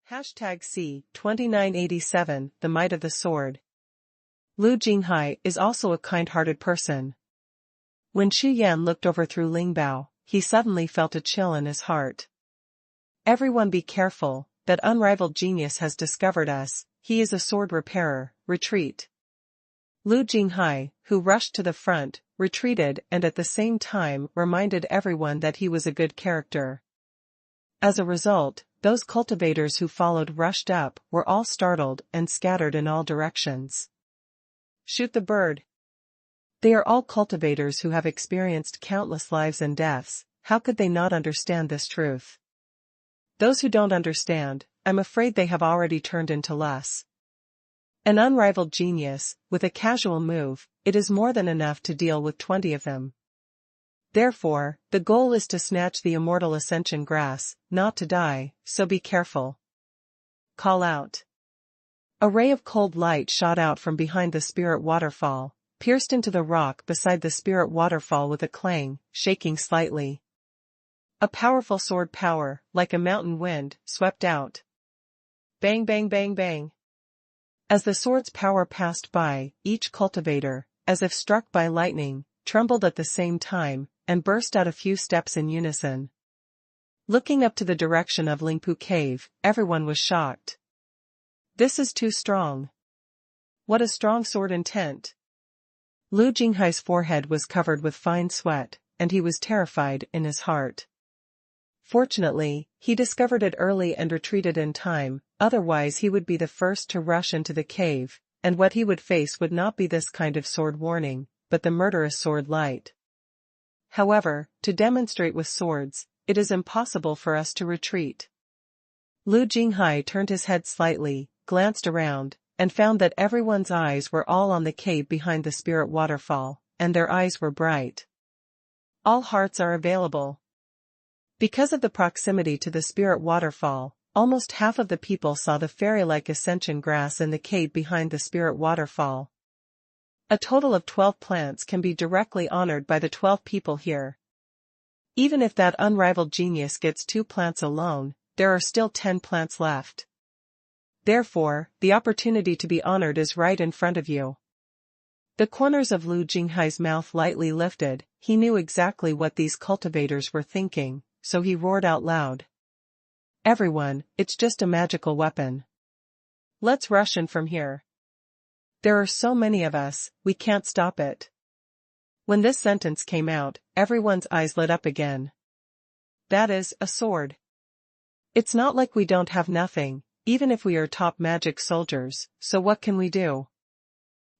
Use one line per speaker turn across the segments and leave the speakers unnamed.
#C2987 The Might of the Sword. Lu Jinghai is also a kind-hearted person. When Chu Yan looked over through Lingbao, he suddenly felt a chill in his heart. Everyone be careful, that unrivaled genius has discovered us, he is a sword repairer, retreat. Lu Jinghai, who rushed to the front, retreated and at the same time reminded everyone that he was a good character. As a result, those cultivators who followed rushed up were all startled and scattered in all directions. Shoot the bird. They are all cultivators who have experienced countless lives and deaths, how could they not understand this truth? Those who don't understand, I'm afraid they have already turned into less. An unrivaled genius, with a casual move, it is more than enough to deal with 20 of them. Therefore, the goal is to snatch the immortal ascension grass, not to die, so be careful. Call out. A ray of cold light shot out from behind the spirit waterfall, pierced into the rock beside the spirit waterfall with a clang, shaking slightly. A powerful sword power, like a mountain wind, swept out. Bang bang bang bang. As the sword's power passed by, each cultivator, as if struck by lightning, trembled at the same time, and burst out a few steps in unison. Looking up to the direction of Lingpu Cave, everyone was shocked. This is too strong. What a strong sword intent. Lu Jinghai's forehead was covered with fine sweat, and he was terrified in his heart. Fortunately, he discovered it early and retreated in time, otherwise he would be the first to rush into the cave, and what he would face would not be this kind of sword warning, but the murderous sword light. However, to demonstrate with swords, it is impossible for us to retreat. Lu Jinghai turned his head slightly, glanced around, and found that everyone's eyes were all on the cave behind the spirit waterfall, and their eyes were bright. All hearts are available. Because of the proximity to the spirit waterfall, almost half of the people saw the fairy-like ascension grass in the cave behind the spirit waterfall. A total of 12 plants can be directly honored by the 12 people here. Even if that unrivaled genius gets 2 plants alone, there are still 10 plants left. Therefore, the opportunity to be honored is right in front of you. The corners of Lu Jinghai's mouth lightly lifted, he knew exactly what these cultivators were thinking, so he roared out loud. Everyone, it's just a magical weapon. Let's rush in from here. There are so many of us, we can't stop it. When this sentence came out, everyone's eyes lit up again. That is, a sword. It's not like we don't have nothing, even if we are top magic soldiers, so what can we do?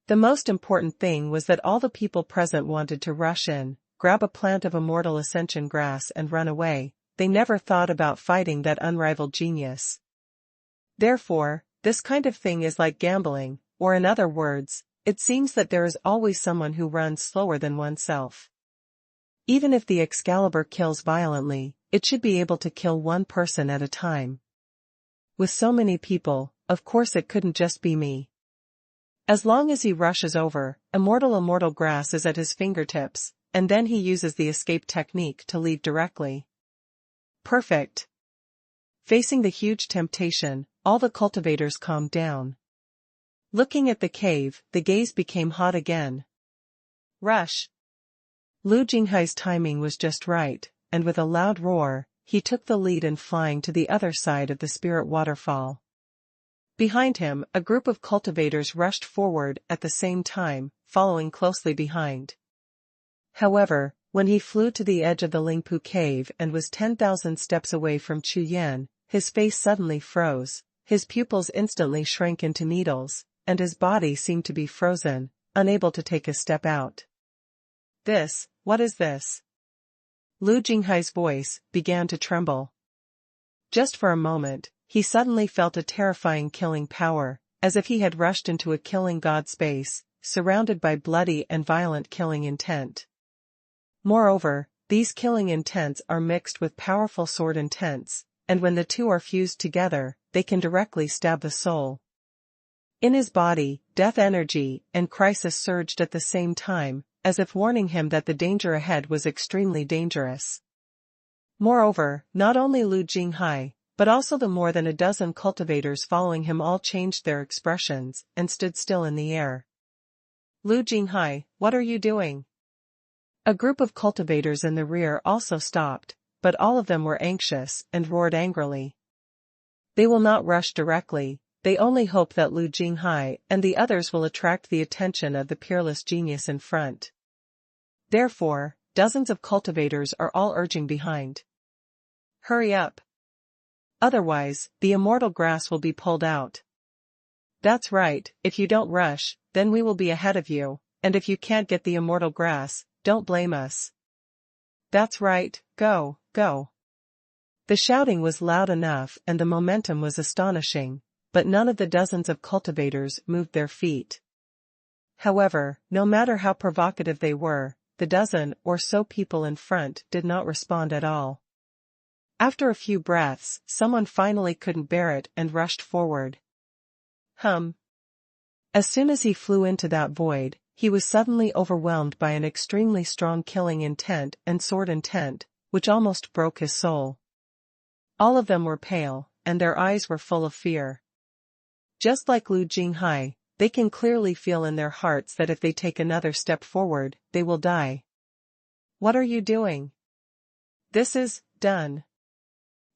The most important thing was that all the people present wanted to rush in, grab a plant of immortal ascension grass and run away. They never thought about fighting that unrivaled genius. Therefore, this kind of thing is like gambling, or in other words, it seems that there is always someone who runs slower than oneself. Even if the Excalibur kills violently, it should be able to kill one person at a time. With so many people, of course it couldn't just be me. As long as he rushes over, immortal grass is at his fingertips, and then he uses the escape technique to leave directly. Perfect. Facing the huge temptation, all the cultivators calmed down. Looking at the cave, the gaze became hot again. Rush! Lu Jinghai's timing was just right, and with a loud roar, he took the lead in flying to the other side of the spirit waterfall. Behind him, a group of cultivators rushed forward at the same time, following closely behind. However, when he flew to the edge of the Lingpu cave and was 10,000 steps away from Chu Yan, his face suddenly froze, his pupils instantly shrank into needles, and his body seemed to be frozen, unable to take a step out. What is this? Lu Jinghai's voice began to tremble. Just for a moment, he suddenly felt a terrifying killing power, as if he had rushed into a killing god space, surrounded by bloody and violent killing intent. Moreover, these killing intents are mixed with powerful sword intents, and when the two are fused together, they can directly stab the soul. In his body, death energy and crisis surged at the same time, as if warning him that the danger ahead was extremely dangerous. Moreover, not only Lu Jinghai, But also the more than a dozen cultivators following him all changed their expressions and stood still in the air. Lu Jinghai, what are you doing? A group of cultivators in the rear also stopped, but all of them were anxious and roared angrily. They will not rush directly, they only hope that Lu Jinghai and the others will attract the attention of the peerless genius in front. Therefore, dozens of cultivators are all urging behind. Hurry up. Otherwise, the immortal grass will be pulled out. That's right, if you don't rush, then we will be ahead of you, and if you can't get the immortal grass, don't blame us. That's right, go, go. The shouting was loud enough and the momentum was astonishing, but none of the dozens of cultivators moved their feet. However, no matter how provocative they were, the dozen or so people in front did not respond at all. After a few breaths, someone finally couldn't bear it and rushed forward. As soon as he flew into that void, he was suddenly overwhelmed by an extremely strong killing intent and sword intent, which almost broke his soul. All of them were pale, and their eyes were full of fear. Just like Lu Jinghai, they can clearly feel in their hearts that if they take another step forward, they will die. What are you doing? This is done.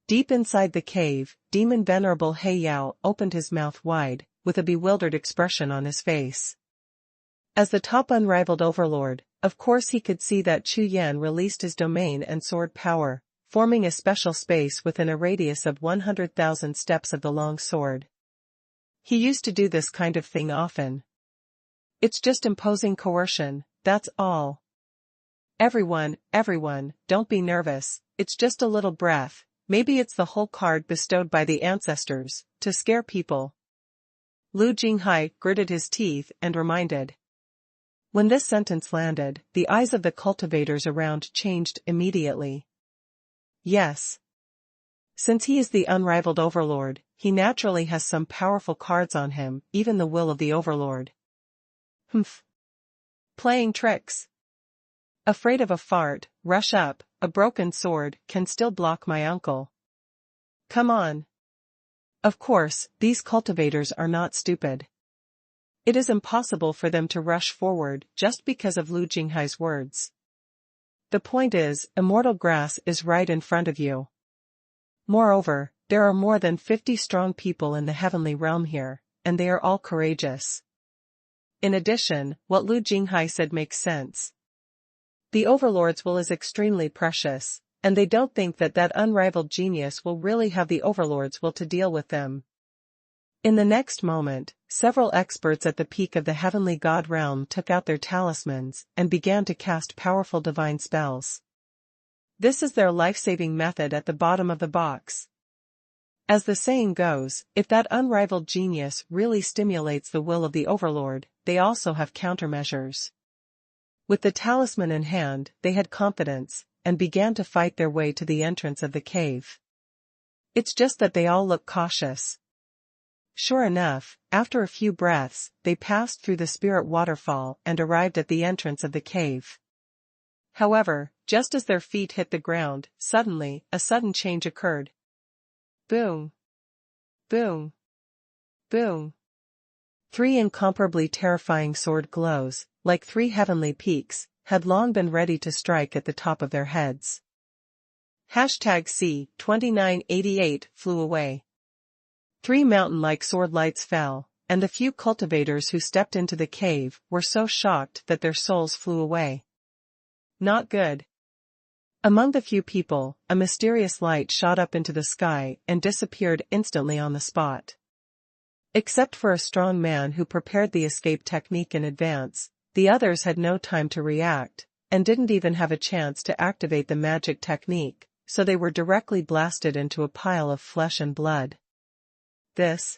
Deep inside the cave, Demon Venerable He Yao opened his mouth wide, with a bewildered expression on his face. As the top unrivaled overlord, of course he could see that Chu Yan released his domain and sword power, forming a special space within a radius of 100,000 steps of the long sword. He used to do this kind of thing often. It's just imposing coercion, that's all. Everyone, don't be nervous, it's just a little breath, maybe it's the whole card bestowed by the ancestors, to scare people. Lu Jinghai gritted his teeth and reminded. When this sentence landed, the eyes of the cultivators around changed immediately. Yes. Since he is the unrivaled overlord, he naturally has some powerful cards on him, even the will of the overlord. Playing tricks. Afraid of a fart, rush up, a broken sword can still block my uncle. Come on. Of course, these cultivators are not stupid. It is impossible for them to rush forward just because of Lu Jinghai's words. The point is, immortal grass is right in front of you. Moreover, there are more than 50 strong people in the heavenly realm here, and they are all courageous. In addition, what Lu Jinghai said makes sense. The overlord's will is extremely precious, and they don't think that that unrivaled genius will really have the overlord's will to deal with them. In the next moment, several experts at the peak of the heavenly god realm took out their talismans and began to cast powerful divine spells. This is their life-saving method at the bottom of the box. As the saying goes, if that unrivaled genius really stimulates the will of the overlord, they also have countermeasures. With the talisman in hand, they had confidence, and began to fight their way to the entrance of the cave. It's just that they all look cautious. Sure enough, after a few breaths, they passed through the spirit waterfall and arrived at the entrance of the cave. However, just as their feet hit the ground, suddenly, a sudden change occurred. Boom! Boom! Boom! 3 incomparably terrifying sword glows, like 3 heavenly peaks, had long been ready to strike at the top of their heads. #C2988 flew away. 3 mountain-like sword lights fell, and the few cultivators who stepped into the cave were so shocked that their souls flew away. Not good. Among the few people, a mysterious light shot up into the sky and disappeared instantly on the spot. Except for a strong man who prepared the escape technique in advance, the others had no time to react, and didn't even have a chance to activate the magic technique, so they were directly blasted into a pile of flesh and blood. This.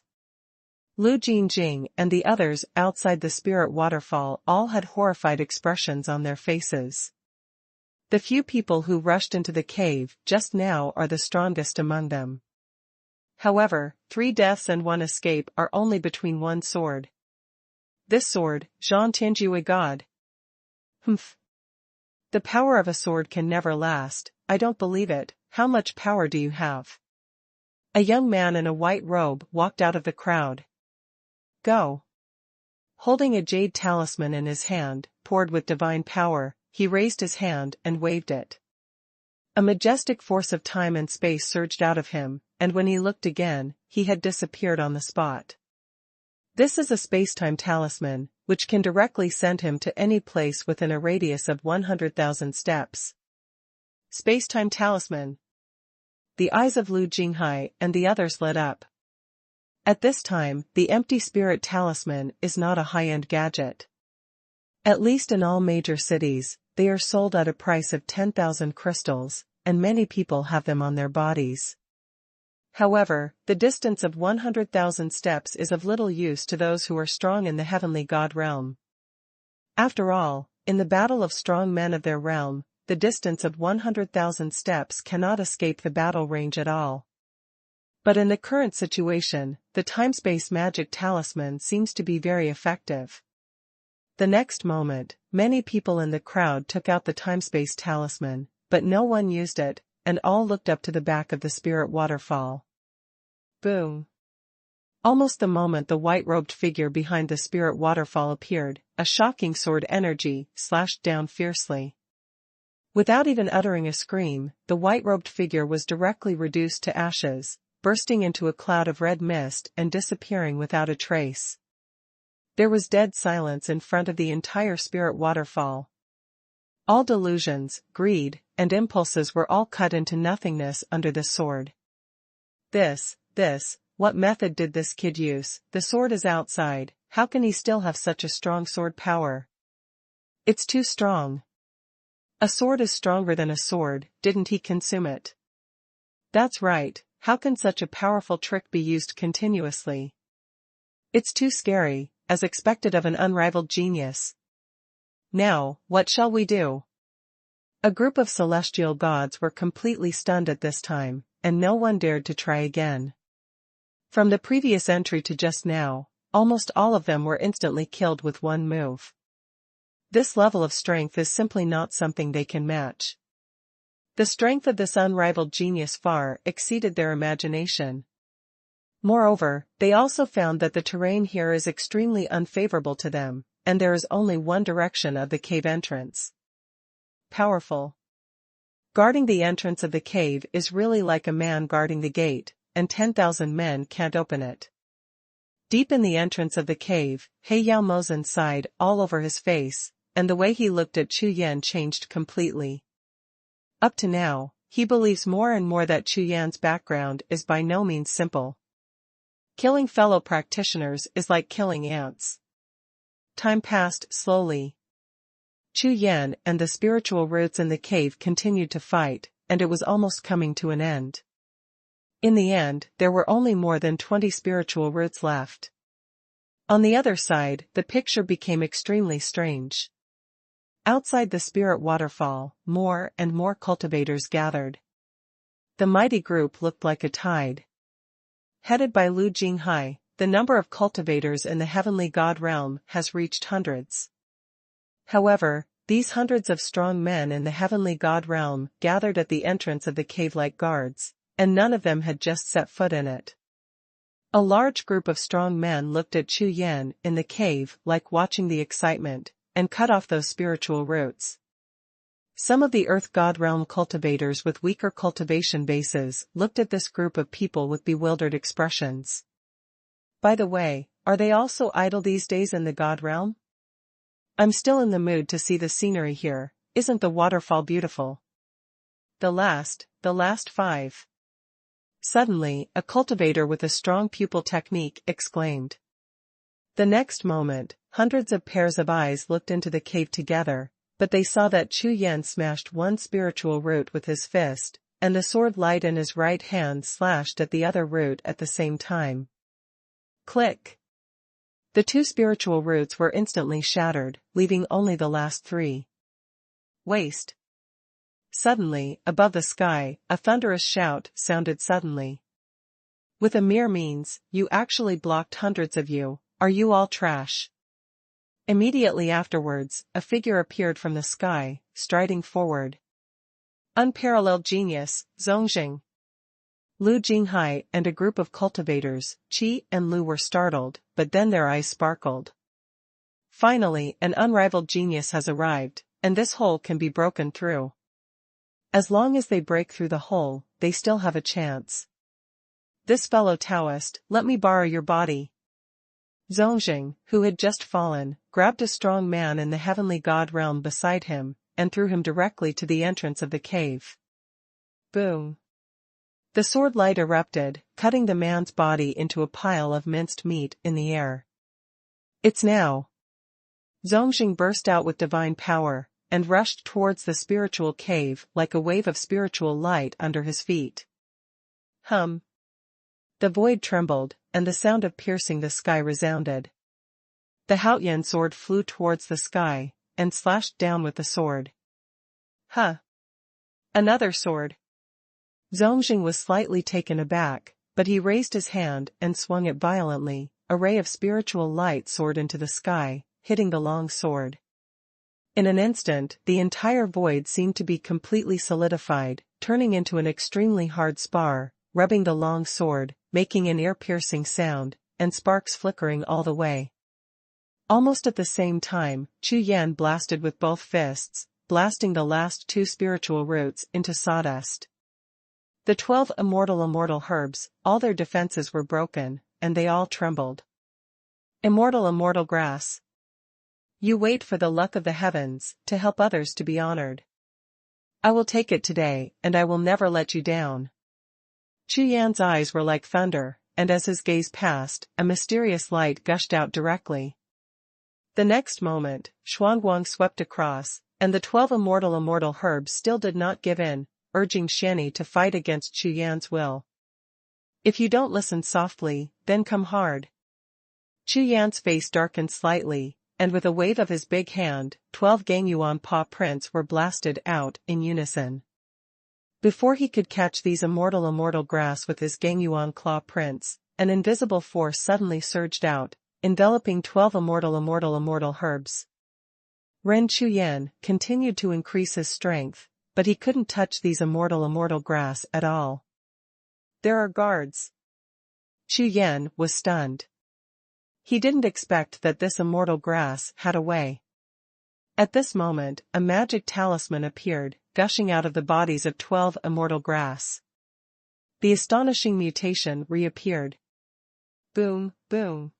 Lu Jingjing and the others outside the spirit waterfall all had horrified expressions on their faces. The few people who rushed into the cave just now are the strongest among them. However, 3 deaths and 1 escape are only between 1 sword. This sword, Zhang Tianjue God. The power of a sword can never last, I don't believe it, how much power do you have? A young man in a white robe walked out of the crowd. Go. Holding a jade talisman in his hand, poured with divine power, he raised his hand and waved it. A majestic force of time and space surged out of him, and when he looked again, he had disappeared on the spot. This is a space-time talisman, which can directly send him to any place within a radius of 100,000 steps. Space-time talisman. The eyes of Lu Jinghai and the others lit up. At this time, the empty spirit talisman is not a high-end gadget. At least in all major cities, they are sold at a price of 10,000 crystals, and many people have them on their bodies. However, the distance of 100,000 steps is of little use to those who are strong in the heavenly god realm. After all, in the battle of strong men of their realm, the distance of 100,000 steps cannot escape the battle range at all. But in the current situation, the time-space magic talisman seems to be very effective. The next moment, many people in the crowd took out the time-space talisman, but no one used it, and all looked up to the back of the spirit waterfall. Boom! Almost the moment the white-robed figure behind the spirit waterfall appeared, a shocking sword energy slashed down fiercely. Without even uttering a scream, the white-robed figure was directly reduced to ashes, bursting into a cloud of red mist and disappearing without a trace. There was dead silence in front of the entire spirit waterfall. All delusions, greed, and impulses were all cut into nothingness under the sword. What method did this kid use? The sword is outside, how can he still have such a strong sword power? It's too strong. A sword is stronger than a sword, didn't he consume it? That's right, how can such a powerful trick be used continuously? It's too scary, as expected of an unrivaled genius. Now, what shall we do? A group of celestial gods were completely stunned at this time, and no one dared to try again. From the previous entry to just now, almost all of them were instantly killed with one move. This level of strength is simply not something they can match. The strength of this unrivaled genius far exceeded their imagination. Moreover, they also found that the terrain here is extremely unfavorable to them, and there is only one direction of the cave entrance. Powerful. Guarding the entrance of the cave is really like a man guarding the gate, and 10,000 men can't open it. Deep in the entrance of the cave, He Yao Mozan sighed all over his face, and the way he looked at Chu Yan changed completely. Up to now, he believes more and more that Chu Yan's background is by no means simple. Killing fellow practitioners is like killing ants. Time passed slowly. Chu Yan and the spiritual roots in the cave continued to fight, and it was almost coming to an end. In the end, there were only more than 20 spiritual roots left. On the other side, the picture became extremely strange. Outside the spirit waterfall, more and more cultivators gathered. The mighty group looked like a tide. Headed by Lu Jinghai, the number of cultivators in the heavenly god realm has reached hundreds. However, these hundreds of strong men in the heavenly god realm gathered at the entrance of the cave like guards, and none of them had just set foot in it. A large group of strong men looked at Chu Yan in the cave like watching the excitement, and cut off those spiritual roots. Some of the earth god realm cultivators with weaker cultivation bases looked at this group of people with bewildered expressions. By the way, are they also idle these days in the god realm? I'm still in the mood to see the scenery here, isn't the waterfall beautiful? The last 5. Suddenly, a cultivator with a strong pupil technique exclaimed. The next moment, hundreds of pairs of eyes looked into the cave together, but they saw that Chu Yan smashed one spiritual root with his fist, and the sword light in his right hand slashed at the other root at the same time. Click! The 2 spiritual roots were instantly shattered, leaving only the last 3. Waste! Suddenly, above the sky, a thunderous shout sounded suddenly. With a mere means, you actually blocked hundreds of you. Are you all trash? Immediately afterwards, a figure appeared from the sky, striding forward. Unparalleled genius, Zongjing. Lu Jinghai and a group of cultivators, Qi and Lu, were startled, but then their eyes sparkled. Finally, an unrivaled genius has arrived, and this hole can be broken through. As long as they break through the hole, they still have a chance. This fellow Taoist, let me borrow your body. Zhongjing, who had just fallen, grabbed a strong man in the heavenly god realm beside him, and threw him directly to the entrance of the cave. Boom! The sword light erupted, cutting the man's body into a pile of minced meat in the air. It's now! Zhongjing burst out with divine power, and rushed towards the spiritual cave like a wave of spiritual light under his feet. Hum! The void trembled, and the sound of piercing the sky resounded. The Haoyan sword flew towards the sky, and slashed down with the sword. Huh! Another sword! Zhongjing was slightly taken aback, but he raised his hand and swung it violently. A ray of spiritual light soared into the sky, hitting the long sword. In an instant, the entire void seemed to be completely solidified, turning into an extremely hard spar, rubbing the long sword, making an ear-piercing sound, and sparks flickering all the way. Almost at the same time, Chu Yan blasted with both fists, blasting the last two spiritual roots into sawdust. The 12 immortal herbs, all their defenses were broken, and they all trembled. Immortal grass. You wait for the luck of the heavens, to help others to be honored. I will take it today, and I will never let you down. Chu Yan's eyes were like thunder, and as his gaze passed, a mysterious light gushed out directly. The next moment, Xuanhuan swept across, and the 12 immortal herbs still did not give in, urging Xianni to fight against Chu Yan's will. If you don't listen softly, then come hard. Chu Yan's face darkened slightly, and with a wave of his big hand, 12 Gangyuan paw prints were blasted out in unison. Before he could catch these immortal grass with his Gangyuan claw prints, an invisible force suddenly surged out, enveloping 12 immortal herbs. Ren Chu Yan continued to increase his strength, but he couldn't touch these immortal grass at all. There are guards. Chu Yan was stunned. He didn't expect that this immortal grass had a way. At this moment, a magic talisman appeared, gushing out of the bodies of 12 immortal grass. The astonishing mutation reappeared. Boom, boom.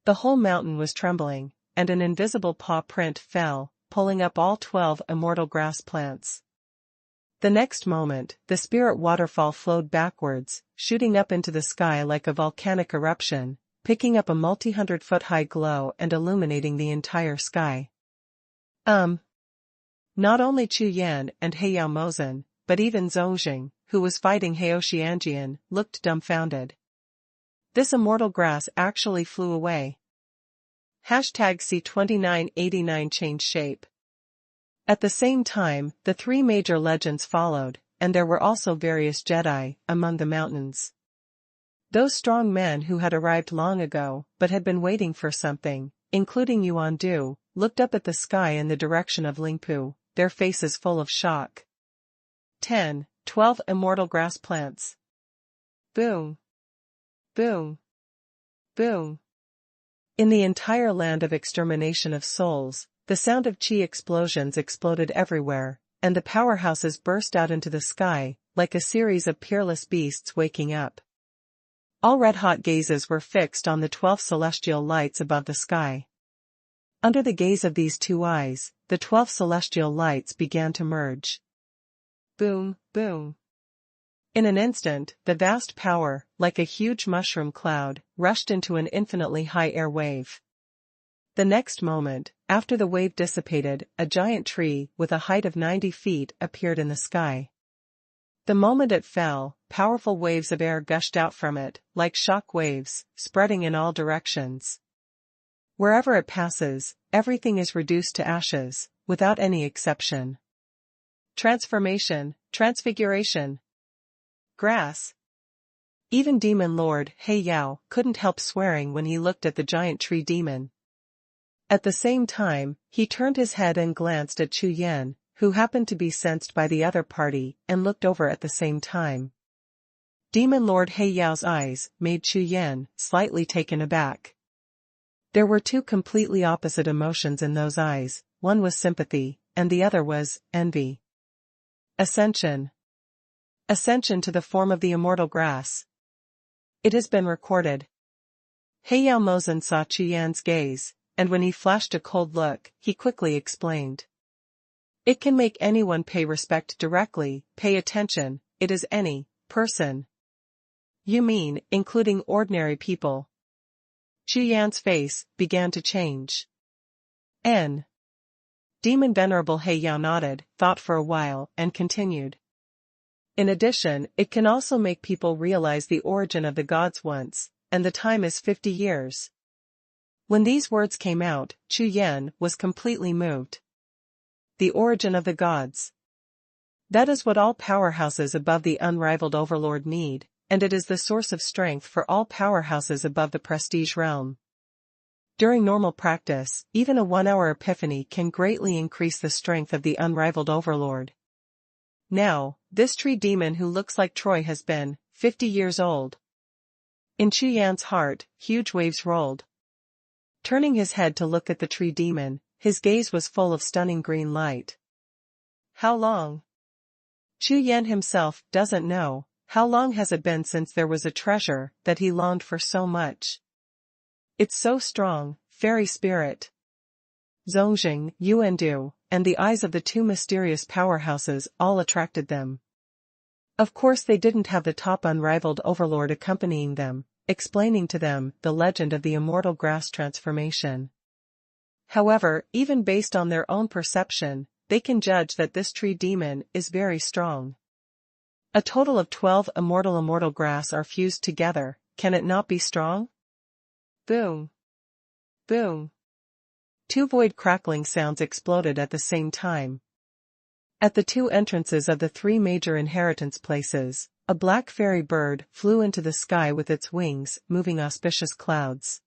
The whole mountain was trembling, and an invisible paw print fell, pulling up all 12 immortal grass plants. The next moment, the spirit waterfall flowed backwards, shooting up into the sky like a volcanic eruption, picking up a multi-hundred-foot-high glow and illuminating the entire sky. Not only Chu Yan and Heiyao Mozen, but even Zhongjing, who was fighting Heoxianjian, looked dumbfounded. This immortal grass actually flew away. #C2989 changed shape. At the same time, the three major legends followed, and there were also various Jedi among the mountains. Those strong men who had arrived long ago, but had been waiting for something, including Yuan Du, looked up at the sky in the direction of Lingpu, their faces full of shock. 12 immortal grass plants. Boom. Boom. Boom. In the entire land of extermination of souls, the sound of chi explosions exploded everywhere, and the powerhouses burst out into the sky, like a series of peerless beasts waking up. All red-hot gazes were fixed on the 12 celestial lights above the sky. Under the gaze of these two eyes, the 12 celestial lights began to merge. Boom, boom. In an instant, the vast power, like a huge mushroom cloud, rushed into an infinitely high air wave. The next moment, after the wave dissipated, a giant tree with a height of 90 feet appeared in the sky. The moment it fell, powerful waves of air gushed out from it, like shock waves, spreading in all directions. Wherever it passes, everything is reduced to ashes, without any exception. Transformation, transfiguration. Grass. Even Demon Lord Heiyao couldn't help swearing when he looked at the giant tree demon. At the same time, he turned his head and glanced at Chu Yan, who happened to be sensed by the other party, and looked over at the same time. Demon Lord He Yao's eyes made Chu Yan slightly taken aback. There were two completely opposite emotions in those eyes, one was sympathy, and the other was envy. Ascension. Ascension to the form of the immortal grass. It has been recorded. He Yao Mozan saw Chu Yan's gaze, and when he flashed a cold look, he quickly explained. It can make anyone pay respect directly, pay attention, it is any person. You mean, including ordinary people? Chu Yan's face began to change. Demon Venerable He Yao nodded, thought for a while, and continued. In addition, it can also make people realize the origin of the gods once, and the time is 50 years. When these words came out, Chu Yan was completely moved. The origin of the gods. That is what all powerhouses above the unrivaled overlord need, and it is the source of strength for all powerhouses above the prestige realm. During normal practice, even a 1-hour epiphany can greatly increase the strength of the unrivaled overlord. Now, this tree demon who looks like Troy has been 50 years old. In Chu Yan's heart, huge waves rolled. Turning his head to look at the tree demon, his gaze was full of stunning green light. How long? Chu Yan himself doesn't know. How long has it been since there was a treasure that he longed for so much? It's so strong, fairy spirit. Zongjing, Yuandu, and the eyes of the two mysterious powerhouses all attracted them. Of course they didn't have the top unrivaled overlord accompanying them, explaining to them the legend of the immortal grass transformation. However, even based on their own perception, they can judge that this tree demon is very strong. A total of 12 immortal grass are fused together, can it not be strong? Boom. Boom. Two void crackling sounds exploded at the same time. At the two entrances of the three major inheritance places, a black fairy bird flew into the sky with its wings, moving auspicious clouds.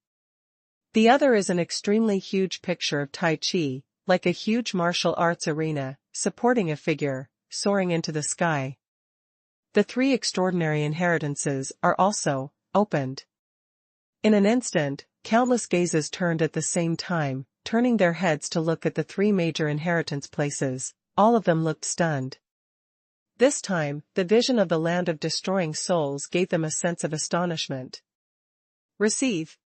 The other is an extremely huge picture of Tai Chi, like a huge martial arts arena, supporting a figure, soaring into the sky. The three extraordinary inheritances are also opened. In an instant, countless gazes turned at the same time, turning their heads to look at the three major inheritance places. All of them looked stunned. This time, the vision of the land of destroying souls gave them a sense of astonishment. Receive.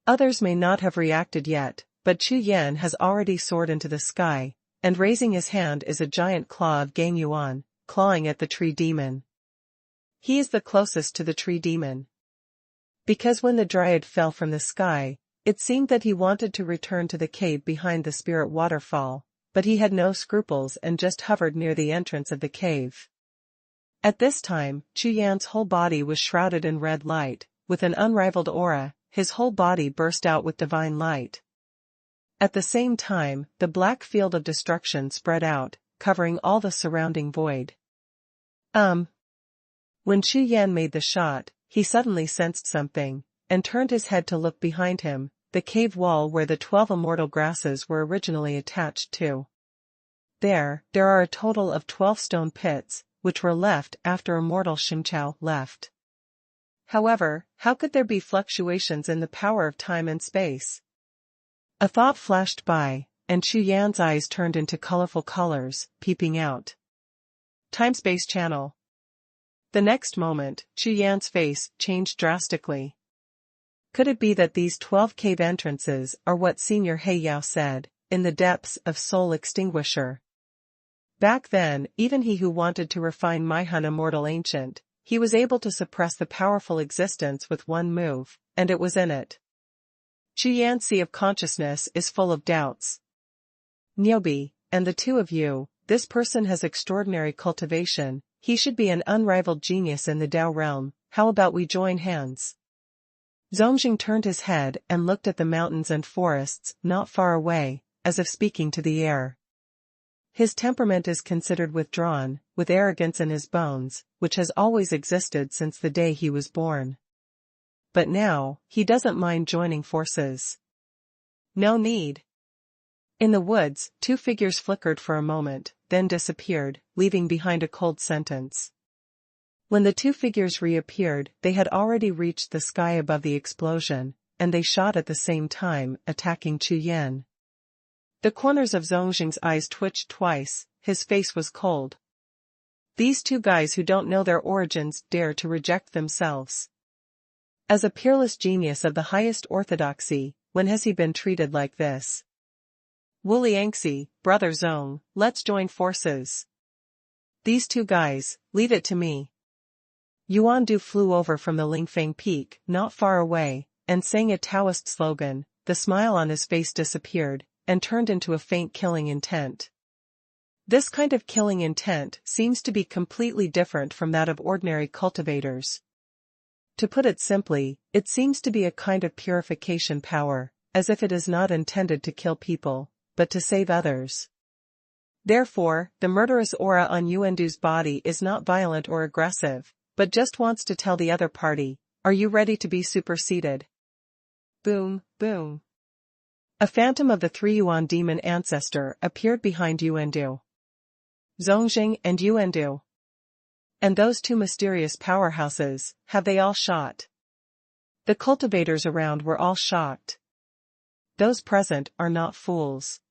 Others may not have reacted yet, but Chu Yan has already soared into the sky, and raising his hand is a giant claw of Gang Yuan, clawing at the tree demon. He is the closest to the tree demon. Because when the dryad fell from the sky, it seemed that he wanted to return to the cave behind the spirit waterfall, but he had no scruples and just hovered near the entrance of the cave. At this time, Chu Yan's whole body was shrouded in red light, with an unrivaled aura, his whole body burst out with divine light. At the same time, the black field of destruction spread out, covering all the surrounding void. When Chu Yan made the shot, he suddenly sensed something, and turned his head to look behind him, the cave wall where the 12 immortal grasses were originally attached to. There are a total of 12 stone pits, which were left after immortal Jiuxiao left. However, how could there be fluctuations in the power of time and space? A thought flashed by, and Chu Yan's eyes turned into colorful colors, peeping out. Time-space channel. The next moment, Chu Yan's face changed drastically. Could it be that these 12 cave entrances are what Senior He Yao said, in the depths of soul extinguisher? Back then, even he who wanted to refine Maihun immortal ancient, he was able to suppress the powerful existence with one move, and it was in it. Chu Yan's sea of consciousness is full of doubts. Niobe, and the two of you, this person has extraordinary cultivation, he should be an unrivaled genius in the Dao realm, how about we join hands? Zongjing turned his head and looked at the mountains and forests not far away, as if speaking to the air. His temperament is considered withdrawn, with arrogance in his bones, which has always existed since the day he was born. But now, he doesn't mind joining forces. No need. In the woods, two figures flickered for a moment, then disappeared, leaving behind a cold sentence. When the two figures reappeared, they had already reached the sky above the explosion, and they shot at the same time, attacking Chu Yan. The corners of Zongjing's eyes twitched twice, his face was cold. These two guys who don't know their origins dare to reject themselves. As a peerless genius of the highest orthodoxy, when has he been treated like this? Wu Liangxi, brother Zong, let's join forces. These two guys, leave it to me. Yuan Du flew over from the Lingfeng peak, not far away, and sang a Taoist slogan. The smile on his face disappeared, and turned into a faint killing intent. This kind of killing intent seems to be completely different from that of ordinary cultivators. To put it simply, it seems to be a kind of purification power, as if it is not intended to kill people, but to save others. Therefore, the murderous aura on Yuandu's body is not violent or aggressive, but just wants to tell the other party, are you ready to be superseded? Boom, boom. A phantom of the 3 Yuan demon ancestor appeared behind Yuandu. Zongjing and Yuandu. And those two mysterious powerhouses, have they all shot? The cultivators around were all shocked. Those present are not fools.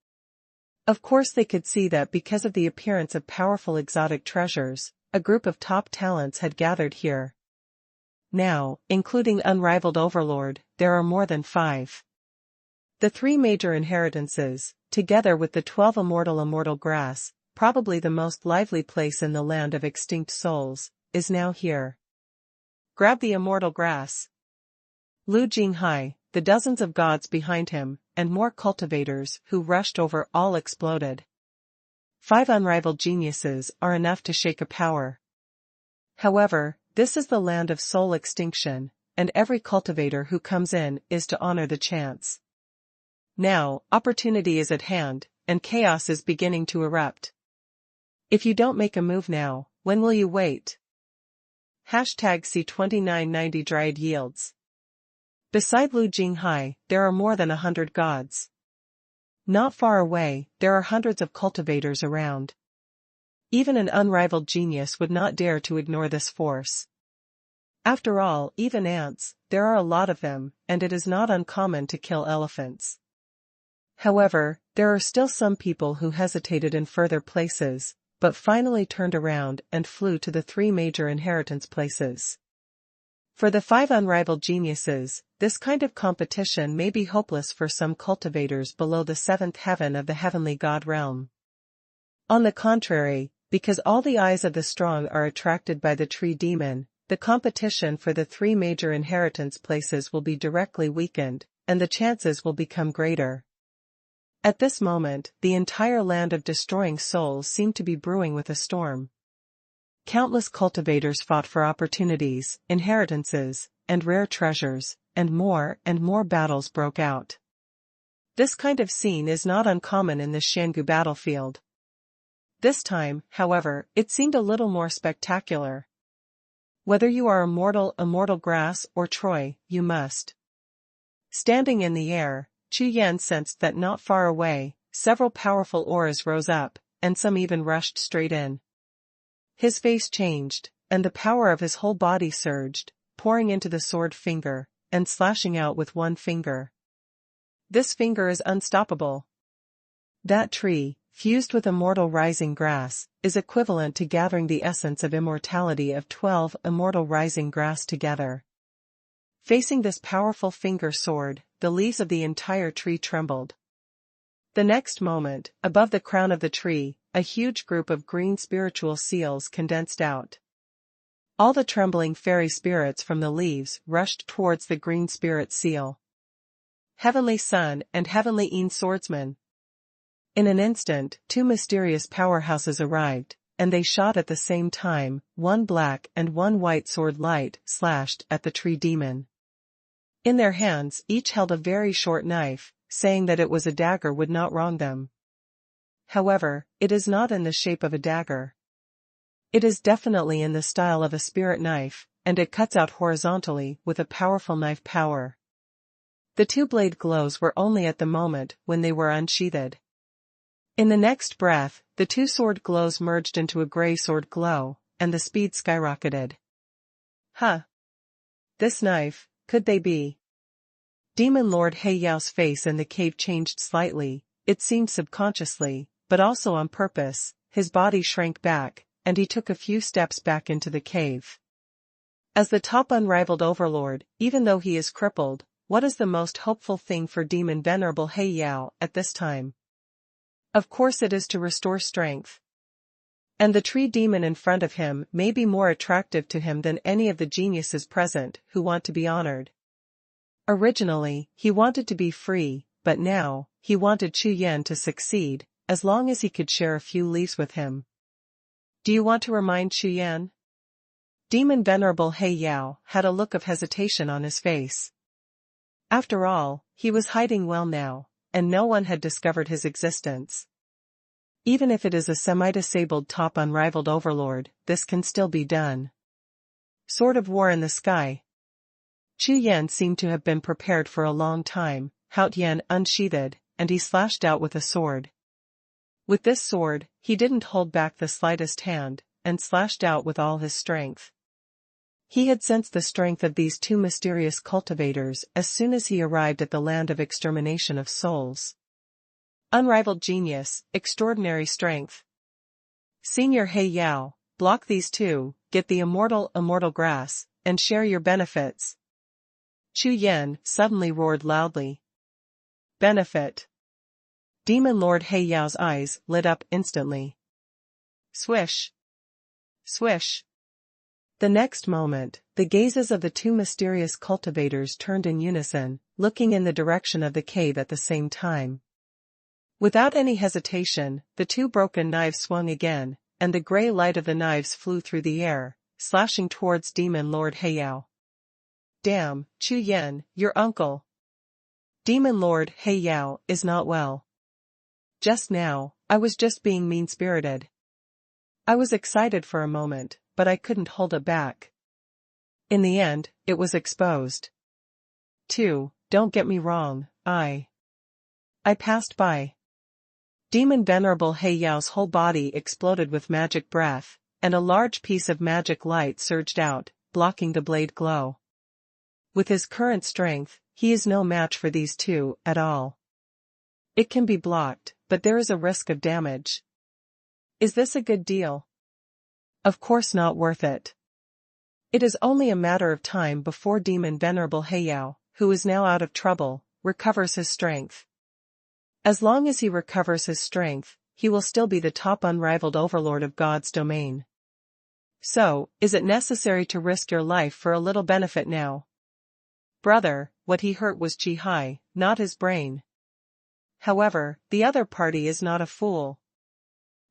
Of course they could see that because of the appearance of powerful exotic treasures, a group of top talents had gathered here. Now, including unrivaled overlord, there are more than 5. The 3 major inheritances, together with the 12 immortal grass, probably the most lively place in the land of extinct souls, is now here. Grab the immortal grass. Lu Jinghai, the dozens of gods behind him, and more cultivators who rushed over all exploded. 5 unrivaled geniuses are enough to shake a power. However, this is the land of soul extinction, and every cultivator who comes in is to honor the chance. Now, opportunity is at hand, and chaos is beginning to erupt. If you don't make a move now, when will you wait? #C2990 Dryad Yields. Beside Lu Jinghai, there are more than 100 gods. Not far away, there are hundreds of cultivators around. Even an unrivaled genius would not dare to ignore this force. After all, even ants, there are a lot of them, and it is not uncommon to kill elephants. However, there are still some people who hesitated in further places, but finally turned around and flew to the 3 major inheritance places. For the 5 unrivaled geniuses, this kind of competition may be hopeless for some cultivators below the 7th heaven of the heavenly god realm. On the contrary, because all the eyes of the strong are attracted by the tree demon, the competition for the 3 major inheritance places will be directly weakened, and the chances will become greater. At this moment, the entire land of destroying souls seemed to be brewing with a storm. Countless cultivators fought for opportunities, inheritances, and rare treasures, and more battles broke out. This kind of scene is not uncommon in the Xiangu battlefield. This time, however, it seemed a little more spectacular. Whether you are immortal grass or Troy, you must. Standing in the air, Chu Yan sensed that not far away, several powerful auras rose up, and some even rushed straight in. His face changed, and the power of his whole body surged, pouring into the sword finger, and slashing out with one finger. This finger is unstoppable. That tree, fused with immortal rising grass, is equivalent to gathering the essence of immortality of 12 immortal rising grass together. Facing this powerful finger sword, the leaves of the entire tree trembled. The next moment, above the crown of the tree, a huge group of green spiritual seals condensed out. All the trembling fairy spirits from the leaves rushed towards the green spirit seal. Heavenly Sun and Heavenly Een Swordsman. In an instant, 2 mysterious powerhouses arrived, and they shot at the same time, one black and one white sword light slashed at the tree demon. In their hands each held a very short knife, saying that it was a dagger would not wrong them. However, it is not in the shape of a dagger. It is definitely in the style of a spirit knife, and it cuts out horizontally with a powerful knife power. The 2 blade glows were only at the moment when they were unsheathed. In the next breath, the 2 sword glows merged into a gray sword glow, and the speed skyrocketed. Huh. This knife, could they be? Demon Lord He Yao's face in the cave changed slightly, it seemed subconsciously, but also on purpose. His body shrank back, and he took a few steps back into the cave. As the top unrivaled overlord, even though he is crippled, what is the most hopeful thing for Demon Venerable He Yao at this time? Of course it is to restore strength. And the tree demon in front of him may be more attractive to him than any of the geniuses present who want to be honored. Originally, he wanted to be free, but now, he wanted Chu Yan to succeed, as long as he could share a few leaves with him. Do you want to remind Chu Yan? Demon Venerable He Yao had a look of hesitation on his face. After all, he was hiding well now, and no one had discovered his existence. Even if it is a semi-disabled top unrivaled overlord, this can still be done. Sword of War in the sky. Chu Yan seemed to have been prepared for a long time. Haut Yan unsheathed, and he slashed out with a sword. With this sword, he didn't hold back the slightest hand, and slashed out with all his strength. He had sensed the strength of these two mysterious cultivators as soon as he arrived at the land of extermination of souls. Unrivaled genius, extraordinary strength. Senior He Yao, block these two, get the immortal grass, and share your benefits. Chu Yan suddenly roared loudly. Benefit. Demon Lord He Yao's eyes lit up instantly. Swish. Swish. The next moment, the gazes of the two mysterious cultivators turned in unison, looking in the direction of the cave at the same time. Without any hesitation, the two broken knives swung again, and the gray light of the knives flew through the air, slashing towards Demon Lord He Yao. Damn, Chu Yan, your uncle. Demon Lord He Yao is not well. Just now, I was just being mean-spirited. I was excited for a moment, but I couldn't hold it back. In the end, it was exposed. 2. Don't get me wrong, I passed by. Demon Venerable He Yao's whole body exploded with magic breath, and a large piece of magic light surged out, blocking the blade glow. With his current strength, he is no match for these two at all. It can be blocked, but there is a risk of damage. Is this a good deal? Of course not worth it. It is only a matter of time before Demon Venerable He Yao, who is now out of trouble, recovers his strength. As long as he recovers his strength, he will still be the top unrivaled overlord of God's domain. So, is it necessary to risk your life for a little benefit now? Brother, what he hurt was Chi Hai, not his brain. However, the other party is not a fool.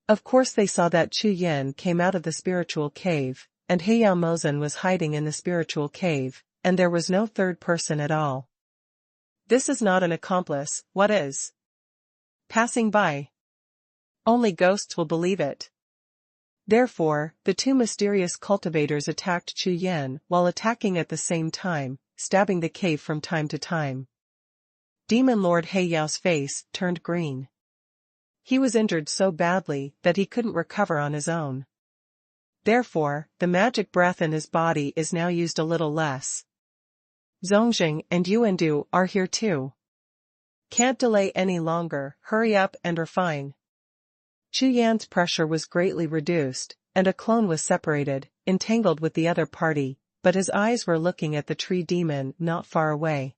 Of course they saw that Chu Yan came out of the spiritual cave, and He Yao Mozan was hiding in the spiritual cave, and there was no third person at all. This is not an accomplice, what is? Passing by. Only ghosts will believe it. Therefore, the two mysterious cultivators attacked Chu Yan while attacking at the same time, stabbing the cave from time to time. Demon Lord He Yao's face turned green. He was injured so badly that he couldn't recover on his own. Therefore, the magic breath in his body is now used a little less. Zongjing and Yuandu are here too. Can't delay any longer, hurry up and refine. Chu Yan's pressure was greatly reduced, and a clone was separated, entangled with the other party, but his eyes were looking at the tree demon not far away.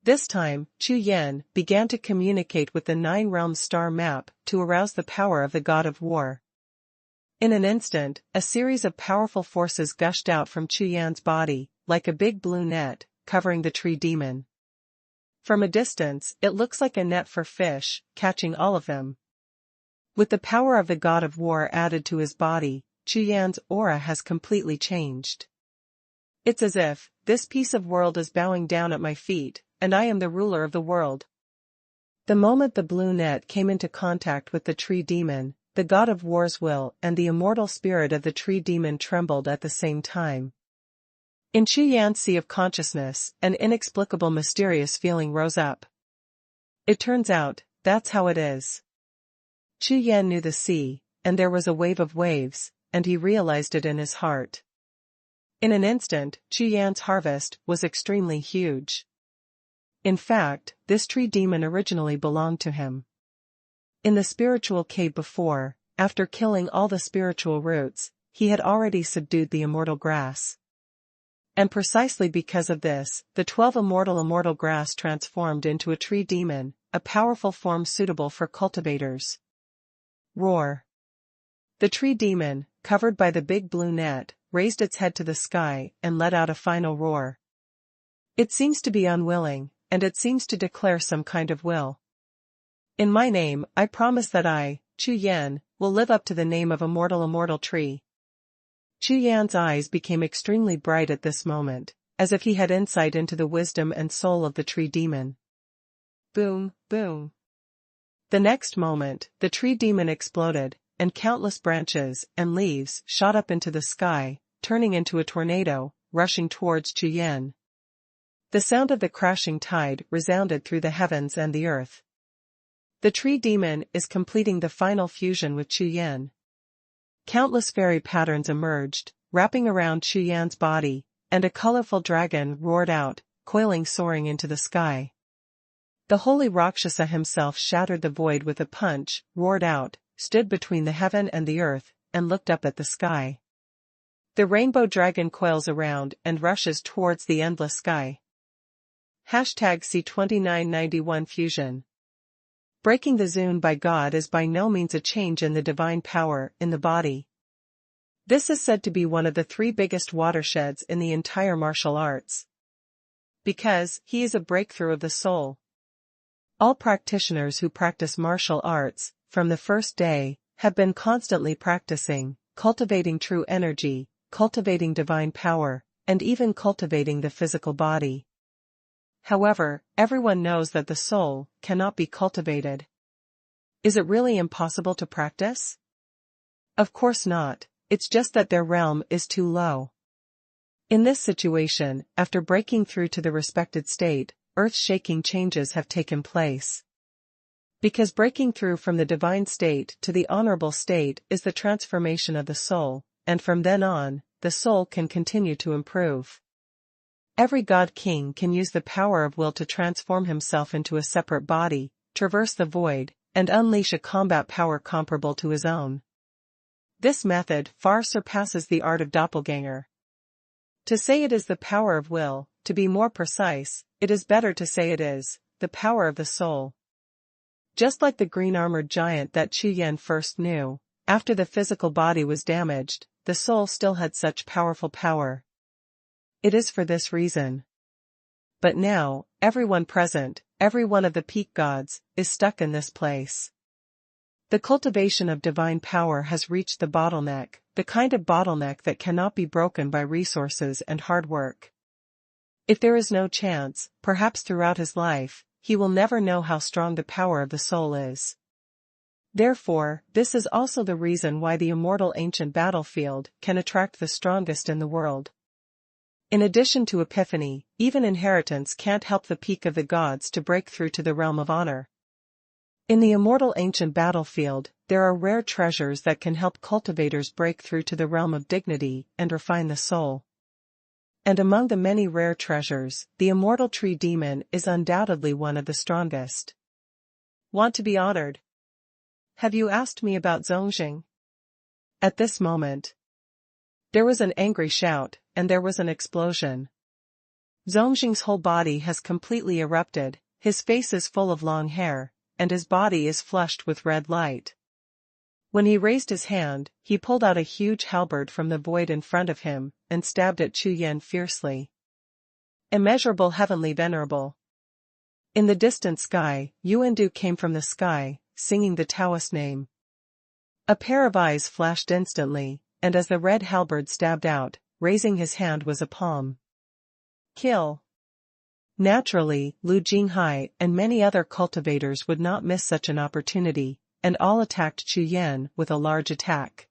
This time, Chu Yan began to communicate with the Nine Realms star map to arouse the power of the God of War. In an instant, a series of powerful forces gushed out from Chu Yan's body, like a big blue net, covering the tree demon. From a distance, it looks like a net for fish, catching all of them. With the power of the God of War added to his body, Chu Yan's aura has completely changed. It's as if, this piece of world is bowing down at my feet, and I am the ruler of the world. The moment the blue net came into contact with the tree demon, the God of War's will and the immortal spirit of the tree demon trembled at the same time. In Chu Yan's sea of consciousness, an inexplicable mysterious feeling rose up. It turns out, that's how it is. Chu Yan knew the sea, and there was a wave of waves, and he realized it in his heart. In an instant, Chu Yan's harvest was extremely huge. In fact, this tree demon originally belonged to him. In the spiritual cave before, after killing all the spiritual roots, he had already subdued the immortal grass. And precisely because of this, the 12 immortal grass transformed into a tree demon, a powerful form suitable for cultivators. Roar. The tree demon, covered by the big blue net, raised its head to the sky and let out a final roar. It seems to be unwilling, and it seems to declare some kind of will. In my name, I promise that I, Chu Yan, will live up to the name of immortal tree. Chu Yan's eyes became extremely bright at this moment, as if he had insight into the wisdom and soul of the tree demon. Boom, boom. The next moment, the tree demon exploded, and countless branches and leaves shot up into the sky, turning into a tornado, rushing towards Chu Yan. The sound of the crashing tide resounded through the heavens and the earth. The tree demon is completing the final fusion with Chu Yan. Countless fairy patterns emerged, wrapping around Chu Yan's body, and a colorful dragon roared out, coiling soaring into the sky. The holy Rakshasa himself shattered the void with a punch, roared out, stood between the heaven and the earth, and looked up at the sky. The rainbow dragon coils around and rushes towards the endless sky. #C2991 Fusion. Breaking the zone by God is by no means a change in the divine power in the body. This is said to be one of the 3 biggest watersheds in the entire martial arts. Because he is a breakthrough of the soul. All practitioners who practice martial arts, from the first day, have been constantly practicing, cultivating true energy, cultivating divine power, and even cultivating the physical body. However, everyone knows that the soul cannot be cultivated. Is it really impossible to practice? Of course not, it's just that their realm is too low. In this situation, after breaking through to the respected state, earth-shaking changes have taken place. Because breaking through from the divine state to the honorable state is the transformation of the soul, and from then on, the soul can continue to improve. Every god king can use the power of will to transform himself into a separate body, traverse the void, and unleash a combat power comparable to his own. This method far surpasses the art of doppelganger. To say it is the power of will, to be more precise, it is better to say it is the power of the soul. Just like the green-armored giant that Chu Yan first knew, after the physical body was damaged, the soul still had such powerful power. It is for this reason. But now, everyone present, every one of the peak gods, is stuck in this place. The cultivation of divine power has reached the bottleneck, the kind of bottleneck that cannot be broken by resources and hard work. If there is no chance, perhaps throughout his life, he will never know how strong the power of the soul is. Therefore, this is also the reason why the immortal ancient battlefield can attract the strongest in the world. In addition to epiphany, even inheritance can't help the peak of the gods to break through to the realm of honor. In the immortal ancient battlefield, there are rare treasures that can help cultivators break through to the realm of dignity and refine the soul. And among the many rare treasures, the immortal tree demon is undoubtedly one of the strongest. Want to be honored? Have you asked me about Zhongxing? At this moment, there was an angry shout, and there was an explosion. Zhongxing's whole body has completely erupted, his face is full of long hair, and his body is flushed with red light. When he raised his hand, he pulled out a huge halberd from the void in front of him, and stabbed at Chu Yan fiercely. Immeasurable heavenly venerable. In the distant sky, Yuandu came from the sky, singing the Taoist name. A pair of eyes flashed instantly, and as the red halberd stabbed out, raising his hand was a palm. Kill. Naturally, Lu Jinghai and many other cultivators would not miss such an opportunity, and all attacked Chu Yan with a large attack.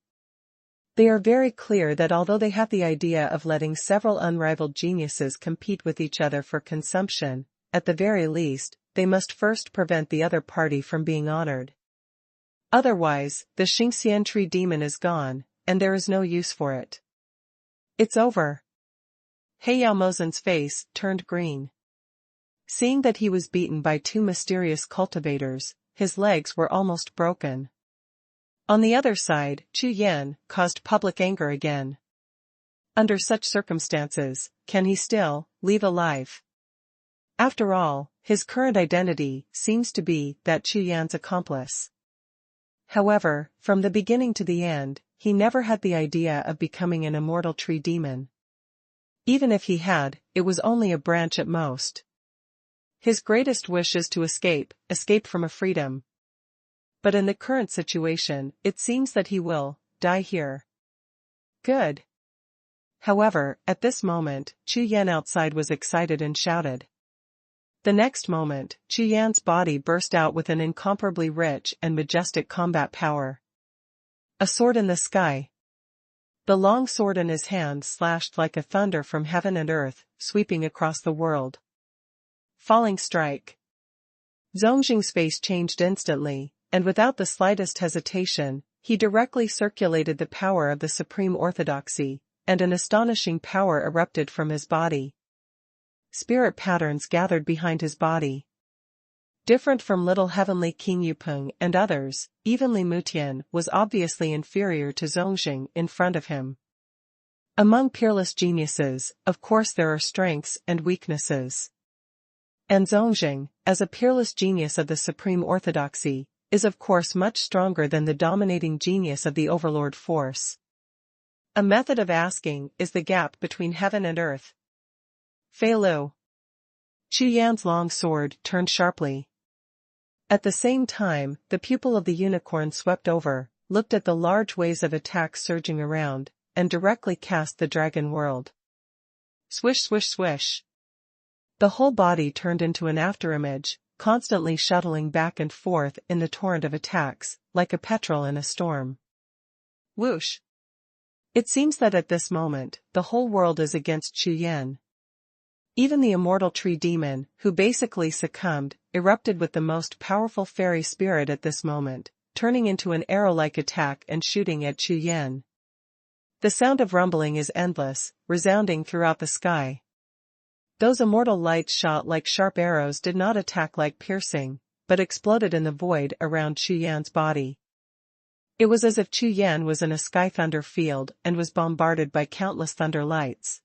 They are very clear that although they have the idea of letting several unrivaled geniuses compete with each other for consumption, at the very least, they must first prevent the other party from being honored. Otherwise, the Xingxian tree demon is gone, and there is no use for it. It's over. Heiyao Mozen's face turned green. Seeing that he was beaten by two mysterious cultivators, his legs were almost broken. On the other side, Chu Yan caused public anger again. Under such circumstances, can he still leave alive? After all, his current identity seems to be that Chu Yan's accomplice. However, from the beginning to the end, he never had the idea of becoming an immortal tree demon. Even if he had, it was only a branch at most. His greatest wish is to escape from a freedom. But in the current situation, it seems that he will die here. Good. However, at this moment, Chu Yan outside was excited and shouted. The next moment, Chu Yan's body burst out with an incomparably rich and majestic combat power. A sword in the sky. The long sword in his hand slashed like a thunder from heaven and earth, sweeping across the world. Falling strike. Zongjing's face changed instantly, and without the slightest hesitation, he directly circulated the power of the supreme orthodoxy, and an astonishing power erupted from his body. Spirit patterns gathered behind his body. Different from little heavenly King Yupeng and others, even Li Mutian was obviously inferior to Zongjing in front of him. Among peerless geniuses, of course there are strengths and weaknesses. And Zongjing, as a peerless genius of the supreme orthodoxy, is of course much stronger than the dominating genius of the overlord force. A method of asking is the gap between heaven and earth. Fei Lu. Chu Yan's long sword turned sharply. At the same time, the pupil of the unicorn swept over, looked at the large waves of attacks surging around, and directly cast the dragon world. Swish swish swish. The whole body turned into an afterimage, constantly shuttling back and forth in the torrent of attacks, like a petrel in a storm. Whoosh. It seems that at this moment, the whole world is against Chu Yan. Even the immortal tree demon, who basically succumbed, erupted with the most powerful fairy spirit at this moment, turning into an arrow-like attack and shooting at Chu Yan. The sound of rumbling is endless, resounding throughout the sky. Those immortal lights shot like sharp arrows did not attack like piercing, but exploded in the void around Chu Yan's body. It was as if Chu Yan was in a sky thunder field and was bombarded by countless thunder lights.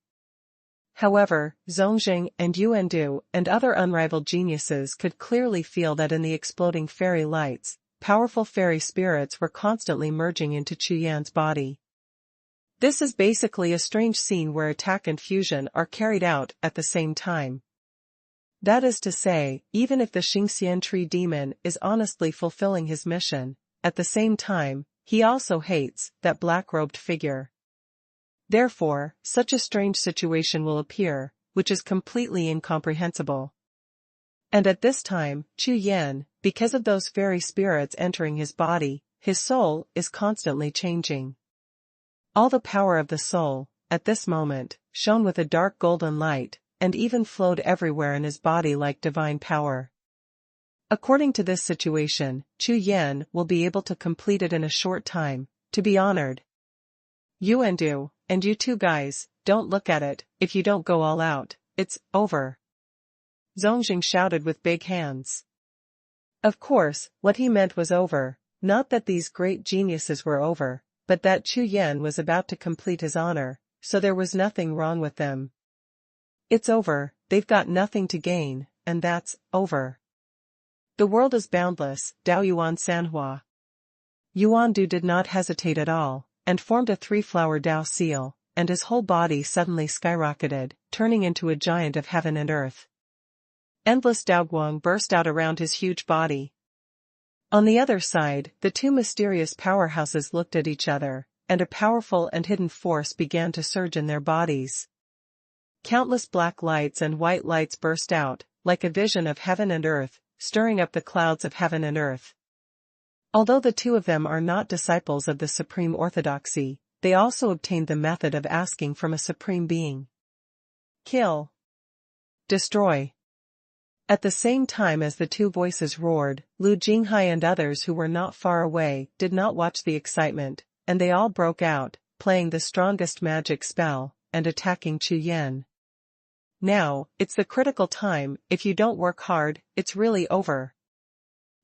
However, Zongjing and Yuandu and other unrivaled geniuses could clearly feel that in the exploding fairy lights, powerful fairy spirits were constantly merging into Chu Yan's body. This is basically a strange scene where attack and fusion are carried out at the same time. That is to say, even if the Xingxian tree demon is honestly fulfilling his mission, at the same time, he also hates that black-robed figure. Therefore, such a strange situation will appear, which is completely incomprehensible. And at this time, Chu Yan, because of those fairy spirits entering his body, his soul is constantly changing. All the power of the soul, at this moment, shone with a dark golden light, and even flowed everywhere in his body like divine power. According to this situation, Chu Yan will be able to complete it in a short time, to be honored. Yuandu, and you two guys, don't look at it, if you don't go all out, it's over. Zongjing shouted with big hands. Of course, what he meant was over, not that these great geniuses were over, but that Chu Yan was about to complete his honor, so there was nothing wrong with them. It's over, they've got nothing to gain, and that's over. The world is boundless, Dao Yuan Sanhua. Yuandu did not hesitate at all, and formed a three-flower Dao seal, and his whole body suddenly skyrocketed, turning into a giant of heaven and earth. Endless Daoguang burst out around his huge body. On the other side, the two mysterious powerhouses looked at each other, and a powerful and hidden force began to surge in their bodies. Countless black lights and white lights burst out, like a vision of heaven and earth, stirring up the clouds of heaven and earth. Although the two of them are not disciples of the supreme orthodoxy, they also obtained the method of asking from a supreme being. Kill. Destroy. At the same time as the two voices roared, Lu Jinghai and others who were not far away did not watch the excitement, and they all broke out, playing the strongest magic spell, and attacking Chu Yan. Now, it's the critical time. If you don't work hard, it's really over.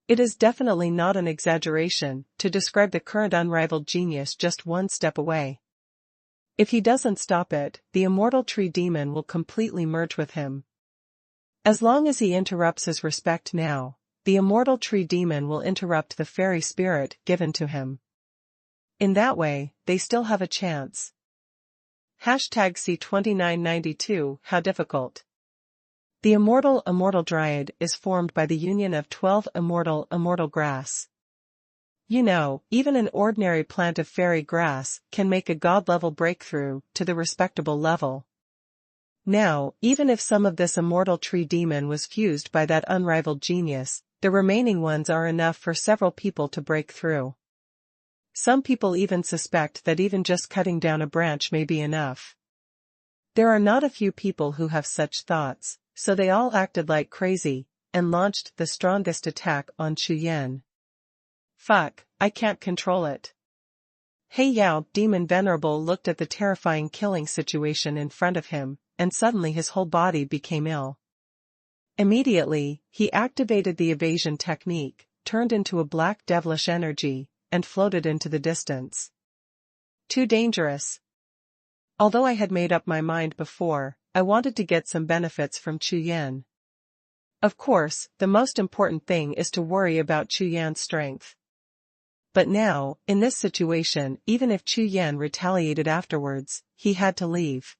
It is definitely not an exaggeration to describe the current unrivaled genius just one step away. If he doesn't stop it, the immortal tree demon will completely merge with him. As long as he interrupts his respect now, the immortal tree demon will interrupt the fairy spirit given to him. In that way, they still have a chance. #C2992 How difficult. The immortal dryad is formed by the union of 12 immortal grass. You know, even an ordinary plant of fairy grass can make a god-level breakthrough to the respectable level. Now, even if some of this immortal tree demon was fused by that unrivaled genius, the remaining ones are enough for several people to break through. Some people even suspect that even just cutting down a branch may be enough. There are not a few people who have such thoughts, so they all acted like crazy, and launched the strongest attack on Chu Yan. Fuck, I can't control it. Hey Yao, Demon Venerable looked at the terrifying killing situation in front of him, and suddenly his whole body became ill. Immediately, he activated the evasion technique, turned into a black devilish energy, and floated into the distance. Too dangerous. Although I had made up my mind before, I wanted to get some benefits from Chu Yan. Of course, the most important thing is to worry about Chu Yan's strength. But now, in this situation, even if Chu Yan retaliated afterwards, he had to leave.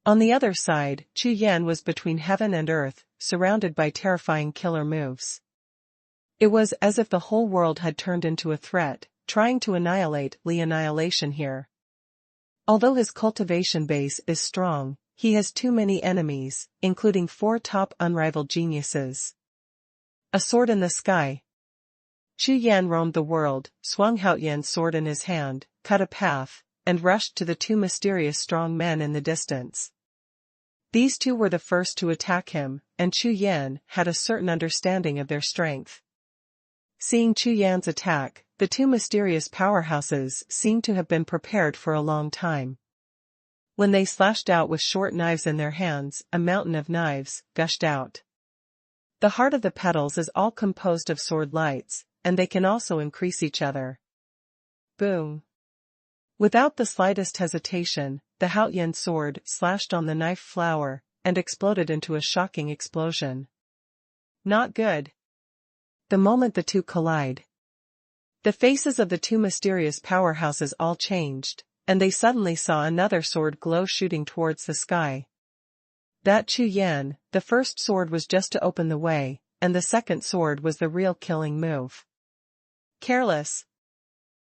On the other side, Chu Yan was between heaven and earth, surrounded by terrifying killer moves. It was as if the whole world had turned into a threat, trying to annihilate the annihilation here. Although his cultivation base is strong, he has too many enemies, including 4 top unrivaled geniuses. A sword in the sky. Chu Yan roamed the world, Xuanhuan's sword in his hand, cut a path, and rushed to the 2 mysterious strong men in the distance. These 2 were the first to attack him, and Chu Yan had a certain understanding of their strength. Seeing Chu Yan's attack, the 2 mysterious powerhouses seemed to have been prepared for a long time. When they slashed out with short knives in their hands, a mountain of knives gushed out. The heart of the petals is all composed of sword lights, and they can also increase each other. Boom. Without the slightest hesitation, the Haoyan sword slashed on the knife flower, and exploded into a shocking explosion. Not good. The moment the 2 collide, the faces of the 2 mysterious powerhouses all changed, and they suddenly saw another sword glow shooting towards the sky. That Chu Yan, the first sword was just to open the way, and the second sword was the real killing move. Careless.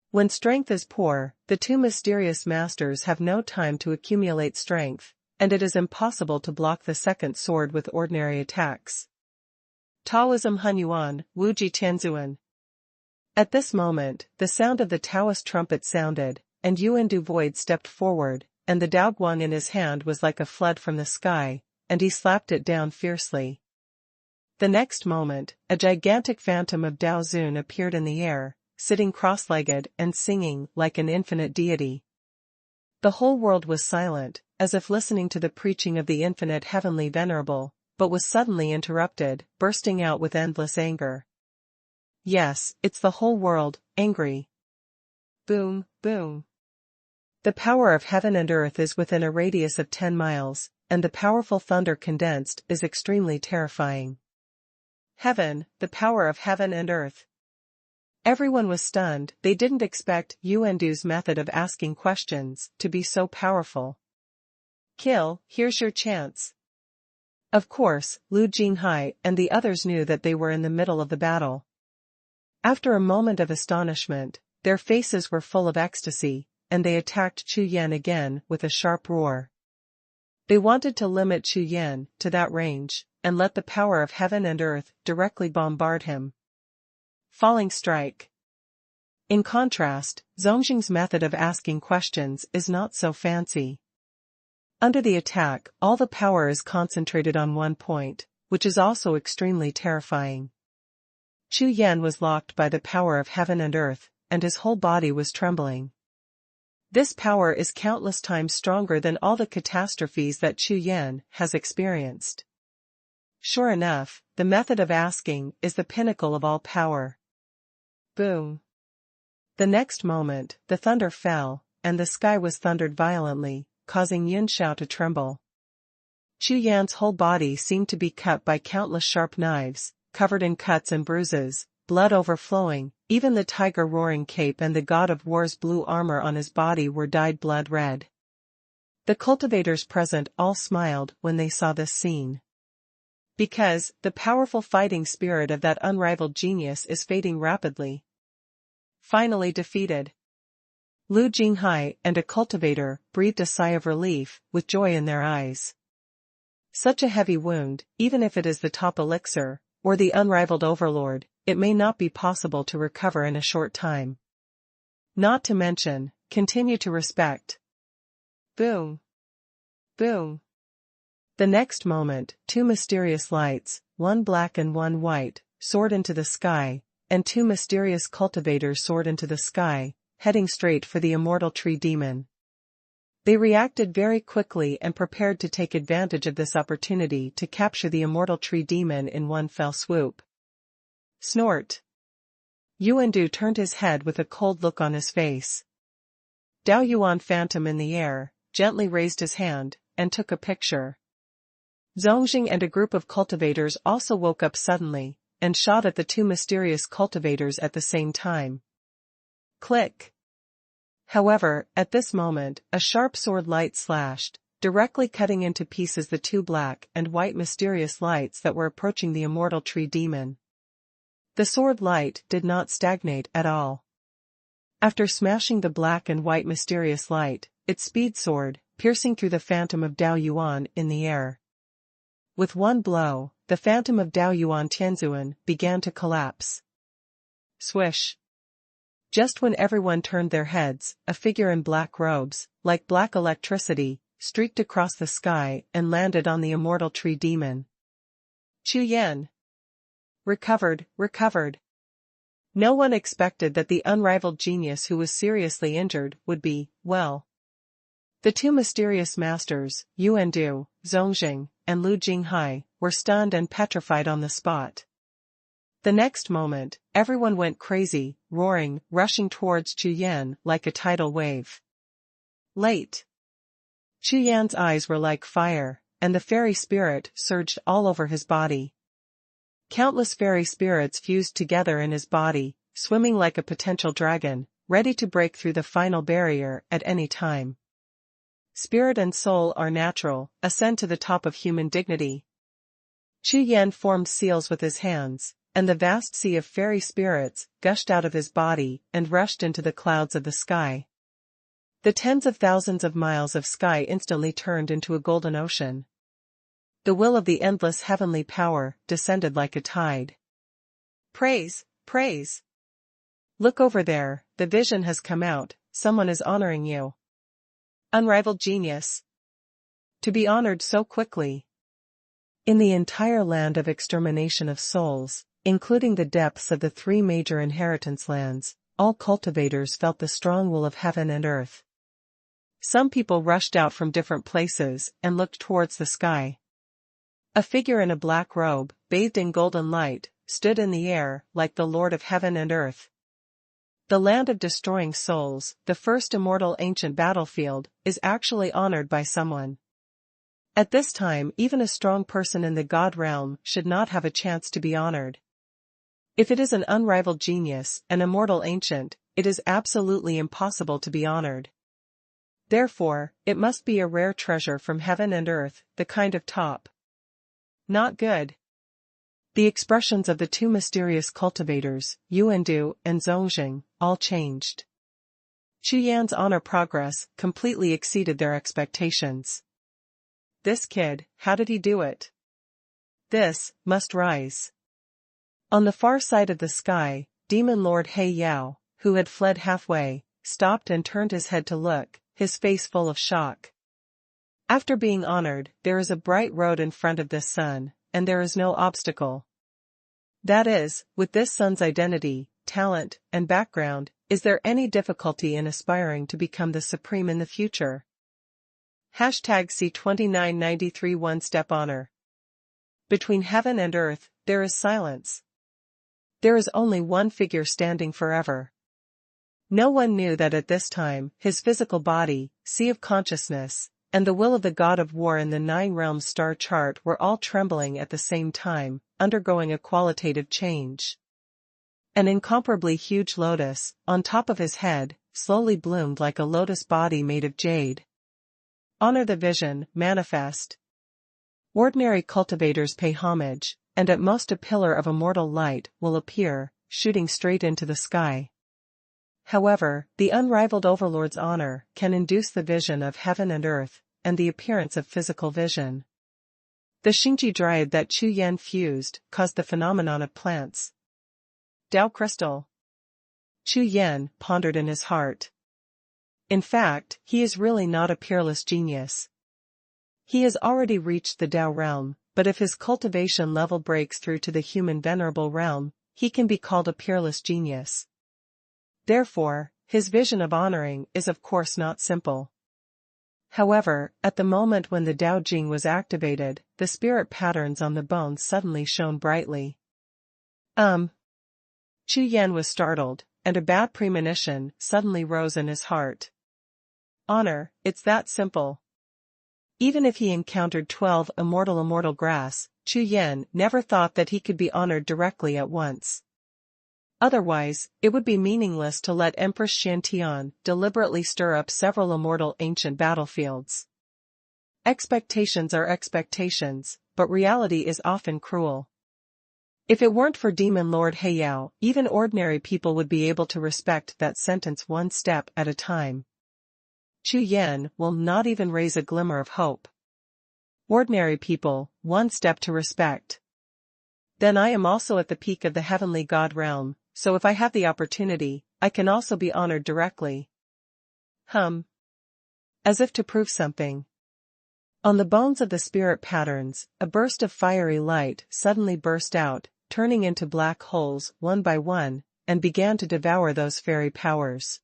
When strength is poor, the 2 mysterious masters have no time to accumulate strength, and it is impossible to block the second sword with ordinary attacks. Taoism Hunyuan, Wuji Tianzuan. At this moment, the sound of the Taoist trumpet sounded, and Yuan Du Void stepped forward, and the Daoguang in his hand was like a flood from the sky, and he slapped it down fiercely. The next moment, a gigantic phantom of Dao Zun appeared in the air, sitting cross-legged and singing like an infinite deity. The whole world was silent, as if listening to the preaching of the infinite heavenly venerable, but was suddenly interrupted, bursting out with endless anger. Yes, it's the whole world, angry. Boom, boom. The power of heaven and earth is within a radius of 10 miles, and the powerful thunder condensed is extremely terrifying. Heaven, the power of heaven and earth. Everyone was stunned. They didn't expect Yuandu's method of asking questions to be so powerful. Kill, here's your chance. Of course, Lu Jinghai and the others knew that they were in the middle of the battle. After a moment of astonishment, their faces were full of ecstasy, and they attacked Chu Yan again with a sharp roar. They wanted to limit Chu Yan to that range, and let the power of heaven and earth directly bombard him. Falling strike. In contrast, Zhongxing's method of asking questions is not so fancy. Under the attack, all the power is concentrated on one point, which is also extremely terrifying. Chu Yan was locked by the power of heaven and earth, and his whole body was trembling. This power is countless times stronger than all the catastrophes that Chu Yan has experienced. Sure enough, the method of asking is the pinnacle of all power. Boom. The next moment, the thunder fell, and the sky was thundered violently, causing Jiuxiao to tremble. Chu Yan's whole body seemed to be cut by countless sharp knives, covered in cuts and bruises, blood overflowing. Even the tiger-roaring cape and the god of war's blue armor on his body were dyed blood red. The cultivators present all smiled when they saw this scene. Because the powerful fighting spirit of that unrivaled genius is fading rapidly. Finally defeated. Lu Jinghai and a cultivator breathed a sigh of relief, with joy in their eyes. Such a heavy wound, even if it is the top elixir, or the unrivaled overlord, it may not be possible to recover in a short time. Not to mention, continue to respect. Boom. Boom. The next moment, two mysterious lights, one black and one white, soared into the sky, and two mysterious cultivators soared into the sky, heading straight for the immortal tree demon. They reacted very quickly and prepared to take advantage of this opportunity to capture the immortal tree demon in one fell swoop. Snort. Yuandu turned his head with a cold look on his face. Dao Yuan phantom in the air, gently raised his hand, and took a picture. Zongjing and a group of cultivators also woke up suddenly, and shot at the two mysterious cultivators at the same time. Click. However, at this moment, a sharp sword light slashed, directly cutting into pieces the two black and white mysterious lights that were approaching the immortal tree demon. The sword light did not stagnate at all. After smashing the black and white mysterious light, its speed soared, piercing through the phantom of Dao Yuan in the air. With one blow, the phantom of Dao Yuan Tianzuan began to collapse. Swish. Just when everyone turned their heads, a figure in black robes, like black electricity, streaked across the sky and landed on the immortal tree demon. Chu Yan. Recovered. No one expected that the unrivaled genius who was seriously injured would be, well. The two mysterious masters, Yuandu, Zongjing, and Lu Jinghai, were stunned and petrified on the spot. The next moment, everyone went crazy, roaring, rushing towards Chu Yan like a tidal wave. Late. Chu Yan's eyes were like fire, and the fairy spirit surged all over his body. Countless fairy spirits fused together in his body, swimming like a potential dragon, ready to break through the final barrier at any time. Spirit and soul are natural, ascend to the top of human dignity. Chu Yan formed seals with his hands, and the vast sea of fairy spirits gushed out of his body and rushed into the clouds of the sky. The tens of thousands of miles of sky instantly turned into a golden ocean. The will of the endless heavenly power descended like a tide. Praise, praise! Look over there, the vision has come out, someone is honoring you. Unrivaled genius. To be honored so quickly. In the entire land of extermination of souls, including the depths of the three major inheritance lands, all cultivators felt the strong will of heaven and earth. Some people rushed out from different places and looked towards the sky. A figure in a black robe, bathed in golden light, stood in the air like the Lord of heaven and earth. The land of destroying souls, the first immortal ancient battlefield, is actually honored by someone. At this time, even a strong person in the God realm should not have a chance to be honored. If it is an unrivaled genius, an immortal ancient, it is absolutely impossible to be honored. Therefore, it must be a rare treasure from heaven and earth, the kind of top. Not good. The expressions of the two mysterious cultivators, Yuandu and Zongjing, all changed. Chu Yan's honor progress completely exceeded their expectations. This kid, how did he do it? This must rise. On the far side of the sky, Demon Lord He Yao, who had fled halfway, stopped and turned his head to look, his face full of shock. After being honored, there is a bright road in front of this sun, and there is no obstacle. That is, with this son's identity, talent, and background, is there any difficulty in aspiring to become the supreme in the future? Hashtag C2993 One Step Honor. Between heaven and earth, there is silence. There is only one figure standing forever. No one knew that at this time, his physical body, sea of consciousness, and the will of the god of war in the 9 realms star chart were all trembling at the same time, undergoing a qualitative change. An incomparably huge lotus, on top of his head, slowly bloomed like a lotus body made of jade. Honor the vision, manifest. Ordinary cultivators pay homage, and at most a pillar of immortal light will appear, shooting straight into the sky. However, the unrivaled overlord's honor can induce the vision of heaven and earth, and the appearance of physical vision. The Xingji dryad that Chu Yan fused caused the phenomenon of plants. Tao crystal. Chu Yan pondered in his heart. In fact, he is really not a peerless genius. He has already reached the Tao realm, but if his cultivation level breaks through to the human venerable realm, he can be called a peerless genius. Therefore, his vision of honoring is of course not simple. However, at the moment when the Tao Jing was activated, the spirit patterns on the bones suddenly shone brightly. Chu Yan was startled, and a bad premonition suddenly rose in his heart. Honor, it's that simple. Even if he encountered 12 immortal grass, Chu Yan never thought that he could be honored directly at once. Otherwise, it would be meaningless to let Empress Shantian deliberately stir up several immortal ancient battlefields. Expectations are expectations, but reality is often cruel. If it weren't for Demon Lord Heiyao, even ordinary people would be able to respect that sentence one step at a time. Chu Yan will not even raise a glimmer of hope. Ordinary people, one step to respect. Then I am also at the peak of the heavenly god realm, so if I have the opportunity, I can also be honored directly. As if to prove something. On the bones of the spirit patterns, a burst of fiery light suddenly burst out, turning into black holes one by one, and began to devour those fairy powers.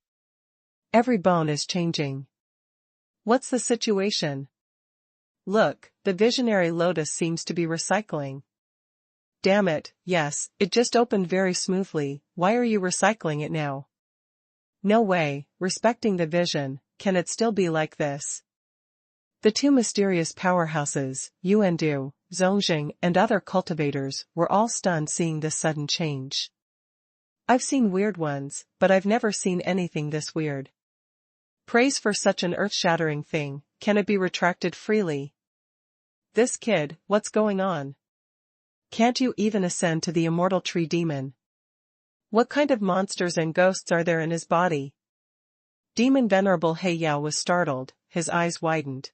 Every bone is changing. What's the situation? Look, the visionary lotus seems to be recycling. Damn it, yes, it just opened very smoothly, why are you recycling it now? No way, respecting the vision, can it still be like this? The two mysterious powerhouses, Yuandu, Zongjing and other cultivators were all stunned seeing this sudden change. I've seen weird ones, but I've never seen anything this weird. Praise for such an earth-shattering thing, can it be retracted freely? This kid, what's going on? Can't you even ascend to the immortal tree demon? What kind of monsters and ghosts are there in his body? Demon Venerable Heiyao was startled, his eyes widened.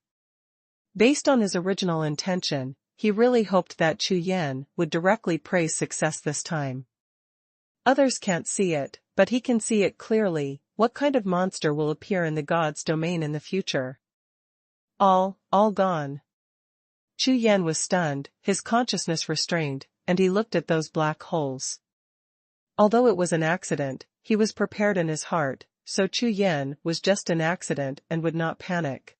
Based on his original intention, he really hoped that Chu Yan would directly praise success this time. Others can't see it, but he can see it clearly. What kind of monster will appear in the god's domain in the future? All gone. Chu Yan was stunned, his consciousness restrained, and he looked at those black holes. Although it was an accident, he was prepared in his heart, so Chu Yan was just an accident and would not panic.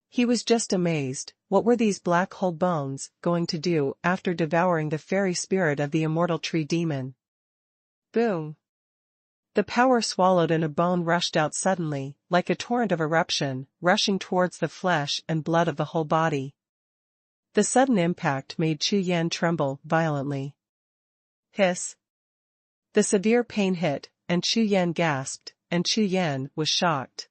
He was just amazed, what were these black hole bones going to do after devouring the fairy spirit of the immortal tree demon? Boom! The power swallowed in a bone rushed out suddenly, like a torrent of eruption, rushing towards the flesh and blood of the whole body. The sudden impact made Chu Yan tremble violently. Hiss! The severe pain hit, and Chu Yan gasped, and Chu Yan was shocked.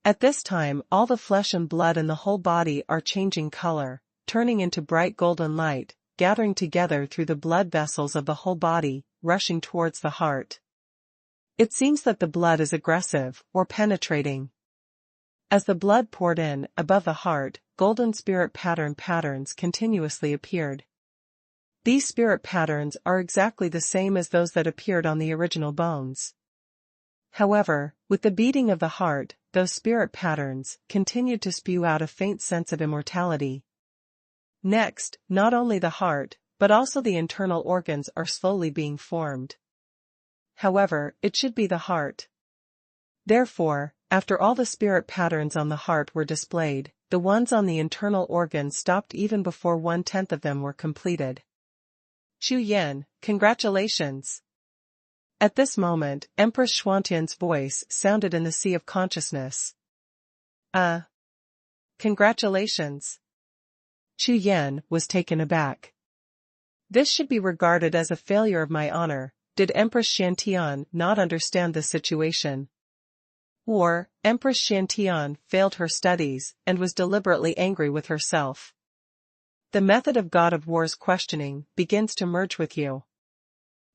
At this time all the flesh and blood in the whole body are changing color, turning into bright golden light, gathering together through the blood vessels of the whole body, rushing towards the heart. It seems that the blood is aggressive, or penetrating. As the blood poured in, above the heart, golden spirit patterns continuously appeared. These spirit patterns are exactly the same as those that appeared on the original bones. However, with the beating of the heart, those spirit patterns continued to spew out a faint sense of immortality. Next, not only the heart, but also the internal organs are slowly being formed. however, it should be the heart. Therefore, after all the spirit patterns on the heart were displayed, the ones on the internal organs stopped even before 1/10 of them were completed. Chu Yan, congratulations! At this moment, Empress Xuanhuan's voice sounded in the sea of consciousness. Congratulations. Chu Yan was taken aback. This should be regarded as a failure of my honor. Did Empress Shantian not understand the situation? Or, Empress Shantian failed her studies and was deliberately angry with herself. The method of God of War's questioning begins to merge with you.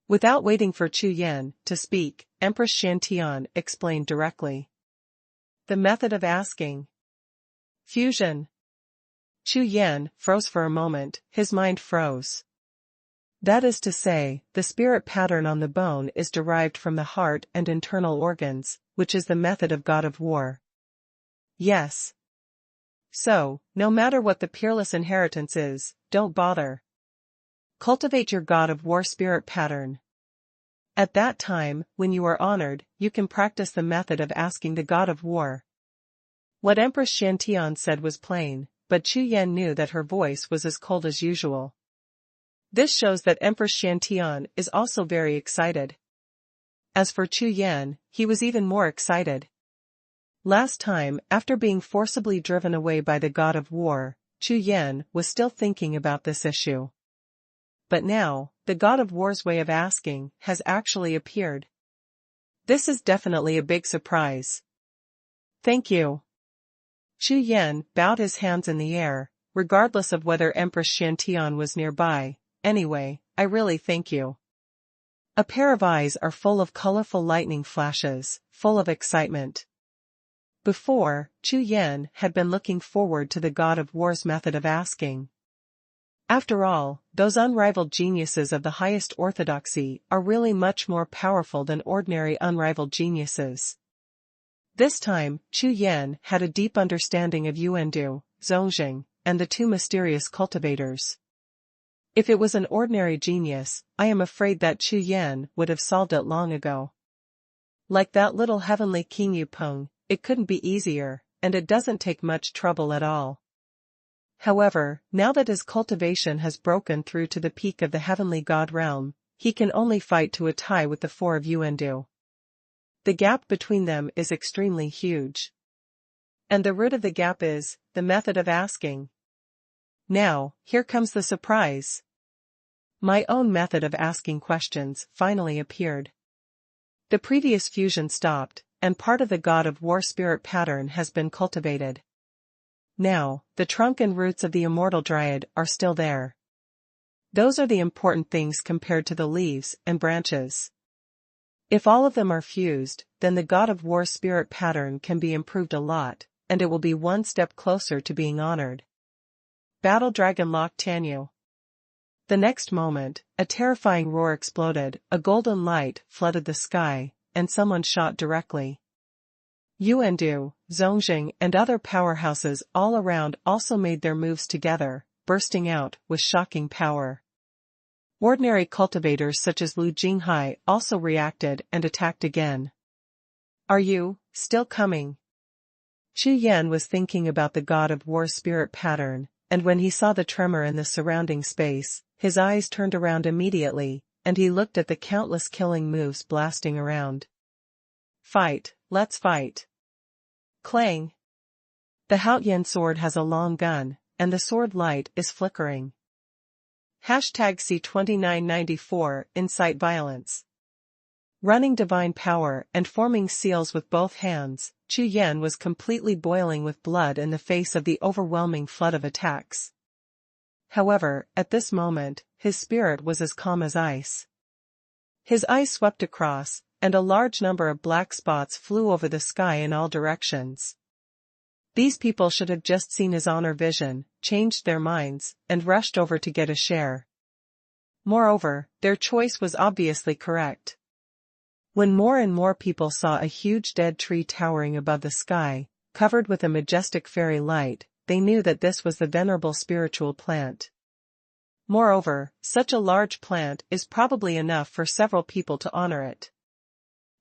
Without waiting for Chu Yan to speak, Empress Shantian explained directly. The method of asking. Fusion. Chu Yan froze for a moment, his mind froze. That is to say, the spirit pattern on the bone is derived from the heart and internal organs, which is the method of God of War. Yes. So, no matter what the peerless inheritance is, don't bother. Cultivate your God of War spirit pattern. At that time, when you are honored, you can practice the method of asking the God of War. What Empress Shantian said was plain, but Chu Yan knew that her voice was as cold as usual. This shows that Empress Shantian is also very excited. As for Chu Yan, he was even more excited. Last time, after being forcibly driven away by the God of War, Chu Yan was still thinking about this issue. But now, the God of War's way of asking has actually appeared. This is definitely a big surprise. Thank you. Chu Yan bowed his hands in the air, regardless of whether Empress Shantian was nearby. Anyway, I really thank you. A pair of eyes are full of colorful lightning flashes, full of excitement. Before, Chu Yan had been looking forward to the God of War's method of asking. After all, those unrivaled geniuses of the highest orthodoxy are really much more powerful than ordinary unrivaled geniuses. This time, Chu Yan had a deep understanding of Yuandu, Zongjing, and the two mysterious cultivators. If it was an ordinary genius, I am afraid that Chu Yan would have solved it long ago. Like that little heavenly King Yupeng, it couldn't be easier, and it doesn't take much trouble at all. However, now that his cultivation has broken through to the peak of the heavenly god realm, he can only fight to a tie with the four of Yuandu. The gap between them is extremely huge. And the root of the gap is the method of asking. Now, here comes the surprise. My own method of asking questions finally appeared. The previous fusion stopped, and part of the God of War spirit pattern has been cultivated. Now, the trunk and roots of the immortal dryad are still there. Those are the important things compared to the leaves and branches. If all of them are fused, then the God of War spirit pattern can be improved a lot, and it will be one step closer to being honored. Battle Dragon Lock Tanyu. The next moment, a terrifying roar exploded, a golden light flooded the sky, and someone shot directly. Yuandu, Zongjing and other powerhouses all around also made their moves together, bursting out with shocking power. Ordinary cultivators such as Lu Jinghai also reacted and attacked again. Are you still coming? Chu Yan was thinking about the God of War spirit pattern, and when he saw the tremor in the surrounding space, his eyes turned around immediately, and he looked at the countless killing moves blasting around. Fight, let's fight. Clang. The Haotian sword has a long gun, and the sword light is flickering. #C2994 Incite Violence. Running divine power and forming seals with both hands, Chu Yan was completely boiling with blood in the face of the overwhelming flood of attacks. However, at this moment, his spirit was as calm as ice. His eyes swept across, and a large number of black spots flew over the sky in all directions. These people should have just seen his honor vision, changed their minds, and rushed over to get a share. Moreover, their choice was obviously correct. When more and more people saw a huge dead tree towering above the sky, covered with a majestic fairy light, they knew that this was the venerable spiritual plant. Moreover, such a large plant is probably enough for several people to honor it.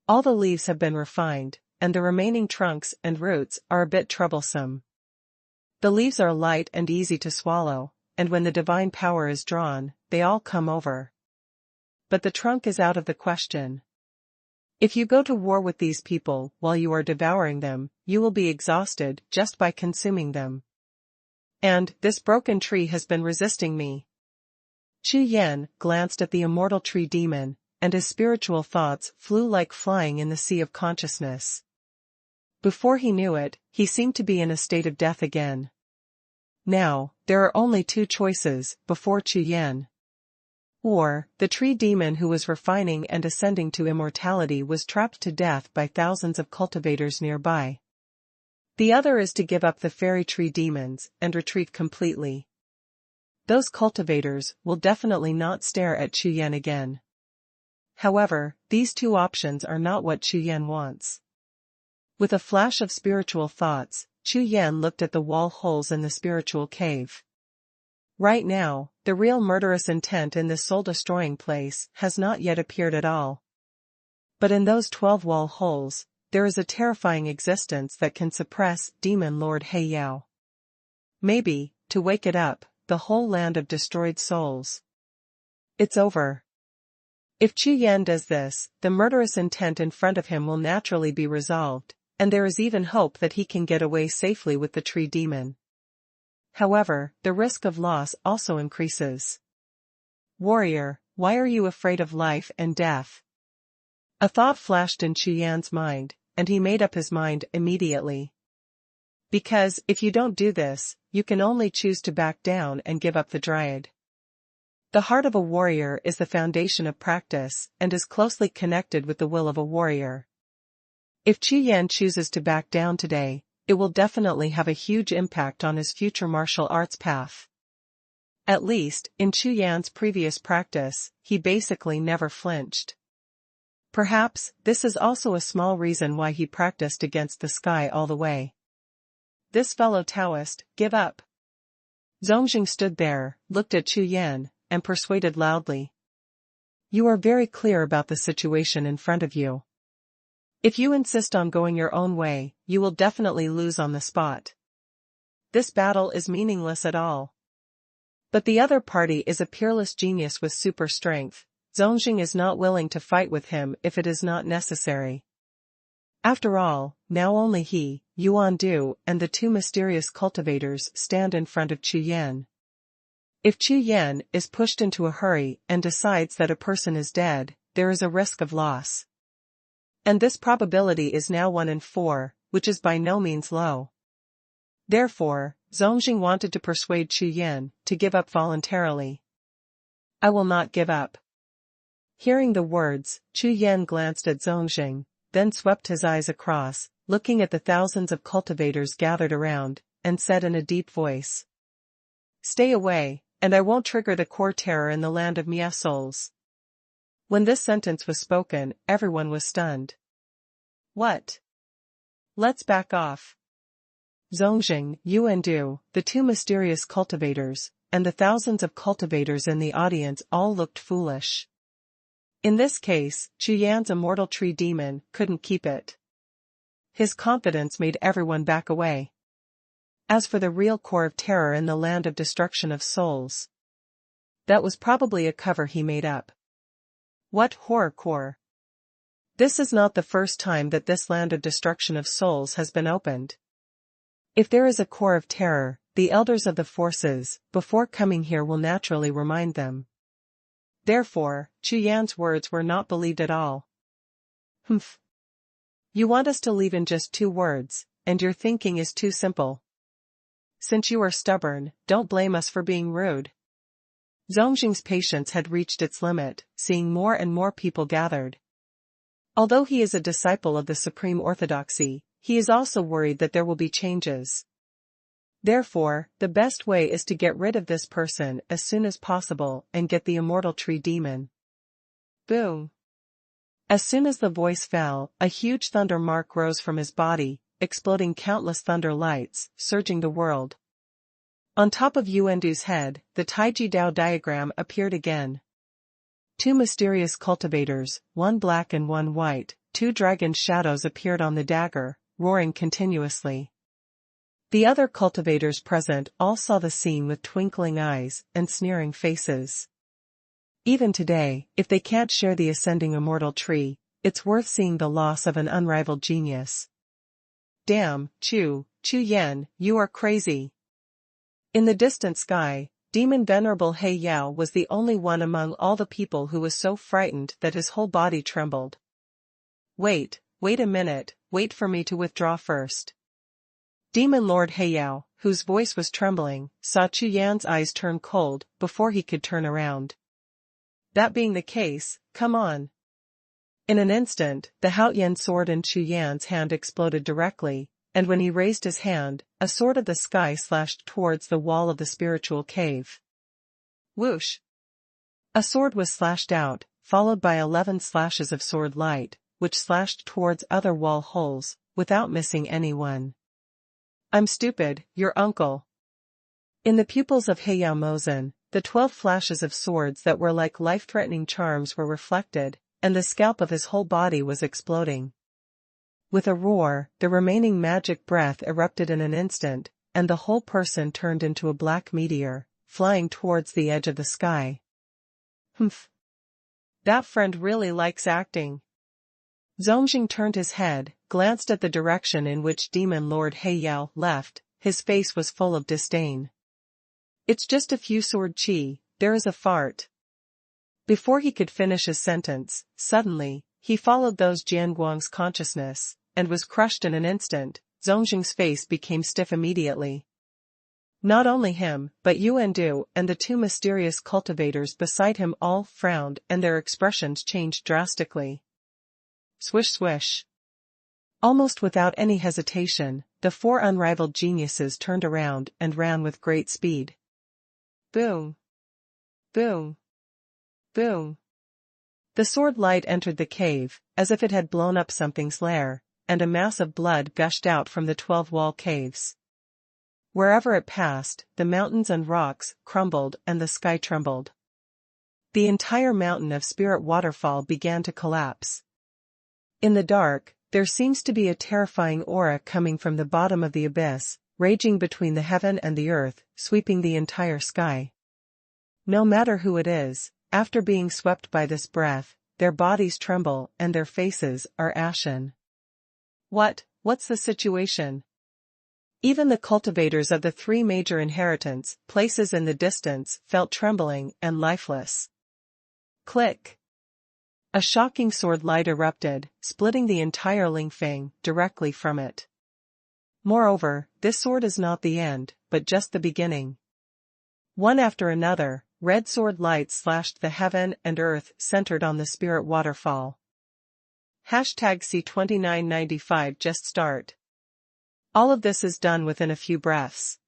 All the leaves have been refined, and the remaining trunks and roots are a bit troublesome. The leaves are light and easy to swallow, and when the divine power is drawn, they all come over. But the trunk is out of the question. If you go to war with these people while you are devouring them, you will be exhausted just by consuming them. And this broken tree has been resisting me. Chu Yan glanced at the immortal tree demon, and his spiritual thoughts flew like flying in the sea of consciousness. Before he knew it, he seemed to be in a state of death again. Now, there are only two choices before Chu Yan. Or, the tree demon who was refining and ascending to immortality was trapped to death by thousands of cultivators nearby. The other is to give up the fairy tree demons and retreat completely. Those cultivators will definitely not stare at Chu Yan again. However, these two options are not what Chu Yan wants. With a flash of spiritual thoughts, Chu Yan looked at the wall holes in the spiritual cave. Right now, the real murderous intent in this soul-destroying place has not yet appeared at all. But in those 12 wall holes, there is a terrifying existence that can suppress Demon Lord He Yao. Maybe, to wake it up, the whole land of destroyed souls. It's over. If Chu Yan does this, the murderous intent in front of him will naturally be resolved, and there is even hope that he can get away safely with the tree demon. However, the risk of loss also increases. Warrior, why are you afraid of life and death? A thought flashed in Chu Yan's mind, and he made up his mind immediately. Because, if you don't do this, you can only choose to back down and give up the dryad. The heart of a warrior is the foundation of practice, and is closely connected with the will of a warrior. If Chu Yan chooses to back down today, it will definitely have a huge impact on his future martial arts path. At least, in Chu Yan's previous practice, he basically never flinched. Perhaps, this is also a small reason why he practiced against the sky all the way. This fellow Taoist, give up. Zongjing stood there, looked at Chu Yan, and persuaded loudly. You are very clear about the situation in front of you. If you insist on going your own way, you will definitely lose on the spot. This battle is meaningless at all. But the other party is a peerless genius with super strength. Zongjing is not willing to fight with him if it is not necessary. After all, now only he, Yuan Du, and the two mysterious cultivators stand in front of Chu Yan. If Chu Yan is pushed into a hurry and decides that a person is dead, there is a risk of loss. And this probability is now 1 in 4, which is by no means low. Therefore, Zongjing wanted to persuade Chu Yan to give up voluntarily. I will not give up. Hearing the words, Chu Yan glanced at Zongjing, then swept his eyes across, looking at the thousands of cultivators gathered around, and said in a deep voice. Stay away, and I won't trigger the core terror in the land of Mia souls. When this sentence was spoken, everyone was stunned. What? Let's back off. Zongjing, Yuan Du, the two mysterious cultivators, and the thousands of cultivators in the audience all looked foolish. In this case, Chu Yan's immortal tree demon couldn't keep it. His confidence made everyone back away. As for the real core of terror in the land of destruction of souls, that was probably a cover he made up. What horror core? This is not the first time that this land of destruction of souls has been opened. If there is a core of terror, the elders of the forces, before coming here, will naturally remind them. Therefore, Chu Yan's words were not believed at all. Humph. You want us to leave in just 2 words, and your thinking is too simple. Since you are stubborn, don't blame us for being rude. Zongjing's patience had reached its limit, seeing more and more people gathered. Although he is a disciple of the Supreme Orthodoxy, he is also worried that there will be changes. Therefore, the best way is to get rid of this person as soon as possible and get the immortal tree demon. Boom! As soon as the voice fell, a huge thunder mark rose from his body, exploding countless thunder lights, surging the world. On top of Yuan Du's head, the Taiji Dao diagram appeared again. Two mysterious cultivators, one black and one white, two dragon shadows appeared on the dagger, roaring continuously. The other cultivators present all saw the scene with twinkling eyes and sneering faces. Even today, if they can't share the ascending immortal tree, it's worth seeing the loss of an unrivaled genius. Damn, Chu Yan, you are crazy. In the distant sky, Demon Venerable Xie La Jiao was the only one among all the people who was so frightened that his whole body trembled. Wait a minute, wait for me to withdraw first. Demon Lord Xie La Jiao, whose voice was trembling, saw Chu Yan's eyes turn cold before he could turn around. That being the case, come on. In an instant, the Haotian sword in Chu Yan's hand exploded directly, and when he raised his hand, a sword of the sky slashed towards the wall of the spiritual cave. Whoosh! A sword was slashed out, followed by 11 slashes of sword light, which slashed towards other wall holes, without missing anyone. I'm stupid, your uncle. In the pupils of Xie La Jiao, the 12 flashes of swords that were like life-threatening charms were reflected, and the scalp of his whole body was exploding. With a roar, the remaining magic breath erupted in an instant, and the whole person turned into a black meteor, flying towards the edge of the sky. Humph. That friend really likes acting. Zongjing turned his head, glanced at the direction in which Demon Lord Xie La Jiao left, his face was full of disdain. It's just a few sword chi, there is a fart. Before he could finish his sentence, suddenly, he followed those Jianguang's consciousness, and was crushed in an instant. Zongjing's face became stiff immediately. Not only him, but Yuan Du and the two mysterious cultivators beside him all frowned and their expressions changed drastically. Swish swish. Almost without any hesitation, the 4 unrivaled geniuses turned around and ran with great speed. Boom! Boom! Boom! The sword light entered the cave, as if it had blown up something's lair, and a mass of blood gushed out from the 12 wall caves. Wherever it passed, the mountains and rocks crumbled and the sky trembled. The entire mountain of Spirit Waterfall began to collapse. In the dark, there seems to be a terrifying aura coming from the bottom of the abyss, raging between the heaven and the earth, sweeping the entire sky. No matter who it is, after being swept by this breath, their bodies tremble and their faces are ashen. What's the situation? Even the cultivators of the 3 major inheritance places in the distance felt trembling and lifeless. Click! A shocking sword light erupted, splitting the entire Lingfeng directly from it. Moreover, this sword is not the end, but just the beginning. One after another, red sword lights slashed the heaven and earth centered on the Spirit Waterfall. #C2995 just start. All of this is done within a few breaths.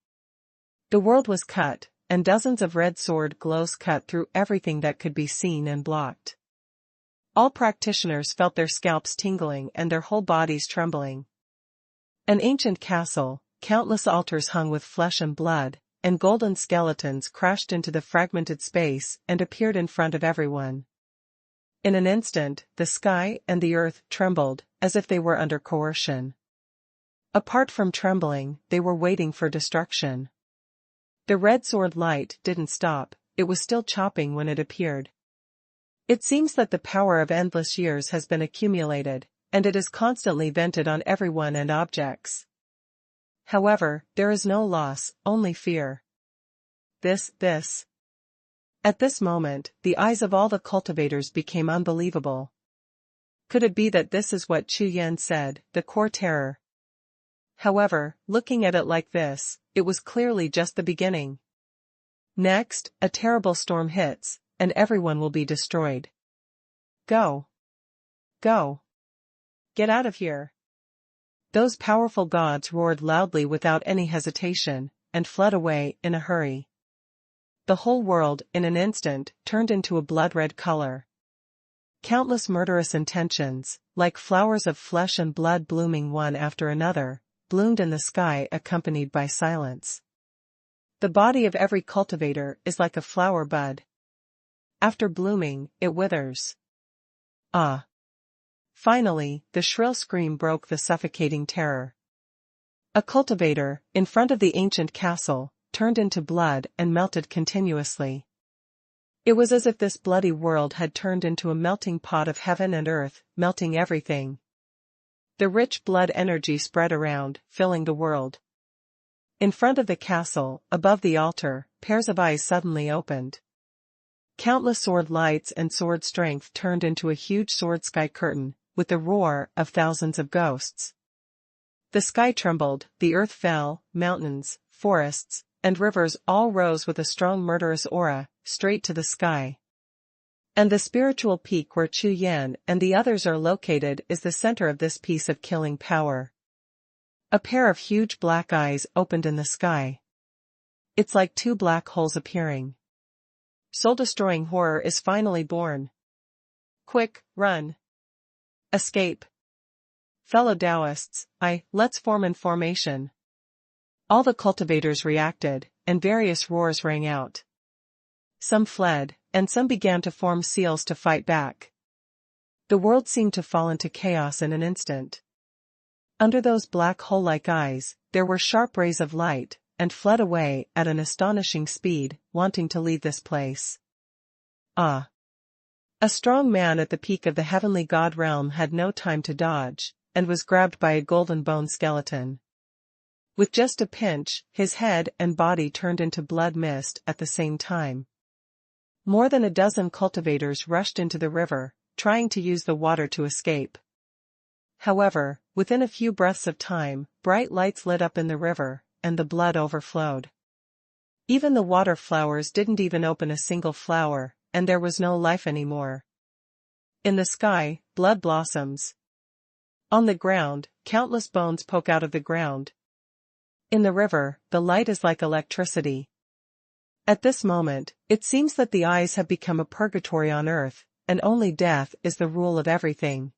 The world was cut, and dozens of red sword glows cut through everything that could be seen and blocked. All practitioners felt their scalps tingling and their whole bodies trembling. An ancient castle, countless altars hung with flesh and blood, and golden skeletons crashed into the fragmented space and appeared in front of everyone. In an instant, the sky and the earth trembled, as if they were under coercion. Apart from trembling, they were waiting for destruction. The red sword light didn't stop, it was still chopping when it appeared. It seems that the power of endless years has been accumulated, and it is constantly vented on everyone and objects. However, there is no loss, only fear. This. At this moment, the eyes of all the cultivators became unbelievable. Could it be that this is what Chu Yan said, the core terror? However, looking at it like this, it was clearly just the beginning. Next, a terrible storm hits, and everyone will be destroyed. Go! Go! Get out of here! Those powerful gods roared loudly without any hesitation, and fled away in a hurry. The whole world, in an instant, turned into a blood-red color. Countless murderous intentions, like flowers of flesh and blood blooming one after another, bloomed in the sky accompanied by silence. The body of every cultivator is like a flower bud. after blooming, it withers. Ah! Finally, the shrill scream broke the suffocating terror. A cultivator, in front of the ancient castle, turned into blood and melted continuously. It was as if this bloody world had turned into a melting pot of heaven and earth, melting everything. The rich blood energy spread around, filling the world. In front of the castle, above the altar, pairs of eyes suddenly opened. Countless sword lights and sword strength turned into a huge sword sky curtain, with the roar of thousands of ghosts. The sky trembled, the earth fell, mountains, forests, and rivers all rose with a strong murderous aura, straight to the sky. And the spiritual peak where Chu Yan and the others are located is the center of this piece of killing power. A pair of huge black eyes opened in the sky. It's like two black holes appearing. Soul-destroying horror is finally born. Quick, run. Escape. Fellow Taoists, let's form in formation. All the cultivators reacted, and various roars rang out. Some fled, and some began to form seals to fight back. The world seemed to fall into chaos in an instant. Under those black hole-like eyes, there were sharp rays of light, and fled away at an astonishing speed, wanting to leave this place. Ah! A strong man at the peak of the heavenly god realm had no time to dodge, and was grabbed by a golden bone skeleton. With just a pinch, his head and body turned into blood mist at the same time. More than a dozen cultivators rushed into the river, trying to use the water to escape. However, within a few breaths of time, bright lights lit up in the river, and the blood overflowed. Even the water flowers didn't even open a single flower, and there was no life anymore. In the sky, blood blossoms. On the ground, countless bones poke out of the ground. In the river, the light is like electricity. At this moment, it seems that the eyes have become a purgatory on earth, and only death is the rule of everything.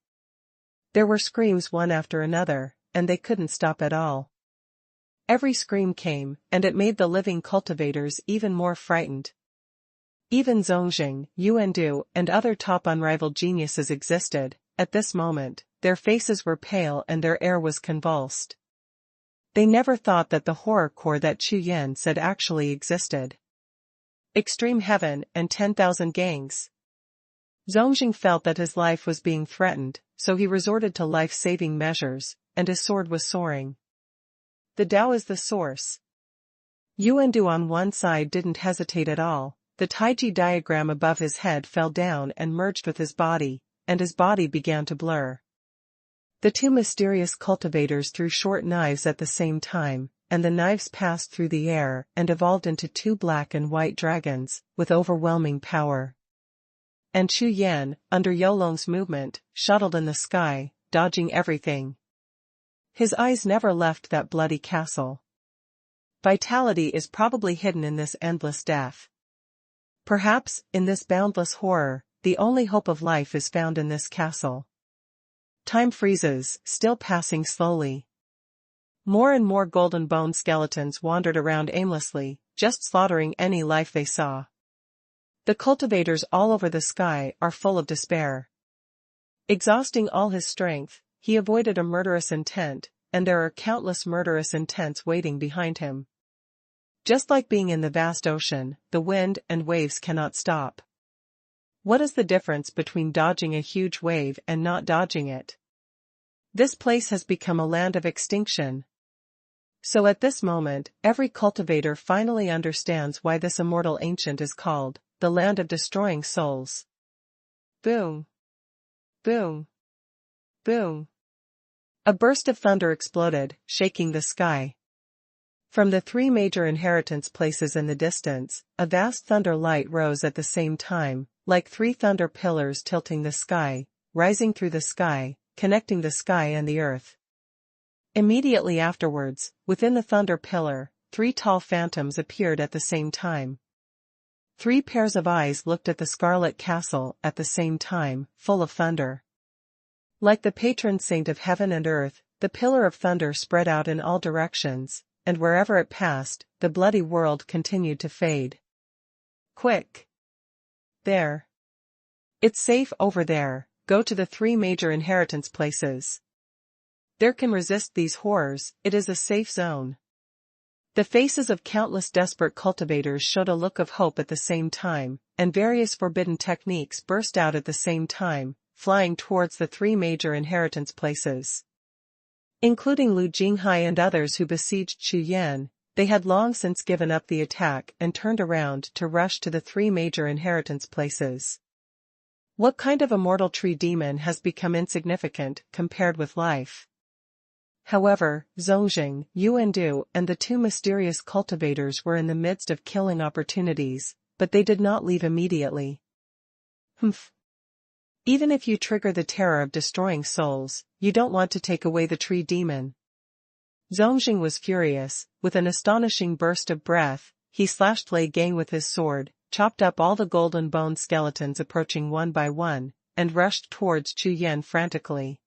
There were screams one after another, and they couldn't stop at all. Every scream came, and it made the living cultivators even more frightened. Even Zongjing, Yuandu, and other top unrivaled geniuses existed. At this moment, their faces were pale and their air was convulsed. They never thought that the horrorcore that Chu Yan said actually existed. Extreme heaven and 10,000 gangs. Zongjing felt that his life was being threatened, so he resorted to life-saving measures, and his sword was soaring. The Tao is the source. Yuandu on one side didn't hesitate at all. The Taiji diagram above his head fell down and merged with his body, and his body began to blur. The two mysterious cultivators threw short knives at the same time, and the knives passed through the air and evolved into two black and white dragons, with overwhelming power. And Chu Yan, under Yolong's movement, shuttled in the sky, dodging everything. His eyes never left that bloody castle. Vitality is probably hidden in this endless death. Perhaps, in this boundless horror, the only hope of life is found in this castle. Time freezes, still passing slowly. More and more golden bone skeletons wandered around aimlessly, just slaughtering any life they saw. The cultivators all over the sky are full of despair. Exhausting all his strength, he avoided a murderous intent, and there are countless murderous intents waiting behind him. Just like being in the vast ocean, the wind and waves cannot stop. What is the difference between dodging a huge wave and not dodging it? This place has become a land of extinction. So at this moment, every cultivator finally understands why this immortal ancient is called the land of destroying souls. Boom! Boom! Boom! A burst of thunder exploded, shaking the sky. From the three major inheritance places in the distance, a vast thunder light rose at the same time, like three thunder pillars tilting the sky, rising through the sky, connecting the sky and the earth. Immediately afterwards, within the thunder pillar, three tall phantoms appeared at the same time. Three pairs of eyes looked at the scarlet castle at the same time, full of thunder. Like the patron saint of heaven and earth, the pillar of thunder spread out in all directions, and wherever it passed, the bloody world continued to fade. Quick! There. It's safe over there, go to the 3 major inheritance places. There can resist these horrors, it is a safe zone. The faces of countless desperate cultivators showed a look of hope at the same time, and various forbidden techniques burst out at the same time, flying towards the 3 major inheritance places. Including Lu Jinghai and others who besieged Chu Yan, they had long since given up the attack and turned around to rush to the 3 major inheritance places. What kind of immortal tree demon has become insignificant compared with life? However, Zongjing, Yuandu, and the 2 mysterious cultivators were in the midst of killing opportunities, but they did not leave immediately. Humph. Even if you trigger the terror of destroying souls, you don't want to take away the tree demon. Zongjing was furious. With an astonishing burst of breath, he slashed Lei Gang with his sword, chopped up all the golden bone skeletons approaching one by one, and rushed towards Chu Yan frantically.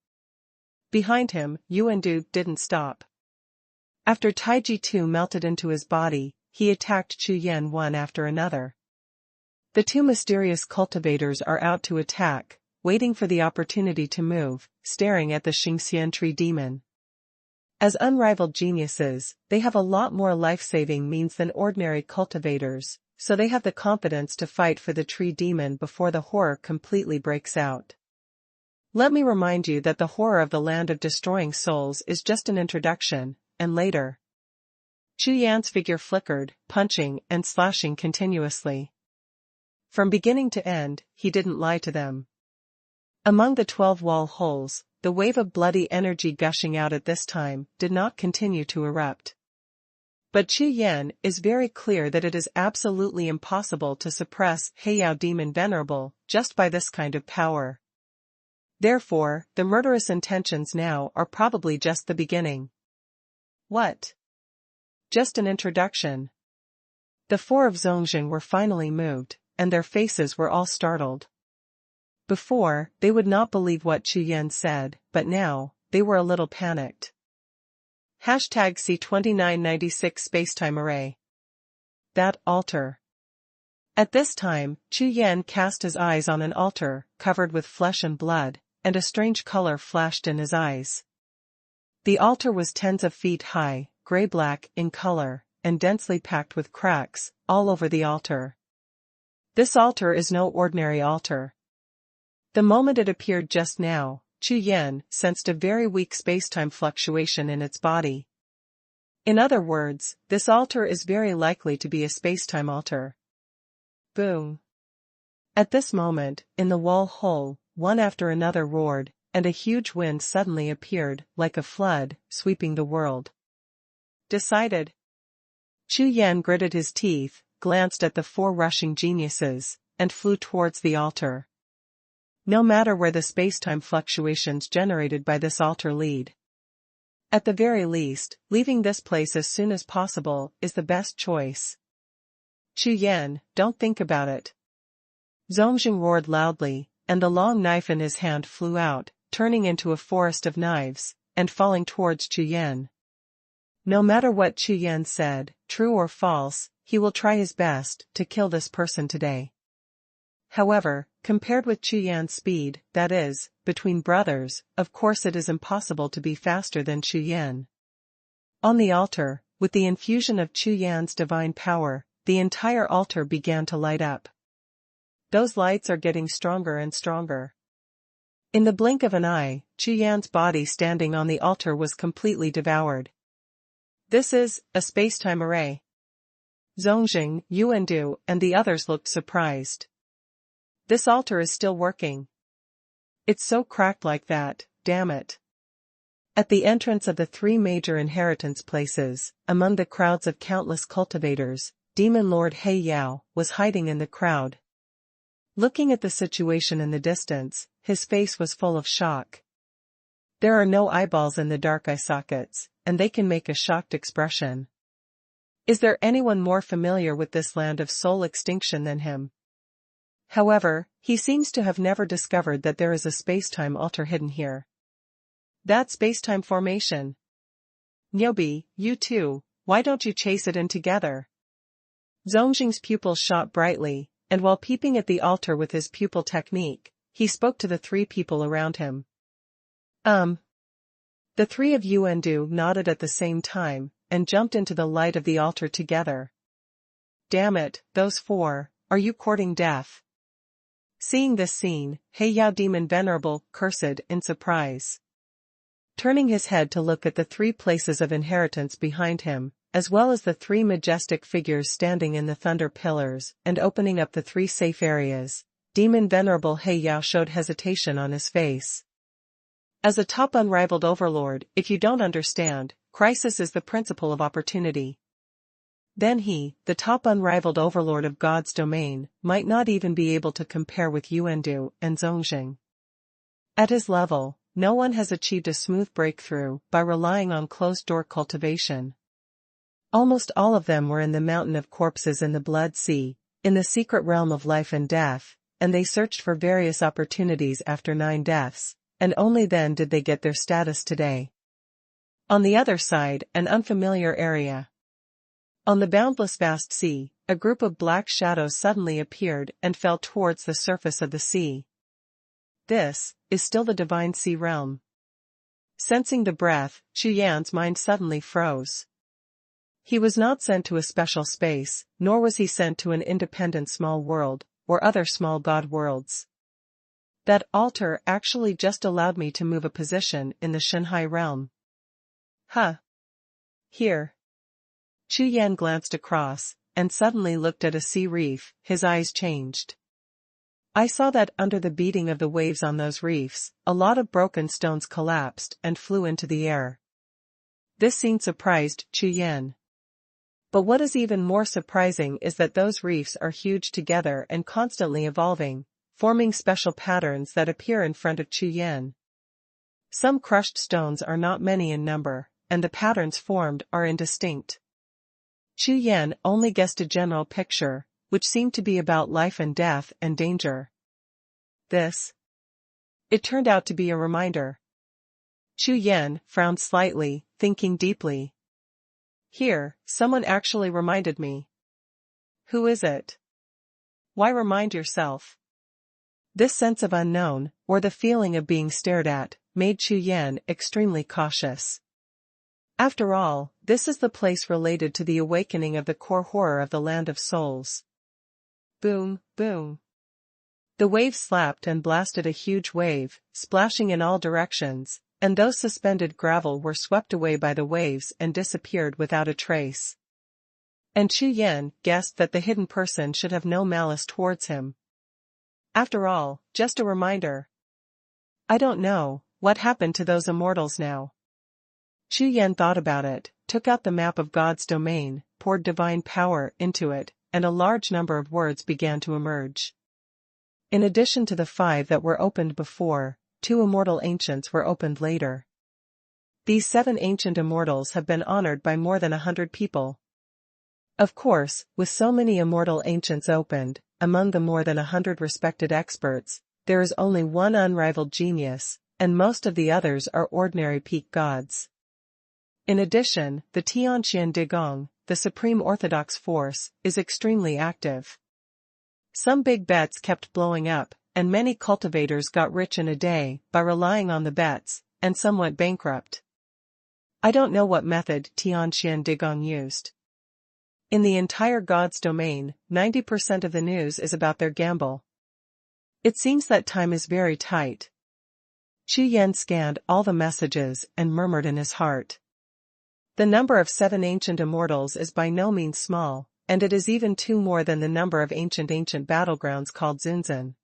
Behind him, Yuandu didn't stop. After Taiji Tu melted into his body, he attacked Chu Yan one after another. The 2 mysterious cultivators are out to attack, waiting for the opportunity to move, staring at the Xingxian tree demon. As unrivaled geniuses, they have a lot more life-saving means than ordinary cultivators, so they have the confidence to fight for the tree demon before the horror completely breaks out. Let me remind you that the horror of the land of destroying souls is just an introduction, and later. Chu Yan's figure flickered, punching and slashing continuously. From beginning to end, he didn't lie to them. Among the 12 wall holes, the wave of bloody energy gushing out at this time did not continue to erupt. But Chu Yan is very clear that it is absolutely impossible to suppress Heiyao Demon Venerable just by this kind of power. Therefore, the murderous intentions now are probably just the beginning. What? Just an introduction. The 4 of Zongjing were finally moved, and their faces were all startled. Before, they would not believe what Chu Yan said, but now, they were a little panicked. #C2996 Spacetime Array. That altar. At this time, Chu Yan cast his eyes on an altar, covered with flesh and blood, and a strange color flashed in his eyes. The altar was tens of feet high, gray-black in color, and densely packed with cracks, all over the altar. This altar is no ordinary altar. The moment it appeared just now, Chu Yan sensed a very weak spacetime fluctuation in its body. In other words, this altar is very likely to be a spacetime altar. Boom. At this moment, in the wall hole, one after another roared, and a huge wind suddenly appeared, like a flood, sweeping the world. Decided. Chu Yan gritted his teeth, glanced at the 4 rushing geniuses, and flew towards the altar. No matter where the spacetime fluctuations generated by this altar lead. At the very least, leaving this place as soon as possible is the best choice. Chu Yan, don't think about it. Zongjing roared loudly, and the long knife in his hand flew out, turning into a forest of knives, and falling towards Chu Yan. No matter what Chu Yan said, true or false, he will try his best to kill this person today. However, compared with Chu Yan's speed, that is, between brothers, of course it is impossible to be faster than Chu Yan. On the altar, with the infusion of Chu Yan's divine power, the entire altar began to light up. Those lights are getting stronger and stronger. In the blink of an eye, Chu Yan's body standing on the altar was completely devoured. This is a spacetime array. Zongjing, Yuandu, and the others looked surprised. This altar is still working. It's so cracked like that, damn it. At the entrance of the 3 major inheritance places, among the crowds of countless cultivators, Demon Lord Heiyao was hiding in the crowd. Looking at the situation in the distance, his face was full of shock. There are no eyeballs in the dark eye sockets, and they can make a shocked expression. Is there anyone more familiar with this land of soul extinction than him? However, he seems to have never discovered that there is a spacetime altar hidden here. That spacetime formation. Nyobi, you too, why don't you chase it in together? Zongjing's pupils shot brightly, and while peeping at the altar with his pupil technique, he spoke to the three people around him. The three of Yuandu nodded at the same time, and jumped into the light of the altar together. Damn it, those four, are you courting death? Seeing this scene, Xie La Jiao demon venerable cursed in surprise. Turning his head to look at the three places of inheritance behind him, as well as the three majestic figures standing in the thunder pillars and opening up the three safe areas, demon venerable Xie Yao showed hesitation on his face. As a top unrivaled overlord, if you don't understand, crisis is the principle of opportunity. Then he, the top unrivaled overlord of God's domain, might not even be able to compare with Yuandu and Zhongxing. At his level, no one has achieved a smooth breakthrough by relying on closed-door cultivation. Almost all of them were in the mountain of corpses in the Blood Sea, in the secret realm of life and death, and they searched for various opportunities after 9 deaths, and only then did they get their status today. On the other side, an unfamiliar area. On the boundless vast sea, a group of black shadows suddenly appeared and fell towards the surface of the sea. This is still the divine sea realm. Sensing the breath, Chu Yan's mind suddenly froze. He was not sent to a special space, nor was he sent to an independent small world, or other small god worlds. That altar actually just allowed me to move a position in the Shanghai realm. Here. Chu Yan glanced across, and suddenly looked at a sea reef. His eyes changed. I saw that under the beating of the waves on those reefs, a lot of broken stones collapsed and flew into the air. This scene surprised Chu Yan. But what is even more surprising is that those reefs are huge together and constantly evolving, forming special patterns that appear in front of Chu Yan. Some crushed stones are not many in number, and the patterns formed are indistinct. Chu Yan only guessed a general picture, which seemed to be about life and death and danger. It turned out to be a reminder. Chu Yan frowned slightly, thinking deeply. Here, someone actually reminded me. Who is it? Why remind yourself? This sense of unknown, or the feeling of being stared at, made Chu Yan extremely cautious. After all, this is the place related to the awakening of the core horror of the land of souls. Boom, boom. The waves slapped and blasted a huge wave, splashing in all directions, and those suspended gravel were swept away by the waves and disappeared without a trace. And Chu Yan guessed that the hidden person should have no malice towards him. After all, just a reminder. I don't know, what happened to those immortals now? Chu Yan thought about it, took out the map of God's domain, poured divine power into it, and a large number of words began to emerge. In addition to the 5 that were opened before, 2 immortal ancients were opened later. These 7 ancient immortals have been honored by more than 100 people. Of course, with so many immortal ancients opened, among the more than 100 respected experts, there is only one unrivaled genius, and most of the others are ordinary peak gods. In addition, the Tianqian Digong, the supreme orthodox force, is extremely active. Some big bets kept blowing up, and many cultivators got rich in a day by relying on the bets, and some went bankrupt. I don't know what method Tianqian Digong used. In the entire God's domain, 90% of the news is about their gamble. It seems that time is very tight. Chu Yan scanned all the messages and murmured in his heart. The number of 7 ancient immortals is by no means small, and it is even 2 more than the number of ancient battlegrounds called Zunzan.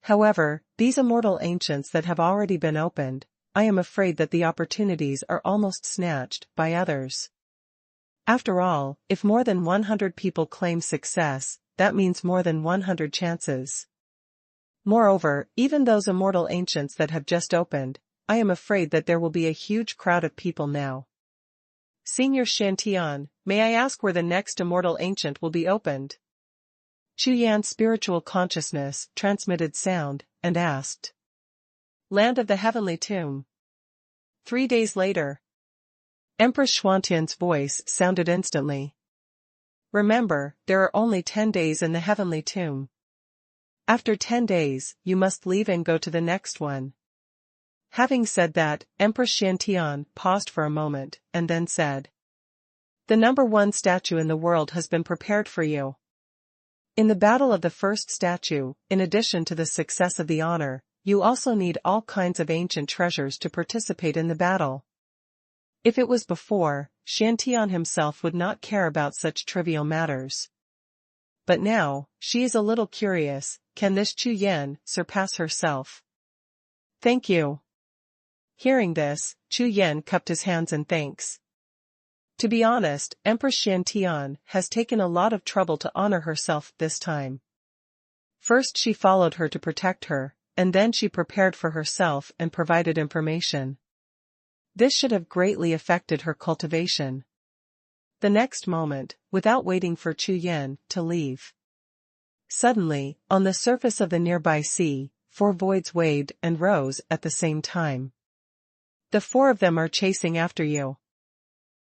However, these immortal ancients that have already been opened, I am afraid that the opportunities are almost snatched by others. After all, if more than 100 people claim success, that means more than 100 chances. Moreover, even those immortal ancients that have just opened, I am afraid that there will be a huge crowd of people now. Senior Shantian, may I ask where the next immortal ancient will be opened? Chu Yan's spiritual consciousness transmitted sound, and asked. Land of the Heavenly Tomb. 3 days later. Empress Xuantian's voice sounded instantly. Remember, there are only 10 days in the heavenly tomb. After 10 days, you must leave and go to the next one. Having said that, Empress Xiantian paused for a moment, and then said, "The number 1 statue in the world has been prepared for you. In the battle of the first statue, in addition to the success of the honor, you also need all kinds of ancient treasures to participate in the battle." If it was before, Xiantian himself would not care about such trivial matters. But now, she is a little curious, can this Chu Yan surpass herself? "Thank you." Hearing this, Chu Yan cupped his hands in thanks. To be honest, Empress Xiantian has taken a lot of trouble to honor herself this time. First she followed her to protect her, and then she prepared for herself and provided information. This should have greatly affected her cultivation. The next moment, without waiting for Chu Yan to leave, suddenly, on the surface of the nearby sea, 4 voids waved and rose at the same time. "The 4 of them are chasing after you."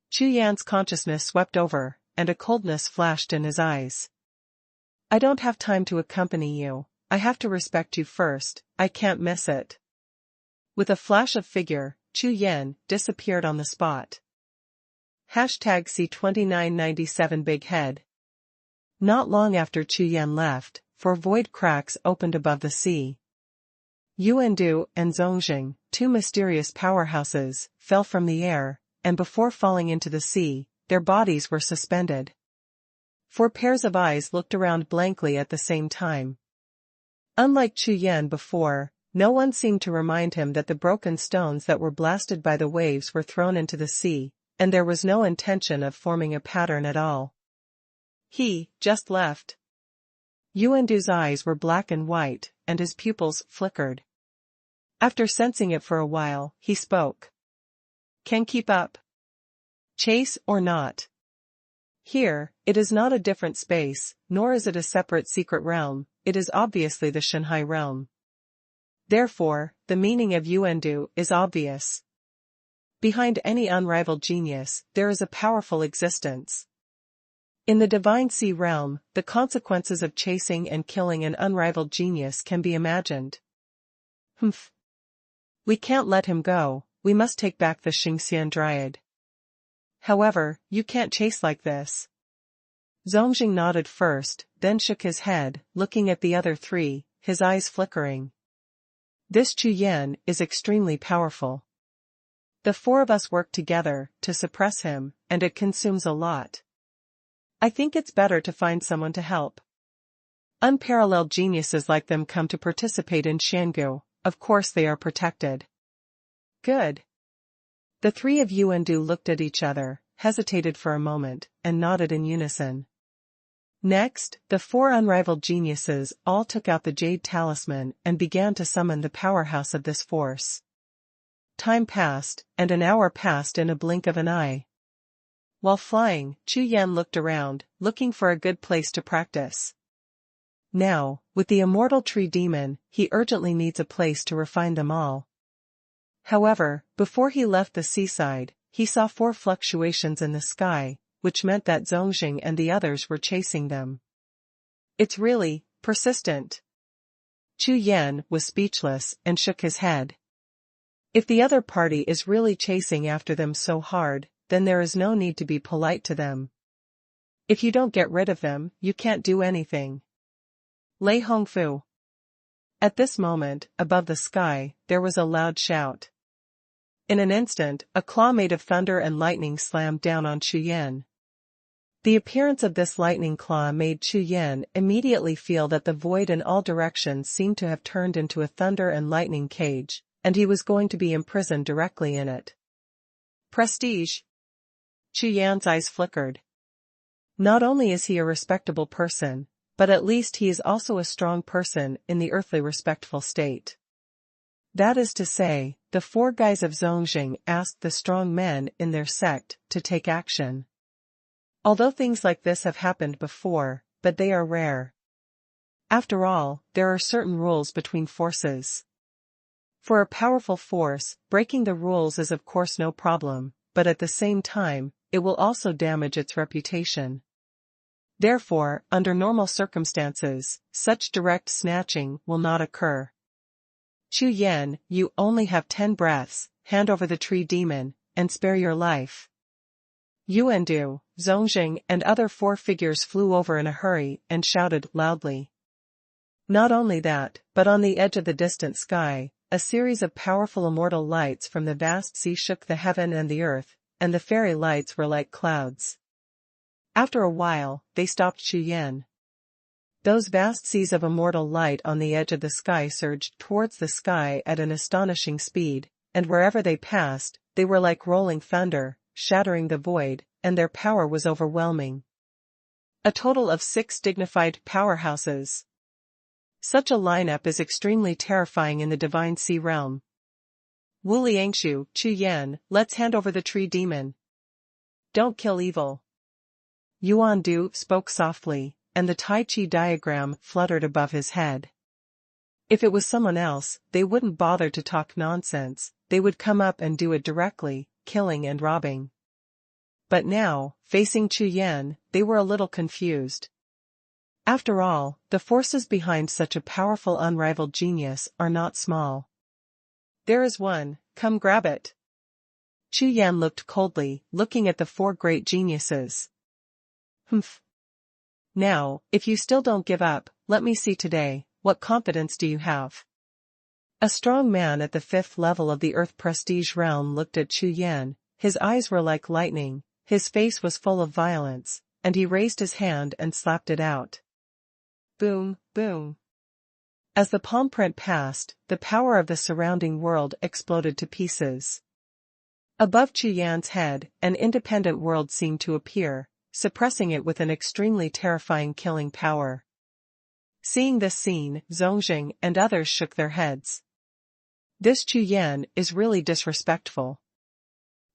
Chu Yan's consciousness swept over, and a coldness flashed in his eyes. "I don't have time to accompany you, I have to respect you first, I can't miss it." With a flash of figure, Chu Yan disappeared on the spot. #C2997 Big Head. Not long after Chu Yan left, 4 void cracks opened above the sea. Yuandu and Zongjing, 2 mysterious powerhouses, fell from the air, and before falling into the sea, their bodies were suspended. 4 pairs of eyes looked around blankly at the same time. Unlike Chu Yan before, no one seemed to remind him that the broken stones that were blasted by the waves were thrown into the sea, and there was no intention of forming a pattern at all. He just left. Yuandu's eyes were black and white, and his pupils flickered. After sensing it for a while, he spoke. "Can keep up. Chase or not. Here, it is not a different space, nor is it a separate secret realm, it is obviously the Shanghai realm. Therefore, the meaning of Yuandu is obvious. Behind any unrivaled genius, there is a powerful existence. In the Divine Sea realm, the consequences of chasing and killing an unrivaled genius can be imagined. Humph. We can't let him go, we must take back the Xingxian Dryad. However, you can't chase like this." Zongjing nodded first, then shook his head, looking at the other 3, his eyes flickering. "This Chu Yan is extremely powerful. The 4 of us work together to suppress him, and it consumes a lot. I think it's better to find someone to help. Unparalleled geniuses like them come to participate in Xiangu, of course they are protected." "Good." The 3 of Yuandu looked at each other, hesitated for a moment, and nodded in unison. Next, the 4 unrivaled geniuses all took out the jade talisman and began to summon the powerhouse of this force. Time passed, and an hour passed in a blink of an eye. While flying, Chu Yan looked around, looking for a good place to practice. Now, with the immortal tree demon, he urgently needs a place to refine them all. However, before he left the seaside, he saw 4 fluctuations in the sky, which meant that Zongjing and the others were chasing them. "It's really persistent." Chu Yan was speechless and shook his head. If the other party is really chasing after them so hard, then there is no need to be polite to them. If you don't get rid of them, you can't do anything. Lei Hongfu. At this moment, above the sky, there was a loud shout. In an instant, a claw made of thunder and lightning slammed down on Chu Yan. The appearance of this lightning claw made Chu Yan immediately feel that the void in all directions seemed to have turned into a thunder and lightning cage, and he was going to be imprisoned directly in it. Prestige. Chu Yan's eyes flickered. Not only is he a respectable person, but at least he is also a strong person in the earthly respectful state. That is to say, the 4 guys of Zongjing asked the strong men in their sect to take action. Although things like this have happened before, but they are rare. After all, there are certain rules between forces. For a powerful force, breaking the rules is of course no problem, but at the same time, it will also damage its reputation. Therefore, under normal circumstances, such direct snatching will not occur. Chu Yan, you only have 10 breaths, hand over the tree demon, and spare your life. Yuandu, Zongjing and other 4 figures flew over in a hurry and shouted loudly. Not only that, but on the edge of the distant sky, a series of powerful immortal lights from the vast sea shook the heaven and the earth, and the fairy lights were like clouds. After a while, they stopped Chu Yan. Those vast seas of immortal light on the edge of the sky surged towards the sky at an astonishing speed, and wherever they passed, they were like rolling thunder, shattering the void, and their power was overwhelming. A total of 6 dignified powerhouses. Such a lineup is extremely terrifying in the Divine Sea realm. Wu Liangshu, Chu Yan, let's hand over the tree demon. Don't kill evil. Yuan Du spoke softly, and the Tai Chi diagram fluttered above his head. If it was someone else, they wouldn't bother to talk nonsense, they would come up and do it directly, killing and robbing. But now, facing Chu Yan, they were a little confused. After all, the forces behind such a powerful unrivaled genius are not small. There is one, come grab it. Chu Yan looked coldly, looking at the 4 great geniuses. Humph. Now, if you still don't give up, let me see today, what confidence do you have? A strong man at the 5th level of the Earth Prestige realm looked at Chu Yan, his eyes were like lightning, his face was full of violence, and he raised his hand and slapped it out. Boom, boom. As the palm print passed, the power of the surrounding world exploded to pieces. Above Chu Yan's head, an independent world seemed to appear, suppressing it with an extremely terrifying killing power. Seeing this scene, Zongjing and others shook their heads. This Chu Yan is really disrespectful.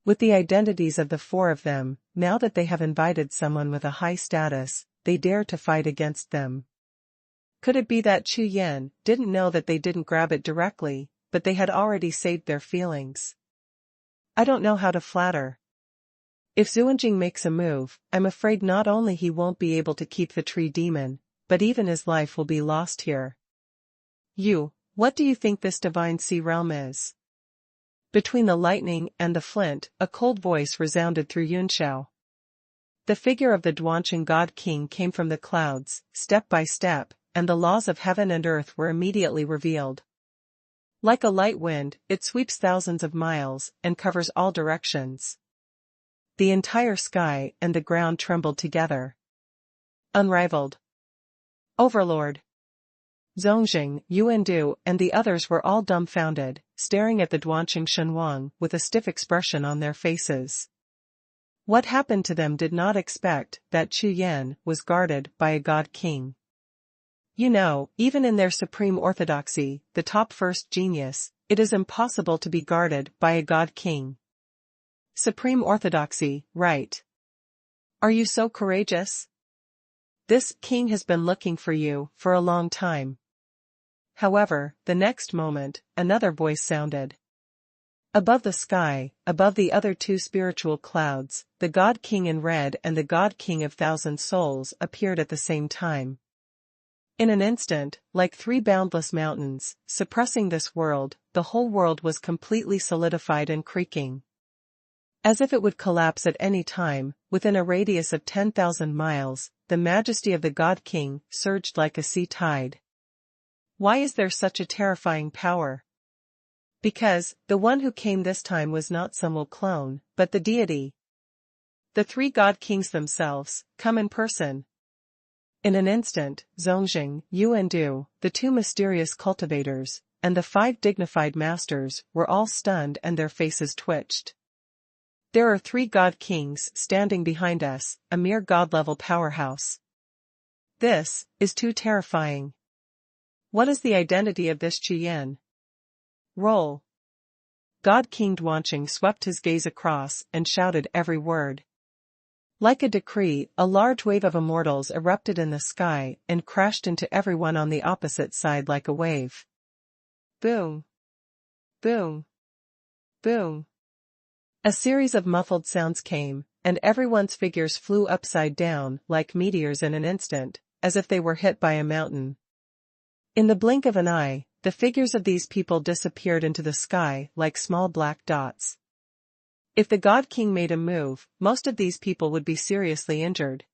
With the identities of the 4 of them, now that they have invited someone with a high status, they dare to fight against them. Could it be that Chu Yan didn't know that they didn't grab it directly, but they had already saved their feelings? I don't know how to flatter. If Xuanjing makes a move, I'm afraid not only he won't be able to keep the tree demon, but even his life will be lost here. What do you think this Divine Sea realm is? Between the lightning and the flint, a cold voice resounded through Yunxiao. The figure of the Duanqing God King came from the clouds, step by step, and the laws of heaven and earth were immediately revealed. Like a light wind, it sweeps thousands of miles, and covers all directions. The entire sky and the ground trembled together. Unrivaled. Overlord. Zongjing, Yuandu, and the others were all dumbfounded, staring at the Duanqing Xuanhuan with a stiff expression on their faces. What happened to them did not expect that Chu Yan was guarded by a God King. Even in their supreme orthodoxy, the top first genius, it is impossible to be guarded by a God King. Supreme orthodoxy, right? Are you so courageous? This king has been looking for you for a long time. However, the next moment, another voice sounded. Above the sky, above the other 2 spiritual clouds, the God King in red and the God King of 1,000 souls appeared at the same time. In an instant, like 3 boundless mountains, suppressing this world, the whole world was completely solidified and creaking. As if it would collapse at any time, within a radius of 10,000 miles, the majesty of the God King surged like a sea tide. Why is there such a terrifying power? Because, the one who came this time was not some old clone, but the deity. The 3 God Kings themselves, come in person. In an instant, Zongjing, Yuandu, the 2 mysterious cultivators, and the 5 dignified masters were all stunned and their faces twitched. There are 3 God Kings standing behind us, a mere God-level powerhouse. This is too terrifying. What is the identity of this Chu Yan? Roll. God King Duanqing swept his gaze across and shouted every word. Like a decree, a large wave of immortals erupted in the sky and crashed into everyone on the opposite side like a wave. Boom. Boom. Boom. A series of muffled sounds came, and everyone's figures flew upside down like meteors in an instant, as if they were hit by a mountain. In the blink of an eye, the figures of these people disappeared into the sky like small black dots. If the God King made a move, most of these people would be seriously injured.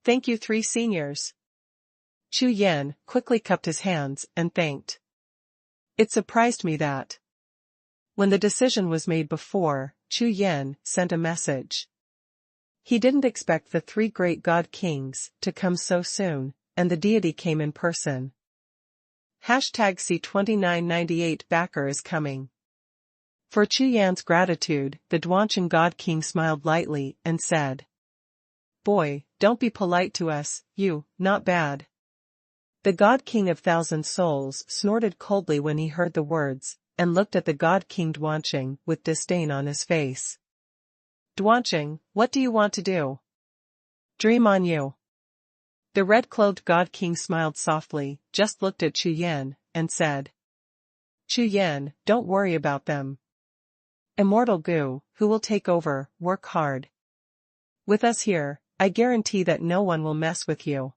"Thank you, three seniors." Chu Yan quickly cupped his hands and thanked. It surprised me that, when the decision was made before, Chu Yan sent a message. He didn't expect the three great God Kings to come so soon, and the deity came in person. #C2998 backer is coming. For Chu Yan's gratitude, the Duanqing God King smiled lightly and said, "Boy, don't be polite to us, you, not bad." The God King of Thousand Souls snorted coldly when he heard the words, and looked at the God King Duanqing with disdain on his face. "Duanqing, what do you want to do?" "Dream on you." The red-clothed God King smiled softly, just looked at Chu Yan, and said, "Chu Yan, don't worry about them. Immortal Gu, who will take over, work hard. With us here, I guarantee that no one will mess with you."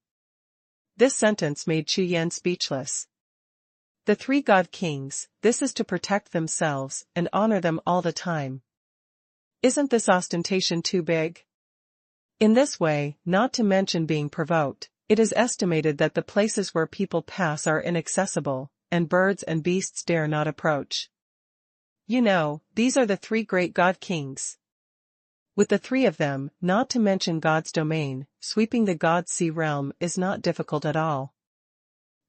This sentence made Chu Yan speechless. The three God Kings, this is to protect themselves and honor them all the time. Isn't this ostentation too big? In this way, not to mention being provoked, it is estimated that the places where people pass are inaccessible, and birds and beasts dare not approach. You know, these are the three great God Kings. With the three of them, not to mention God's domain, sweeping the God Sea realm is not difficult at all.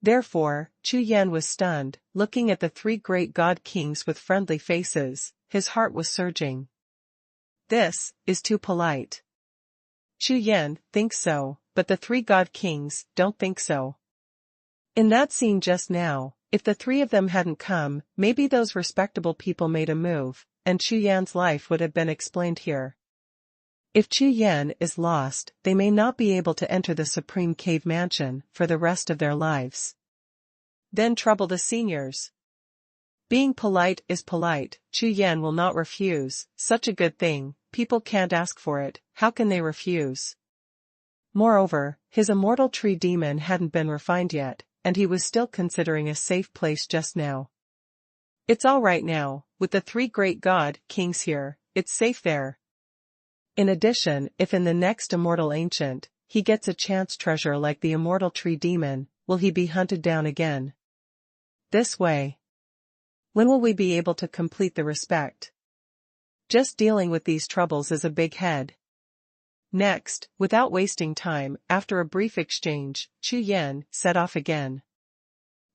Therefore, Chu Yan was stunned, looking at the three great God Kings with friendly faces. His heart was surging. This is too polite. Chu Yan thinks so, but the three God Kings don't think so. In that scene just now, if the three of them hadn't come, maybe those respectable people made a move, and Chu Yan's life would have been explained here. If Chu Yan is lost, they may not be able to enter the Supreme Cave Mansion for the rest of their lives. Then trouble the seniors. Being polite is polite, Chu Yan will not refuse, such a good thing, people can't ask for it, how can they refuse? Moreover, his immortal tree demon hadn't been refined yet, and he was still considering a safe place just now. It's all right now, with the three great God Kings here, it's safe there. In addition, if in the next immortal ancient, he gets a chance treasure like the immortal tree demon, will he be hunted down again? This way. When will we be able to complete the respect? Just dealing with these troubles is a big head. Next, without wasting time, after a brief exchange, Chu Yan set off again.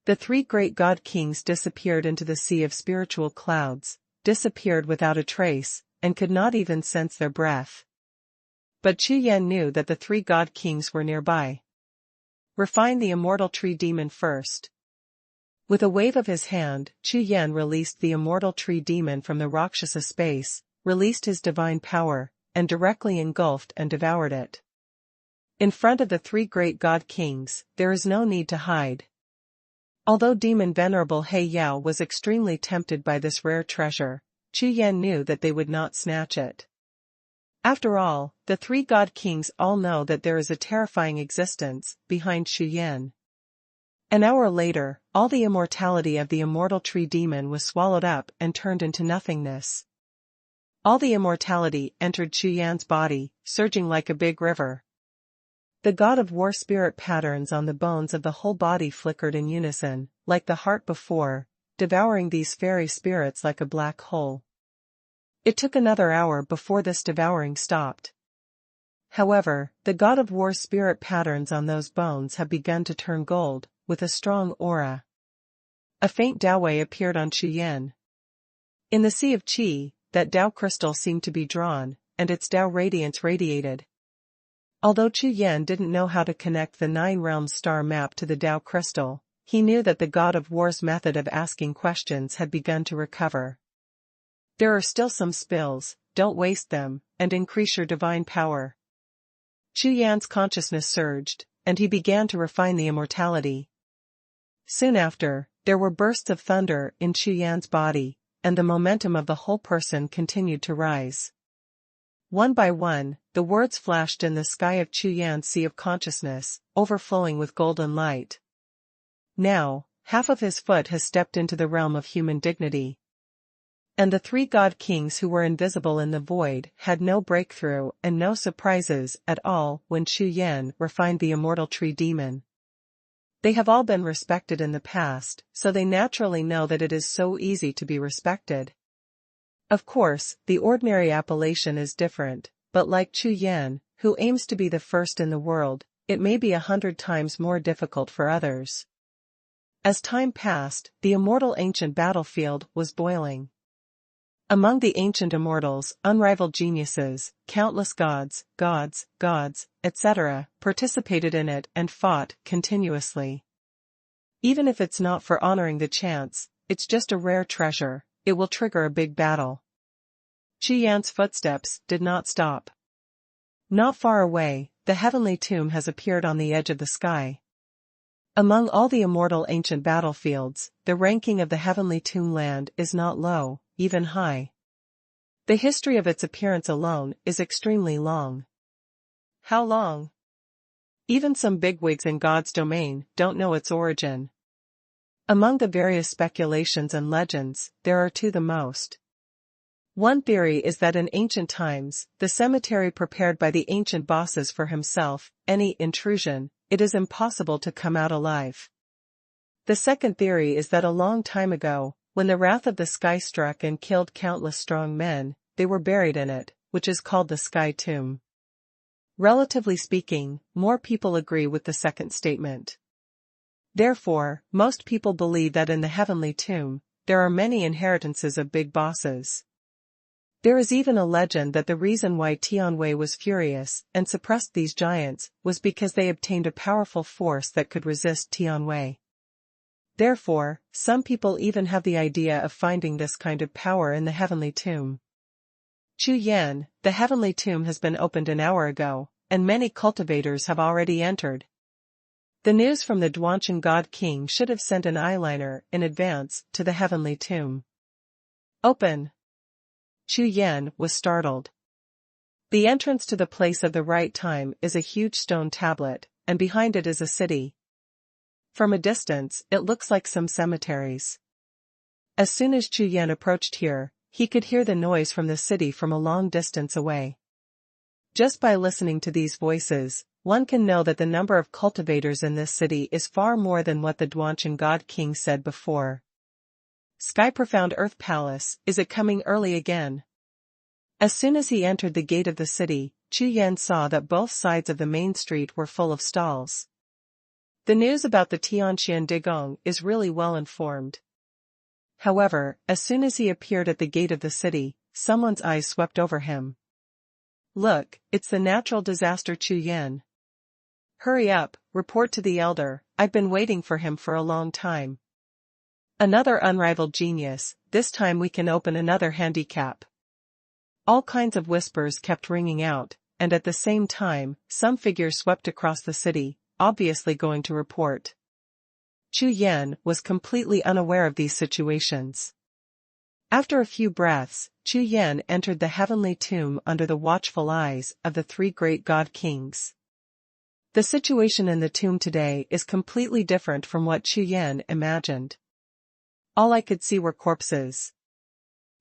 The three great God Kings disappeared into the sea of spiritual clouds, disappeared without a trace, and could not even sense their breath. But Chu Yan knew that the three God Kings were nearby. Refine the immortal tree demon first. With a wave of his hand, Chu Yan released the immortal tree demon from the Rakshasa space, released his divine power, and directly engulfed and devoured it. In front of the three great God Kings, there is no need to hide. Although Demon Venerable He Yao was extremely tempted by this rare treasure, Chu Yan knew that they would not snatch it. After all, the three God Kings all know that there is a terrifying existence behind Chu Yan. An hour later, all the immortality of the immortal tree demon was swallowed up and turned into nothingness. All the immortality entered Chu Yan's body, surging like a big river. The God of War spirit patterns on the bones of the whole body flickered in unison, like the heart before, devouring these fairy spirits like a black hole. It took another hour before this devouring stopped. However, the God of War spirit patterns on those bones have begun to turn gold, with a strong aura. A faint Dao Wei appeared on Chu Yan. In the sea of Qi, that Dao crystal seemed to be drawn, and its Dao radiance radiated. Although Chu Yan didn't know how to connect the Nine Realms star map to the Dao crystal, he knew that the God of War's method of asking questions had begun to recover. There are still some spills, don't waste them, and increase your divine power. Chu Yan's consciousness surged, and he began to refine the immortality. Soon after, there were bursts of thunder in Chu Yan's body, and the momentum of the whole person continued to rise. One by one, the words flashed in the sky of Chu Yan's sea of consciousness, overflowing with golden light. Now, half of his foot has stepped into the realm of human dignity. And the three god kings who were invisible in the void had no breakthrough and no surprises at all when Chu Yan refined the immortal tree demon. They have all been respected in the past, so they naturally know that it is so easy to be respected. Of course, the ordinary appellation is different, but like Chu Yan, who aims to be the first in the world, it may be 100 times more difficult for others. As time passed, the immortal ancient battlefield was boiling. Among the ancient immortals, unrivaled geniuses, countless gods, etc., participated in it and fought continuously. Even if it's not for honoring the chance, it's just a rare treasure, it will trigger a big battle. Chu Yan's footsteps did not stop. Not far away, the heavenly tomb has appeared on the edge of the sky. Among all the immortal ancient battlefields, the ranking of the heavenly tomb land is not low, even high. The history of its appearance alone is extremely long. How long? Even some bigwigs in God's domain don't know its origin. Among the various speculations and legends, there are two the most. One theory is that in ancient times, the cemetery prepared by the ancient bosses for himself, any intrusion, it is impossible to come out alive. The second theory is that a long time ago, when the wrath of the sky struck and killed countless strong men, they were buried in it, which is called the sky tomb. Relatively speaking, more people agree with the second statement. Therefore, most people believe that in the heavenly tomb, there are many inheritances of big bosses. There is even a legend that the reason why Tianwei was furious and suppressed these giants was because they obtained a powerful force that could resist Tianwei. Therefore, some people even have the idea of finding this kind of power in the heavenly tomb. Chu Yan, the heavenly tomb has been opened an hour ago, and many cultivators have already entered. The news from the Duanshan God King should have sent an eyeliner in advance to the heavenly tomb. Open! Chu Yan was startled. The entrance to the place of the right time is a huge stone tablet, and behind it is a city. From a distance, it looks like some cemeteries. As soon as Chu Yan approached here, he could hear the noise from the city from a long distance away. Just by listening to these voices, one can know that the number of cultivators in this city is far more than what the Duanshan God King said before. Sky Profound Earth Palace, is it coming early again? As soon as he entered the gate of the city, Chu Yan saw that both sides of the main street were full of stalls. The news about the Tianxian Digong is really well informed. However, as soon as he appeared at the gate of the city, someone's eyes swept over him. Look, it's the natural disaster Chu Yan. Hurry up, report to the elder, I've been waiting for him for a long time. Another unrivaled genius, this time we can open another handicap. All kinds of whispers kept ringing out, and at the same time, some figures swept across the city, obviously going to report. Chu Yan was completely unaware of these situations. After a few breaths, Chu Yan entered the heavenly tomb under the watchful eyes of the three great god kings. The situation in the tomb today is completely different from what Chu Yan imagined. All I could see were corpses.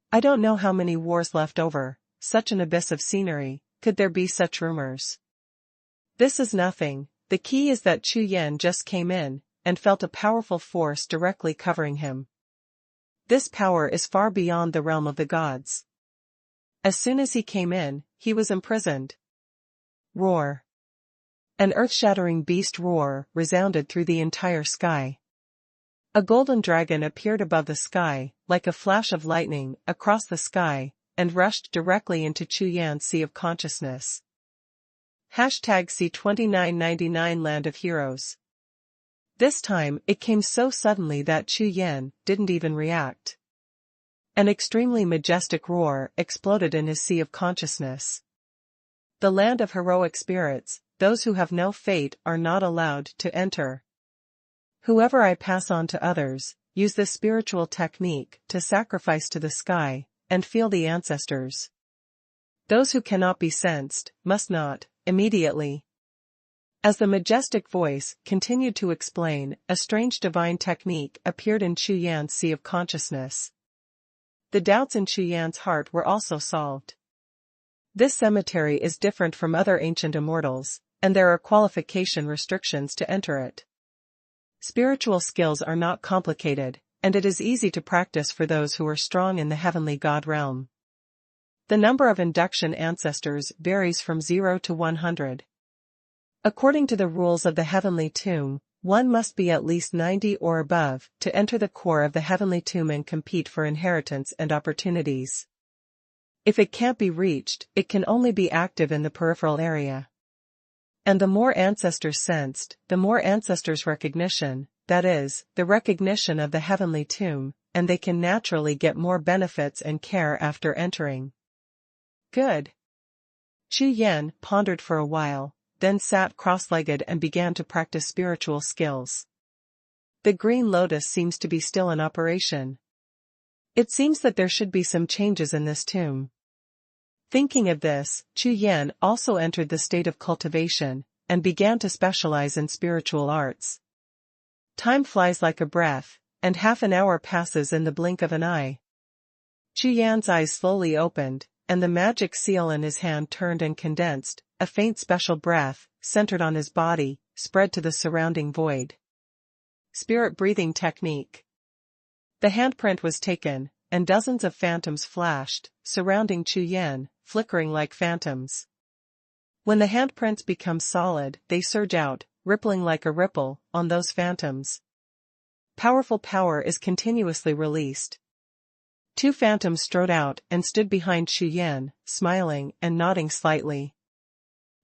I don't know how many wars left over, such an abyss of scenery, could there be such rumors? This is nothing, the key is that Chu Yan just came in, and felt a powerful force directly covering him. This power is far beyond the realm of the gods. As soon as he came in, he was imprisoned. Roar. An earth-shattering beast roar resounded through the entire sky. A golden dragon appeared above the sky, like a flash of lightning, across the sky, and rushed directly into Chu Yan's sea of consciousness. #C2999 Land of Heroes. This time, it came so suddenly that Chu Yan didn't even react. An extremely majestic roar exploded in his sea of consciousness. The land of heroic spirits, those who have no fate are not allowed to enter. Whoever I pass on to others, use this spiritual technique to sacrifice to the sky, and feel the ancestors. Those who cannot be sensed, must not, immediately. As the majestic voice continued to explain, a strange divine technique appeared in Chu Yan's sea of consciousness. The doubts in Chu Yan's heart were also solved. This cemetery is different from other ancient immortals, and there are qualification restrictions to enter it. Spiritual skills are not complicated, and it is easy to practice for those who are strong in the heavenly God realm. The number of induction ancestors varies from 0 to 100. According to the rules of the heavenly tomb, one must be at least 90 or above to enter the core of the heavenly tomb and compete for inheritance and opportunities. If it can't be reached, it can only be active in the peripheral area. And the more ancestors sensed, the more ancestors' recognition, that is, the recognition of the heavenly tomb, and they can naturally get more benefits and care after entering. Good. Chu Yan pondered for a while, then sat cross-legged and began to practice spiritual skills. The green lotus seems to be still in operation. It seems that there should be some changes in this tomb. Thinking of this, Chu Yan also entered the state of cultivation, and began to specialize in spiritual arts. Time flies like a breath, and half an hour passes in the blink of an eye. Chu Yan's eyes slowly opened, and the magic seal in his hand turned and condensed, a faint special breath, centered on his body, spread to the surrounding void. Spirit breathing technique. The handprint was taken, and dozens of phantoms flashed, surrounding Chu Yan, flickering like phantoms. When the handprints become solid, they surge out, rippling like a ripple, on those phantoms. Powerful power is continuously released. 2 phantoms strode out and stood behind Chu Yan, smiling and nodding slightly.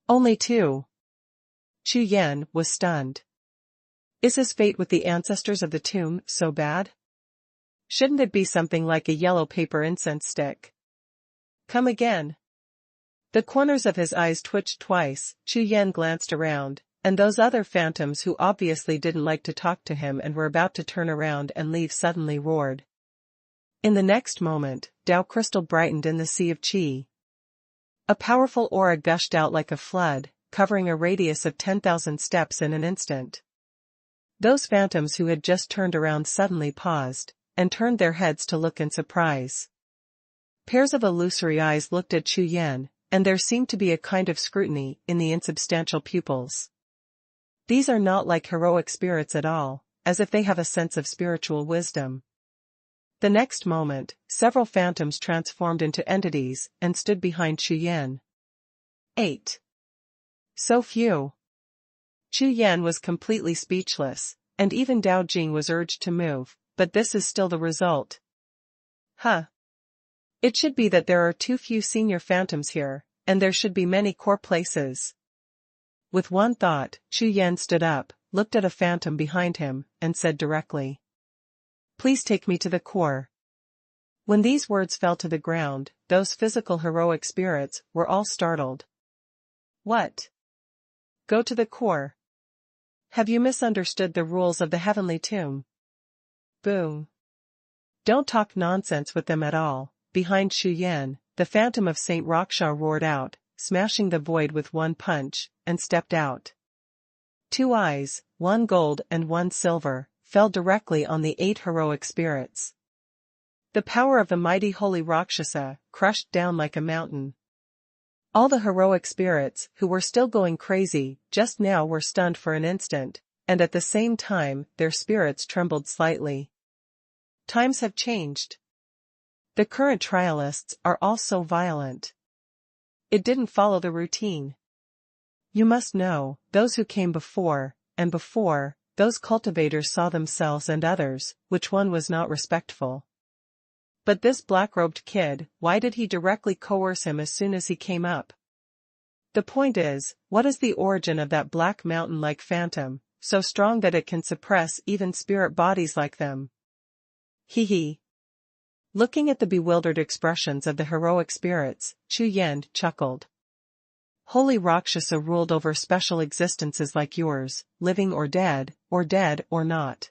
Only 2. Chu Yan was stunned. Is his fate with the ancestors of the tomb so bad? Shouldn't it be something like a yellow paper incense stick? Come again. The corners of his eyes twitched twice. Chu Yan glanced around, and those other phantoms who obviously didn't like to talk to him and were about to turn around and leave suddenly roared. In the next moment, Tao crystal brightened in the sea of qi. A powerful aura gushed out like a flood, covering a radius of 10,000 steps in an instant. Those phantoms who had just turned around suddenly paused, and turned their heads to look in surprise. Pairs of illusory eyes looked at Chu Yan, and there seemed to be a kind of scrutiny in the insubstantial pupils. These are not like heroic spirits at all, as if they have a sense of spiritual wisdom. The next moment, several phantoms transformed into entities and stood behind Chu Yan. 8. So few. Chu Yan was completely speechless, and even Dao Jing was urged to move, but this is still the result. It should be that there are too few senior phantoms here, and there should be many core places. With one thought, Chu Yan stood up, looked at a phantom behind him, and said directly, "Please take me to the core." When these words fell to the ground, those physical heroic spirits were all startled. What? Go to the core? Have you misunderstood the rules of the heavenly tomb? Boom. Don't talk nonsense with them at all. Behind Chu Yan, the phantom of Saint Raksha roared out, smashing the void with one punch, and stepped out. 2 eyes, one gold and one silver, fell directly on the 8 heroic spirits. The power of the mighty holy Rakshasa crushed down like a mountain. All the heroic spirits who were still going crazy just now were stunned for an instant, and at the same time their spirits trembled slightly. Times have changed. The current trialists are all so violent. It didn't follow the routine. You must know, those who came before, and before, those cultivators saw themselves and others, which one was not respectful. But this black-robed kid, why did he directly coerce him as soon as he came up? The point is, what is the origin of that black mountain-like phantom, so strong that it can suppress even spirit bodies like them? Hee. Looking at the bewildered expressions of the heroic spirits, Chu Yan chuckled. Holy Rakshasa ruled over special existences like yours, living or dead or not.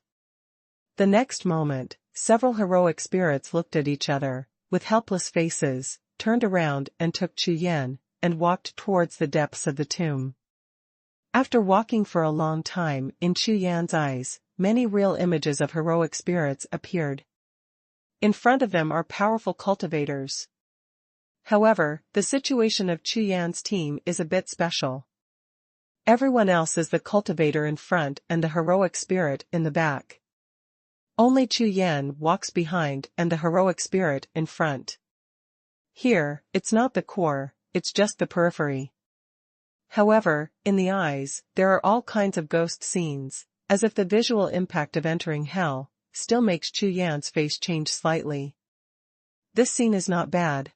The next moment, several heroic spirits looked at each other, with helpless faces, turned around and took Chu Yan, and walked towards the depths of the tomb. After walking for a long time, in Chu Yan's eyes, many real images of heroic spirits appeared. In front of them are powerful cultivators. However, the situation of Chu Yan's team is a bit special. Everyone else is the cultivator in front and the heroic spirit in the back. Only Chu Yan walks behind and the heroic spirit in front. Here, it's not the core, it's just the periphery. However, in the eyes, there are all kinds of ghost scenes, as if the visual impact of entering hell still makes Chu Yan's face change slightly. This scene is not bad.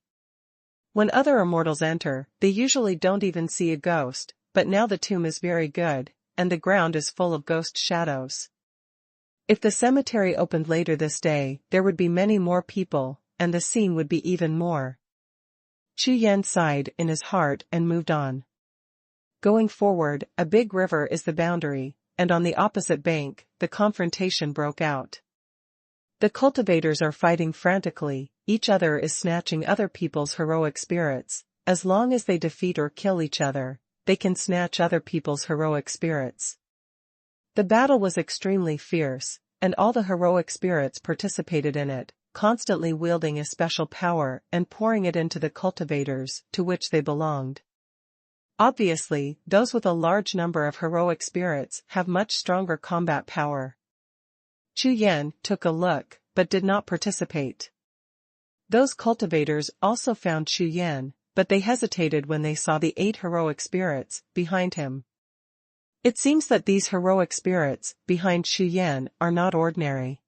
When other immortals enter, they usually don't even see a ghost, but now the tomb is very good, and the ground is full of ghost shadows. If the cemetery opened later this day, there would be many more people, and the scene would be even more. Chu Yan sighed in his heart and moved on. Going forward, a big river is the boundary, and on the opposite bank, the confrontation broke out. The cultivators are fighting frantically, each other is snatching other people's heroic spirits. As long as they defeat or kill each other, they can snatch other people's heroic spirits. The battle was extremely fierce, and all the heroic spirits participated in it, constantly wielding a special power and pouring it into the cultivators to which they belonged. Obviously, those with a large number of heroic spirits have much stronger combat power. Chu Yan took a look, but did not participate. Those cultivators also found Chu Yan, but they hesitated when they saw the 8 heroic spirits behind him. It seems that these heroic spirits behind Chu Yan are not ordinary.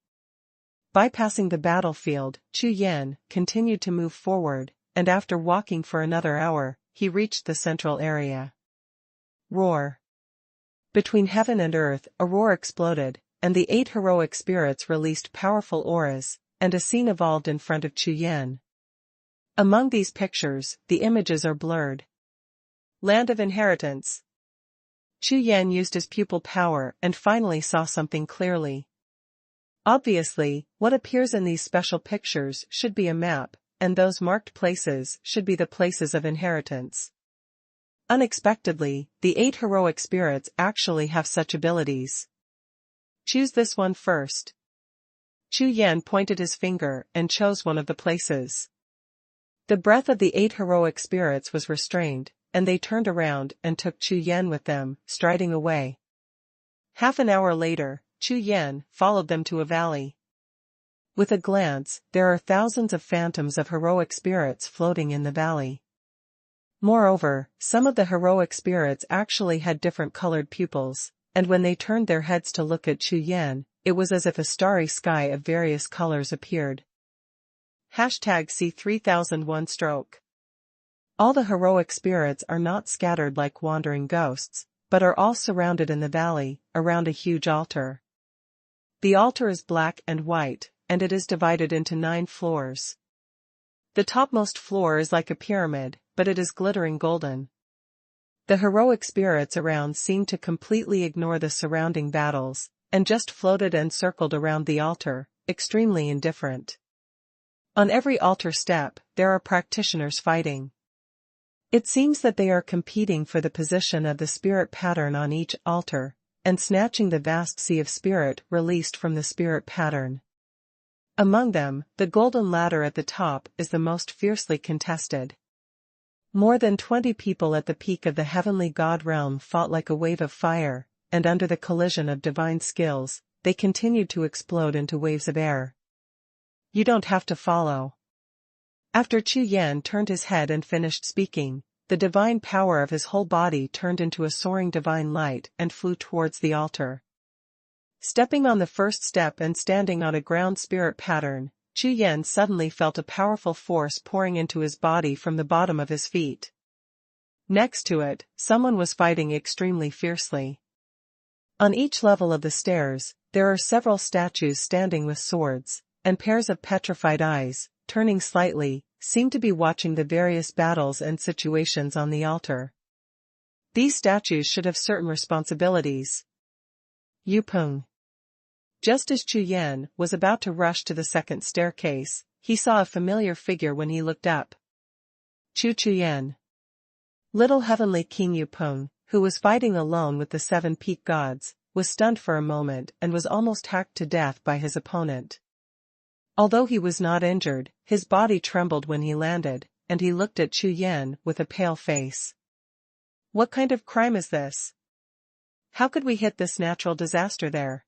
Bypassing the battlefield, Chu Yan continued to move forward, and after walking for another hour, he reached the central area. Roar. Between heaven and earth, a roar exploded, and the 8 heroic spirits released powerful auras, and a scene evolved in front of Chu Yan. Among these pictures, the images are blurred. Land of Inheritance. Chu Yan used his pupil power and finally saw something clearly. Obviously, what appears in these special pictures should be a map, and those marked places should be the places of inheritance. Unexpectedly, the 8 heroic spirits actually have such abilities. Choose this one first. Chu Yan pointed his finger and chose one of the places. The breath of the 8 heroic spirits was restrained, and they turned around and took Chu Yan with them, striding away. Half an hour later, Chu Yan followed them to a valley. With a glance, there are thousands of phantoms of heroic spirits floating in the valley. Moreover, some of the heroic spirits actually had different colored pupils, and when they turned their heads to look at Chu Yan, it was as if a starry sky of various colors appeared. #C3001 stroke. All the heroic spirits are not scattered like wandering ghosts, but are all surrounded in the valley, around a huge altar. The altar is black and white, and it is divided into 9 floors. The topmost floor is like a pyramid, but it is glittering golden. The heroic spirits around seem to completely ignore the surrounding battles, and just floated and circled around the altar, extremely indifferent. On every altar step, there are practitioners fighting. It seems that they are competing for the position of the spirit pattern on each altar, and snatching the vast sea of spirit released from the spirit pattern. Among them, the golden ladder at the top is the most fiercely contested. More than 20 people at the peak of the heavenly god realm fought like a wave of fire, and under the collision of divine skills, they continued to explode into waves of air. You don't have to follow. After Chu Yan turned his head and finished speaking, the divine power of his whole body turned into a soaring divine light and flew towards the altar. Stepping on the first step and standing on a ground spirit pattern, Chu Yan suddenly felt a powerful force pouring into his body from the bottom of his feet. Next to it, someone was fighting extremely fiercely. On each level of the stairs, there are several statues standing with swords, and pairs of petrified eyes, turning slightly, seem to be watching the various battles and situations on the altar. These statues should have certain responsibilities. Yupeng. Just as Chu Yan was about to rush to the second staircase, he saw a familiar figure when he looked up. Chu Yan. Little heavenly King Yupeng, who was fighting alone with the 7 peak gods, was stunned for a moment and was almost hacked to death by his opponent. Although he was not injured, his body trembled when he landed, and he looked at Chu Yan with a pale face. What kind of crime is this? How could we hit this natural disaster there?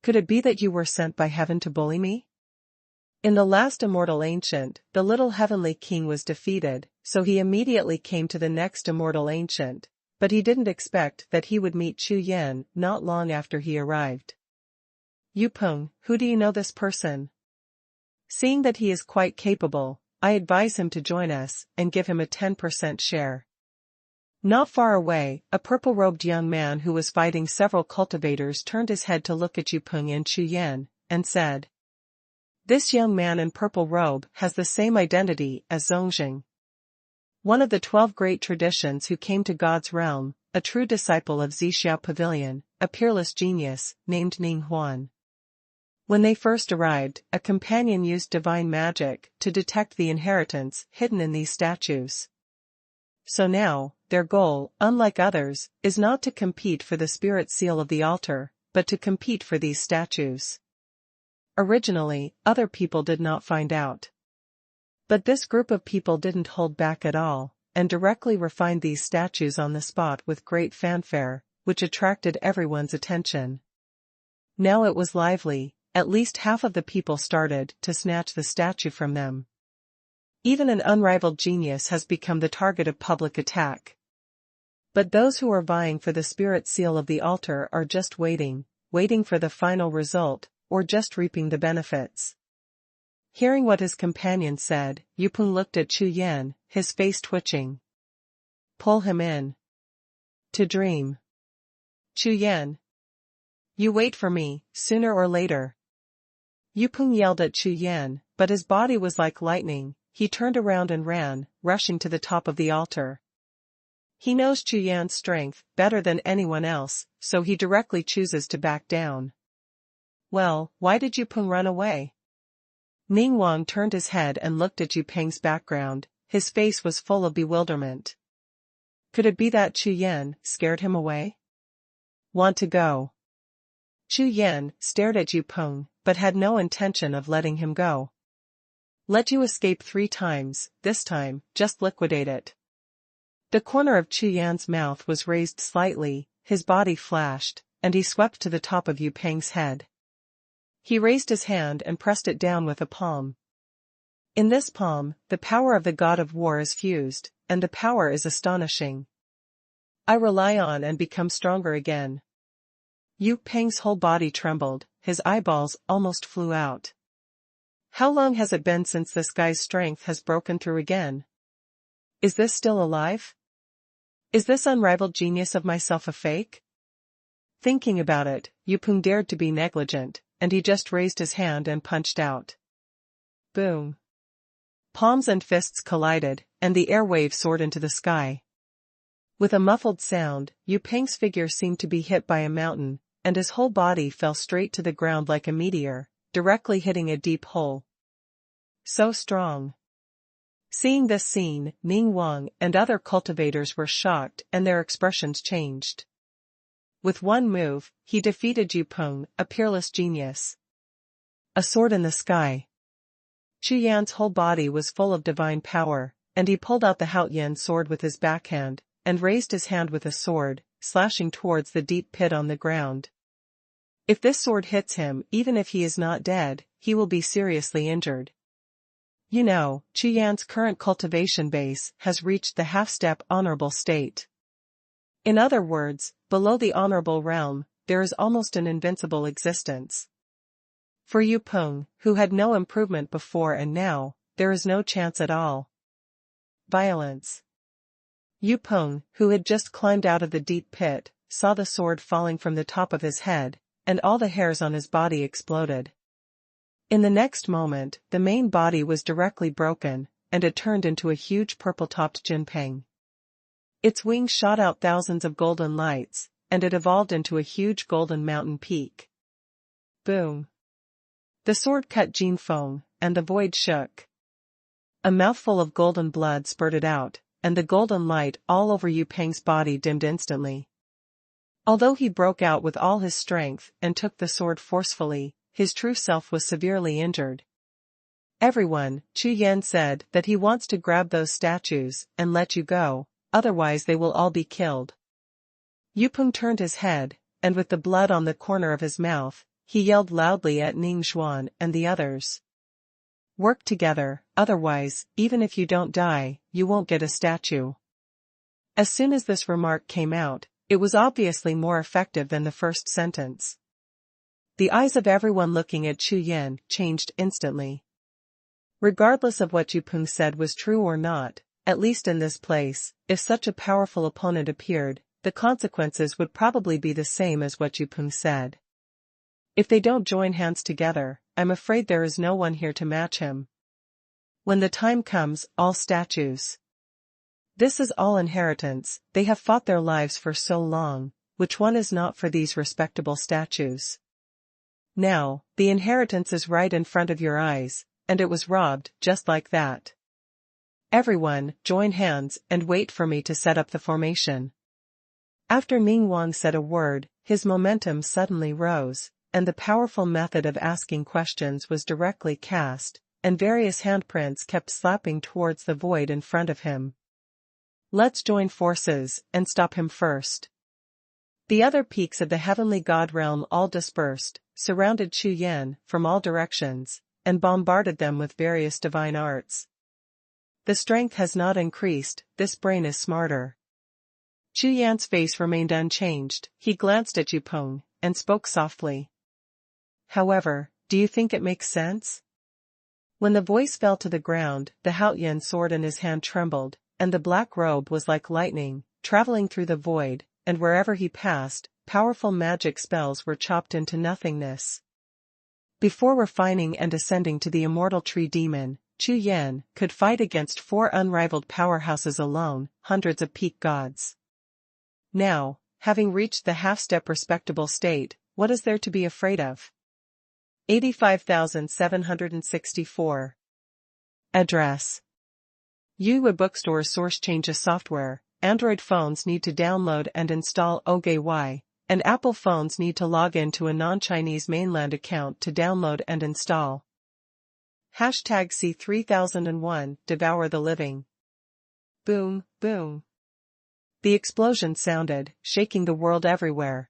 Could it be that you were sent by heaven to bully me? In the last immortal ancient, the little heavenly king was defeated, so he immediately came to the next immortal ancient, but he didn't expect that he would meet Chu Yan not long after he arrived. Yupeng, who do you know this person? Seeing that he is quite capable, I advise him to join us and give him a 10% share. Not far away, a purple-robed young man who was fighting several cultivators turned his head to look at Yupeng and Chu Yan, and said, "This young man in purple robe has the same identity as Zongjing, one of the 12 great traditions who came to God's realm, a true disciple of Jiuxiao Pavilion, a peerless genius, named Ninghuan. When they first arrived, a companion used divine magic to detect the inheritance hidden in these statues. So now, their goal, unlike others, is not to compete for the spirit seal of the altar, but to compete for these statues. Originally, other people did not find out. But this group of people didn't hold back at all, and directly refined these statues on the spot with great fanfare, which attracted everyone's attention. Now it was lively, at least half of the people started to snatch the statue from them. Even an unrivaled genius has become the target of public attack. But those who are vying for the spirit seal of the altar are just waiting for the final result, or just reaping the benefits." Hearing what his companion said, Yupeng looked at Chu Yan, his face twitching. "Pull him in. To dream. Chu Yan. You wait for me, sooner or later." Yupeng yelled at Chu Yan, but his body was like lightning. He turned around and ran, rushing to the top of the altar. He knows Chu Yan's strength better than anyone else, so he directly chooses to back down. "Well, why did Yupeng run away?" Ningguang turned his head and looked at Yupeng's background. His face was full of bewilderment. Could it be that Chu Yan scared him away? "Want to go?" Chu Yan stared at Yupeng, but had no intention of letting him go. "Let you escape 3 times, this time, just liquidate it." The corner of Chu Yan's mouth was raised slightly, his body flashed, and he swept to the top of Yupeng's head. He raised his hand and pressed it down with a palm. In this palm, the power of the god of war is fused, and the power is astonishing. I rely on and become stronger again. Yupeng's whole body trembled, his eyeballs almost flew out. How long has it been since this guy's strength has broken through again? Is this still alive? Is this unrivaled genius of myself a fake? Thinking about it, Yupeng dared to be negligent, and he just raised his hand and punched out. Boom. Palms and fists collided, and the airwaves soared into the sky. With a muffled sound, Yupeng's figure seemed to be hit by a mountain, and his whole body fell straight to the ground like a meteor, directly hitting a deep hole. So strong. Seeing this scene, Ningguang and other cultivators were shocked and their expressions changed. With one move, he defeated Yupeng, a peerless genius. A sword in the sky. Chu Yan's whole body was full of divine power, and he pulled out the Haotian sword with his backhand, and raised his hand with a sword, slashing towards the deep pit on the ground. If this sword hits him, even if he is not dead, he will be seriously injured. You know, Chu Yan's current cultivation base has reached the half-step honorable state. In other words, below the honorable realm, there is almost an invincible existence. For Yupeng, who had no improvement before and now, there is no chance at all. Violence. Yupeng, who had just climbed out of the deep pit, saw the sword falling from the top of his head, and all the hairs on his body exploded. In the next moment, the main body was directly broken, and it turned into a huge purple-topped jinpeng. Its wings shot out thousands of golden lights, and it evolved into a huge golden mountain peak. Boom. The sword cut Jinfeng, and the void shook. A mouthful of golden blood spurted out, and the golden light all over Yu Peng's body dimmed instantly. Although he broke out with all his strength and took the sword forcefully, his true self was severely injured. Everyone, Chu Yan said that he wants to grab those statues and let you go, otherwise they will all be killed. Yu Peng turned his head, and with the blood on the corner of his mouth, he yelled loudly at Ning Xuan and the others. Work together, otherwise, even if you don't die, you won't get a statue. As soon as this remark came out, it was obviously more effective than the first sentence. The eyes of everyone looking at Chu Yan changed instantly. Regardless of what Yu Peng said was true or not, at least in this place, if such a powerful opponent appeared, the consequences would probably be the same as what Yu Peng said. If they don't join hands together, I'm afraid there is no one here to match him. When the time comes, all statues. This is all inheritance, they have fought their lives for so long, which one is not for these respectable statues? Now, the inheritance is right in front of your eyes, and it was robbed just like that. Everyone, join hands and wait for me to set up the formation. After Ning Wang said a word, his momentum suddenly rose, and the powerful method of asking questions was directly cast, and various handprints kept slapping towards the void in front of him. Let's join forces and stop him first. The other peaks of the heavenly god realm all dispersed, surrounded Chu Yan from all directions, and bombarded them with various divine arts. The strength has not increased, this brain is smarter. Chu Yan's face remained unchanged, he glanced at Yu Peng, and spoke softly. However, do you think it makes sense? When the voice fell to the ground, the Haotian sword in his hand trembled, and the black robe was like lightning, traveling through the void, and wherever he passed, powerful magic spells were chopped into nothingness. Before refining and ascending to the immortal tree demon, Chu Yan could fight against 4 unrivaled powerhouses alone, hundreds of peak gods. Now, having reached the half-step respectable state, what is there to be afraid of? 85,764. Address. Yuwa Bookstore Source Changes Software. Android phones need to download and install OGY, and Apple phones need to log in to a non-Chinese mainland account to download and install. Hashtag C3001, Devour the Living. Boom, boom. The explosion sounded, shaking the world everywhere.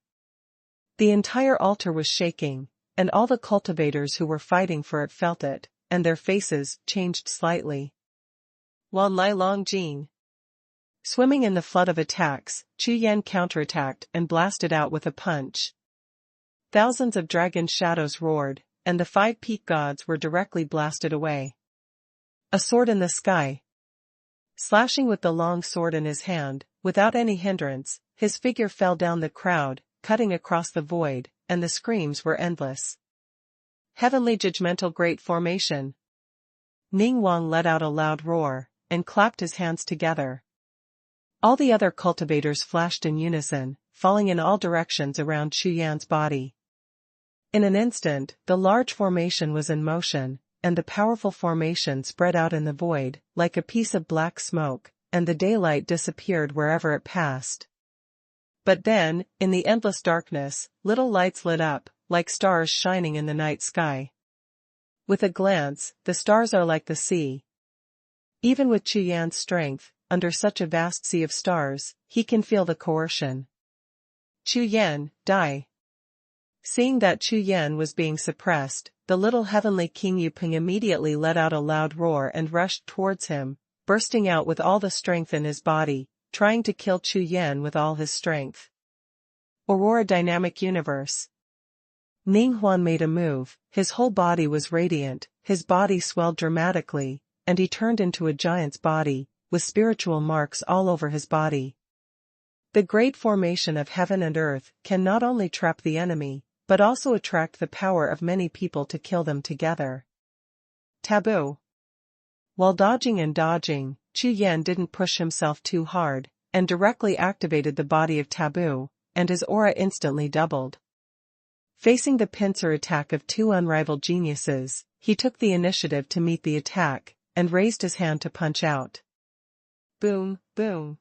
The entire altar was shaking, and all the cultivators who were fighting for it felt it, and their faces changed slightly. Wan Lai Long Jin. Swimming in the flood of attacks, Chu Yan counterattacked and blasted out with a punch. Thousands of dragon shadows roared, and the 5 peak gods were directly blasted away. A sword in the sky. Slashing with the long sword in his hand, without any hindrance, his figure fell down the crowd, cutting across the void, and the screams were endless. Heavenly judgmental great formation. Ning Wang let out a loud roar, and clapped his hands together. All the other cultivators flashed in unison, falling in all directions around Chu Yan's body. In an instant, the large formation was in motion, and the powerful formation spread out in the void, like a piece of black smoke, and the daylight disappeared wherever it passed. But then, in the endless darkness, little lights lit up, like stars shining in the night sky. With a glance, the stars are like the sea. Even with Chu Yan's strength, under such a vast sea of stars, he can feel the coercion. Chu Yan, die. Seeing that Chu Yan was being suppressed, the little heavenly King Yu Peng immediately let out a loud roar and rushed towards him, bursting out with all the strength in his body, trying to kill Chu Yan with all his strength. Aurora Dynamic Universe. Ning Huan made a move, his whole body was radiant, his body swelled dramatically, and he turned into a giant's body, with spiritual marks all over his body. The great formation of heaven and earth can not only trap the enemy, but also attract the power of many people to kill them together. Taboo. While dodging and dodging, Chu Yan didn't push himself too hard, and directly activated the body of Taboo, and his aura instantly doubled. Facing the pincer attack of 2 unrivaled geniuses, he took the initiative to meet the attack, and raised his hand to punch out. Boom, boom.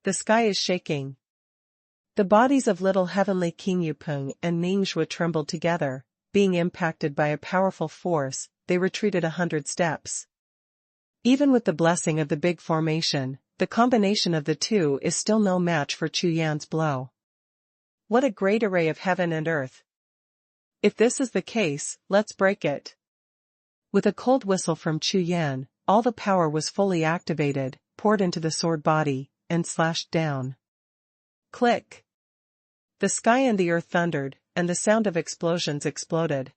The sky is shaking. The bodies of little heavenly King Yupeng and Ningxue trembled together, being impacted by a powerful force. They retreated 100 steps. Even with the blessing of the big formation, the combination of the two is still no match for Chu Yan's blow. What a great array of heaven and earth. If this is the case, let's break it. With a cold whistle from Chu Yan, all the power was fully activated, poured into the sword body, and slashed down. Click. The sky and the earth thundered, and the sound of explosions exploded.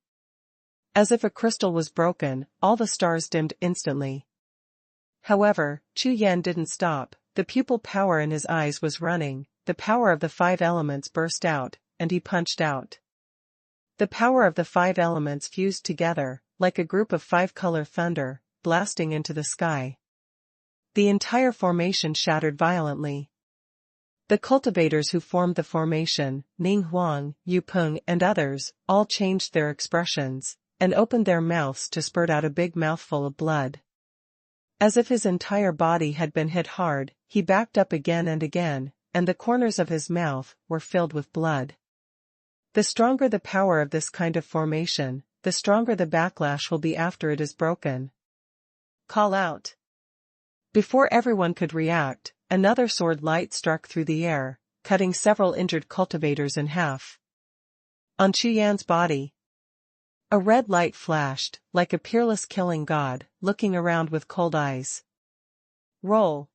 As if a crystal was broken, all the stars dimmed instantly. However, Chu Yan didn't stop. The pupil power in his eyes was running, the power of the 5 elements burst out, and he punched out. The power of the 5 elements fused together, like a group of 5-color thunder, blasting into the sky. The entire formation shattered violently. The cultivators who formed the formation, Ning Huang, Yu Peng and others, all changed their expressions, and opened their mouths to spurt out a big mouthful of blood. As if his entire body had been hit hard, he backed up again and again, and the corners of his mouth were filled with blood. The stronger the power of this kind of formation, the stronger the backlash will be after it is broken. Call out. Before everyone could react, another sword light struck through the air, cutting several injured cultivators in half. On Chu Yan's body, a red light flashed, like a peerless killing god, looking around with cold eyes. Roll.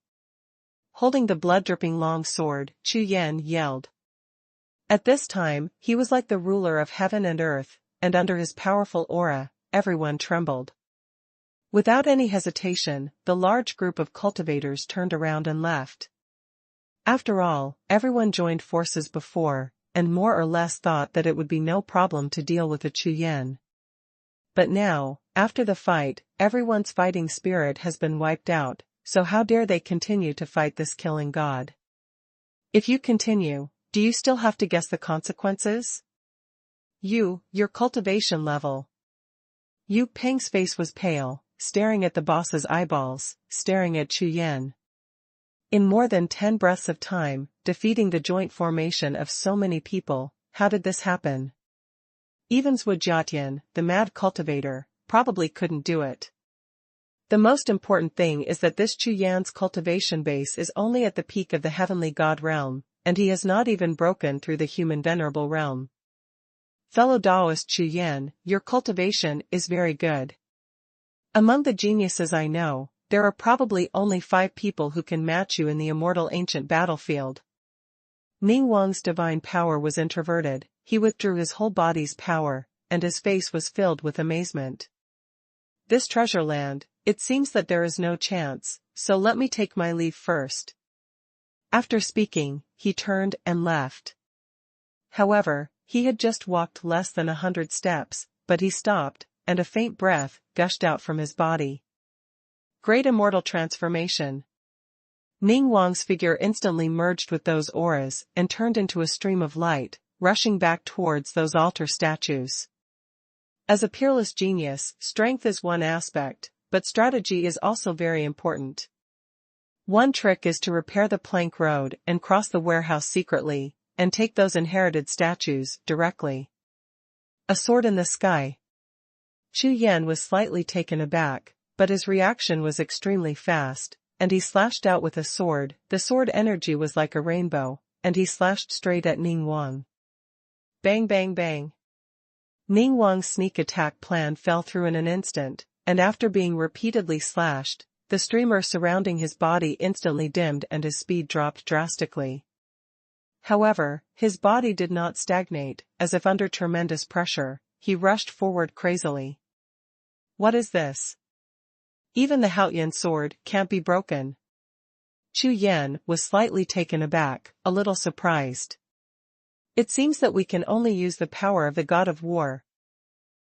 Holding the blood-dripping long sword, Chu Yan yelled. At this time, he was like the ruler of heaven and earth, and under his powerful aura, everyone trembled. Without any hesitation, the large group of cultivators turned around and left. After all, everyone joined forces before, and more or less thought that it would be no problem to deal with a Chu Yan. But now, after the fight, everyone's fighting spirit has been wiped out, so how dare they continue to fight this killing god? If you continue, do you still have to guess the consequences? Your cultivation level. Yu Peng's face was pale, staring at the boss's eyeballs, staring at Chu Yan. In more than 10 breaths of time, defeating the joint formation of so many people, how did this happen? Even Zhuo Jiatian, the mad cultivator, probably couldn't do it. The most important thing is that this Chu Yan's cultivation base is only at the peak of the heavenly god realm, and he has not even broken through the human venerable realm. Fellow Taoist Chu Yan, your cultivation is very good. Among the geniuses I know, there are probably only 5 people who can match you in the immortal ancient battlefield. Ning Wang's divine power was introverted, he withdrew his whole body's power, and his face was filled with amazement. This treasure land, it seems that there is no chance, so let me take my leave first. After speaking, he turned and left. However, he had just walked less than 100 steps, but he stopped, and a faint breath gushed out from his body. Great immortal transformation. Ning Wang's figure instantly merged with those auras and turned into a stream of light, rushing back towards those altar statues. As a peerless genius, strength is one aspect, but strategy is also very important. One trick is to repair the plank road and cross the warehouse secretly, and take those inherited statues directly. A sword in the sky. Chu Yan was slightly taken aback, but his reaction was extremely fast, and he slashed out with a sword. The sword energy was like a rainbow, and he slashed straight at Ning Wang. Bang bang bang. Ning Wang's sneak attack plan fell through in an instant, and after being repeatedly slashed, the streamer surrounding his body instantly dimmed and his speed dropped drastically. However, his body did not stagnate, as if under tremendous pressure, he rushed forward crazily. What is this? Even the Haoyan sword can't be broken. Chu Yan was slightly taken aback, a little surprised. It seems that we can only use the power of the god of war.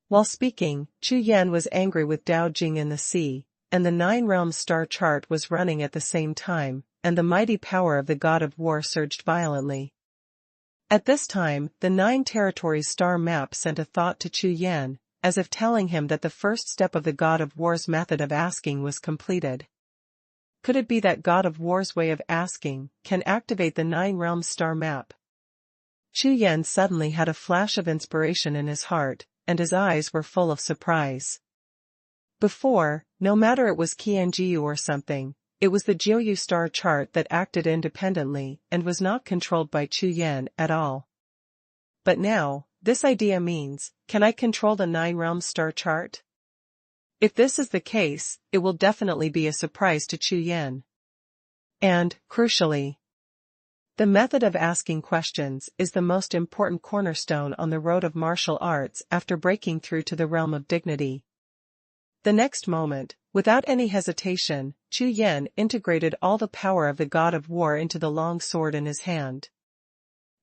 While speaking, Chu Yan was angry with Dao Jing in the sea, and the 9 realms star chart was running at the same time, and the mighty power of the god of war surged violently. At this time, the 9 territories star map sent a thought to Chu Yan, as if telling him that the first step of the God of War's method of asking was completed. Could it be that God of War's way of asking can activate the Nine Realms star map? Chu Yan suddenly had a flash of inspiration in his heart, and his eyes were full of surprise. Before, no matter it was Qianjiu or something, it was the Jiuyu star chart that acted independently and was not controlled by Chu Yan at all. But now, this idea means, can I control the Nine Realms star chart? If this is the case, it will definitely be a surprise to Chu Yan. And, crucially, the method of asking questions is the most important cornerstone on the road of martial arts after breaking through to the realm of dignity. The next moment, without any hesitation, Chu Yan integrated all the power of the God of War into the long sword in his hand.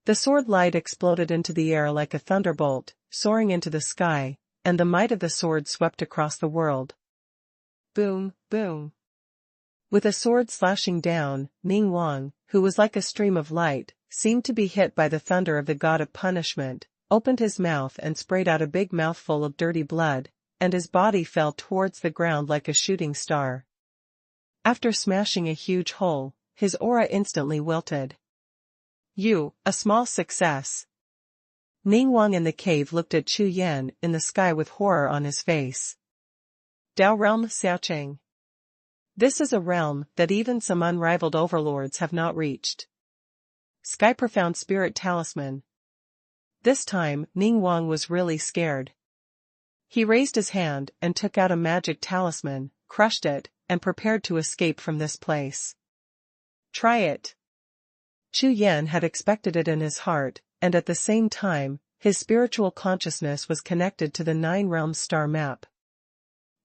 The sword light exploded into the air like a thunderbolt, soaring into the sky, and the might of the sword swept across the world. Boom, boom. With a sword slashing down, Ning Wang, who was like a stream of light, seemed to be hit by the thunder of the god of punishment, opened his mouth and sprayed out a big mouthful of dirty blood, and his body fell towards the ground like a shooting star. After smashing a huge hole, his aura instantly wilted. A small success. Ning Wang in the cave looked at Chu Yan in the sky with horror on his face. Dao Realm Xiaoqing. This is a realm that even some unrivaled overlords have not reached. Sky Profound Spirit Talisman. This time, Ning Wang was really scared. He raised his hand and took out a magic talisman, crushed it, and prepared to escape from this place. Try it. Chu Yan had expected it in his heart, and at the same time, his spiritual consciousness was connected to the Nine Realms star map.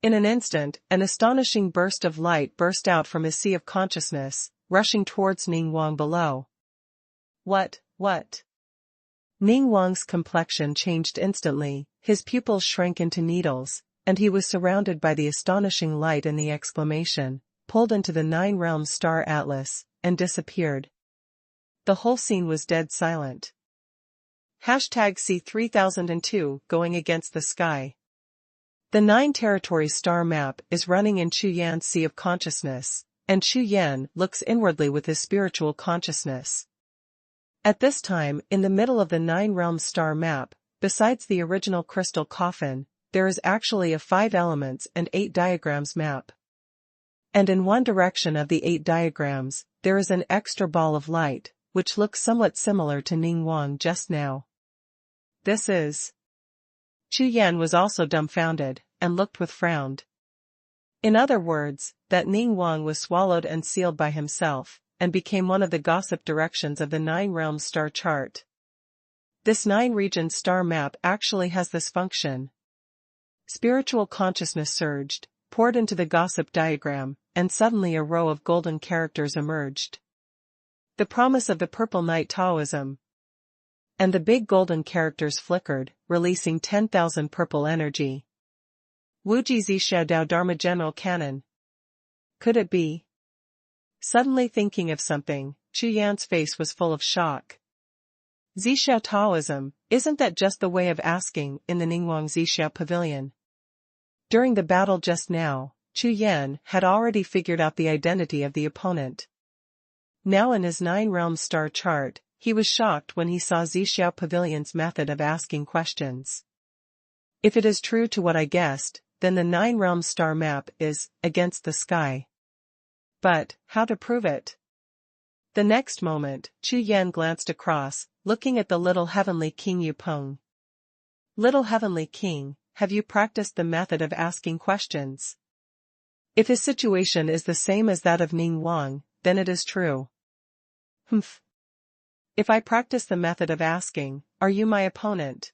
In an instant, an astonishing burst of light burst out from his sea of consciousness, rushing towards Ning Wang below. What? Ning Wang's complexion changed instantly, his pupils shrank into needles, and he was surrounded by the astonishing light and the exclamation, pulled into the Nine Realms star atlas, and disappeared. The whole scene was dead silent. #C3002 Going Against the Sky. The Nine Territories star map is running in Chu Yan's sea of consciousness, and Chu Yan looks inwardly with his spiritual consciousness. At this time, in the middle of the Nine Realms star map, besides the original crystal coffin, there is actually a 5 elements and 8 diagrams map. And in one direction of the 8 diagrams, there is an extra ball of light, which looks somewhat similar to Ning Wang just now. This is... Chu Yan was also dumbfounded, and looked with frowned. In other words, that Ning Wang was swallowed and sealed by himself, and became one of the gossip directions of the Nine Realms star chart. This 9-region star map actually has this function. Spiritual consciousness surged, poured into the gossip diagram, and suddenly a row of golden characters emerged. The promise of the purple night Taoism. And the big golden characters flickered, releasing 10,000 purple energy. Wuji Zixiao Dao Dharma General Canon. Could it be? Suddenly thinking of something, Chu Yan's face was full of shock. Zixiao Taoism, isn't that just the way of asking in the Ningguang Zixiao Pavilion? During the battle just now, Chu Yan had already figured out the identity of the opponent. Now in his 9 realms star chart, he was shocked when he saw Zixiao Pavilion's method of asking questions. If it is true to what I guessed, then the 9 realms star map is against the sky. But how to prove it? The next moment, Chu Yan glanced across, looking at the little heavenly king Yu Peng. Little heavenly king, have you practiced the method of asking questions? If his situation is the same as that of Ning Wang, then it is true. Humph. If I practice the method of asking, are you my opponent?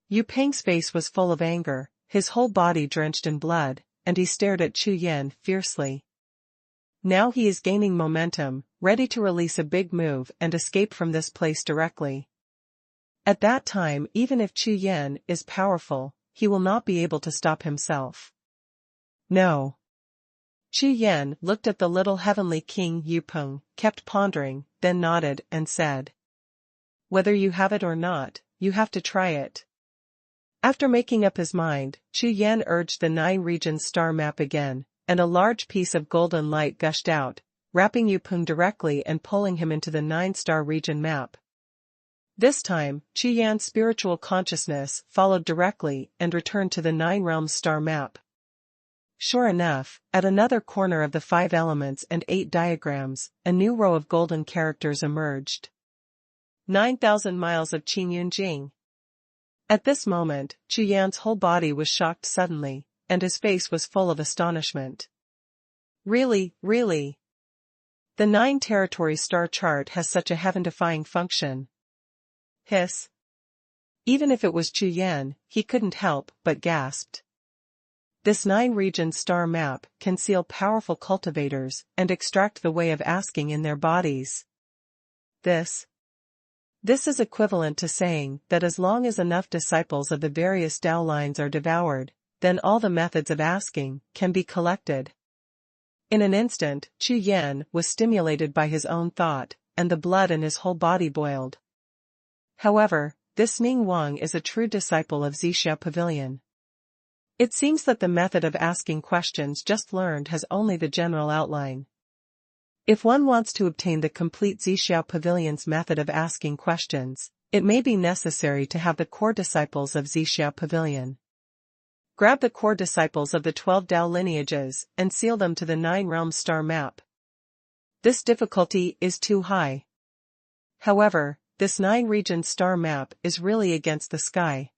Yu Peng's face was full of anger, his whole body drenched in blood, and he stared at Chu Yan fiercely. Now he is gaining momentum, ready to release a big move and escape from this place directly. At that time, even if Chu Yan is powerful, he will not be able to stop himself. No. Chu Yan looked at the little heavenly king Yu Peng, kept pondering, then nodded and said, "Whether you have it or not, you have to try it." After making up his mind, Chu Yan urged the 9 regions star map again, and a large piece of golden light gushed out, wrapping Yupeng directly and pulling him into the 9-star region map. This time, Chu Yan's spiritual consciousness followed directly and returned to the 9 realms star map. Sure enough, at another corner of the 5 elements and 8 diagrams, a new row of golden characters emerged. 9,000 miles of Qingyunjing. At this moment, Chu Yan's whole body was shocked suddenly, and his face was full of astonishment. Really, really? The 9 territory star chart has such a heaven-defying function. Hiss. Even if it was Chu Yan, he couldn't help but gasped. This 9 region star map can seal powerful cultivators and extract the way of asking in their bodies. This is equivalent to saying that as long as enough disciples of the various Tao lines are devoured, then all the methods of asking can be collected. In an instant, Chu Yan was stimulated by his own thought, and the blood in his whole body boiled. However, this Ming Wang is a true disciple of Jiuxiao Pavilion. It seems that the method of asking questions just learned has only the general outline. If one wants to obtain the complete Jiuxiao Pavilion's method of asking questions, it may be necessary to have the core disciples of Jiuxiao Pavilion. Grab the core disciples of the 12 Tao lineages and seal them to the 9 realms star map. This difficulty is too high. However, this 9 region star map is really against the sky.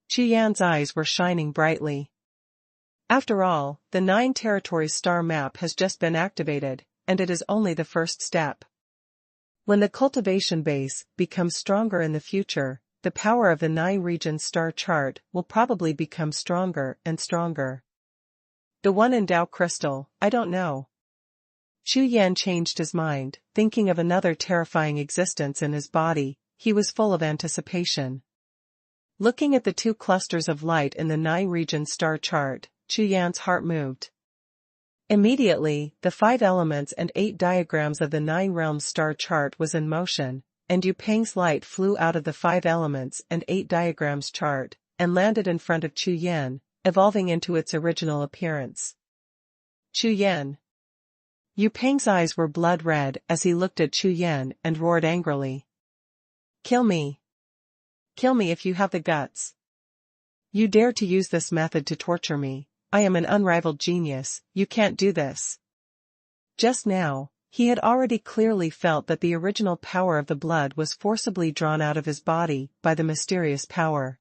Chu Yan's eyes were shining brightly. After all, the 9 territories star map has just been activated, and it is only the first step. When the cultivation base becomes stronger in the future, the power of the 9 regions star chart will probably become stronger and stronger. The one in Tao crystal, I don't know. Chu Yan changed his mind, thinking of another terrifying existence in his body. He was full of anticipation. Looking at the 2 clusters of light in the 9 regions star chart, Chu Yan's heart moved. Immediately, the 5 elements and 8 diagrams of the 9 realms star chart was in motion, and Yupeng's light flew out of the 5 elements and 8 diagrams chart, and landed in front of Chu Yan, evolving into its original appearance. Chu Yan. Yupeng's eyes were blood red as he looked at Chu Yan and roared angrily. Kill me. Kill me if you have the guts. You dare to use this method to torture me. I am an unrivaled genius, you can't do this. Just now, he had already clearly felt that the original power of the blood was forcibly drawn out of his body by the mysterious power.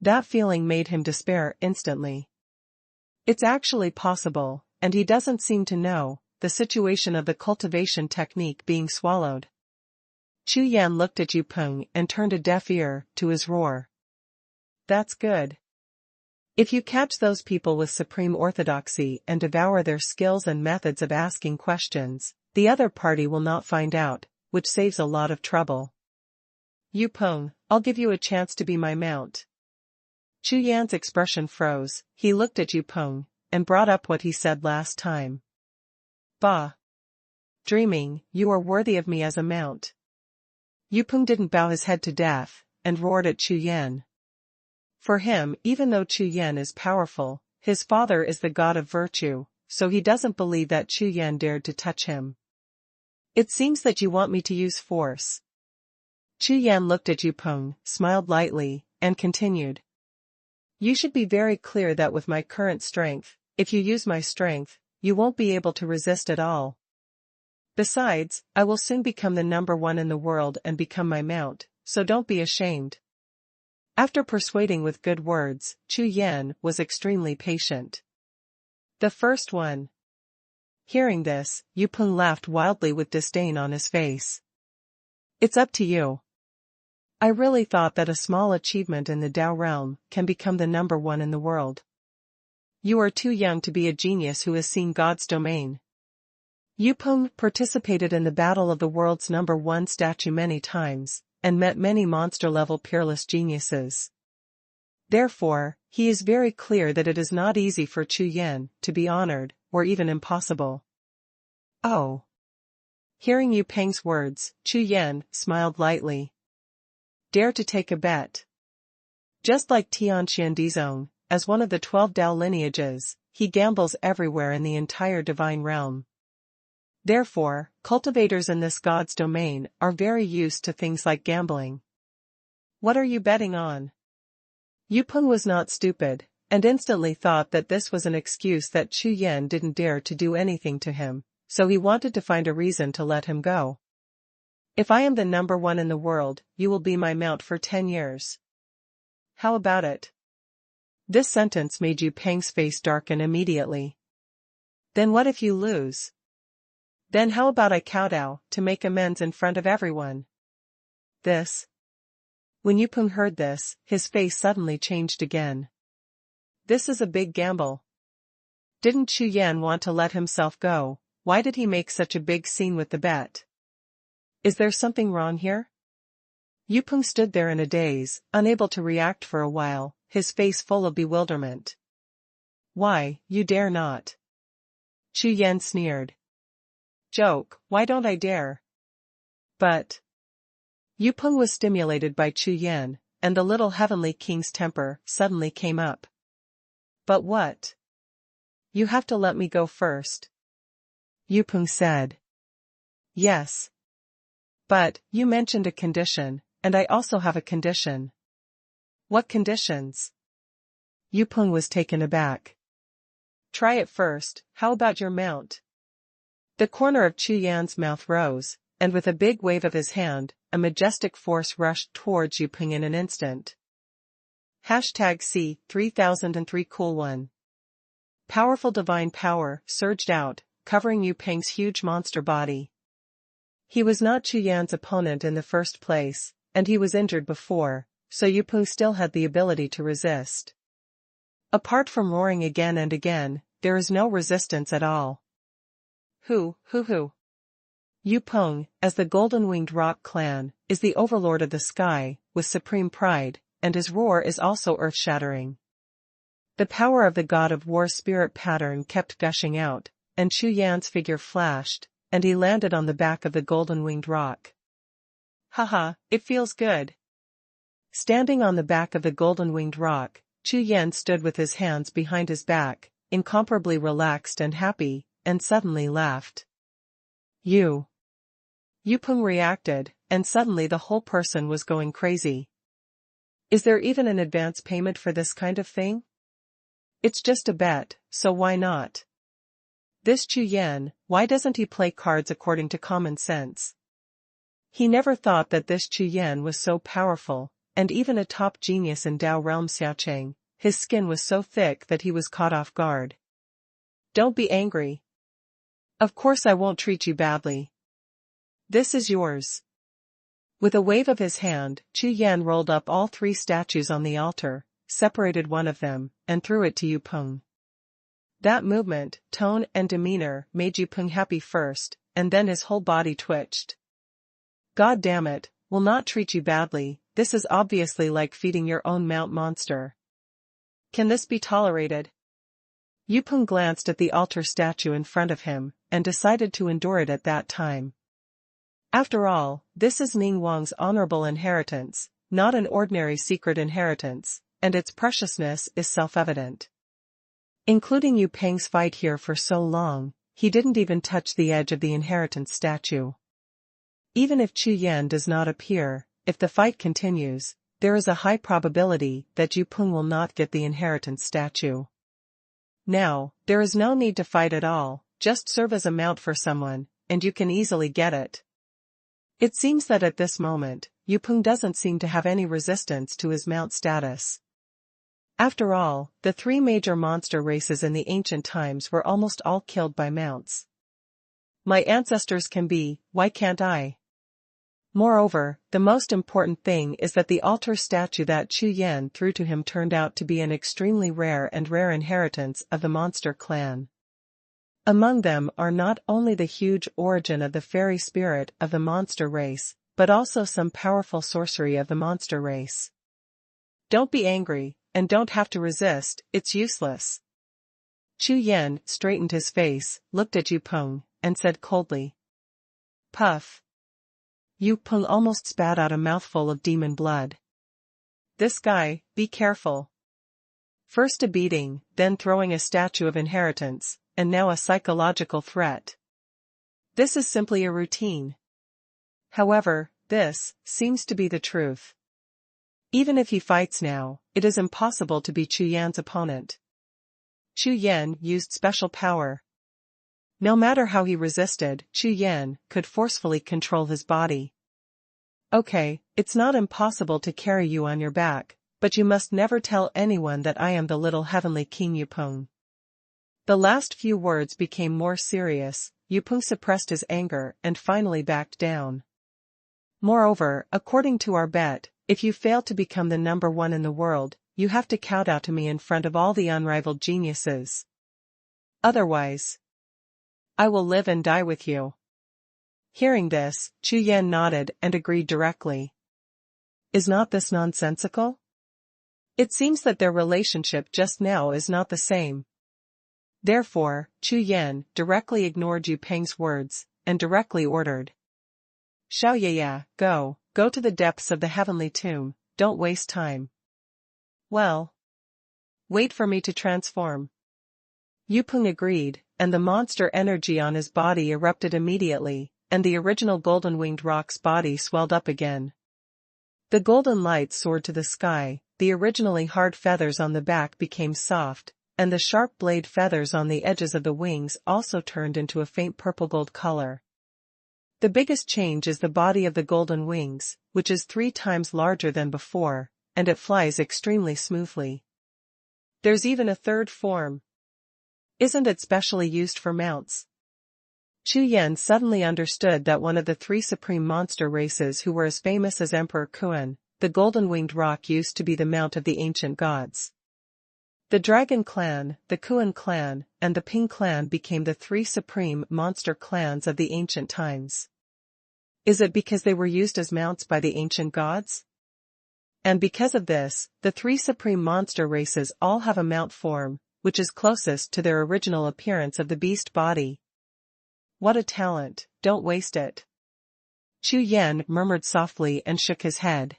That feeling made him despair instantly. It's actually possible, and he doesn't seem to know, the situation of the cultivation technique being swallowed. Chu Yan looked at Yupeng and turned a deaf ear to his roar. That's good. If you catch those people with supreme orthodoxy and devour their skills and methods of asking questions, the other party will not find out, which saves a lot of trouble. Yupeng, I'll give you a chance to be my mount. Chu Yan's expression froze. He looked at Yupeng, and brought up what he said last time. Bah! Dreaming, you are worthy of me as a mount. Yupeng didn't bow his head to death, and roared at Chu Yan. For him, even though Chu Yan is powerful, his father is the god of virtue, so he doesn't believe that Chu Yan dared to touch him. It seems that you want me to use force. Chu Yan looked at Yupeng, smiled lightly, and continued. You should be very clear that with my current strength, if you use my strength, you won't be able to resist at all. Besides, I will soon become the number 1 in the world and become my mount, so don't be ashamed. After persuading with good words, Chu Yan was extremely patient. The first one. Hearing this, Yupeng laughed wildly with disdain on his face. It's up to you. I really thought that a small achievement in the Tao realm can become the number 1 in the world. You are too young to be a genius who has seen God's domain. Yupeng participated in the battle of the world's number 1 statue many times, and met many monster-level peerless geniuses. Therefore, he is very clear that it is not easy for Chu Yan to be honored, or even impossible. Oh! Hearing Yupeng's words, Chu Yan smiled lightly. Dare to take a bet. Just like Tianqian Dizong, as one of the 12 Dao lineages, he gambles everywhere in the entire divine realm. Therefore, cultivators in this god's domain are very used to things like gambling. What are you betting on? Yupeng was not stupid, and instantly thought that this was an excuse that Chu Yan didn't dare to do anything to him, so he wanted to find a reason to let him go. If I am the number one in the world, you will be my mount for 10 years. How about it? This sentence made Yupeng's face darken immediately. Then what if you lose? Then how about I kowtow to make amends in front of everyone? This. When Yupeng heard this, his face suddenly changed again. This is a big gamble. Didn't Chu Yan want to let himself go? Why did he make such a big scene with the bet? Is there something wrong here? Yupeng stood there in a daze, unable to react for a while, his face full of bewilderment. Why, you dare not? Chu Yan sneered. Joke, why don't I dare? But. Yupeng was stimulated by Chu Yan, and the little heavenly king's temper suddenly came up. But what? You have to let me go first. Yupeng said. Yes. But, you mentioned a condition, and I also have a condition. What conditions? Yupeng was taken aback. Try it first, how about your mount? The corner of Chu Yan's mouth rose, and with a big wave of his hand, a majestic force rushed towards Yupeng in an instant. #C 3003 Cool One. Powerful divine power surged out, covering Yupeng's huge monster body. He was not Chu Yan's opponent in the first place, and he was injured before, so Yupeng still had the ability to resist. Apart from roaring again and again, there is no resistance at all. Hu. Yupeng, as the golden-winged rock clan, is the overlord of the sky, with supreme pride, and his roar is also earth-shattering. The power of the god of war spirit pattern kept gushing out, and Chu Yan's figure flashed, and he landed on the back of the golden-winged rock. Haha, it feels good. Standing on the back of the golden-winged rock, Chu Yan stood with his hands behind his back, incomparably relaxed and happy, and suddenly laughed. Yupeng reacted, and suddenly the whole person was going crazy. Is there even an advance payment for this kind of thing? It's just a bet, so why not? This Chu Yan, why doesn't he play cards according to common sense? He never thought that this Chu Yan was so powerful, and even a top genius in Dao realm Xiaocheng, his skin was so thick that he was caught off guard. Don't be angry. Of course I won't treat you badly. This is yours. With a wave of his hand, Chu Yan rolled up all 3 statues on the altar, separated one of them, and threw it to Yupeng. That movement, tone and demeanor made Yupeng happy first, and then his whole body twitched. God damn it, will not treat you badly, this is obviously like feeding your own mount monster. Can this be tolerated? Yupeng glanced at the altar statue in front of him, and decided to endure it at that time. After all, this is Ning Wang's honorable inheritance, not an ordinary secret inheritance, and its preciousness is self-evident. Including Yupeng's fight here for so long, he didn't even touch the edge of the inheritance statue. Even if Chu Yan does not appear, if the fight continues, there is a high probability that Yupeng will not get the inheritance statue. Now, there is no need to fight at all, just serve as a mount for someone, and you can easily get it. It seems that at this moment, Yupeng doesn't seem to have any resistance to his mount status. After all, the 3 major monster races in the ancient times were almost all killed by mounts. My ancestors can be, why can't I? Moreover, the most important thing is that the altar statue that Chu Yan threw to him turned out to be an extremely rare inheritance of the monster clan. Among them are not only the huge origin of the fairy spirit of the monster race, but also some powerful sorcery of the monster race. Don't be angry, and don't have to resist, it's useless. Chu Yan straightened his face, looked at Yupeng, and said coldly. Puff. Yupeng almost spat out a mouthful of demon blood. This guy, be careful. First a beating, then throwing a statue of inheritance, and now a psychological threat. This is simply a routine. However, this seems to be the truth. Even if he fights now, it is impossible to be Chu Yan's opponent. Chu Yan used special power. No matter how he resisted, Chu Yan could forcefully control his body. Okay, it's not impossible to carry you on your back, but you must never tell anyone that I am the little heavenly king Yupeng. The last few words became more serious. Yupeng suppressed his anger and finally backed down. Moreover, according to our bet, if you fail to become the number one in the world, you have to kowtow to me in front of all the unrivaled geniuses. Otherwise, I will live and die with you. Hearing this, Chu Yan nodded and agreed directly. Is not this nonsensical? It seems that their relationship just now is not the same. Therefore, Chu Yan directly ignored Yupeng's words, and directly ordered. Xiao Ya, go to the depths of the heavenly tomb, don't waste time. Well, wait for me to transform. Yupeng agreed, and the monster energy on his body erupted immediately, and the original golden-winged rock's body swelled up again. The golden light soared to the sky, the originally hard feathers on the back became soft, and the sharp blade feathers on the edges of the wings also turned into a faint purple-gold color. The biggest change is the body of the golden wings, which is 3 times larger than before, and it flies extremely smoothly. There's even a third form. Isn't it specially used for mounts? Chu Yan suddenly understood that one of the 3 supreme monster races who were as famous as Emperor Kuan, the golden-winged rock, used to be the mount of the ancient gods. The Dragon Clan, the Kuan clan, and the Ping clan became the 3 supreme monster clans of the ancient times. Is it because they were used as mounts by the ancient gods? And because of this, the 3 supreme monster races all have a mount form, which is closest to their original appearance of the beast body. What a talent, don't waste it. Chu Yan murmured softly and shook his head.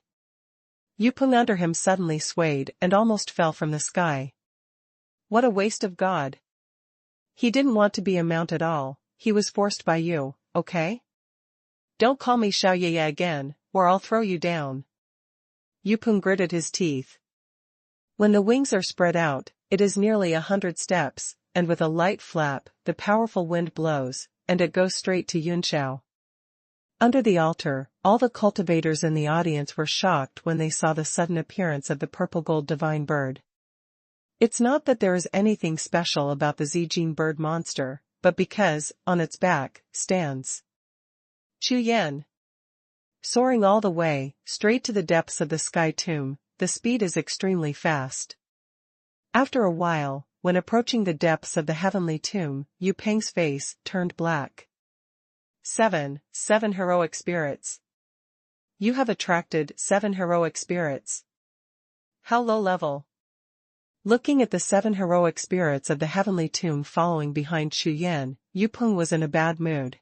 Yupeng under him suddenly swayed and almost fell from the sky. What a waste of God. He didn't want to be a mount at all, he was forced by you, okay? Don't call me Xiao Ya again, or I'll throw you down. Yupeng gritted his teeth. When the wings are spread out, it is nearly 100 steps, and with a light flap, the powerful wind blows, and it goes straight to Jiuxiao. Under the altar, all the cultivators in the audience were shocked when they saw the sudden appearance of the purple-gold divine bird. It's not that there is anything special about the Zijin bird monster, but because, on its back, stands Chu Yan. Soaring all the way, straight to the depths of the sky tomb, the speed is extremely fast. After a while, when approaching the depths of the heavenly tomb, Yupeng's face turned black. 7 heroic spirits. You have attracted 7 heroic spirits. How low level. Looking at the 7 heroic spirits of the heavenly tomb following behind Chu Yan, Yupeng was in a bad mood.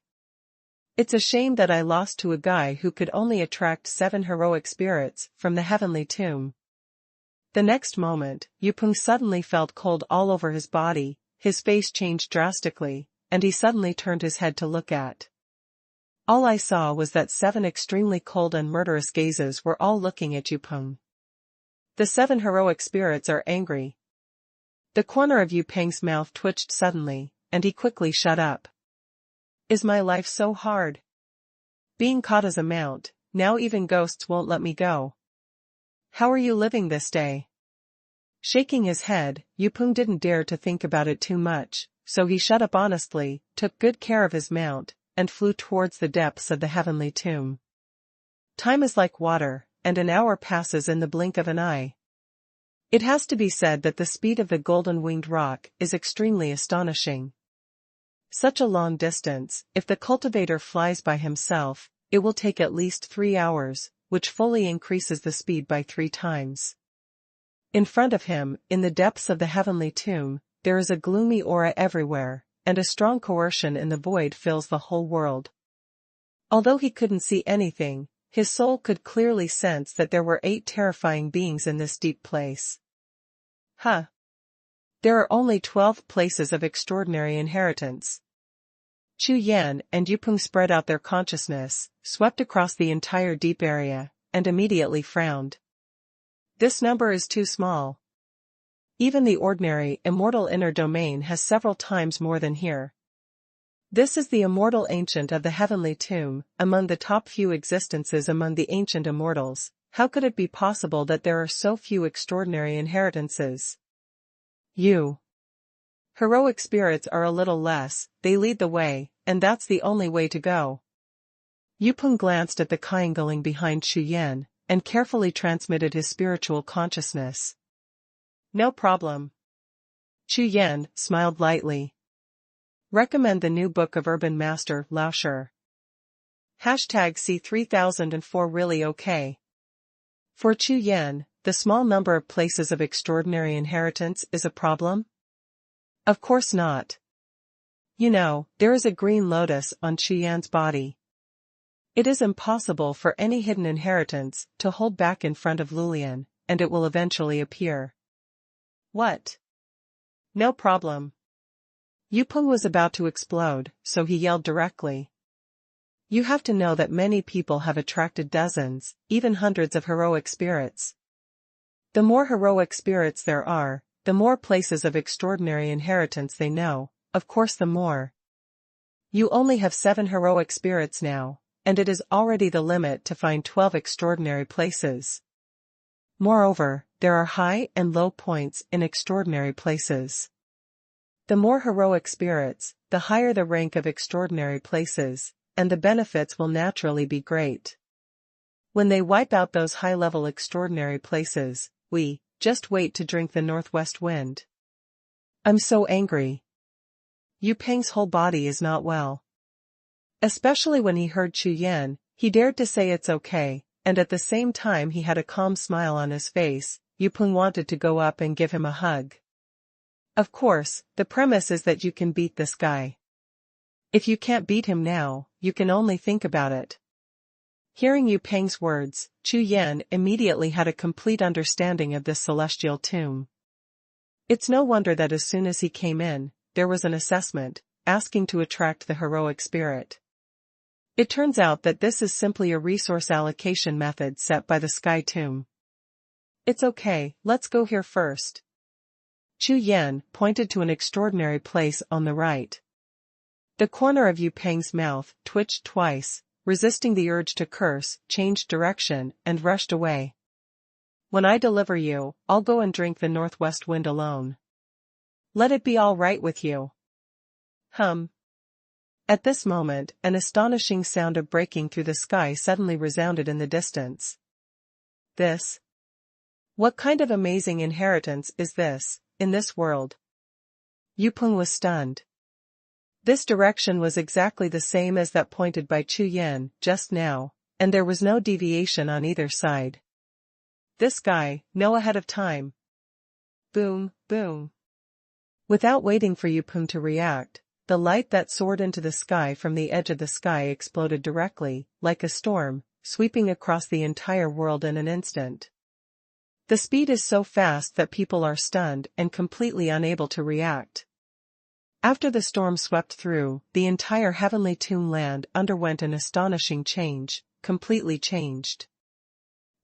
It's a shame that I lost to a guy who could only attract 7 heroic spirits from the heavenly tomb. The next moment, Yupeng suddenly felt cold all over his body, his face changed drastically, and he suddenly turned his head to look at. All I saw was that 7 extremely cold and murderous gazes were all looking at Yupeng. The 7 heroic spirits are angry. The corner of Yupeng's mouth twitched suddenly, and he quickly shut up. Is my life so hard? Being caught as a mount, now even ghosts won't let me go. How are you living this day? Shaking his head, Yupeng didn't dare to think about it too much, so he shut up honestly, took good care of his mount, and flew towards the depths of the heavenly tomb. Time is like water, and an hour passes in the blink of an eye. It has to be said that the speed of the golden-winged rock is extremely astonishing. Such a long distance, if the cultivator flies by himself, it will take at least 3 hours, which fully increases the speed by 3 times. In front of him, in the depths of the heavenly tomb, there is a gloomy aura everywhere, and a strong coercion in the void fills the whole world. Although he couldn't see anything, His soul could clearly sense that there were 8 terrifying beings in this deep place. Huh. There are only 12 places of extraordinary inheritance. Chu Yan and Yupeng spread out their consciousness, swept across the entire deep area, and immediately frowned. This number is too small. Even the ordinary, immortal inner domain has several times more than here. This is the immortal ancient of the heavenly tomb, among the top few existences among the ancient immortals. How could it be possible that there are so few extraordinary inheritances? Heroic spirits are a little less, they lead the way, and that's the only way to go. Yupeng glanced at the Qiangling behind Chu Yan, and carefully transmitted his spiritual consciousness. No problem. Chu Yan smiled lightly. Recommend the new book of Urban Master Lao Shi. #C3004 really okay. For Chu Yan, the small number of places of extraordinary inheritance is a problem? Of course not. You know, there is a green lotus on Chu Yan's body. It is impossible for any hidden inheritance to hold back in front of Lulian, and it will eventually appear. What? No problem. Yupeng was about to explode, so he yelled directly. You have to know that many people have attracted dozens, even hundreds of heroic spirits. The more heroic spirits there are, the more places of extraordinary inheritance they know, of course the more. You only have 7 heroic spirits now, and it is already the limit to find 12 extraordinary places. Moreover, there are high and low points in extraordinary places. The more heroic spirits, the higher the rank of extraordinary places, and the benefits will naturally be great. When they wipe out those high-level extraordinary places, we just wait to drink the northwest wind. I'm so angry. Yupeng's whole body is not well. Especially when he heard Chu Yan, he dared to say it's okay, and at the same time he had a calm smile on his face. Yupeng wanted to go up and give him a hug. Of course, the premise is that you can beat this guy. If you can't beat him now, you can only think about it. Hearing Yupeng's words, Chu Yan immediately had a complete understanding of this celestial tomb. It's no wonder that as soon as he came in, there was an assessment, asking to attract the heroic spirit. It turns out that this is simply a resource allocation method set by the Sky Tomb. It's okay, let's go here first. Chu Yan pointed to an extraordinary place on the right. The corner of Yupeng's mouth twitched twice, resisting the urge to curse, changed direction, and rushed away. When I deliver you, I'll go and drink the northwest wind alone. Let it be all right with you. At this moment, an astonishing sound of breaking through the sky suddenly resounded in the distance. This? What kind of amazing inheritance is this, in this world? Yupeng was stunned. This direction was exactly the same as that pointed by Chu Yan just now, and there was no deviation on either side. This guy, know ahead of time. Boom, boom. Without waiting for Yupeng to react, the light that soared into the sky from the edge of the sky exploded directly, like a storm, sweeping across the entire world in an instant. The speed is so fast that people are stunned and completely unable to react. After the storm swept through, the entire heavenly tomb land underwent an astonishing change, completely changed.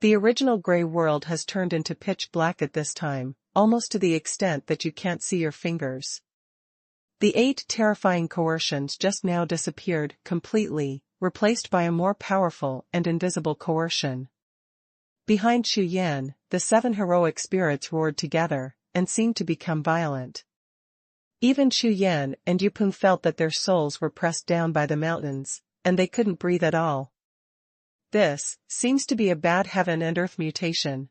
The original gray world has turned into pitch black at this time, almost to the extent that you can't see your fingers. The 8 terrifying coercions just now disappeared completely, replaced by a more powerful and invisible coercion. Behind Chu Yan, the 7 heroic spirits roared together, and seemed to become violent. Even Chu Yan and Yupeng felt that their souls were pressed down by the mountains, and they couldn't breathe at all. This seems to be a bad heaven and earth mutation.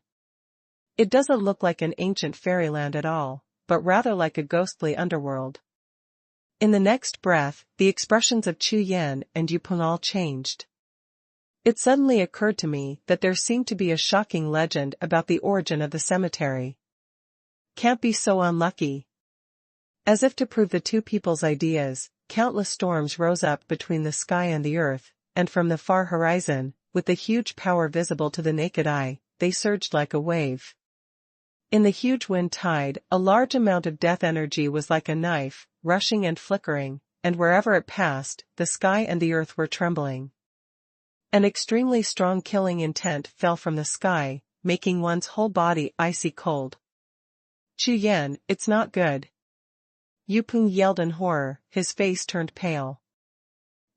It doesn't look like an ancient fairyland at all, but rather like a ghostly underworld. In the next breath, the expressions of Chu Yan and Yupeng all changed. It suddenly occurred to me that there seemed to be a shocking legend about the origin of the cemetery. Can't be so unlucky. As if to prove the two people's ideas, countless storms rose up between the sky and the earth, and from the far horizon, with the huge power visible to the naked eye, they surged like a wave. In the huge wind tide, a large amount of death energy was like a knife, rushing and flickering, and wherever it passed, the sky and the earth were trembling. An extremely strong killing intent fell from the sky, making one's whole body icy cold. Chu Yan, it's not good. Yupeng yelled in horror, his face turned pale.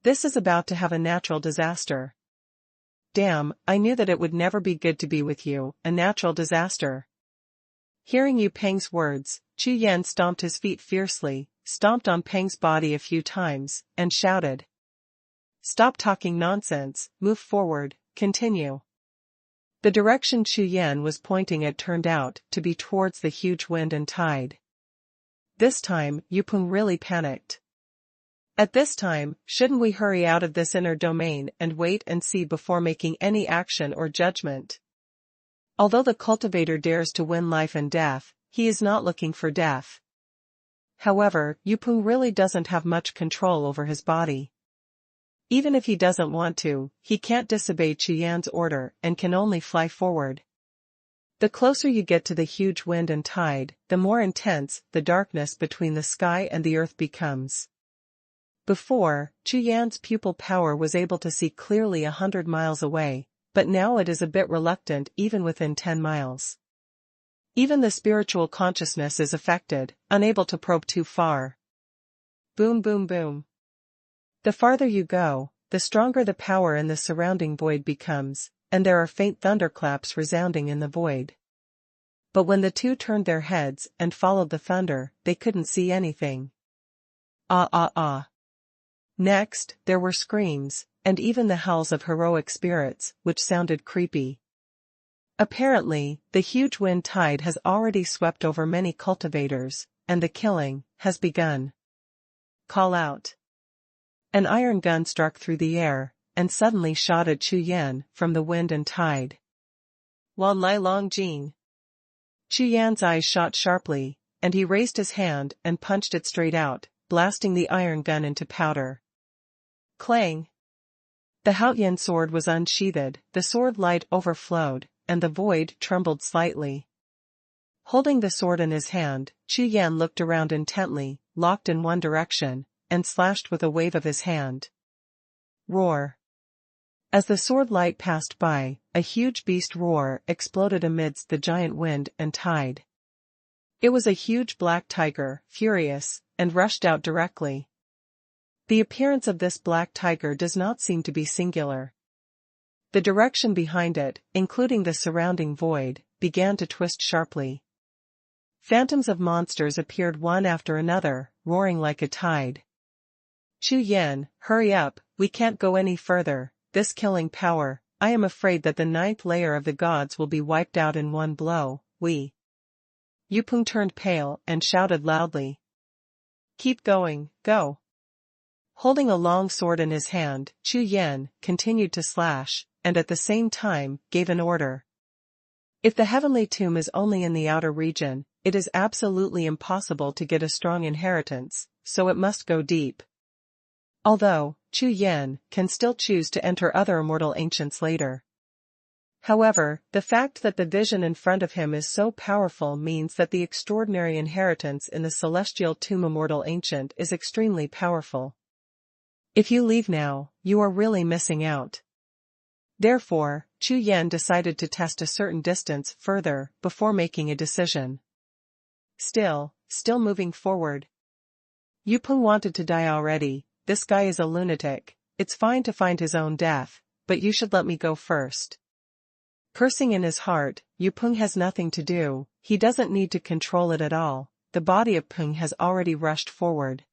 This is about to have a natural disaster. Damn, I knew that it would never be good to be with you, a natural disaster. Hearing Yu Peng's words, Chu Yan stomped his feet fiercely, stomped on Peng's body a few times, and shouted. Stop talking nonsense, move forward, continue. The direction Chu Yan was pointing it turned out to be towards the huge wind and tide. This time, Yu Peng really panicked. At this time, shouldn't we hurry out of this inner domain and wait and see before making any action or judgment? Although the cultivator dares to win life and death, he is not looking for death. However, Yupeng really doesn't have much control over his body. Even if he doesn't want to, he can't disobey Chu Yan's order and can only fly forward. The closer you get to the huge wind and tide, the more intense the darkness between the sky and the earth becomes. Before, Chu Yan's pupil power was able to see clearly 100 miles away, but now it is a bit reluctant even within 10 miles. Even the spiritual consciousness is affected, unable to probe too far. Boom boom boom. The farther you go, the stronger the power in the surrounding void becomes, and there are faint thunderclaps resounding in the void. But when the two turned their heads and followed the thunder, they couldn't see anything. Ah ah ah. Next, there were screams, and even the howls of heroic spirits, which sounded creepy. Apparently, the huge wind tide has already swept over many cultivators, and the killing has begun. Call out. An iron gun struck through the air, and suddenly shot at Chu Yan from the wind and tide. Wan Lai Long Jing. Chu Yan's eyes shot sharply, and he raised his hand and punched it straight out, blasting the iron gun into powder. Clang! The Haoyan sword was unsheathed, the sword light overflowed, and the void trembled slightly. Holding the sword in his hand, Chu Yan looked around intently, locked in one direction, and slashed with a wave of his hand. Roar! As the sword light passed by, a huge beast roar exploded amidst the giant wind and tide. It was a huge black tiger, furious, and rushed out directly. The appearance of this black tiger does not seem to be singular. The direction behind it, including the surrounding void, began to twist sharply. Phantoms of monsters appeared one after another, roaring like a tide. Chu Yan, hurry up, we can't go any further, this killing power, I am afraid that the 9th layer of the gods will be wiped out in one blow, Yupeng turned pale and shouted loudly. Keep going, go. Holding a long sword in his hand, Chu Yan continued to slash, and at the same time, gave an order. If the heavenly tomb is only in the outer region, it is absolutely impossible to get a strong inheritance, so it must go deep. Although, Chu Yan can still choose to enter other immortal ancients later. However, the fact that the vision in front of him is so powerful means that the extraordinary inheritance in the celestial tomb immortal ancient is extremely powerful. If you leave now, you are really missing out. Therefore, Chu Yan decided to test a certain distance further before making a decision. Still moving forward. Yupeng wanted to die already, this guy is a lunatic, it's fine to find his own death, but you should let me go first. Cursing in his heart, Yupeng has nothing to do, he doesn't need to control it at all, the body of Peng has already rushed forward.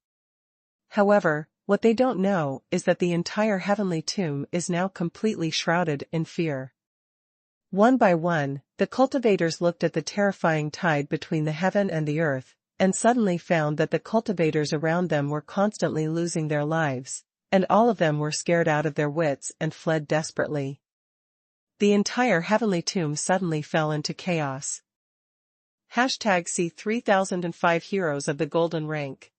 However, what they don't know is that the entire heavenly tomb is now completely shrouded in fear. One by one, the cultivators looked at the terrifying tide between the heaven and the earth, and suddenly found that the cultivators around them were constantly losing their lives, and all of them were scared out of their wits and fled desperately. The entire heavenly tomb suddenly fell into chaos. #See 3005 Heroes of the Golden Rank.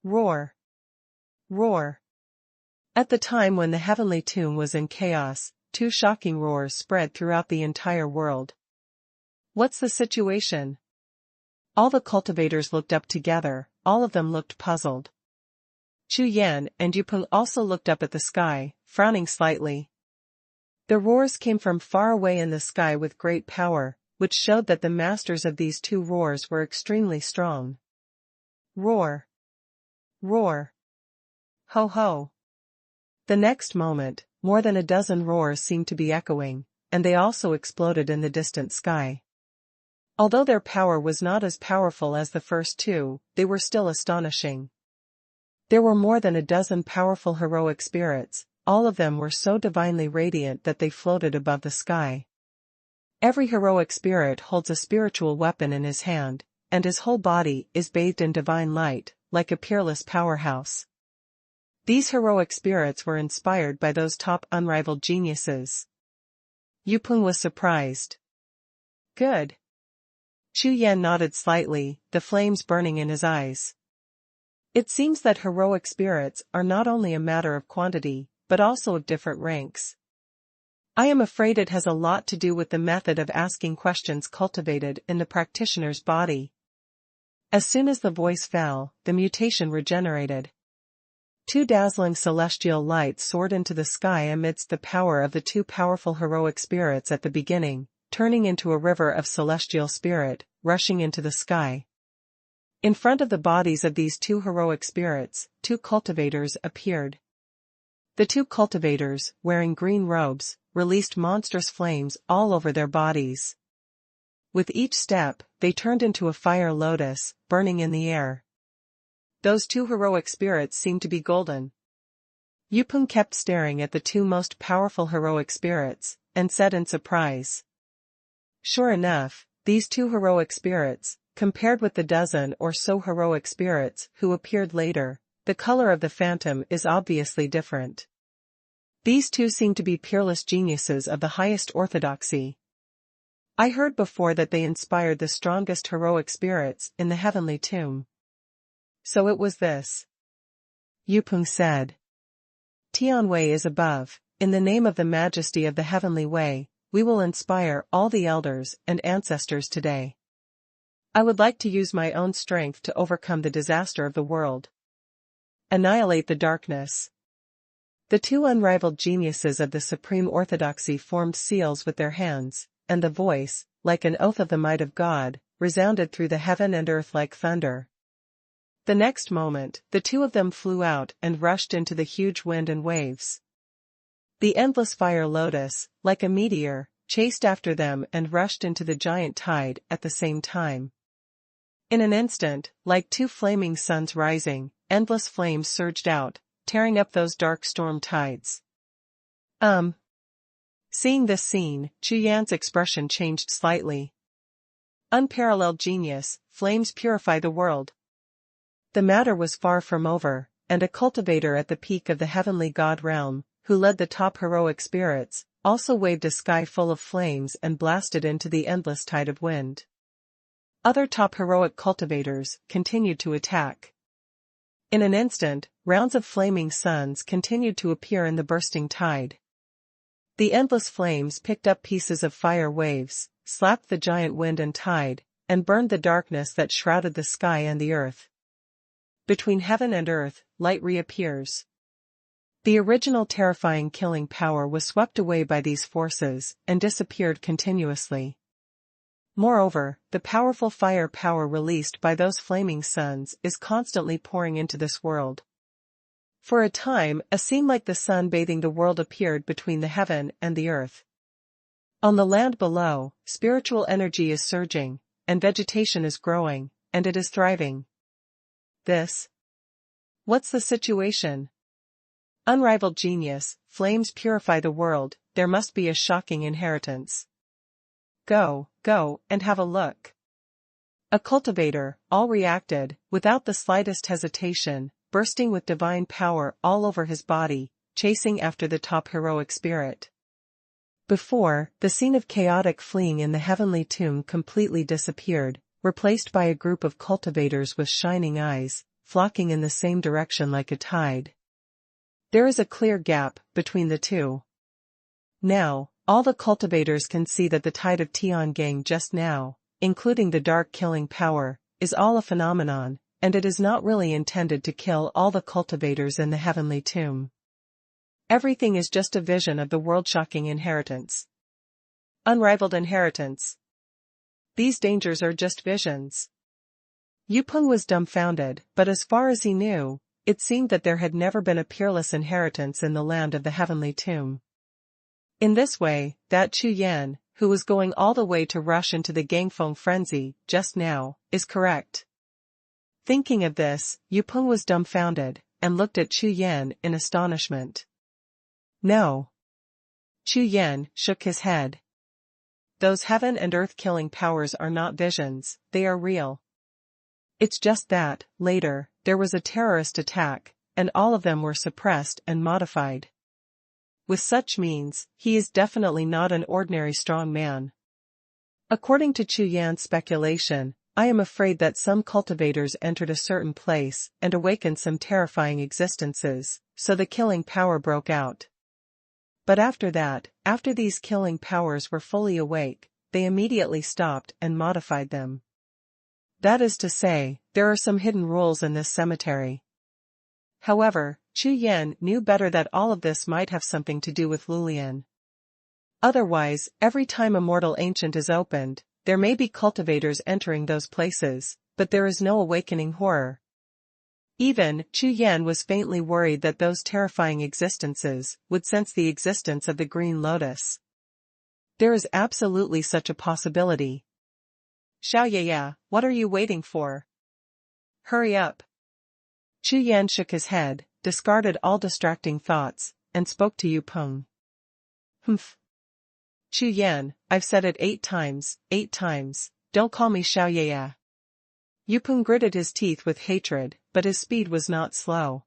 Roar! Roar! At the time when the heavenly tomb was in chaos, two shocking roars spread throughout the entire world. What's the situation? All the cultivators looked up together, all of them looked puzzled. Chu Yan and Yupeng also looked up at the sky, frowning slightly. The roars came from far away in the sky with great power, which showed that the masters of these two roars were extremely strong. Roar! Roar! Ho ho! The next moment, more than a dozen roars seemed to be echoing, and they also exploded in the distant sky. Although their power was not as powerful as the first two, they were still astonishing. There were more than a dozen powerful heroic spirits, all of them were so divinely radiant that they floated above the sky. Every heroic spirit holds a spiritual weapon in his hand, and his whole body is bathed in divine light, like a peerless powerhouse. These heroic spirits were inspired by those top unrivaled geniuses. Yupeng was surprised. Good. Chu Yan nodded slightly, the flames burning in his eyes. It seems that heroic spirits are not only a matter of quantity, but also of different ranks. I am afraid it has a lot to do with the method of asking questions cultivated in the practitioner's body. As soon as the voice fell, the mutation regenerated. Two dazzling celestial lights soared into the sky amidst the power of the two powerful heroic spirits at the beginning, turning into a river of celestial spirit, rushing into the sky. In front of the bodies of these two heroic spirits, two cultivators appeared. The two cultivators, wearing green robes, released monstrous flames all over their bodies. With each step, they turned into a fire lotus, burning in the air. Those two heroic spirits seemed to be golden. Yupeng kept staring at the two most powerful heroic spirits, and said in surprise. Sure enough, these two heroic spirits, compared with the dozen or so heroic spirits who appeared later, the color of the phantom is obviously different. These two seem to be peerless geniuses of the highest orthodoxy. I heard before that they inspired the strongest heroic spirits in the heavenly tomb. So it was this. Yupeng said. Tianwei is above, in the name of the majesty of the heavenly way, we will inspire all the elders and ancestors today. I would like to use my own strength to overcome the disaster of the world. Annihilate the darkness. The two unrivaled geniuses of the supreme orthodoxy formed seals with their hands, and the voice, like an oath of the might of God, resounded through the heaven and earth like thunder. The next moment, the two of them flew out and rushed into the huge wind and waves. The endless fire lotus, like a meteor, chased after them and rushed into the giant tide at the same time. In an instant, like two flaming suns rising, endless flames surged out, tearing up those dark storm tides. Seeing this scene, Chu Yan's expression changed slightly. Unparalleled genius, flames purify the world. The matter was far from over, and a cultivator at the peak of the heavenly god realm, who led the top heroic spirits, also waved a sky full of flames and blasted into the endless tide of wind. Other top heroic cultivators continued to attack. In an instant, rounds of flaming suns continued to appear in the bursting tide. The endless flames picked up pieces of fire waves, slapped the giant wind and tide, and burned the darkness that shrouded the sky and the earth. Between heaven and earth, light reappears. The original terrifying killing power was swept away by these forces and disappeared continuously. Moreover, the powerful fire power released by those flaming suns is constantly pouring into this world. For a time, a scene like the sun bathing the world appeared between the heaven and the earth. On the land below, spiritual energy is surging, and vegetation is growing, and it is thriving. What's the situation? Unrivaled genius, flames purify the world, there must be a shocking inheritance. Go, and have a look. A cultivator, all reacted, without the slightest hesitation, bursting with divine power all over his body, chasing after the top heroic spirit. Before, the scene of chaotic fleeing in the heavenly tomb completely disappeared, replaced by a group of cultivators with shining eyes, flocking in the same direction like a tide. There is a clear gap between the two. Now, all the cultivators can see that the tide of Tiangang just now, including the dark killing power, is all a phenomenon, and it is not really intended to kill all the cultivators in the heavenly tomb. Everything is just a vision of the world-shocking inheritance. Unrivaled inheritance. These dangers are just visions. Yupeng was dumbfounded, but as far as he knew, it seemed that there had never been a peerless inheritance in the land of the heavenly tomb. In this way, that Chu Yan, who was going all the way to rush into the Gangfeng frenzy, just now, is correct. Thinking of this, Yupeng was dumbfounded, and looked at Chu Yan in astonishment. No. Chu Yan shook his head. Those heaven and earth killing powers are not visions, they are real. It's just that, later, there was a terrorist attack, and all of them were suppressed and modified. With such means, he is definitely not an ordinary strong man. According to Chu Yan's speculation, I am afraid that some cultivators entered a certain place and awakened some terrifying existences, so the killing power broke out. But after that, after these killing powers were fully awake, they immediately stopped and modified them. That is to say, there are some hidden rules in this cemetery. However, Chu Yan knew better that all of this might have something to do with Lulian. Otherwise, every time a mortal ancient is opened, there may be cultivators entering those places, but there is no awakening horror. Even, Chu Yan was faintly worried that those terrifying existences would sense the existence of the Green Lotus. There is absolutely such a possibility. Xiao, what are you waiting for? Hurry up. Chu Yan shook his head, discarded all distracting thoughts, and spoke to Yupeng. Humph. Chu Yan, I've said it 8 times, don't call me Xiao. Yupeng gritted his teeth with hatred, but his speed was not slow.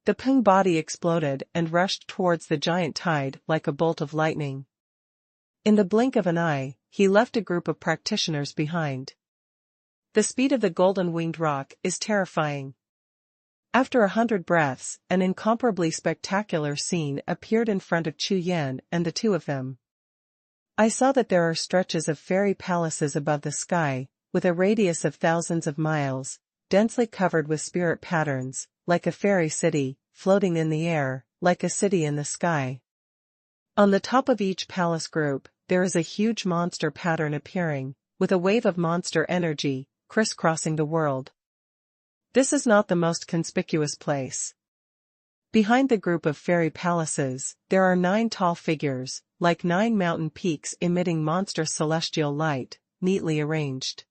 The Peng body exploded and rushed towards the giant tide like a bolt of lightning. In the blink of an eye, he left a group of practitioners behind. The speed of the golden-winged rock is terrifying. After 100 breaths, an incomparably spectacular scene appeared in front of Chu Yan and the two of them. I saw that there are stretches of fairy palaces above the sky, with a radius of thousands of miles, densely covered with spirit patterns, like a fairy city, floating in the air, like a city in the sky. On the top of each palace group, there is a huge monster pattern appearing, with a wave of monster energy, crisscrossing the world. This is not the most conspicuous place. Behind the group of fairy palaces, there are 9 tall figures, like 9 mountain peaks emitting monstrous celestial light, neatly arranged.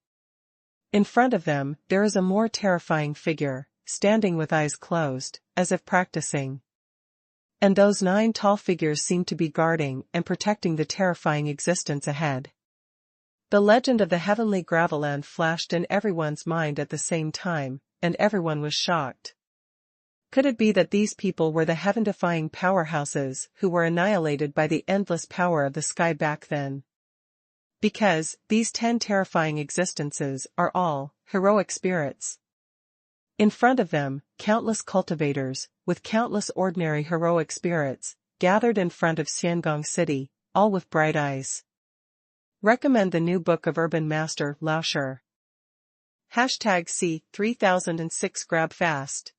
In front of them, there is a more terrifying figure, standing with eyes closed, as if practicing. And those 9 tall figures seem to be guarding and protecting the terrifying existence ahead. The legend of the heavenly Graveland flashed in everyone's mind at the same time, and everyone was shocked. Could it be that these people were the heaven-defying powerhouses who were annihilated by the endless power of the sky back then? Because, these 10 terrifying existences are all heroic spirits. In front of them, countless cultivators, with countless ordinary heroic spirits, gathered in front of Xiangong City, all with bright eyes. Recommend the new book of Urban Master Lao Shi. #C3006 Grab fast.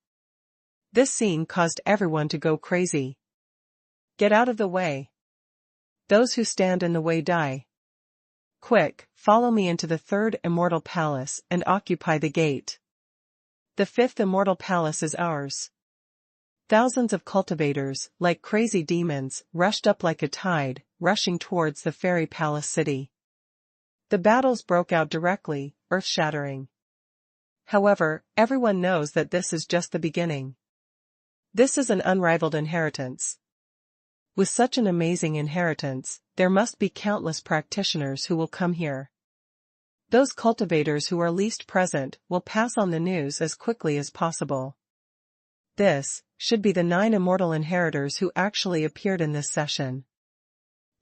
This scene caused everyone to go crazy. Get out of the way. Those who stand in the way die. Quick, follow me into the 3rd Immortal Palace and occupy the gate. The 5th Immortal Palace is ours. Thousands of cultivators, like crazy demons, rushed up like a tide, rushing towards the fairy palace city. The battles broke out directly, earth-shattering. However, everyone knows that this is just the beginning. This is an unrivaled inheritance. With such an amazing inheritance, there must be countless practitioners who will come here. Those cultivators who are least present will pass on the news as quickly as possible. This should be the 9 immortal inheritors who actually appeared in this session.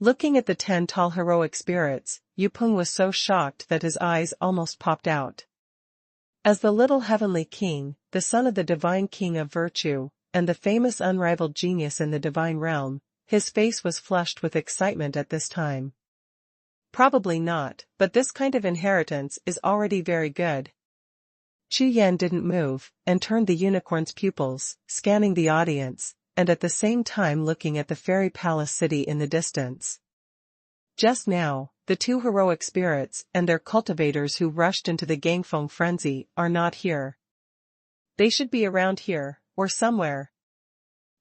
Looking at the 10 tall heroic spirits, Yupeng was so shocked that his eyes almost popped out. As the little heavenly king, the son of the divine king of virtue, and the famous unrivaled genius in the divine realm, His face was flushed with excitement at this time. Probably not, but this kind of inheritance is already very good. Chu Yan didn't move, and turned the unicorn's pupils, scanning the audience, and at the same time looking at the fairy palace city in the distance. Just now, the two heroic spirits and their cultivators who rushed into the Gangfeng frenzy are not here. They should be around here, or somewhere.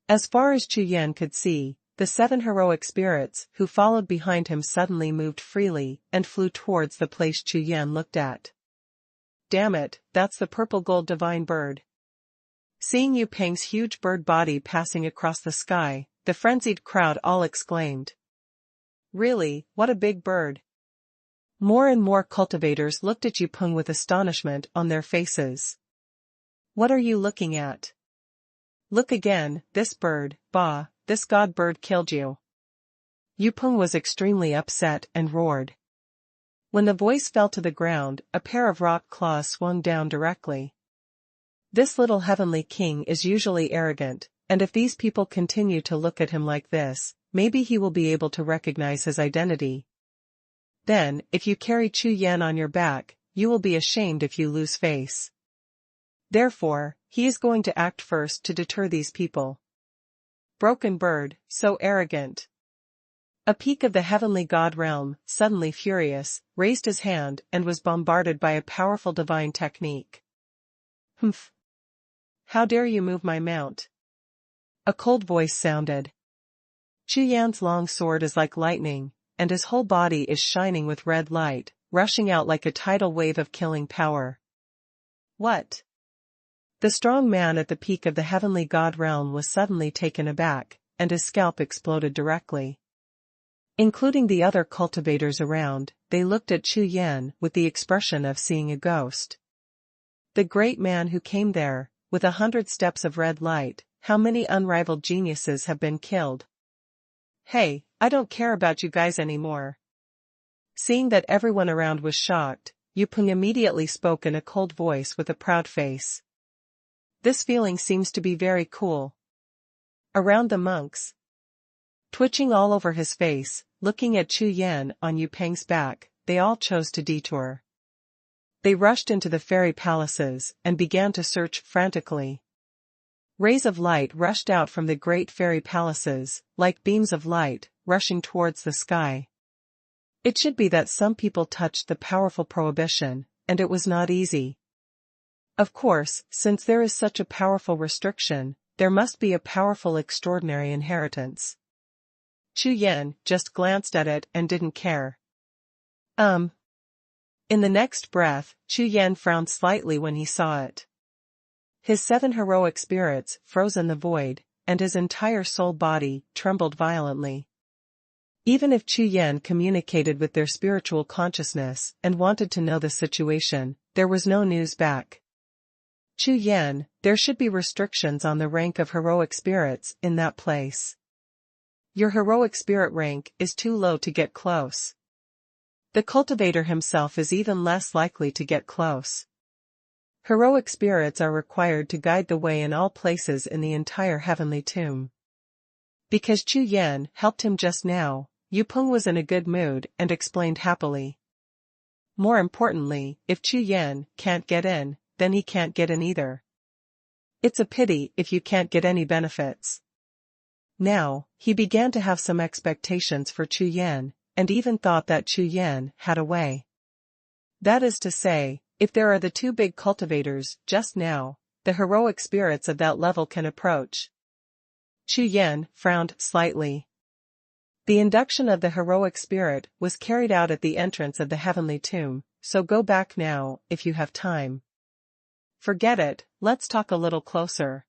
As far as Chu Yan could see, the 7 heroic spirits who followed behind him suddenly moved freely and flew towards the place Chu Yan looked at. Damn it, that's the purple gold divine bird. Seeing Yu Peng's huge bird body passing across the sky, the frenzied crowd all exclaimed. Really, what a big bird. More and more cultivators looked at Yu Peng with astonishment on their faces. What are you looking at? Look again, this bird, bah, this god bird killed you. Yu Peng was extremely upset and roared. When the voice fell to the ground, a pair of rock claws swung down directly. This little heavenly king is usually arrogant, and if these people continue to look at him like this, maybe he will be able to recognize his identity. Then, if you carry Chu Yan on your back, you will be ashamed if you lose face. Therefore, he is going to act first to deter these people. Broken bird, so arrogant. A peak of the heavenly god realm, suddenly furious, raised his hand and was bombarded by a powerful divine technique. Humph. How dare you move my mount? A cold voice sounded. Chu Yan's long sword is like lightning, and his whole body is shining with red light, rushing out like a tidal wave of killing power. What? The strong man at the peak of the heavenly god realm was suddenly taken aback, and his scalp exploded directly. Including the other cultivators around, they looked at Chu Yan with the expression of seeing a ghost. The great man who came there, with 100 steps of red light, how many unrivaled geniuses have been killed? Hey, I don't care about you guys anymore. Seeing that everyone around was shocked, Yu Peng immediately spoke in a cold voice with a proud face. This feeling seems to be very cool. Around the monks. Twitching all over his face, looking at Chu Yan on Yu Peng's back, they all chose to detour. They rushed into the fairy palaces and began to search frantically. Rays of light rushed out from the great fairy palaces, like beams of light, rushing towards the sky. It should be that some people touched the powerful prohibition, and it was not easy. Of course, since there is such a powerful restriction, there must be a powerful extraordinary inheritance. Chu Yan just glanced at it and didn't care. In the next breath, Chu Yan frowned slightly when he saw it. His 7 heroic spirits froze in the void, and his entire soul body trembled violently. Even if Chu Yan communicated with their spiritual consciousness and wanted to know the situation, there was no news back. Chu Yan, there should be restrictions on the rank of heroic spirits in that place. Your heroic spirit rank is too low to get close. The cultivator himself is even less likely to get close. Heroic spirits are required to guide the way in all places in the entire heavenly tomb. Because Chu Yan helped him just now, Yu Peng was in a good mood and explained happily. More importantly, if Chu Yan can't get in, then he can't get in either. It's a pity if you can't get any benefits. Now, he began to have some expectations for Chu Yan, and even thought that Chu Yan had a way. That is to say, if there are the 2 big cultivators just now, the heroic spirits of that level can approach. Chu Yan frowned slightly. The induction of the heroic spirit was carried out at the entrance of the heavenly tomb, so go back now, if you have time. Forget it, let's talk a little closer.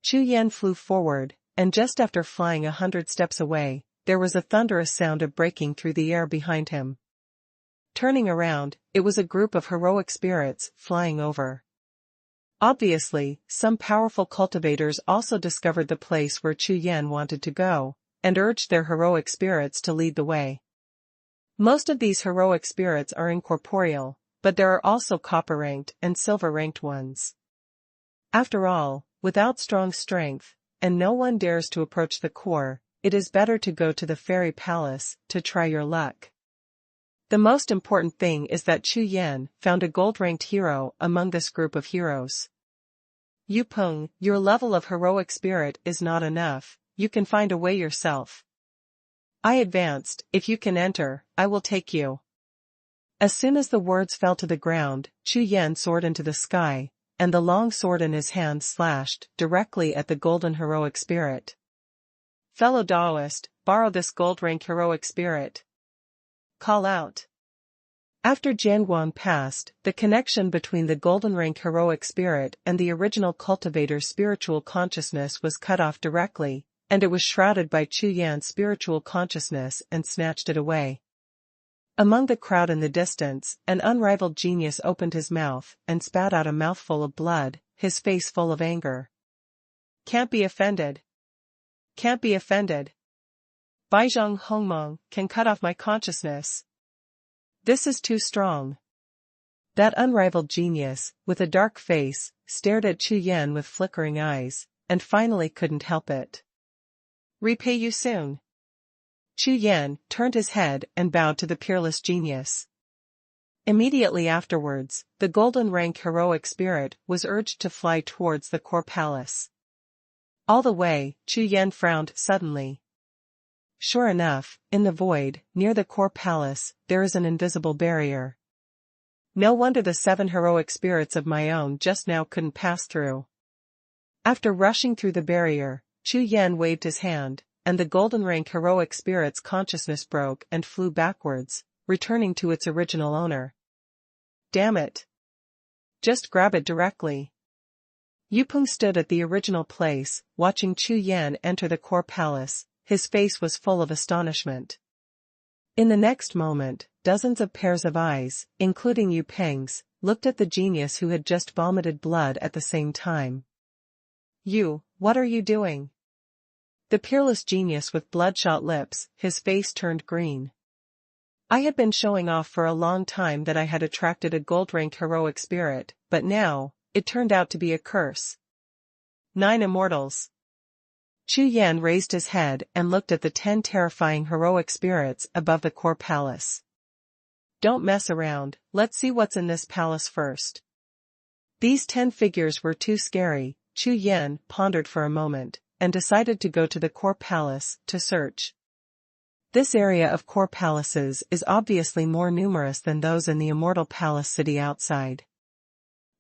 Chu Yan flew forward, and just after flying 100 steps away, there was a thunderous sound of breaking through the air behind him. Turning around, it was a group of heroic spirits flying over. Obviously, some powerful cultivators also discovered the place where Chu Yan wanted to go, and urged their heroic spirits to lead the way. Most of these heroic spirits are incorporeal, but there are also copper-ranked and silver-ranked ones. After all, without strong strength, and no one dares to approach the core, it is better to go to the fairy palace to try your luck. The most important thing is that Chu Yan found a gold-ranked hero among this group of heroes. Yu Peng, your level of heroic spirit is not enough, you can find a way yourself. I advanced, if you can enter, I will take you. As soon as the words fell to the ground, Chu Yan soared into the sky, and the long sword in his hand slashed directly at the golden heroic spirit. Fellow Daoist, borrow this gold-rank heroic spirit. Call out. After Jianguan passed, the connection between the golden rank heroic spirit and the original cultivator's spiritual consciousness was cut off directly, and it was shrouded by Chu Yan's spiritual consciousness and snatched it away. Among the crowd in the distance, an unrivaled genius opened his mouth and spat out a mouthful of blood, his face full of anger. Can't be offended. Can't be offended. Baizhang Hongmeng can cut off my consciousness. This is too strong. That unrivaled genius, with a dark face, stared at Chu Yan with flickering eyes, and finally couldn't help it. Repay you soon. Chu Yan turned his head and bowed to the peerless genius. Immediately afterwards, the golden rank heroic spirit was urged to fly towards the core palace. All the way, Chu Yan frowned suddenly. Sure enough, in the void, near the core palace, there is an invisible barrier. No wonder the 7 heroic spirits of my own just now couldn't pass through. After rushing through the barrier, Chu Yan waved his hand, and the golden rank heroic spirit's consciousness broke and flew backwards, returning to its original owner. Damn it. Just grab it directly. Yu Peng stood at the original place, watching Chu Yan enter the core palace. His face was full of astonishment. In the next moment, dozens of pairs of eyes, including Yu Peng's, looked at the genius who had just vomited blood at the same time. You, what are you doing? The peerless genius with bloodshot lips, his face turned green. I had been showing off for a long time that I had attracted a gold-rank heroic spirit, but now, it turned out to be a curse. 9 immortals. Chu Yan raised his head and looked at the 10 terrifying heroic spirits above the core palace. Don't mess around, let's see what's in this palace first. These 10 figures were too scary. Chu Yan pondered for a moment, and decided to go to the core palace to search. This area of core palaces is obviously more numerous than those in the immortal palace city outside.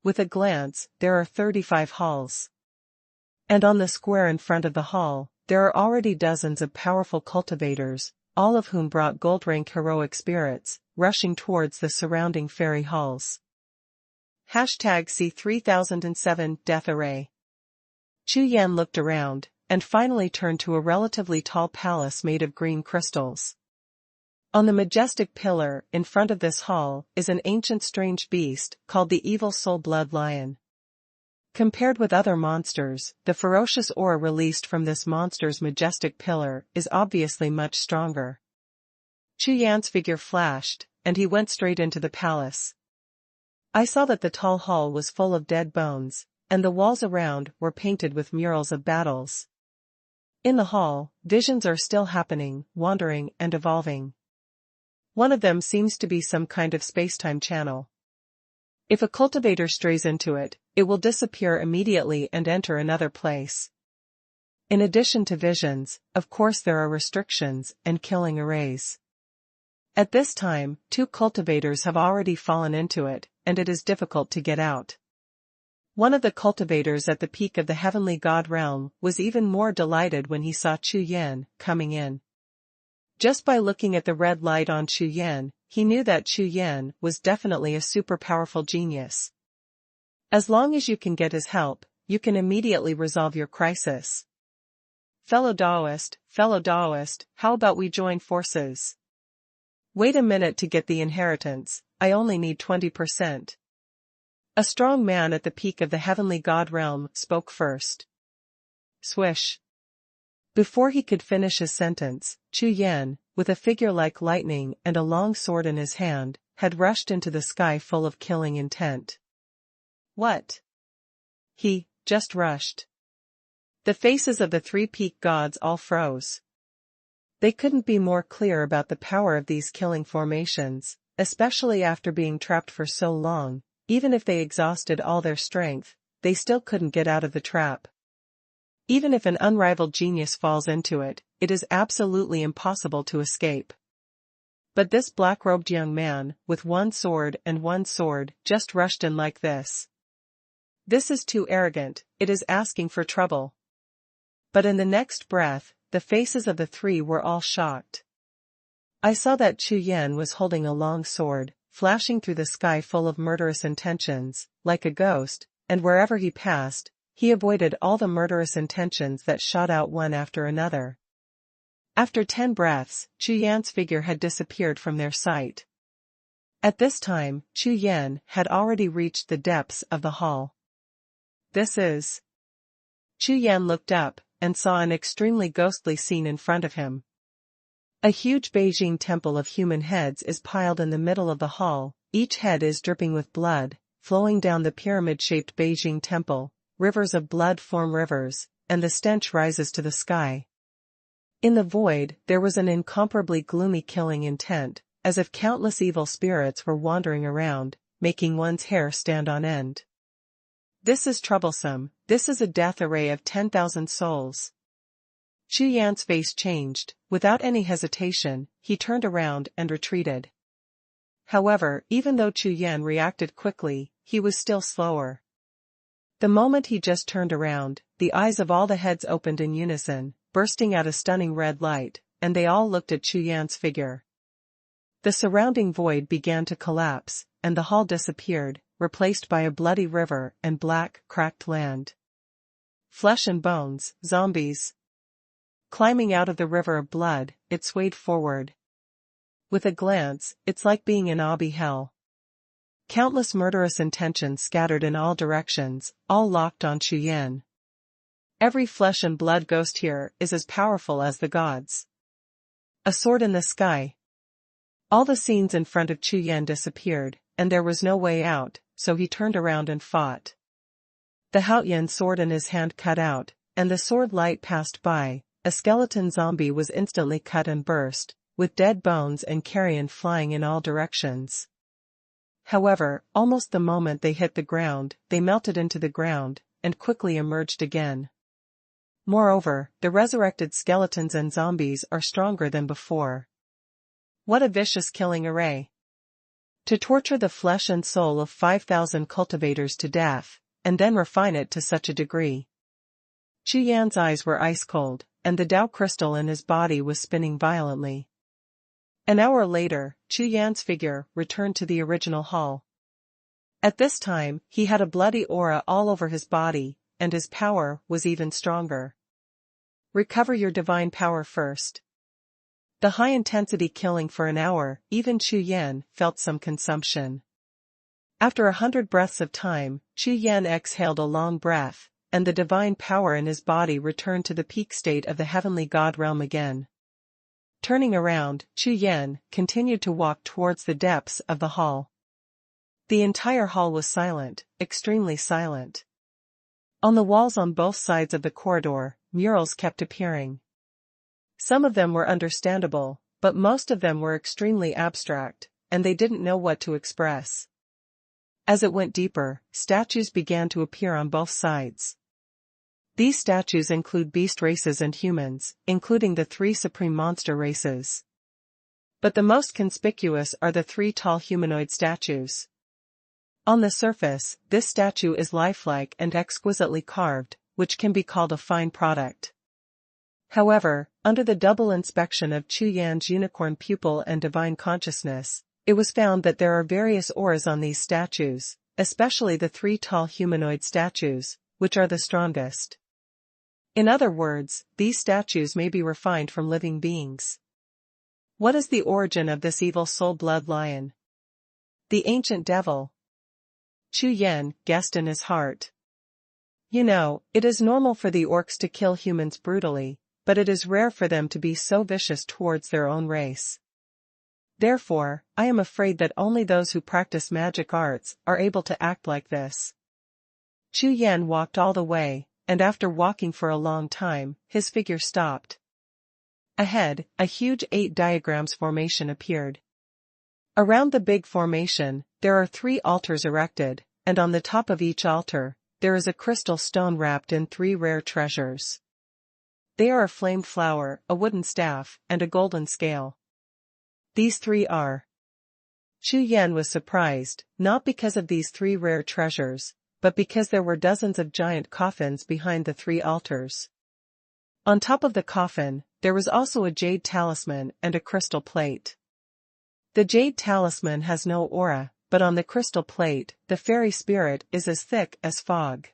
With a glance, there are 35 halls. And on the square in front of the hall, there are already dozens of powerful cultivators, all of whom brought gold-rank heroic spirits, rushing towards the surrounding fairy halls. #C3007 Death Array. Chu Yan looked around, and finally turned to a relatively tall palace made of green crystals. On the majestic pillar in front of this hall is an ancient strange beast called the Evil Soul Blood Lion. Compared with other monsters, the ferocious aura released from this monster's majestic pillar is obviously much stronger. Chu Yan's figure flashed, and he went straight into the palace. I saw that the tall hall was full of dead bones, and the walls around were painted with murals of battles. In the hall, visions are still happening, wandering and evolving. One of them seems to be some kind of space-time channel. If a cultivator strays into it, it will disappear immediately and enter another place. In addition to visions, of course there are restrictions and killing arrays. At this time, 2 cultivators have already fallen into it, and it is difficult to get out. One of the cultivators at the peak of the heavenly god realm was even more delighted when he saw Chu Yan coming in. Just by looking at the red light on Chu Yan, he knew that Chu Yan was definitely a super powerful genius. As long as you can get his help, you can immediately resolve your crisis. Fellow Daoist, how about we join forces? Wait a minute to get the inheritance, I only need 20%. A strong man at the peak of the heavenly god realm spoke first. Swish. Before he could finish his sentence, Chu Yan, with a figure like lightning and a long sword in his hand, had rushed into the sky full of killing intent. What? He just rushed. The faces of the 3 peak gods all froze. They couldn't be more clear about the power of these killing formations, especially after being trapped for so long. Even if they exhausted all their strength, they still couldn't get out of the trap. Even if an unrivaled genius falls into it, it is absolutely impossible to escape. But this black-robed young man, with one sword, just rushed in like this. This is too arrogant, it is asking for trouble. But in the next breath, the faces of the three were all shocked. I saw that Chu Yan was holding a long sword, flashing through the sky full of murderous intentions, like a ghost, and wherever he passed, he avoided all the murderous intentions that shot out one after another. After 10 breaths, Chu Yan's figure had disappeared from their sight. At this time, Chu Yan had already reached the depths of the hall. This is... Chu Yan looked up, and saw an extremely ghostly scene in front of him. A huge Beijing temple of human heads is piled in the middle of the hall, each head is dripping with blood, flowing down the pyramid-shaped Beijing temple, rivers of blood form rivers, and the stench rises to the sky. In the void, there was an incomparably gloomy killing intent, as if countless evil spirits were wandering around, making one's hair stand on end. This is troublesome, this is a death array of 10,000 souls. Chu Yan's face changed. Without any hesitation, he turned around and retreated. However, even though Chu Yan reacted quickly, he was still slower. The moment he just turned around, the eyes of all the heads opened in unison, bursting out a stunning red light, and they all looked at Chu Yan's figure. The surrounding void began to collapse, and the hall disappeared, replaced by a bloody river and black, cracked land. Flesh and bones, zombies. Climbing out of the river of blood, it swayed forward. With a glance, it's like being in Abi hell. Countless murderous intentions scattered in all directions, all locked on Chu Yan. Every flesh and blood ghost here is as powerful as the gods. A sword in the sky. All the scenes in front of Chu Yan disappeared, and there was no way out, so he turned around and fought. The Haoyan sword in his hand cut out, and the sword light passed by. A skeleton zombie was instantly cut and burst, with dead bones and carrion flying in all directions. However, almost the moment they hit the ground, they melted into the ground, and quickly emerged again. Moreover, the resurrected skeletons and zombies are stronger than before. What a vicious killing array! To torture the flesh and soul of 5,000 cultivators to death, and then refine it to such a degree. Chu Yan's eyes were ice cold, and the Dao crystal in his body was spinning violently. An hour later, Chu Yan's figure returned to the original hall. At this time, he had a bloody aura all over his body, and his power was even stronger. Recover your divine power first. The high-intensity killing for an hour, even Chu Yan felt some consumption. After 100 breaths of time, Chu Yan exhaled a long breath, and the divine power in his body returned to the peak state of the heavenly god realm again. Turning around, Chu Yan continued to walk towards the depths of the hall. The entire hall was silent, extremely silent. On the walls on both sides of the corridor, murals kept appearing. Some of them were understandable, but most of them were extremely abstract, and they didn't know what to express. As it went deeper, statues began to appear on both sides. These statues include beast races and humans, including the 3 supreme monster races. But the most conspicuous are the 3 tall humanoid statues. On the surface, this statue is lifelike and exquisitely carved, which can be called a fine product. However, under the double inspection of Chu Yan's unicorn pupil and divine consciousness, it was found that there are various auras on these statues, especially the 3 tall humanoid statues, which are the strongest. In other words, these statues may be refined from living beings. What is the origin of this evil soul blood lion? The ancient devil. Chu Yan guessed in his heart. You know, it is normal for the orcs to kill humans brutally, but it is rare for them to be so vicious towards their own race. Therefore, I am afraid that only those who practice magic arts are able to act like this. Chu Yan walked all the way, and after walking for a long time, his figure stopped. Ahead, a huge 8 diagrams formation appeared. Around the big formation, there are 3 altars erected, and on the top of each altar, there is a crystal stone wrapped in 3 rare treasures. They are a flame flower, a wooden staff, and a golden scale. These 3 are. Chu Yan was surprised, not because of these 3 rare treasures, but because there were dozens of giant coffins behind the 3 altars. On top of the coffin, there was also a jade talisman and a crystal plate. The jade talisman has no aura, but on the crystal plate, the fairy spirit is as thick as fog.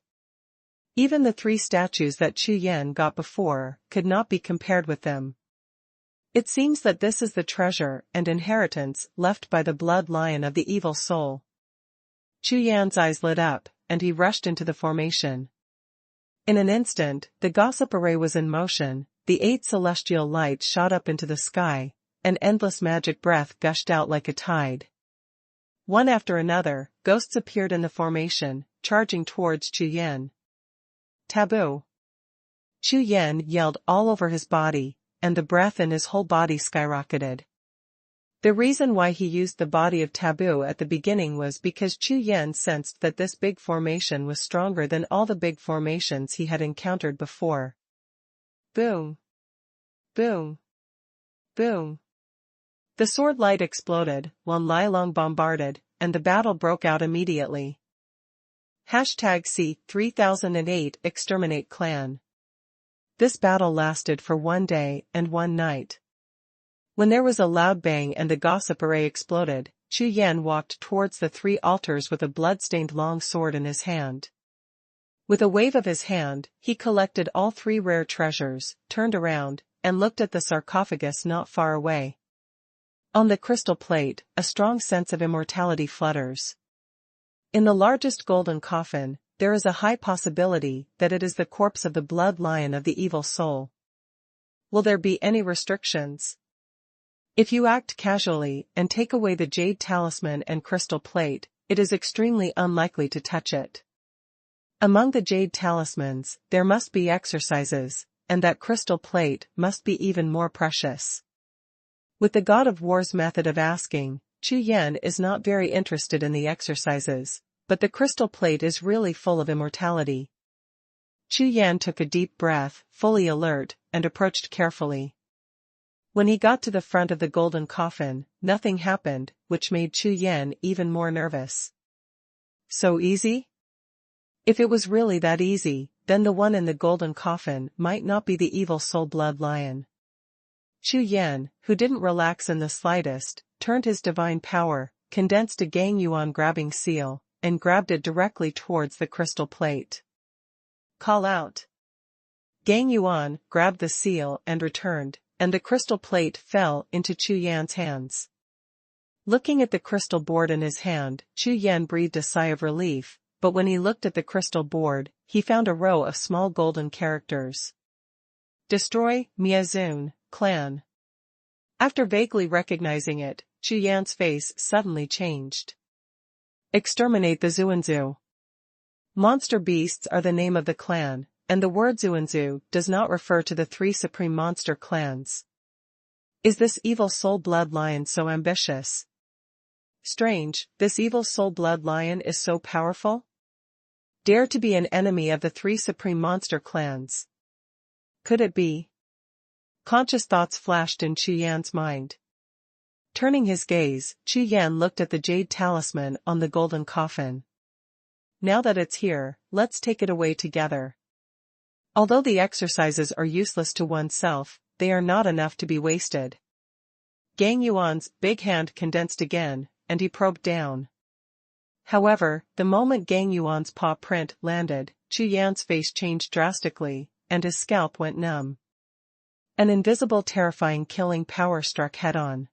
Even the 3 statues that Chu Yan got before could not be compared with them. It seems that this is the treasure and inheritance left by the blood lion of the evil soul. Chu Yan's eyes lit up, and he rushed into the formation. In an instant, the gossip array was in motion, the 8 celestial lights shot up into the sky, and endless magic breath gushed out like a tide. One after another, ghosts appeared in the formation, charging towards Chu Yan. Taboo! Chu Yan yelled all over his body, and the breath in his whole body skyrocketed. The reason why he used the body of Taboo at the beginning was because Chu Yan sensed that this big formation was stronger than all the big formations he had encountered before. Boom! Boom! Boom! The sword light exploded, while Lai Long bombarded, and the battle broke out immediately. #C3008 Exterminate Clan. This battle lasted for 1 day and 1 night. When there was a loud bang and the gossip array exploded, Chu Yan walked towards the 3 altars with a blood-stained long sword in his hand. With a wave of his hand, he collected all 3 rare treasures, turned around, and looked at the sarcophagus not far away. On the crystal plate, a strong sense of immortality flutters. In the largest golden coffin, there is a high possibility that it is the corpse of the blood lion of the evil soul. Will there be any restrictions? If you act casually and take away the jade talisman and crystal plate, it is extremely unlikely to touch it. Among the jade talismans, there must be exercises, and that crystal plate must be even more precious. With the God of War's method of asking, Chu Yan is not very interested in the exercises, but the crystal plate is really full of immortality. Chu Yan took a deep breath, fully alert, and approached carefully. When he got to the front of the golden coffin, nothing happened, which made Chu Yan even more nervous. So easy? If it was really that easy, then the one in the golden coffin might not be the evil soul blood lion. Chu Yan, who didn't relax in the slightest, turned his divine power, condensed a Gang Yuan grabbing seal, and grabbed it directly towards the crystal plate. Call out. Gang Yuan grabbed the seal and returned, and the crystal plate fell into Chu Yan's hands. Looking at the crystal board in his hand, Chu Yan breathed a sigh of relief, but when he looked at the crystal board, he found a row of small golden characters. Destroy, Miazun, clan. After vaguely recognizing it, Chu Yan's face suddenly changed. Exterminate the Xuanzu. Monster beasts are the name of the clan, and the word Xuanzu does not refer to the 3 supreme monster clans. Is this evil soul blood lion so ambitious? Strange, this evil soul blood lion is so powerful? Dare to be an enemy of the 3 supreme monster clans. Could it be? Conscious thoughts flashed in Chu Yan's mind. Turning his gaze, Chu Yan looked at the jade talisman on the golden coffin. Now that it's here, let's take it away together. Although the exercises are useless to oneself, they are not enough to be wasted. Gang Yuan's big hand condensed again, and he probed down. However, the moment Gang Yuan's paw print landed, Chu Yan's face changed drastically, and his scalp went numb. An invisible terrifying killing power struck head-on.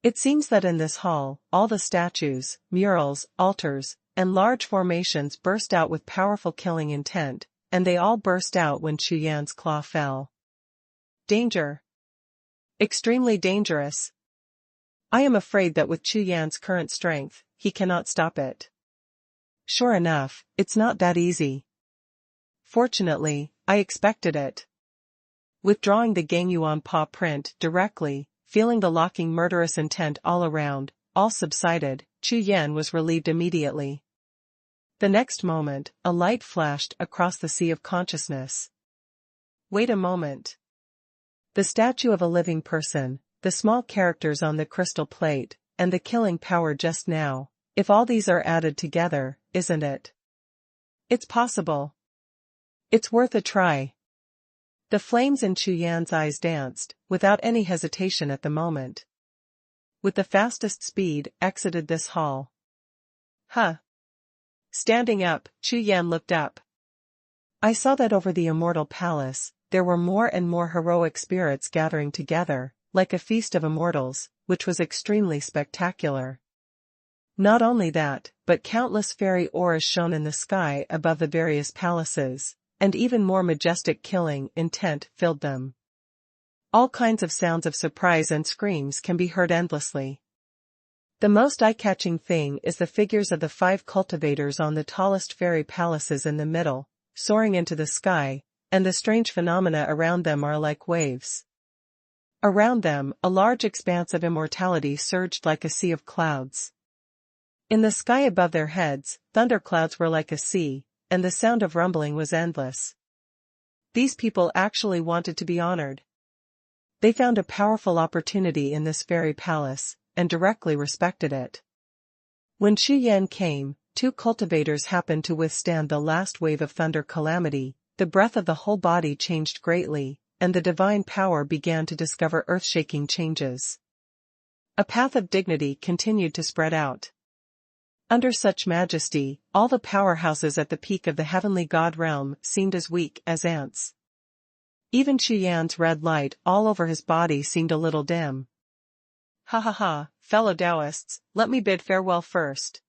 It seems that in this hall, all the statues, murals, altars, and large formations burst out with powerful killing intent, and they all burst out when Chu Yan's claw fell. Danger. Extremely dangerous. I am afraid that with Chu Yan's current strength, he cannot stop it. Sure enough, it's not that easy. Fortunately, I expected it. Withdrawing the Gangyuan paw print directly, feeling the locking murderous intent all around, all subsided, Chu Yan was relieved immediately. The next moment, a light flashed across the sea of consciousness. Wait a moment. The statue of a living person, the small characters on the crystal plate, and the killing power just now, if all these are added together, isn't it? It's possible. It's worth a try. The flames in Chu Yan's eyes danced, without any hesitation at the moment. With the fastest speed, exited this hall. Huh. Standing up, Chu Yan looked up. I saw that over the immortal palace, there were more and more heroic spirits gathering together, like a feast of immortals, which was extremely spectacular. Not only that, but countless fairy auras shone in the sky above the various palaces, and even more majestic killing intent filled them. All kinds of sounds of surprise and screams can be heard endlessly. The most eye-catching thing is the figures of the 5 cultivators on the tallest fairy palaces in the middle, soaring into the sky, and the strange phenomena around them are like waves. Around them, a large expanse of immortality surged like a sea of clouds. In the sky above their heads, thunderclouds were like a sea, and the sound of rumbling was endless. These people actually wanted to be honored. They found a powerful opportunity in this fairy palace, and directly respected it. When Chu Yan came, 2 cultivators happened to withstand the last wave of thunder calamity, the breath of the whole body changed greatly, and the divine power began to discover earth-shaking changes. A path of dignity continued to spread out. Under such majesty, all the powerhouses at the peak of the heavenly god realm seemed as weak as ants. Even Chu Yan's red light all over his body seemed a little dim. Ha ha ha, fellow Taoists, let me bid farewell first.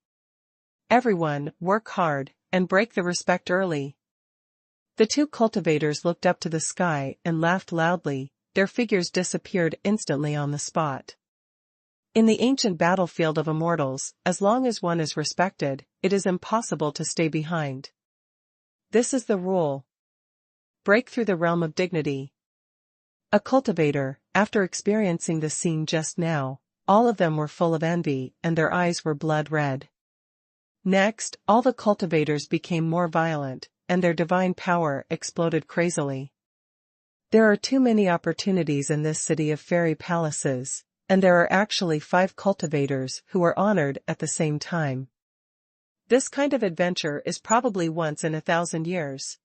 Everyone, work hard, and break the respect early. The 2 cultivators looked up to the sky and laughed loudly, their figures disappeared instantly on the spot. In the ancient battlefield of immortals, as long as one is respected, it is impossible to stay behind. This is the rule. Break through the realm of dignity. A cultivator, after experiencing the scene just now, all of them were full of envy and their eyes were blood red. Next, all the cultivators became more violent, and their divine power exploded crazily. There are too many opportunities in this city of fairy palaces, and there are actually 5 cultivators who are honored at the same time. This kind of adventure is probably once in 1,000 years.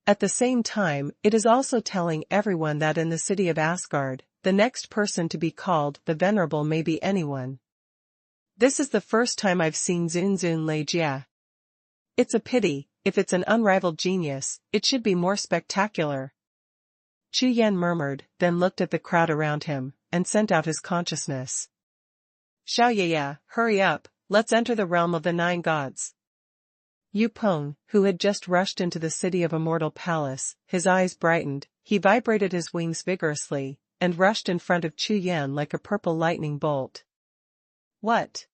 At the same time, it is also telling everyone that in the city of Asgard, the next person to be called the Venerable may be anyone. This is the first time I've seen Xie La Jiao. It's a pity, if it's an unrivaled genius, it should be more spectacular. Chu Yan murmured, then looked at the crowd around him, and sent out his consciousness. Xiaoyaya, hurry up, let's enter the realm of the 9 gods. Yu Peng, who had just rushed into the city of Immortal Palace, his eyes brightened, he vibrated his wings vigorously, and rushed in front of Chu Yan like a purple lightning bolt. What?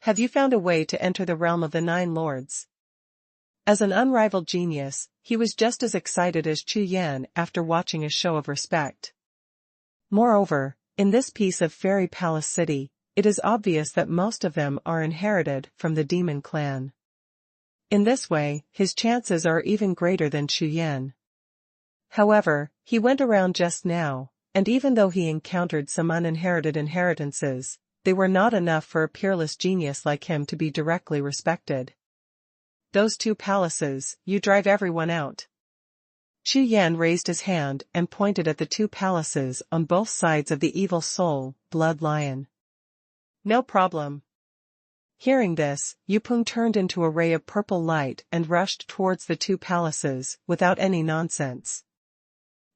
Have you found a way to enter the realm of the 9 lords? As an unrivaled genius, he was just as excited as Chu Yan after watching a show of respect. Moreover, in this piece of Fairy Palace City, it is obvious that most of them are inherited from the demon clan. In this way, his chances are even greater than Chu Yan. However, he went around just now, and even though he encountered some uninherited inheritances, they were not enough for a peerless genius like him to be directly respected. Those 2 palaces, you drive everyone out. Chu Yan raised his hand and pointed at the 2 palaces on both sides of the evil soul, Blood Lion. No problem. Hearing this, Yu Peng turned into a ray of purple light and rushed towards the 2 palaces, without any nonsense.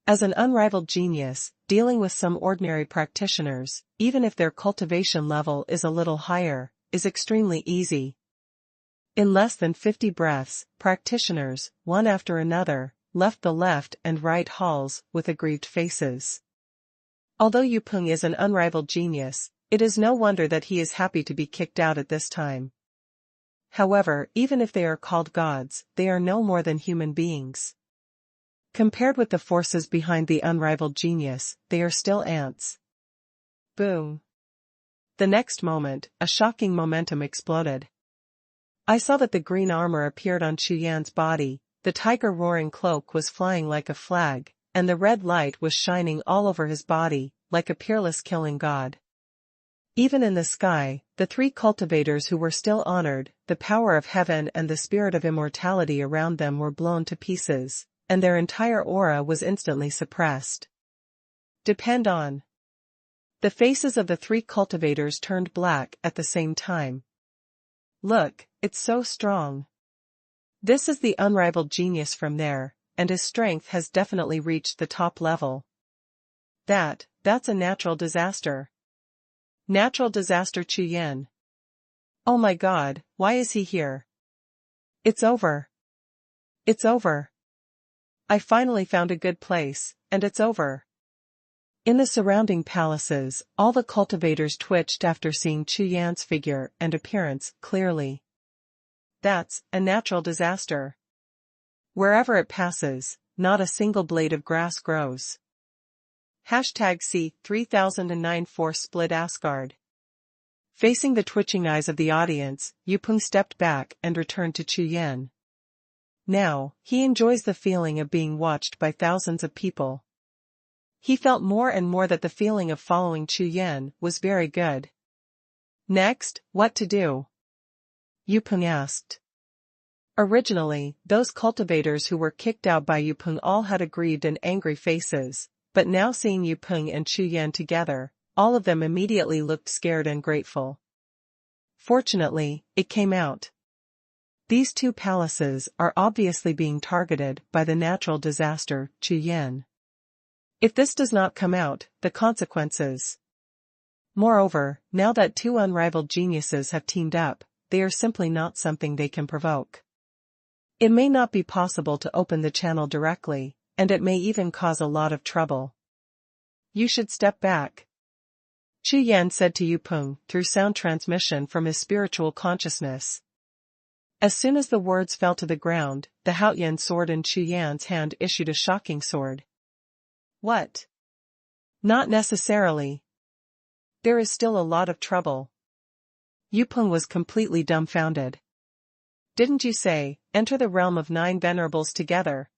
As an unrivaled genius, dealing with some ordinary practitioners, even if their cultivation level is a little higher, is extremely easy. In less than 50 breaths, practitioners, one after another, left the left and right halls with aggrieved faces. Although Yu Peng is an unrivaled genius, it is no wonder that he is happy to be kicked out at this time. However, even if they are called gods, they are no more than human beings. Compared with the forces behind the unrivaled genius, they are still ants. Boom. The next moment, a shocking momentum exploded. I saw that the green armor appeared on Chu Yan's body, the tiger-roaring cloak was flying like a flag, and the red light was shining all over his body, like a peerless killing god. Even in the sky, the three cultivators who were still honored, the power of heaven and the spirit of immortality around them were blown to pieces, and their entire aura was instantly suppressed. Depend on. The faces of the three cultivators turned black at the same time. Look, it's so strong. This is the unrivaled genius from there, and his strength has definitely reached the top level. That's a natural disaster. Natural disaster Chu Yan. Oh my god, why is he here? It's over. It's over. I finally found a good place, and it's over. In the surrounding palaces, all the cultivators twitched after seeing Chu Yan's figure and appearance clearly. That's a natural disaster. Wherever it passes, not a single blade of grass grows. #C3009 Force Split Asgard. Facing the twitching eyes of the audience, Yupeng stepped back and returned to Chu Yan. Now, he enjoys the feeling of being watched by thousands of people. He felt more and more that the feeling of following Chu Yan was very good. Next, what to do? Yupeng asked. Originally, those cultivators who were kicked out by Yupeng all had aggrieved and angry faces, but now seeing Yupeng and Chu Yan together, all of them immediately looked scared and grateful. Fortunately, it came out. These two palaces are obviously being targeted by the natural disaster, Chu Yan. If this does not come out, the consequences. Moreover, now that two unrivaled geniuses have teamed up, they are simply not something they can provoke. It may not be possible to open the channel directly, and it may even cause a lot of trouble. You should step back. Chu Yan said to Yupeng through sound transmission from his spiritual consciousness. As soon as the words fell to the ground, the Haoyan sword in Chu Yan's hand issued a shocking sword. What? Not necessarily. There is still a lot of trouble. Yupeng was completely dumbfounded. Didn't you say, enter the realm of 9 venerables together?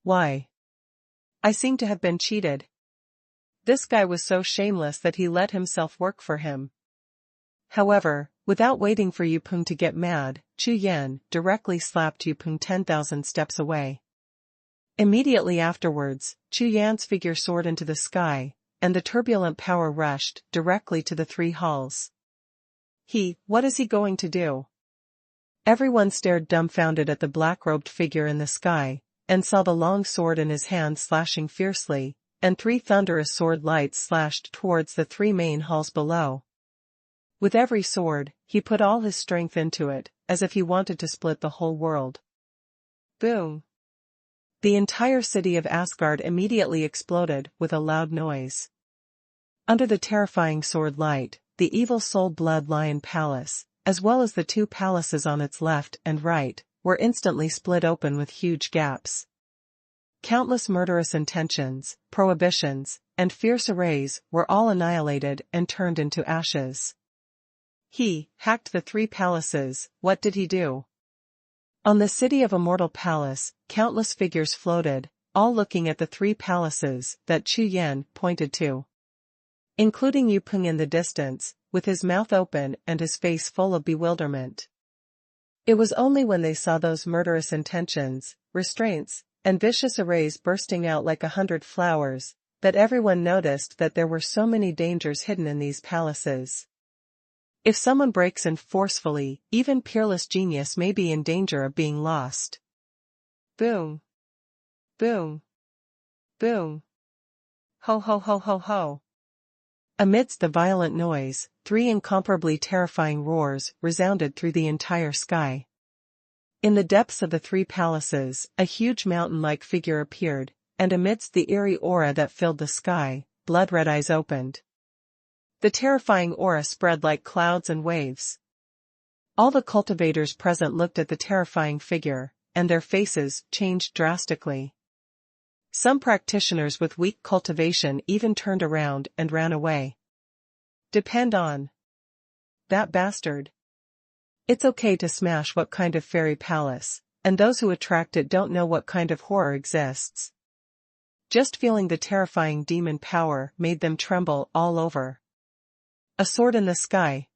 Why? I seem to have been cheated. This guy was so shameless that he let himself work for him. However, without waiting for Yupeng to get mad, Chu Yan directly slapped Yupeng 10,000 steps away. Immediately afterwards, Chu Yan's figure soared into the sky, and the turbulent power rushed directly to the 3 halls. What is he going to do? Everyone stared dumbfounded at the black-robed figure in the sky, and saw the long sword in his hand slashing fiercely, and 3 thunderous sword lights slashed towards the 3 main halls below. With every sword, he put all his strength into it, as if he wanted to split the whole world. Boom! The entire city of Asgard immediately exploded with a loud noise. Under the terrifying sword light, the evil soul Blood Lion Palace, as well as the 2 palaces on its left and right, were instantly split open with huge gaps. Countless murderous intentions, prohibitions, and fierce arrays were all annihilated and turned into ashes. He hacked the 3 palaces. What did he do? On the City of Immortal Palace, countless figures floated, all looking at the 3 palaces that Chu Yan pointed to. Including Yupeng in the distance, with his mouth open and his face full of bewilderment. It was only when they saw those murderous intentions, restraints, and vicious arrays bursting out like 100 flowers, that everyone noticed that there were so many dangers hidden in these palaces. If someone breaks in forcefully, even peerless genius may be in danger of being lost. Boom. Boom. Boom. Ho ho ho ho ho. Amidst the violent noise, 3 incomparably terrifying roars resounded through the entire sky. In the depths of the 3 palaces, a huge mountain-like figure appeared, and amidst the eerie aura that filled the sky, blood-red eyes opened. The terrifying aura spread like clouds and waves. All the cultivators present looked at the terrifying figure, and their faces changed drastically. Some practitioners with weak cultivation even turned around and ran away. Depend on that bastard. It's okay to smash what kind of fairy palace, and those who attract it don't know what kind of horror exists. Just feeling the terrifying demon power made them tremble all over. A sword in the sky.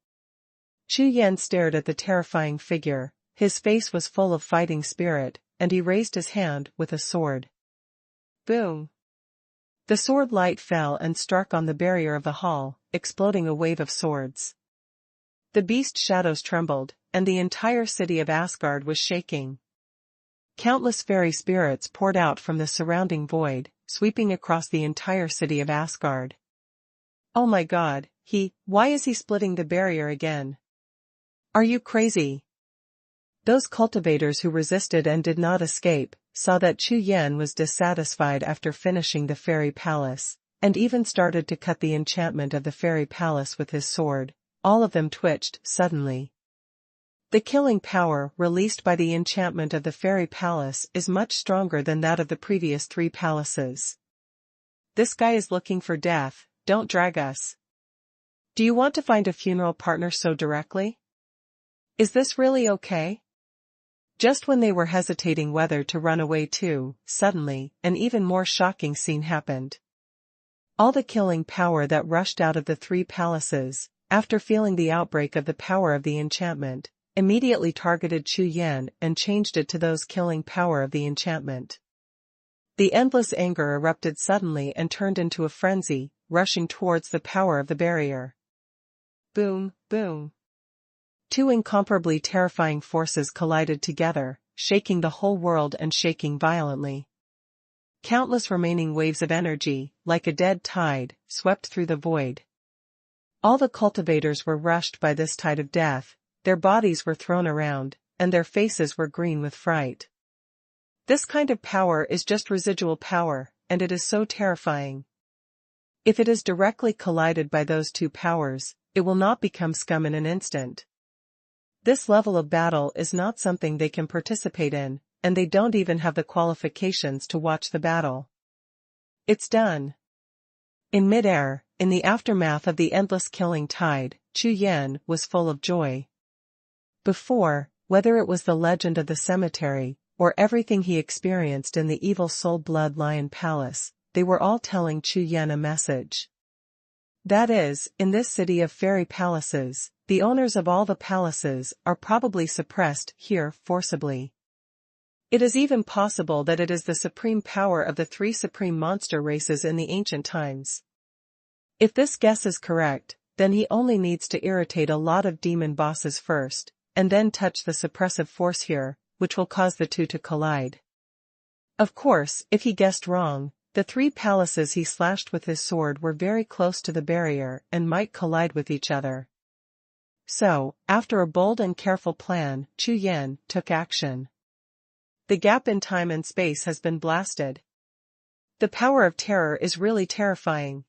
Chu Yan stared at the terrifying figure, his face was full of fighting spirit, and he raised his hand with a sword. Boom! The sword light fell and struck on the barrier of the hall, exploding a wave of swords. The beast shadows trembled, and the entire city of Asgard was shaking. Countless fairy spirits poured out from the surrounding void, sweeping across the entire city of Asgard. Oh my god, why is he splitting the barrier again? Are you crazy? Those cultivators who resisted and did not escape, saw that Chu Yan was dissatisfied after finishing the fairy palace, and even started to cut the enchantment of the fairy palace with his sword. All of them twitched suddenly. The killing power released by the enchantment of the fairy palace is much stronger than that of the previous 3 palaces. This guy is looking for death, don't drag us. Do you want to find a funeral partner so directly? Is this really okay? Just when they were hesitating whether to run away too, suddenly, an even more shocking scene happened. All the killing power that rushed out of the 3 palaces, after feeling the outbreak of the power of the enchantment, immediately targeted Chu Yan and changed it to those killing power of the enchantment. The endless anger erupted suddenly and turned into a frenzy, rushing towards the power of the barrier. Boom, boom. 2 incomparably terrifying forces collided together, shaking the whole world and shaking violently. Countless remaining waves of energy, like a dead tide, swept through the void. All the cultivators were rushed by this tide of death, their bodies were thrown around, and their faces were green with fright. This kind of power is just residual power, and it is so terrifying. If it is directly collided by those 2 powers, it will not become scum in an instant. This level of battle is not something they can participate in, and they don't even have the qualifications to watch the battle. It's done. In midair, in the aftermath of the endless killing tide, Chu Yan was full of joy. Before, whether it was the legend of the cemetery, or everything he experienced in the evil soul blood lion palace, they were all telling Chu Yan a message. That is, in this city of fairy palaces, the owners of all the palaces are probably suppressed here forcibly. It is even possible that it is the supreme power of the 3 supreme monster races in the ancient times. If this guess is correct, then he only needs to irritate a lot of demon bosses first, and then touch the suppressive force here, which will cause the 2 to collide. Of course, if he guessed wrong, the 3 palaces he slashed with his sword were very close to the barrier and might collide with each other. So, after a bold and careful plan, Chu Yan took action. The gap in time and space has been blasted. The power of terror is really terrifying.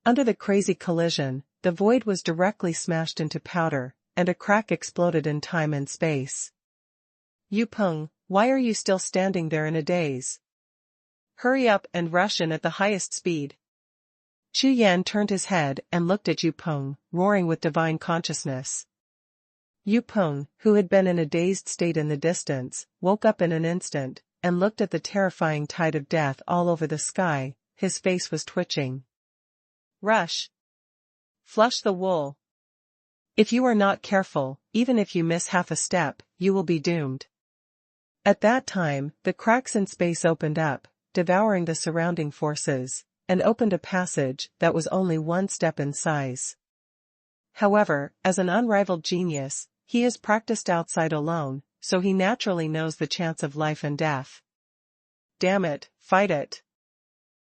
Under the crazy collision, the void was directly smashed into powder, and a crack exploded in time and space. Yupeng, why are you still standing there in a daze? Hurry up and rush in at the highest speed. Chu Yan turned his head and looked at Yupeng, roaring with divine consciousness. Yupeng, who had been in a dazed state in the distance, woke up in an instant, and looked at the terrifying tide of death all over the sky. His face was twitching. Rush! Flush the wool. If you are not careful, even if you miss half a step, you will be doomed. At that time, the cracks in space opened up, devouring the surrounding forces, and opened a passage that was only 1 step in size. However, as an unrivaled genius, he has practiced outside alone, so he naturally knows the chance of life and death. Damn it, fight it.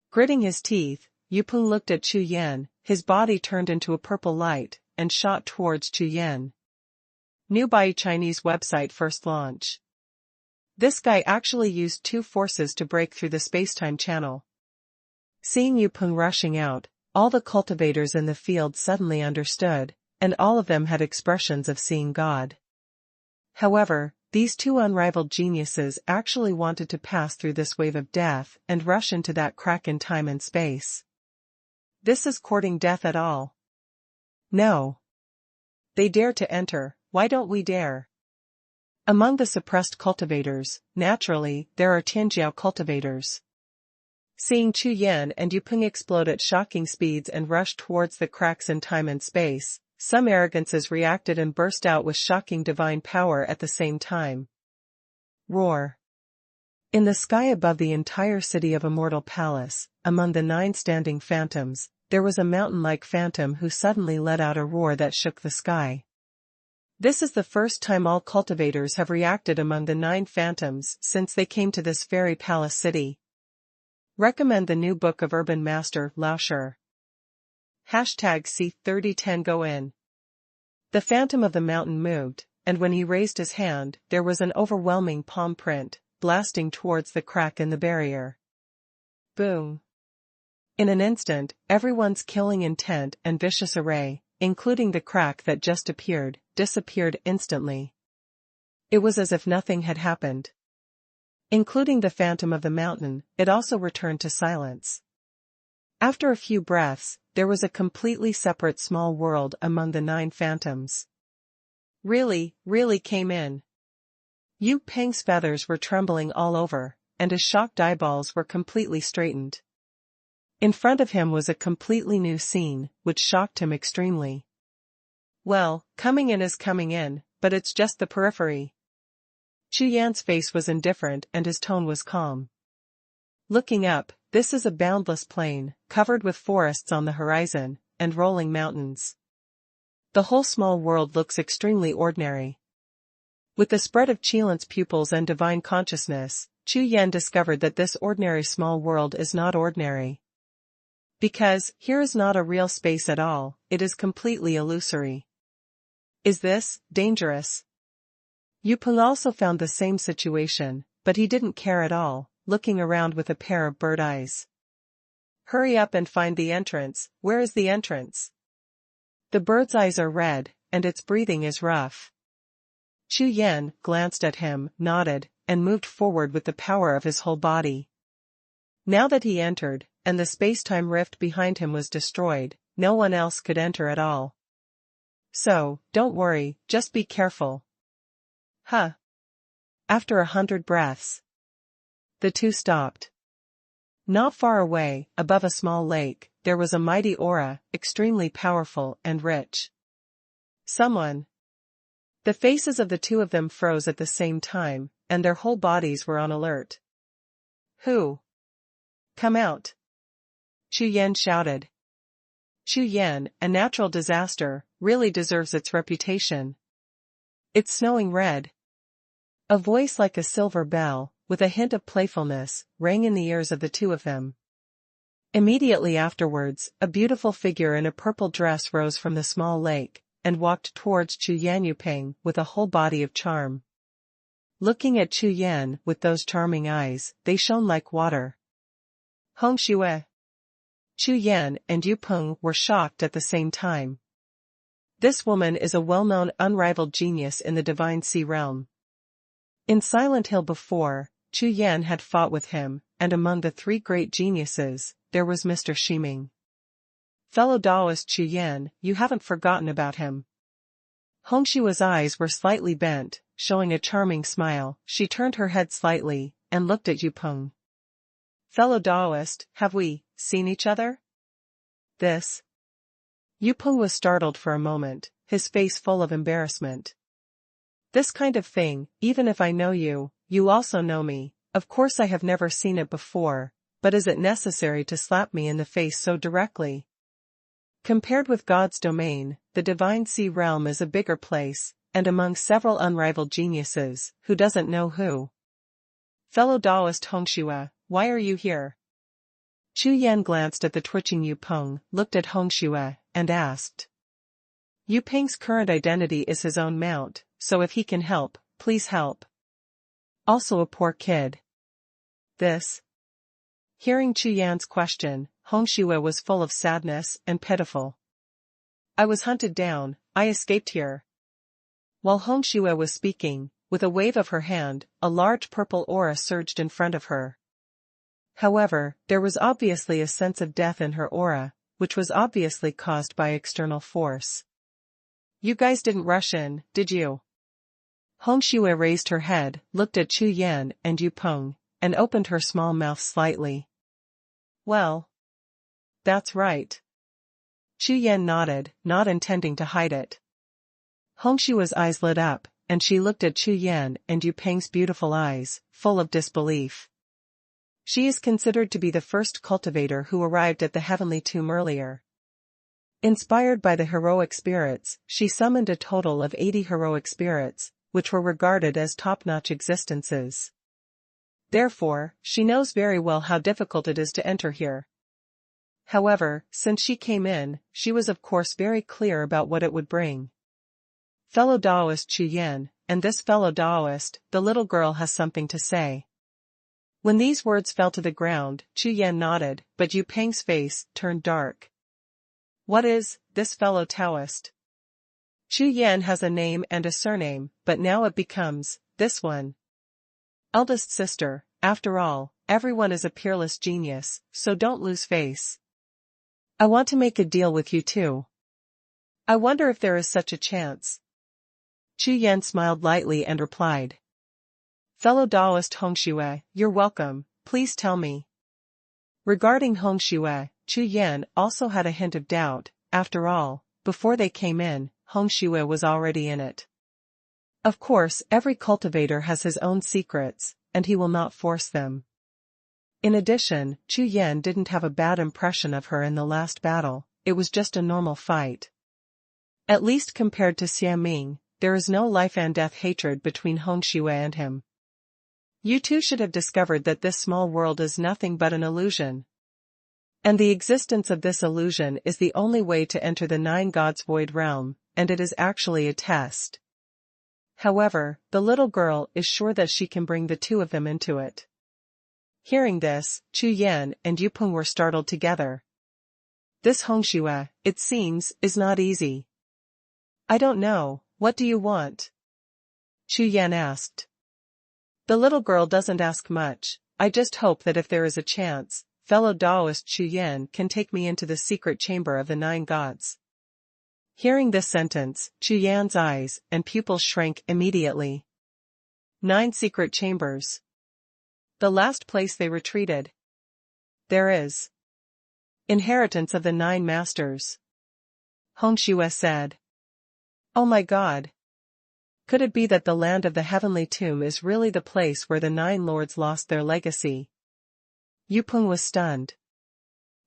Gritting his teeth, Yupeng looked at Chu Yan, his body turned into a purple light, and shot towards Chu Yan. New by Chinese website first launch. This guy actually used 2 forces to break through the spacetime channel. Seeing Yupeng rushing out, all the cultivators in the field suddenly understood, and all of them had expressions of seeing God. However, these two unrivaled geniuses actually wanted to pass through this wave of death and rush into that crack in time and space. This is courting death at all. No. They dare to enter, why don't we dare? Among the suppressed cultivators, naturally, there are Tianjiao cultivators. Seeing Chu Yan and Yupeng explode at shocking speeds and rush towards the cracks in time and space, some arrogances reacted and burst out with shocking divine power at the same time. Roar. In the sky above the entire city of Immortal Palace, among the 9 standing phantoms, there was a mountain-like phantom who suddenly let out a roar that shook the sky. This is the first time all cultivators have reacted among the 9 phantoms since they came to this fairy palace city. Recommend the new book of Urban Master Lao Shi. #C3010 Go in. The phantom of the mountain moved, and when he raised his hand, there was an overwhelming palm print, blasting towards the crack in the barrier. Boom. In an instant, everyone's killing intent and vicious array, including the crack that just appeared, disappeared instantly. It was as if nothing had happened. Including the phantom of the mountain, it also returned to silence. After a few breaths, there was a completely separate small world among the 9 phantoms. Really came in. Yu Peng's feathers were trembling all over, and his shocked eyeballs were completely straightened. In front of him was a completely new scene, which shocked him extremely. Well, coming in is coming in, but it's just the periphery. Chu Yan's face was indifferent and his tone was calm. Looking up, this is a boundless plain, covered with forests on the horizon, and rolling mountains. The whole small world looks extremely ordinary. With the spread of Qilan's pupils and divine consciousness, Chu Yan discovered that this ordinary small world is not ordinary. Because, here is not a real space at all, it is completely illusory. Is this dangerous? Yupeng also found the same situation, but he didn't care at all, looking around with a pair of bird eyes. Hurry up and find the entrance, where is the entrance? The bird's eyes are red, and its breathing is rough. Chu Yan glanced at him, nodded, and moved forward with the power of his whole body. Now that he entered, and the space-time rift behind him was destroyed, no one else could enter at all. So, don't worry, just be careful. Huh. After 100 breaths, the two stopped. Not far away, above a small lake, there was a mighty aura, extremely powerful and rich. Someone. The faces of the two of them froze at the same time, and their whole bodies were on alert. Who? Come out. Chu Yan shouted. Chu Yan, a natural disaster, really deserves its reputation. It's snowing red. A voice like a silver bell, with a hint of playfulness, rang in the ears of the two of them. Immediately afterwards, a beautiful figure in a purple dress rose from the small lake, and walked towards Chu Yan Yupeng with a whole body of charm. Looking at Chu Yan with those charming eyes, they shone like water. Hong Xue. Chu Yan and Yupeng were shocked at the same time. This woman is a well-known unrivaled genius in the Divine Sea realm. In Silent Hill before, Chu Yan had fought with him, and among the 3 great geniuses, there was Mr. Ximing. Fellow Taoist Chu Yan, you haven't forgotten about him. Hong Xue's eyes were slightly bent, showing a charming smile. She turned her head slightly, and looked at Yupeng. Fellow Taoist, have we seen each other? This. Yupeng was startled for a moment, his face full of embarrassment. This kind of thing, even if I know you, you also know me. Of course I have never seen it before, but is it necessary to slap me in the face so directly? Compared with God's domain, the Divine Sea realm is a bigger place, and among several unrivaled geniuses, who doesn't know who? Fellow Taoist Hong Xue, why are you here? Chu Yan glanced at the twitching Yupeng, looked at Hong Xue, and asked. Yupeng's current identity is his own mount, so if he can help, please help. Also a poor kid. This. Hearing Chu Yan's question, Hong Xue was full of sadness and pitiful. I was hunted down, I escaped here. While Hong Xue was speaking, with a wave of her hand, a large purple aura surged in front of her. However, there was obviously a sense of death in her aura, which was obviously caused by external force. You guys didn't rush in, did you? Hongxue raised her head, looked at Chu Yan and Yu Peng, and opened her small mouth slightly. Well, that's right. Chu Yan nodded, not intending to hide it. Hongshue's eyes lit up, and she looked at Chu Yan and Yu Peng's beautiful eyes, full of disbelief. She is considered to be the first cultivator who arrived at the heavenly tomb earlier. Inspired by the heroic spirits, she summoned a total of 80 heroic spirits, which were regarded as top-notch existences. Therefore, she knows very well how difficult it is to enter here. However, since she came in, she was of course very clear about what it would bring. Fellow Daoist Chu Yan, and this fellow Daoist, the little girl has something to say. When these words fell to the ground, Chu Yan nodded, but Yu Peng's face turned dark. What is this fellow Taoist? Chu Yan has a name and a surname, but now it becomes this one. Eldest sister, after all, everyone is a peerless genius, so don't lose face. I want to make a deal with you too. I wonder if there is such a chance. Chu Yan smiled lightly and replied. Fellow Daoist Hongxue, you're welcome, please tell me. Regarding Hongxue, Chu Yan also had a hint of doubt. After all, before they came in, Hongxue was already in it. Of course, every cultivator has his own secrets, and he will not force them. In addition, Chu Yan didn't have a bad impression of her in the last battle, it was just a normal fight. At least compared to Xie Ming, there is no life and death hatred between Hongxue and him. You two should have discovered that this small world is nothing but an illusion. And the existence of this illusion is the only way to enter the Nine Gods' Void Realm, and it is actually a test. However, the little girl is sure that she can bring the two of them into it. Hearing this, Chu Yan and Yu Peng were startled together. This Hongxue, it seems, is not easy. I don't know, what do you want? Chu Yan asked. The little girl doesn't ask much, I just hope that if there is a chance, fellow Daoist Chu Yan can take me into the secret chamber of the Nine Gods. Hearing this sentence, Chu Yan's eyes and pupils shrank immediately. 9 secret chambers. The last place they retreated. There is. Inheritance of the 9 masters. Hongxue said. Oh my God. Could it be that the land of the heavenly tomb is really the place where the 9 lords lost their legacy? Yu Peng was stunned.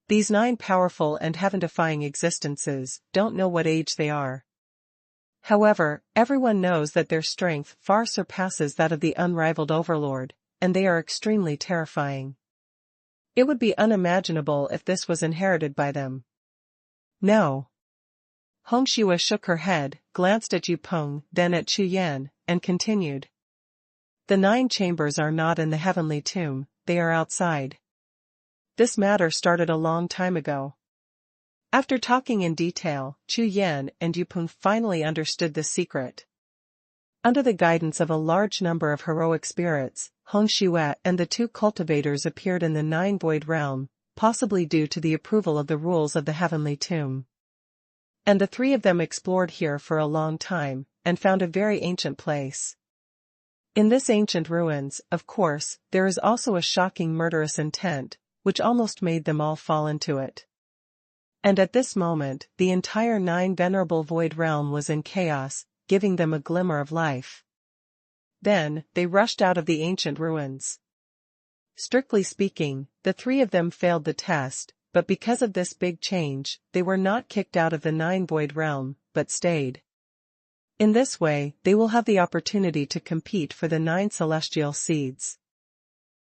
These 9 powerful and heaven-defying existences don't know what age they are. However, everyone knows that their strength far surpasses that of the unrivaled overlord, and they are extremely terrifying. It would be unimaginable if this was inherited by them. No. Hongxue shook her head, glanced at Yu Peng, then at Chu Yan, and continued. The 9 chambers are not in the heavenly tomb, they are outside. This matter started a long time ago. After talking in detail, Chu Yan and Yu Peng finally understood the secret. Under the guidance of a large number of heroic spirits, Hongxue and the 2 cultivators appeared in the 9 Void Realm, possibly due to the approval of the rules of the heavenly tomb. And the 3 of them explored here for a long time, and found a very ancient place. In this ancient ruins, of course, there is also a shocking murderous intent, which almost made them all fall into it. And at this moment, the entire 9 venerable void realm was in chaos, giving them a glimmer of life. Then, they rushed out of the ancient ruins. Strictly speaking, the 3 of them failed the test, but because of this big change, they were not kicked out of the 9 void realm, but stayed. In this way, they will have the opportunity to compete for the 9 celestial seeds.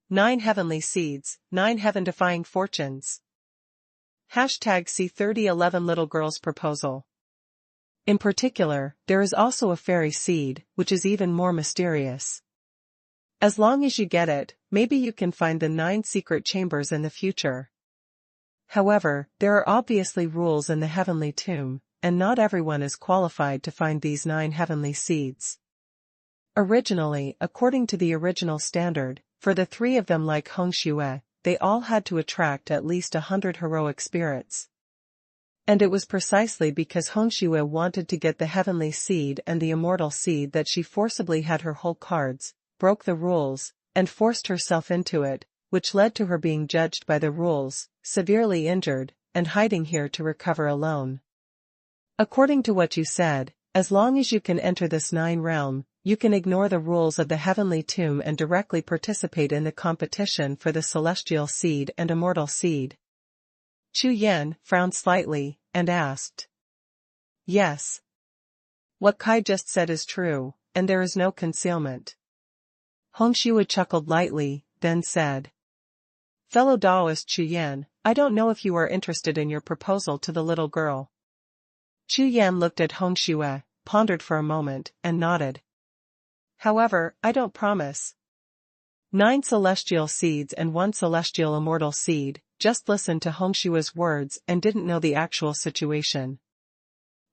9 heavenly seeds, 9 heaven-defying fortunes. #C3011 Little Girl's Proposal. In particular, there is also a fairy seed, which is even more mysterious. As long as you get it, maybe you can find the 9 secret chambers in the future. However, there are obviously rules in the heavenly tomb, and not everyone is qualified to find these 9 heavenly seeds. Originally, according to the original standard, for the three of them like Hongxue, they all had to attract at least 100 heroic spirits. And it was precisely because Hongxue wanted to get the heavenly seed and the immortal seed that she forcibly had her whole cards, broke the rules, and forced herself into it, which led to her being judged by the rules, severely injured, and hiding here to recover alone. According to what you said, as long as you can enter this 9 realm, you can ignore the rules of the heavenly tomb and directly participate in the competition for the celestial seed and immortal seed. Chu Yan frowned slightly, and asked. Yes. What Kai just said is true, and there is no concealment. Hongxue chuckled lightly, then said. Fellow Taoist Chu Yan, I don't know if you are interested in your proposal to the little girl. Chu Yan looked at Hongxue, pondered for a moment, and nodded. However, I don't promise. 9 celestial seeds and 1 celestial immortal seed, just listened to Hongshua's words and didn't know the actual situation.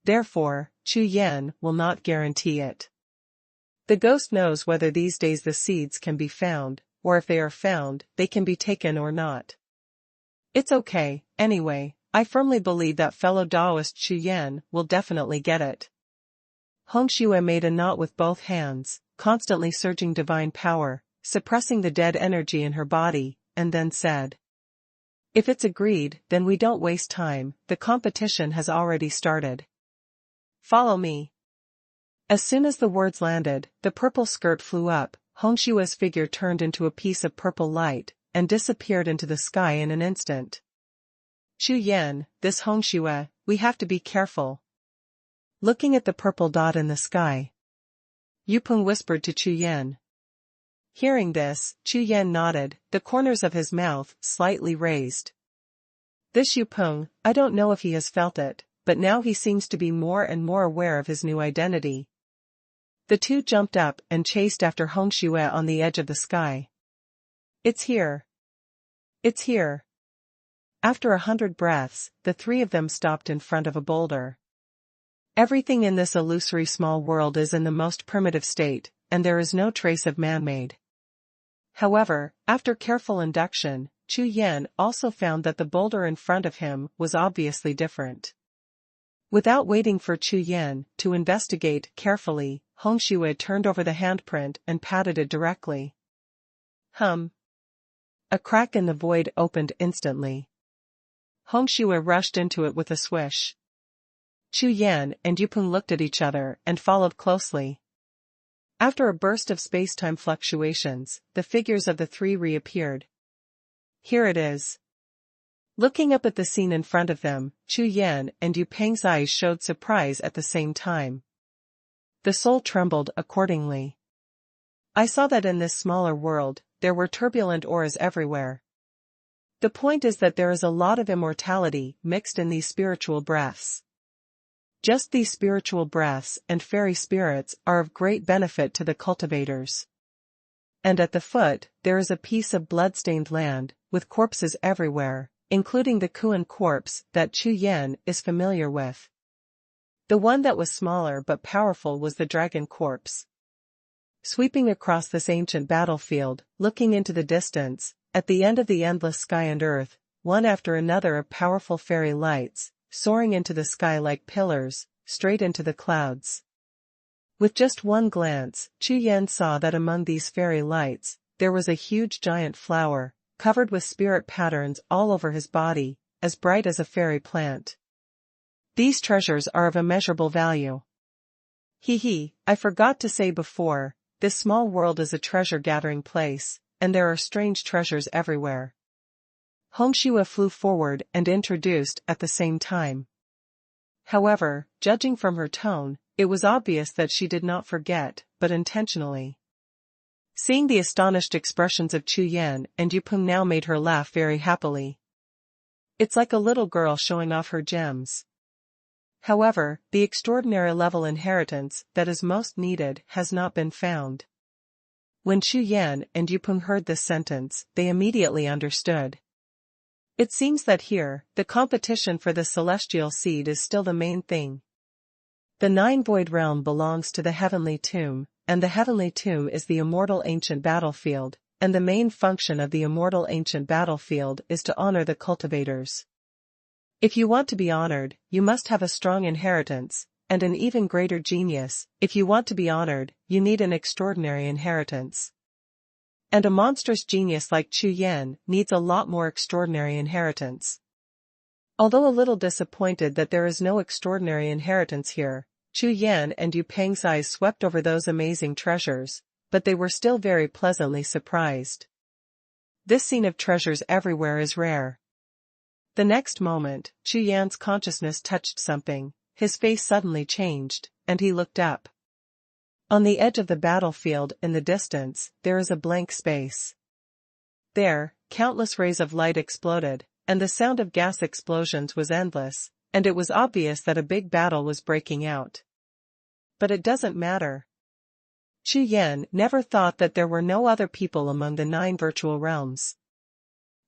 Therefore, Chu Yan will not guarantee it. The ghost knows whether these days the seeds can be found, or if they are found, they can be taken or not. It's okay, anyway, I firmly believe that fellow Taoist Chu Yan will definitely get it. Hongxue made a knot with both hands, constantly surging divine power, suppressing the dead energy in her body, and then said. If it's agreed, then we don't waste time, the competition has already started. Follow me. As soon as the words landed, the purple skirt flew up, Hongshue's figure turned into a piece of purple light, and disappeared into the sky in an instant. Chu Yan, this Hongxue, we have to be careful. Looking at the purple dot in the sky, Yupeng whispered to Chu Yan. Hearing this, Chu Yan nodded, the corners of his mouth slightly raised. This Yupeng, I don't know if he has felt it, but now he seems to be more and more aware of his new identity. The two jumped up and chased after Hongxue on the edge of the sky. It's here. It's here. After 100 breaths, the three of them stopped in front of a boulder. Everything in this illusory small world is in the most primitive state, and there is no trace of man-made. However, after careful induction, Chu Yan also found that the boulder in front of him was obviously different. Without waiting for Chu Yan to investigate carefully, Hongxue turned over the handprint and patted it directly. A crack in the void opened instantly. Hongxue rushed into it with a swish. Chu Yan and Yupeng looked at each other and followed closely. After a burst of space-time fluctuations, the figures of the three reappeared. Here it is. Looking up at the scene in front of them, Chu Yan and Yupeng's eyes showed surprise at the same time. The soul trembled accordingly. I saw that in this smaller world, there were turbulent auras everywhere. The point is that there is a lot of immortality mixed in these spiritual breaths. Just these spiritual breaths and fairy spirits are of great benefit to the cultivators. And at the foot, there is a piece of blood-stained land, with corpses everywhere, including the Kuan corpse that Chu Yan is familiar with. The one that was smaller but powerful was the dragon corpse. Sweeping across this ancient battlefield, looking into the distance, at the end of the endless sky and earth, one after another of powerful fairy lights, soaring into the sky like pillars, straight into the clouds. With just one glance, Chu Yan saw that among these fairy lights, there was a huge giant flower, covered with spirit patterns all over his body, as bright as a fairy plant. These treasures are of immeasurable value. I forgot to say before, this small world is a treasure-gathering place, and there are strange treasures everywhere. Hongxue flew forward and introduced at the same time. However, judging from her tone, it was obvious that she did not forget, but intentionally. Seeing the astonished expressions of Chu Yan and Yupeng now made her laugh very happily. It's like a little girl showing off her gems. However, the extraordinary level inheritance that is most needed has not been found. When Chu Yan and Yupeng heard this sentence, they immediately understood. It seems that here, the competition for the celestial seed is still the main thing. The 9 void realm belongs to the heavenly tomb, and the heavenly tomb is the immortal ancient battlefield, and the main function of the immortal ancient battlefield is to honor the cultivators. If you want to be honored, you must have a strong inheritance, and an even greater genius. If you want to be honored, you need an extraordinary inheritance. And a monstrous genius like Chu Yan needs a lot more extraordinary inheritance. Although a little disappointed that there is no extraordinary inheritance here, Chu Yan and Yu Peng's eyes swept over those amazing treasures, but they were still very pleasantly surprised. This scene of treasures everywhere is rare. The next moment, Chu Yan's consciousness touched something, his face suddenly changed, and he looked up. On the edge of the battlefield in the distance, there is a blank space. There, countless rays of light exploded, and the sound of gas explosions was endless, and it was obvious that a big battle was breaking out. But it doesn't matter. Chu Yan never thought that there were no other people among the 9 virtual realms.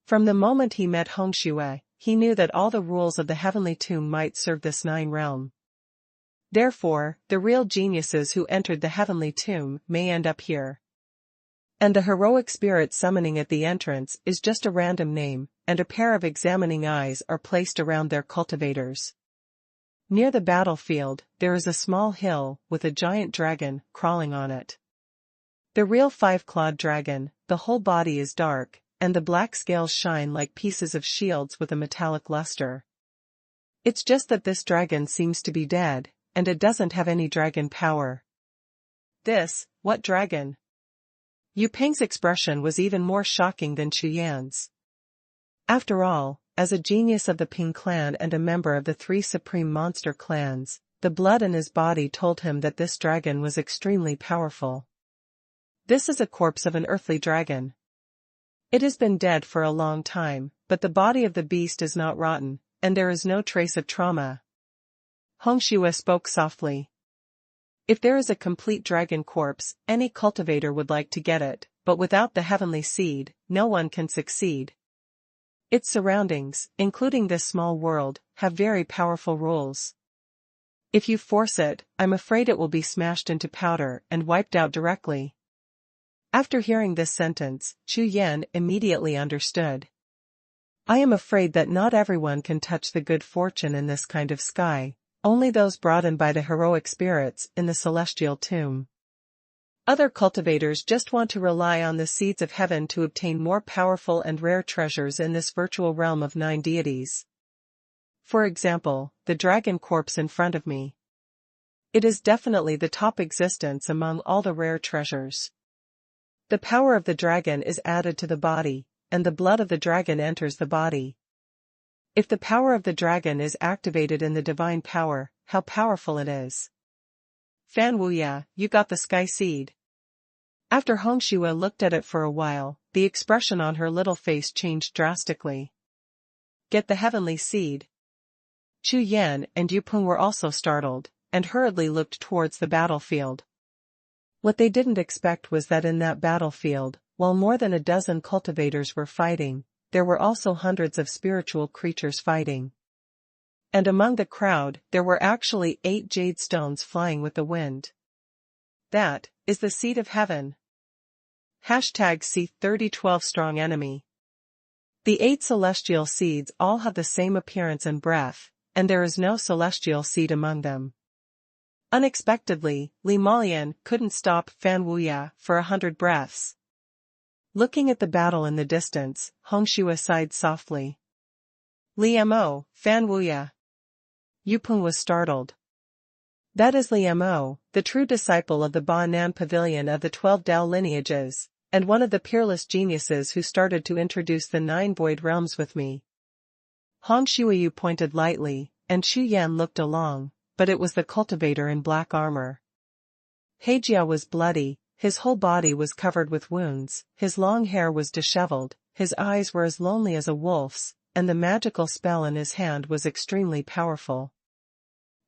From the moment he met Hongxue, he knew that all the rules of the heavenly tomb might serve this 9 realm. Therefore, the real geniuses who entered the heavenly tomb may end up here. And the heroic spirit summoning at the entrance is just a random name, and a pair of examining eyes are placed around their cultivators. Near the battlefield, there is a small hill with a giant dragon crawling on it. The real 5-clawed dragon, the whole body is dark, and the black scales shine like pieces of shields with a metallic luster. It's just that this dragon seems to be dead, and it doesn't have any dragon power. What dragon? Yu Peng's expression was even more shocking than Chu Yan's. After all, as a genius of the Ping clan and a member of the 3 supreme monster clans, the blood in his body told him that this dragon was extremely powerful. This is a corpse of an earthly dragon. It has been dead for a long time, but the body of the beast is not rotten, and there is no trace of trauma. Hongxue spoke softly. If there is a complete dragon corpse, any cultivator would like to get it, but without the heavenly seed, no one can succeed. Its surroundings, including this small world, have very powerful rules. If you force it, I'm afraid it will be smashed into powder and wiped out directly. After hearing this sentence, Chu Yan immediately understood. I am afraid that not everyone can touch the good fortune in this kind of sky, only those brought in by the heroic spirits in the celestial tomb. Other cultivators just want to rely on the seeds of heaven to obtain more powerful and rare treasures in this virtual realm of 9 deities. For example, the dragon corpse in front of me. It is definitely the top existence among all the rare treasures. The power of the dragon is added to the body, and the blood of the dragon enters the body. If the power of the dragon is activated in the divine power, how powerful it is. Fan Wuya, you got the sky seed. After Hongxue looked at it for a while, the expression on her little face changed drastically. Get the heavenly seed. Chu Yan and Yu Peng were also startled, and hurriedly looked towards the battlefield. What they didn't expect was that in that battlefield, while more than a dozen cultivators were fighting, there were also hundreds of spiritual creatures fighting. And among the crowd, there were actually 8 jade stones flying with the wind. That is the seed of heaven. #C3012 Strong Enemy. The 8 celestial seeds all have the same appearance and breath, and there is no celestial seed among them. Unexpectedly, Li Malian couldn't stop Fan Wuya for 100 breaths. Looking at the battle in the distance, Hongxue sighed softly. Li Mo, Fan Wuya. Yu Peng was startled. That is Li Mo, the true disciple of the Ba Nan Pavilion of the 12 Dao lineages, and one of the peerless geniuses who started to introduce the 9 void realms with me. Hongxue pointed lightly, and Chu Yan looked along, but it was the cultivator in black armor. Jiuxiao was bloody, his whole body was covered with wounds, his long hair was disheveled, his eyes were as lonely as a wolf's, and the magical spell in his hand was extremely powerful.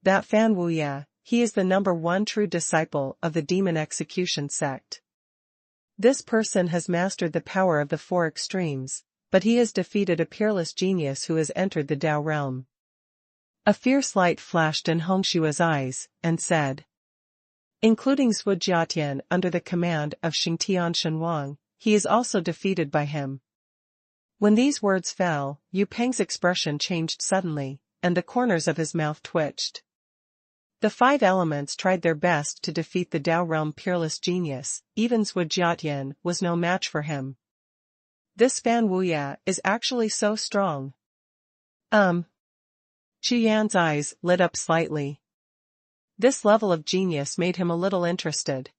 That Fan Wuya, he is the #1 true disciple of the demon execution sect. This person has mastered the power of the 4 extremes, but he has defeated a peerless genius who has entered the Dao realm. A fierce light flashed in Hongxue's eyes, and said, including Xuanhuan under the command of Xuanhuan. He is also defeated by him. When these words fell, Yu Peng's expression changed suddenly, and the corners of his mouth twitched. The five elements tried their best to defeat the Dao realm peerless genius, even Xuanhuan was no match for him. This Fan Wuya is actually so strong. Chu Yan's eyes lit up slightly. This level of genius made him a little interested.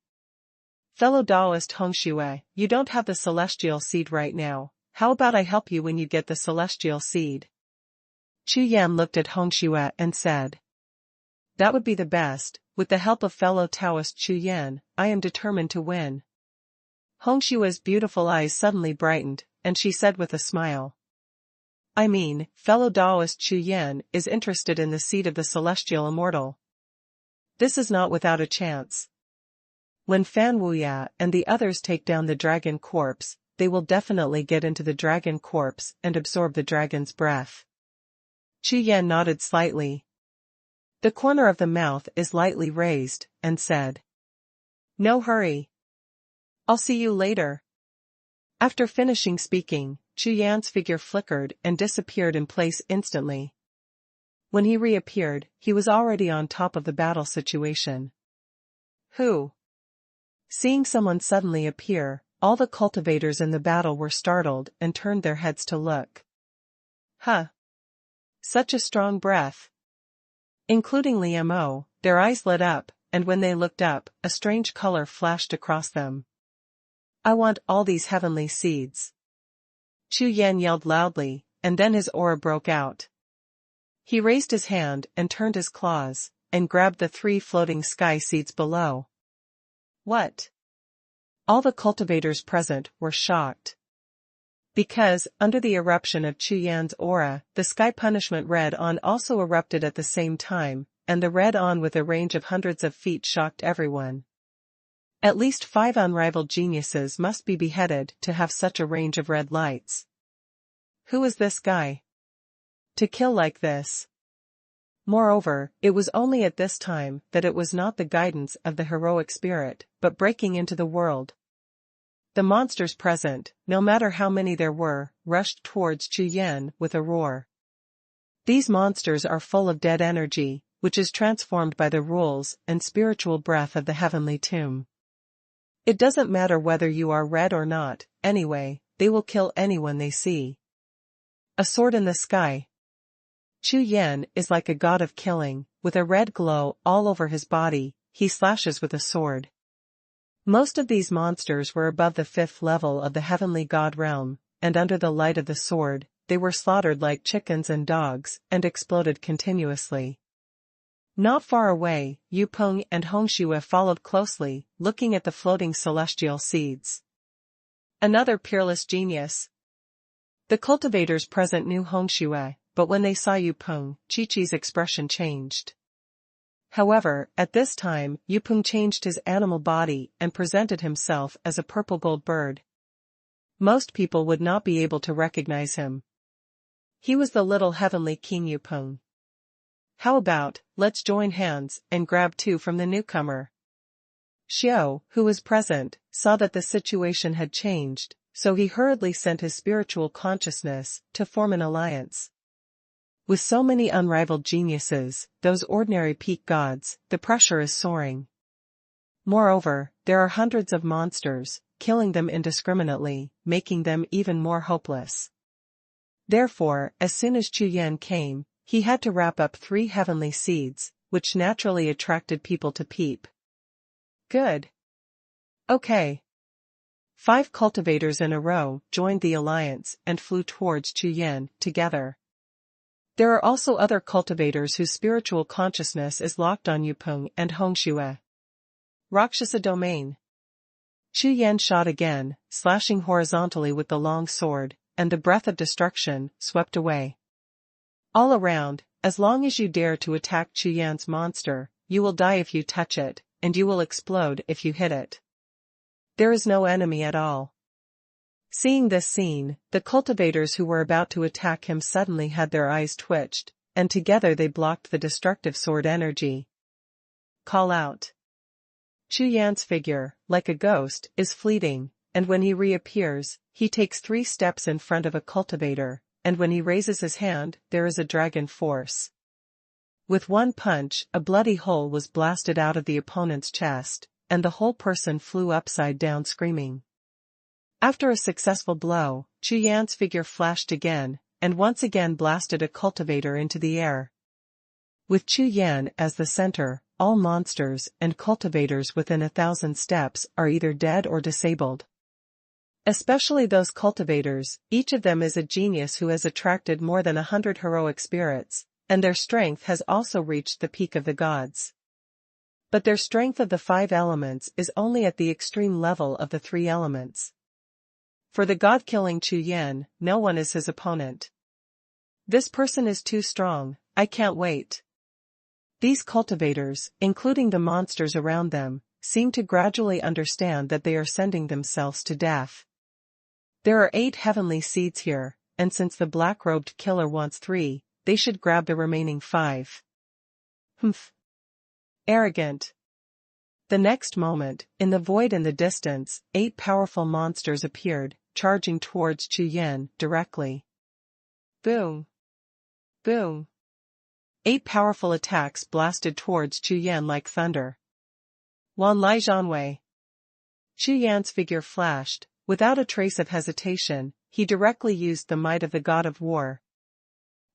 Fellow Daoist Hongxue, you don't have the celestial seed right now. How about I help you when you get the celestial seed? Chu Yan looked at Hongxue and said. That would be the best. With the help of fellow Taoist Chu Yan, I am determined to win. Hongshua's beautiful eyes suddenly brightened, and she said with a smile. I mean, fellow Daoist Chu Yan is interested in the seed of the celestial immortal. This is not without a chance. When Fan Wuya and the others take down the dragon corpse, they will definitely get into the dragon corpse and absorb the dragon's breath. Chu Yan nodded slightly. The corner of the mouth is lightly raised, and said. No hurry. I'll see you later. After finishing speaking, Chu Yan's figure flickered and disappeared in place instantly. When he reappeared, he was already on top of the battle situation. Who? Seeing someone suddenly appear, all the cultivators in the battle were startled and turned their heads to look. Huh. Such a strong breath. Including Liamo, their eyes lit up, and when they looked up, a strange color flashed across them. I want all these heavenly seeds. Chu Yan yelled loudly, and then his aura broke out. He raised his hand and turned his claws, and grabbed the 3 floating sky seeds below. What? All the cultivators present were shocked. Because, under the eruption of Chu Yan's aura, the sky punishment red on also erupted at the same time, and the red on with a range of hundreds of feet shocked everyone. At least 5 unrivaled geniuses must be beheaded to have such a range of red lights. Who is this guy? To kill like this? Moreover, it was only at this time that it was not the guidance of the heroic spirit, but breaking into the world. The monsters present, no matter how many there were, rushed towards Chu Yan with a roar. These monsters are full of dead energy, which is transformed by the rules and spiritual breath of the heavenly tomb. It doesn't matter whether you are red or not, anyway, they will kill anyone they see. A sword in the sky. Chu Yan is like a god of killing, with a red glow all over his body, he slashes with a sword. Most of these monsters were above the 5th level of the heavenly god realm, and under the light of the sword, they were slaughtered like chickens and dogs, and exploded continuously. Not far away, Yu Peng and Hongxue followed closely, looking at the floating celestial seeds. Another peerless genius. The cultivators present knew Hongxue, but when they saw Yu Peng, Chi-Chi's expression changed. However, at this time, Yu Peng changed his animal body and presented himself as a purple-gold bird. Most people would not be able to recognize him. He was the little heavenly king Yu Peng. How about, let's join hands and grab 2 from the newcomer? Xiao, who was present, saw that the situation had changed, so he hurriedly sent his spiritual consciousness to form an alliance. With so many unrivaled geniuses, those ordinary peak gods, the pressure is soaring. Moreover, there are hundreds of monsters, killing them indiscriminately, making them even more hopeless. Therefore, as soon as Chu Yan came, he had to wrap up 3 heavenly seeds, which naturally attracted people to peep. Good. Okay. 5 cultivators in a row joined the alliance and flew towards Chu Yan, together. There are also other cultivators whose spiritual consciousness is locked on Yu Peng and Hongxue. Rakshasa domain. Chu Yan shot again, slashing horizontally with the long sword, and the breath of destruction swept away. All around, as long as you dare to attack Chu Yan's monster, you will die if you touch it, and you will explode if you hit it. There is no enemy at all. Seeing this scene, the cultivators who were about to attack him suddenly had their eyes twitched, and together they blocked the destructive sword energy. Call out. Chu Yan's figure, like a ghost, is fleeting, and when he reappears, he takes 3 steps in front of a cultivator, and when he raises his hand, there is a dragon force. With one punch, a bloody hole was blasted out of the opponent's chest, and the whole person flew upside down screaming. After a successful blow, Chu Yan's figure flashed again, and once again blasted a cultivator into the air. With Chu Yan as the center, all monsters and cultivators within 1,000 steps are either dead or disabled. Especially those cultivators, each of them is a genius who has attracted more than 100 heroic spirits, and their strength has also reached the peak of the gods. But their strength of the 5 elements is only at the extreme level of the 3 elements. For the god-killing Chu Yan, no one is his opponent. This person is too strong, I can't wait. These cultivators, including the monsters around them, seem to gradually understand that they are sending themselves to death. There are 8 heavenly seeds here, and since the black-robed killer wants 3, they should grab the remaining 5. Humph. Arrogant. The next moment, in the void in the distance, 8 powerful monsters appeared, charging towards Chu Yan directly. Boom. Boom. 8 powerful attacks blasted towards Chu Yan like thunder. Wan Lai Zhanwei. Chu Yan's figure flashed, without a trace of hesitation, he directly used the might of the god of war.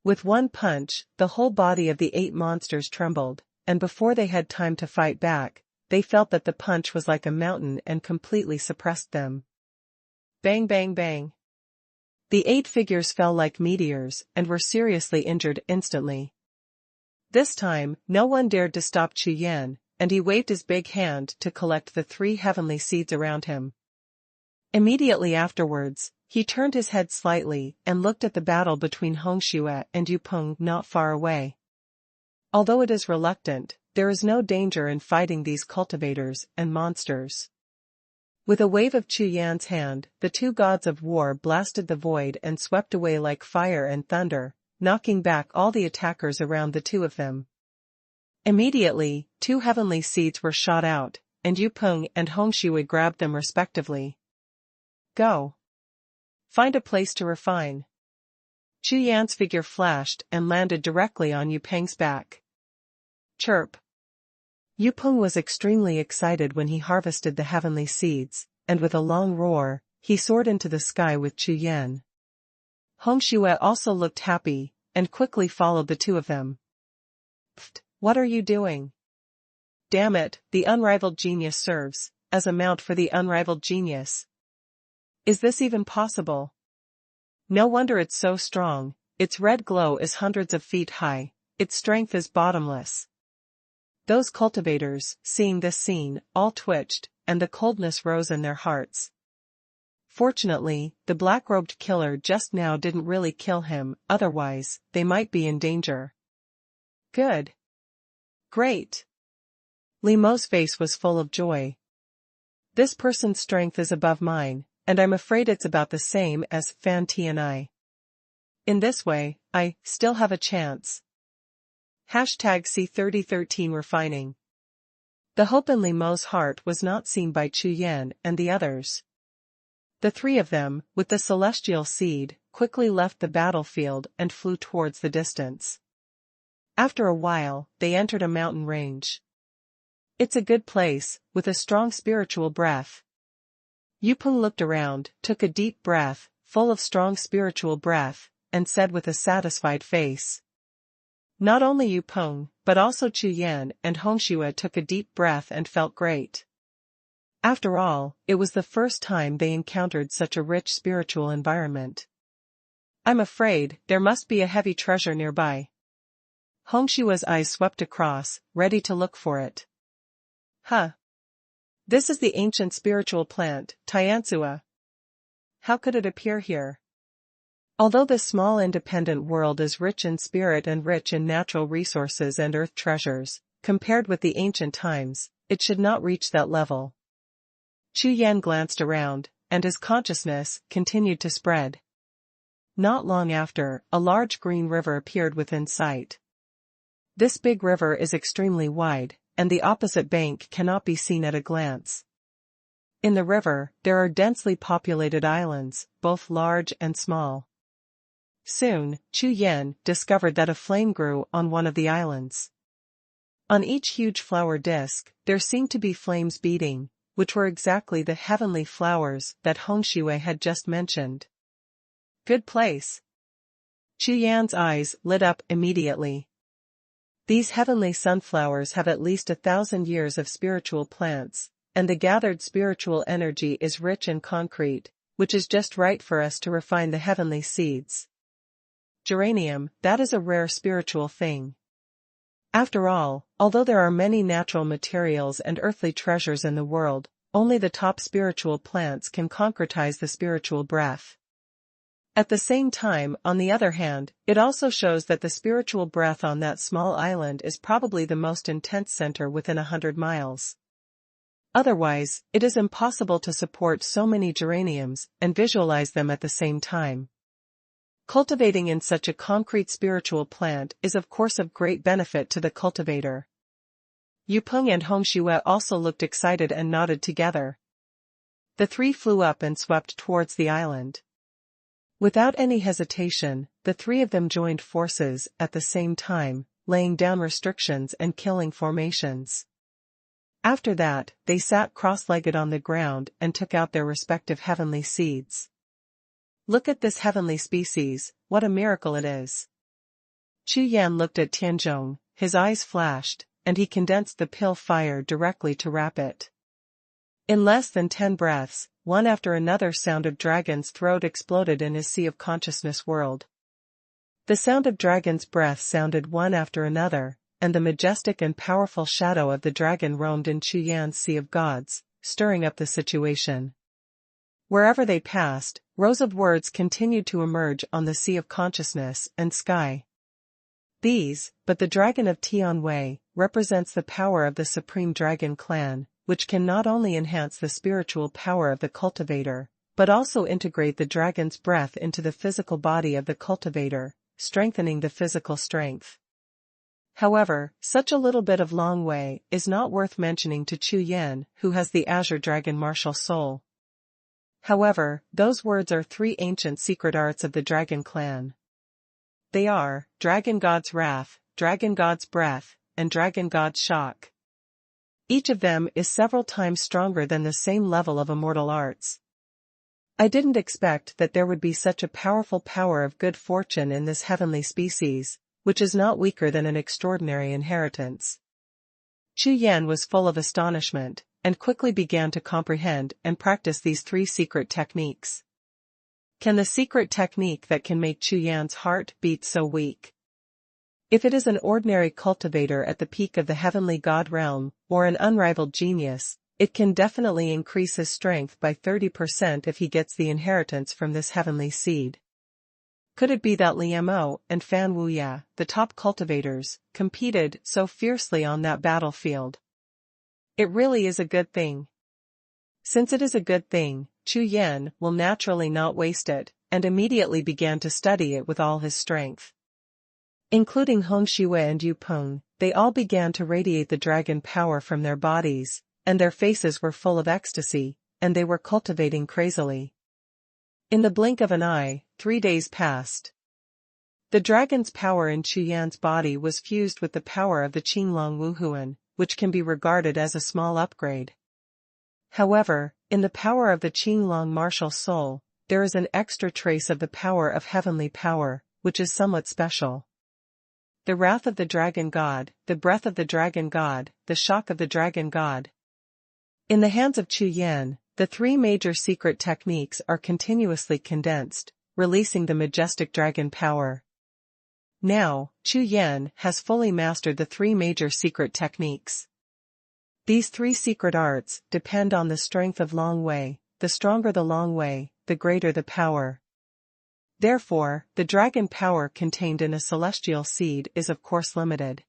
With one punch, the whole body of the 8 monsters trembled, and before they had time to fight back, they felt that the punch was like a mountain and completely suppressed them. Bang bang bang. The 8 figures fell like meteors and were seriously injured instantly. This time, no one dared to stop Chu Yan, and he waved his big hand to collect the 3 heavenly seeds around him. Immediately afterwards, he turned his head slightly and looked at the battle between Hongxue and Yupeng not far away. Although it is reluctant, there is no danger in fighting these cultivators and monsters. With a wave of Chu Yan's hand, the 2 gods of war blasted the void and swept away like fire and thunder, knocking back all the attackers around the 2 of them. Immediately, 2 heavenly seeds were shot out, and Yupeng and Hongxue grabbed them respectively. Go. Find a place to refine. Chu Yan's figure flashed and landed directly on Yupeng's back. Chirp. Yupeng was extremely excited when he harvested the heavenly seeds, and with a long roar, he soared into the sky with Chu Yan. Hongxue also looked happy, and quickly followed the 2 of them. Pfft, what are you doing? Damn it, the unrivaled genius serves as a mount for the unrivaled genius. Is this even possible? No wonder it's so strong, its red glow is hundreds of feet high, its strength is bottomless. Those cultivators, seeing this scene, all twitched, and the coldness rose in their hearts. Fortunately, the black-robed killer just now didn't really kill him, otherwise, they might be in danger. Good. Great. Li Mo's face was full of joy. This person's strength is above mine, and I'm afraid it's about the same as Fan Ti and I. In this way, I still have a chance. #C3013 Refining. The hope in Li Mo's heart was not seen by Chu Yan and the others. The 3 of them, with the celestial seed, quickly left the battlefield and flew towards the distance. After a while, they entered a mountain range. It's a good place, with a strong spiritual breath. Yupeng looked around, took a deep breath, full of strong spiritual breath, and said with a satisfied face. Not only Yupeng, but also Chu Yan and Hongxue took a deep breath and felt great. After all, it was the first time they encountered such a rich spiritual environment. I'm afraid there must be a heavy treasure nearby. Hongshua's eyes swept across, ready to look for it. Huh. This is the ancient spiritual plant, Tiansua. How could it appear here? Although this small independent world is rich in spirit and rich in natural resources and earth treasures, compared with the ancient times, it should not reach that level. Chu Yan glanced around, and his consciousness continued to spread. Not long after, a large green river appeared within sight. This big river is extremely wide, and the opposite bank cannot be seen at a glance. In the river, there are densely populated islands, both large and small. Soon, Chu Yan discovered that a flame grew on one of the islands. On each huge flower disk, there seemed to be flames beating, which were exactly the heavenly flowers that Hongxue had just mentioned. Good place. Chu Yan's eyes lit up immediately. These heavenly sunflowers have at least 1,000 years of spiritual plants, and the gathered spiritual energy is rich and concrete, which is just right for us to refine the heavenly seeds. Geranium, that is a rare spiritual thing. After all, although there are many natural materials and earthly treasures in the world, only the top spiritual plants can concretize the spiritual breath. At the same time, on the other hand, it also shows that the spiritual breath on that small island is probably the most intense center within 100 miles. Otherwise, it is impossible to support so many geraniums and visualize them at the same time. Cultivating in such a concrete spiritual plant is of course of great benefit to the cultivator. Yu Peng and Hongxue also looked excited and nodded together. The three flew up and swept towards the island. Without any hesitation, the three of them joined forces at the same time, laying down restrictions and killing formations. After that, they sat cross-legged on the ground and took out their respective heavenly seeds. Look at this heavenly species, what a miracle it is. Chu Yan looked at Tianzhong, his eyes flashed, and he condensed the pill fire directly to wrap it. In less than 10 breaths, one after another sound of dragon's throat exploded in his sea of consciousness world. The sound of dragon's breath sounded one after another, and the majestic and powerful shadow of the dragon roamed in Chu Yan's sea of gods, stirring up the situation. Wherever they passed, rows of words continued to emerge on the sea of consciousness and sky. But the dragon of Tianwei represents the power of the supreme dragon clan, which can not only enhance the spiritual power of the cultivator, but also integrate the dragon's breath into the physical body of the cultivator, strengthening the physical strength. However, such a little bit of long way is not worth mentioning to Chu Yan, who has the Azure Dragon martial soul. However, those words are 3 ancient secret arts of the dragon clan. They are, Dragon God's Wrath, Dragon God's Breath, and Dragon God's Shock. Each of them is several times stronger than the same level of immortal arts. I didn't expect that there would be such a powerful power of good fortune in this heavenly species, which is not weaker than an extraordinary inheritance. Chu Yan was full of astonishment, and quickly began to comprehend and practice these 3 secret techniques. Can the secret technique that can make Chu Yan's heart beat so weak? If it is an ordinary cultivator at the peak of the heavenly god realm, or an unrivaled genius, it can definitely increase his strength by 30% if he gets the inheritance from this heavenly seed. Could it be that Liemo and Fan Wuya, the top cultivators, competed so fiercely on that battlefield? It really is a good thing. Since it is a good thing, Chu Yan will naturally not waste it, and immediately began to study it with all his strength. Including Hongxue and Yu Peng, they all began to radiate the dragon power from their bodies, and their faces were full of ecstasy, and they were cultivating crazily. In the blink of an eye, 3 days passed. The dragon's power in Chu Yan's body was fused with the power of the Qinglong Wuhun, which can be regarded as a small upgrade. However, in the power of the Qinglong martial soul, there is an extra trace of the power of heavenly power, which is somewhat special. The wrath of the dragon god, the breath of the dragon god, the shock of the dragon god. In the hands of Chu Yan, the 3 major secret techniques are continuously condensed, releasing the majestic dragon power. Now, Chu Yan has fully mastered the 3 major secret techniques. These 3 secret arts depend on the strength of Long Wei. The stronger the Long Wei, the greater the power. Therefore, the dragon power contained in a celestial seed is of course limited.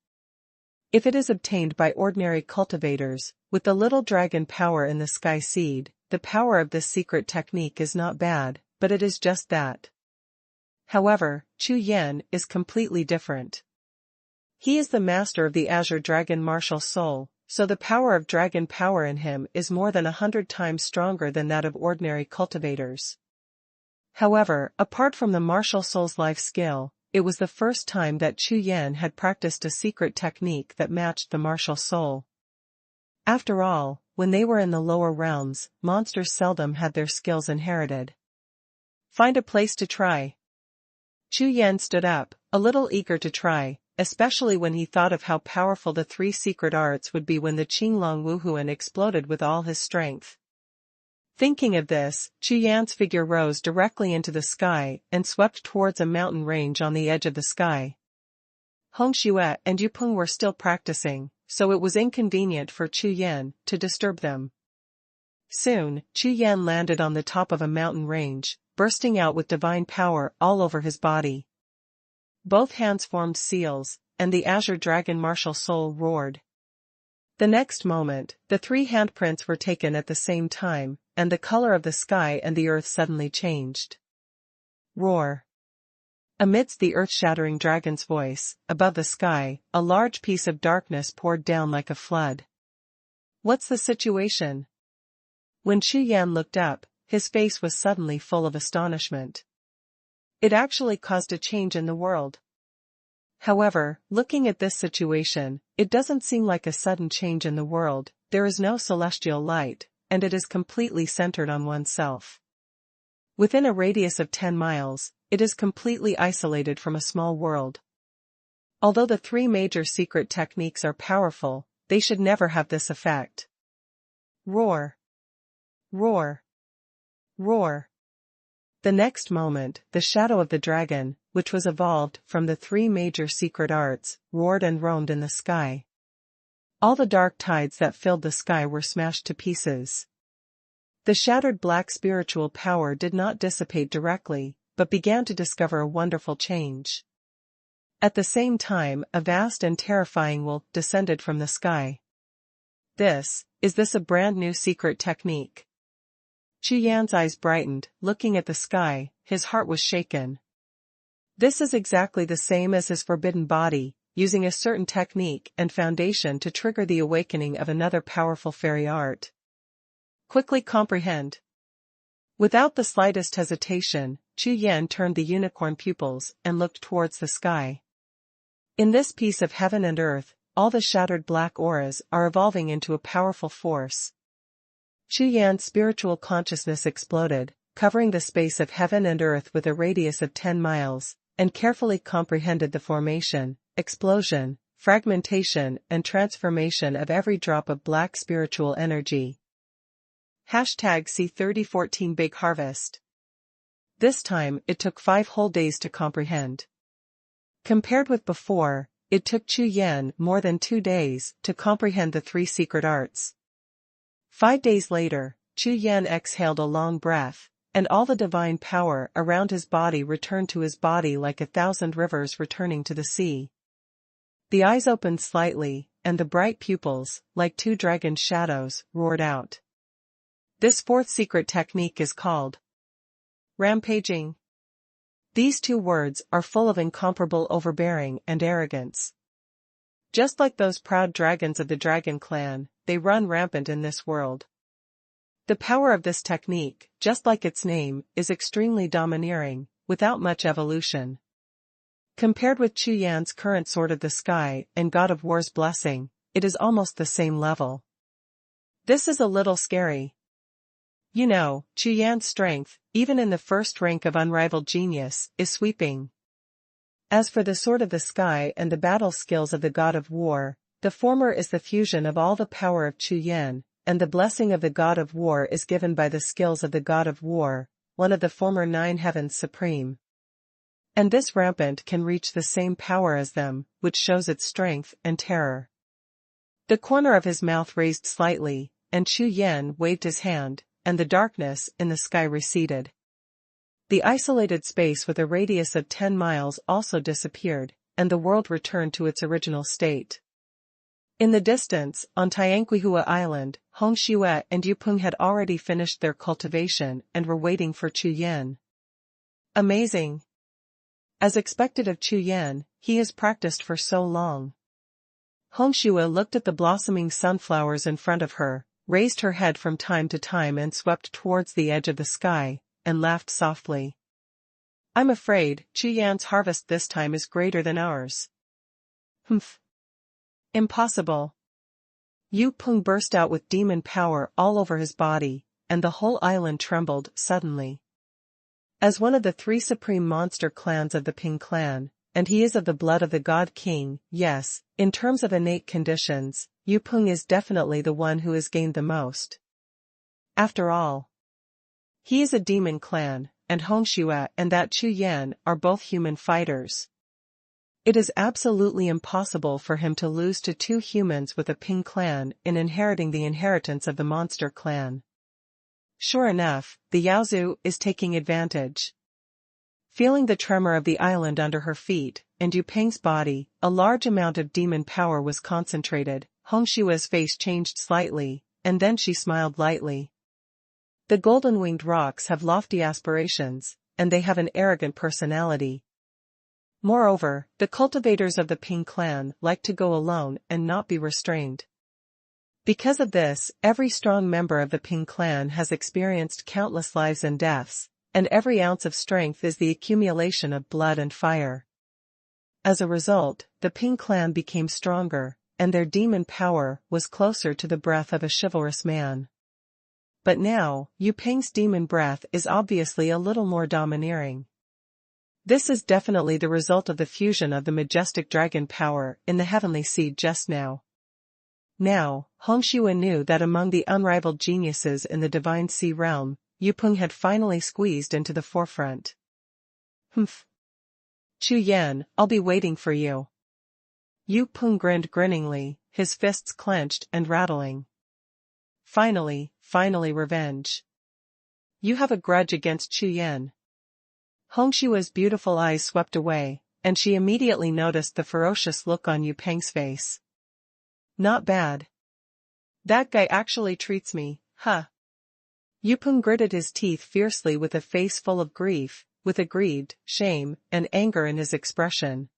If it is obtained by ordinary cultivators, with the little dragon power in the sky seed, the power of this secret technique is not bad, but it is just that. However, Chu Yan is completely different. He is the master of the Azure Dragon martial soul, so the power of dragon power in him is more than 100 times stronger than that of ordinary cultivators. However, apart from the martial soul's life skill, it was the first time that Chu Yan had practiced a secret technique that matched the martial soul. After all, when they were in the lower realms, monsters seldom had their skills inherited. Find a place to try. Chu Yan stood up, a little eager to try, especially when he thought of how powerful the 3 secret arts would be when the Qinglong Wuhun exploded with all his strength. Thinking of this, Chu Yan's figure rose directly into the sky and swept towards a mountain range on the edge of the sky. Hong Xue and Yu Peng were still practicing, so it was inconvenient for Chu Yan to disturb them. Soon, Chu Yan landed on the top of a mountain range, bursting out with divine power all over his body. Both hands formed seals, and the azure dragon martial soul roared. The next moment, the 3 handprints were taken at the same time, and the color of the sky and the earth suddenly changed. Roar. Amidst the earth-shattering dragon's voice, above the sky, a large piece of darkness poured down like a flood. What's the situation? When Chu Yan looked up, his face was suddenly full of astonishment. It actually caused a change in the world. However, looking at this situation, it doesn't seem like a sudden change in the world. There is no celestial light, and it is completely centered on oneself. Within a radius of 10 miles, it is completely isolated from a small world. Although the 3 major secret techniques are powerful, they should never have this effect. Roar. Roar. Roar. The next moment, the shadow of the dragon, which was evolved from the 3 major secret arts, roared and roamed in the sky. All the dark tides that filled the sky were smashed to pieces. The shattered black spiritual power did not dissipate directly, but began to discover a wonderful change. At the same time, a vast and terrifying wolf descended from the sky. Is this a brand new secret technique? Chu Yan's eyes brightened, looking at the sky, his heart was shaken. This is exactly the same as his forbidden body, using a certain technique and foundation to trigger the awakening of another powerful fairy art. Quickly comprehend. Without the slightest hesitation, Chu Yan turned the unicorn pupils and looked towards the sky. In this piece of heaven and earth, all the shattered black auras are evolving into a powerful force. Chu Yan's spiritual consciousness exploded, covering the space of heaven and earth with a radius of 10 miles, and carefully comprehended the formation, explosion, fragmentation and transformation of every drop of black spiritual energy. #C3014 Big Harvest. This time it took 5 whole days to comprehend. Compared with before, it took Chu Yan more than 2 days to comprehend the 3 secret arts. 5 days later, Chu Yan exhaled a long breath, and all the divine power around his body returned to his body like 1,000 rivers returning to the sea. The eyes opened slightly, and the bright pupils, like 2 dragon shadows, roared out. This 4th secret technique is called rampaging. These 2 words are full of incomparable overbearing and arrogance. Just like those proud dragons of the dragon clan, they run rampant in this world. The power of this technique, just like its name, is extremely domineering, without much evolution. Compared with Chu Yan's current Sword of the Sky and God of War's blessing, it is almost the same level. This is a little scary. You know, Chu Yan's strength, even in the first rank of unrivaled genius, is sweeping. As for the Sword of the Sky and the battle skills of the God of War, the former is the fusion of all the power of Chu Yan, and the blessing of the God of War is given by the skills of the God of War, one of the former 9 heavens supreme. And this rampant can reach the same power as them, which shows its strength and terror. The corner of his mouth raised slightly, and Chu Yan waved his hand, and the darkness in the sky receded. The isolated space with a radius of 10 miles also disappeared, and the world returned to its original state. In the distance, on Tianquihua Island, Hong Xue and Yu Peng had already finished their cultivation and were waiting for Chu Yan. Amazing! As expected of Chu Yan, he has practiced for so long. Hongxue looked at the blossoming sunflowers in front of her, raised her head from time to time and swept towards the edge of the sky, and laughed softly. I'm afraid Chu Yan's harvest this time is greater than ours. Humph. Impossible. Yu Peng burst out with demon power all over his body, and the whole island trembled suddenly. As one of the 3 supreme monster clans of the Ping clan, and he is of the blood of the God King, yes, in terms of innate conditions, Yu Peng is definitely the one who has gained the most. After all, he is a demon clan, and Hongxue and that Chu Yan are both human fighters. It is absolutely impossible for him to lose to 2 humans with a Ping clan in inheriting the inheritance of the monster clan. Sure enough, the Yaozu is taking advantage. Feeling the tremor of the island under her feet, and Yu Peng's body, a large amount of demon power was concentrated. Hongshua's face changed slightly, and then she smiled lightly. The golden-winged rocks have lofty aspirations, and they have an arrogant personality. Moreover, the cultivators of the Ping clan like to go alone and not be restrained. Because of this, every strong member of the Ping clan has experienced countless lives and deaths, and every ounce of strength is the accumulation of blood and fire. As a result, the Ping clan became stronger, and their demon power was closer to the breath of a chivalrous man. But now, Yu Peng's demon breath is obviously a little more domineering. This is definitely the result of the fusion of the majestic dragon power in the heavenly seed just now. Now, Hongxue knew that among the unrivaled geniuses in the divine sea realm, Yu Peng had finally squeezed into the forefront. Humph. Chu Yan, I'll be waiting for you. Yu Peng grinned grinningly, his fists clenched and rattling. Finally revenge. You have a grudge against Chu Yan. Hongshua's beautiful eyes swept away, and she immediately noticed the ferocious look on Yu Peng's face. Not bad. That guy actually treats me, huh? Yu Peng gritted his teeth fiercely with a face full of grief, with aggrieved shame and anger in his expression.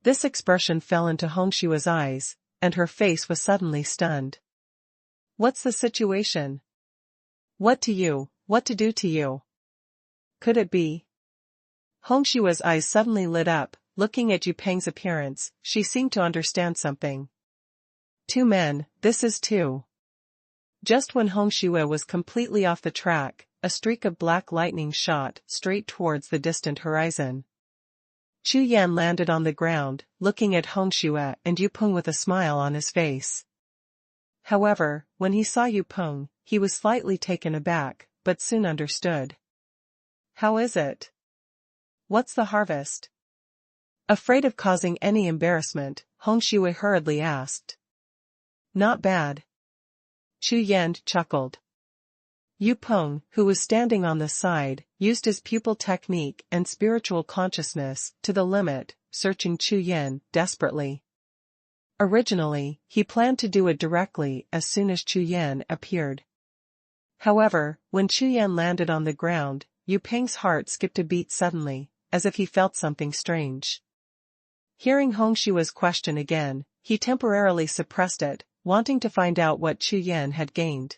This expression fell into Hongshua's eyes, and her face was suddenly stunned. What's the situation? What to do to you? Could it be? Hongshua's eyes suddenly lit up, looking at Yu Peng's appearance, she seemed to understand something. 2 men, this is 2. Just when Hongxue was completely off the track, a streak of black lightning shot straight towards the distant horizon. Chu Yan landed on the ground, looking at Hongxue and Yu Peng with a smile on his face. However, when he saw Yu Peng, he was slightly taken aback, but soon understood. How is it? What's the harvest? Afraid of causing any embarrassment, Hongxue hurriedly asked. Not bad. Chu Yan chuckled. Yu Peng, who was standing on the side, used his pupil technique and spiritual consciousness to the limit, searching Chu Yan desperately. Originally, he planned to do it directly as soon as Chu Yan appeared. However, when Chu Yan landed on the ground, Yu Peng's heart skipped a beat suddenly, as if he felt something strange. Hearing Hongshua's question again, he temporarily suppressed it, wanting to find out what Chu Yan had gained.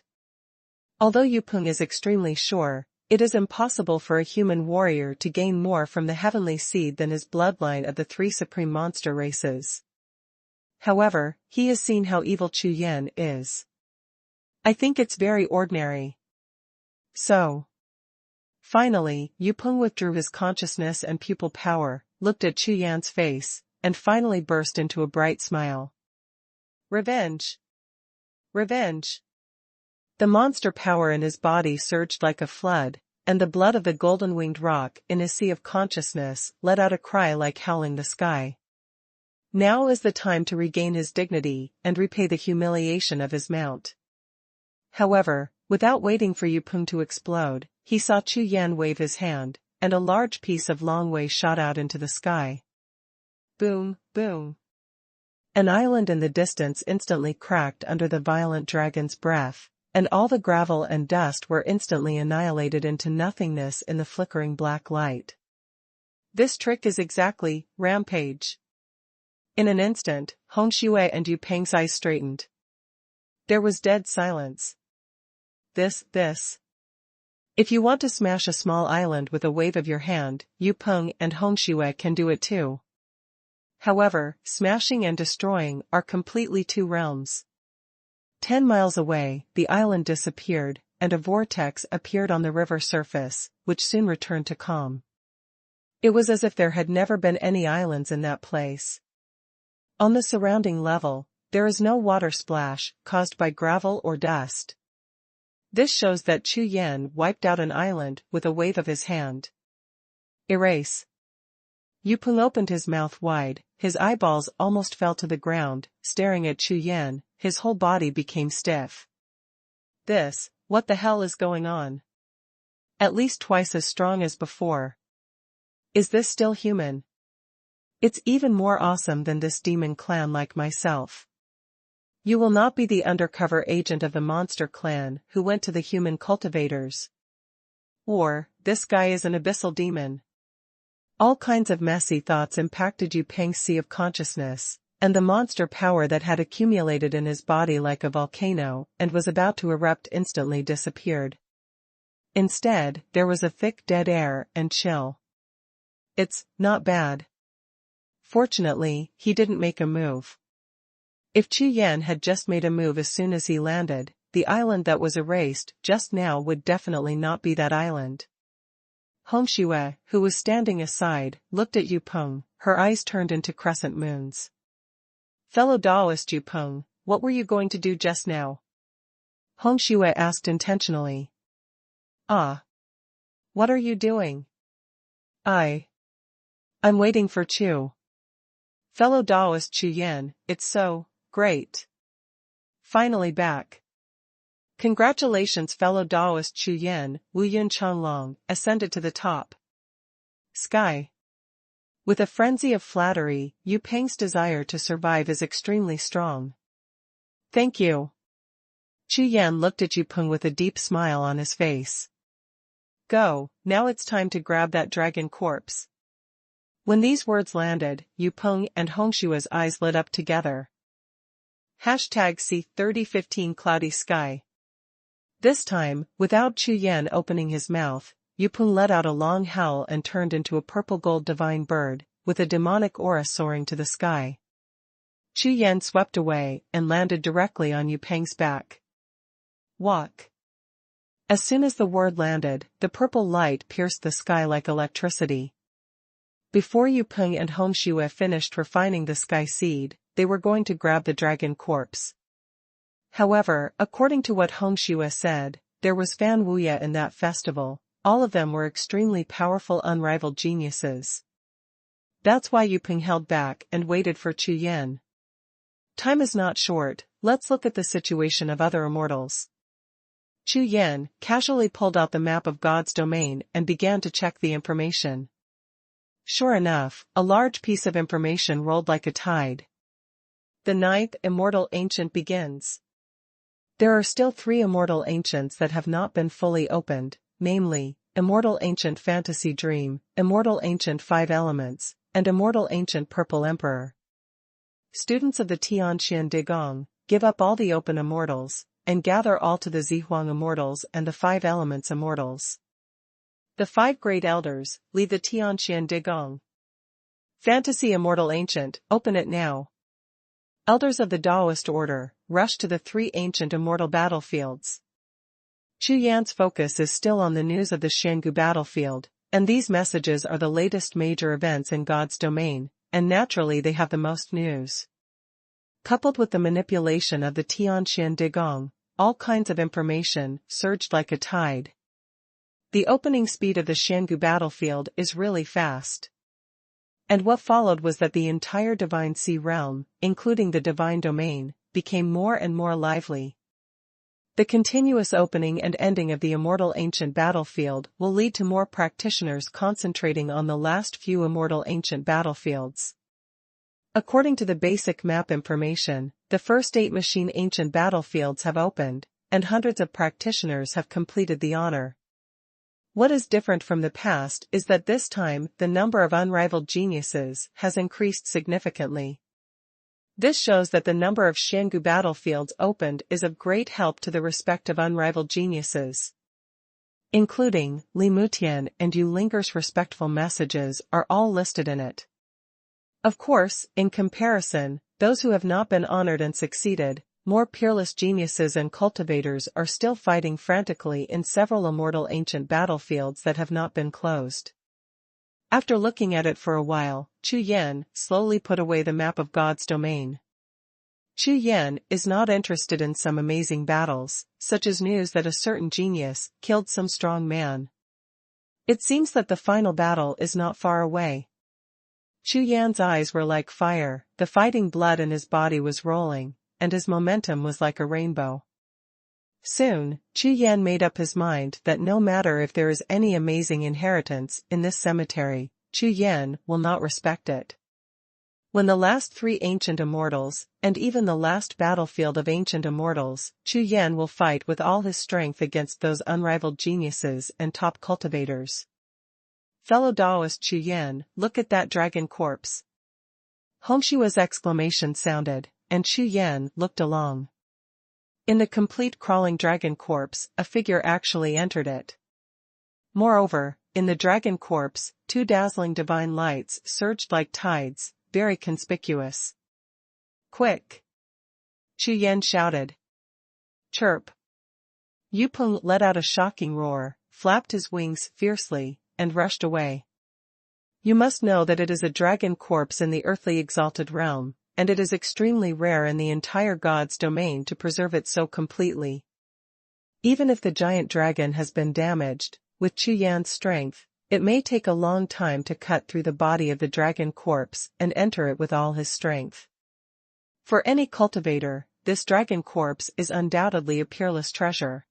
Although Yu Peng is extremely sure, it is impossible for a human warrior to gain more from the heavenly seed than his bloodline of the 3 supreme monster races. However, he has seen how evil Chu Yan is. I think it's very ordinary. So. Finally, Yu Peng withdrew his consciousness and pupil power, looked at Chu Yan's face, and finally burst into a bright smile. Revenge! Revenge! The monster power in his body surged like a flood, and the blood of the golden-winged rock in his sea of consciousness let out a cry like howling the sky. Now is the time to regain his dignity and repay the humiliation of his mount. However, without waiting for Yu Peng to explode, he saw Chu Yan wave his hand, and a large piece of long way shot out into the sky. Boom, boom. An island in the distance instantly cracked under the violent dragon's breath, and all the gravel and dust were instantly annihilated into nothingness in the flickering black light. This trick is exactly rampage. In an instant, Hong Xue and Yu Peng's eyes straightened. There was dead silence. This. If you want to smash a small island with a wave of your hand, Yu Peng and Hong Xue can do it too. However, smashing and destroying are completely two realms. 10 miles away, the island disappeared, and a vortex appeared on the river surface, which soon returned to calm. It was as if there had never been any islands in that place. On the surrounding level, there is no water splash caused by gravel or dust. This shows that Chu Yan wiped out an island with a wave of his hand. Erase. Yu Peng opened his mouth wide, his eyeballs almost fell to the ground, staring at Chu Yan, his whole body became stiff. What the hell is going on? At least twice as strong as before. Is this still human? It's even more awesome than this demon clan like myself. You will not be the undercover agent of the monster clan who went to the human cultivators. Or, this guy is an abyssal demon. All kinds of messy thoughts impacted Yu Peng's sea of consciousness, and the monster power that had accumulated in his body like a volcano and was about to erupt instantly disappeared. Instead, there was a thick dead air and chill. It's not bad. Fortunately, he didn't make a move. If Chu Yan had just made a move as soon as he landed, the island that was erased just now would definitely not be that island. Hong Xue, who was standing aside, looked at Yu Peng, her eyes turned into crescent moons. Fellow Taoist Yu Peng, what were you going to do just now? Hong Xue asked intentionally. What are you doing? I'm waiting for Chu. Fellow Taoist Chu Yan, it's so great. Finally back. Congratulations fellow Taoist Chu Yan, Wuhun Changlong, ascended to the top sky. With a frenzy of flattery, Yu Peng's desire to survive is extremely strong. Thank you. Chu Yan looked at Yu Peng with a deep smile on his face. Go, now it's time to grab that dragon corpse. When these words landed, Yu Peng and Hong Xue's eyes lit up together. #C3015 Cloudy Sky. This time, without Chu Yan opening his mouth, Yu Peng let out a long howl and turned into a purple-gold divine bird, with a demonic aura soaring to the sky. Chu Yan swept away and landed directly on Yu Peng's back. Walk. As soon as the word landed, the purple light pierced the sky like electricity. Before Yu Peng and Hong Xue finished refining the sky seed, they were going to grab the dragon corpse. However, according to what Hong Xue said, there was Fan Wuya in that festival. All of them were extremely powerful unrivaled geniuses. That's why Yu Peng held back and waited for Chu Yan. Time is not short, let's look at the situation of other immortals. Chu Yan casually pulled out the map of God's domain and began to check the information. Sure enough, a large piece of information rolled like a tide. The 9th Immortal Ancient begins. There are still 3 Immortal Ancients that have not been fully opened, namely, Immortal Ancient Fantasy Dream, Immortal Ancient 5 Elements, and Immortal Ancient Purple Emperor. Students of the Tianqian Digong, give up all the open immortals, and gather all to the Zihuang Immortals and the 5 Elements Immortals. The 5 Great Elders, lead the Tianqian Digong. Fantasy Immortal Ancient, open it now. Elders of the Taoist Order, rush to the 3 ancient immortal battlefields. Chu Yan's focus is still on the news of the Xiangu battlefield, and these messages are the latest major events in God's domain, and naturally they have the most news. Coupled with the manipulation of the Tianqian Digong, all kinds of information surged like a tide. The opening speed of the Xiangu battlefield is really fast. And what followed was that the entire Divine Sea realm, including the Divine Domain, became more and more lively. The continuous opening and ending of the Immortal Ancient battlefield will lead to more practitioners concentrating on the last few Immortal Ancient battlefields. According to the basic map information, the first 8 Machine Ancient battlefields have opened, and hundreds of practitioners have completed the honor. What is different from the past is that this time the number of unrivaled geniuses has increased significantly. This shows that the number of Xiangu battlefields opened is of great help to the respective unrivaled geniuses, including Li Mutian and Yu Linger's respectful messages are all listed in it. Of course, in comparison, those who have not been honored and succeeded, more peerless geniuses and cultivators are still fighting frantically in several immortal ancient battlefields that have not been closed. After looking at it for a while, Chu Yan slowly put away the map of God's domain. Chu Yan is not interested in some amazing battles, such as news that a certain genius killed some strong man. It seems that the final battle is not far away. Chu Yan's eyes were like fire, the fighting blood in his body was rolling, and his momentum was like a rainbow. Soon, Chu Yan made up his mind that no matter if there is any amazing inheritance in this cemetery, Chu Yan will not respect it. When the last 3 ancient immortals, and even the last battlefield of ancient immortals, Chu Yan will fight with all his strength against those unrivaled geniuses and top cultivators. Fellow Daoist Chu Yan, look at that dragon corpse. Hongshua's exclamation sounded, and Chu Yan looked along. In the complete crawling dragon corpse, a figure actually entered it. Moreover, in the dragon corpse, 2 dazzling divine lights surged like tides, very conspicuous. Quick! Chu Yan shouted. Chirp! Yupeng let out a shocking roar, flapped his wings fiercely, and rushed away. You must know that it is a dragon corpse in the earthly exalted realm, and it is extremely rare in the entire God's domain to preserve it so completely. Even if the giant dragon has been damaged, with Chu Yan's strength, it may take a long time to cut through the body of the dragon corpse and enter it with all his strength. For any cultivator, this dragon corpse is undoubtedly a peerless treasure.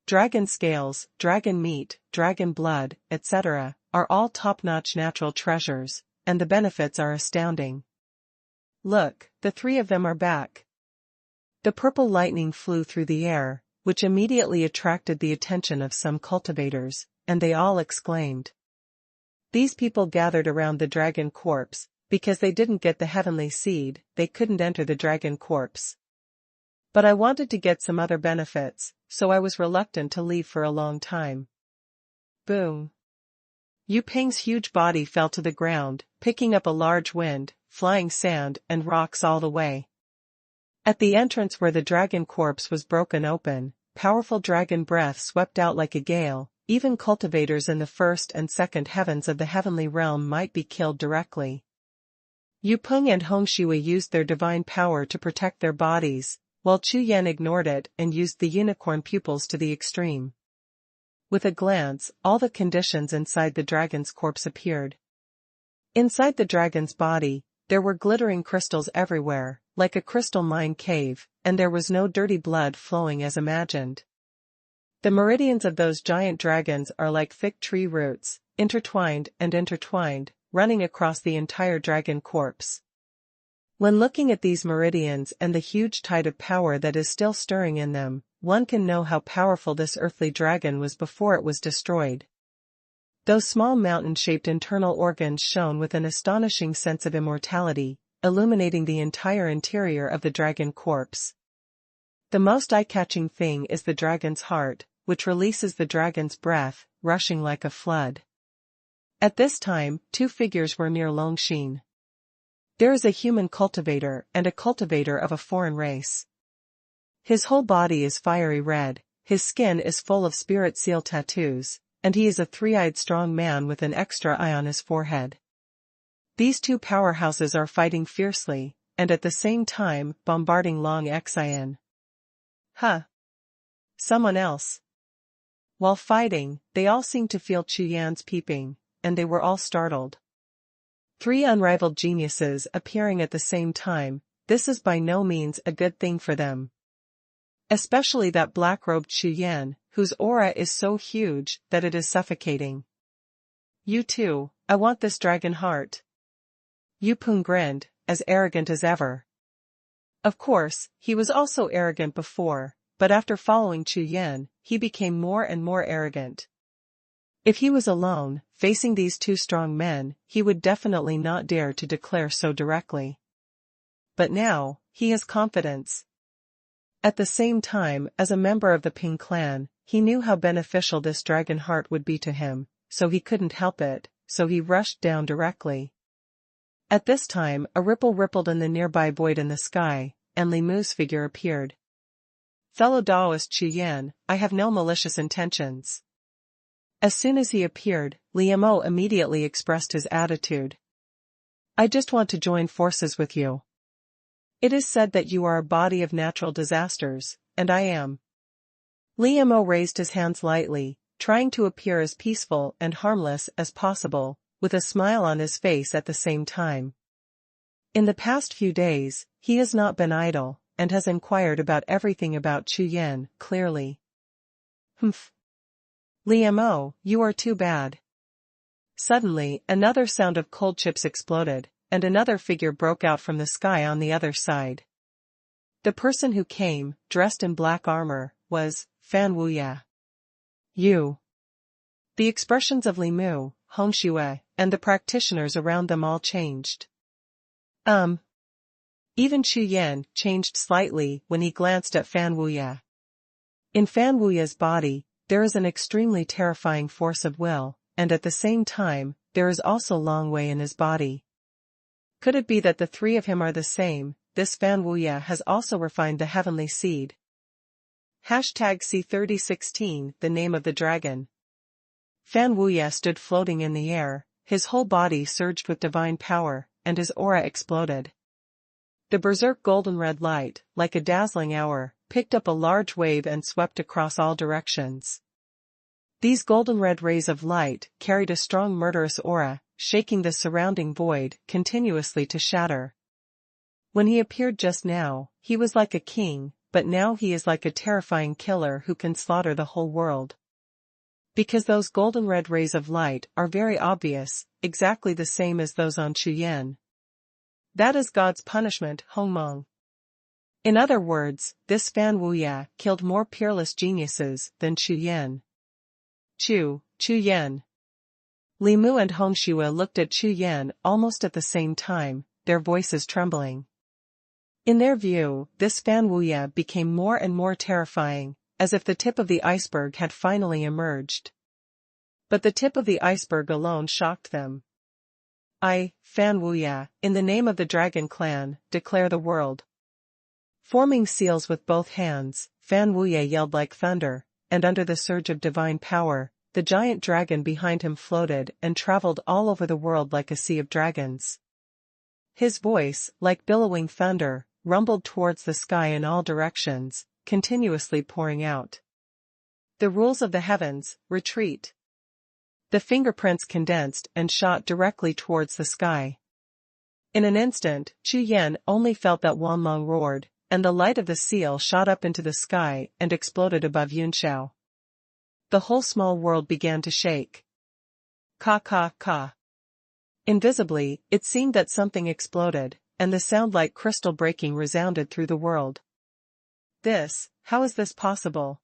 Dragon scales, dragon meat, dragon blood, etc., are all top-notch natural treasures, and the benefits are astounding. Look, the 3 of them are back. The purple lightning flew through the air, which immediately attracted the attention of some cultivators, and they all exclaimed. These people gathered around the dragon corpse, because they didn't get the heavenly seed, they couldn't enter the dragon corpse. But I wanted to get some other benefits, so I was reluctant to leave for a long time. Boom! Yu Peng's huge body fell to the ground, picking up a large wind, flying sand and rocks all the way. At the entrance where the dragon corpse was broken open, powerful dragon breath swept out like a gale, even cultivators in the first and second heavens of the heavenly realm might be killed directly. Yu Peng and Hongxue used their divine power to protect their bodies, while Chu Yan ignored it and used the unicorn pupils to the extreme. With a glance, all the conditions inside the dragon's corpse appeared. Inside the dragon's body, there were glittering crystals everywhere, like a crystal mine cave, and there was no dirty blood flowing as imagined. The meridians of those giant dragons are like thick tree roots, intertwined and intertwined, running across the entire dragon corpse. When looking at these meridians and the huge tide of power that is still stirring in them, one can know how powerful this earthly dragon was before it was destroyed. Those small mountain-shaped internal organs shone with an astonishing sense of immortality, illuminating the entire interior of the dragon corpse. The most eye-catching thing is the dragon's heart, which releases the dragon's breath, rushing like a flood. At this time, 2 figures were near Longxin. There is a human cultivator and a cultivator of a foreign race. His whole body is fiery red, his skin is full of spirit seal tattoos, and he is a 3-eyed strong man with an extra eye on his forehead. These 2 powerhouses are fighting fiercely, and at the same time bombarding Long Xian. Huh! Someone else. While fighting, they all seemed to feel Chu Yan's peeping, and they were all startled. 3 unrivaled geniuses appearing at the same time, this is by no means a good thing for them. Especially that black-robed Chu Yan, whose aura is so huge that it is suffocating. You too, I want this dragon heart. Yu Peng grinned, as arrogant as ever. Of course, he was also arrogant before, but after following Chu Yan, he became more and more arrogant. If he was alone, facing these 2 strong men, he would definitely not dare to declare so directly. but now, he has confidence. At the same time, as a member of the Ping clan, he knew how beneficial this dragon heart would be to him, so he couldn't help it, so he rushed down directly. At this time, a ripple rippled in the nearby void in the sky, and Li Mu's figure appeared. Fellow Daoist Chu Yan, I have no malicious intentions. As soon as he appeared, Li Mo immediately expressed his attitude. I just want to join forces with you. It is said that you are a body of natural disasters, and I am. Li Mo raised his hands lightly, trying to appear as peaceful and harmless as possible, with a smile on his face at the same time. In the past few days, he has not been idle, and has inquired about everything about Chu Yan, clearly. Humph. Li Mo, you are too bad. Suddenly, another sound of cold chips exploded, and another figure broke out from the sky on the other side. The person who came, dressed in black armor, was Fan Wuya. You. The expressions of Li Mu, Hong Xue, and the practitioners around them all changed. Even Chu Yan changed slightly when he glanced at Fan Wuya. In Fan Wuya's body, there is an extremely terrifying force of will, and at the same time, there is also Long Wei in his body. Could it be that the three of him are the same? This Fan Wuya has also refined the heavenly seed. #C3016, the name of the dragon. Fan Wuya stood floating in the air, his whole body surged with divine power, and his aura exploded. The berserk golden red light, like a dazzling hour, picked up a large wave and swept across all directions. These golden red rays of light carried a strong murderous aura, shaking the surrounding void continuously to shatter. When he appeared just now, he was like a king, but now he is like a terrifying killer who can slaughter the whole world. Because those golden red rays of light are very obvious, exactly the same as those on Chu Yan. That is God's punishment, Hongmeng. In other words, this Fan Wuya killed more peerless geniuses than Chu Yan. Chu Yan. Li Mu and Hong Xue looked at Chu Yan almost at the same time, their voices trembling. In their view, this Fan Wuya became more and more terrifying, as if the tip of the iceberg had finally emerged. But the tip of the iceberg alone shocked them. I, Fan Wuya, in the name of the Dragon Clan, declare the world. Forming seals with both hands, Fan Wuya yelled like thunder, and under the surge of divine power, the giant dragon behind him floated and traveled all over the world like a sea of dragons. His voice, like billowing thunder, rumbled towards the sky in all directions, continuously pouring out. The rules of the heavens, retreat. The fingerprints condensed and shot directly towards the sky. In an instant, Chu Yan only felt that Wanlong roared, and the light of the seal shot up into the sky and exploded above Yunxiao. The whole small world began to shake. Ka ka ka. Invisibly, it seemed that something exploded, and the sound like crystal breaking resounded through the world. How is this possible?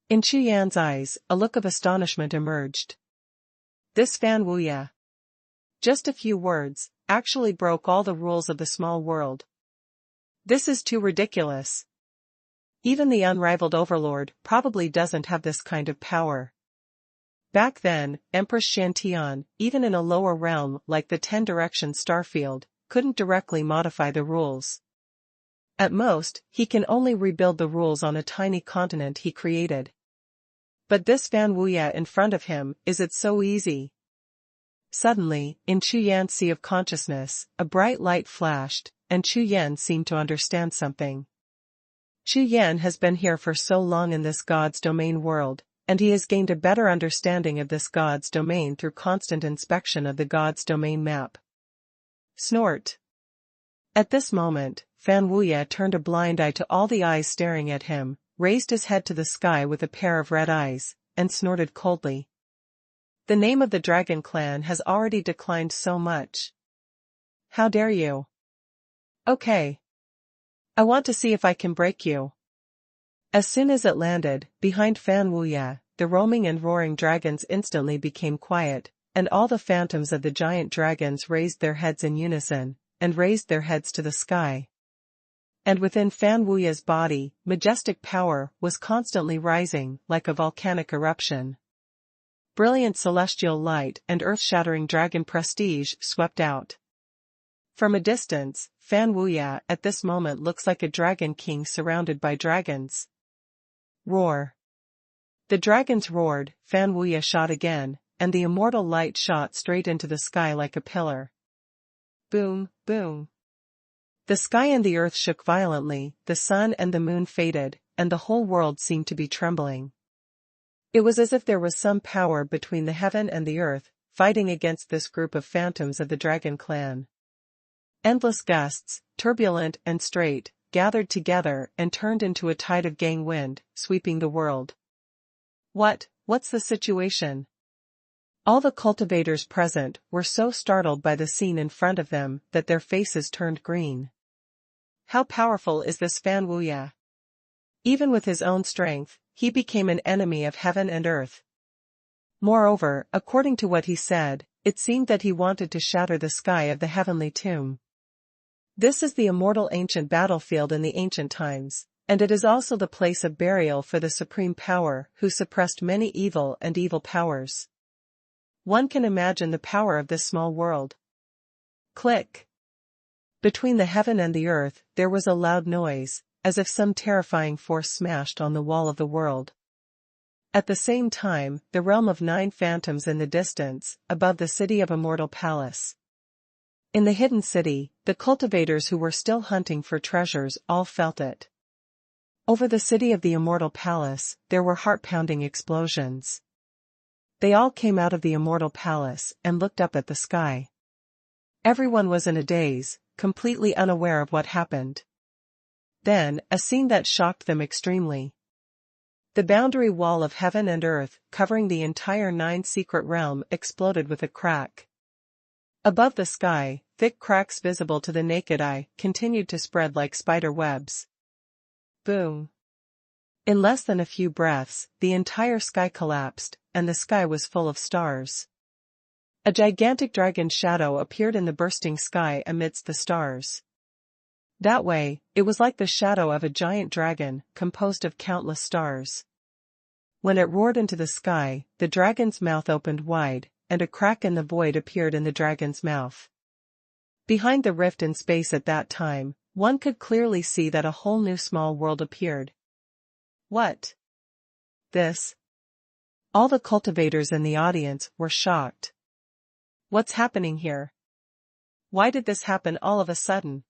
In Chu Yan's eyes, a look of astonishment emerged. This Fan Wuya. Just a few words, actually broke all the rules of the small world. This is too ridiculous. Even the unrivaled overlord probably doesn't have this kind of power. Back then, Empress Shantian, even in a lower realm like the 10 Direction Starfield, couldn't directly modify the rules. At most, he can only rebuild the rules on a tiny continent he created. But this Fan Wuya in front of him, is it so easy? Suddenly, in Chu Yan's sea of consciousness, a bright light flashed, and Chu Yan seemed to understand something. Chu Yan has been here for so long in this God's domain world, and he has gained a better understanding of this God's domain through constant inspection of the God's domain map. Snort. At this moment, Fan Wuya turned a blind eye to all the eyes staring at him, raised his head to the sky with a pair of red eyes, and snorted coldly. The name of the Dragon Clan has already declined so much. How dare you? Okay. I want to see if I can break you. As soon as it landed, behind Fan Wuya, the roaming and roaring dragons instantly became quiet, and all the phantoms of the giant dragons raised their heads in unison, and raised their heads to the sky. And within Fan Wuya's body, majestic power was constantly rising like a volcanic eruption. Brilliant celestial light and earth-shattering dragon prestige swept out. From a distance, Fan Wuya at this moment looks like a dragon king surrounded by dragons. Roar. The dragons roared, Fan Wuya shot again, and the immortal light shot straight into the sky like a pillar. Boom, boom. The sky and the earth shook violently, the sun and the moon faded, and the whole world seemed to be trembling. It was as if there was some power between the heaven and the earth, fighting against this group of phantoms of the dragon clan. Endless gusts, turbulent and straight, gathered together and turned into a tide of gang wind, sweeping the world. What's the situation? All the cultivators present were so startled by the scene in front of them that their faces turned green. How powerful is this Fan Wuya? Even with his own strength, he became an enemy of heaven and earth. Moreover, according to what he said, it seemed that he wanted to shatter the sky of the heavenly tomb. This is the immortal ancient battlefield in the ancient times, and it is also the place of burial for the supreme power who suppressed many evil and evil powers. One can imagine the power of this small world. Click. Between the heaven and the earth, there was a loud noise, as if some terrifying force smashed on the wall of the world. At the same time, the realm of 9 phantoms in the distance, above the city of Immortal Palace. In the hidden city, the cultivators who were still hunting for treasures all felt it. Over the city of the Immortal Palace, there were heart-pounding explosions. They all came out of the Immortal Palace and looked up at the sky. Everyone was in a daze, completely unaware of what happened. Then, a scene that shocked them extremely. The boundary wall of heaven and earth, covering the entire 9 secret realm, exploded with a crack. Above the sky, thick cracks visible to the naked eye continued to spread like spider webs. Boom. In less than a few breaths, the entire sky collapsed, and the sky was full of stars. A gigantic dragon shadow appeared in the bursting sky amidst the stars. That way, it was like the shadow of a giant dragon, composed of countless stars. When it roared into the sky, the dragon's mouth opened wide, and a crack in the void appeared in the dragon's mouth. Behind the rift in space at that time, one could clearly see that a whole new small world appeared. What? This? All the cultivators in the audience were shocked. What's happening here? Why did this happen all of a sudden?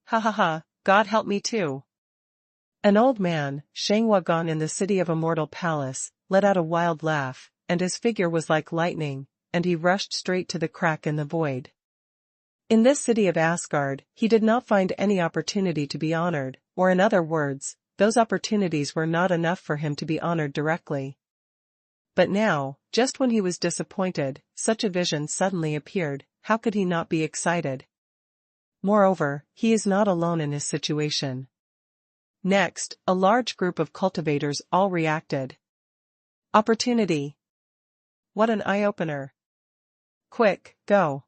Ha ha ha, God help me too. An old man, Xuanhuan in the city of Immortal Palace, let out a wild laugh, and his figure was like lightning, and he rushed straight to the crack in the void. In this city of Asgard, he did not find any opportunity to be honored, or in other words, those opportunities were not enough for him to be honored directly. But now, just when he was disappointed, such a vision suddenly appeared. How could he not be excited? Moreover, he is not alone in his situation. Next, a large group of cultivators all reacted. Opportunity. What an eye-opener. Quick, go.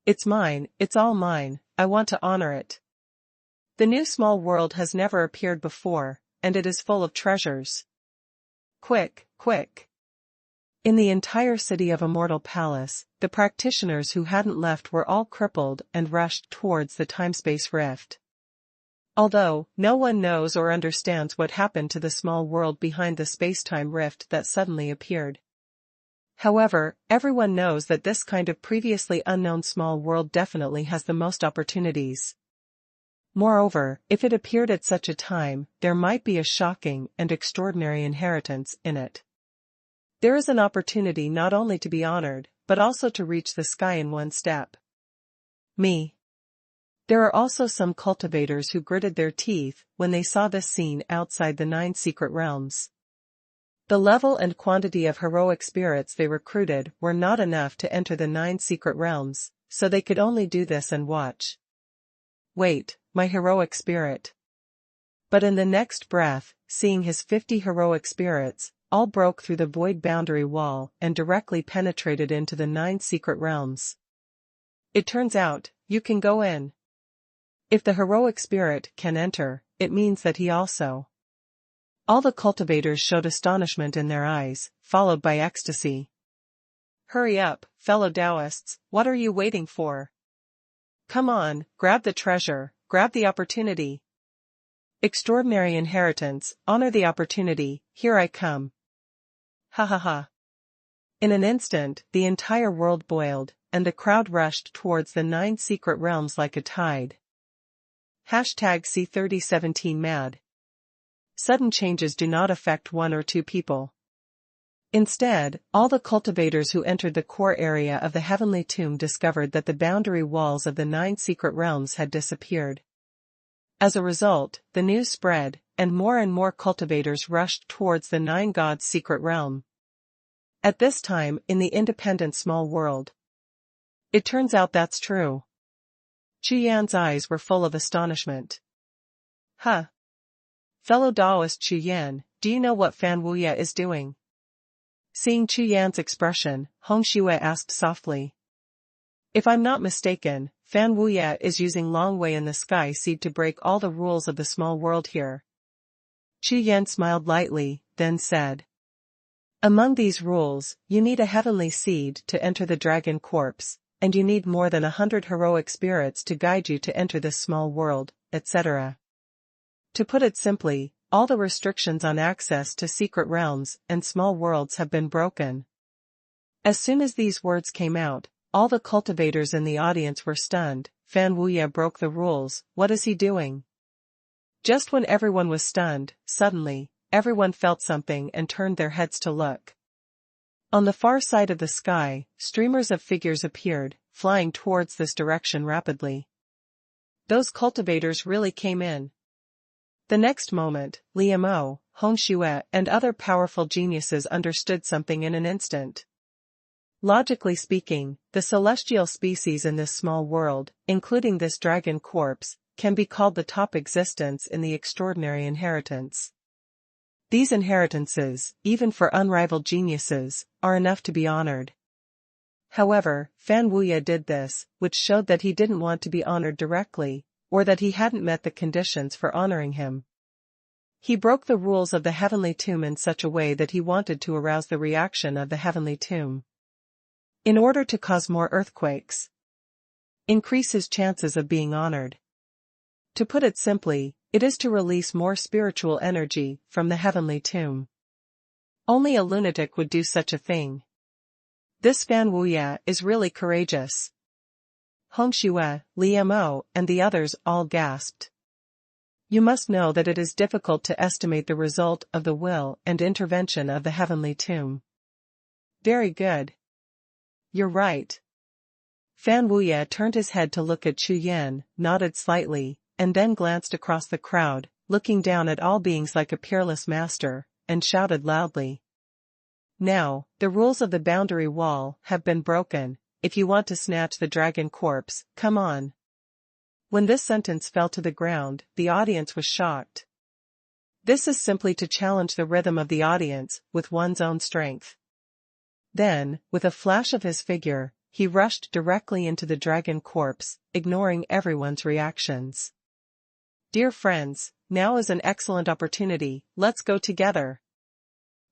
It's mine, it's all mine, I want to honor it. The new small world has never appeared before, and it is full of treasures. Quick, quick. In the entire city of Immortal Palace, the practitioners who hadn't left were all crippled and rushed towards the time-space rift. Although, no one knows or understands what happened to the small world behind the space-time rift that suddenly appeared. However, everyone knows that this kind of previously unknown small world definitely has the most opportunities. Moreover, if it appeared at such a time, there might be a shocking and extraordinary inheritance in it. There is an opportunity not only to be honored, but also to reach the sky in one step. Me. There are also some cultivators who gritted their teeth when they saw this scene outside the 9 secret realms. The level and quantity of heroic spirits they recruited were not enough to enter the 9 secret realms, so they could only do this and watch. Wait, my heroic spirit. But in the next breath, seeing his 50 heroic spirits, all broke through the void boundary wall and directly penetrated into the 9 secret realms. It turns out, you can go in. If the heroic spirit can enter, it means that he also. All the cultivators showed astonishment in their eyes, followed by ecstasy. Hurry up, fellow Taoists, what are you waiting for? Come on, grab the treasure, grab the opportunity. Extraordinary inheritance, honor the opportunity, here I come. Ha ha ha. In an instant, the entire world boiled, and the crowd rushed towards the 9 secret realms like a tide. #C3017 Mad. Sudden changes do not affect 1 or 2 people. Instead, all the cultivators who entered the core area of the heavenly tomb discovered that the boundary walls of the 9 secret realms had disappeared. As a result, the news spread, and more cultivators rushed towards the 9 gods' secret realm. At this time in the independent small world. It turns out that's true. Chu Yan's eyes were full of astonishment. Huh. Fellow Taoist Chu Yan, do you know what Fan Wuya is doing? Seeing Chu Yan's expression, Hong Xue asked softly. If I'm not mistaken, Fan Wuya is using Long Wei in the Sky Seed to break all the rules of the small world here. Chu Yan smiled lightly, then said. Among these rules, you need a heavenly seed to enter the dragon corpse, and you need more than 100 heroic spirits to guide you to enter this small world, etc. To put it simply, all the restrictions on access to secret realms and small worlds have been broken. As soon as these words came out, all the cultivators in the audience were stunned. Fan Wuya broke the rules, what is he doing? Just when everyone was stunned, suddenly, everyone felt something and turned their heads to look. On the far side of the sky, streamers of figures appeared, flying towards this direction rapidly. Those cultivators really came in. The next moment, Liamo, Hong Xue, and other powerful geniuses understood something in an instant. Logically speaking, the celestial species in this small world, including this dragon corpse, can be called the top existence in the extraordinary inheritance. These inheritances, even for unrivaled geniuses, are enough to be honored. However, Fan Wuya did this, which showed that he didn't want to be honored directly, or that he hadn't met the conditions for honoring him. He broke the rules of the heavenly tomb in such a way that he wanted to arouse the reaction of the heavenly tomb. In order to cause more earthquakes. Increase his chances of being honored. To put it simply, it is to release more spiritual energy from the heavenly tomb. Only a lunatic would do such a thing. This Fan Wuya is really courageous. Hong Xue, Liamo, and the others all gasped. You must know that it is difficult to estimate the result of the will and intervention of the heavenly tomb. Very good. You're right. Fan Wuya turned his head to look at Chu Yan, nodded slightly, and then glanced across the crowd, looking down at all beings like a peerless master, and shouted loudly. Now, the rules of the boundary wall have been broken. If you want to snatch the dragon corpse, come on. When this sentence fell to the ground, the audience was shocked. This is simply to challenge the rhythm of the audience with one's own strength. Then, with a flash of his figure, he rushed directly into the dragon corpse, ignoring everyone's reactions. Dear friends, now is an excellent opportunity, let's go together.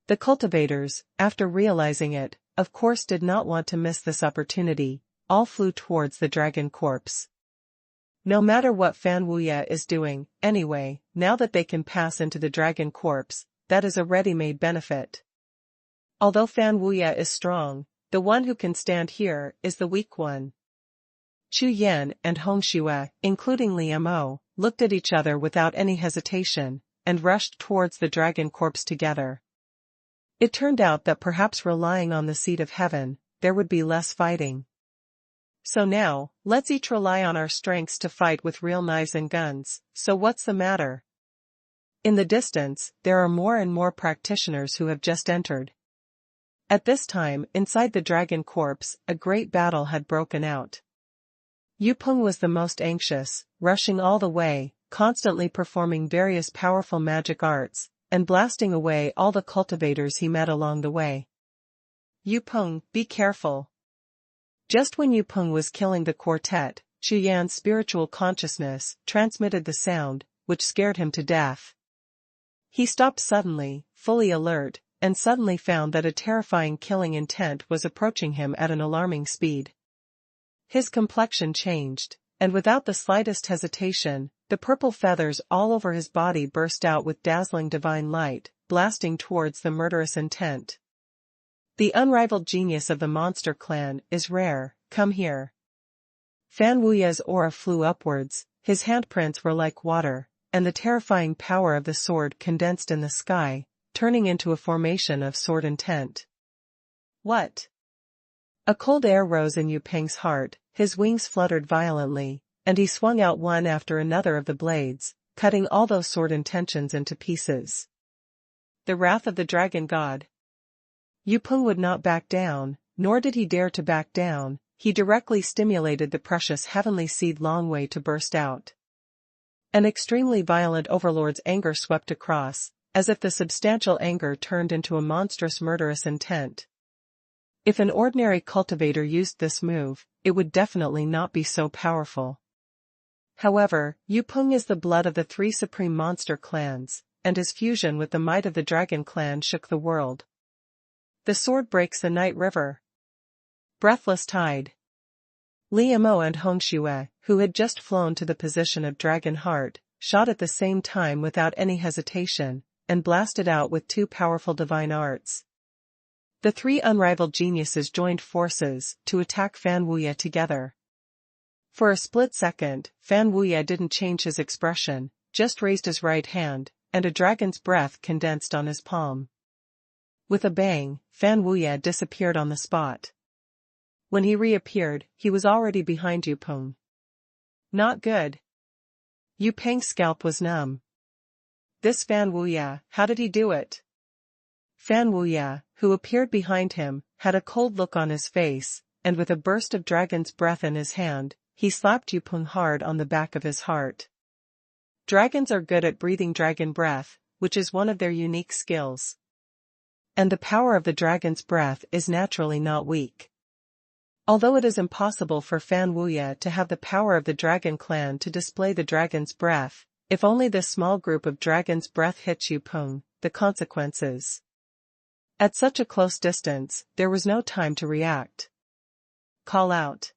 The cultivators, after realizing it, of course did not want to miss this opportunity, all flew towards the dragon corpse. No matter what Fan Wuya is doing, anyway, now that they can pass into the dragon corpse, that is a ready-made benefit. Although Fan Wuya is strong, the one who can stand here is the weak one. Chu Yan and Hong Xue, including Liamo, looked at each other without any hesitation, and rushed towards the dragon corpse together. It turned out that perhaps relying on the seed of heaven, there would be less fighting. So now, let's each rely on our strengths to fight with real knives and guns, so what's the matter? In the distance, there are more and more practitioners who have just entered. At this time, inside the dragon corpse, a great battle had broken out. Yu Peng was the most anxious, rushing all the way, constantly performing various powerful magic arts, and blasting away all the cultivators he met along the way. Yu Peng, be careful. Just when Yu Peng was killing the quartet, Chu Yan's spiritual consciousness transmitted the sound, which scared him to death. He stopped suddenly, fully alert, and suddenly found that a terrifying killing intent was approaching him at an alarming speed. His complexion changed, and without the slightest hesitation, the purple feathers all over his body burst out with dazzling divine light, blasting towards the murderous intent. The unrivaled genius of the monster clan is rare, come here. Fan Wuya's aura flew upwards, his handprints were like water, and the terrifying power of the sword condensed in the sky, turning into a formation of sword intent. What? A cold air rose in Yu Peng's heart, his wings fluttered violently, and he swung out one after another of the blades, cutting all those sword intentions into pieces. The wrath of the dragon god. Yu Peng would not back down, nor did he dare to back down. He directly stimulated the precious heavenly seed long way to burst out. An extremely violent overlord's anger swept across, as if the substantial anger turned into a monstrous murderous intent. If an ordinary cultivator used this move, it would definitely not be so powerful. However, Yu Peng is the blood of the three supreme monster clans, and his fusion with the might of the dragon clan shook the world. The sword breaks the night river. Breathless tide. Li Mo and Hong Xue, who had just flown to the position of Dragon Heart, shot at the same time without any hesitation, and blasted out with two powerful divine arts. The three unrivaled geniuses joined forces to attack Fan Wuya together. For a split second, Fan Wuya didn't change his expression, just raised his right hand, and a dragon's breath condensed on his palm. With a bang, Fan Wuya disappeared on the spot. When he reappeared, he was already behind Yu Peng. Not good. Yu Peng's scalp was numb. This Fan Wuya, how did he do it? Fan Wuya, who appeared behind him, had a cold look on his face, and with a burst of dragon's breath in his hand, he slapped Yu Peng hard on the back of his heart. Dragons are good at breathing dragon breath, which is one of their unique skills. And the power of the dragon's breath is naturally not weak. Although it is impossible for Fan Wuya to have the power of the dragon clan to display the dragon's breath, if only this small group of dragon's breath hits Yu Peng, the consequences. At such a close distance, there was no time to react. Call out.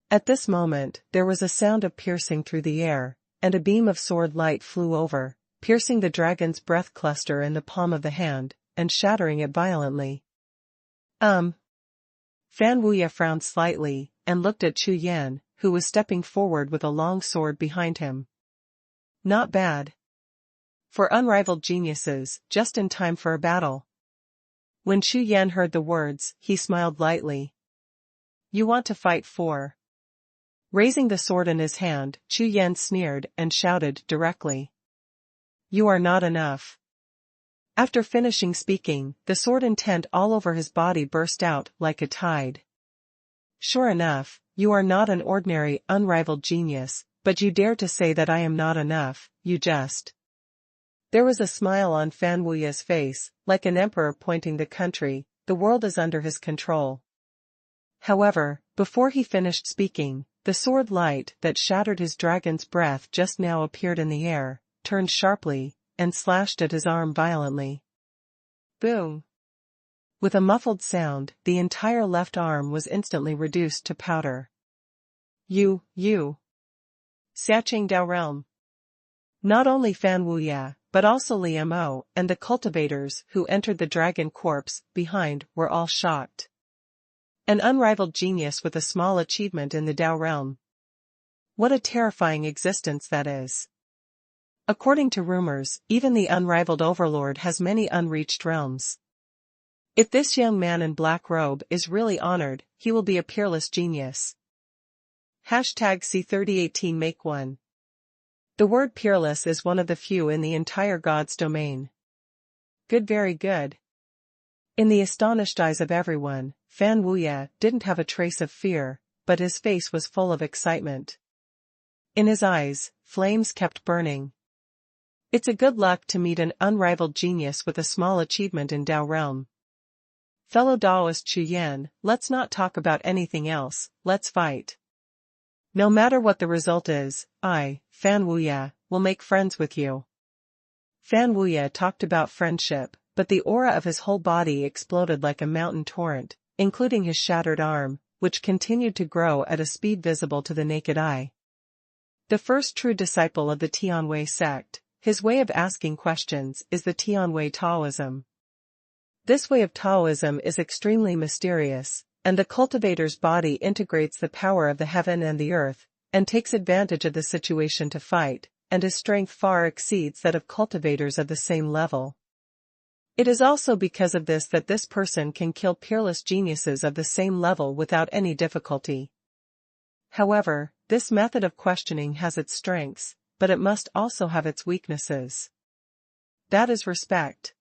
At this moment, there was a sound of piercing through the air, and a beam of sword light flew over, piercing the dragon's breath cluster in the palm of the hand, and shattering it violently. Fan Wuya frowned slightly, and looked at Chu Yan, who was stepping forward with a long sword behind him. Not bad. For unrivaled geniuses, just in time for a battle. When Chu Yan heard the words, he smiled lightly. You want to fight for? Raising the sword in his hand, Chu Yan sneered and shouted directly. You are not enough. After finishing speaking, the sword intent all over his body burst out like a tide. Sure enough, you are not an ordinary, unrivaled genius, but you dare to say that I am not enough, you just. There was a smile on Fan Wuya's face, like an emperor pointing the country, the world is under his control. However, before he finished speaking, the sword light that shattered his dragon's breath just now appeared in the air, turned sharply, and slashed at his arm violently. Boom! With a muffled sound, the entire left arm was instantly reduced to powder. You. Xiacheng Dao Realm. Not only Fan Wuya, but also Li Mo, and the cultivators who entered the dragon corpse behind were all shocked. An unrivaled genius with a small achievement in the Dao realm. What a terrifying existence that is. According to rumors, even the unrivaled overlord has many unreached realms. If this young man in black robe is really honored, he will be a peerless genius. #C3018 Make one. The word peerless is one of the few in the entire God's domain. Good, very good. In the astonished eyes of everyone, Fan Wuya didn't have a trace of fear, but his face was full of excitement. In his eyes, flames kept burning. It's a good luck to meet an unrivaled genius with a small achievement in Dao realm. Fellow Daoist Chu Yan, let's not talk about anything else, let's fight. No matter what the result is, I, Fan Wuya, will make friends with you. Fan Wuya talked about friendship, but the aura of his whole body exploded like a mountain torrent, including his shattered arm, which continued to grow at a speed visible to the naked eye. The first true disciple of the Tianwei sect, his way of asking questions is the Tianwei Taoism. This way of Taoism is extremely mysterious, and the cultivator's body integrates the power of the heaven and the earth, and takes advantage of the situation to fight, and his strength far exceeds that of cultivators of the same level. It is also because of this that this person can kill peerless geniuses of the same level without any difficulty. However, this method of questioning has its strengths, but it must also have its weaknesses. That is respect.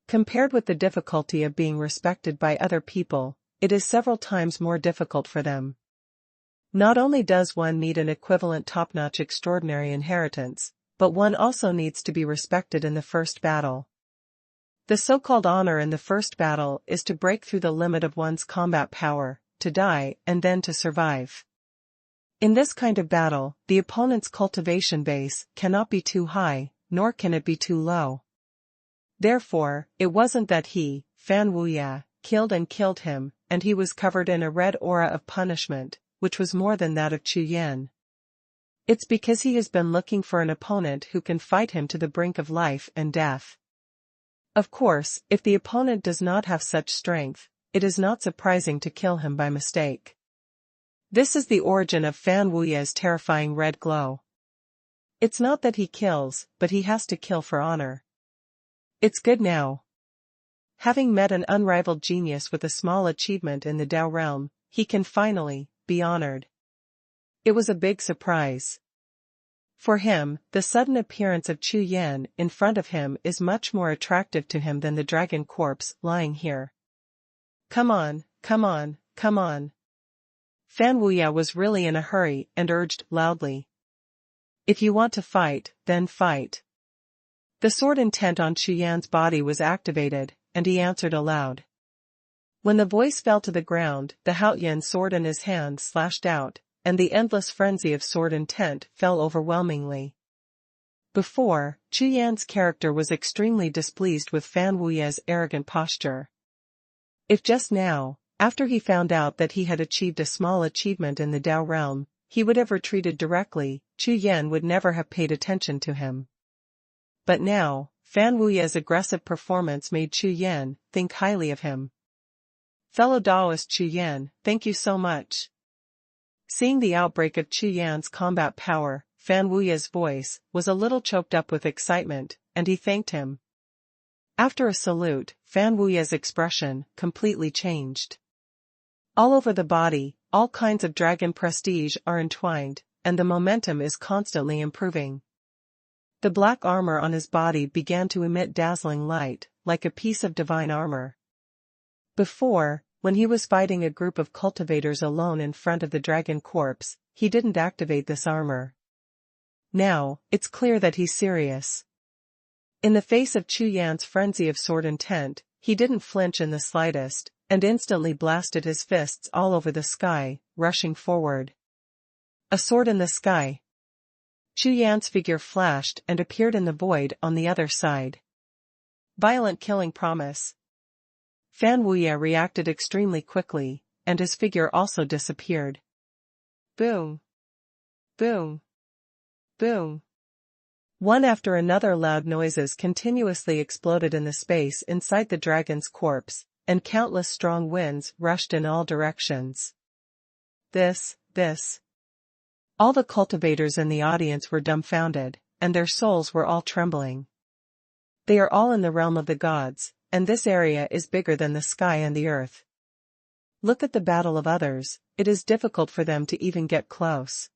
Compared with the difficulty of being respected by other people, it is several times more difficult for them. Not only does one need an equivalent top-notch extraordinary inheritance, but one also needs to be respected in the first battle. The so-called honor in the first battle is to break through the limit of one's combat power, to die, and then to survive. In this kind of battle, the opponent's cultivation base cannot be too high, nor can it be too low. Therefore, it wasn't that he, Fan Wuya, killed him, and he was covered in a red aura of punishment, which was more than that of Chu Yan. It's because he has been looking for an opponent who can fight him to the brink of life and death. Of course, if the opponent does not have such strength, it is not surprising to kill him by mistake. This is the origin of Fan Wuya's terrifying red glow. It's not that he kills, but he has to kill for honor. It's good now. Having met an unrivaled genius with a small achievement in the Dao realm, he can finally be honored. It was a big surprise. For him, the sudden appearance of Chu Yan in front of him is much more attractive to him than the dragon corpse lying here. Come on, come on, come on. Fan Wuya was really in a hurry and urged loudly. If you want to fight, then fight. The sword intent on Chu Yan's body was activated, and he answered aloud. When the voice fell to the ground, the Haoyan sword in his hand slashed out, and the endless frenzy of sword intent fell overwhelmingly. Before, Chu Yan's character was extremely displeased with Fan Wuya's arrogant posture. If just now, after he found out that he had achieved a small achievement in the Dao realm, he would have retreated directly, Chu Yan would never have paid attention to him. But now, Fan Wuya's aggressive performance made Chu Yan think highly of him. Fellow Daoist Chu Yan, thank you so much. Seeing the outbreak of Chu Yan's combat power, Fan Wuya's voice was a little choked up with excitement, and he thanked him. After a salute, Fan Wuya's expression completely changed. All over the body, all kinds of dragon prestige are entwined, and the momentum is constantly improving. The black armor on his body began to emit dazzling light, like a piece of divine armor. Before, when he was fighting a group of cultivators alone in front of the dragon corpse, he didn't activate this armor. Now, it's clear that he's serious. In the face of Chu Yan's frenzy of sword intent, he didn't flinch in the slightest, and instantly blasted his fists all over the sky, rushing forward. A sword in the sky. Chu Yan's figure flashed and appeared in the void on the other side. Violent killing promise. Fan Wuya reacted extremely quickly, and his figure also disappeared. Boom. Boom. Boom. One after another loud noises continuously exploded in the space inside the dragon's corpse, and countless strong winds rushed in all directions. This. All the cultivators in the audience were dumbfounded, and their souls were all trembling. They are all in the realm of the gods, and this area is bigger than the sky and the earth. Look at the battle of others, it is difficult for them to even get close.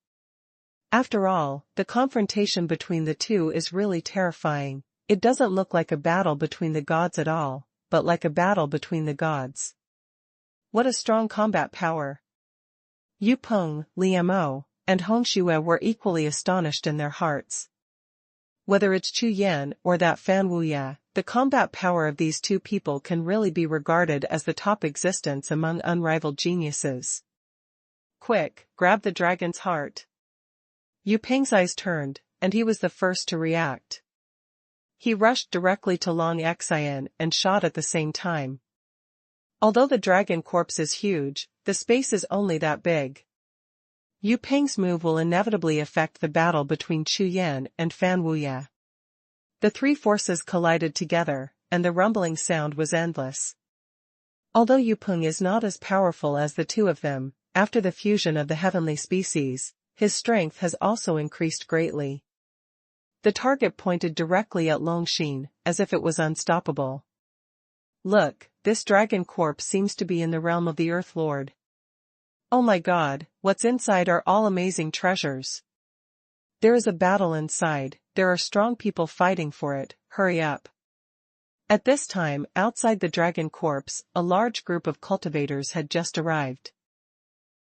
After all, the confrontation between the two is really terrifying. It doesn't look like a battle between the gods at all, but like a battle between the gods. What a strong combat power! Yu Peng, Liamo, and Hong Xue were equally astonished in their hearts. Whether it's Chu Yan or that Fan Wuya, the combat power of these two people can really be regarded as the top existence among unrivaled geniuses. Quick, grab the dragon's heart. Yu Peng's eyes turned, and he was the first to react. He rushed directly to Long Xian and shot at the same time. Although the dragon corpse is huge, the space is only that big. Yu Peng's move will inevitably affect the battle between Chu Yan and Fan Wuye. The three forces collided together, and the rumbling sound was endless. Although Yu Peng is not as powerful as the two of them, after the fusion of the heavenly species, his strength has also increased greatly. The target pointed directly at Longxin, as if it was unstoppable. Look, this dragon corpse seems to be in the realm of the Earth Lord. Oh my God, what's inside are all amazing treasures. There is a battle inside, there are strong people fighting for it, hurry up. At this time, outside the dragon corpse, a large group of cultivators had just arrived.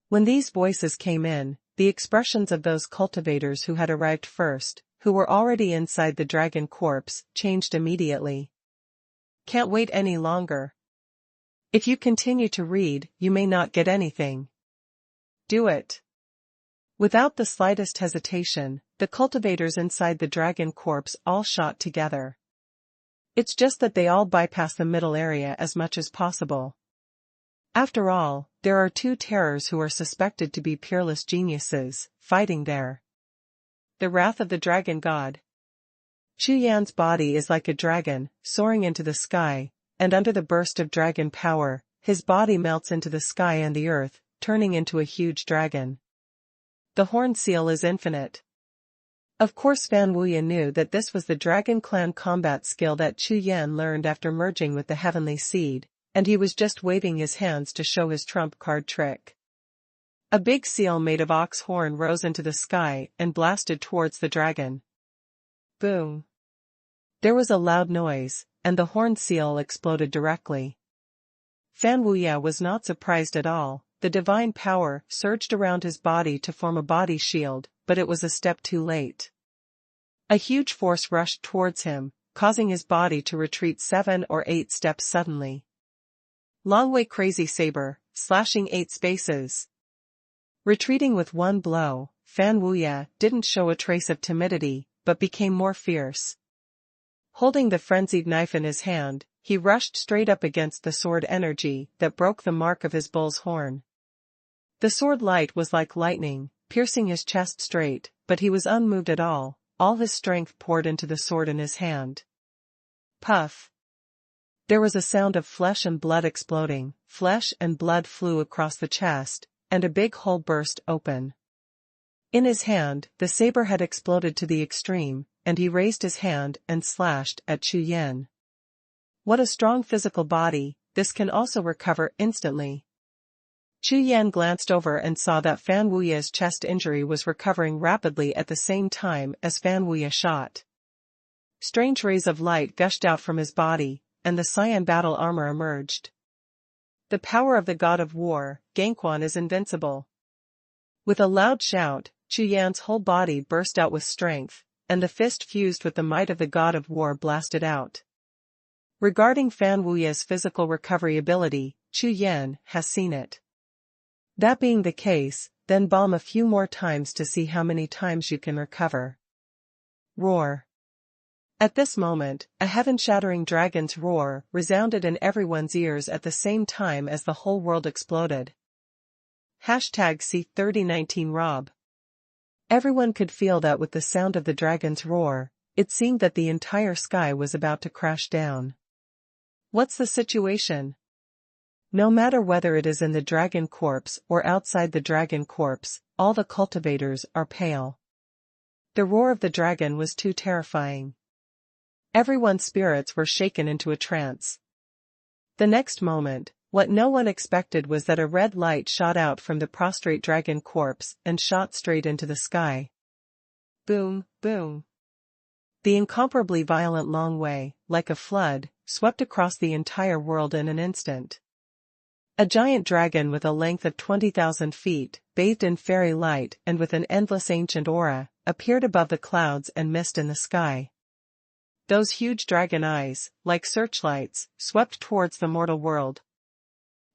When these voices came in, the expressions of those cultivators who had arrived first, who were already inside the dragon corpse, changed immediately. Can't wait any longer. If you continue to read, you may not get anything. Do it. Without the slightest hesitation, the cultivators inside the dragon corpse all shot together. It's just that they all bypass the middle area as much as possible. After all, there are two terrors who are suspected to be peerless geniuses, fighting there. The wrath of the dragon god. Chu Yan's body is like a dragon, soaring into the sky, and under the burst of dragon power, his body melts into the sky and the earth, turning into a huge dragon. The horn seal is infinite. Of course Fan Wuye knew that this was the Dragon Clan combat skill that Chu Yan learned after merging with the Heavenly Seed, and he was just waving his hands to show his trump card trick. A big seal made of ox horn rose into the sky and blasted towards the dragon. Boom! There was a loud noise, and the horn seal exploded directly. Fan Wuye was not surprised at all. The divine power surged around his body to form a body shield, but it was a step too late. A huge force rushed towards him, causing his body to retreat 7 or 8 steps suddenly. Long way crazy saber, slashing 8 spaces. Retreating with one blow, Fan Wuye didn't show a trace of timidity, but became more fierce. Holding the frenzied knife in his hand, he rushed straight up against the sword energy that broke the mark of his bull's horn. The sword light was like lightning, piercing his chest straight, but he was unmoved at all his strength poured into the sword in his hand. Puff! There was a sound of flesh and blood exploding, flesh and blood flew across the chest, and a big hole burst open. In his hand, the saber had exploded to the extreme, and he raised his hand and slashed at Chu Yan. What a strong physical body, this can also recover instantly. Chu Yan glanced over and saw that Fan Wuye's chest injury was recovering rapidly at the same time as Fan Wuye shot. Strange rays of light gushed out from his body, and the cyan battle armor emerged. The power of the god of war, Gangquan, is invincible. With a loud shout, Chu Yan's whole body burst out with strength, and the fist fused with the might of the god of war blasted out. Regarding Fan Wuye's physical recovery ability, Chu Yan has seen it. That being the case, then bomb a few more times to see how many times you can recover. Roar. At this moment, a heaven-shattering dragon's roar resounded in everyone's ears at the same time as the whole world exploded. #C3019Rob. Everyone could feel that with the sound of the dragon's roar, it seemed that the entire sky was about to crash down. What's the situation? No matter whether it is in the dragon corpse or outside the dragon corpse, all the cultivators are pale. The roar of the dragon was too terrifying. Everyone's spirits were shaken into a trance. The next moment, what no one expected was that a red light shot out from the prostrate dragon corpse and shot straight into the sky. Boom, boom. The incomparably violent long way, like a flood, swept across the entire world in an instant. A giant dragon with a length of 20,000 feet, bathed in fairy light and with an endless ancient aura, appeared above the clouds and mist in the sky. Those huge dragon eyes, like searchlights, swept towards the mortal world.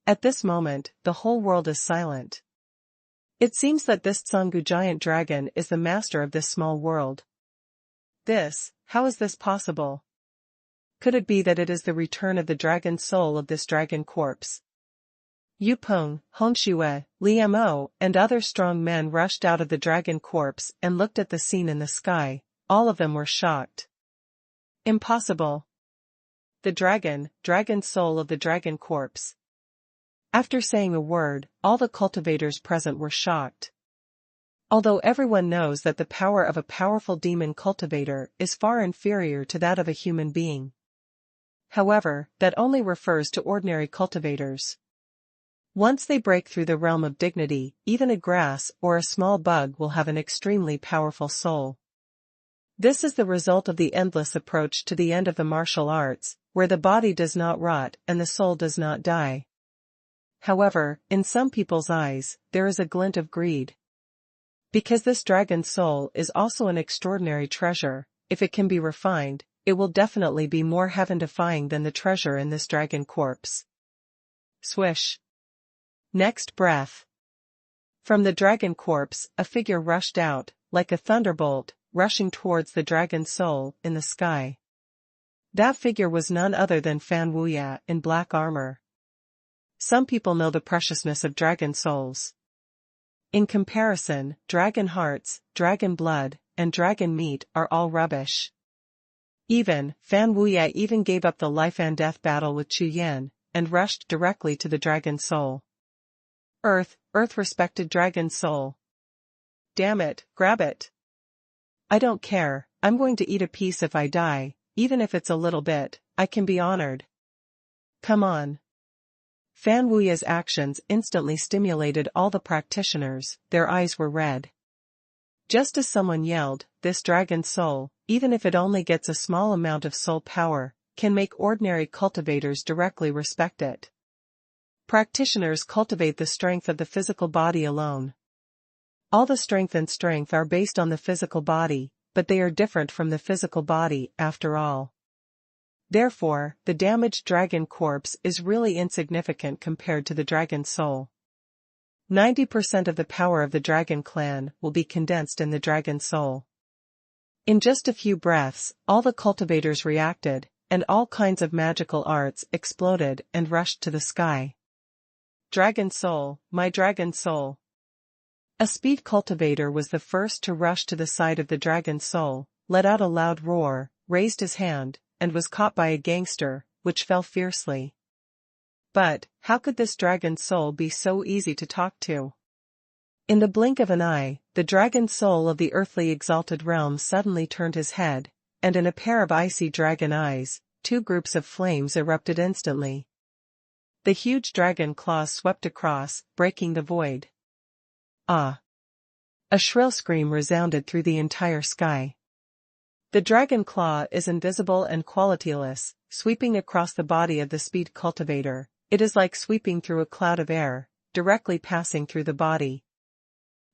At this moment, the whole world is silent. It seems that this Tsungu giant dragon is the master of this small world. How is this possible? Could it be that it is the return of the dragon soul of this dragon corpse? Yu Peng, Hongxue, Liamo, and other strong men rushed out of the dragon corpse and looked at the scene in the sky. All of them were shocked. Impossible. The dragon soul of the dragon corpse. After saying a word, all the cultivators present were shocked. Although everyone knows that the power of a powerful demon cultivator is far inferior to that of a human being. However, that only refers to ordinary cultivators. Once they break through the realm of dignity, even a grass or a small bug will have an extremely powerful soul. This is the result of the endless approach to the end of the martial arts, where the body does not rot and the soul does not die. However, in some people's eyes, there is a glint of greed. Because this dragon soul is also an extraordinary treasure, if it can be refined, it will definitely be more heaven-defying than the treasure in this dragon corpse. Swish. Next breath. From the dragon corpse, a figure rushed out, like a thunderbolt, rushing towards the dragon soul in the sky. That figure was none other than Fan Wuya in black armor. Some people know the preciousness of dragon souls. In comparison, dragon hearts, dragon blood, and dragon meat are all rubbish. Fan Wuya even gave up the life and death battle with Chu Yan, and rushed directly to the dragon soul. Earth respected dragon soul. Damn it, grab it. I don't care, I'm going to eat a piece if I die, even if it's a little bit, I can be honored. Come on. Fan Wuya's actions instantly stimulated all the practitioners, their eyes were red. Just as someone yelled, this dragon soul, even if it only gets a small amount of soul power, can make ordinary cultivators directly respect it. Practitioners cultivate the strength of the physical body alone. All the strength are based on the physical body, but they are different from the physical body, after all. Therefore, the damaged dragon corpse is really insignificant compared to the dragon soul. 90% of the power of the dragon clan will be condensed in the dragon soul. In just a few breaths, all the cultivators reacted, and all kinds of magical arts exploded and rushed to the sky. Dragon soul, my dragon soul. A speed cultivator was the first to rush to the side of the dragon soul, let out a loud roar, raised his hand, and was caught by a gangster, which fell fiercely. But, how could this dragon soul be so easy to talk to? In the blink of an eye, the dragon soul of the earthly exalted realm suddenly turned his head, and in a pair of icy dragon eyes, two groups of flames erupted instantly. The huge dragon claws swept across, breaking the void. Ah! A shrill scream resounded through the entire sky. The dragon claw is invisible and qualityless, sweeping across the body of the speed cultivator. It is like sweeping through a cloud of air, directly passing through the body.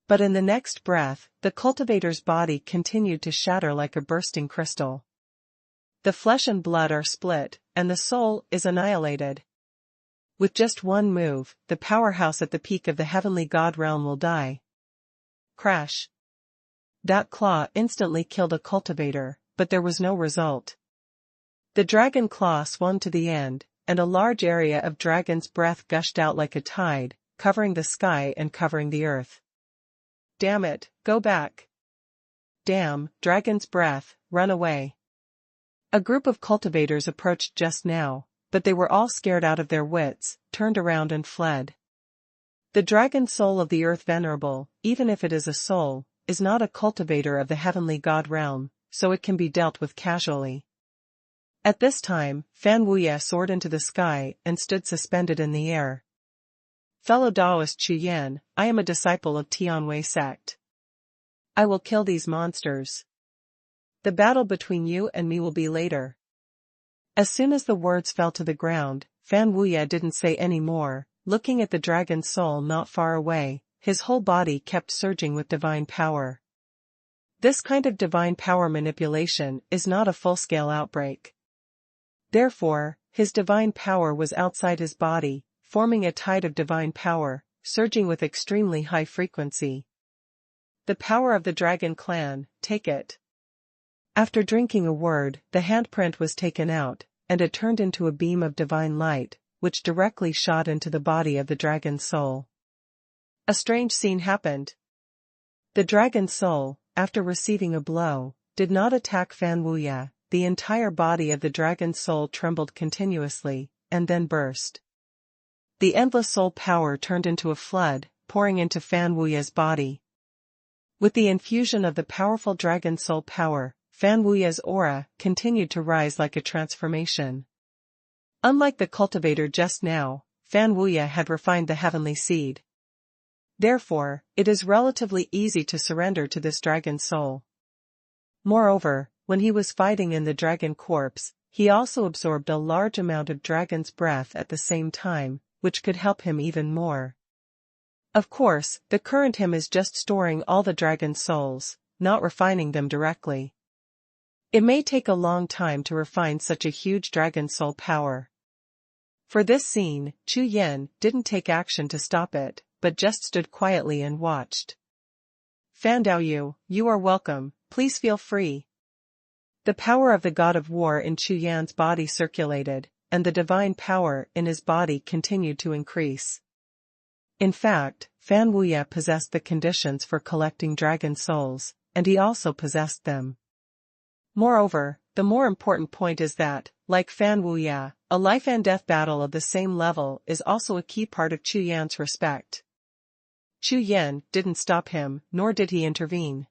But in the next breath, the cultivator's body continued to shatter like a bursting crystal. The flesh and blood are split, and the soul is annihilated. With just one move, the powerhouse at the peak of the heavenly god realm will die. Crash. That claw instantly killed a cultivator, but there was no result. The dragon claw swung to the end, and a large area of dragon's breath gushed out like a tide, covering the sky and covering the earth. Damn it, go back. Damn, dragon's breath, run away. A group of cultivators approached just now, but they were all scared out of their wits, turned around and fled. The dragon soul of the earth venerable, even if it is a soul, is not a cultivator of the heavenly god realm, so it can be dealt with casually. At this time, Fan Wuya soared into the sky and stood suspended in the air. Fellow Taoist Chu Yan, I am a disciple of Tianwei sect. I will kill these monsters. The battle between you and me will be later. As soon as the words fell to the ground, Fan Wuya didn't say any more, looking at the dragon soul not far away. His whole body kept surging with divine power. This kind of divine power manipulation is not a full-scale outbreak. Therefore, his divine power was outside his body, forming a tide of divine power, surging with extremely high frequency. The power of the dragon clan, take it. After drinking a word, the handprint was taken out, and it turned into a beam of divine light, which directly shot into the body of the dragon's soul. A strange scene happened. The dragon's soul, after receiving a blow, did not attack Fan Wuya. The entire body of the dragon's soul trembled continuously, and then burst. The endless soul power turned into a flood, pouring into Fan Wuya's body. With the infusion of the powerful dragon soul power, Fan Wuya's aura continued to rise like a transformation. Unlike the cultivator just now, Fan Wuya had refined the heavenly seed. Therefore, it is relatively easy to surrender to this dragon soul. Moreover, when he was fighting in the dragon corpse, he also absorbed a large amount of dragon's breath at the same time, which could help him even more. Of course, the current him is just storing all the dragon souls, not refining them directly. It may take a long time to refine such a huge dragon soul power. For this scene, Chu Yan didn't take action to stop it, but just stood quietly and watched. Fan Daoyu, you are welcome, please feel free. The power of the god of war in Chu Yan's body circulated, and the divine power in his body continued to increase. In fact, Fan Wuya possessed the conditions for collecting dragon souls, and he also possessed them. Moreover, the more important point is that, like Fan Wuya, a life and death battle of the same level is also a key part of Chu Yan's respect. Chu Yan didn't stop him, nor did he intervene.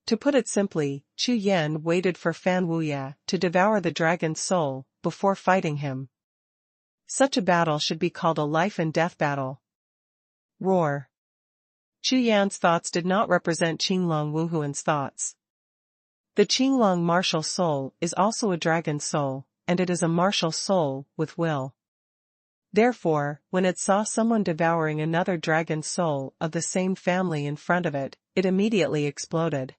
To put it simply, Chu Yan waited for Fan Wuya to devour the dragon's soul before fighting him. Such a battle should be called a life and death battle. Roar. Chu Yan's thoughts did not represent Qinglong Wuhuan's thoughts. The Qinglong martial soul is also a dragon soul, and it is a martial soul with will. Therefore, when it saw someone devouring another dragon soul of the same family in front of it, it immediately exploded.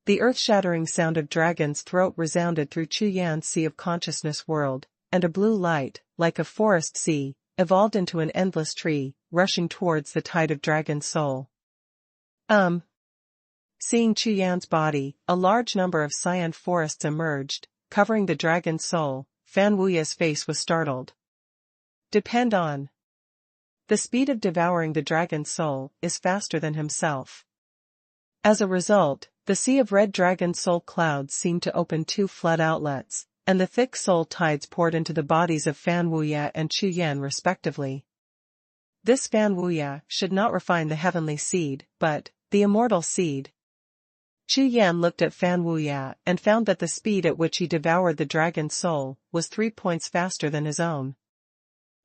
The earth-shattering sound of dragon's throat resounded through Chu Yan's sea of consciousness world, and a blue light, like a forest sea, evolved into an endless tree, rushing towards the tide of dragon's soul. Seeing Chu Yan's body, a large number of cyan forests emerged, covering the dragon's soul. Fan Wuya's face was startled. Depend on. The speed of devouring the dragon's soul is faster than himself. As a result, the sea of red dragon soul clouds seemed to open two flood outlets, and the thick soul tides poured into the bodies of Fan Wuya and Chu Yan respectively. This Fan Wuya should not refine the heavenly seed, but the immortal seed. Chu Yan looked at Fan Wuya and found that the speed at which he devoured the dragon's soul was 3 points faster than his own.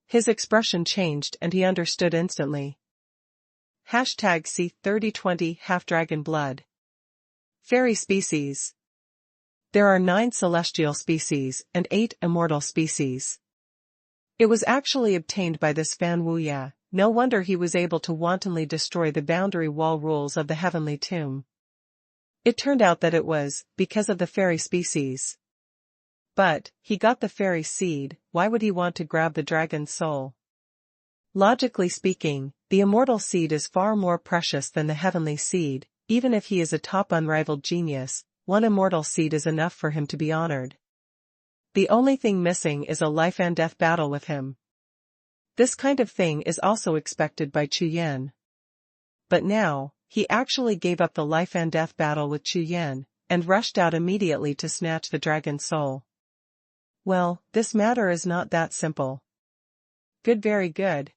His expression changed and he understood instantly. #C3020 Half-Dragon Blood. Fairy species. There are 9 celestial species and 8 immortal species. It was actually obtained by this Fan Wuya, no wonder he was able to wantonly destroy the boundary wall rules of the heavenly tomb. It turned out that it was because of the fairy species. But, he got the fairy seed, why would he want to grab the dragon's soul? Logically speaking, the immortal seed is far more precious than the heavenly seed. Even if he is a top unrivaled genius, one immortal seed is enough for him to be honored. The only thing missing is a life and death battle with him. This kind of thing is also expected by Chu Yan. But now, he actually gave up the life and death battle with Chu Yan, and rushed out immediately to snatch the dragon's soul. Well, this matter is not that simple. Good, very good.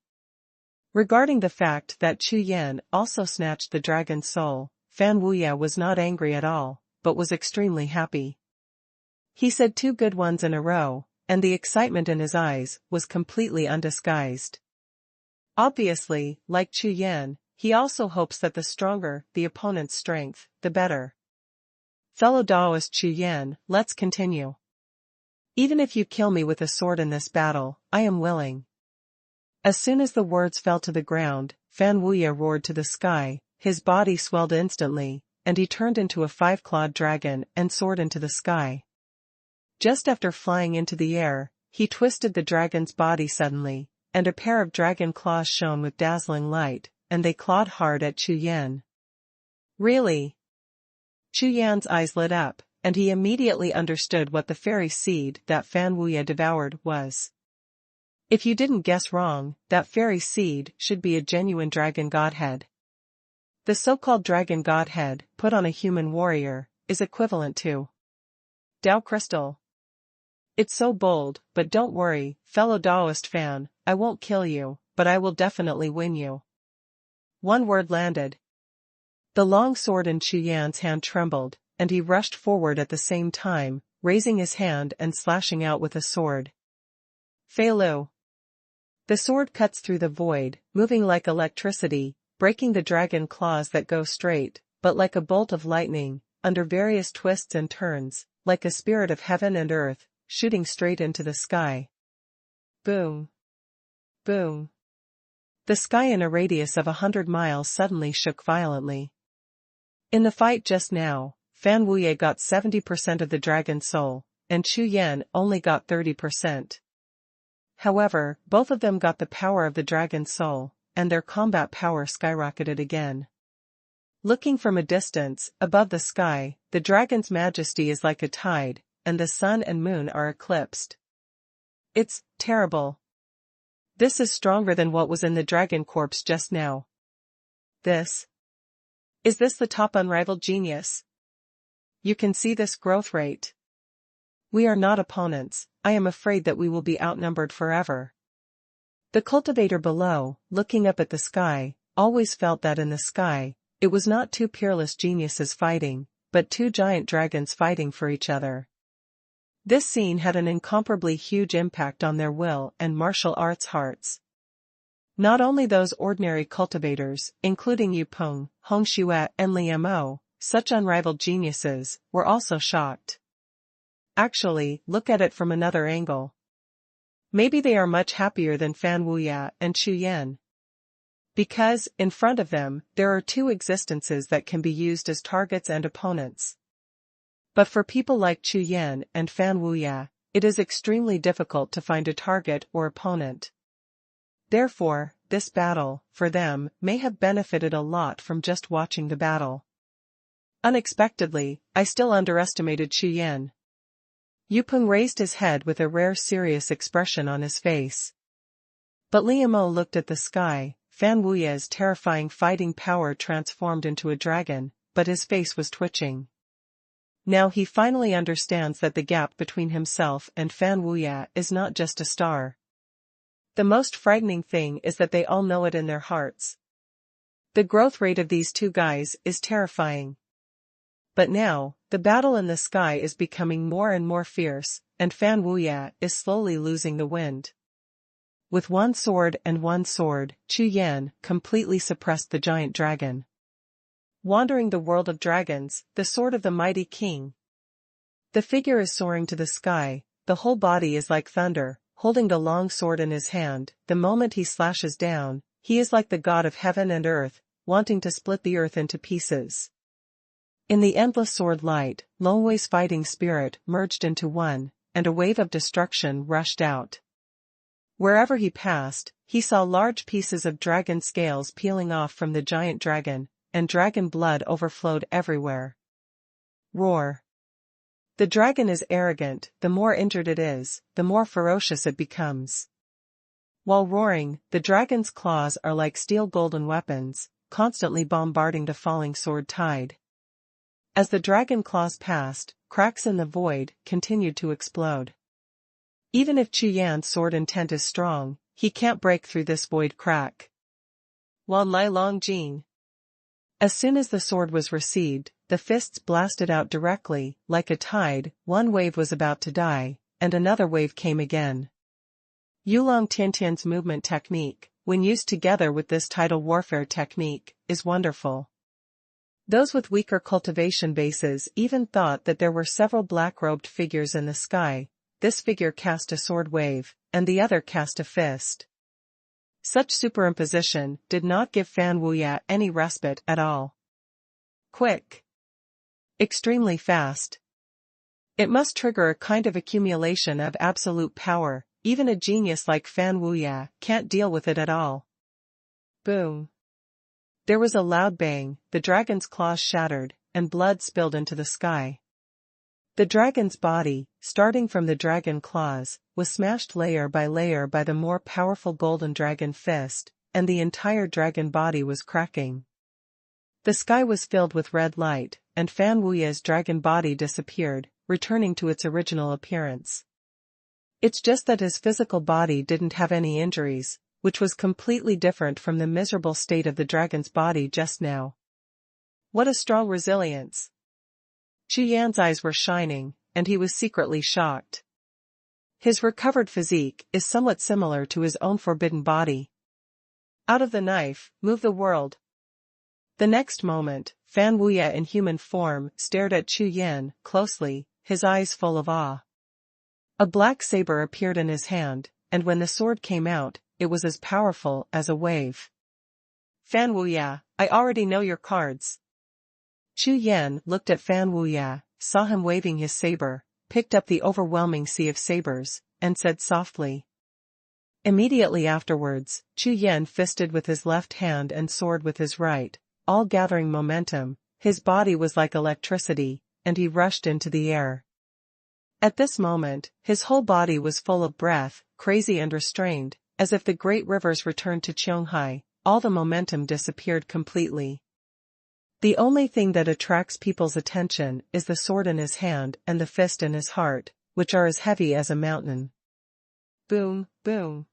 Regarding the fact that Chu Yan also snatched the dragon's soul, Fan Wuya was not angry at all, but was extremely happy. He said 2 good ones in a row, and the excitement in his eyes was completely undisguised. Obviously, like Chu Yan, he also hopes that the stronger the opponent's strength, the better. Fellow Daoist Chu Yan, let's continue. Even if you kill me with a sword in this battle, I am willing. As soon as the words fell to the ground, Fan Wuya roared to the sky, his body swelled instantly, and he turned into a 5-clawed dragon and soared into the sky. Just after flying into the air, he twisted the dragon's body suddenly, and a pair of dragon claws shone with dazzling light, and they clawed hard at Chu Yan. Really? Chu Yan's eyes lit up, and he immediately understood what the fairy seed that Fan Wuye devoured was. If you didn't guess wrong, that fairy seed should be a genuine dragon godhead. The so-called dragon godhead, put on a human warrior, is equivalent to Dao Crystal. It's so bold, but don't worry, fellow Daoist fan, I won't kill you, but I will definitely win you. One word landed. The long sword in Chu Yan's hand trembled, and he rushed forward at the same time, raising his hand and slashing out with a sword. Fei Lu. The sword cuts through the void, moving like electricity, breaking the dragon claws that go straight, but like a bolt of lightning, under various twists and turns, like a spirit of heaven and earth, shooting straight into the sky. Boom. Boom. The sky in a radius of 100 miles suddenly shook violently. In the fight just now, Fan Wuye got 70% of the dragon soul, and Chu Yan only got 30%. However, both of them got the power of the dragon soul, and their combat power skyrocketed again. Looking from a distance, above the sky, the dragon's majesty is like a tide, and the sun and moon are eclipsed. It's terrible. This is stronger than what was in the dragon corpse just now. Is this the top unrivaled genius? You can see this growth rate. We are not opponents, I am afraid that we will be outnumbered forever. The cultivator below, looking up at the sky, always felt that in the sky, it was not two peerless geniuses fighting, but two giant dragons fighting for each other. This scene had an incomparably huge impact on their will and martial arts hearts. Not only those ordinary cultivators, including Yu Peng, Hong Xue and Liu Mo, such unrivaled geniuses, were also shocked. Actually, look at it from another angle. Maybe they are much happier than Fan Wuye and Chu Yan. Because, in front of them, there are two existences that can be used as targets and opponents. But for people like Chu Yan and Fan Wuye, it is extremely difficult to find a target or opponent. Therefore, this battle, for them, may have benefited a lot from just watching the battle. Unexpectedly, I still underestimated Chu Yan. Yu Peng raised his head with a rare serious expression on his face. But Liu Mo looked at the sky. Fan Wuye's terrifying fighting power transformed into a dragon, but his face was twitching. Now he finally understands that the gap between himself and Fan Wuye is not just a star. The most frightening thing is that they all know it in their hearts. The growth rate of these two guys is terrifying. But now, the battle in the sky is becoming more and more fierce, and Fan Wuye is slowly losing the wind. With one sword, Chu Yan completely suppressed the giant dragon. Wandering the world of dragons, the sword of the mighty king. The figure is soaring to the sky, the whole body is like thunder, holding the long sword in his hand. The moment he slashes down, he is like the god of heaven and earth, wanting to split the earth into pieces. In the endless sword light, Long Wei's fighting spirit merged into one, and a wave of destruction rushed out. Wherever he passed, he saw large pieces of dragon scales peeling off from the giant dragon, and dragon blood overflowed everywhere. Roar. The dragon is arrogant, the more injured it is, the more ferocious it becomes. While roaring, the dragon's claws are like steel golden weapons, constantly bombarding the falling sword tide. As the dragon claws passed, cracks in the void continued to explode. Even if Chu Yan's sword intent is strong, he can't break through this void crack. Wan Lai Long Jin. As soon as the sword was received, the fists blasted out directly, like a tide. One wave was about to die, and another wave came again. Yulong Tiantian's movement technique, when used together with this tidal warfare technique, is wonderful. Those with weaker cultivation bases even thought that there were several black-robed figures in the sky. This figure cast a sword wave, and the other cast a fist. Such superimposition did not give Fan Wuye any respite at all. Quick. Extremely fast. It must trigger a kind of accumulation of absolute power, even a genius like Fan Wuya can't deal with it at all. Boom. There was a loud bang, the dragon's claws shattered, and blood spilled into the sky. The dragon's body, starting from the dragon claws, was smashed layer by the more powerful golden dragon fist, and the entire dragon body was cracking. The sky was filled with red light, and Fan Wuya's dragon body disappeared, returning to its original appearance. It's just that his physical body didn't have any injuries, which was completely different from the miserable state of the dragon's body just now. What a strong resilience! Chu Yan's eyes were shining, and he was secretly shocked. His recovered physique is somewhat similar to his own forbidden body. Out of the knife, move the world. The next moment, Fan Wuya in human form stared at Chu Yan closely, his eyes full of awe. A black saber appeared in his hand, and when the sword came out, it was as powerful as a wave. Fan Wuya, I already know your cards. Chu Yan looked at Fan Wuya, saw him waving his saber, picked up the overwhelming sea of sabers, and said softly. Immediately afterwards, Chu Yan fisted with his left hand and sword with his right, all gathering momentum. His body was like electricity, and he rushed into the air. At this moment, his whole body was full of breath, crazy and restrained, as if the great rivers returned to Qionghai, all the momentum disappeared completely. The only thing that attracts people's attention is the sword in his hand and the fist in his heart, which are as heavy as a mountain. Boom, boom.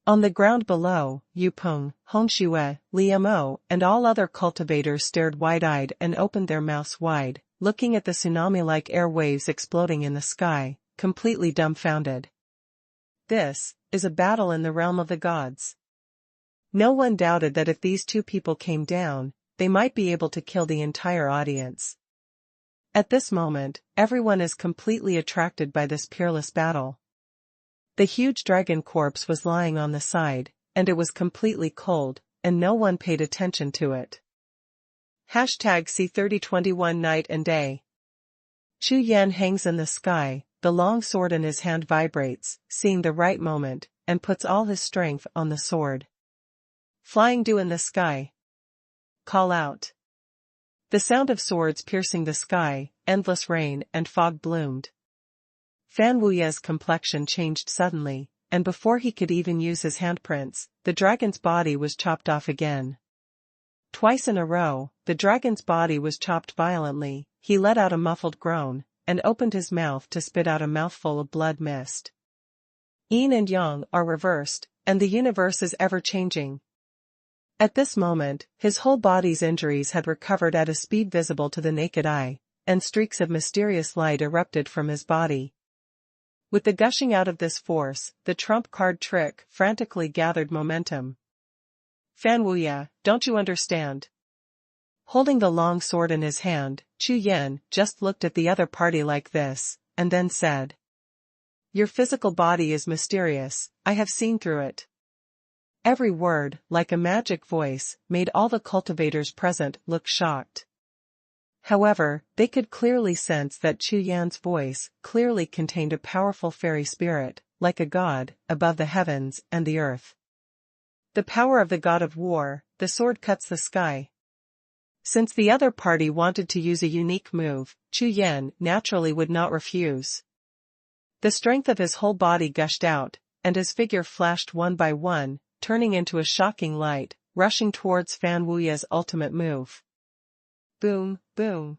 On the ground below, Yu Peng, Hong Shue, Liu Mo, and all other cultivators stared wide-eyed and opened their mouths wide, looking at the tsunami-like air waves exploding in the sky, completely dumbfounded. This is a battle in the realm of the gods. No one doubted that if these two people came down, they might be able to kill the entire audience. At this moment, everyone is completely attracted by this peerless battle. The huge dragon corpse was lying on the side, and it was completely cold, and no one paid attention to it. #C3021 Night and Day. Chu Yan hangs in the sky, the long sword in his hand vibrates, seeing the right moment, and puts all his strength on the sword. Flying dew in the sky. Call out. The sound of swords piercing the sky, endless rain and fog bloomed. Fan Wuya's complexion changed suddenly, and before he could even use his handprints, the dragon's body was chopped off again. Twice in a row, the dragon's body was chopped violently. He let out a muffled groan, and opened his mouth to spit out a mouthful of blood mist. Yin and Yang are reversed, and the universe is ever-changing. At this moment, his whole body's injuries had recovered at a speed visible to the naked eye, and streaks of mysterious light erupted from his body. With the gushing out of this force, the trump card trick frantically gathered momentum. Fan Wuya, don't you understand? Holding the long sword in his hand, Chu Yan just looked at the other party like this, and then said. Your physical body is mysterious, I have seen through it. Every word, like a magic voice, made all the cultivators present look shocked. However, they could clearly sense that Chu Yan's voice clearly contained a powerful fairy spirit, like a god, above the heavens and the earth. The power of the god of war, the sword cuts the sky. Since the other party wanted to use a unique move, Chu Yan naturally would not refuse. The strength of his whole body gushed out, and his figure flashed one by one, turning into a shocking light, rushing towards Fan Wuya's ultimate move. Boom, boom.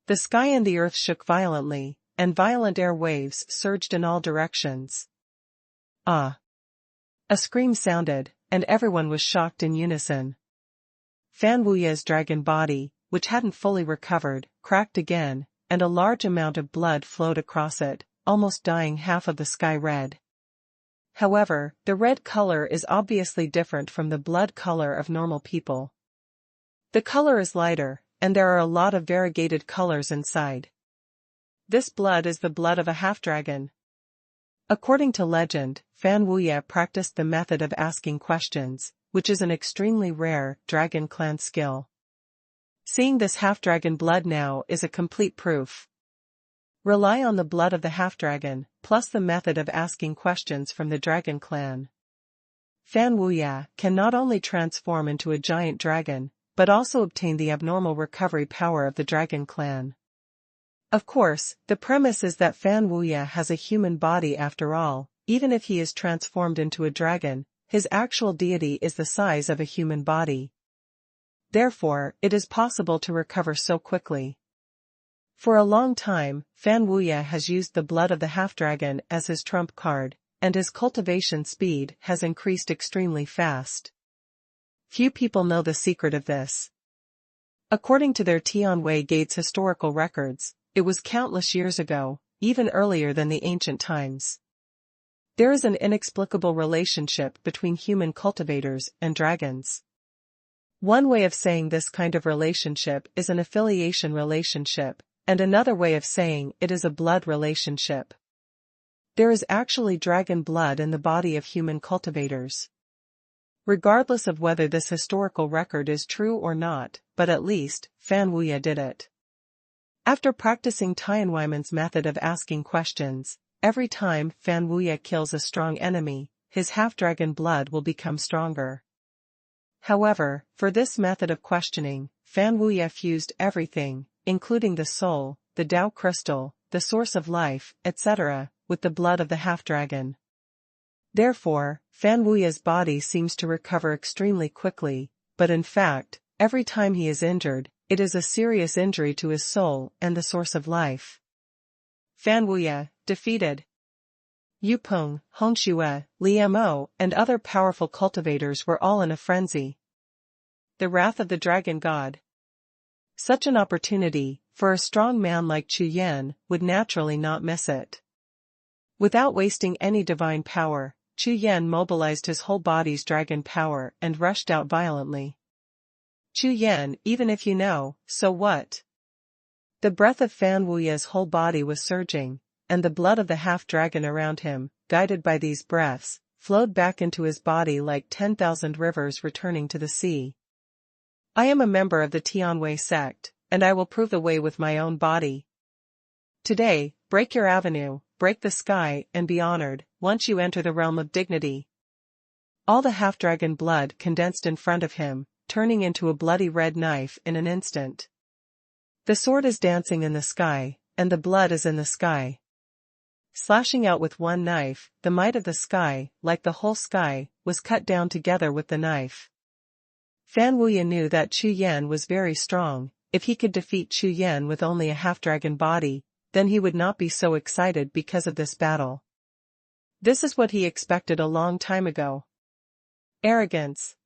The sky and the earth shook violently, and violent air waves surged in all directions. Ah! A scream sounded, and everyone was shocked in unison. Fan Wuya's dragon body, which hadn't fully recovered, cracked again, and a large amount of blood flowed across it, almost dyeing half of the sky red. However, the red color is obviously different from the blood color of normal people. The color is lighter, and there are a lot of variegated colors inside. This blood is the blood of a half-dragon. According to legend, Fan Wuya practiced the method of asking questions, which is an extremely rare dragon clan skill. Seeing this half-dragon blood now is a complete proof. Rely on the blood of the half-dragon, plus the method of asking questions from the dragon clan. Fan Wuya can not only transform into a giant dragon, but also obtain the abnormal recovery power of the dragon clan. Of course, the premise is that Fan Wuya has a human body after all. Even if he is transformed into a dragon, his actual deity is the size of a human body. Therefore, it is possible to recover so quickly. For a long time, Fan Wuya has used the blood of the half-dragon as his trump card, and his cultivation speed has increased extremely fast. Few people know the secret of this. According to their Tianwei Gate's historical records, it was countless years ago, even earlier than the ancient times. There is an inexplicable relationship between human cultivators and dragons. One way of saying this kind of relationship is an affiliation relationship, and another way of saying it is a blood relationship. There is actually dragon blood in the body of human cultivators. Regardless of whether this historical record is true or not, but at least, Fan Wuya did it. After practicing Tianweiman's method of asking questions, every time Fan Wuya kills a strong enemy, his half-dragon blood will become stronger. However, for this method of questioning, Fan Wuya fused everything, including the soul, the Tao crystal, the source of life, etc., with the blood of the half-dragon. Therefore, Fan Wuya's body seems to recover extremely quickly, but in fact, every time he is injured, it is a serious injury to his soul and the source of life. Fan Wuya, defeated. Yu Peng, Hong Xue, Liamo, and other powerful cultivators were all in a frenzy. The wrath of the dragon god. Such an opportunity, for a strong man like Chu Yan, would naturally not miss it. Without wasting any divine power, Chu Yan mobilized his whole body's dragon power and rushed out violently. Chu Yan, even if you know, so what? The breath of Fan Wuya's whole body was surging, and the blood of the half-dragon around him, guided by these breaths, flowed back into his body like 10,000 rivers returning to the sea. I am a member of the Tianwei sect, and I will prove the way with my own body. Today, break your avenue, break the sky, and be honored, once you enter the realm of dignity. All the half-dragon blood condensed in front of him, turning into a bloody red knife in an instant. The sword is dancing in the sky, and the blood is in the sky. Slashing out with one knife, the might of the sky, like the whole sky, was cut down together with the knife. Fan Wuya knew that Chu Yan was very strong. If he could defeat Chu Yan with only a half-dragon body, then he would not be so excited because of this battle. This is what he expected a long time ago. Arrogance.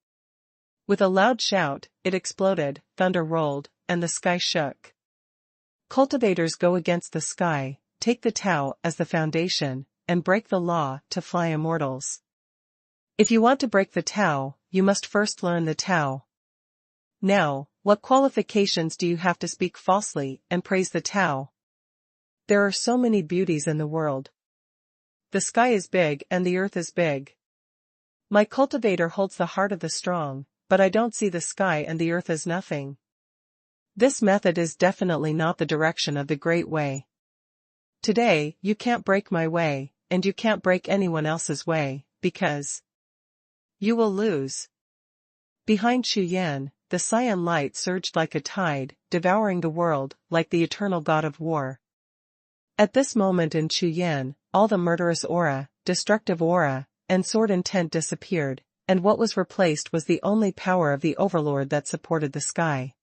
With a loud shout, it exploded, thunder rolled, and the sky shook. Cultivators go against the sky, take the Tao as the foundation, and break the law to fly immortals. If you want to break the Tao, you must first learn the Tao. Now, what qualifications do you have to speak falsely and praise the Tao? There are so many beauties in the world. The sky is big and the earth is big. My cultivator holds the heart of the strong, but I don't see the sky and the earth as nothing. This method is definitely not the direction of the Great Way. Today, you can't break my way, and you can't break anyone else's way, because you will lose. Behind Chu Yan, the cyan light surged like a tide, devouring the world, like the eternal god of war. At this moment in Chu Yan, all the murderous aura, destructive aura, and sword intent disappeared, and what was replaced was the only power of the overlord that supported the sky.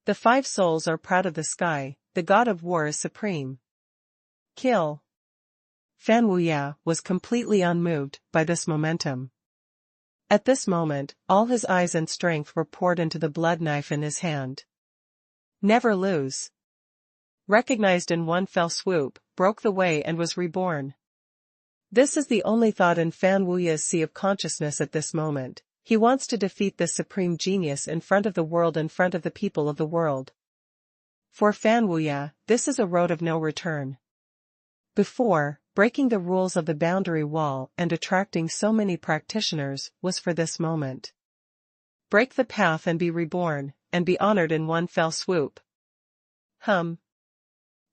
The five souls are proud of the sky, the god of war is supreme. Kill. Fan Wuya was completely unmoved by this momentum. At this moment, all his eyes and strength were poured into the blood knife in his hand. Never lose. Recognized in one fell swoop, broke the way and was reborn. This is the only thought in Fan Wuya's sea of consciousness at this moment. He wants to defeat this supreme genius in front of the world, in front of the people of the world. For Fan Wuya, this is a road of no return. Before, breaking the rules of the boundary wall and attracting so many practitioners was for this moment. Break the path and be reborn, and be honored in one fell swoop.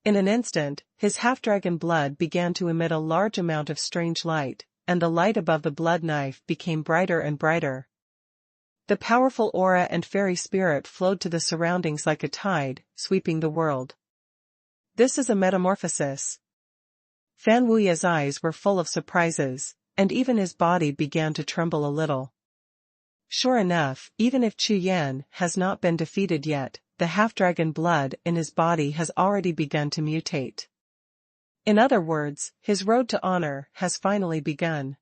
In an instant, his half-dragon blood began to emit a large amount of strange light, and the light above the blood knife became brighter and brighter. The powerful aura and fairy spirit flowed to the surroundings like a tide, sweeping the world. This is a metamorphosis. Fan Wuya's eyes were full of surprises, and even his body began to tremble a little. Sure enough, even if Chu Yan has not been defeated yet, the half-dragon blood in his body has already begun to mutate. In other words, his road to honor has finally begun.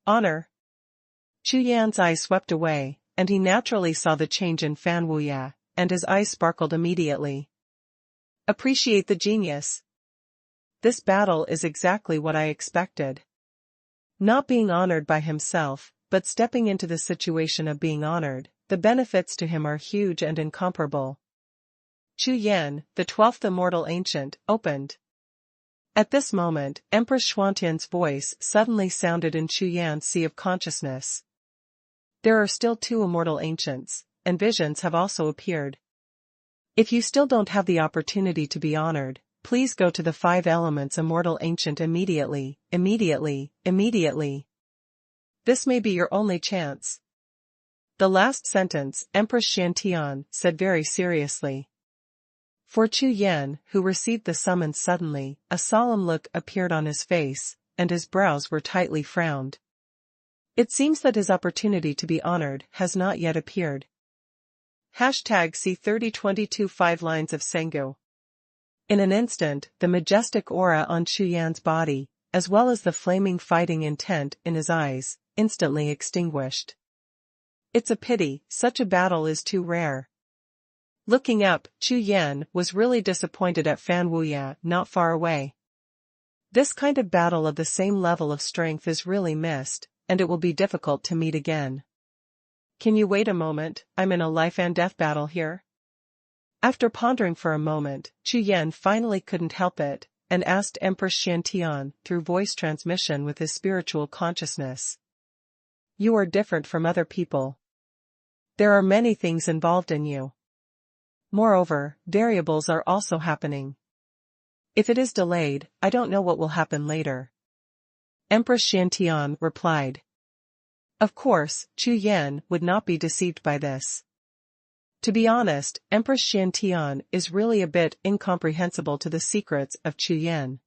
Honor? Chu Yan's eyes swept away, and he naturally saw the change in Fan Wuya, and his eyes sparkled immediately. Appreciate the genius. This battle is exactly what I expected. Not being honored by himself, but stepping into the situation of being honored, the benefits to him are huge and incomparable. Chu Yan, the 12th immortal ancient, opened. At this moment, Empress Xuanhuan's voice suddenly sounded in Chu Yan's sea of consciousness. There are still 2 immortal ancients, and visions have also appeared. If you still don't have the opportunity to be honored, please go to the 5 elements immortal ancient immediately, immediately, immediately. This may be your only chance. The last sentence, Empress Shantian said very seriously. For Chu Yan, who received the summons suddenly, a solemn look appeared on his face, and his brows were tightly frowned. It seems that his opportunity to be honored has not yet appeared. #C 3022 5 lines of Sengu. In an instant, the majestic aura on Chu Yan's body, as well as the flaming fighting intent in his eyes, instantly extinguished. It's a pity, such a battle is too rare. Looking up, Chu Yan was really disappointed at Fan Wuya not far away. This kind of battle of the same level of strength is really missed, and it will be difficult to meet again. Can you wait a moment? I'm in a life and death battle here. After pondering for a moment, Chu Yan finally couldn't help it, and asked Empress Shantian through voice transmission with his spiritual consciousness. You are different from other people. There are many things involved in you. Moreover, variables are also happening. If it is delayed, I don't know what will happen later. Empress Shantian replied. Of course, Chu Yan would not be deceived by this. To be honest, Empress Shantian is really a bit incomprehensible to the secrets of Chu Yan.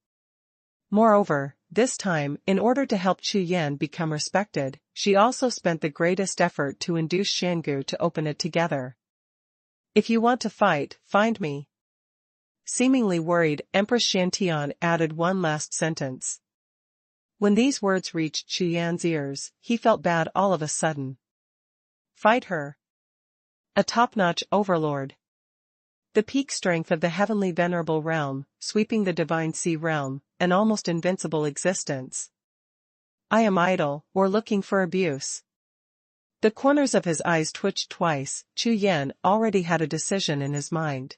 Moreover, this time, in order to help Chu Yan become respected, she also spent the greatest effort to induce Shangu to open it together. If you want to fight, find me. Seemingly worried, Empress Shantian added one last sentence. When these words reached Chu Yan's ears, he felt bad all of a sudden. Fight her. A top-notch overlord. The peak strength of the heavenly venerable realm, sweeping the divine sea realm, an almost invincible existence. I am idle, or looking for abuse. The corners of his eyes twitched twice. Chu Yan already had a decision in his mind.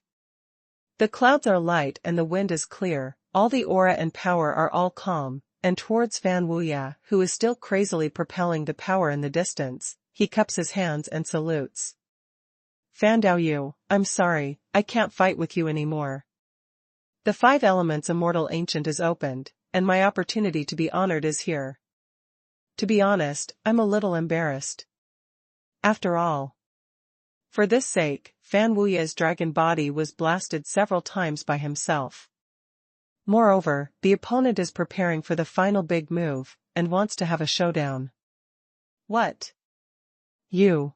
The clouds are light and the wind is clear, all the aura and power are all calm, and towards Fan Wuya, who is still crazily propelling the power in the distance, he cups his hands and salutes. Fan Daoyu, I'm sorry, I can't fight with you anymore. The 5 elements immortal ancient is opened, and my opportunity to be honored is here. To be honest, I'm a little embarrassed. After all. For this sake, Fan Wuya's dragon body was blasted several times by himself. Moreover, the opponent is preparing for the final big move, and wants to have a showdown. What? You.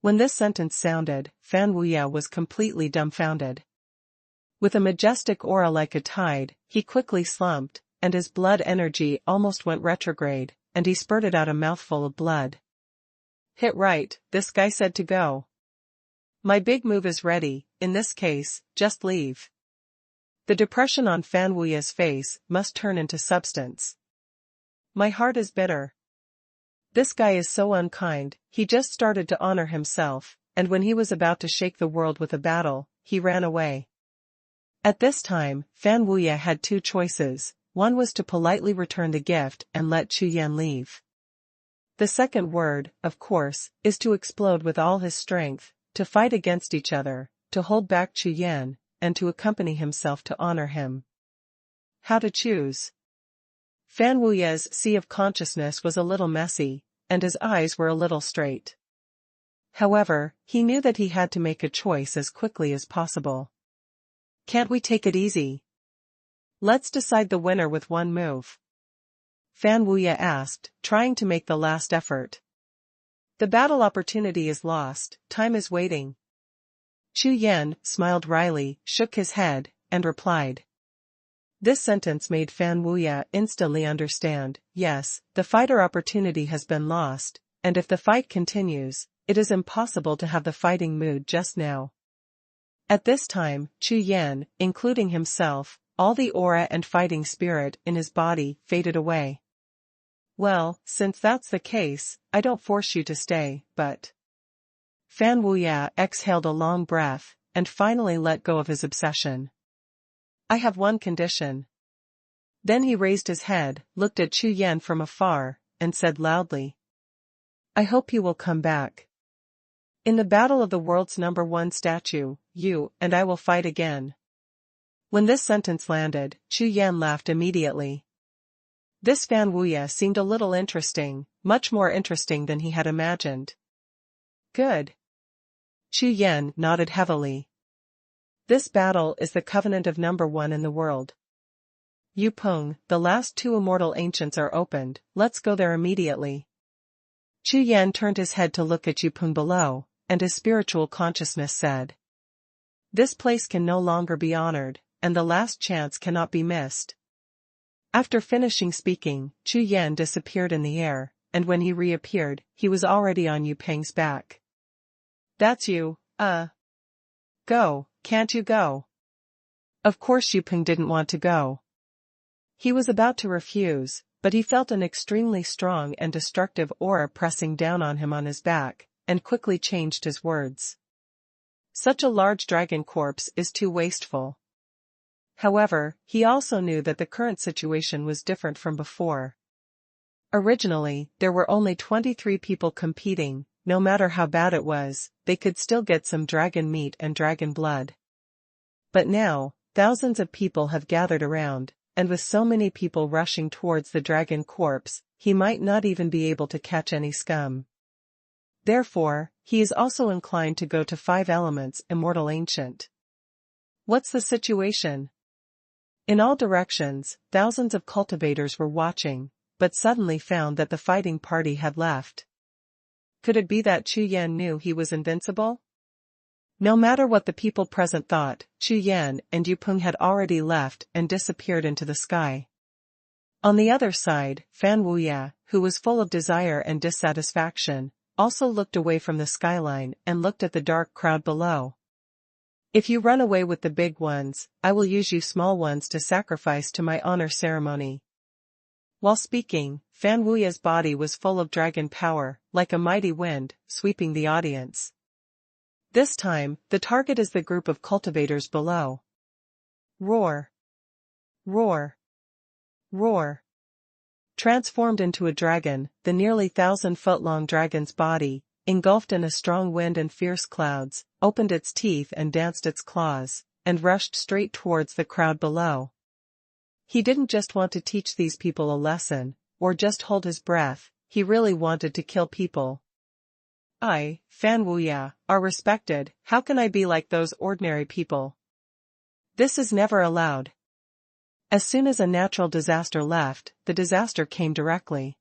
When this sentence sounded, Fan Wuya was completely dumbfounded. With a majestic aura like a tide, he quickly slumped, and his blood energy almost went retrograde, and he spurted out a mouthful of blood. Hit right, this guy said to go. My big move is ready, in this case, just leave. The depression on Fan Wuya's face must turn into substance. My heart is bitter. This guy is so unkind, he just started to honor himself, and when he was about to shake the world with a battle, he ran away. At this time, Fan Wuya had 2 choices. One was to politely return the gift and let Chu Yan leave. The second word, of course, is to explode with all his strength, to fight against each other, to hold back Chu Yan, and to accompany himself to honor him. How to choose? Fan Wuye's sea of consciousness was a little messy, and his eyes were a little straight. However, he knew that he had to make a choice as quickly as possible. Can't we take it easy? Let's decide the winner with one move. Fan Wuye asked, trying to make the last effort. The battle opportunity is lost, time is waiting. Chu Yan smiled wryly, shook his head, and replied. This sentence made Fan Wuye instantly understand, yes, the fighter opportunity has been lost, and if the fight continues, it is impossible to have the fighting mood just now. At this time, Chu Yan, including himself, all the aura and fighting spirit in his body faded away. Well, since that's the case, I don't force you to stay, but... Fan Wuye exhaled a long breath, and finally let go of his obsession. I have one condition. Then he raised his head, looked at Chu Yan from afar, and said loudly. I hope you will come back. In the battle of the world's #1 statue, you and I will fight again. When this sentence landed, Chu Yan laughed immediately. This Fan Wuye seemed a little interesting, much more interesting than he had imagined. Good. Chu Yan nodded heavily. This battle is the covenant of #1 in the world. Yu Peng, the last 2 immortal ancients are opened, let's go there immediately. Chu Yan turned his head to look at Yu Peng below, and his spiritual consciousness said. This place can no longer be honored, and the last chance cannot be missed. After finishing speaking, Chu Yan disappeared in the air, and when he reappeared, he was already on Yu Peng's back. That's you, Go, can't you go? Of course Yu Peng didn't want to go. He was about to refuse, but he felt an extremely strong and destructive aura pressing down on him on his back, and quickly changed his words. Such a large dragon corpse is too wasteful. However, he also knew that the current situation was different from before. Originally, there were only 23 people competing. No matter how bad it was, they could still get some dragon meat and dragon blood. But now, thousands of people have gathered around, and with so many people rushing towards the dragon corpse, he might not even be able to catch any scum. Therefore, he is also inclined to go to 5 elements immortal ancient. What's the situation? In all directions, thousands of cultivators were watching, but suddenly found that the fighting party had left. Could it be that Chu Yan knew he was invincible? No matter what the people present thought, Chu Yan and Yu Peng had already left and disappeared into the sky. On the other side, Fan Wuye, who was full of desire and dissatisfaction, also looked away from the skyline and looked at the dark crowd below. If you run away with the big ones, I will use you small ones to sacrifice to my honor ceremony. While speaking, Fan Wuye's body was full of dragon power, like a mighty wind, sweeping the audience. This time, the target is the group of cultivators below. Roar! Roar! Roar! Transformed into a dragon, the nearly 1,000-foot-long dragon's body, engulfed in a strong wind and fierce clouds, opened its teeth and danced its claws, and rushed straight towards the crowd below. He didn't just want to teach these people a lesson, or just hold his breath, he really wanted to kill people. I, Fan Wuye, are respected, how can I be like those ordinary people? This is never allowed. As soon as a natural disaster left, the disaster came directly.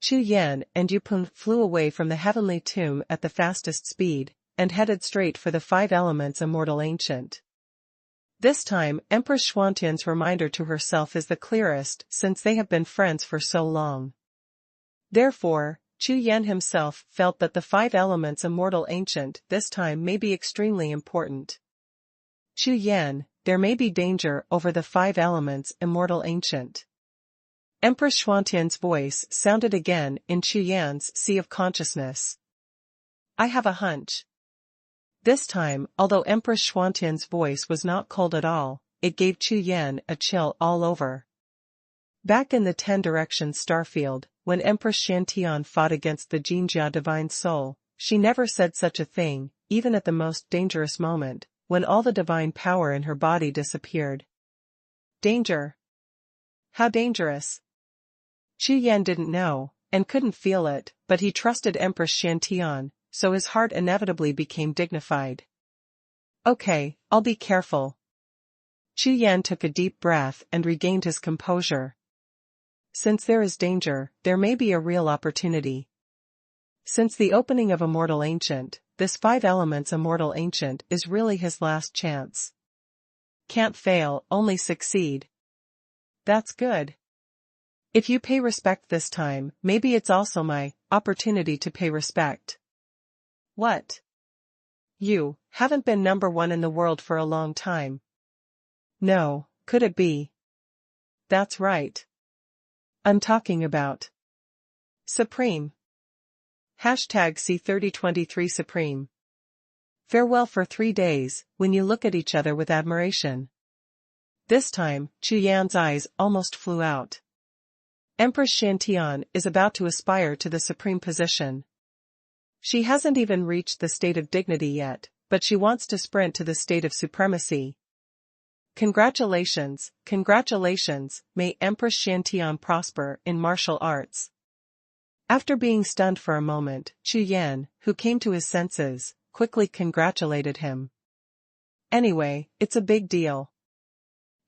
Chu Yan and Yu Peng flew away from the heavenly tomb at the fastest speed, and headed straight for the 5 elements immortal ancient. This time, Empress Xuanhuan's reminder to herself is the clearest since they have been friends for so long. Therefore, Chu Yan himself felt that the 5 elements immortal ancient this time may be extremely important. Chu Yan, there may be danger over the 5 elements immortal ancient. Empress Xuanhuan's voice sounded again in Chu Yan's sea of consciousness. I have a hunch. This time, although Empress Xuanhuan's voice was not cold at all, it gave Chu Yan a chill all over. Back in the 10 Directions starfield, when Empress Shantian fought against the Jiuxiao divine soul, she never said such a thing, even at the most dangerous moment, when all the divine power in her body disappeared. Danger. How dangerous? Chu Yan didn't know, and couldn't feel it, but he trusted Empress Shantian, so his heart inevitably became dignified. Okay, I'll be careful. Chu Yan took a deep breath and regained his composure. Since there is danger, there may be a real opportunity. Since the opening of Immortal Ancient, this 5 Elements Immortal Ancient is really his last chance. Can't fail, only succeed. That's good. If you pay respect this time, maybe it's also my opportunity to pay respect. What? You haven't been number 1 in the world for a long time. No, could it be? That's right. I'm talking about Supreme. #C3023 Supreme. Farewell for 3 days, when you look at each other with admiration. This time, Chu Yan's eyes almost flew out. Empress Shantian is about to aspire to the supreme position. She hasn't even reached the state of dignity yet, but she wants to sprint to the state of supremacy. Congratulations, congratulations, may Empress Shantian prosper in martial arts. After being stunned for a moment, Chu Yan, who came to his senses, quickly congratulated him. Anyway, it's a big deal.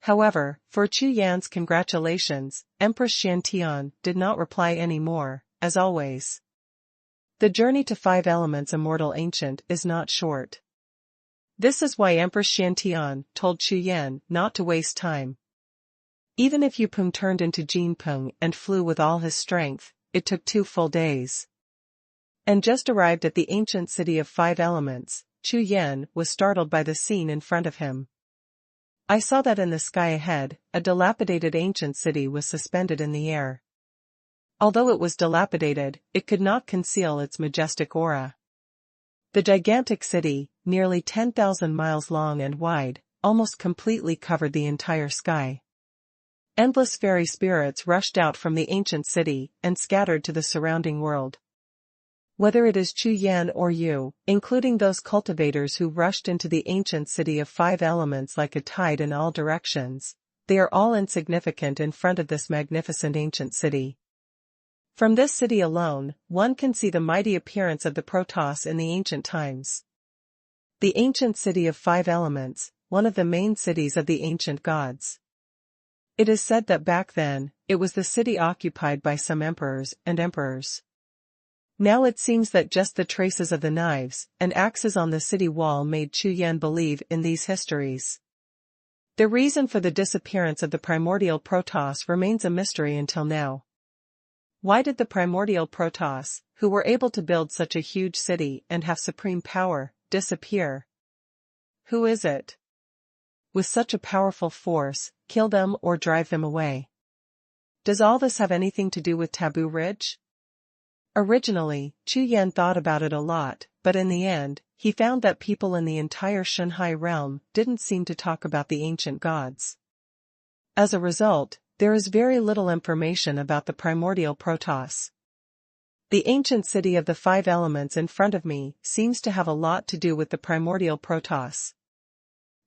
However, for Chu Yan's congratulations, Empress Shantian did not reply any more, as always. The journey to 5 Elements Immortal Ancient is not short. This is why Empress Shantian told Chu Yan not to waste time. Even if Yupeng turned into Jinpeng and flew with all his strength, it took 2 full days. And just arrived at the ancient city of 5 Elements, Chu Yan was startled by the scene in front of him. I saw that in the sky ahead, a dilapidated ancient city was suspended in the air. Although it was dilapidated, it could not conceal its majestic aura. The gigantic city, nearly 10,000 miles long and wide, almost completely covered the entire sky. Endless fairy spirits rushed out from the ancient city and scattered to the surrounding world. Whether it is Chu Yan or you, including those cultivators who rushed into the ancient city of 5 Elements like a tide in all directions, they are all insignificant in front of this magnificent ancient city. From this city alone, one can see the mighty appearance of the Protoss in the ancient times. The ancient city of 5 Elements, one of the main cities of the ancient gods. It is said that back then, it was the city occupied by some emperors and emperors. Now it seems that just the traces of the knives and axes on the city wall made Chu Yan believe in these histories. The reason for the disappearance of the primordial Protoss remains a mystery until now. Why did the primordial Protoss, who were able to build such a huge city and have supreme power, disappear? Who is it? With such a powerful force, kill them or drive them away. Does all this have anything to do with Taboo Ridge? Originally, Chu Yan thought about it a lot, but in the end, he found that people in the entire Shanhai realm didn't seem to talk about the ancient gods. As a result, there is very little information about the primordial Protoss. The ancient city of the 5 Elements in front of me seems to have a lot to do with the primordial Protoss.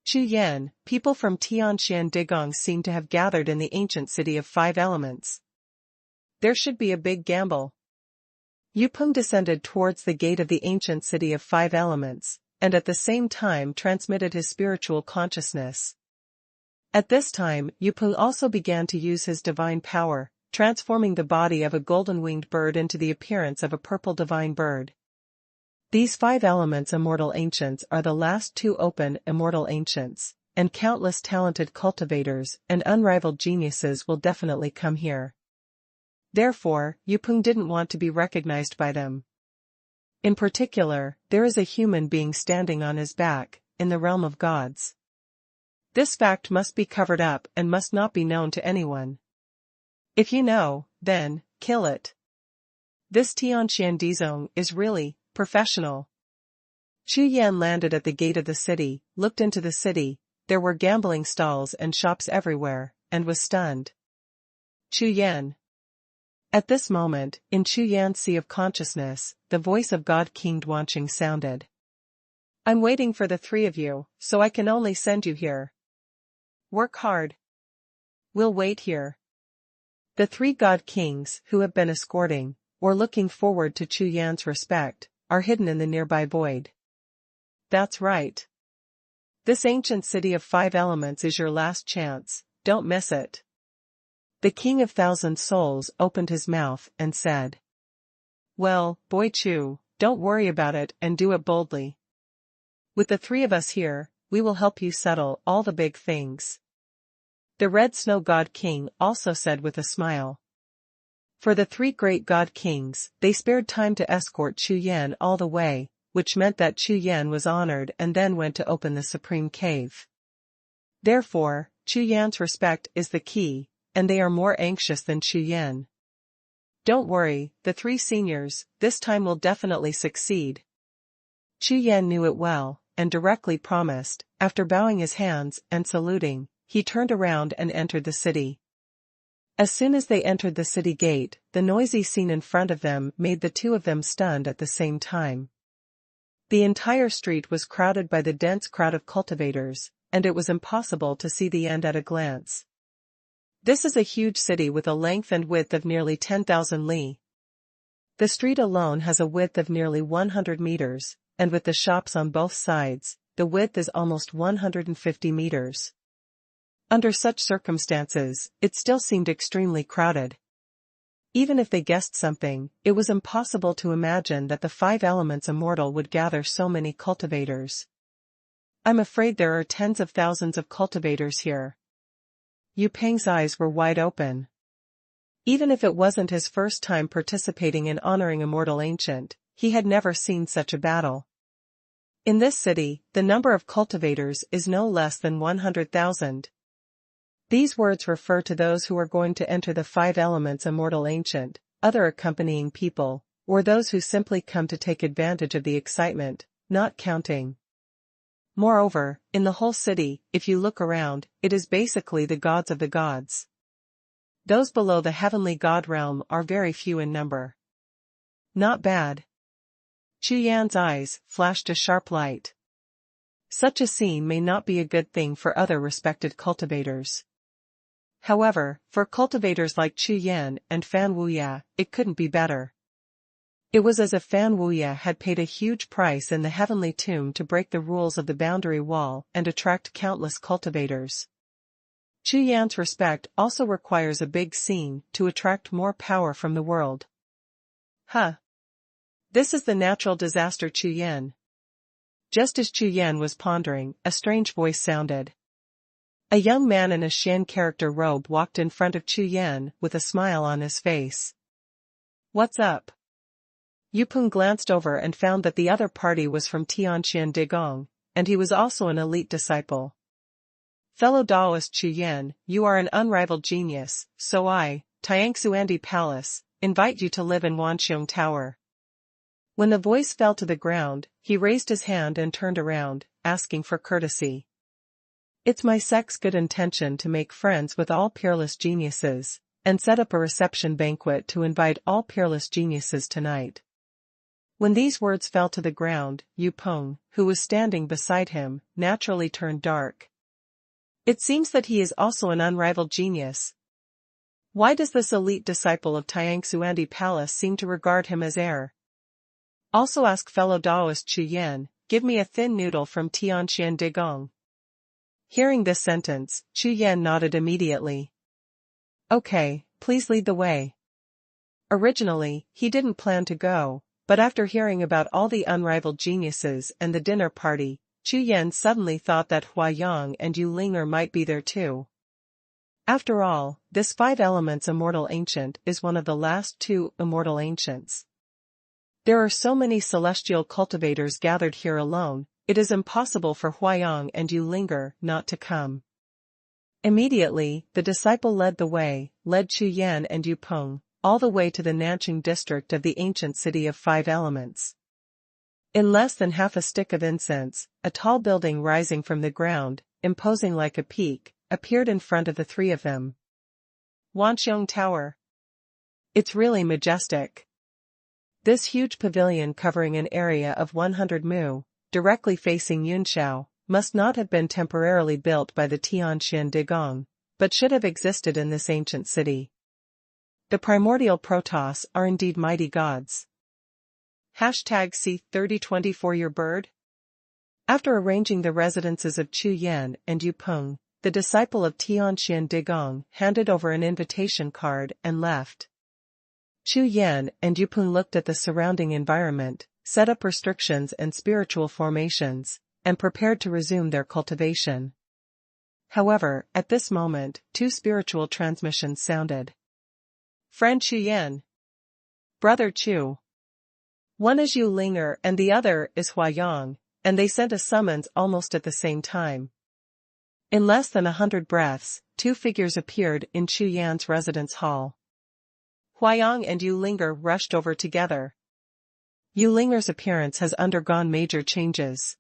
Chu Yan, people from Tianshan Digong seem to have gathered in the ancient city of 5 Elements. There should be a big gamble. Yupeng descended towards the gate of the ancient city of 5 Elements, and at the same time transmitted his spiritual consciousness. At this time, Yupeng also began to use his divine power, transforming the body of a golden-winged bird into the appearance of a purple divine bird. These 5 Elements Immortal Ancients are the last 2 open Immortal Ancients, and countless talented cultivators and unrivaled geniuses will definitely come here. Therefore, Yupeng didn't want to be recognized by them. In particular, there is a human being standing on his back, in the realm of gods. This fact must be covered up and must not be known to anyone. If you know, then, kill it. This Tianshan Dizong is really professional. Chu Yan landed at the gate of the city, looked into the city, there were gambling stalls and shops everywhere, and was stunned. Chu Yan. At this moment, in Chu Yan's sea of consciousness, the voice of God King Dwanqing sounded. I'm waiting for the three of you, so I can only send you here. Work hard. We'll wait here. The three god kings who have been escorting, or looking forward to Chu Yan's respect, are hidden in the nearby void. That's right. This ancient city of 5 elements is your last chance, don't miss it. The King of Thousand Souls opened his mouth and said. Well, boy Chu, don't worry about it and do it boldly. With the 3 of us here, we will help you settle all the big things. The Red Snow God King also said with a smile. For the 3 great God Kings, they spared time to escort Chu Yan all the way, which meant that Chu Yan was honored and then went to open the Supreme Cave. Therefore, Chu Yan's respect is the key, and they are more anxious than Chu Yan. Don't worry, the 3 seniors, this time will definitely succeed. Chu Yan knew it well, and directly promised. After bowing his hands and saluting, he turned around and entered the city. As soon as they entered the city gate, the noisy scene in front of them made the 2 of them stunned at the same time. The entire street was crowded by the dense crowd of cultivators, and it was impossible to see the end at a glance. This is a huge city with a length and width of nearly 10,000 li. The street alone has a width of nearly 100 meters, and with the shops on both sides, the width is almost 150 meters. Under such circumstances, it still seemed extremely crowded. Even if they guessed something, it was impossible to imagine that the 5 elements immortal would gather so many cultivators. I'm afraid there are tens of thousands of cultivators here. Yu Peng's eyes were wide open. Even if it wasn't his first time participating in honoring Immortal Ancient, he had never seen such a battle. In this city, the number of cultivators is no less than 100,000. These words refer to those who are going to enter the 5 elements Immortal Ancient, other accompanying people, or those who simply come to take advantage of the excitement, not counting. Moreover, in the whole city, if you look around, it is basically the gods of the gods. Those below the heavenly god realm are very few in number. Not bad. Chu Yan's eyes flashed a sharp light. Such a scene may not be a good thing for other respected cultivators. However, for cultivators like Chu Yan and Fan Wuya, it couldn't be better. It was as if Fan Wuya had paid a huge price in the heavenly tomb to break the rules of the boundary wall and attract countless cultivators. Chu Yan's respect also requires a big scene to attract more power from the world. Huh. This is the natural disaster Chu Yan. Just as Chu Yan was pondering, a strange voice sounded. A young man in a Xian character robe walked in front of Chu Yan with a smile on his face. What's up? Yu Peng glanced over and found that the other party was from Tianqian Digong, and he was also an elite disciple. Fellow Daoist Chu Yan, you are an unrivaled genius, so I, Tiangxuandi Palace, invite you to live in Wanxiong Tower. When the voice fell to the ground, he raised his hand and turned around, asking for courtesy. It's my sect's good intention to make friends with all peerless geniuses, and set up a reception banquet to invite all peerless geniuses tonight. When these words fell to the ground, Yu Peng, who was standing beside him, naturally turned dark. It seems that he is also an unrivaled genius. Why does this elite disciple of Tiangxuandi Palace seem to regard him as heir? Also ask fellow Daoist Chu Yan, give me a thin noodle from Tianqian Digong. Hearing this sentence, Chu Yan nodded immediately. Okay, please lead the way. Originally, he didn't plan to go, but after hearing about all the unrivaled geniuses and the dinner party, Chu Yan suddenly thought that Hua Yang and Yu Linger might be there too. After all, this 5 elements Immortal Ancient is one of the last 2 Immortal Ancients. There are so many celestial cultivators gathered here alone, it is impossible for Huayang and Yu Linger not to come. Immediately, the disciple led the way, led Chu Yan and Yu Peng, all the way to the Nanqing district of the ancient city of 5 elements. In less than half a stick of incense, a tall building rising from the ground, imposing like a peak, appeared in front of the 3 of them. Wanxiong Tower. It's really majestic. This huge pavilion covering an area of 100 mu, directly facing Yunxiao, must not have been temporarily built by the Tianxian Digong, but should have existed in this ancient city. The primordial Protoss are indeed mighty gods. #C3020 your bird? After arranging the residences of Chu Yan and Yu Peng, the disciple of Tianxian Digong handed over an invitation card and left. Chu Yan and Yu Peng looked at the surrounding environment, set up restrictions and spiritual formations, and prepared to resume their cultivation. However, at this moment, two spiritual transmissions sounded. Friend Chu Yan. Brother Chu. One is Yu Linger and the other is Huayang, and they sent a summons almost at the same time. In less than 100 breaths, two figures appeared in Chu Yan's residence hall. Huayang and Yu Linger rushed over together. Yu Linger's appearance has undergone major changes.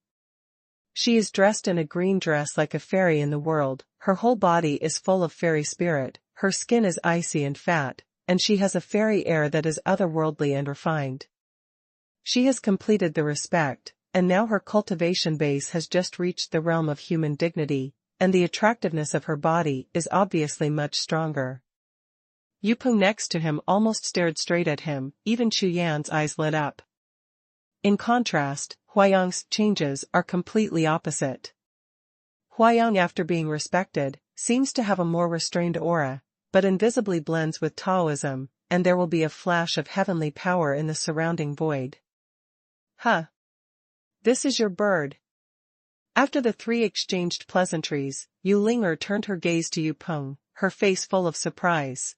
She is dressed in a green dress like a fairy in the world, her whole body is full of fairy spirit, her skin is icy and fat, and she has a fairy air that is otherworldly and refined. She has completed the respect, and now her cultivation base has just reached the realm of human dignity, and the attractiveness of her body is obviously much stronger. Yu Peng next to him almost stared straight at him, even Chu Yan's eyes lit up. In contrast, Huayang's changes are completely opposite. Huayang, after being respected, seems to have a more restrained aura, but invisibly blends with Taoism, and there will be a flash of heavenly power in the surrounding void. Huh. This is your bird. After the three exchanged pleasantries, Yu Linger turned her gaze to Yu Peng, her face full of surprise.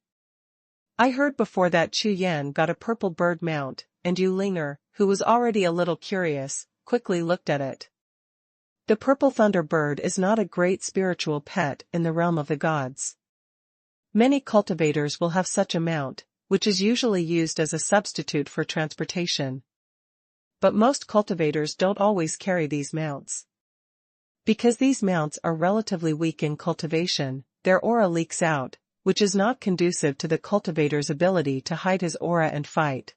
I heard before that Chu Yan got a purple bird mount, and Yu Linger, who was already a little curious, quickly looked at it. The purple thunderbird is not a great spiritual pet in the realm of the gods. Many cultivators will have such a mount, which is usually used as a substitute for transportation. But most cultivators don't always carry these mounts. Because these mounts are relatively weak in cultivation, their aura leaks out, which is not conducive to the cultivator's ability to hide his aura and fight.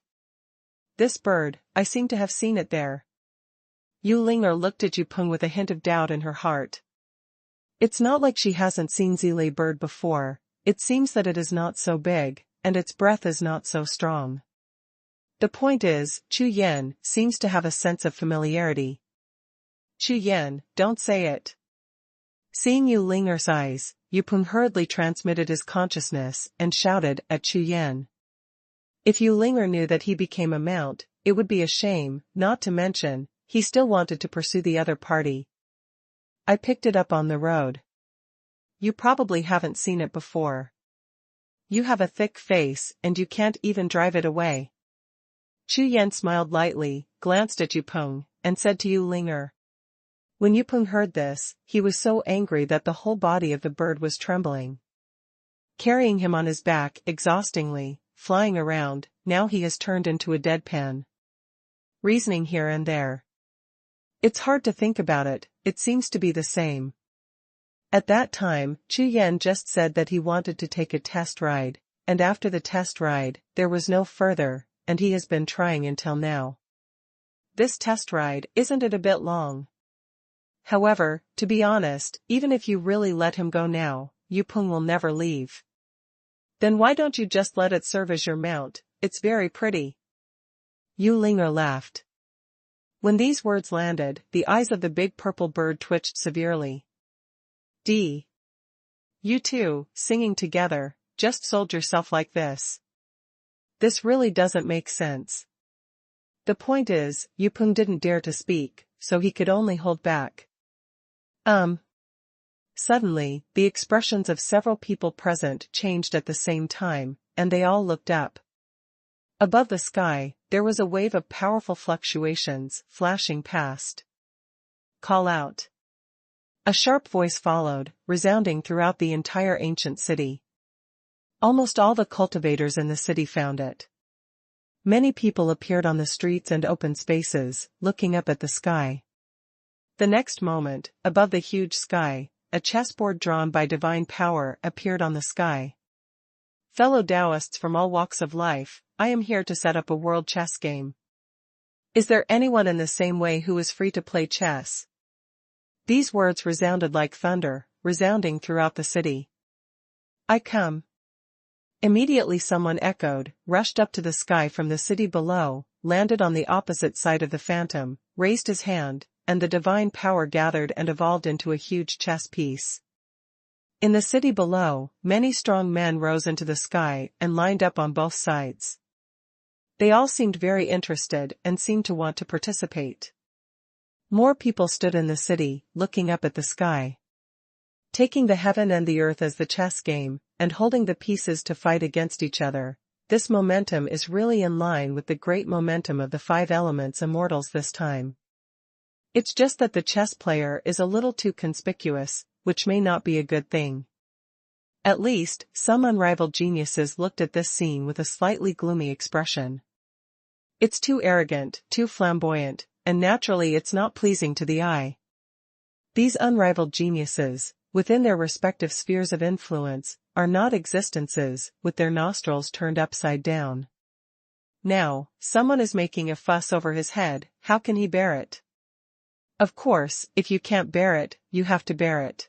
This bird, I seem to have seen it there. Yu Linger looked at Yu Peng with a hint of doubt in her heart. It's not like she hasn't seen Xie La bird before, it seems that it is not so big, and its breath is not so strong. The point is, Chu Yan seems to have a sense of familiarity. Chu Yan, don't say it. Seeing Yu Linger's eyes, Yu Peng hurriedly transmitted his consciousness and shouted at Chu Yan. If Yu Linger knew that he became a mount, it would be a shame, not to mention, he still wanted to pursue the other party. I picked it up on the road. You probably haven't seen it before. You have a thick face and you can't even drive it away. Chu Yan smiled lightly, glanced at Yu Peng, and said to Yu Linger. When Yu Peng heard this, he was so angry that the whole body of the bird was trembling. Carrying him on his back exhaustingly, flying around, now he has turned into a deadpan. Reasoning here and there. It's hard to think about it, it seems to be the same. At that time, Chu Yan just said that he wanted to take a test ride, and after the test ride, there was no further, and he has been trying until now. This test ride, isn't it a bit long? However, to be honest, even if you really let him go now, Yu Peng will never leave. Then why don't you just let it serve as your mount, it's very pretty. Yu Linger laughed. When these words landed, the eyes of the big purple bird twitched severely. You two, singing together, just sold yourself like this. This really doesn't make sense. The point is, Yu Peng didn't dare to speak, so he could only hold back. Suddenly, the expressions of several people present changed at the same time, and they all looked up. Above the sky, there was a wave of powerful fluctuations, flashing past. Call out. A sharp voice followed, resounding throughout the entire ancient city. Almost all the cultivators in the city found it. Many people appeared on the streets and open spaces, looking up at the sky. The next moment, above the huge sky, a chessboard drawn by divine power appeared on the sky. Fellow Taoists from all walks of life, I am here to set up a world chess game. Is there anyone in the same way who is free to play chess? These words resounded like thunder, resounding throughout the city. I come. Immediately someone echoed, rushed up to the sky from the city below, landed on the opposite side of the phantom, raised his hand, and the divine power gathered and evolved into a huge chess piece. In the city below, many strong men rose into the sky and lined up on both sides. They all seemed very interested and seemed to want to participate. More people stood in the city, looking up at the sky. Taking the heaven and the earth as the chess game, and holding the pieces to fight against each other, this momentum is really in line with the great momentum of the 5 elements immortals this time. It's just that the chess player is a little too conspicuous, which may not be a good thing. At least, some unrivaled geniuses looked at this scene with a slightly gloomy expression. It's too arrogant, too flamboyant, and naturally it's not pleasing to the eye. These unrivaled geniuses, within their respective spheres of influence, are not existences, with their nostrils turned upside down. Now, someone is making a fuss over his head, how can he bear it? Of course, if you can't bear it, you have to bear it.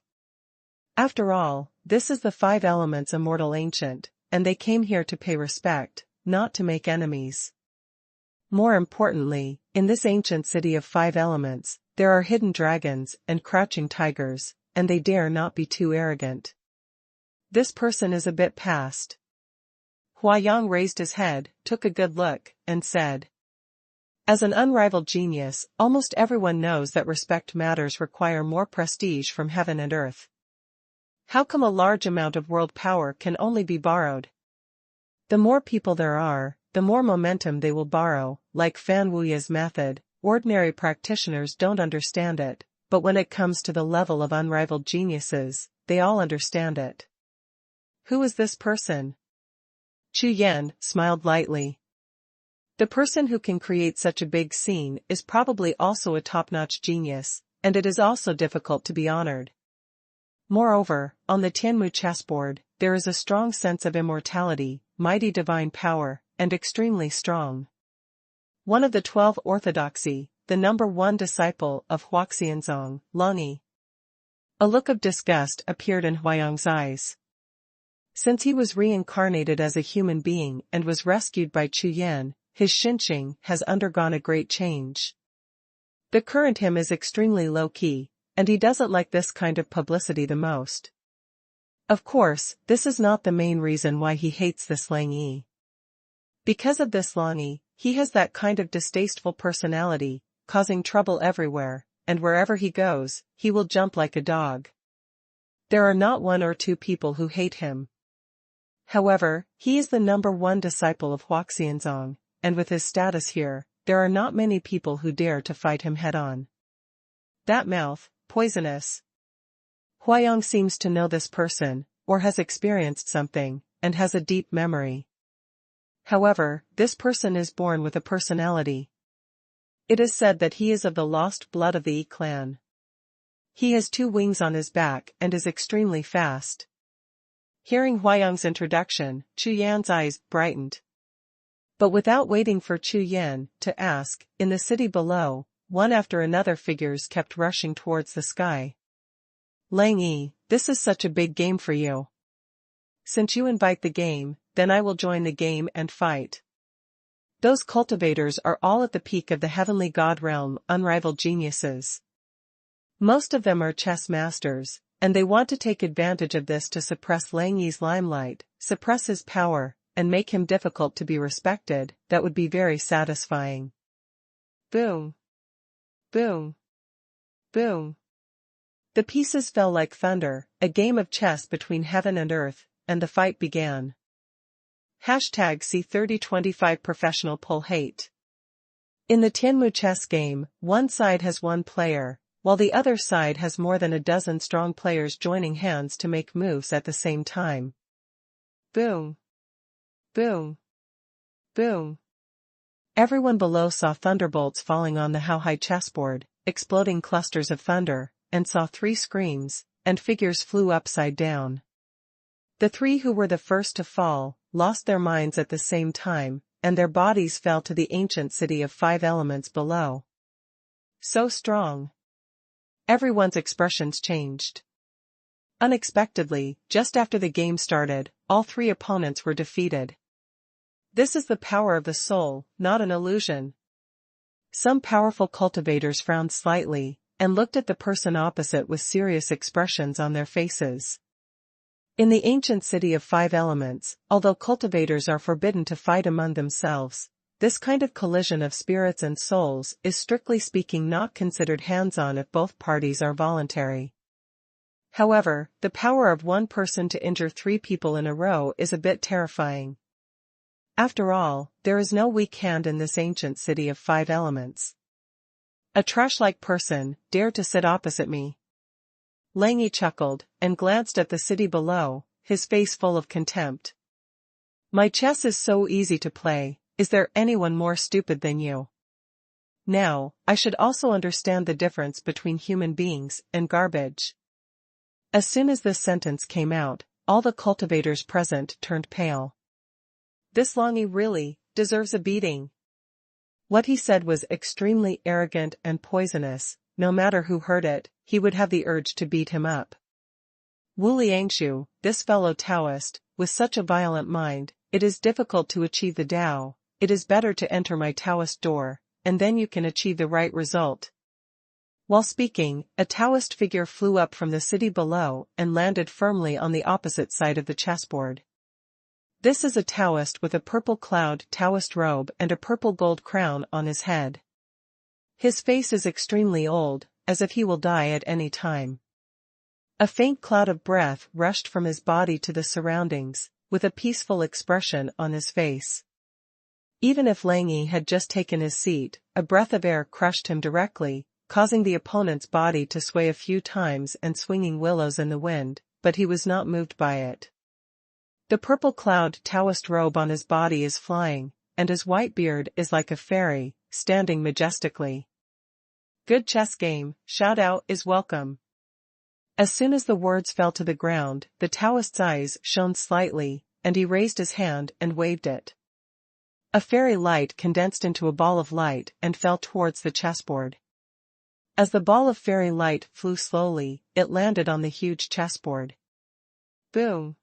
After all, this is the 5 elements immortal ancient, and they came here to pay respect, not to make enemies. More importantly, in this ancient city of 5 elements, there are hidden dragons and crouching tigers, and they dare not be too arrogant. This person is a bit past. Huayang raised his head, took a good look, and said, as an unrivaled genius, almost everyone knows that respect matters require more prestige from heaven and earth. How come a large amount of world power can only be borrowed? The more people there are, the more momentum they will borrow, like Fan Wuya's method. Ordinary practitioners don't understand it, but when it comes to the level of unrivaled geniuses, they all understand it. Who is this person? Chu Yan smiled lightly. The person who can create such a big scene is probably also a top-notch genius, and it is also difficult to be honored. Moreover, on the Tianmu chessboard, there is a strong sense of immortality, mighty divine power, and extremely strong. One of the 12 orthodoxy, the number 1 disciple of Huaxianzong, Langyi. A look of disgust appeared in Huayang's eyes. Since he was reincarnated as a human being and was rescued by Chu Yan, his Xinqing has undergone a great change. The current him is extremely low-key, and he doesn't like this kind of publicity the most. Of course, this is not the main reason why he hates this Langyi. Because of this Langyi, he has that kind of distasteful personality, causing trouble everywhere, and wherever he goes, he will jump like a dog. There are not 1 or 2 people who hate him. However, he is the number 1 disciple of Huaxianzong, and with his status here, there are not many people who dare to fight him head-on. That mouth, poisonous. Huayang seems to know this person, or has experienced something, and has a deep memory. However, this person is born with a personality. It is said that he is of the lost blood of the Yi clan. He has 2 wings on his back and is extremely fast. Hearing Huayang's introduction, Chu Yan's eyes brightened. But without waiting for Chu Yan to ask, in the city below, one after another figures kept rushing towards the sky. Langyi, this is such a big game for you. Since you invite the game, then I will join the game and fight. Those cultivators are all at the peak of the heavenly god realm, unrivaled geniuses. Most of them are chess masters, and they want to take advantage of this to suppress Langyi's limelight, suppress his power, and make him difficult to be respected. That would be very satisfying. Boom. Boom. Boom. The pieces fell like thunder, a game of chess between heaven and earth, and the fight began. #C3025 Professional Pull Hate. In the Tianmu chess game, one side has 1 player, while the other side has more than a dozen strong players joining hands to make moves at the same time. Boom. Boom. Boom. Everyone below saw thunderbolts falling on the how-high chessboard, exploding clusters of thunder, and saw 3 screams, and figures flew upside down. The 3 who were the first to fall, lost their minds at the same time, and their bodies fell to the ancient city of 5 elements below. So strong. Everyone's expressions changed. Unexpectedly, just after the game started, all 3 opponents were defeated. This is the power of the soul, not an illusion. Some powerful cultivators frowned slightly, and looked at the person opposite with serious expressions on their faces. In the ancient city of 5 elements, although cultivators are forbidden to fight among themselves, this kind of collision of spirits and souls is strictly speaking not considered hands-on if both parties are voluntary. However, the power of one person to injure 3 people in a row is a bit terrifying. After all, there is no weak hand in this ancient city of 5 elements. A trash-like person dared to sit opposite me. Lang Yi chuckled, and glanced at the city below, his face full of contempt. My chess is so easy to play, is there anyone more stupid than you? Now, I should also understand the difference between human beings and garbage. As soon as this sentence came out, all the cultivators present turned pale. This Lang Yi really deserves a beating. What he said was extremely arrogant and poisonous. No matter who heard it, he would have the urge to beat him up. Wu Liangshu, this fellow Taoist, with such a violent mind, it is difficult to achieve the Tao. It is better to enter my Taoist door, and then you can achieve the right result. While speaking, a Taoist figure flew up from the city below and landed firmly on the opposite side of the chessboard. This is a Taoist with a purple cloud Taoist robe and a purple gold crown on his head. His face is extremely old, as if he will die at any time. A faint cloud of breath rushed from his body to the surroundings, with a peaceful expression on his face. Even if Lang Yi had just taken his seat, a breath of air crushed him directly, causing the opponent's body to sway a few times and swinging willows in the wind, but he was not moved by it. The purple cloud Taoist robe on his body is flying, and his white beard is like a fairy, standing majestically. Good chess game, shout out is welcome. As soon as the words fell to the ground, the Taoist's eyes shone slightly, and he raised his hand and waved it. A fairy light condensed into a ball of light and fell towards the chessboard. As the ball of fairy light flew slowly, it landed on the huge chessboard. Boom!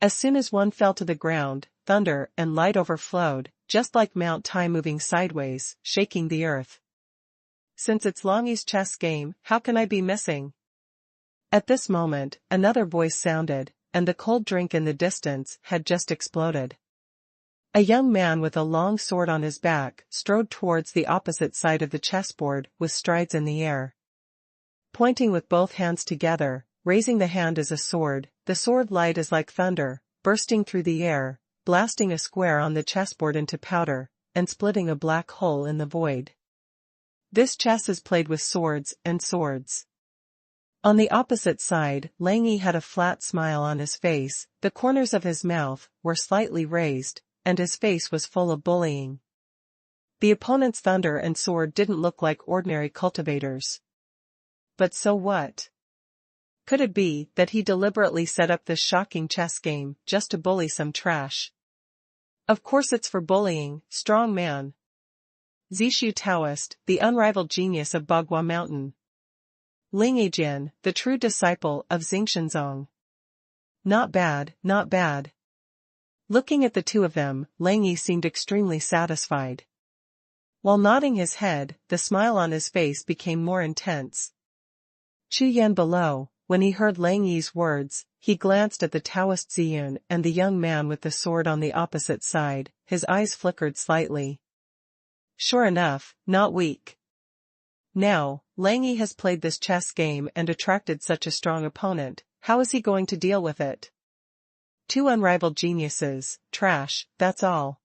As soon as one fell to the ground, thunder and light overflowed, just like Mount Tai moving sideways, shaking the earth. Since it's Lang Yi's chess game, how can I be missing? At this moment, another voice sounded, and the cold drink in the distance had just exploded. A young man with a long sword on his back strode towards the opposite side of the chessboard with strides in the air. Pointing with both hands together, raising the hand as a sword, the sword light is like thunder, bursting through the air, blasting a square on the chessboard into powder, and splitting a black hole in the void. This chess is played with swords and swords. On the opposite side, Lang Yi had a flat smile on his face, the corners of his mouth were slightly raised, and his face was full of bullying. The opponent's thunder and sword didn't look like ordinary cultivators. But so what? Could it be that he deliberately set up this shocking chess game just to bully some trash? Of course it's for bullying, strong man. Zixiu Taoist, the unrivaled genius of Bagua Mountain. Ling Yijian, the true disciple of Xingshenzong. Not bad, not bad. Looking at the two of them, Lang Yi seemed extremely satisfied. While nodding his head, the smile on his face became more intense. Chu Yan below, when he heard Lang Yi's words, he glanced at the Taoist Ziyun and the young man with the sword on the opposite side, his eyes flickered slightly. Sure enough, not weak. Now, Lang Yi has played this chess game and attracted such a strong opponent, how is he going to deal with it? Two unrivaled geniuses, trash, that's all.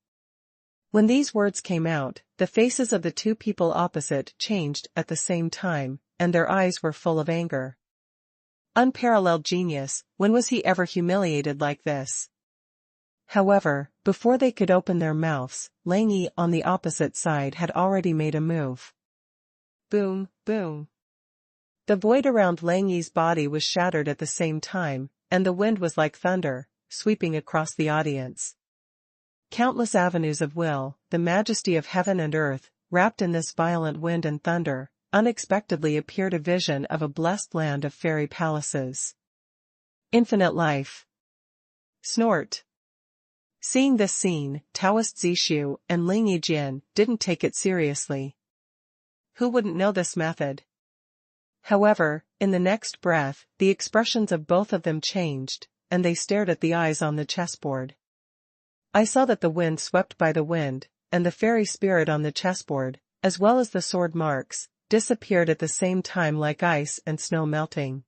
When these words came out, the faces of the two people opposite changed at the same time, and their eyes were full of anger. Unparalleled genius, when was he ever humiliated like this? However, before they could open their mouths, Lang Yi on the opposite side had already made a move. Boom, boom. The void around Lang Yi's body was shattered at the same time, and the wind was like thunder, sweeping across the audience. Countless avenues of will, the majesty of heaven and earth, wrapped in this violent wind and thunder, unexpectedly appeared a vision of a blessed land of fairy palaces. Infinite life. Snort. Seeing this scene, Taoist Jiuxiao and Ling Yijin didn't take it seriously. Who wouldn't know this method? However, in the next breath, the expressions of both of them changed, and they stared at the eyes on the chessboard. I saw that the wind swept by the wind, and the fairy spirit on the chessboard, as well as the sword marks, disappeared at the same time like ice and snow melting.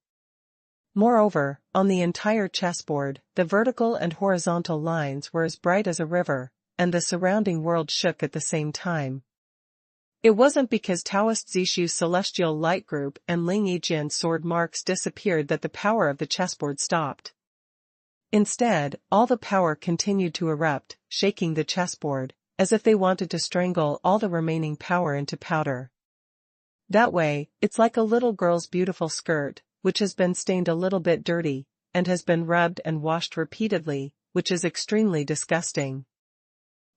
Moreover, on the entire chessboard, the vertical and horizontal lines were as bright as a river, and the surrounding world shook at the same time. It wasn't because Taoist Jiuxiao's celestial light group and Ling Yijin's sword marks disappeared that the power of the chessboard stopped. Instead, all the power continued to erupt, shaking the chessboard, as if they wanted to strangle all the remaining power into powder. That way, it's like a little girl's beautiful skirt, which has been stained a little bit dirty, and has been rubbed and washed repeatedly, which is extremely disgusting.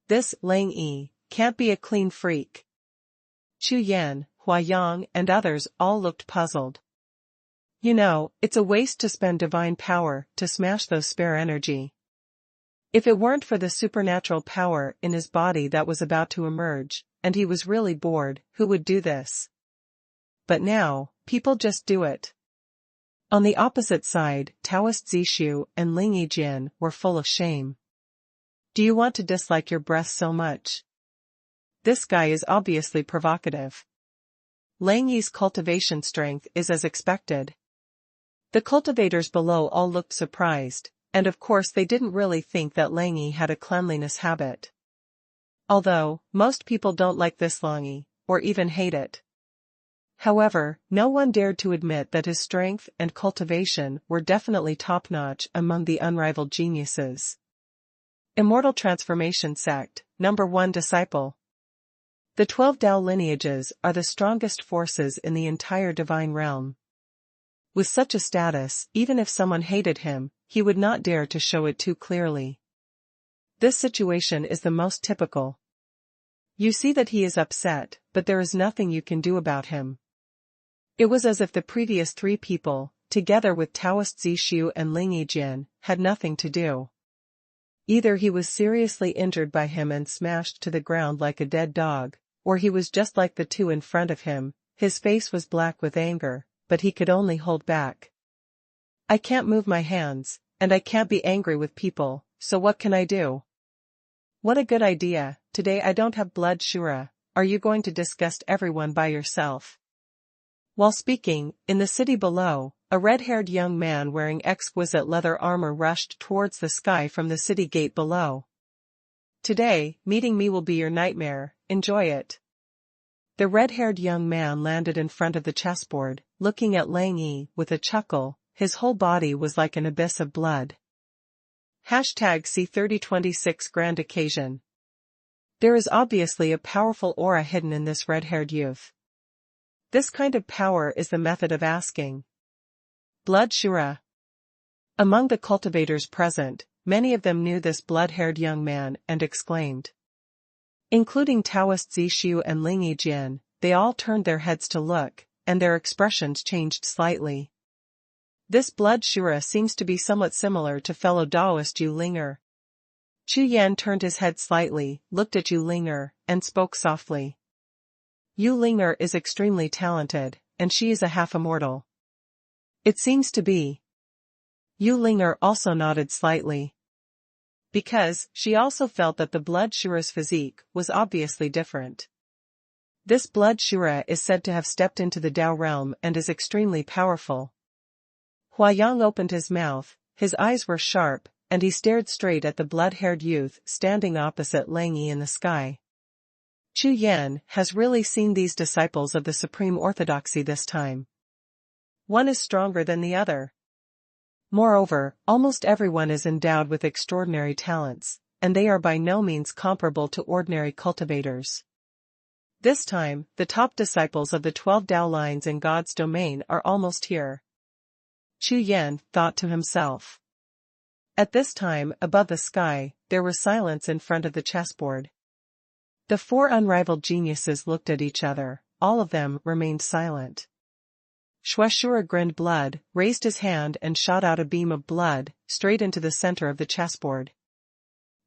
This Lang Yi can't be a clean freak. Chu Yan, Huayang and others all looked puzzled. You know, it's a waste to spend divine power to smash those spare energy. If it weren't for the supernatural power in his body that was about to emerge, and he was really bored, who would do this? But now, people just do it. On the opposite side, Taoist Jiuxiao and Ling Yijin were full of shame. Do you want to dislike your breath so much? This guy is obviously provocative. Lang Yi's cultivation strength is as expected. The cultivators below all looked surprised, and of course they didn't really think that Lang Yi had a cleanliness habit. Although, most people don't like this Lang Yi, or even hate it. However, no one dared to admit that his strength and cultivation were definitely top-notch among the unrivaled geniuses. Immortal Transformation Sect, Number 1 Disciple. The 12 Dao lineages are the strongest forces in the entire divine realm. With such a status, even if someone hated him, he would not dare to show it too clearly. This situation is the most typical. You see that he is upset, but there is nothing you can do about him. It was as if the previous three people, together with Taoist Jiuxiao and Ling Yijin, had nothing to do. Either he was seriously injured by him and smashed to the ground like a dead dog, or he was just like the two in front of him, his face was black with anger, but he could only hold back. I can't move my hands, and I can't be angry with people, so what can I do? What a good idea, today I don't have blood shura, are you going to disgust everyone by yourself? While speaking, in the city below, a red-haired young man wearing exquisite leather armor rushed towards the sky from the city gate below. Today, meeting me will be your nightmare, enjoy it. The red-haired young man landed in front of the chessboard, looking at Lang Yi with a chuckle, his whole body was like an abyss of blood. #C3026 Grand Occasion. There is obviously a powerful aura hidden in this red-haired youth. This kind of power is the method of asking. Blood shura. Among the cultivators present, many of them knew this blood-haired young man and exclaimed. Including Taoist Jiuxiao and Ling Yijin, they all turned their heads to look, and their expressions changed slightly. This blood shura seems to be somewhat similar to fellow Daoist Yu Linger. Chu Yan turned his head slightly, looked at Yu Linger, and spoke softly. Yu Linger is extremely talented, and she is a half-immortal. It seems to be. Yu Linger also nodded slightly. Because, she also felt that the blood shura's physique was obviously different. This blood shura is said to have stepped into the Dao realm and is extremely powerful. Huayang opened his mouth, his eyes were sharp, and he stared straight at the blood-haired youth standing opposite Lang Yi in the sky. Chu Yan has really seen these disciples of the Supreme Orthodoxy this time. One is stronger than the other. Moreover, almost everyone is endowed with extraordinary talents, and they are by no means comparable to ordinary cultivators. This time, the top disciples of the 12 Dao lines in God's domain are almost here. Chu Yan thought to himself. At this time, above the sky, there was silence in front of the chessboard. The four unrivaled geniuses looked at each other, all of them remained silent. Xuanhuan grinned blood, raised his hand and shot out a beam of blood, straight into the center of the chessboard.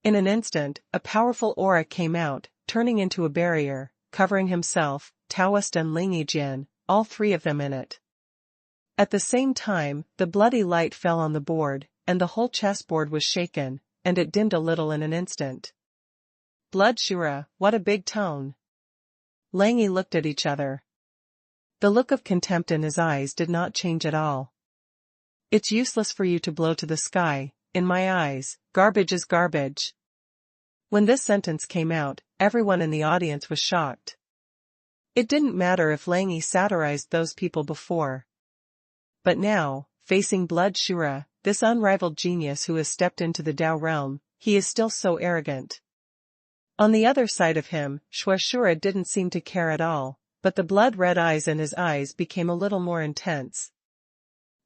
In an instant, a powerful aura came out, turning into a barrier, covering himself, Taoist and Ling Yijian, all three of them in it. At the same time, the bloody light fell on the board, and the whole chessboard was shaken, and it dimmed a little in an instant. Blood Shura, what a big tone! Lang Yi looked at each other. The look of contempt in his eyes did not change at all. It's useless for you to blow to the sky, in my eyes, garbage is garbage. When this sentence came out, everyone in the audience was shocked. It didn't matter if Lang Yi satirized those people before. But now, facing Blood Shura, this unrivaled genius who has stepped into the Tao realm, he is still so arrogant. On the other side of him, Xuanhuan didn't seem to care at all, but the blood-red eyes in his eyes became a little more intense.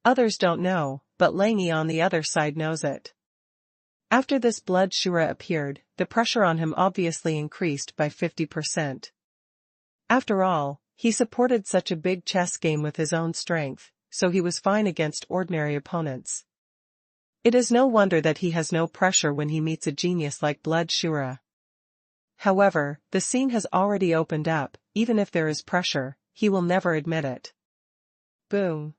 Others don't know, but Lang Yi on the other side knows it. After this Blood Shura appeared, the pressure on him obviously increased by 50%. After all, he supported such a big chess game with his own strength, so he was fine against ordinary opponents. It is no wonder that he has no pressure when he meets a genius like Blood Shura. However, the scene has already opened up, even if there is pressure, he will never admit it. Boom!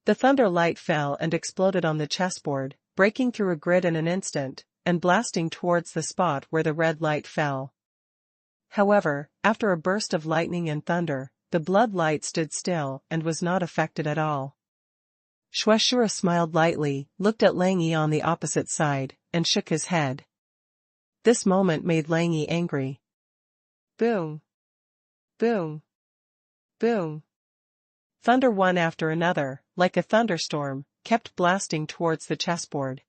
The thunder light fell and exploded on the chessboard, breaking through a grid in an instant, and blasting towards the spot where the red light fell. However, after a burst of lightning and thunder, the blood light stood still and was not affected at all. Xuanhuan smiled lightly, looked at Lang Yi on the opposite side, and shook his head. This moment made Lang Yi angry. Boom! Boom! Boom! Thunder one after another, like a thunderstorm, kept blasting towards the chessboard.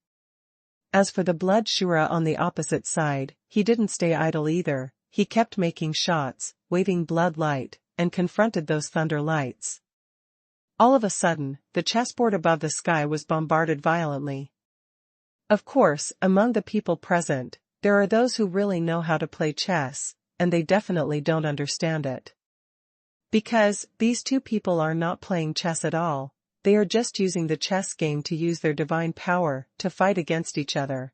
As for the Blood Shura on the opposite side, he didn't stay idle either, he kept making shots, waving blood light, and confronted those thunder lights. All of a sudden, the chessboard above the sky was bombarded violently. Of course, among the people present, there are those who really know how to play chess, and they definitely don't understand it. Because, these two people are not playing chess at all, they are just using the chess game to use their divine power to fight against each other.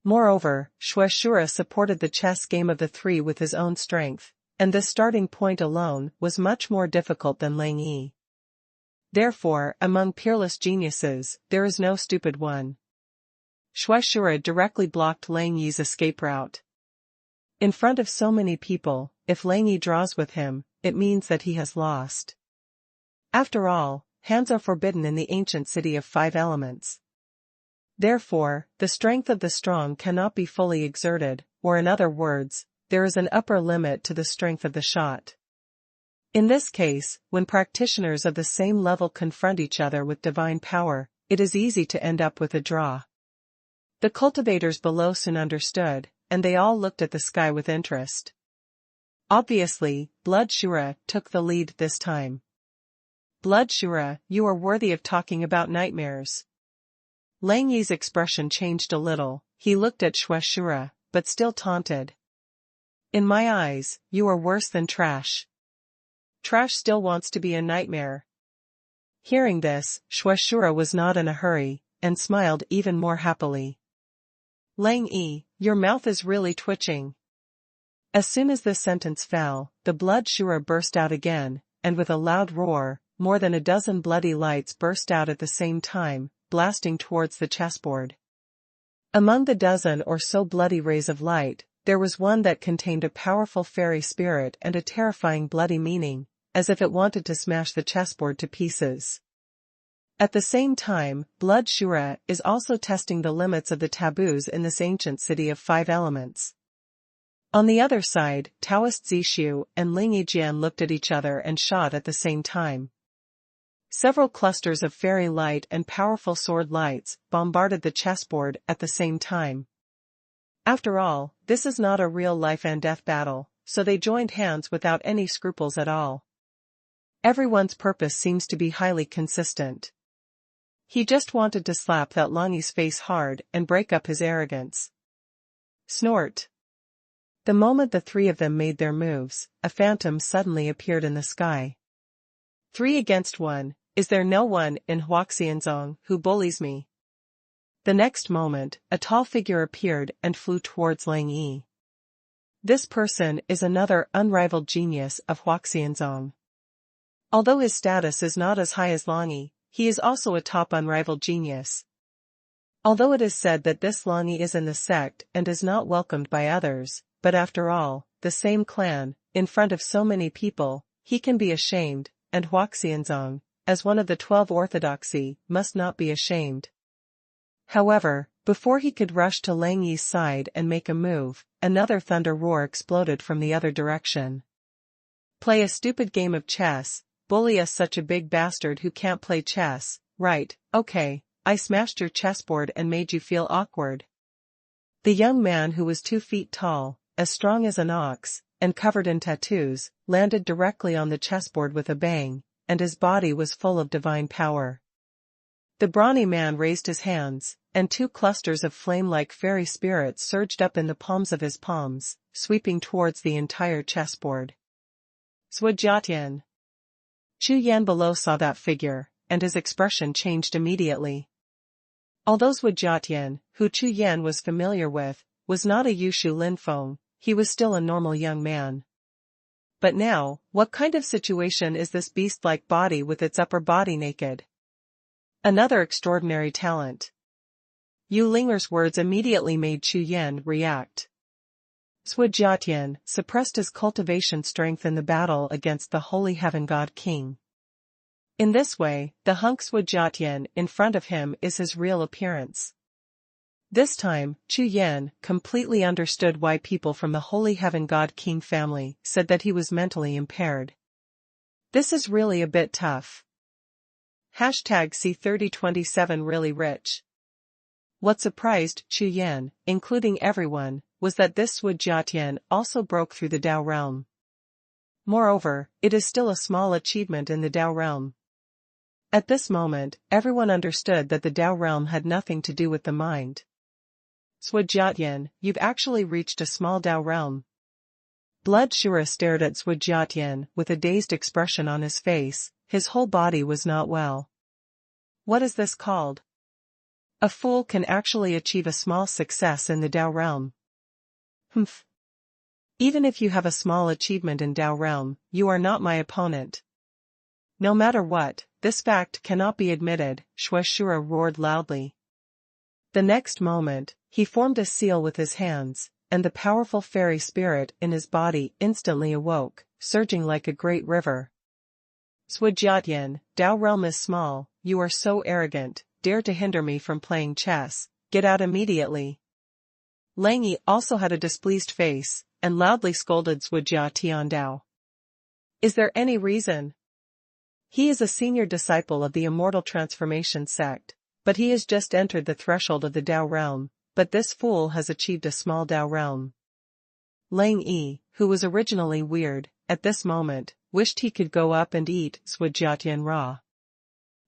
Moreover, Xuanhuan supported the chess game of the three with his own strength, and this starting point alone was much more difficult than Lang Yi. Therefore, among peerless geniuses, there is no stupid one. Xuanhuan directly blocked Lang Yi's escape route. In front of so many people, if Lang Yi draws with him, it means that he has lost. After all, hands are forbidden in the ancient city of 5 elements. Therefore, the strength of the strong cannot be fully exerted, or in other words, there is an upper limit to the strength of the shot. In this case, when practitioners of the same level confront each other with divine power, it is easy to end up with a draw. The cultivators below soon understood, and they all looked at the sky with interest. Obviously, Blood Shura took the lead this time. Blood Shura, you are worthy of talking about nightmares. Lang Yi's expression changed a little, he looked at Xuanhuan, but still taunted. In my eyes, you are worse than trash. Trash still wants to be a nightmare. Hearing this, Xuanhuan was not in a hurry, and smiled even more happily. Lang Yi, your mouth is really twitching. As soon as this sentence fell, the Blood Shura burst out again, and with a loud roar, more than a dozen bloody lights burst out at the same time, blasting towards the chessboard. Among the dozen or so bloody rays of light, there was one that contained a powerful fairy spirit and a terrifying bloody meaning, as if it wanted to smash the chessboard to pieces. At the same time, Blood Shura is also testing the limits of the taboos in this ancient city of 5 elements. On the other side, Taoist Jiuxiao and Ling Yijian looked at each other and shot at the same time. Several clusters of fairy light and powerful sword lights bombarded the chessboard at the same time. After all, this is not a real life and death battle, so they joined hands without any scruples at all. Everyone's purpose seems to be highly consistent. He just wanted to slap that Langi's face hard and break up his arrogance. Snort. The moment the three of them made their moves, a phantom suddenly appeared in the sky. 3 against 1, is there no one in Huaxianzong who bullies me? The next moment, a tall figure appeared and flew towards Lang Yi. This person is another unrivaled genius of Huaxianzong. Although his status is not as high as Lang Yi, he is also a top unrivaled genius. Although it is said that this Lang Yi is in the sect and is not welcomed by others, but after all, the same clan, in front of so many people, he can be ashamed, and Huaxianzong, as one of the 12 orthodoxy, must not be ashamed. However, before he could rush to Lang Yi's side and make a move, another thunder roar exploded from the other direction. Play a stupid game of chess, bully us, such a big bastard who can't play chess, right? Okay, I smashed your chessboard and made you feel awkward. The young man, who was 2 feet tall, as strong as an ox, and covered in tattoos, landed directly on the chessboard with a bang, and his body was full of divine power. The brawny man raised his hands, and 2 clusters of flame-like fairy spirits surged up in the palms of his palms, sweeping towards the entire chessboard. Zhujiatian. Chu Yan below saw that figure, and his expression changed immediately. Although Zhujiatian, who Chu Yan was familiar with, was not a Yushu Linfeng, he was still a normal young man. But now, what kind of situation is this beast-like body with its upper body naked? Another extraordinary talent. Yu Linger's words immediately made Chu Yan react. Zhujiatian suppressed his cultivation strength in the battle against the Holy Heaven God King. In this way, the hunk Zhujiatian in front of him is his real appearance. This time, Chu Yan completely understood why people from the Holy Heaven God King family said that he was mentally impaired. This is really a bit tough. #C3027 really rich. What surprised Chu Yan, including everyone, was that this Zhujiatian also broke through the Dao realm. Moreover, it is still a small achievement in the Dao realm. At this moment, everyone understood that the Dao realm had nothing to do with the mind. Zhujiatian, you've actually reached a small Dao realm. Blood Shura stared at Zhujiatian with a dazed expression on his face, his whole body was not well. What is this called? A fool can actually achieve a small success in the Dao realm. Humph. Even if you have a small achievement in Dao realm, you are not my opponent. No matter what, this fact cannot be admitted, Shura roared loudly. The next moment, he formed a seal with his hands, and the powerful fairy spirit in his body instantly awoke, surging like a great river. Zhujiatian, Dao realm is small, you are so arrogant, dare to hinder me from playing chess, get out immediately. Lang Yi also had a displeased face, and loudly scolded Zhujiatian Dao. Is there any reason? He is a senior disciple of the Immortal Transformation sect, but he has just entered the threshold of the Dao realm, but this fool has achieved a small Dao realm. Lang Yi, who was originally weird, at this moment, wished he could go up and eat Zhujiatian raw.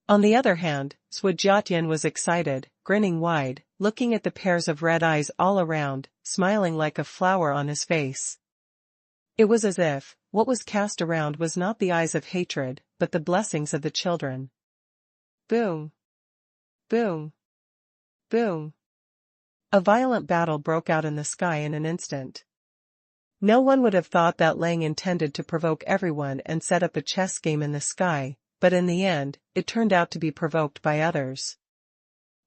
On the other hand, Zhujiatian was excited, grinning wide, looking at the pairs of red eyes all around, smiling like a flower on his face. It was as if, what was cast around was not the eyes of hatred, but the blessings of the children. Boom! Boom! Boom! A violent battle broke out in the sky in an instant. No one would have thought that Lang intended to provoke everyone and set up a chess game in the sky, but in the end, it turned out to be provoked by others.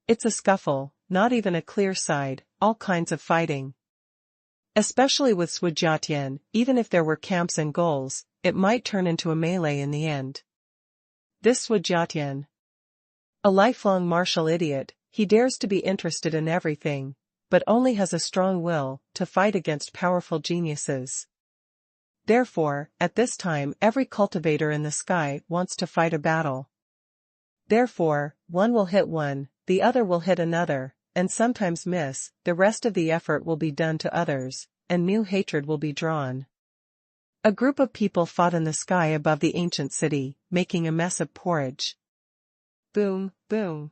It's a scuffle, not even a clear side, all kinds of fighting. Especially with Zhujiatian, even if there were camps and goals, it might turn into a melee in the end. This Zhujiatian. A lifelong martial idiot, he dares to be interested in everything, but only has a strong will to fight against powerful geniuses. Therefore, at this time every cultivator in the sky wants to fight a battle. Therefore, one will hit one, the other will hit another, and sometimes miss, the rest of the effort will be done to others, and new hatred will be drawn. A group of people fought in the sky above the ancient city, making a mess of porridge. Boom, boom.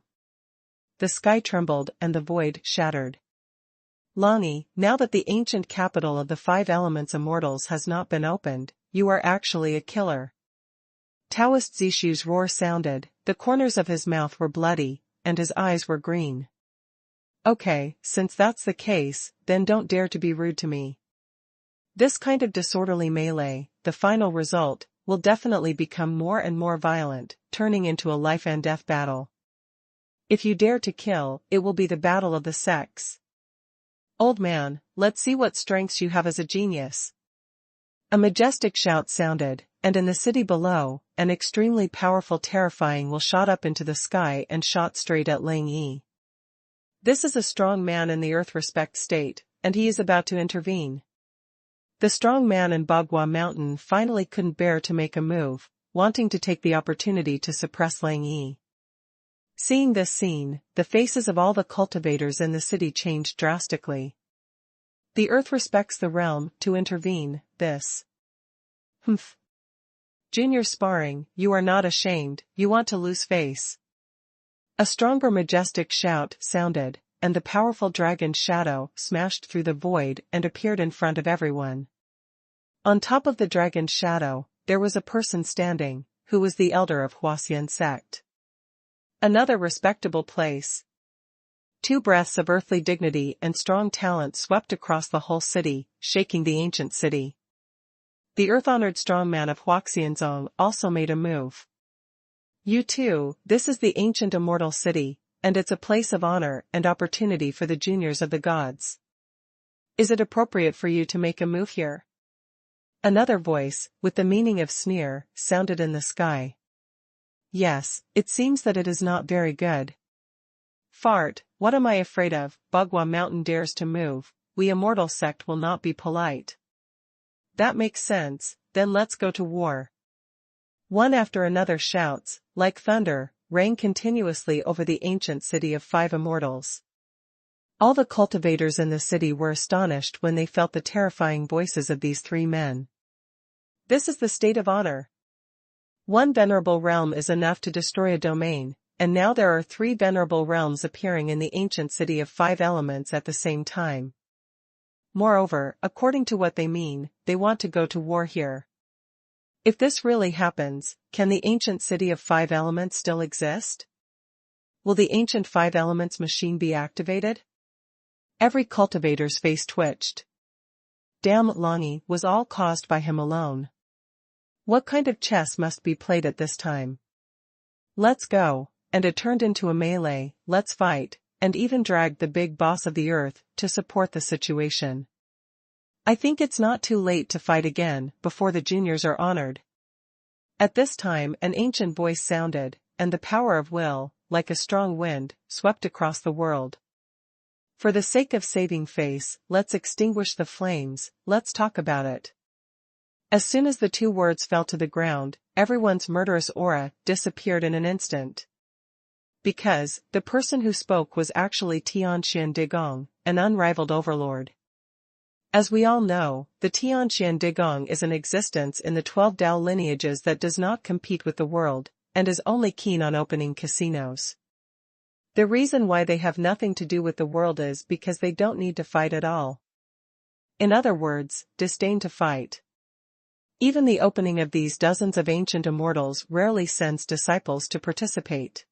the sky trembled and the void shattered. Langi, now that the ancient capital of the five elements immortals has not been opened, you are actually a killer. Taoist Zishu's roar sounded, the corners of his mouth were bloody, and his eyes were green. Okay, since that's the case, then don't dare to be rude to me. This kind of disorderly melee, the final result, will definitely become more and more violent, turning into a life and death battle. If you dare to kill, it will be the battle of the sex. Old man, let's see what strengths you have as a genius. A majestic shout sounded, and in the city below, an extremely powerful terrifying will shot up into the sky and shot straight at Lang Yi. This is a strong man in the earth respect state, and he is about to intervene. The strong man in Bagua Mountain finally couldn't bear to make a move, wanting to take the opportunity to suppress Lang Yi. Seeing this scene, the faces of all the cultivators in the city changed drastically. The earth respects the realm to intervene, this. Humph. Junior sparring, you are not ashamed, you want to lose face. A stronger majestic shout sounded, and the powerful dragon's shadow smashed through the void and appeared in front of everyone. On top of the dragon's shadow, there was a person standing, who was the elder of Huaxian sect. Another respectable place. 2 breaths of earthly dignity and strong talent swept across the whole city, shaking the ancient city. The earth-honored strongman of Huaxianzong also made a move. You too, this is the ancient immortal city, and it's a place of honor and opportunity for the juniors of the gods. Is it appropriate for you to make a move here? Another voice, with the meaning of sneer, sounded in the sky. Yes, it seems that it is not very good. Fart, what am I afraid of? Bagua Mountain dares to move, we immortal sect will not be polite. That makes sense, then let's go to war. One after another shouts, like thunder, rang continuously over the ancient city of 5 immortals. All the cultivators in the city were astonished when they felt the terrifying voices of these 3 men. This is the state of honor. 1 venerable realm is enough to destroy a domain, and now there are 3 venerable realms appearing in the ancient city of 5 elements at the same time. Moreover, according to what they mean, they want to go to war here. If this really happens, can the ancient city of 5 elements still exist? Will the ancient 5 elements machine be activated? Every cultivator's face twitched. Damn, Langi was all caused by him alone. What kind of chess must be played at this time? Let's go, and it turned into a melee, let's fight, and even dragged the big boss of the earth to support the situation. I think it's not too late to fight again before the juniors are honored. At this time an ancient voice sounded, and the power of will, like a strong wind, swept across the world. For the sake of saving face, let's extinguish the flames, let's talk about it. As soon as the 2 words fell to the ground, everyone's murderous aura disappeared in an instant. Because, the person who spoke was actually Tianxian Digong, an unrivaled overlord. As we all know, the Tianxian Digong is an existence in the 12 Dao lineages that does not compete with the world, and is only keen on opening casinos. The reason why they have nothing to do with the world is because they don't need to fight at all. In other words, disdain to fight. Even the opening of these dozens of ancient immortals rarely sends disciples to participate.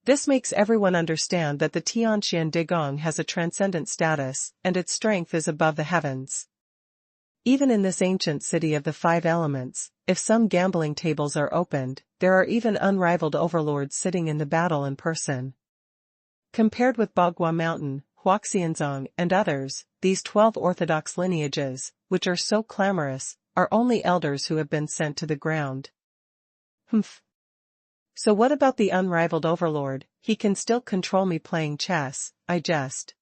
This makes everyone understand that the Tianxian Digong has a transcendent status, and its strength is above the heavens. Even in this ancient city of the 5 elements, if some gambling tables are opened, there are even unrivaled overlords sitting in the battle in person. Compared with Bagua Mountain, Huaxianzong and others, these 12 orthodox lineages, which are so clamorous, are only elders who have been sent to the ground. Humph. So what about the unrivaled overlord? He can still control me playing chess, I jest.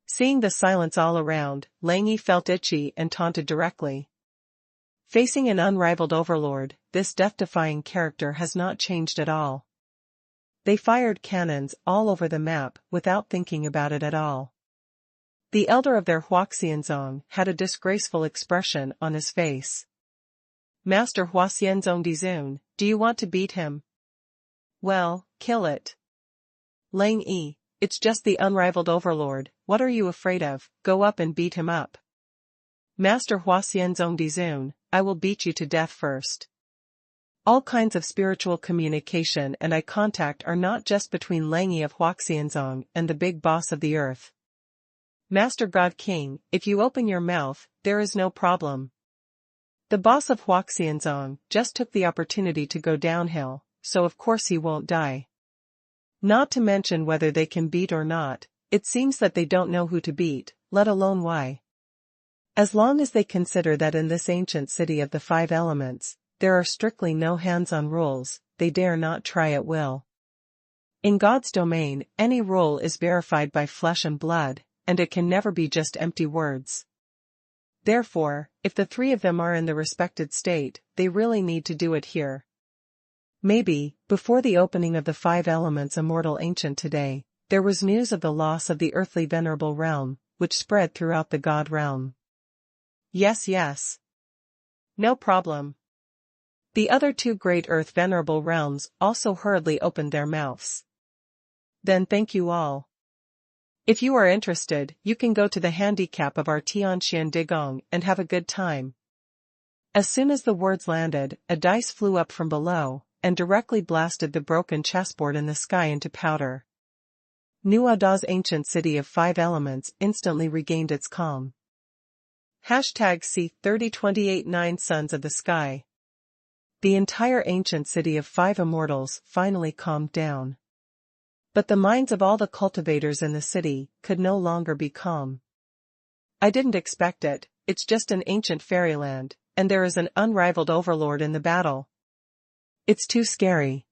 Seeing the silence all around, Lang Yi felt itchy and taunted directly. Facing an unrivaled overlord, this death-defying character has not changed at all. They fired cannons all over the map without thinking about it at all. The elder of their Huaxianzong had a disgraceful expression on his face. Master Huaxianzong Dizun, do you want to beat him? Well, kill it. Lang Yi, it's just the unrivaled overlord, what are you afraid of? Go up and beat him up. Master Huaxianzong Dizun, I will beat you to death first. All kinds of spiritual communication and eye contact are not just between Lang Yi of Huaxianzong and the big boss of the earth. Master God King, if you open your mouth, there is no problem. The boss of Huaxianzong just took the opportunity to go downhill, so of course he won't die. Not to mention whether they can beat or not, it seems that they don't know who to beat, let alone why. As long as they consider that in this ancient city of the 5 elements, there are strictly no hands-on rules, they dare not try at will. In God's domain, any rule is verified by flesh and blood, and it can never be just empty words. Therefore, if the 3 of them are in the respected state, they really need to do it here. Maybe, before the opening of the 5 elements immortal ancient today, there was news of the loss of the earthly venerable realm, which spread throughout the God realm. Yes. No problem. The other 2 great earth venerable realms also hurriedly opened their mouths. Then thank you all. If you are interested, you can go to the handicap of our Tianxian Digong and have a good time. As soon as the words landed, a dice flew up from below, and directly blasted the broken chessboard in the sky into powder. Nuada's ancient city of 5 elements instantly regained its calm. #C3028-9 Sons of the Sky. The entire ancient city of 5 immortals finally calmed down. But the minds of all the cultivators in the city could no longer be calm. I didn't expect it, it's just an ancient fairyland, and there is an unrivaled overlord in the battle. It's too scary.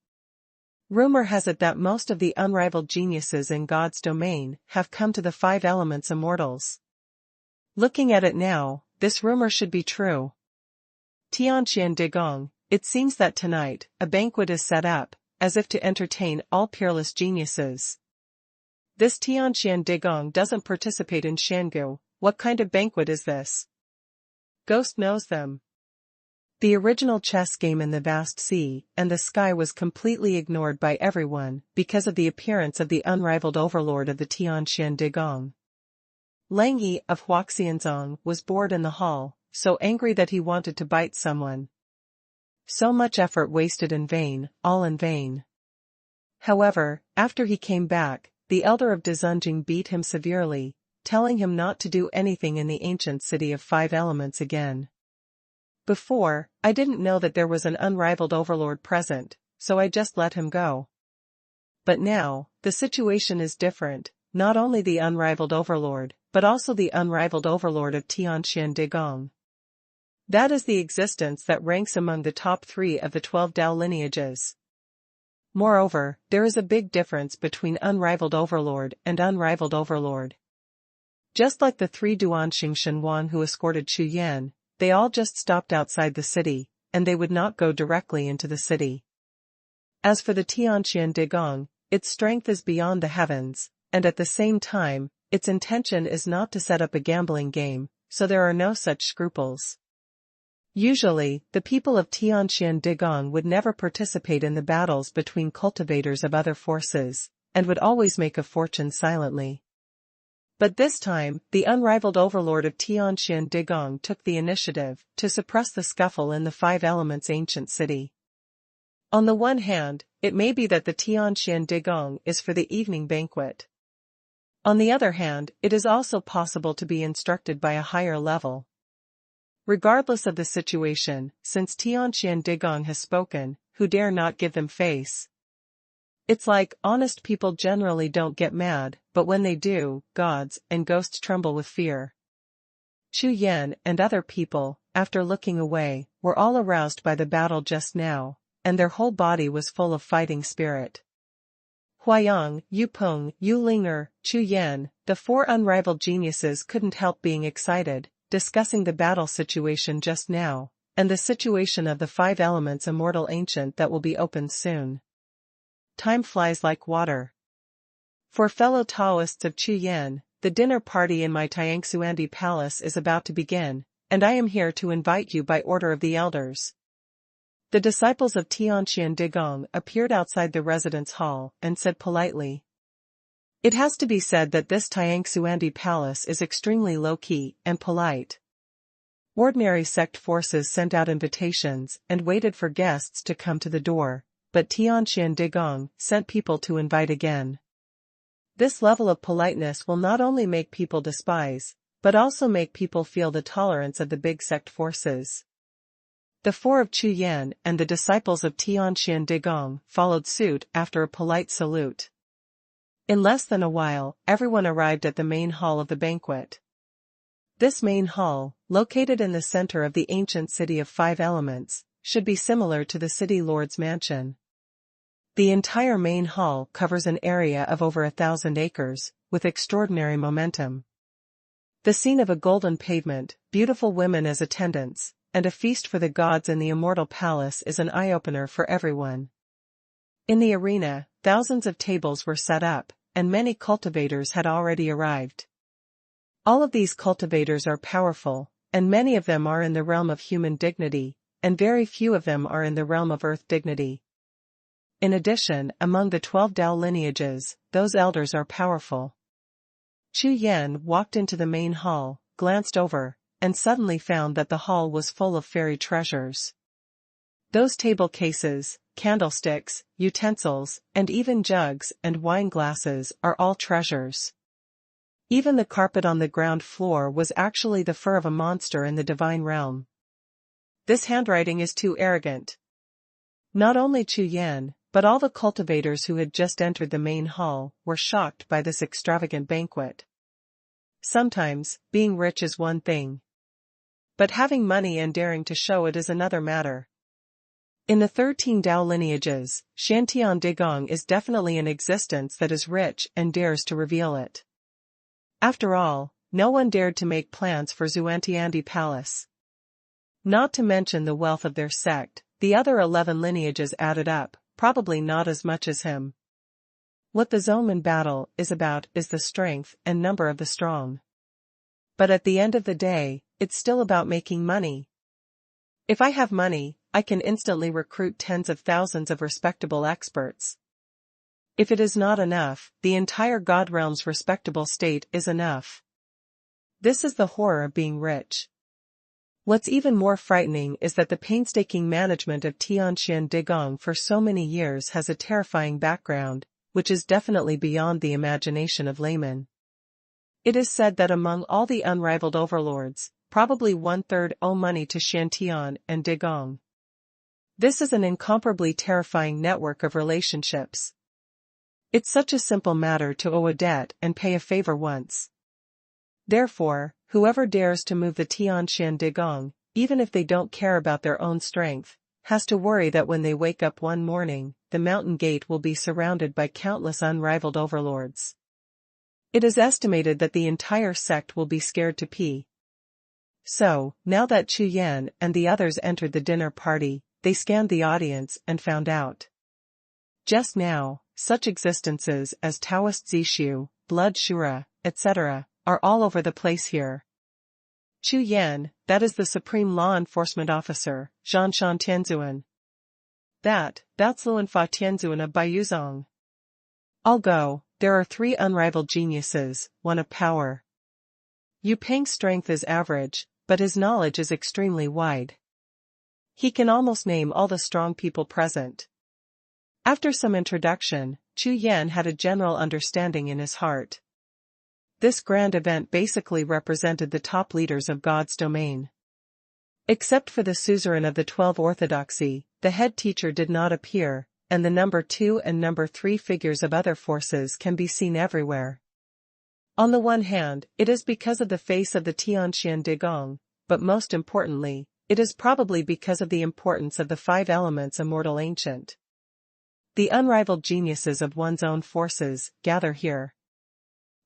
Rumor has it that most of the unrivaled geniuses in God's domain have come to the 5 elements immortals. Looking at it now, this rumor should be true. Tianxian Digong, it seems that tonight, a banquet is set up, as if to entertain all peerless geniuses. This Tianxian Digong doesn't participate in Shangu, what kind of banquet is this? Ghost knows them. The original chess game in the vast sea and the sky was completely ignored by everyone because of the appearance of the unrivaled overlord of the Tianxian Digong. Lang Yi of Huaxianzong was bored in the hall, so angry that he wanted to bite someone. So much effort wasted in vain, all in vain. However, after he came back, the elder of Dizunjing beat him severely, telling him not to do anything in the ancient city of 5 elements again. Before, I didn't know that there was an unrivaled overlord present, so I just let him go. But now, the situation is different, not only the unrivaled overlord, but also the unrivaled overlord of Tianxian Digong. That is the existence that ranks among the top 3 of the 12 Dao lineages. Moreover, there is a big difference between unrivaled overlord and unrivaled overlord. Just like the 3 Duanxing Xuanhuan who escorted Chu Yan, they all just stopped outside the city, and they would not go directly into the city. As for the Tianxian Digong, its strength is beyond the heavens, and at the same time, its intention is not to set up a gambling game, so there are no such scruples. Usually, the people of Tianxian Digong would never participate in the battles between cultivators of other forces, and would always make a fortune silently. But this time, the unrivaled overlord of Tianxian Digong took the initiative to suppress the scuffle in the 5 elements ancient city. On the one hand, it may be that the Tianxian Digong is for the evening banquet. On the other hand, it is also possible to be instructed by a higher level. Regardless of the situation, since Tianxian Digong has spoken, who dare not give them face? It's like, honest people generally don't get mad, but when they do, gods and ghosts tremble with fear. Chu Yan and other people, after looking away, were all aroused by the battle just now, and their whole body was full of fighting spirit. Huayang, Yu Peng, Yu Linger, Chu Yan, the 4 unrivaled geniuses couldn't help being excited, discussing the battle situation just now, and the situation of the 5 elements immortal ancient that will be opened soon. Time flies like water. For fellow Taoists of Chu Yan, the dinner party in my Tiangsuandi palace is about to begin, and I am here to invite you by order of the elders. The disciples of Tianxian Digong appeared outside the residence hall and said politely, It has to be said that this Tiangxuandi palace is extremely low-key and polite. Ordinary sect forces sent out invitations and waited for guests to come to the door, but Tianqian Digong sent people to invite again. This level of politeness will not only make people despise, but also make people feel the tolerance of the big sect forces. The four of Chu Yan and the disciples of Tianqian Digong followed suit after a polite salute. In less than a while, everyone arrived at the main hall of the banquet. This main hall, located in the center of the ancient city of five elements, should be similar to the city lord's mansion. The entire main hall covers an area of over 1,000 acres, with extraordinary momentum. The scene of a golden pavement, beautiful women as attendants, and a feast for the gods in the immortal palace is an eye-opener for everyone. In the arena, thousands of tables were set up, and many cultivators had already arrived. All of these cultivators are powerful, and many of them are in the realm of human dignity, and very few of them are in the realm of earth dignity. In addition, among the 12 Dao lineages, those elders are powerful. Chu Yan walked into the main hall, glanced over, and suddenly found that the hall was full of fairy treasures. Those table cases, candlesticks, utensils, and even jugs and wine glasses are all treasures. Even the carpet on the ground floor was actually the fur of a monster in the divine realm. This handwriting is too arrogant. Not only Chu Yan, but all the cultivators who had just entered the main hall were shocked by this extravagant banquet. Sometimes, being rich is one thing. But having money and daring to show it is another matter. In the 13 Dao lineages, Shantian Digong is definitely an existence that is rich and dares to reveal it. After all, no one dared to make plans for Xuantiandi Palace. Not to mention the wealth of their sect, the other 11 lineages added up, probably not as much as him. What the Zoman battle is about is the strength and number of the strong. But at the end of the day, it's still about making money. If I have money, I can instantly recruit tens of thousands of respectable experts. If it is not enough, the entire God realm's respectable state is enough. This is the horror of being rich. What's even more frightening is that the painstaking management of Tianqian Digong for so many years has a terrifying background, which is definitely beyond the imagination of laymen. It is said that among all the unrivaled overlords, probably 1/3 owe money to Shantian and Digong. This is an incomparably terrifying network of relationships. It's such a simple matter to owe a debt and pay a favor once. Therefore, whoever dares to move the Tianqian Digong, even if they don't care about their own strength, has to worry that when they wake up one morning, the mountain gate will be surrounded by countless unrivaled overlords. It is estimated that the entire sect will be scared to pee. So, now that Chu Yan and the others entered the dinner party, they scanned the audience and found out. Just now, such existences as Taoist Zishu, Blood Shura, etc., are all over the place here. Chu Yan, that is the supreme law enforcement officer, Zhanshan Tianzuan. That's Luanfa Tianzuan of Baiyuzong. I'll go, there are 3 unrivaled geniuses, one of power. Yu Peng's strength is average, but his knowledge is extremely wide. He can almost name all the strong people present. After some introduction, Chu Yan had a general understanding in his heart. This grand event basically represented the top leaders of God's domain. Except for the suzerain of the 12 orthodoxy, the head teacher did not appear, and the number 2 and number 3 figures of other forces can be seen everywhere. On the one hand, it is because of the face of the Tianqian Digong, but most importantly, it is probably because of the importance of the 5 elements immortal ancient. The unrivaled geniuses of one's own forces gather here.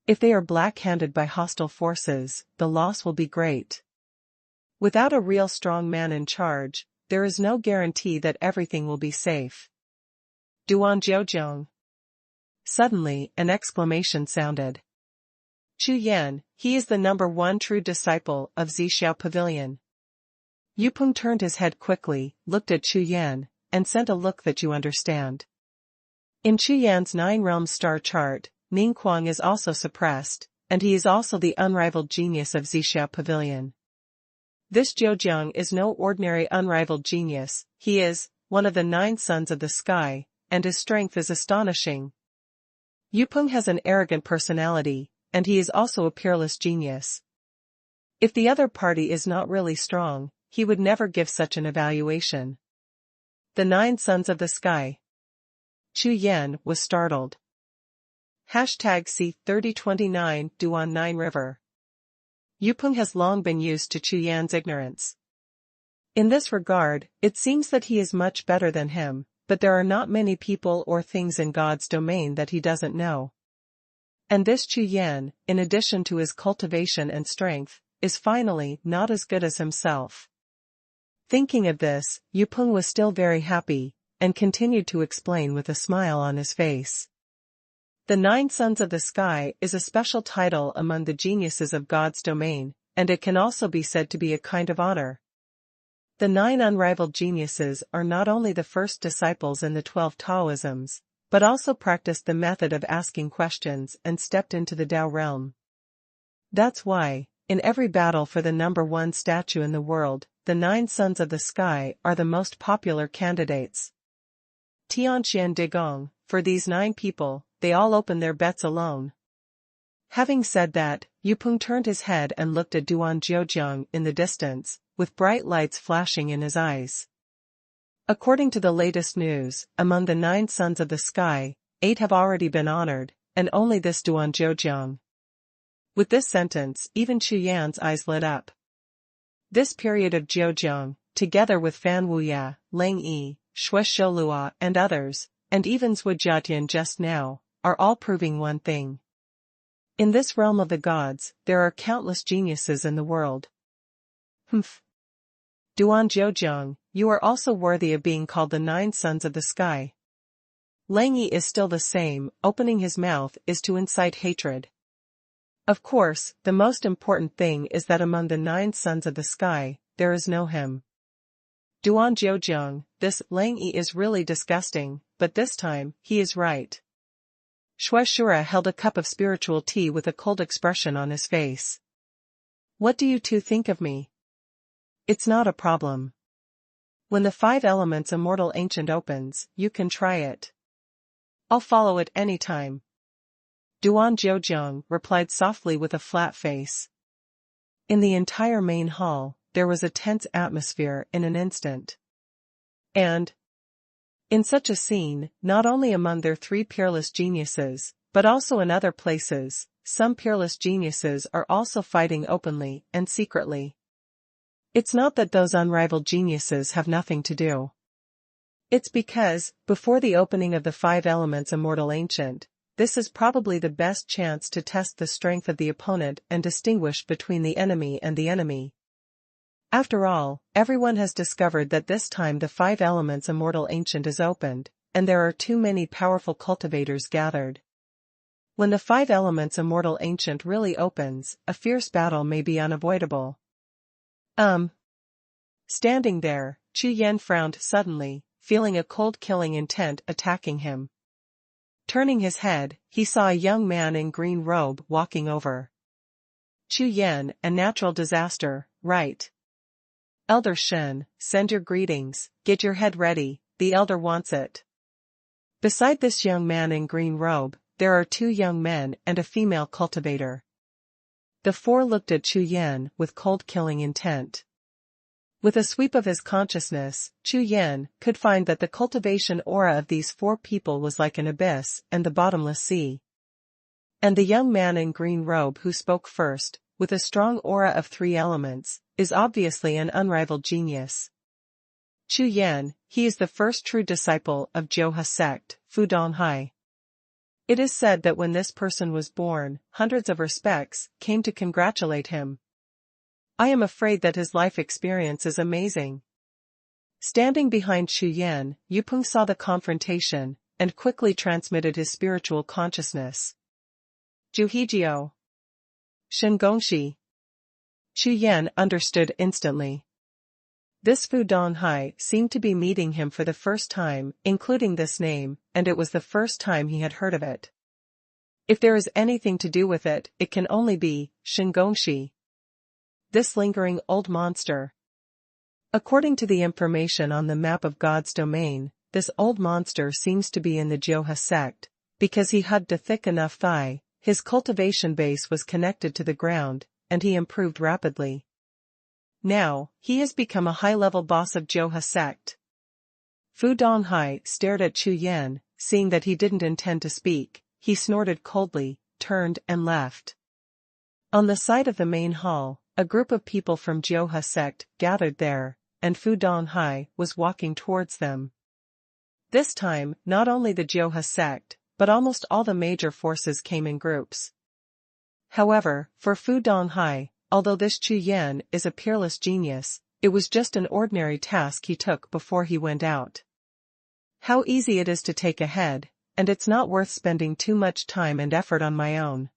If they are black-handed by hostile forces, the loss will be great. Without a real strong man in charge, there is no guarantee that everything will be safe. Duan Jiujiang. Suddenly, an exclamation sounded. Chu Yan, he is the number 1 true disciple of Jiuxiao Pavilion. Yupeng turned his head quickly, looked at Chu Yan, and sent a look that you understand. In Chu Yan's 9 realms star chart, Ningguang is also suppressed, and he is also the unrivaled genius of Xixiao Pavilion. This Zhoujiang is no ordinary unrivaled genius, he is one of the 9 sons of the sky, and his strength is astonishing. Yupeng has an arrogant personality, and he is also a peerless genius. If the other party is not really strong, he would never give such an evaluation. The 9 sons of the sky. Chu Yan was startled. #C 3029 Duan 9 River. Yupeng has long been used to Chu Yan's ignorance. In this regard, it seems that he is much better than him, but there are not many people or things in God's domain that he doesn't know. And this Chu Yan, in addition to his cultivation and strength, is finally not as good as himself. Thinking of this, Yupeng was still very happy, and continued to explain with a smile on his face. The 9 Sons of the Sky is a special title among the geniuses of God's domain, and it can also be said to be a kind of honor. The 9 unrivaled geniuses are not only the first disciples in the 12 Taoisms, but also practiced the method of asking questions and stepped into the Tao realm. That's why, in every battle for the number 1 statue in the world, the 9 Sons of the Sky are the most popular candidates. Tianxian Digong, for these 9 people, they all open their bets alone. Having said that, Yupeng turned his head and looked at Duan Zhoujiang in the distance, with bright lights flashing in his eyes. According to the latest news, among the 9 Sons of the Sky, 8 have already been honored, and only this Duan Zhoujiang. With this sentence, even Chu Yan's eyes lit up. This period of Zhoujiang, together with Fan Wuya, Lang Yi, Shui Shoulua and others, and even Zhu Jiatian just now, are all proving one thing. In this realm of the gods, there are countless geniuses in the world. Humph. Duan Zhoujiang, you are also worthy of being called the 9 Sons of the Sky. Lang Yi is still the same, opening his mouth is to incite hatred. Of course, the most important thing is that among the 9 Sons of the Sky, there is no him. Duan Zhoujiang, this Lang Yi is really disgusting, but this time, he is right. Shui Shura held a cup of spiritual tea with a cold expression on his face. What do you two think of me? It's not a problem. When the 5 Elements Immortal Ancient opens, you can try it. I'll follow it any time. Duan Zhoujiang replied softly with a flat face. In the entire main hall, there was a tense atmosphere in an instant. And in such a scene, not only among their 3 peerless geniuses, but also in other places, some peerless geniuses are also fighting openly and secretly. It's not that those unrivaled geniuses have nothing to do. It's because, before the opening of the 5 Elements Immortal Ancient, this is probably the best chance to test the strength of the opponent and distinguish between the enemy and the enemy. After all, everyone has discovered that this time the 5 Elements Immortal Ancient is opened, and there are too many powerful cultivators gathered. When the 5 Elements Immortal Ancient really opens, a fierce battle may be unavoidable. Standing there, Chu Yan frowned suddenly, feeling a cold killing intent attacking him. Turning his head, he saw a young man in green robe walking over. Chu Yan, a natural disaster, right? Elder Shen, send your greetings, get your head ready, the elder wants it. Beside this young man in green robe, there are 2 young men and a female cultivator. The 4 looked at Chu Yan with cold killing intent. With a sweep of his consciousness, Chu Yan could find that the cultivation aura of these 4 people was like an abyss and the bottomless sea. And the young man in green robe who spoke first, with a strong aura of 3 elements, is obviously an unrivaled genius. Chu Yan, he is the first true disciple of Jiuxiao sect, Fudong Hai. It is said that when this person was born, hundreds of respects came to congratulate him. I am afraid that his life experience is amazing. Standing behind Chu Yan, Yupeng saw the confrontation, and quickly transmitted his spiritual consciousness. Jiuxiao. Shengongxi. Chu Yan understood instantly. This Fudong Hai seemed to be meeting him for the first time, including this name, and it was the first time he had heard of it. If there is anything to do with it, it can only be Shengongshi. This lingering old monster. According to the information on the map of God's domain, this old monster seems to be in the Jiuhe sect, because he hugged a thick enough thigh, his cultivation base was connected to the ground, and he improved rapidly. Now, he has become a high-level boss of Jiuhe sect. Fu Donghai stared at Chu Yan, seeing that he didn't intend to speak, he snorted coldly, turned and left. On the side of the main hall, a group of people from Jiuhe sect gathered there, and Fu Donghai was walking towards them. This time, not only the Jiuhe sect, but almost all the major forces came in groups. However, for Fu Donghai, although this Chu Yan is a peerless genius, it was just an ordinary task he took before he went out. How easy it is to take ahead, and it's not worth spending too much time and effort on my own.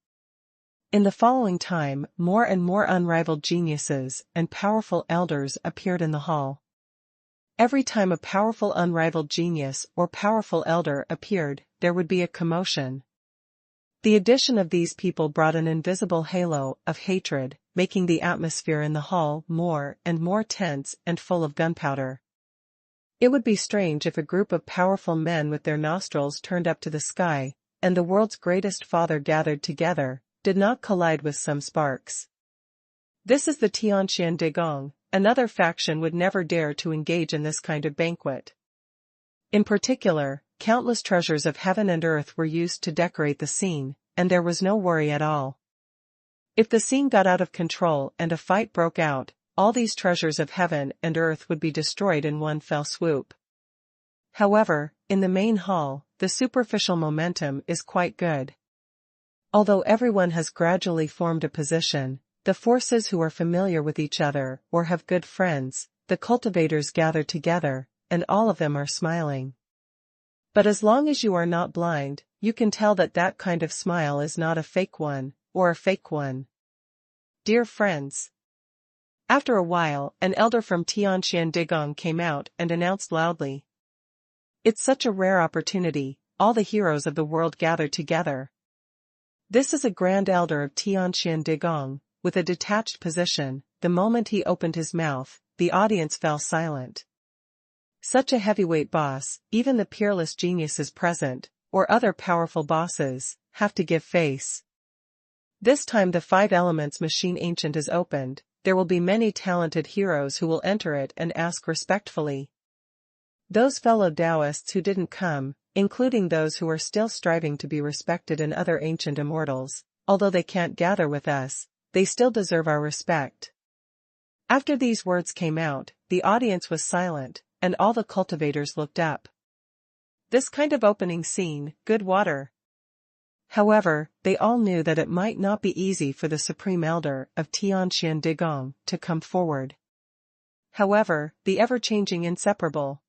In the following time, more and more unrivaled geniuses and powerful elders appeared in the hall. Every time a powerful unrivaled genius or powerful elder appeared, there would be a commotion. The addition of these people brought an invisible halo of hatred, making the atmosphere in the hall more and more tense and full of gunpowder. It would be strange if a group of powerful men with their nostrils turned up to the sky, and the world's greatest father gathered together, did not collide with some sparks. This is the Tianqian Digong, another faction would never dare to engage in this kind of banquet. In particular, countless treasures of heaven and earth were used to decorate the scene, and there was no worry at all. If the scene got out of control and a fight broke out, all these treasures of heaven and earth would be destroyed in one fell swoop. However, in the main hall, the superficial momentum is quite good. Although everyone has gradually formed a position, the forces who are familiar with each other or have good friends, the cultivators gather together, and all of them are smiling. But as long as you are not blind, you can tell that that kind of smile is not a fake one, or a fake one. Dear friends. After a while, an elder from Tianqian Digong came out and announced loudly. It's such a rare opportunity, all the heroes of the world gathered together. This is a grand elder of Tianqian Digong, with a detached position. The moment he opened his mouth, the audience fell silent. Such a heavyweight boss, even the peerless geniuses present, or other powerful bosses, have to give face. This time the 5 elements machine ancient is opened, there will be many talented heroes who will enter it and ask respectfully. Those fellow Taoists who didn't come, including those who are still striving to be respected in other ancient immortals, although they can't gather with us, they still deserve our respect. After these words came out, the audience was silent, and all the cultivators looked up. This kind of opening scene, good water. However, they all knew that it might not be easy for the Supreme Elder of Tianqian Digong to come forward. However, the ever-changing inseparable.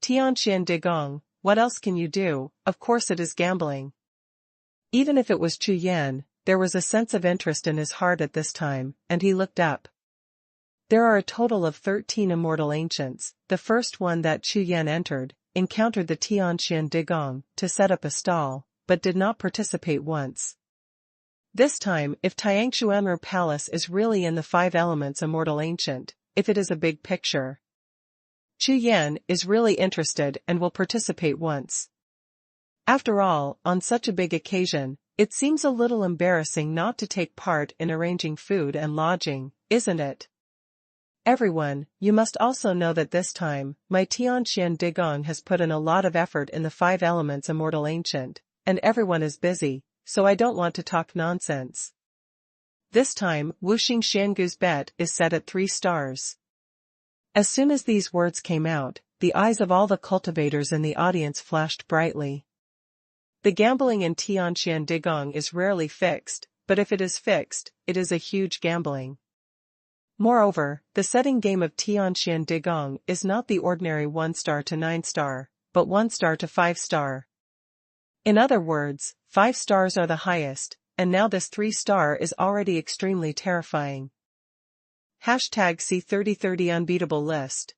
Tianqian Digong, what else can you do? Of course it is gambling. Even if it was Chu Yan, there was a sense of interest in his heart at this time, and he looked up. There are a total of 13 immortal ancients. The first one that Chu Yan entered, encountered the Tianqian Digong to set up a stall, but did not participate once. This time, if Xuanhuan Palace is really in the 5 elements immortal ancient, if it is a big picture, Chu Yan is really interested and will participate once. After all, on such a big occasion, it seems a little embarrassing not to take part in arranging food and lodging, isn't it? Everyone, you must also know that this time, my Tianqian Digong has put in a lot of effort in the 5 elements immortal ancient, and everyone is busy, so I don't want to talk nonsense. This time, Wuxing Xiangu's bet is set at 3 stars. As soon as these words came out, the eyes of all the cultivators in the audience flashed brightly. The gambling in Tianqian Digong is rarely fixed, but if it is fixed, it is a huge gambling. Moreover, the setting game of Tianqian Digong is not the ordinary 1 star to 9 star, but 1 star to 5 star. In other words, 5 stars are the highest, and now this 3 star is already extremely terrifying. See 3030 unbeatable list.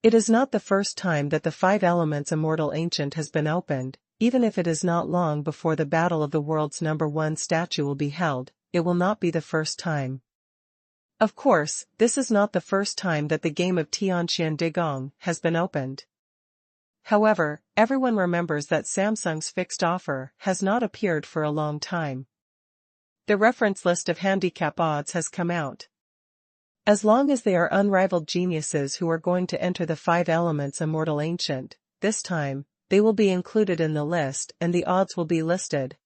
It is not the first time that the 5 elements immortal ancient has been opened, even if it is not long before the battle of the world's #1 statue will be held, it will not be the first time. Of course, this is not the first time that the game of Tianqian Digong has been opened. However, everyone remembers that Samsung's fixed offer has not appeared for a long time. The reference list of handicap odds has come out. As long as they are unrivaled geniuses who are going to enter the 5 elements Immortal Ancient, this time, they will be included in the list and the odds will be listed.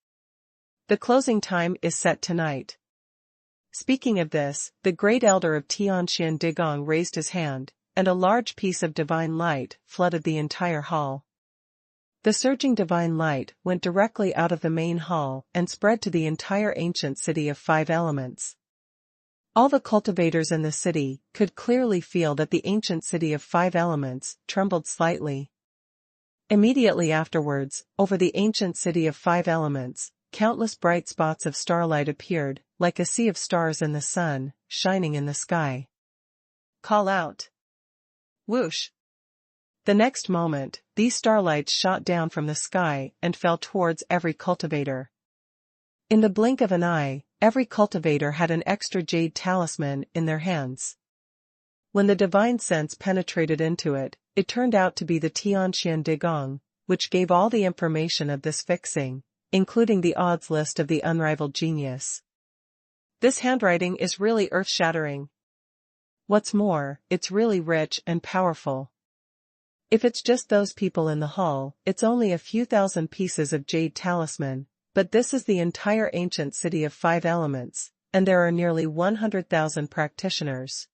The closing time is set tonight. Speaking of this, the great elder of Tianqian Digong raised his hand, and a large piece of divine light flooded the entire hall. The surging divine light went directly out of the main hall and spread to the entire ancient city of 5 elements. All the cultivators in the city could clearly feel that the ancient city of 5 elements trembled slightly. Immediately afterwards, over the ancient city of 5 elements, countless bright spots of starlight appeared, like a sea of stars in the sun, shining in the sky. Call out. Whoosh! The next moment, these starlights shot down from the sky and fell towards every cultivator. In the blink of an eye, every cultivator had an extra jade talisman in their hands. When the divine sense penetrated into it, it turned out to be the Tianqian Digong, which gave all the information of this fixing, including the odds list of the unrivaled genius. This handwriting is really earth-shattering. What's more, it's really rich and powerful. If it's just those people in the hall, it's only a few thousand pieces of jade talisman, but this is the entire ancient city of 5 elements, and there are nearly 100,000 practitioners.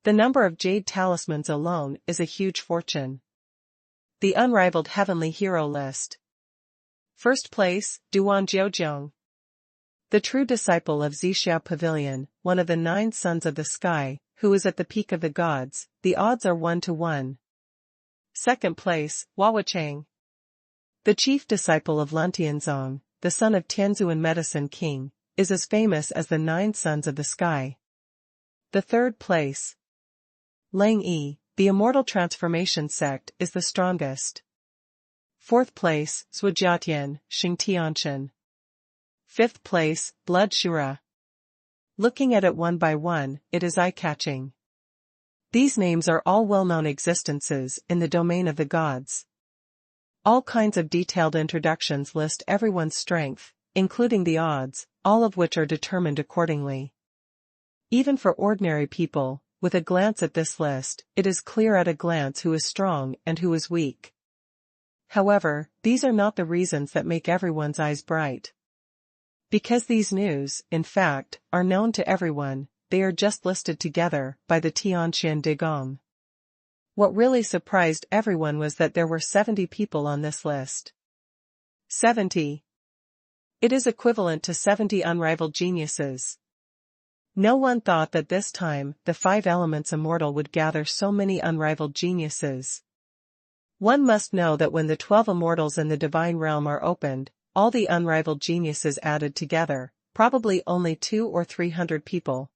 The number of jade talismans alone is a huge fortune. The unrivaled heavenly hero list. First place, Duan Jiuxiao. The true disciple of Jiuxiao Pavilion, one of the 9 sons of the sky, who is at the peak of the gods, the odds are 1-to-1. Second place, Wuhun. The chief disciple of Luntianzong, the son of Tianzuan Medicine King, is as famous as the 9 sons of the sky. The third place, Lang Yi, the immortal transformation sect, is the strongest. Fourth place, Zhujiatian, Xingtianshan. Fifth place, Blood Shura. Looking at it one by one, it is eye-catching. These names are all well-known existences in the domain of the gods. All kinds of detailed introductions list everyone's strength, including the odds, all of which are determined accordingly. Even for ordinary people, with a glance at this list, it is clear at a glance who is strong and who is weak. However, these are not the reasons that make everyone's eyes bright. Because these news, in fact, are known to everyone, they are just listed together by the Tianqian Digong. What really surprised everyone was that there were 70 people on this list. 70. It is equivalent to 70 unrivaled geniuses. No one thought that this time, the 5 elements immortal would gather so many unrivaled geniuses. One must know that when the 12 immortals in the divine realm are opened, all the unrivaled geniuses added together, probably only 200 or 300 people.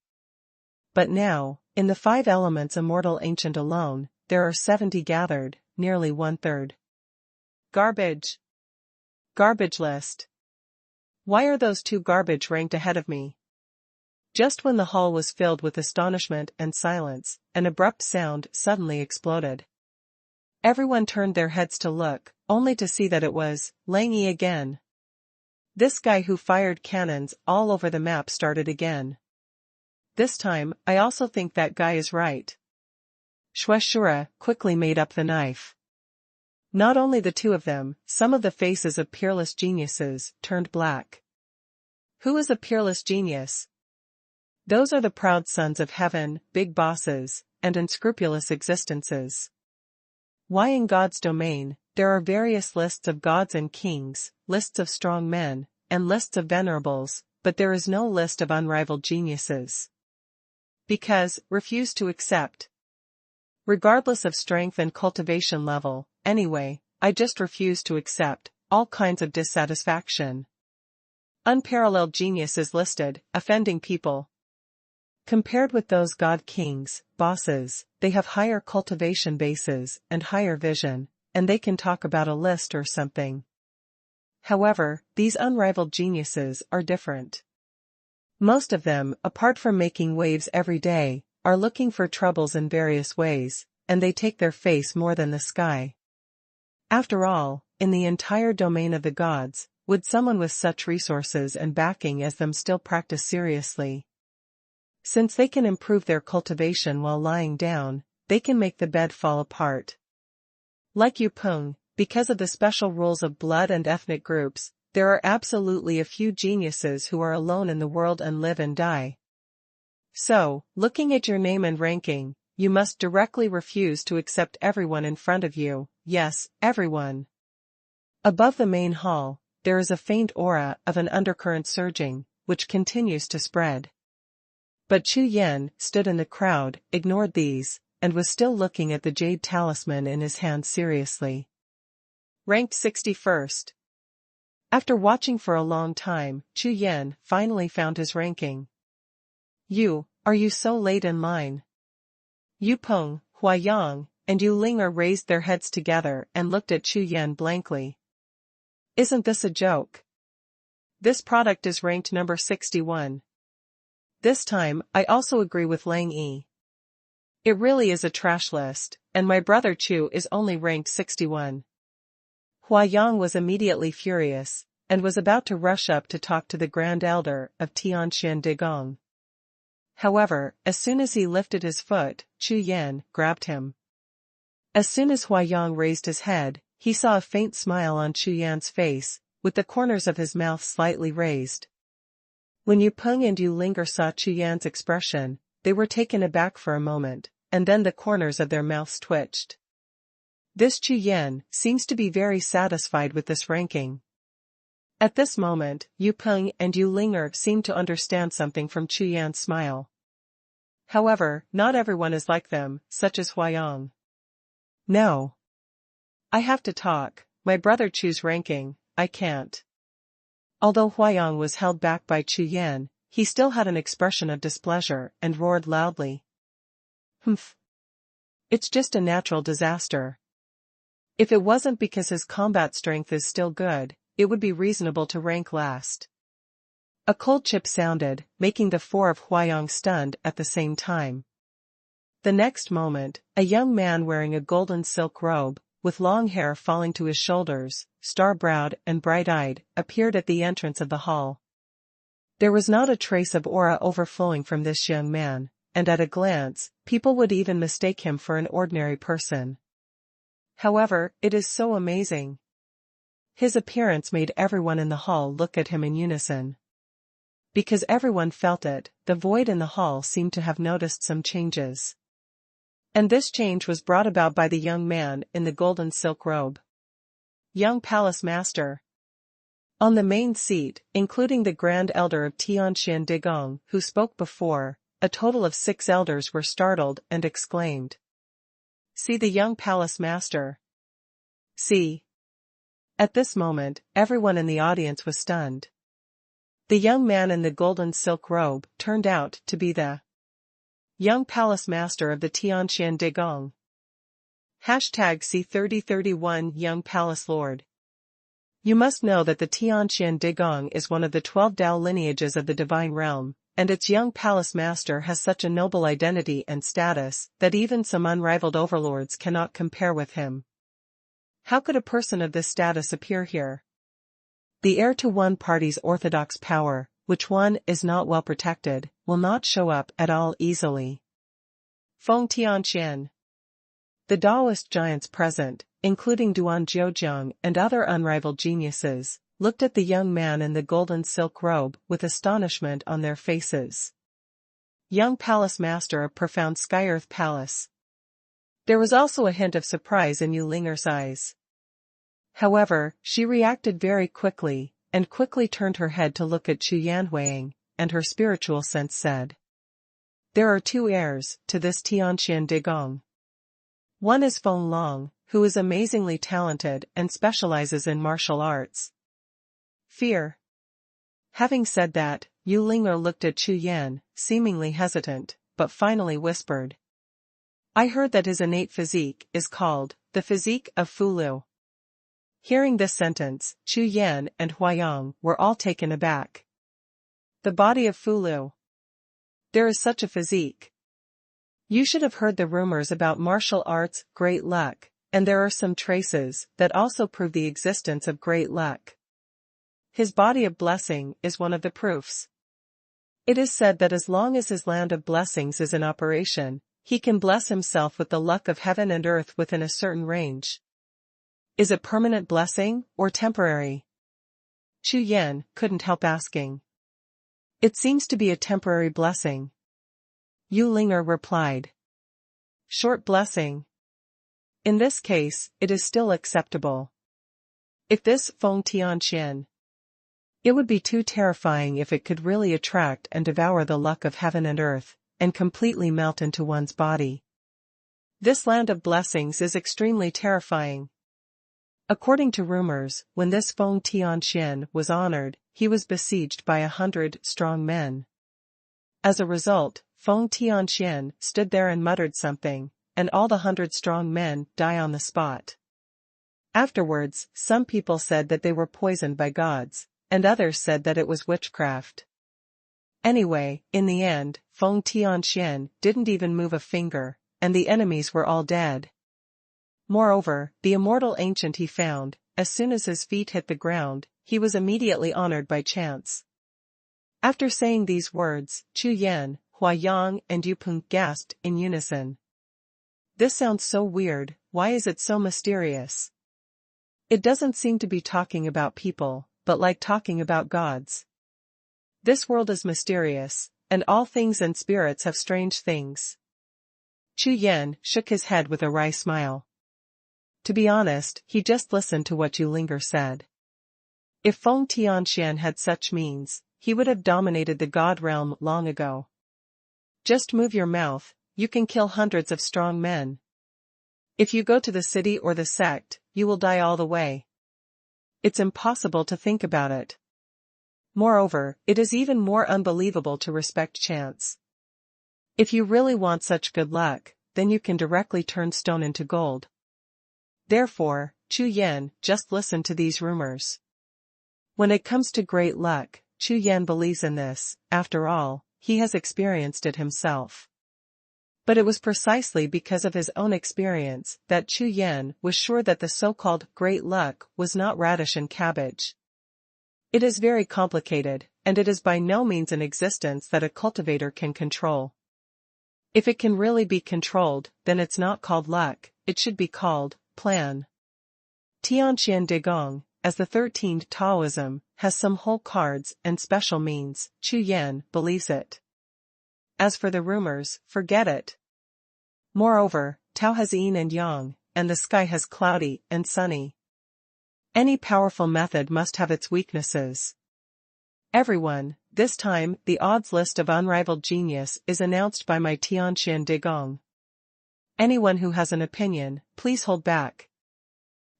But now, in the 5 elements immortal ancient alone, there are 70 gathered, nearly 1/3. Garbage. Garbage list. Why are those 2 garbage ranked ahead of me? Just when the hall was filled with astonishment and silence, an abrupt sound suddenly exploded. Everyone turned their heads to look, only to see that it was Lang Yi again. This guy who fired cannons all over the map started again. This time, I also think that guy is right. Xuanhuan quickly made up the knife. Not only the 2 of them, some of the faces of peerless geniuses turned black. Who is a peerless genius? Those are the proud sons of heaven, big bosses, and unscrupulous existences. Why in God's domain, there are various lists of gods and kings, lists of strong men, and lists of venerables, but there is no list of unrivaled geniuses. Because, refuse to accept. Regardless of strength and cultivation level, anyway, I just refuse to accept all kinds of dissatisfaction. Unparalleled genius is listed, offending people. Compared with those god kings, bosses, they have higher cultivation bases and higher vision, and they can talk about a list or something. However, these unrivaled geniuses are different. Most of them, apart from making waves every day, are looking for troubles in various ways, and they take their face more than the sky. After all, in the entire domain of the gods, would someone with such resources and backing as them still practice seriously? Since they can improve their cultivation while lying down, they can make the bed fall apart. Like Yu Peng, because of the special rules of blood and ethnic groups, there are absolutely a few geniuses who are alone in the world and live and die. So, looking at your name and ranking, you must directly refuse to accept everyone in front of you, yes, everyone. Above the main hall, there is a faint aura of an undercurrent surging, which continues to spread. But Chu Yan stood in the crowd, ignored these, and was still looking at the jade talisman in his hand seriously. Ranked 61st. After watching for a long time, Chu Yan finally found his ranking. Are you so late in line? Yu Peng, Huayang, and Yu Linger raised their heads together and looked at Chu Yan blankly. Isn't this a joke? This product is ranked number 61. This time, I also agree with Lang Yi. It really is a trash list, and my brother Chu is only ranked 61. Huayang was immediately furious, and was about to rush up to talk to the Grand Elder of Tianxian Digong. However, as soon as he lifted his foot, Chu Yan grabbed him. As soon as Huayang raised his head, he saw a faint smile on Chu Yan's face, with the corners of his mouth slightly raised. When Yu Peng and Yu Linger saw Chu Yan's expression, they were taken aback for a moment, and then the corners of their mouths twitched. This Chu Yan seems to be very satisfied with this ranking. At this moment, Yu Peng and Yu Linger seemed to understand something from Chu Yan's smile. However, not everyone is like them, such as Huayang. No. I have to talk, my brother Chu's ranking, I can't. Although Huayang was held back by Chu Yan, he still had an expression of displeasure and roared loudly. Humph. It's just a natural disaster. If it wasn't because his combat strength is still good, it would be reasonable to rank last. A cold chip sounded, making the four of Huayang stunned at the same time. The next moment, a young man wearing a golden silk robe, with long hair falling to his shoulders, star-browed and bright-eyed, appeared at the entrance of the hall. There was not a trace of aura overflowing from this young man, and at a glance, people would even mistake him for an ordinary person. However, it is so amazing. His appearance made everyone in the hall look at him in unison. Because everyone felt it, the void in the hall seemed to have noticed some changes. And this change was brought about by the young man in the golden silk robe. Young Palace Master. On the main seat, including the Grand Elder of Tianxian Digong, who spoke before, a total of 6 elders were startled and exclaimed. See the young Palace Master. See. At this moment, everyone in the audience was stunned. The young man in the golden silk robe turned out to be the young Palace Master of the Tianxian Digong. #C3031 Young Palace Lord. You must know that the Tianxian Digong is one of the 12 Dao lineages of the Divine Realm, and its young Palace Master has such a noble identity and status that even some unrivaled overlords cannot compare with him. How could a person of this status appear here? The heir to one party's orthodox power, which one is not well protected, will not show up at all easily. Feng Tianxian. The Daoist giants present, including Duan Zheojiang and other unrivaled geniuses, looked at the young man in the golden silk robe with astonishment on their faces. Young Palace Master of profound Sky-Earth Palace. There was also a hint of surprise in Yu Linger's eyes. However, she reacted very quickly, and quickly turned her head to look at Chu Yanhuang, and her spiritual sense said. There are 2 heirs to this Tianxian Digong. One is Feng Long, who is amazingly talented and specializes in martial arts. Fear. Having said that, Yu Linger looked at Chu Yan, seemingly hesitant, but finally whispered. I heard that his innate physique is called the physique of Fu Lu. Hearing this sentence, Chu Yan and Huayang were all taken aback. The body of Fulu. There is such a physique. You should have heard the rumors about martial arts, great luck, and there are some traces that also prove the existence of great luck. His body of blessing is one of the proofs. It is said that as long as his land of blessings is in operation, he can bless himself with the luck of heaven and earth within a certain range. Is it permanent blessing, or temporary? Chu Yan couldn't help asking. It seems to be a temporary blessing. Yu Linger replied. Short blessing. In this case, it is still acceptable. If this Feng Tianqian, it would be too terrifying if it could really attract and devour the luck of heaven and earth, and completely melt into one's body. This land of blessings is extremely terrifying. According to rumors, when this Feng Tianqian was honored, he was besieged by 100 strong men. As a result, Feng Tianqian stood there and muttered something, and all the 100 strong men die on the spot. Afterwards, some people said that they were poisoned by gods, and others said that it was witchcraft. Anyway, in the end, Feng Tianqian didn't even move a finger, and the enemies were all dead. Moreover, the immortal ancient he found, as soon as his feet hit the ground, he was immediately honored by chance. After saying these words, Chu Yan, Huayang and Yupeng gasped in unison. This sounds so weird, why is it so mysterious? It doesn't seem to be talking about people, but like talking about gods. This world is mysterious, and all things and spirits have strange things. Chu Yan shook his head with a wry smile. To be honest, he just listened to what Yu Linger said. If Feng Tianqian had such means, he would have dominated the god realm long ago. Just move your mouth, you can kill hundreds of strong men. If you go to the city or the sect, you will die all the way. It's impossible to think about it. Moreover, it is even more unbelievable to respect chance. If you really want such good luck, then you can directly turn stone into gold. Therefore, Chu Yan just listened to these rumors. When it comes to great luck, Chu Yan believes in this, after all, he has experienced it himself. But it was precisely because of his own experience that Chu Yan was sure that the so-called great luck was not radish and cabbage. It is very complicated, and it is by no means an existence that a cultivator can control. If it can really be controlled, then it's not called luck, it should be called plan. Tianqian Digong, as the 13th Taoism, has some whole cards and special means, Chu Yan believes it. As for the rumors, forget it. Moreover, Tao has yin and yang, and the sky has cloudy and sunny. Any powerful method must have its weaknesses. Everyone, this time the odds list of unrivaled genius is announced by my Tianqian Digong. Anyone who has an opinion, please hold back.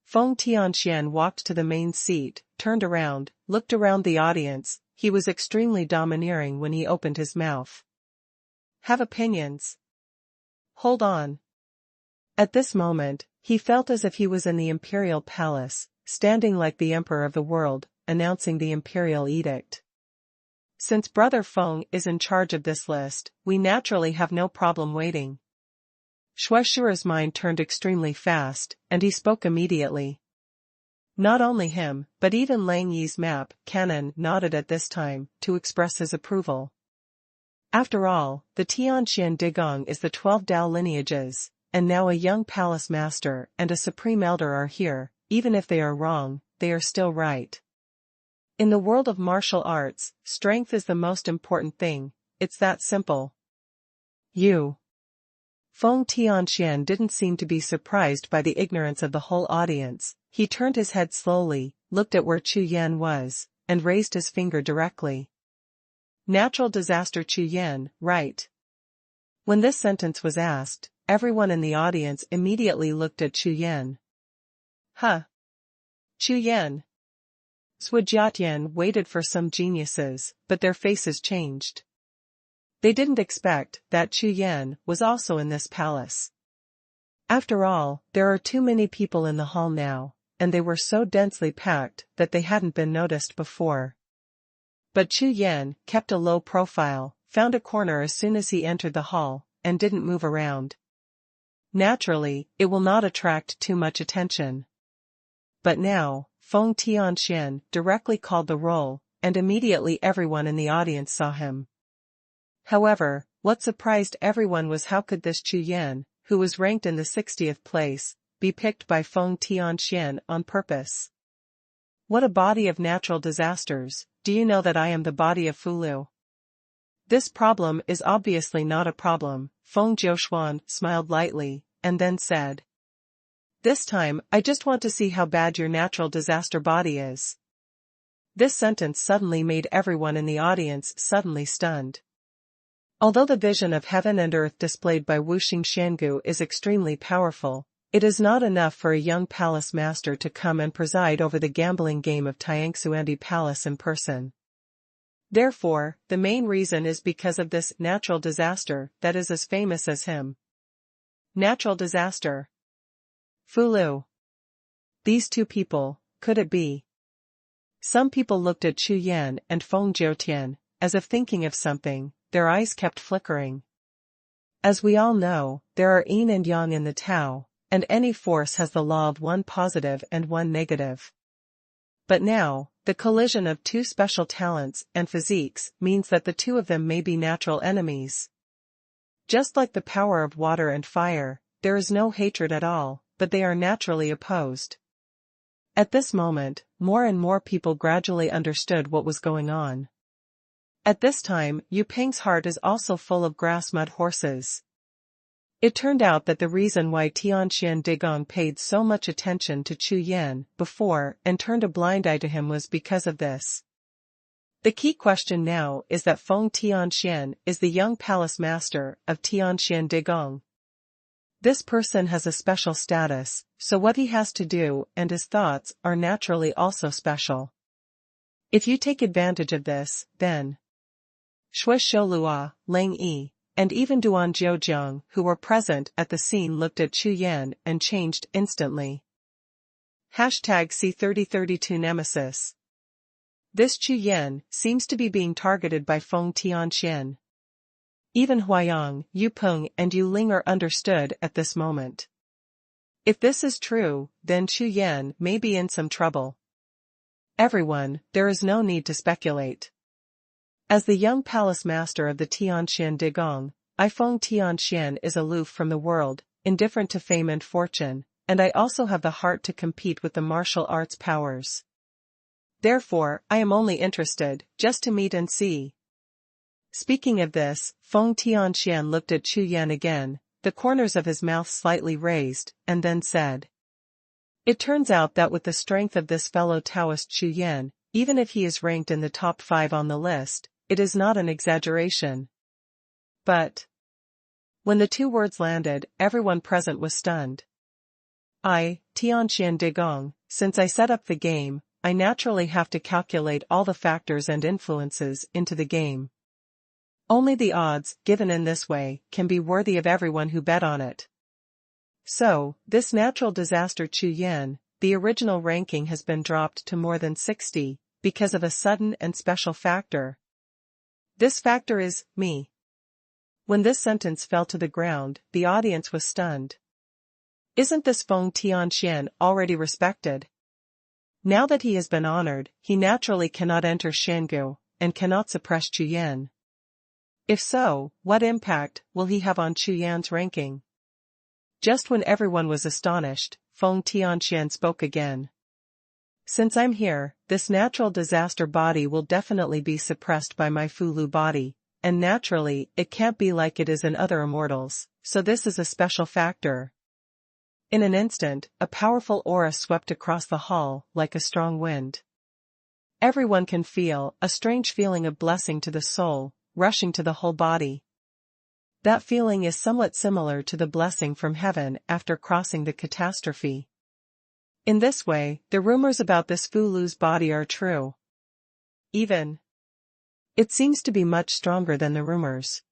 Feng Tianqian walked to the main seat, turned around, looked around the audience. He was extremely domineering when he opened his mouth. Have opinions? Hold on. At this moment, he felt as if he was in the imperial palace, standing like the emperor of the world, announcing the imperial edict. Since Brother Feng is in charge of this list, we naturally have no problem waiting. Shuaishua's mind turned extremely fast, and he spoke immediately. Not only him, but even Lang Yi's map cannon nodded at this time, to express his approval. After all, the Tianqian Digong is the 12 Dao lineages, and now a young palace master and a supreme elder are here. Even if they are wrong, they are still right. In the world of martial arts, strength is the most important thing, it's that simple. Feng Tianqian didn't seem to be surprised by the ignorance of the whole audience. He turned his head slowly, looked at where Chu Yan was, and raised his finger directly. Natural disaster Chu Yan, right? When this sentence was asked, everyone in the audience immediately looked at Chu Yan. Huh? Chu Yan. Sujiatian waited for some geniuses, but their faces changed. They didn't expect that Chu Yan was also in this palace. After all, there are too many people in the hall now, and they were so densely packed that they hadn't been noticed before. But Chu Yan kept a low profile, found a corner as soon as he entered the hall, and didn't move around. Naturally, it will not attract too much attention. But now, Feng Tianxian directly called the roll, and immediately everyone in the audience saw him. However, what surprised everyone was how could this Chu Yan, who was ranked in the 60th place, be picked by Feng Tianxian on purpose? What a body of natural disasters! Do you know that I am the body of Fulu? This problem is obviously not a problem, Feng Jiuxiao smiled lightly, and then said. This time, I just want to see how bad your natural disaster body is. This sentence suddenly made everyone in the audience suddenly stunned. Although the vision of heaven and earth displayed by Wuxing Shangu is extremely powerful, it is not enough for a young palace master to come and preside over the gambling game of Tiangsuandi Palace in person. Therefore, the main reason is because of this natural disaster that is as famous as him. Natural disaster. Fulu. These two people, could it be? Some people looked at Chu Yan and Feng Jiutian, as if thinking of something, their eyes kept flickering. As we all know, there are yin and yang in the Tao, and any force has the law of one positive and one negative. But now, the collision of two special talents and physiques means that the two of them may be natural enemies. Just like the power of water and fire, there is no hatred at all, but they are naturally opposed. At this moment, more and more people gradually understood what was going on. At this time, Yu Peng's heart is also full of grass-mud horses. It turned out that the reason why Tianxian Digong paid so much attention to Chu Yan before and turned a blind eye to him was because of this. The key question now is that Feng Tianxian is the young palace master of Tianxian Digong. This person has a special status, so what he has to do and his thoughts are naturally also special. If you take advantage of this, then Shui Shoulua, Lang Yi, and even Duan Zhoujiang who were present at the scene looked at Chu Yan and changed instantly. #C3032 Nemesis. This Chu Yan seems to be being targeted by Feng Tianxian. Even Huayang, Yu Peng and Yu Ling are understood at this moment. If this is true, then Chu Yan may be in some trouble. Everyone, there is no need to speculate. As the young palace master of the Tianxian Digong, Feng Tianxian is aloof from the world, indifferent to fame and fortune, and I also have the heart to compete with the martial arts powers. Therefore, I am only interested, just to meet and see. Speaking of this, Feng Tianxian looked at Chu Yan again, the corners of his mouth slightly raised, and then said. It turns out that with the strength of this fellow Taoist Chu Yan, even if he is ranked in the top 5 on the list, it is not an exaggeration. But when the two words landed, everyone present was stunned. Tianxian Digong, since I set up the game, I naturally have to calculate all the factors and influences into the game. Only the odds, given in this way, can be worthy of everyone who bet on it. So, this natural disaster Chu Yan, the original ranking has been dropped to more than 60, because of a sudden and special factor. This factor is, me. When this sentence fell to the ground, the audience was stunned. Isn't this Feng Tianxian already respected? Now that he has been honored, he naturally cannot enter Shangu, and cannot suppress Chu Yan. If so, what impact will he have on Chu Yan's ranking? Just when everyone was astonished, Feng Tianxian spoke again. Since I'm here, this natural disaster body will definitely be suppressed by my Fulu body, and naturally, it can't be like it is in other immortals, so this is a special factor. In an instant, a powerful aura swept across the hall, like a strong wind. Everyone can feel a strange feeling of blessing to the soul, rushing to the whole body. That feeling is somewhat similar to the blessing from heaven after crossing the catastrophe. In this way, the rumors about this Fulu's body are true. Even. It seems to be much stronger than the rumors.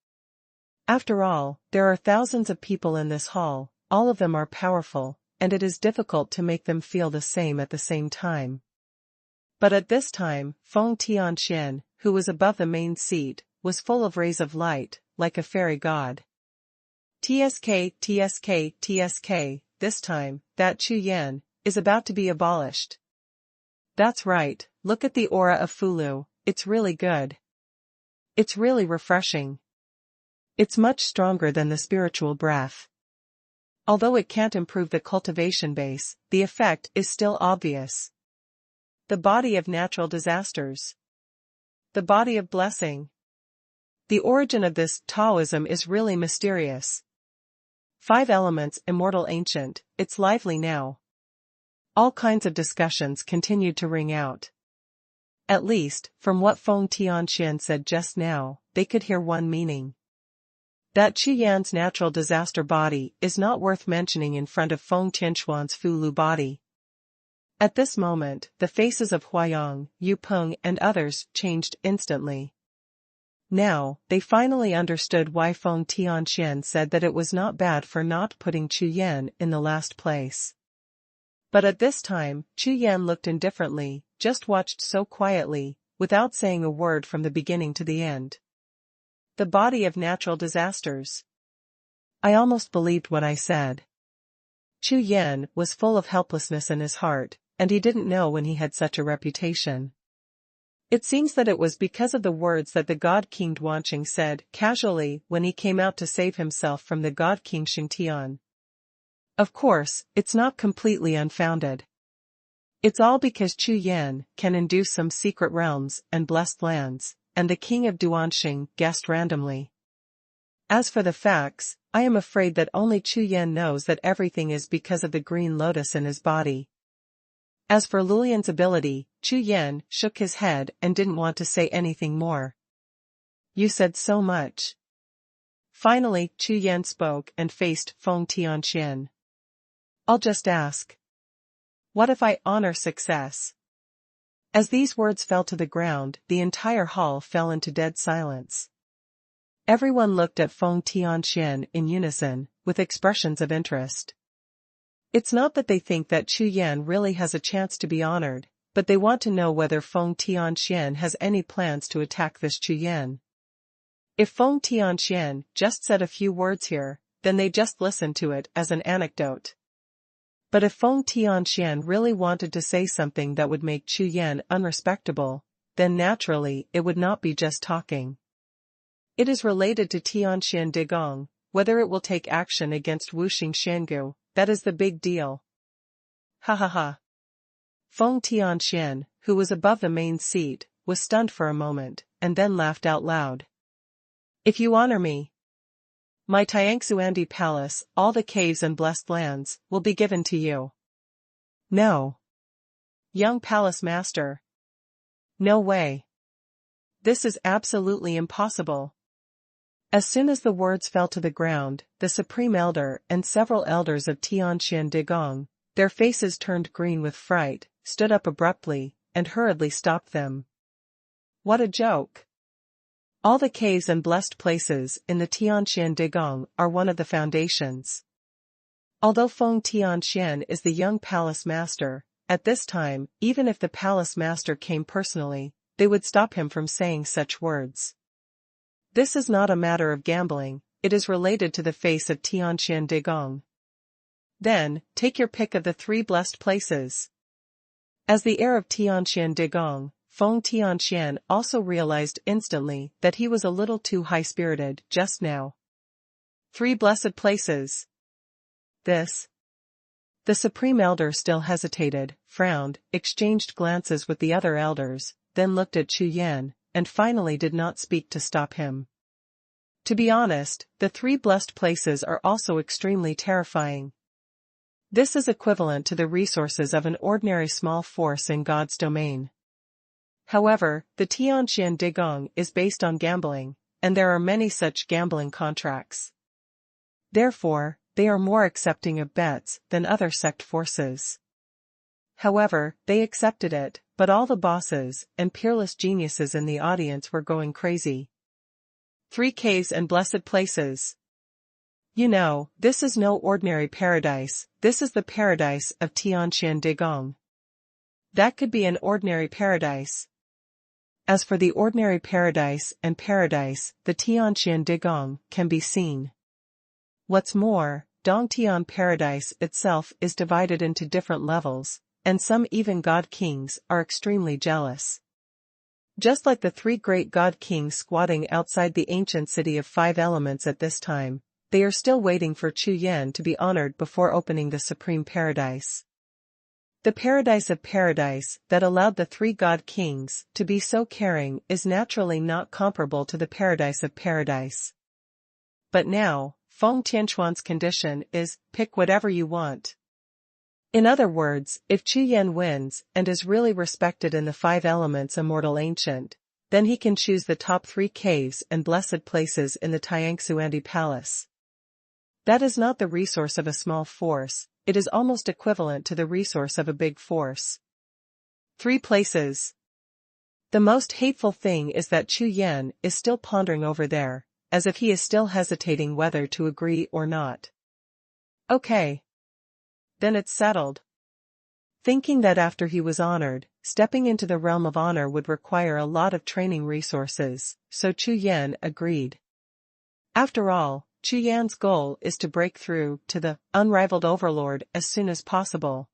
After all, there are thousands of people in this hall, all of them are powerful, and it is difficult to make them feel the same at the same time. But at this time, Feng Tianxian, who was above the main seat, was full of rays of light, like a fairy god. TSK, TSK, TSK, this time, that Chu Yan, is about to be abolished. That's right, look at the aura of Fulu, it's really good. It's really refreshing. It's much stronger than the spiritual breath. Although it can't improve the cultivation base, the effect is still obvious. The body of natural disasters. The body of blessing. The origin of this Taoism is really mysterious. 5 elements immortal ancient, it's lively now. All kinds of discussions continued to ring out. At least, from what Feng Tianxian said just now, they could hear one meaning. That Chu Yan's natural disaster body is not worth mentioning in front of Feng Tianxuan's Fulu body. At this moment, the faces of Huayang, Yu Peng and others changed instantly. Now, they finally understood why Feng Tianxian said that it was not bad for not putting Chu Yan in the last place. But at this time, Chu Yan looked indifferently, just watched so quietly, without saying a word from the beginning to the end. The body of natural disasters. I almost believed what I said. Chu Yan was full of helplessness in his heart, and he didn't know when he had such a reputation. It seems that it was because of the words that the God King Duanqing said casually when he came out to save himself from the God King Xingtian. Of course, it's not completely unfounded. It's all because Chu Yan can induce some secret realms and blessed lands, and the king of Duanqing guessed randomly. As for the facts, I am afraid that only Chu Yan knows that everything is because of the green lotus in his body. As for Lulian's ability, Chu Yan shook his head and didn't want to say anything more. You said so much. Finally, Chu Yan spoke and faced Feng Tianxian. I'll just ask. What if I honor success? As these words fell to the ground, the entire hall fell into dead silence. Everyone looked at Feng Tianxian in unison, with expressions of interest. It's not that they think that Chu Yan really has a chance to be honored, but they want to know whether Feng Tianxian has any plans to attack this Chu Yan. If Feng Tianxian just said a few words here, then they just listen to it as an anecdote. But if Feng Tianxian really wanted to say something that would make Chu Yan unrespectable, then naturally it would not be just talking. It is related to Tianxian Digong, whether it will take action against Wuxing Shangu, that is the big deal. Ha ha ha. Feng Tianxian, who was above the main seat, was stunned for a moment, and then laughed out loud. If you honor me, my Tiangxuandi palace, all the caves and blessed lands, will be given to you. No. Young palace master. No way. This is absolutely impossible. As soon as the words fell to the ground, the Supreme Elder and several elders of Tianxian Digong, their faces turned green with fright, stood up abruptly, and hurriedly stopped them. What a joke! All the caves and blessed places in the Tianxian Digong are one of the foundations. Although Feng Tianxian is the young palace master, at this time, even if the palace master came personally, they would stop him from saying such words. This is not a matter of gambling, it is related to the face of Tianxian Digong. Then, take your pick of the 3 blessed places. As the heir of Tianxian Digong, Feng Tianxian also realized instantly that he was a little too high-spirited just now. 3 blessed places. This. The Supreme Elder still hesitated, frowned, exchanged glances with the other elders, then looked at Chu Yan, and finally did not speak to stop him. To be honest, the 3 blessed places are also extremely terrifying. This is equivalent to the resources of an ordinary small force in God's domain. However, the Tianxian Digong is based on gambling, and there are many such gambling contracts. Therefore, they are more accepting of bets than other sect forces. However, they accepted it, but all the bosses and peerless geniuses in the audience were going crazy. 3 caves and blessed places. You know, this is no ordinary paradise, this is the paradise of Tianqian Digong. That could be an ordinary paradise. As for the ordinary paradise and paradise, the Tianqian Digong can be seen. What's more, Dongtian paradise itself is divided into different levels, and some even god kings are extremely jealous. Just like the three great god kings squatting outside the ancient city of 5 elements at this time, they are still waiting for Chu Yan to be honored before opening the supreme paradise. The paradise of paradise that allowed the 3 god kings to be so caring is naturally not comparable to the paradise of paradise. But now, Feng Tianquan's condition is, pick whatever you want. In other words, if Chu Yan wins and is really respected in the 5 elements immortal ancient, then he can choose the top 3 caves and blessed places in the Tiangsuandi Palace. That is not the resource of a small force, it is almost equivalent to the resource of a big force. 3 places. The most hateful thing is that Chu Yan is still pondering over there, as if he is still hesitating whether to agree or not. Okay. Then it's settled. Thinking that after he was honored, stepping into the realm of honor would require a lot of training resources, so Chu Yan agreed. After all, Chu Yan's goal is to break through to the unrivaled overlord as soon as possible.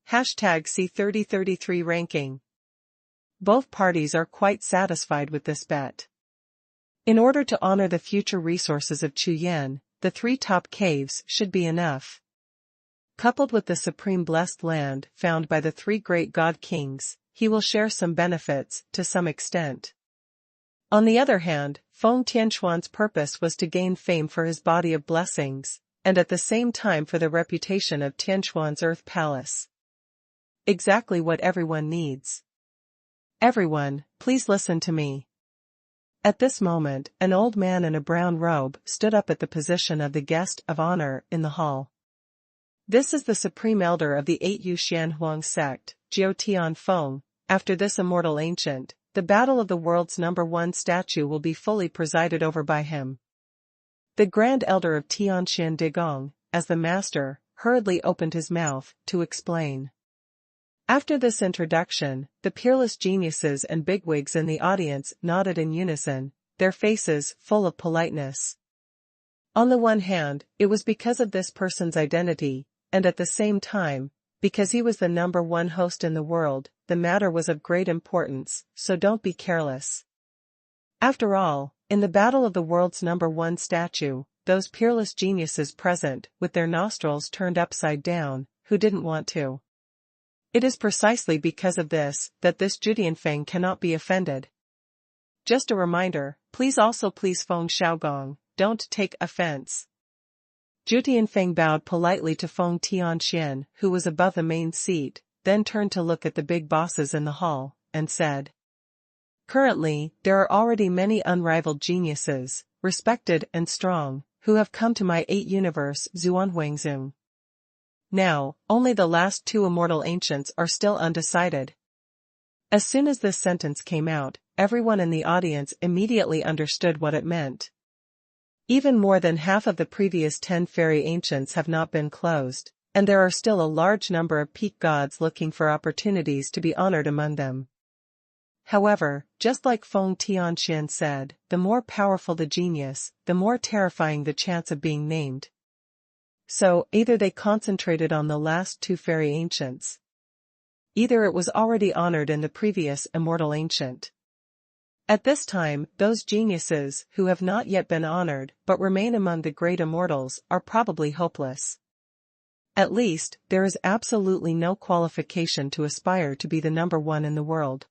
See 3033 ranking. Both parties are quite satisfied with this bet. In order to honor the future resources of Chu Yan, the 3 top caves should be enough. Coupled with the supreme blessed land found by the 3 great god kings, he will share some benefits to some extent. On the other hand, Feng Tianquan's purpose was to gain fame for his body of blessings, and at the same time for the reputation of Tianquan's Earth Palace. Exactly what everyone needs. Everyone, please listen to me. At this moment, an old man in a brown robe stood up at the position of the guest of honor in the hall. This is the supreme elder of the 8 Yu Xuanhuan sect, Jiuxiao. After this immortal ancient, the battle of the world's #1 statue will be fully presided over by him. The grand elder of Tianqian Digong, as the master, hurriedly opened his mouth to explain. After this introduction, the peerless geniuses and bigwigs in the audience nodded in unison, their faces full of politeness. On the one hand, it was because of this person's identity, and at the same time, because he was the #1 host in the world, the matter was of great importance, so don't be careless. After all, in the battle of the world's #1 statue, those peerless geniuses present, with their nostrils turned upside down, who didn't want to? It is precisely because of this, that this Dingdanfang cannot be offended. Just a reminder, please Feng Xiaogong, don't take offense. Dingdanfang bowed politely to Feng Tianqian, who was above the main seat, then turned to look at the big bosses in the hall, and said. Currently, there are already many unrivaled geniuses, respected and strong, who have come to my 8 universe Xuanhuan. Now, only the last 2 immortal ancients are still undecided. As soon as this sentence came out, everyone in the audience immediately understood what it meant. Even more than half of the previous 10 fairy ancients have not been closed, and there are still a large number of peak gods looking for opportunities to be honored among them. However, just like Feng Tianqian said, the more powerful the genius, the more terrifying the chance of being named. So, either they concentrated on the last 2 fairy ancients. Either it was already honored in the previous immortal ancient. At this time, those geniuses who have not yet been honored but remain among the great immortals are probably hopeless. At least, there is absolutely no qualification to aspire to be the #1 in the world.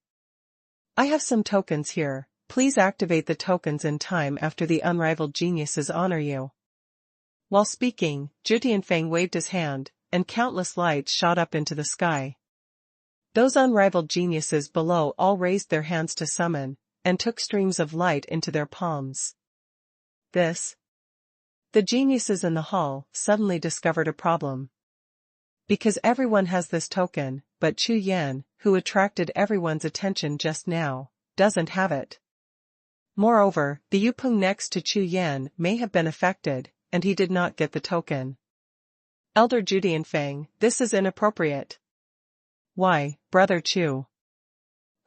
I have some tokens here, please activate the tokens in time after the unrivaled geniuses honor you. While speaking, Dingdanfang waved his hand, and countless lights shot up into the sky. Those unrivaled geniuses below all raised their hands to summon, and took streams of light into their palms. The geniuses in the hall suddenly discovered a problem. Because everyone has this token, but Chu Yan, who attracted everyone's attention just now, doesn't have it. Moreover, the Yupeng next to Chu Yan may have been affected, and he did not get the token. Elder Dingdanfang, this is inappropriate. Why, Brother Chu?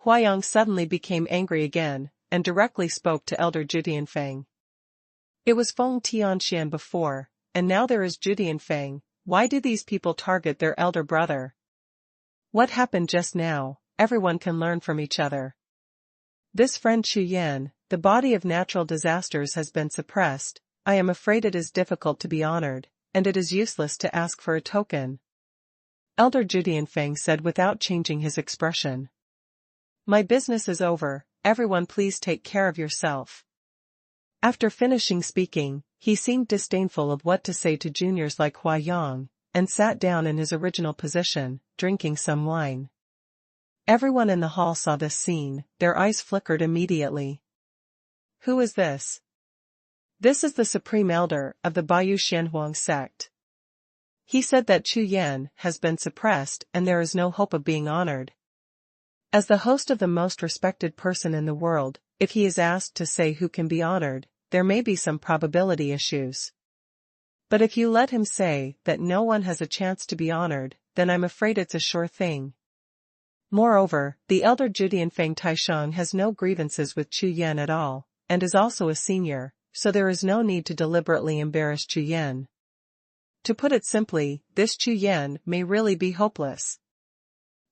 Huayang suddenly became angry again, and directly spoke to Elder Dingdanfang. It was Feng Tianxian before, and now there is Dingdanfang. Why do these people target their elder brother? What happened just now? Everyone can learn from each other. This friend Chu Yan, the body of natural disasters has been suppressed. I am afraid it is difficult to be honored, and it is useless to ask for a token. Elder Dingdanfang said without changing his expression. My business is over, everyone please take care of yourself. After finishing speaking, he seemed disdainful of what to say to juniors like Huayang, and sat down in his original position, drinking some wine. Everyone in the hall saw this scene, their eyes flickered immediately. Who is this? This is the Supreme Elder of the Baiyu Xuanhuan sect. He said that Chu Yan has been suppressed and there is no hope of being honored. As the host of the most respected person in the world, if he is asked to say who can be honored, there may be some probability issues. But if you let him say that no one has a chance to be honored, then I'm afraid it's a sure thing. Moreover, the elder Dingdanfang Taishang has no grievances with Chu Yan at all, and is also a senior, so there is no need to deliberately embarrass Chu Yan. To put it simply, this Chu Yan may really be hopeless.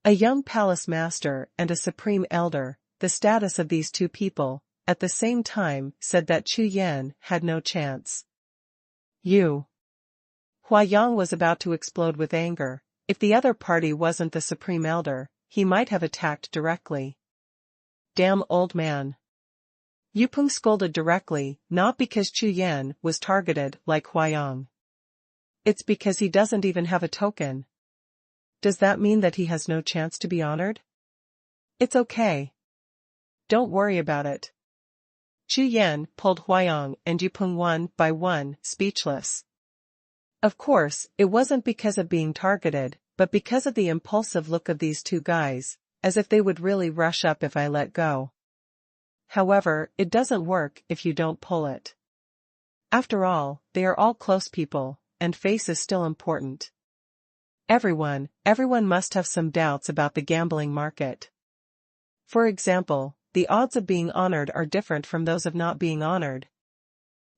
A young palace master and a supreme elder, the status of these two people, at the same time, said that Chu Yan had no chance. Huayang was about to explode with anger. If the other party wasn't the supreme elder, he might have attacked directly. Damn old man. Yupeng scolded directly, not because Chu Yan was targeted like Huayang. It's because he doesn't even have a token. Does that mean that he has no chance to be honored? It's okay. Don't worry about it. Chu Yan pulled Huayang and Yupeng one by one, speechless. Of course, it wasn't because of being targeted, but because of the impulsive look of these two guys, as if they would really rush up if I let go. However, it doesn't work if you don't pull it. After all, they are all close people, and face is still important. Everyone must have some doubts about the gambling market. For example, the odds of being honored are different from those of not being honored.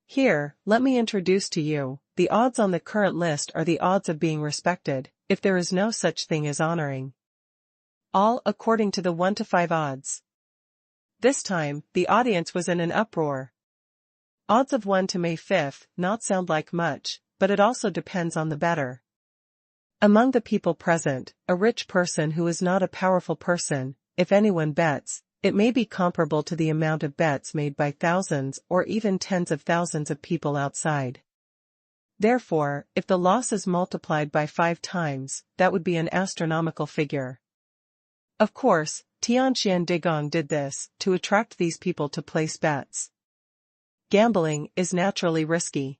Here, let me introduce to you, the odds on the current list are the odds of being respected, if there is no such thing as honoring. All according to the 1 to 5 odds. This time, the audience was in an uproar. Odds of 1 to May 5th not sound like much, but it also depends on the bettor. Among the people present, a rich person who is not a powerful person, if anyone bets, it may be comparable to the amount of bets made by thousands or even tens of thousands of people outside. Therefore, if the loss is multiplied by 5 times, that would be an astronomical figure. Of course, Tianxian Digong did this to attract these people to place bets. Gambling is naturally risky.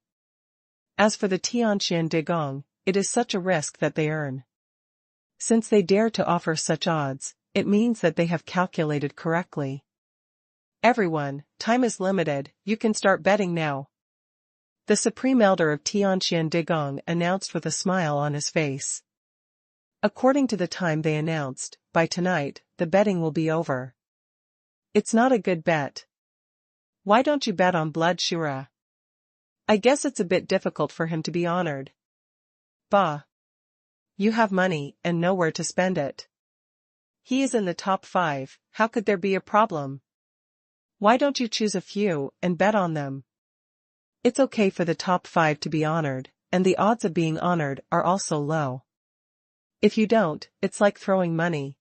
As for the Tianxian Digong, it is such a risk that they earn. Since they dare to offer such odds, it means that they have calculated correctly. Everyone, time is limited, you can start betting now. The Supreme Elder of Tianxian Digong announced with a smile on his face. According to the time they announced, by tonight, the betting will be over. It's not a good bet. Why don't you bet on Blood Shura? I guess it's a bit difficult for him to be honored. Bah. You have money and nowhere to spend it. He is in the top 5, how could there be a problem? Why don't you choose a few and bet on them? It's okay for the top 5 to be honored, and the odds of being honored are also low. If you don't, it's like throwing money.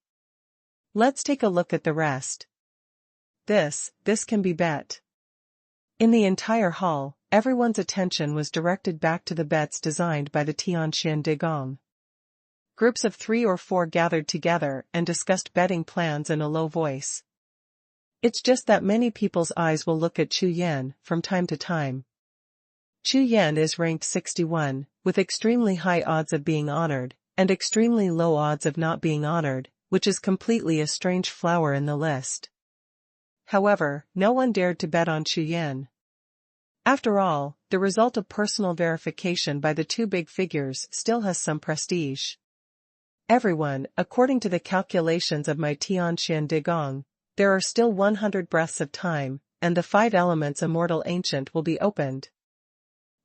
Let's take a look at the rest. This can be bet. In the entire hall, everyone's attention was directed back to the bets designed by the Tianxian Digong. Groups of 3 or 4 gathered together and discussed betting plans in a low voice. It's just that many people's eyes will look at Chu Yan from time to time. Chu Yan is ranked 61, with extremely high odds of being honored, and extremely low odds of not being honored, which is completely a strange flower in the list. However, no one dared to bet on Chu Yan. After all, the result of personal verification by the two big figures still has some prestige. Everyone, according to the calculations of my Tianxian Digong, there are still 100 breaths of time, and the 5 elements immortal ancient will be opened.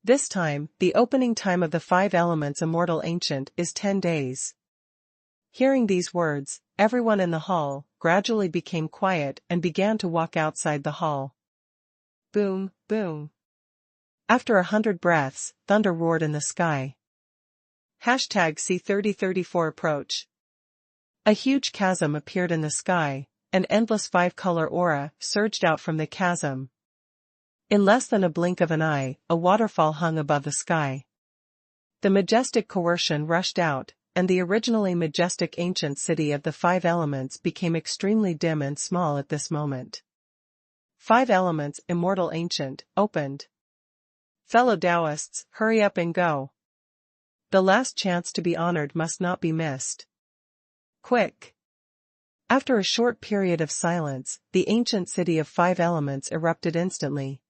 This time, the opening time of the 5 elements immortal ancient is 10 days. Hearing these words, everyone in the hall gradually became quiet and began to walk outside the hall. Boom, boom. After 100 breaths, thunder roared in the sky. #C3034 approach. A huge chasm appeared in the sky, an endless 5-color aura surged out from the chasm. In less than a blink of an eye, a waterfall hung above the sky. The majestic coercion rushed out, and the originally majestic ancient city of the 5 elements became extremely dim and small at this moment. 5 elements immortal ancient, opened. Fellow Taoists, hurry up and go. The last chance to be honored must not be missed. Quick! After a short period of silence, the ancient city of 5 elements erupted instantly.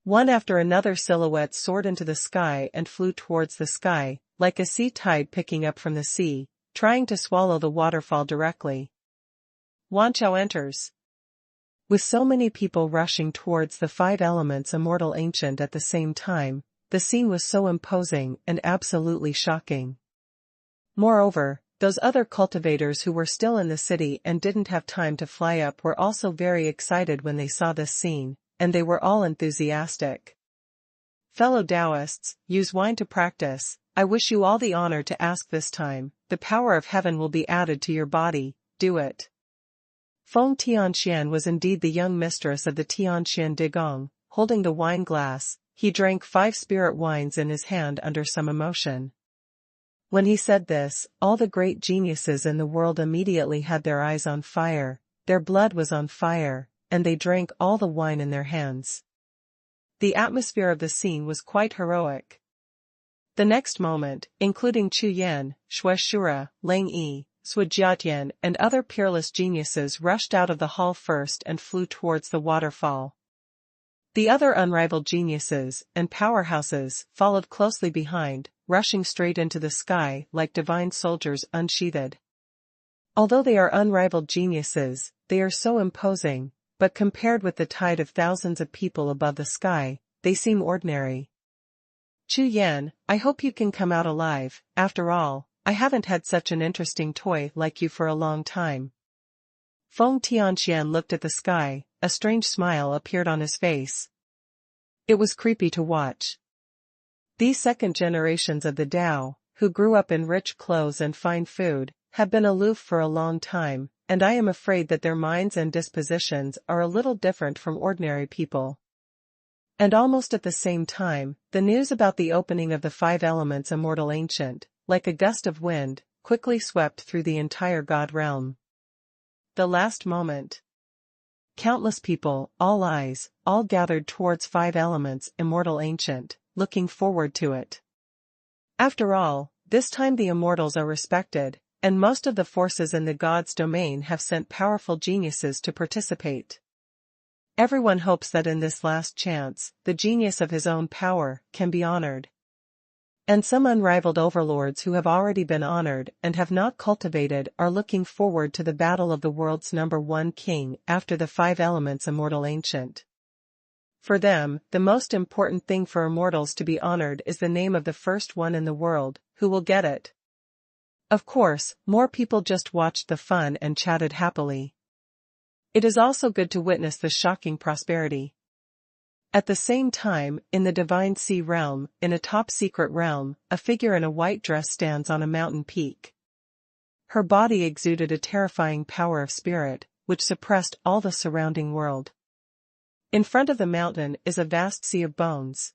One after another silhouette soared into the sky and flew towards the sky, like a sea tide picking up from the sea, trying to swallow the waterfall directly. Xuanhuan enters. With so many people rushing towards the 5 elements immortal ancient at the same time, the scene was so imposing and absolutely shocking. Moreover, those other cultivators who were still in the city and didn't have time to fly up were also very excited when they saw this scene, and they were all enthusiastic. Fellow Taoists, use wine to practice. I wish you all the honor to ask this time. The power of heaven will be added to your body, do it. Feng Tianxian was indeed the young mistress of the Tianxian Digong. Holding the wine glass, he drank 5 spirit wines in his hand under some emotion. When he said this, all the great geniuses in the world immediately had their eyes on fire, their blood was on fire, and they drank all the wine in their hands. The atmosphere of the scene was quite heroic. The next moment, including Chu Yan, Shueshura, Lang Yi, Sujiatian and other peerless geniuses rushed out of the hall first and flew towards the waterfall. The other unrivaled geniuses and powerhouses followed closely behind, rushing straight into the sky like divine soldiers unsheathed. Although they are unrivaled geniuses, they are so imposing, but compared with the tide of thousands of people above the sky, they seem ordinary. Chu Yan, I hope you can come out alive. After all, I haven't had such an interesting toy like you for a long time. Feng Tianxian looked at the sky, a strange smile appeared on his face. It was creepy to watch. These second generations of the Tao, who grew up in rich clothes and fine food, have been aloof for a long time, and I am afraid that their minds and dispositions are a little different from ordinary people. And almost at the same time, the news about the opening of the 5 elements immortal ancient, like a gust of wind, quickly swept through the entire God realm. The last moment. Countless people, all eyes, all gathered towards 5 elements immortal ancient, looking forward to it. After all, this time the immortals are respected, and most of the forces in the gods' domain have sent powerful geniuses to participate. Everyone hopes that in this last chance, the genius of his own power can be honored. And some unrivaled overlords who have already been honored and have not cultivated are looking forward to the battle of the world's #1 king after the 5 elements immortal ancient. For them, the most important thing for immortals to be honored is the name of the first one in the world, who will get it. Of course, more people just watched the fun and chatted happily. It is also good to witness the shocking prosperity. At the same time, in the divine sea realm, in a top-secret realm, a figure in a white dress stands on a mountain peak. Her body exuded a terrifying power of spirit, which suppressed all the surrounding world. In front of the mountain is a vast sea of bones.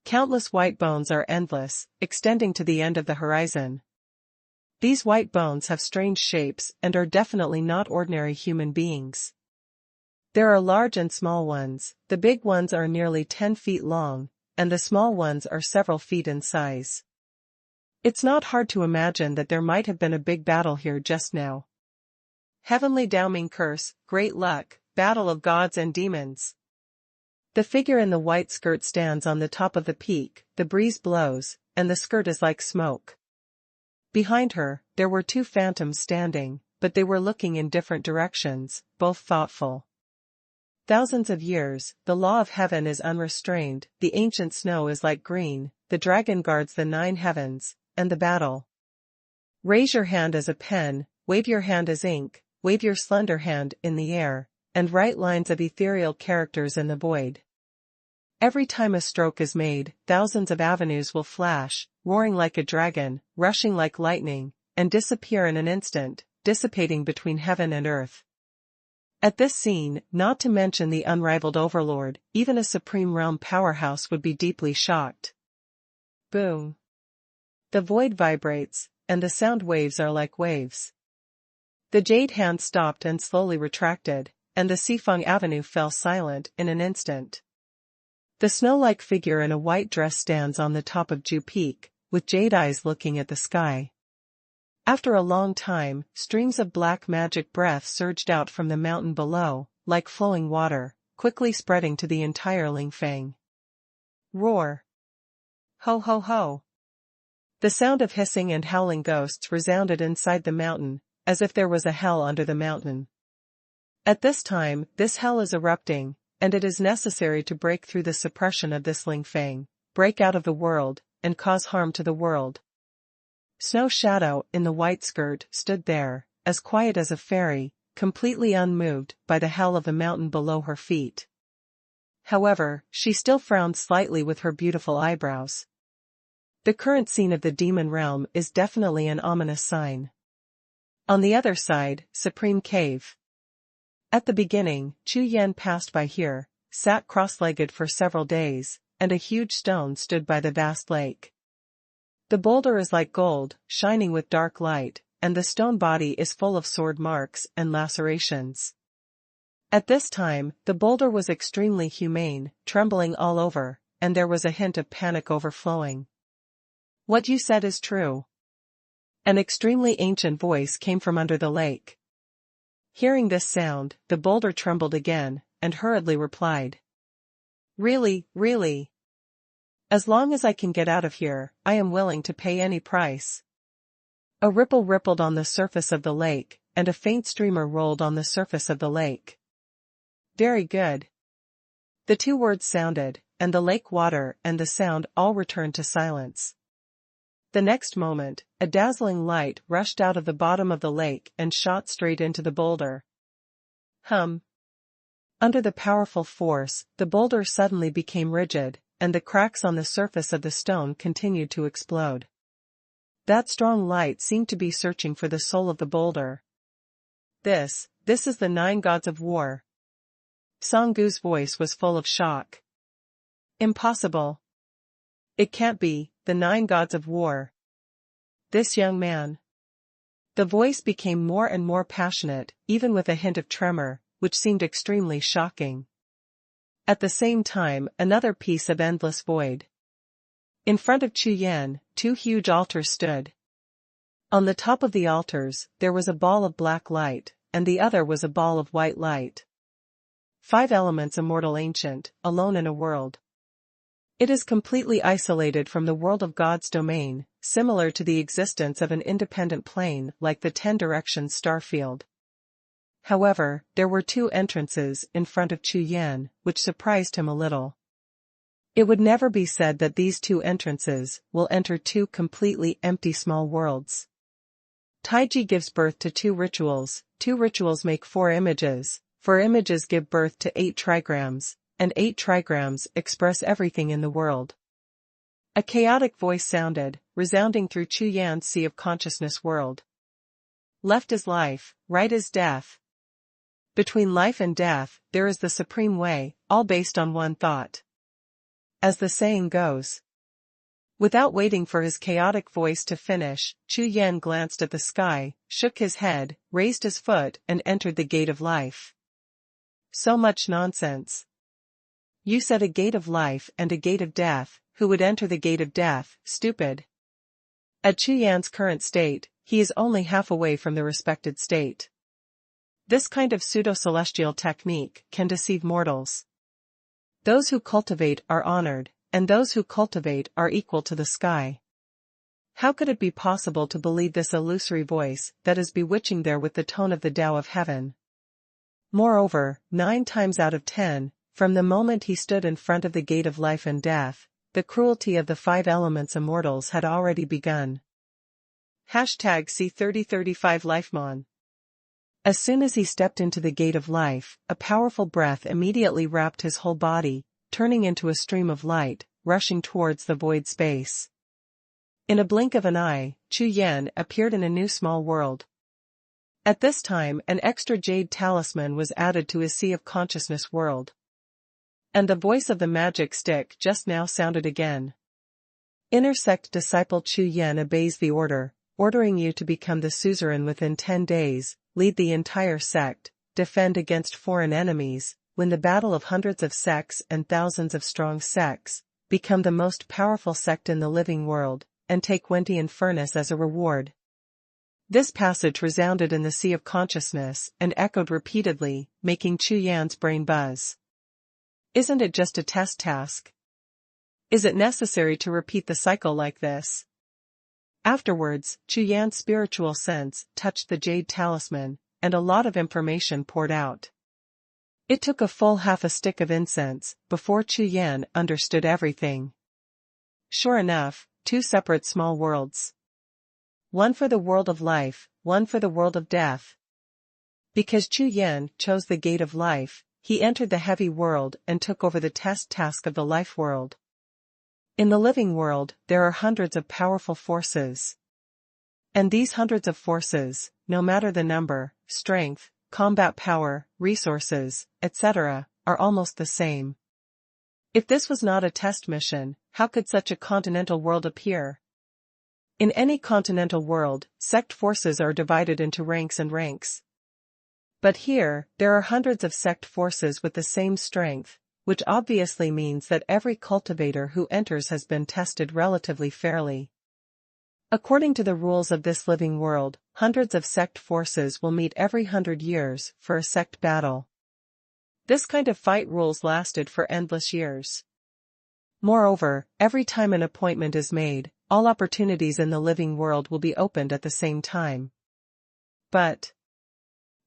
Countless white bones are endless, extending to the end of the horizon. These white bones have strange shapes and are definitely not ordinary human beings. There are large and small ones, the big ones are nearly 10 feet long, and the small ones are several feet in size. It's not hard to imagine that there might have been a big battle here just now. Heavenly Daoming curse, great luck, battle of gods and demons. The figure in the white skirt stands on the top of the peak, the breeze blows, and the skirt is like smoke. Behind her, there were two phantoms standing, but they were looking in different directions, both thoughtful. Thousands of years, the law of heaven is unrestrained, the ancient snow is like green, the dragon guards the 9 heavens, and the battle. Raise your hand as a pen, wave your hand as ink, wave your slender hand in the air, and write lines of ethereal characters in the void. Every time a stroke is made, thousands of avenues will flash, roaring like a dragon, rushing like lightning, and disappear in an instant, dissipating between heaven and earth. At this scene, not to mention the unrivaled overlord, even a supreme realm powerhouse would be deeply shocked. Boom. The void vibrates, and the sound waves are like waves. The jade hand stopped and slowly retracted, and the Sifeng Avenue fell silent in an instant. The snow-like figure in a white dress stands on the top of Jiu Peak, with jade eyes looking at the sky. After a long time, streams of black magic breath surged out from the mountain below, like flowing water, quickly spreading to the entire Lingfang. Roar! Ho ho ho! The sound of hissing and howling ghosts resounded inside the mountain, as if there was a hell under the mountain. At this time, this hell is erupting, and it is necessary to break through the suppression of this Lingfang, break out of the world, and cause harm to the world. Snow Shadow, in the white skirt, stood there, as quiet as a fairy, completely unmoved by the hell of the mountain below her feet. However, she still frowned slightly with her beautiful eyebrows. The current scene of the demon realm is definitely an ominous sign. On the other side, Supreme Cave. At the beginning, Chu Yan passed by here, sat cross-legged for several days, and a huge stone stood by the vast lake. The boulder is like gold, shining with dark light, and the stone body is full of sword marks and lacerations. At this time, the boulder was extremely humane, trembling all over, and there was a hint of panic overflowing. What you said is true. An extremely ancient voice came from under the lake. Hearing this sound, the boulder trembled again, and hurriedly replied. Really, really. As long as I can get out of here, I am willing to pay any price. A ripple rippled on the surface of the lake, and a faint streamer rolled on the surface of the lake. Very good. The two words sounded, and the lake water and the sound all returned to silence. The next moment, a dazzling light rushed out of the bottom of the lake and shot straight into the boulder. Under the powerful force, the boulder suddenly became rigid, and the cracks on the surface of the stone continued to explode. That strong light seemed to be searching for the soul of the boulder. This is the 9 gods of war. Songgu's voice was full of shock. Impossible. It can't be, the 9 gods of war. This young man. The voice became more and more passionate, even with a hint of tremor, which seemed extremely shocking. At the same time, another piece of endless void. In front of Chu Yan, 2 huge altars stood. On the top of the altars, there was a ball of black light, and the other was a ball of white light. 5 elements immortal ancient, alone in a world. It is completely isolated from the world of God's domain, similar to the existence of an independent plane like the 10 directions starfield. However, there were 2 entrances in front of Chu Yan, which surprised him a little. It would never be said that these 2 entrances will enter 2 completely empty small worlds. Taiji gives birth to 2 rituals, 2 rituals make 4 images, 4 images give birth to 8 trigrams, and 8 trigrams express everything in the world. A chaotic voice sounded, resounding through Chu Yan's sea of consciousness world. Left is life, right is death. Between life and death, there is the supreme way, all based on one thought. As the saying goes. Without waiting for his chaotic voice to finish, Chu Yan glanced at the sky, shook his head, raised his foot, and entered the gate of life. So much nonsense. You said a gate of life and a gate of death. Who would enter the gate of death, stupid? At Chu Yan's current state, he is only half away from the respected state. This kind of pseudo-celestial technique can deceive mortals. Those who cultivate are honored, and those who cultivate are equal to the sky. How could it be possible to believe this illusory voice that is bewitching there with the tone of the Tao of heaven? Moreover, 9 times out of 10, from the moment he stood in front of the gate of life and death, the cruelty of the 5 elements immortals had already begun. #C3035 LifeMon. As soon as he stepped into the gate of life, a powerful breath immediately wrapped his whole body, turning into a stream of light, rushing towards the void space. In a blink of an eye, Chu Yan appeared in a new small world. At this time, an extra jade talisman was added to his sea of consciousness world. And the voice of the magic stick just now sounded again. Inner sect disciple Chu Yan obeys the order, ordering you to become the suzerain within 10 days, lead the entire sect, defend against foreign enemies, win the battle of hundreds of sects and thousands of strong sects, become the most powerful sect in the living world, and take Wentian furnace as a reward. This passage resounded in the sea of consciousness and echoed repeatedly, making Chu Yan's brain buzz. Isn't it just a test task? Is it necessary to repeat the cycle like this? Afterwards, Chu Yan's spiritual sense touched the jade talisman, and a lot of information poured out. It took a full half a stick of incense before Chu Yan understood everything. Sure enough, 2 separate small worlds. One for the world of life, one for the world of death. Because Chu Yan chose the gate of life, he entered the heavy world and took over the test task of the life world. In the living world, there are hundreds of powerful forces. And these hundreds of forces, no matter the number, strength, combat power, resources, etc., are almost the same. If this was not a test mission, how could such a continental world appear? In any continental world, sect forces are divided into ranks and ranks. But here, there are hundreds of sect forces with the same strength, which obviously means that every cultivator who enters has been tested relatively fairly. According to the rules of this living world, hundreds of sect forces will meet every 100 years for a sect battle. This kind of fight rules lasted for endless years. Moreover, every time an appointment is made, all opportunities in the living world will be opened at the same time. But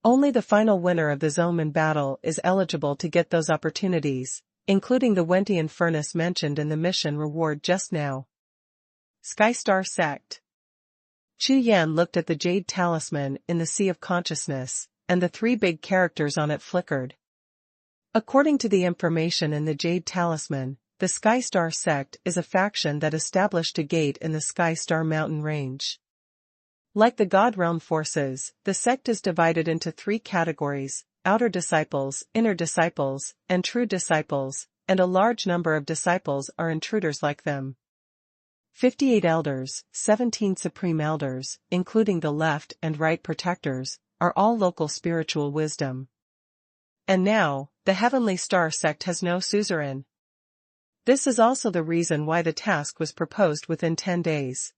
only the final winner of the Zoman battle is eligible to get those opportunities, including the Wentian furnace mentioned in the mission reward just now. Sky Star Sect. Chu Yan looked at the jade talisman in the sea of consciousness, and the 3 big characters on it flickered. According to the information in the jade talisman, the Sky Star Sect is a faction that established a gate in the Sky Star mountain range. Like the God Realm forces, the sect is divided into 3 categories: outer disciples, inner disciples, and true disciples, and a large number of disciples are intruders like them. 58 elders, 17 supreme elders, including the left and right protectors, are all local spiritual wisdom. And now, the Heavenly Star sect has no suzerain. This is also the reason why the task was proposed within 10 days.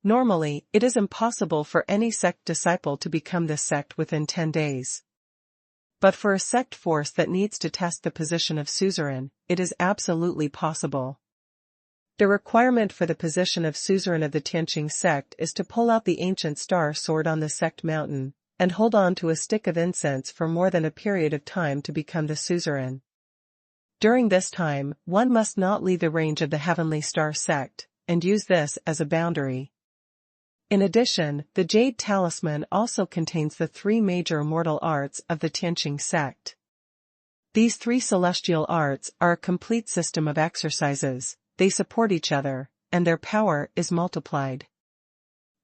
Normally, it is impossible for any sect disciple to become this sect within 10 days. But for a sect force that needs to test the position of suzerain, it is absolutely possible. The requirement for the position of suzerain of the Tianqing sect is to pull out the ancient star sword on the sect mountain, and hold on to a stick of incense for more than a period of time to become the suzerain. During this time, one must not leave the range of the Heavenly Star sect, and use this as a boundary. In addition, the Jade Talisman also contains the 3 major immortal arts of the Tianqing sect. These 3 celestial arts are a complete system of exercises, they support each other, and their power is multiplied.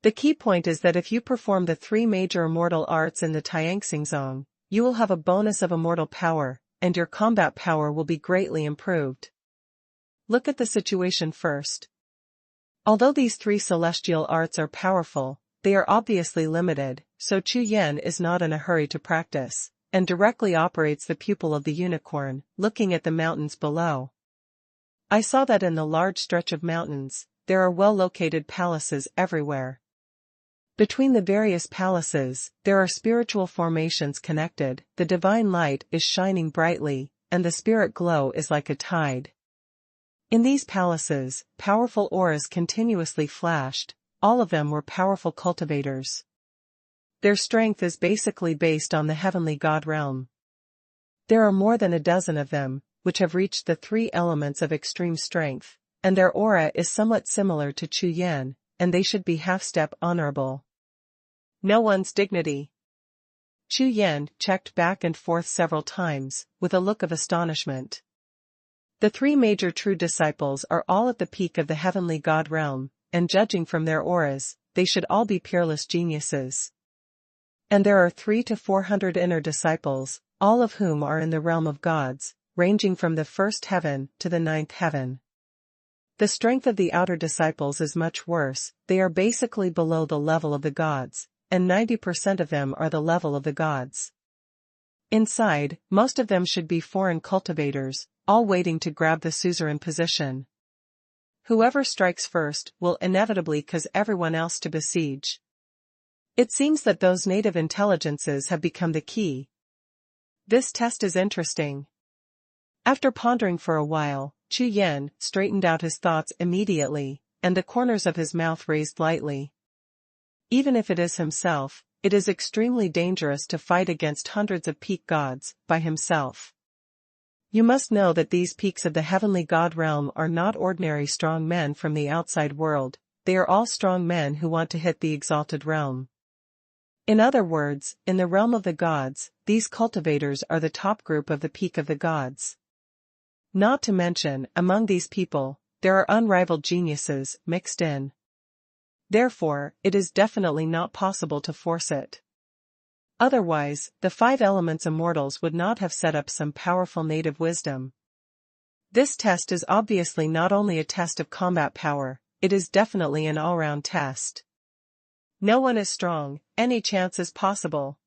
The key point is that if you perform the 3 major immortal arts in the Tianxingzong, you will have a bonus of immortal power, and your combat power will be greatly improved. Look at the situation first. Although these 3 celestial arts are powerful, they are obviously limited, so Chu Yan is not in a hurry to practice, and directly operates the pupil of the unicorn, looking at the mountains below. I saw that in the large stretch of mountains, there are well-located palaces everywhere. Between the various palaces, there are spiritual formations connected, the divine light is shining brightly, and the spirit glow is like a tide. In these palaces, powerful auras continuously flashed, all of them were powerful cultivators. Their strength is basically based on the heavenly god realm. There are more than a dozen of them, which have reached the three elements of extreme strength, and their aura is somewhat similar to Chu Yan, and they should be half-step honorable. No one's dignity. Chu Yan checked back and forth several times, with a look of astonishment. The three major true disciples are all at the peak of the heavenly god realm, and judging from their auras, they should all be peerless geniuses. And there are 300 to 400 inner disciples, all of whom are in the realm of gods, ranging from the first heaven to the 9th heaven. The strength of the outer disciples is much worse, they are basically below the level of the gods, and 90% of them are the level of the gods. Inside, most of them should be foreign cultivators, all waiting to grab the suzerain position. Whoever strikes first will inevitably cause everyone else to besiege. It seems that those native intelligences have become the key. This test is interesting. After pondering for a while, Chu Yan straightened out his thoughts immediately, and the corners of his mouth raised lightly. Even if it is himself, it is extremely dangerous to fight against hundreds of peak gods, by himself. You must know that these peaks of the heavenly god realm are not ordinary strong men from the outside world, they are all strong men who want to hit the exalted realm. In other words, in the realm of the gods, these cultivators are the top group of the peak of the gods. Not to mention, among these people, there are unrivaled geniuses mixed in. Therefore, it is definitely not possible to force it. Otherwise, the 5 elements immortals would not have set up some powerful native wisdom. This test is obviously not only a test of combat power, it is definitely an all-round test. No one is strong, any chance is possible.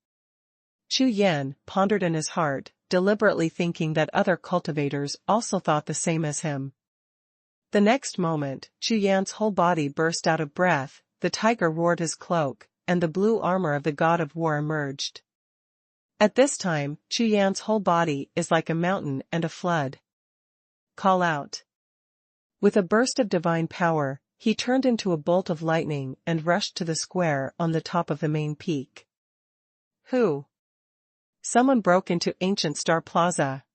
Chu Yan pondered in his heart, deliberately thinking that other cultivators also thought the same as him. The next moment, Chu Yan's whole body burst out of breath, the tiger roared his cloak, and the blue armor of the god of war emerged. At this time, Chu Yan's whole body is like a mountain and a flood. Call out. With a burst of divine power, he turned into a bolt of lightning and rushed to the square on the top of the main peak. Who? Someone broke into Ancient Star Plaza.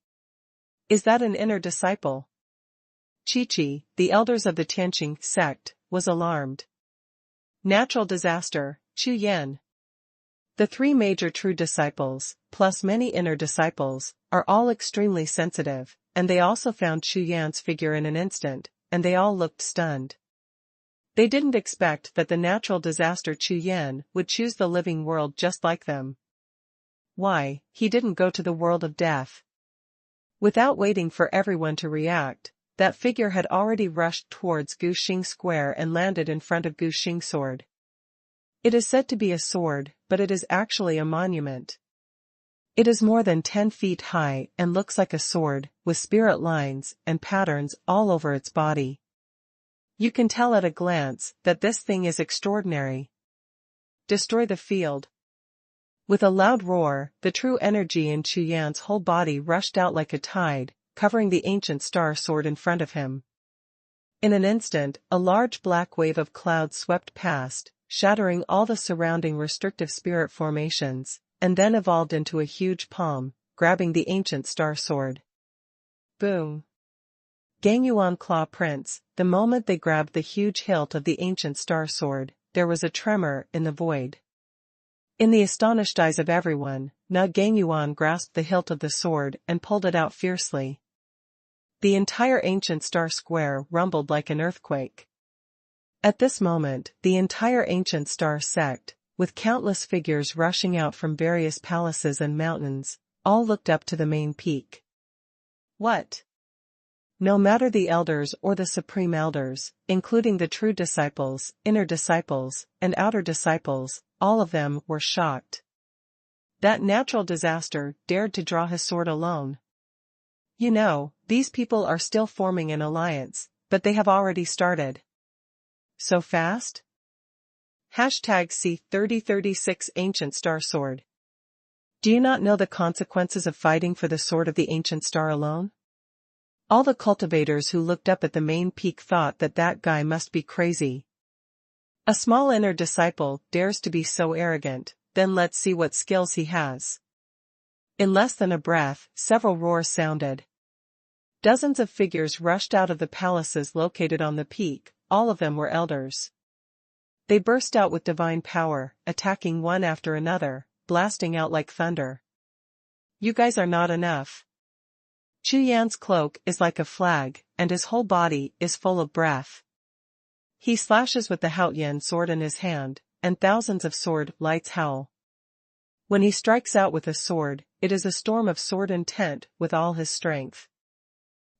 Is that an inner disciple? Chi-Chi, the elders of the Tianqing sect, was alarmed. Natural disaster, Chu Yan. The 3 major true disciples, plus many inner disciples, are all extremely sensitive, and they also found Chu Yan's figure in an instant, and they all looked stunned. They didn't expect that the natural disaster Chu Yan would choose the living world just like them. Why, he didn't go to the world of death. Without waiting for everyone to react, that figure had already rushed towards Gu Xing Square and landed in front of Gu Xing's sword. It is said to be a sword, but it is actually a monument. It is more than 10 feet high and looks like a sword, with spirit lines and patterns all over its body. You can tell at a glance that this thing is extraordinary. Destroy the field. With a loud roar, the true energy in Chu Yan's whole body rushed out like a tide, covering the ancient star sword in front of him. In an instant, a large black wave of clouds swept past, shattering all the surrounding restrictive spirit formations, and then evolved into a huge palm, grabbing the ancient star sword. Boom! Gangyuan claw prints, the moment they grabbed the huge hilt of the ancient star sword, there was a tremor in the void. In the astonished eyes of everyone, Na Gangyuan grasped the hilt of the sword and pulled it out fiercely. The entire ancient star square rumbled like an earthquake. At this moment, the entire ancient star sect, with countless figures rushing out from various palaces and mountains, all looked up to the main peak. What? No matter the elders or the supreme elders, including the true disciples, inner disciples, and outer disciples, all of them were shocked. That natural disaster dared to draw his sword alone. You know, these people are still forming an alliance, but they have already started. So fast? #C3036 Ancient Star Sword. Do you not know the consequences of fighting for the sword of the ancient star alone? All the cultivators who looked up at the main peak thought that that guy must be crazy. A small inner disciple dares to be so arrogant, then let's see what skills he has. In less than a breath, several roars sounded. Dozens of figures rushed out of the palaces located on the peak, all of them were elders. They burst out with divine power, attacking one after another, blasting out like thunder. You guys are not enough. Chu Yan's cloak is like a flag, and his whole body is full of breath. He slashes with the Haotian sword in his hand, and thousands of sword lights howl. When he strikes out with a sword, it is a storm of sword intent with all his strength.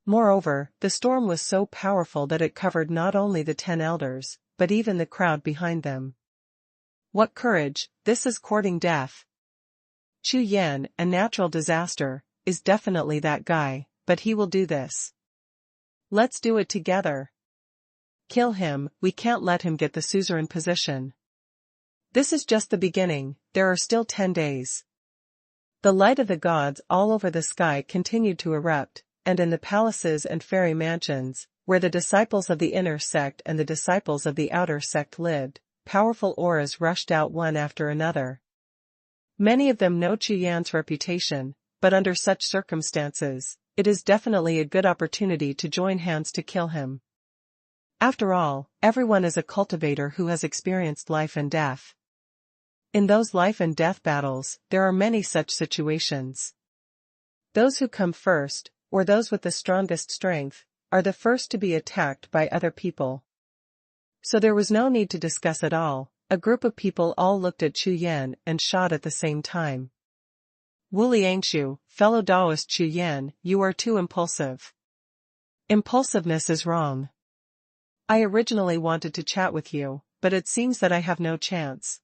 Moreover, the storm was so powerful that it covered not only the 10 elders, but even the crowd behind them. What courage, this is courting death. Chu Yan, a natural disaster, is definitely that guy, but he will do this. Let's do it together. Kill him, we can't let him get the suzerain position. This is just the beginning, there are still 10 days. The light of the gods all over the sky continued to erupt, and in the palaces and fairy mansions, where the disciples of the inner sect and the disciples of the outer sect lived, powerful auras rushed out one after another. Many of them know Chu Yan's reputation, but under such circumstances, it is definitely a good opportunity to join hands to kill him. After all, everyone is a cultivator who has experienced life and death. In those life and death battles, there are many such situations. Those who come first, or those with the strongest strength, are the first to be attacked by other people. So there was no need to discuss at all, a group of people all looked at Chu Yan and shot at the same time. Wu Liangshu, fellow Taoist Chu Yan, you are too impulsive. Impulsiveness is wrong. I originally wanted to chat with you, but it seems that I have no chance.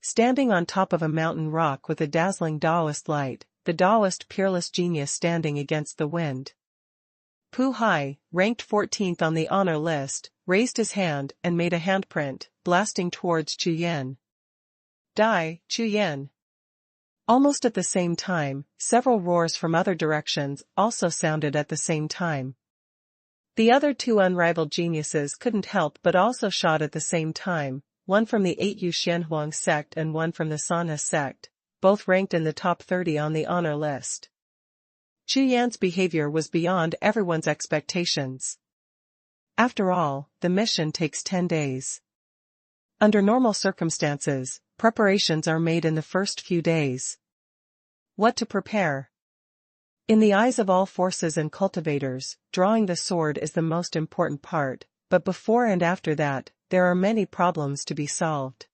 Standing on top of a mountain rock with a dazzling Taoist light, the Taoist peerless genius standing against the wind. Pu Hai, ranked 14th on the honor list, raised his hand and made a handprint, blasting towards Chu Yan. Die, Chu Yan. Almost at the same time, several roars from other directions also sounded at the same time. The other two unrivaled geniuses couldn't help but also shot at the same time, one from the 8th Xuanhuan sect and one from the Sanhe sect, both ranked in the top 30 on the honor list. Chu Yan's behavior was beyond everyone's expectations. After all, the mission takes 10 days. Under normal circumstances, preparations are made in the first few days. What to prepare? In the eyes of all forces and cultivators, drawing the sword is the most important part, but before and after that, there are many problems to be solved.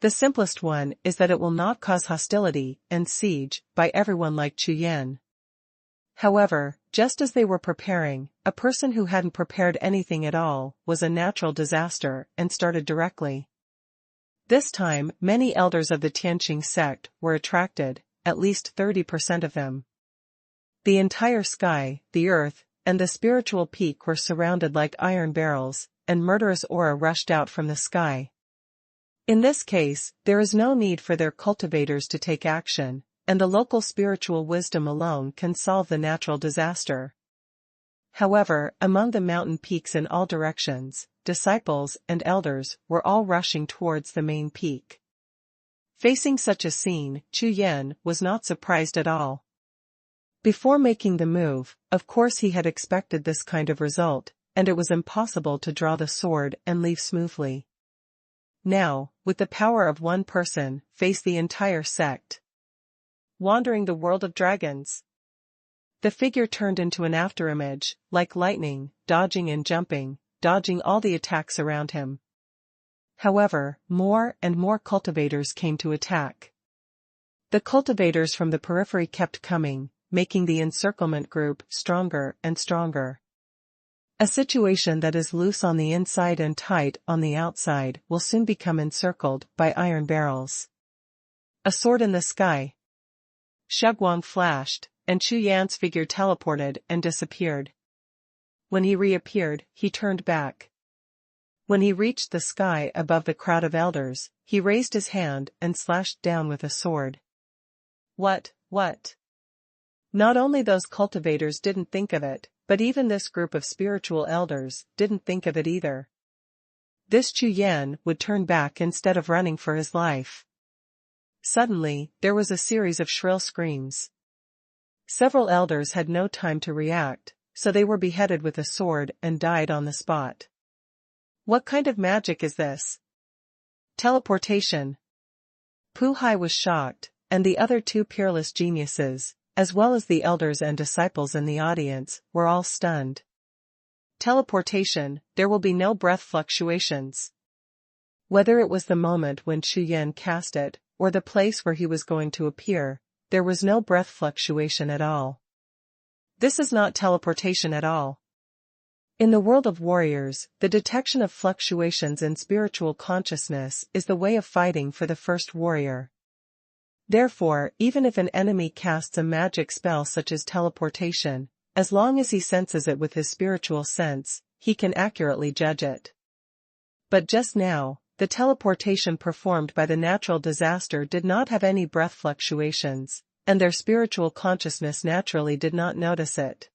The simplest one is that it will not cause hostility and siege by everyone like Chu Yan. However, just as they were preparing, a person who hadn't prepared anything at all was a natural disaster and started directly. This time, many elders of the Tianqing sect were attracted, at least 30% of them. The entire sky, the earth, and the spiritual peak were surrounded like iron barrels, and murderous aura rushed out from the sky. In this case, there is no need for their cultivators to take action, and the local spiritual wisdom alone can solve the natural disaster. However, among the mountain peaks in all directions, disciples and elders were all rushing towards the main peak. Facing such a scene, Chu Yan was not surprised at all. Before making the move, of course he had expected this kind of result, and it was impossible to draw the sword and leave smoothly. Now, with the power of one person, face the entire sect. Wandering the world of dragons. The figure turned into an afterimage, like lightning, dodging and jumping, dodging all the attacks around him. However, more and more cultivators came to attack. The cultivators from the periphery kept coming, making the encirclement group stronger and stronger. A situation that is loose on the inside and tight on the outside will soon become encircled by iron barrels. A sword in the sky. Shuguang flashed, and Chu Yan's figure teleported and disappeared. When he reappeared, he turned back. When he reached the sky above the crowd of elders, he raised his hand and slashed down with a sword. What? Not only those cultivators didn't think of it, but even this group of spiritual elders didn't think of it either. This Chu Yan would turn back instead of running for his life. Suddenly, there was a series of shrill screams. Several elders had no time to react, so they were beheaded with a sword and died on the spot. What kind of magic is this? Teleportation. Pu Hai was shocked, and the other two peerless geniuses, as well as the elders and disciples in the audience, were all stunned. Teleportation, there will be no breath fluctuations. Whether it was the moment when Chu Yan cast it, or the place where he was going to appear, there was no breath fluctuation at all. This is not teleportation at all. In the world of warriors, the detection of fluctuations in spiritual consciousness is the way of fighting for the first warrior. Therefore, even if an enemy casts a magic spell such as teleportation, as long as he senses it with his spiritual sense, he can accurately judge it. But just now, the teleportation performed by the natural disaster did not have any breath fluctuations, and their spiritual consciousness naturally did not notice it.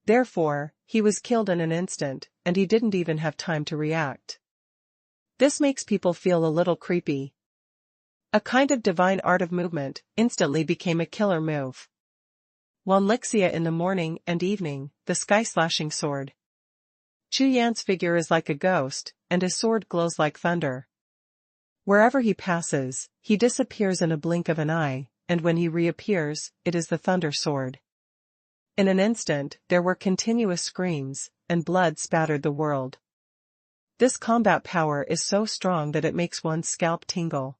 Therefore, he was killed in an instant, and he didn't even have time to react. This makes people feel a little creepy. A kind of divine art of movement instantly became a killer move. Wanlixia in the morning and evening, the sky-slashing sword. Chu Yan's figure is like a ghost, and his sword glows like thunder. Wherever he passes, he disappears in a blink of an eye, and when he reappears, it is the thunder sword. In an instant, there were continuous screams, and blood spattered the world. This combat power is so strong that it makes one's scalp tingle.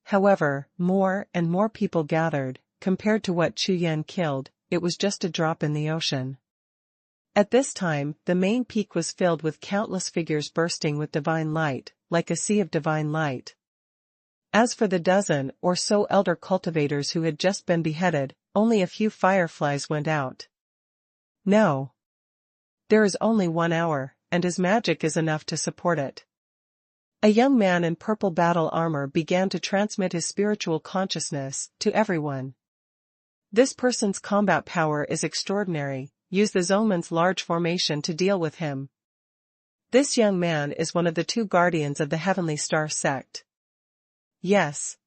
However, more and more people gathered. Compared to what Chu Yan killed, it was just a drop in the ocean. At this time, the main peak was filled with countless figures bursting with divine light, like a sea of divine light. As for the dozen or so elder cultivators who had just been beheaded, only a few fireflies went out. No. There is only 1 hour, and his magic is enough to support it. A young man in purple battle armor began to transmit his spiritual consciousness to everyone. This person's combat power is extraordinary. Use the Zonman's large formation to deal with him. This young man is one of the 2 guardians of the Heavenly Star sect. Yes.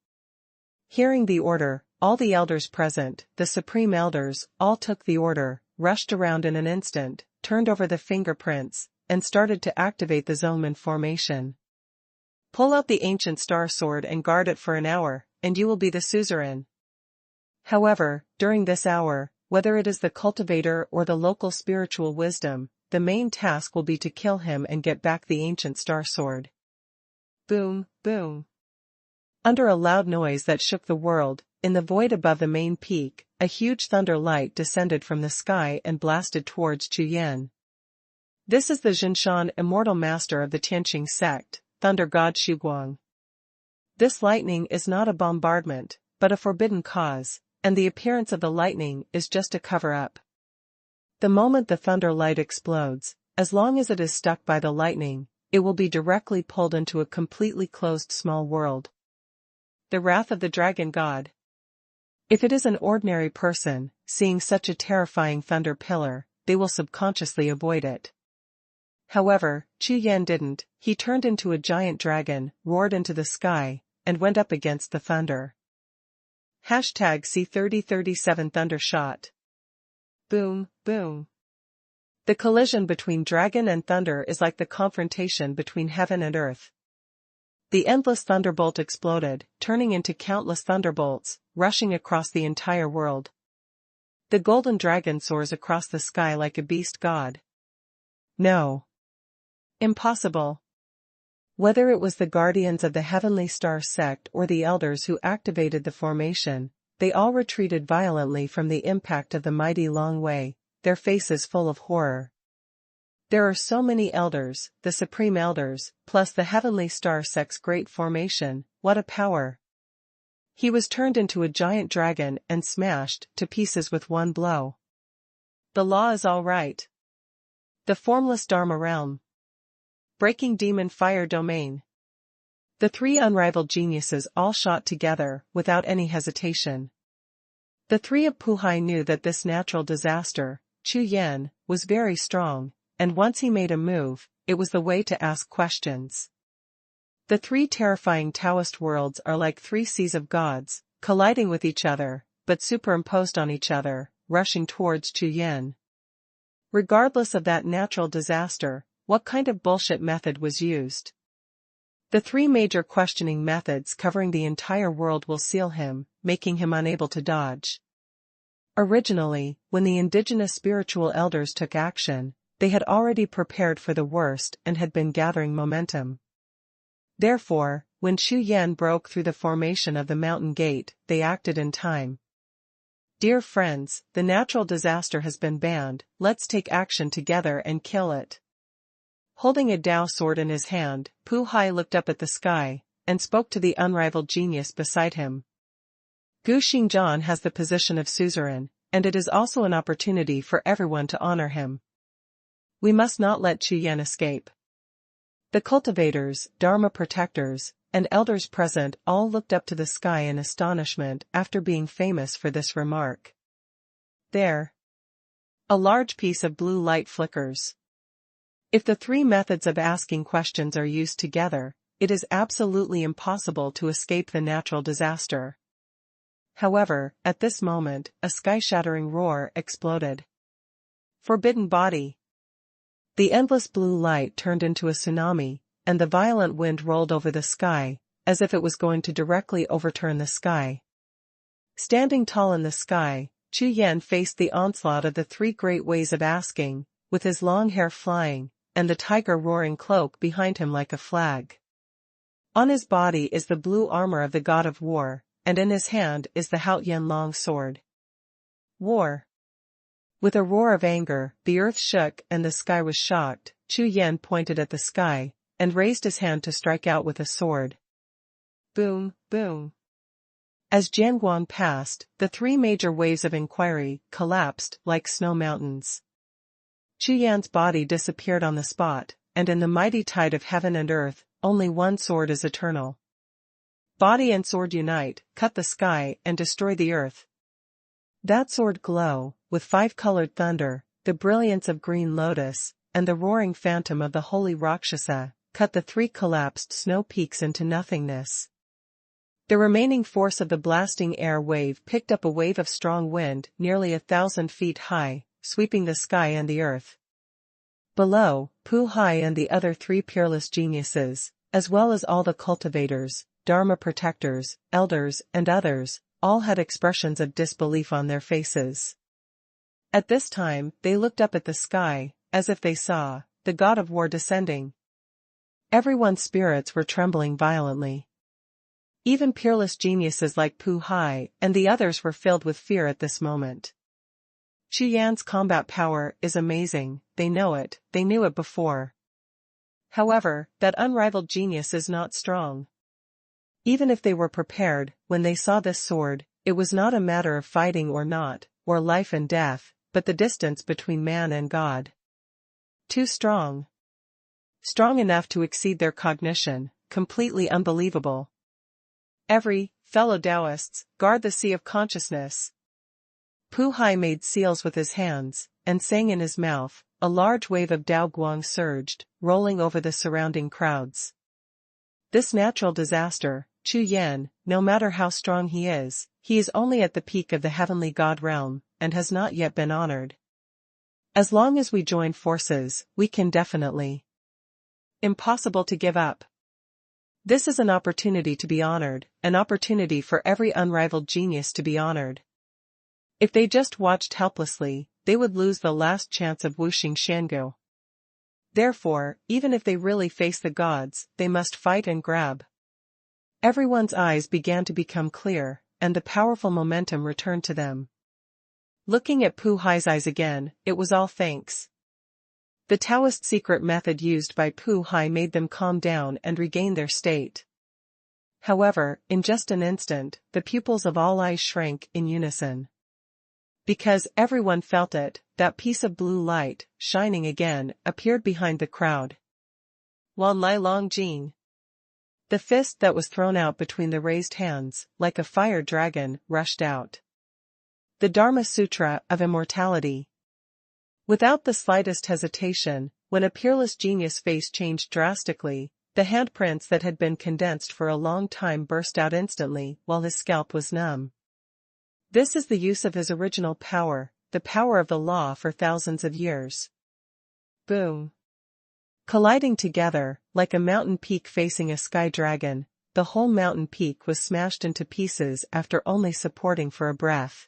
Hearing the order, all the elders present, the supreme elders, all took the order, rushed around in an instant, turned over the fingerprints, and started to activate the Zonman formation. Pull out the ancient star sword and guard it for an hour, and you will be the suzerain. However, during this hour, whether it is the cultivator or the local spiritual wisdom, the main task will be to kill him and get back the ancient star sword. Boom, boom. Under a loud noise that shook the world, in the void above the main peak, a huge thunder light descended from the sky and blasted towards Chu Yan. This is the Jinshan immortal master of the Tianqing sect, Thunder God Xuguang. This lightning is not a bombardment, but a forbidden cause, and the appearance of the lightning is just a cover-up. The moment the thunder light explodes, as long as it is stuck by the lightning, it will be directly pulled into a completely closed small world. The wrath of the dragon god. If it is an ordinary person, seeing such a terrifying thunder pillar, they will subconsciously avoid it. However, Chu Yan didn't. He turned into a giant dragon, roared into the sky, and went up against the thunder. #C3037 Thunder Shot. Boom, boom. The collision between dragon and thunder is like the confrontation between heaven and earth. The endless thunderbolt exploded, turning into countless thunderbolts, rushing across the entire world. The golden dragon soars across the sky like a beast god. No. Impossible. Whether it was the guardians of the Heavenly Star sect or the elders who activated the formation, they all retreated violently from the impact of the mighty long way, their faces full of horror. There are so many elders, the supreme elders, plus the Heavenly Star sect's great formation, what a power! He was turned into a giant dragon and smashed to pieces with one blow. The law is all right. The formless Dharma realm. Breaking demon fire domain. The three unrivaled geniuses all shot together, without any hesitation. The three of Puhai knew that this natural disaster, Chu Yan, was very strong, and once he made a move, it was the way to ask questions. The three terrifying Taoist worlds are like three seas of gods, colliding with each other, but superimposed on each other, rushing towards Chu Yan. Regardless of that natural disaster, what kind of bullshit method was used? The three major questioning methods covering the entire world will seal him, making him unable to dodge. Originally, when the indigenous spiritual elders took action, they had already prepared for the worst and had been gathering momentum. Therefore, when Chu Yan broke through the formation of the mountain gate, they acted in time. Dear friends, the natural disaster has been banned, let's take action together and kill it. Holding a Dao sword in his hand, Pu Hai looked up at the sky, and spoke to the unrivaled genius beside him. Gu Xingzhan has the position of suzerain, and it is also an opportunity for everyone to honor him. We must not let Chu Yan escape. The cultivators, Dharma protectors, and elders present all looked up to the sky in astonishment after being famous for this remark. There. A large piece of blue light flickers. If the three methods of asking questions are used together, it is absolutely impossible to escape the natural disaster. However, at this moment, a sky-shattering roar exploded. Forbidden body. The endless blue light turned into a tsunami, and the violent wind rolled over the sky, as if it was going to directly overturn the sky. Standing tall in the sky, Chu Yan faced the onslaught of the three great ways of asking, with his long hair flying, and the tiger-roaring cloak behind him like a flag. On his body is the blue armor of the god of war, and in his hand is the Haotian long sword. War. With a roar of anger, the earth shook and the sky was shocked. Chu Yan pointed at the sky, and raised his hand to strike out with a sword. Boom, boom. As Jianguan passed, the three major waves of inquiry collapsed like snow mountains. Chu Yan's body disappeared on the spot, and in the mighty tide of heaven and earth, only one sword is eternal. Body and sword unite, cut the sky and destroy the earth. That sword glow, with five-colored thunder, the brilliance of green lotus, and the roaring phantom of the holy Rakshasa, cut the three collapsed snow peaks into nothingness. The remaining force of the blasting air wave picked up a wave of strong wind nearly 1,000 feet high, sweeping the sky and the earth. Below, Pu Hai and the other three peerless geniuses, as well as all the cultivators, Dharma protectors, elders, and others, all had expressions of disbelief on their faces. At this time, they looked up at the sky, as if they saw the god of war descending. Everyone's spirits were trembling violently. Even peerless geniuses like Pu Hai and the others were filled with fear at this moment. Chu Yan's combat power is amazing, they know it, they knew it before. However, that unrivaled genius is not strong. Even if they were prepared, when they saw this sword, it was not a matter of fighting or not, or life and death, but the distance between man and God. Too strong. Strong enough to exceed their cognition, completely unbelievable. Every, fellow Taoists, guard the sea of consciousness. Pu Hai made seals with his hands, and sang in his mouth, a large wave of Dao Guang surged, rolling over the surrounding crowds. This natural disaster, Chu Yan, no matter how strong he is only at the peak of the heavenly god realm, and has not yet been honored. As long as we join forces, we can definitely. Impossible to give up. This is an opportunity to be honored, an opportunity for every unrivaled genius to be honored. If they just watched helplessly, they would lose the last chance of Wuxing Shangu. Therefore, even if they really face the gods, they must fight and grab. Everyone's eyes began to become clear, and the powerful momentum returned to them. Looking at Pu Hai's eyes again, it was all thanks. The Taoist secret method used by Pu Hai made them calm down and regain their state. However, in just an instant, the pupils of all eyes shrank in unison. Because everyone felt it, that piece of blue light, shining again, appeared behind the crowd. Wan Lai Long Jing. The fist that was thrown out between the raised hands, like a fire dragon, rushed out. The Dharma Sutra of Immortality. Without the slightest hesitation, when a peerless genius face changed drastically, the handprints that had been condensed for a long time burst out instantly while his scalp was numb. This is the use of his original power, the power of the law for thousands of years. Boom. Colliding together, like a mountain peak facing a sky dragon, the whole mountain peak was smashed into pieces after only supporting for a breath.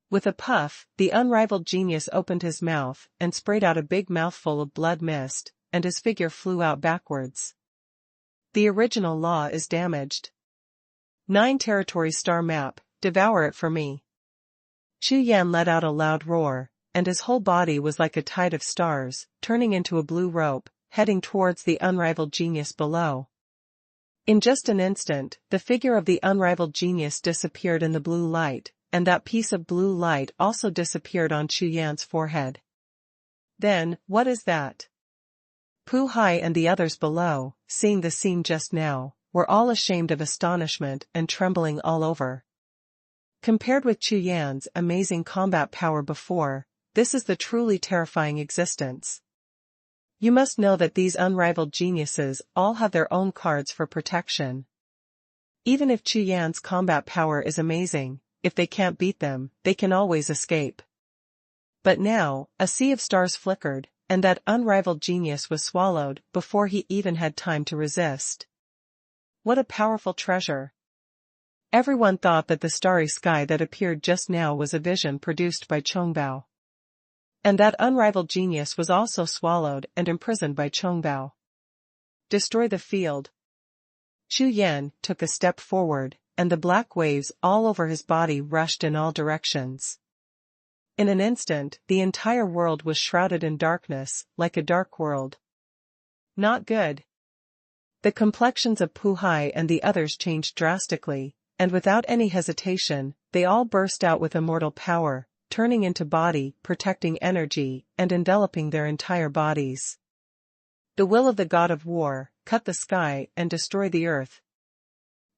With a puff, the unrivaled genius opened his mouth and sprayed out a big mouthful of blood mist, and his figure flew out backwards. The original law is damaged. 9 territories star map, devour it for me. Chu Yan let out a loud roar, and his whole body was like a tide of stars, turning into a blue rope, heading towards the unrivaled genius below. In just an instant, the figure of the unrivaled genius disappeared in the blue light, and that piece of blue light also disappeared on Chu Yan's forehead. Then, what is that? Pu Hai and the others below, seeing the scene just now, were all ashamed of astonishment and trembling all over. Compared with Chu Yan's amazing combat power before, this is the truly terrifying existence. You must know that these unrivaled geniuses all have their own cards for protection. Even if Chu Yan's combat power is amazing, if they can't beat them, they can always escape. But now, a sea of stars flickered, and that unrivaled genius was swallowed before he even had time to resist. What a powerful treasure! Everyone thought that the starry sky that appeared just now was a vision produced by Chongbao. And that unrivaled genius was also swallowed and imprisoned by Chongbao. Destroy the field. Chu Yan took a step forward, and the black waves all over his body rushed in all directions. In an instant, the entire world was shrouded in darkness, like a dark world. Not good. The complexions of Pu Hai and the others changed drastically, and without any hesitation, they all burst out with immortal power, turning into body, protecting energy, and enveloping their entire bodies. The will of the god of war, cut the sky and destroy the earth.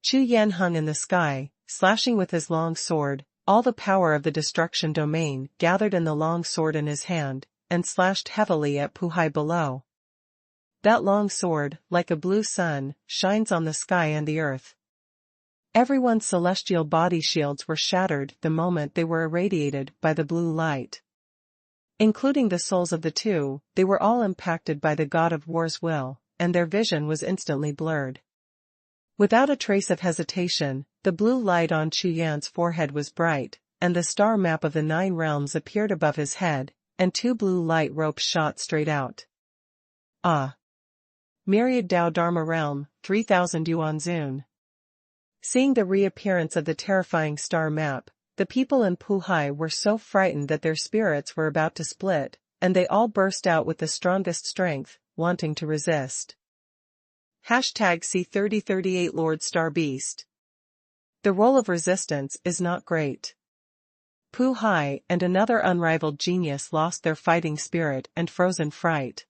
Chu Yan hung in the sky, slashing with his long sword, all the power of the destruction domain gathered in the long sword in his hand, and slashed heavily at Pu Hai below. That long sword, like a blue sun, shines on the sky and the earth. Everyone's celestial body shields were shattered the moment they were irradiated by the blue light. Including the souls of the two, they were all impacted by the god of war's will, and their vision was instantly blurred. Without a trace of hesitation, the blue light on Chu Yan's forehead was bright, and the star map of the 9 realms appeared above his head, and 2 blue light ropes shot straight out. Ah! Myriad Dao Dharma Realm, 3000 Yuan Zun. Seeing the reappearance of the terrifying star map, the people in Pu Hai were so frightened that their spirits were about to split, and they all burst out with the strongest strength, wanting to resist. #C3038 Lord Star Beast. The role of resistance is not great. Pu Hai and another unrivaled genius lost their fighting spirit and froze in fright.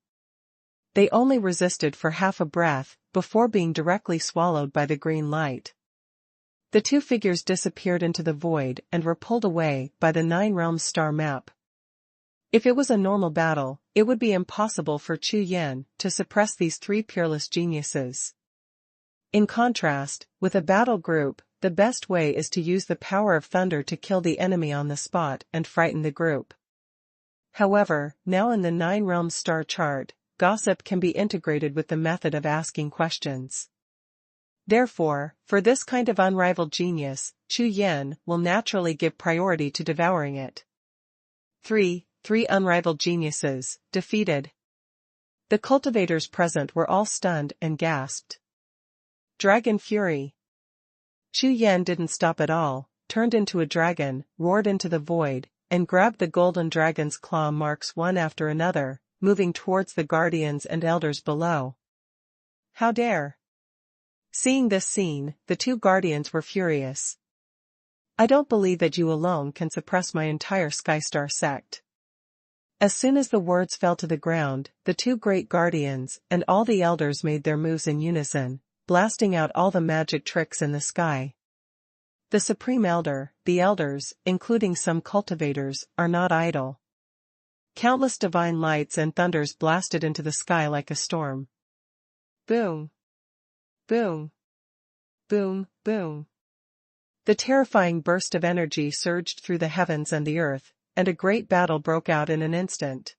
They only resisted for half a breath before being directly swallowed by the green light. The 2 figures disappeared into the void and were pulled away by the 9 realms star map. If it was a normal battle, it would be impossible for Chu Yan to suppress these 3 peerless geniuses. In contrast, with a battle group, the best way is to use the power of thunder to kill the enemy on the spot and frighten the group. However, now in the 9 realms star chart, gossip can be integrated with the method of asking questions. Therefore, for this kind of unrivaled genius, Chu Yan will naturally give priority to devouring it. 3 unrivaled geniuses, defeated. The cultivators present were all stunned and gasped. Dragon Fury. Chu Yan didn't stop at all, turned into a dragon, roared into the void, and grabbed the golden dragon's claw marks one after another, moving towards the guardians and elders below. How dare! Seeing this scene, the 2 guardians were furious. I don't believe that you alone can suppress my entire Skystar sect. As soon as the words fell to the ground, the 2 great guardians and all the elders made their moves in unison, blasting out all the magic tricks in the sky. The Supreme Elder, the elders, including some cultivators, are not idle. Countless divine lights and thunders blasted into the sky like a storm. Boom! Boom! Boom! Boom! The terrifying burst of energy surged through the heavens and the earth, and a great battle broke out in an instant.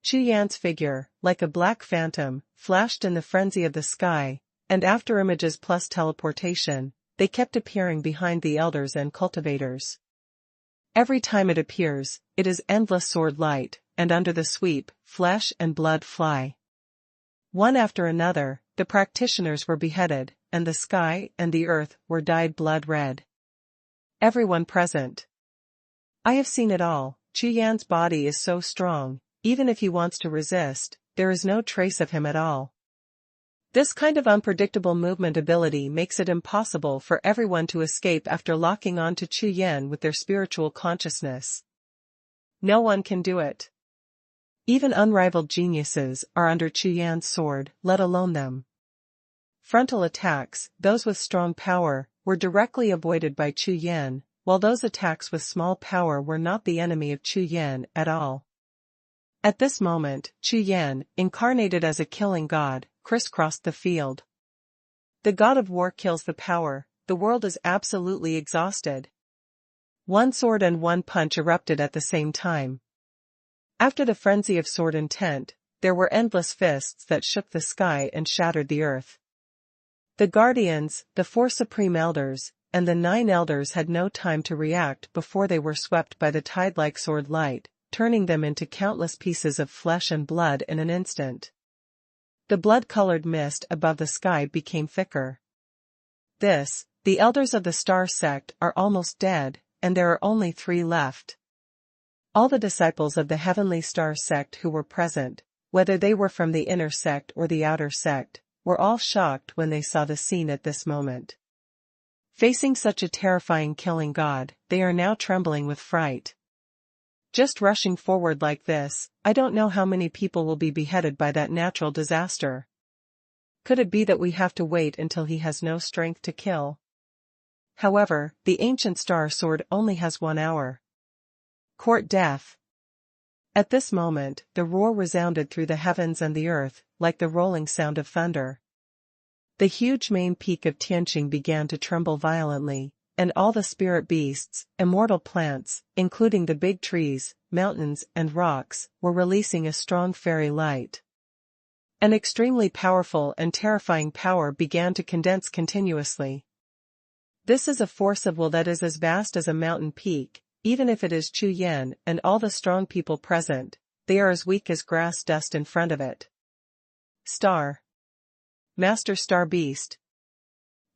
Chu Yan's figure, like a black phantom, flashed in the frenzy of the sky, and after images plus teleportation, they kept appearing behind the elders and cultivators. Every time it appears, it is endless sword light, and under the sweep, flesh and blood fly. One after another, the practitioners were beheaded, and the sky and the earth were dyed blood red. Everyone present. I have seen it all. Chu Yan's body is so strong, even if he wants to resist, there is no trace of him at all. This kind of unpredictable movement ability makes it impossible for everyone to escape after locking on to Chu Yan with their spiritual consciousness. No one can do it. Even unrivaled geniuses are under Chu Yan's sword, let alone them. Frontal attacks, those with strong power, were directly avoided by Chu Yan, while those attacks with small power were not the enemy of Chu Yan at all. At this moment, Chu Yan, incarnated as a killing god, crisscrossed the field. The god of war kills the power, the world is absolutely exhausted. One sword and one punch erupted at the same time. After the frenzy of sword intent, there were endless fists that shook the sky and shattered the earth. The guardians, the 4 supreme elders, and the 9 elders had no time to react before they were swept by the tide-like sword light, turning them into countless pieces of flesh and blood in an instant. The blood-colored mist above the sky became thicker. The elders of the Star Sect are almost dead, and there are only 3 left. All the disciples of the Heavenly Star Sect who were present, whether they were from the inner sect or the outer sect, were all shocked when they saw the scene at this moment. Facing such a terrifying killing god, they are now trembling with fright. Just rushing forward like this, I don't know how many people will be beheaded by that natural disaster. Could it be that we have to wait until he has no strength to kill? However, the ancient star sword only has 1 hour. Court death. At this moment, the roar resounded through the heavens and the earth, like the rolling sound of thunder. The huge main peak of Tianqing began to tremble violently, and all the spirit beasts, immortal plants, including the big trees, mountains and rocks, were releasing a strong fairy light. An extremely powerful and terrifying power began to condense continuously. This is a force of will that is as vast as a mountain peak, even if it is Chu Yan and all the strong people present, they are as weak as grass dust in front of it. Star. Master Star Beast.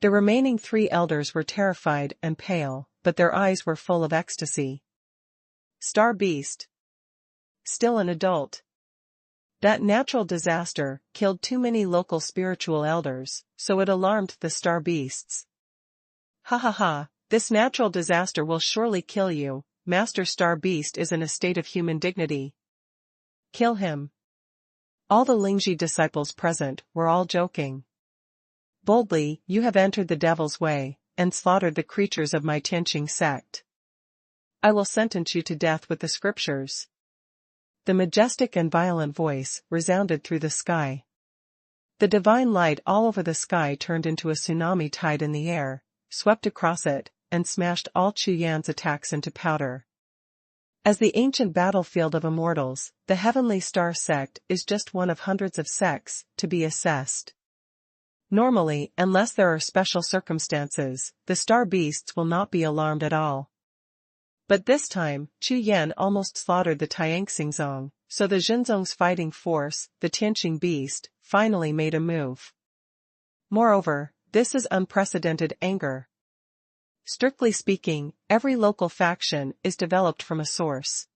The remaining 3 elders were terrified and pale, but their eyes were full of ecstasy. Star Beast. Still an adult. That natural disaster killed too many local spiritual elders, so it alarmed the Star Beasts. Ha ha ha, this natural disaster will surely kill you. Master Star Beast is in a state of human dignity. Kill him. All the Lingji disciples present were all joking. Boldly, you have entered the devil's way, and slaughtered the creatures of my Tianqing sect. I will sentence you to death with the scriptures. The majestic and violent voice resounded through the sky. The divine light all over the sky turned into a tsunami tide in the air, swept across it, and smashed all Chu Yan's attacks into powder. As the ancient battlefield of immortals, the Heavenly Star Sect is just one of hundreds of sects to be assessed. Normally, unless there are special circumstances, the Star Beasts will not be alarmed at all. But this time, Chu Yan almost slaughtered the Tianxingzong, so the Xinzong's fighting force, the Tianqing Beast, finally made a move. Moreover, this is unprecedented anger. Strictly speaking, every local faction is developed from a source.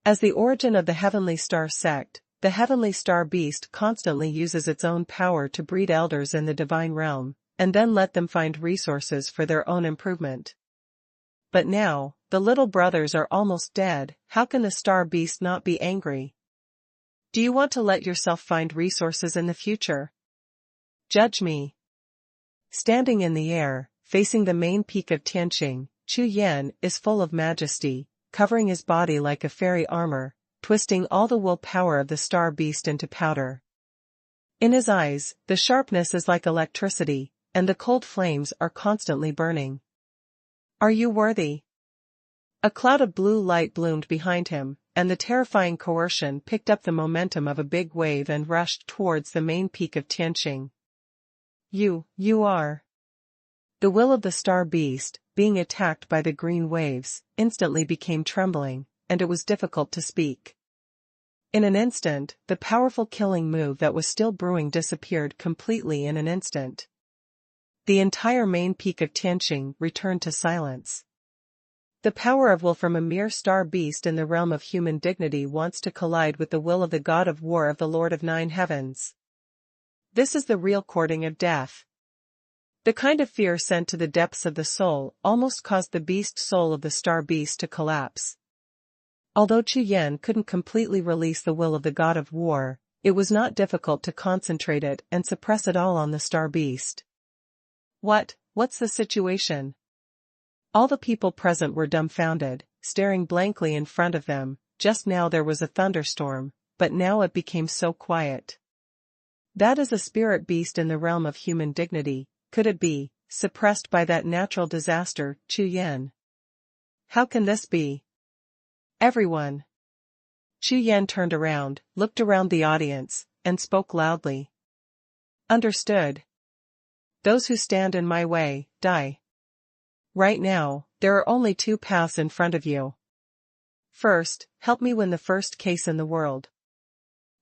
As the origin of the Heavenly Star Sect, the Heavenly Star Beast constantly uses its own power to breed elders in the divine realm, and then let them find resources for their own improvement. But now, the little brothers are almost dead, how can the Star Beast not be angry? Do you want to let yourself find resources in the future? Judge me. Standing in the air, facing the main peak of Tianqing, Chu Yan is full of majesty, covering his body like a fairy armor, twisting all the willpower of the star beast into powder. In his eyes, the sharpness is like electricity, and the cold flames are constantly burning. Are you worthy? A cloud of blue light bloomed behind him, and the terrifying coercion picked up the momentum of a big wave and rushed towards the main peak of Tianqing. You are. The will of the star beast, being attacked by the green waves, instantly became trembling, and it was difficult to speak. In an instant, the powerful killing move that was still brewing disappeared completely in an instant. The entire main peak of Tianqing returned to silence. The power of will from a mere star beast in the realm of human dignity wants to collide with the will of the god of war of the Lord of Nine Heavens. This is the real courting of death. The kind of fear sent to the depths of the soul almost caused the beast soul of the star beast to collapse. Although Chu Yan couldn't completely release the will of the god of war, it was not difficult to concentrate it and suppress it all on the star beast. What's the situation? All the people present were dumbfounded, staring blankly in front of them. Just now there was a thunderstorm, but now it became so quiet. That is a spirit beast in the realm of human dignity. Could it be, suppressed by that natural disaster, Chu Yan? How can this be? Everyone. Chu Yan turned around, looked around the audience, and spoke loudly. Understood. Those who stand in my way, die. Right now, there are only two paths in front of you. First, help me win the first case in the world.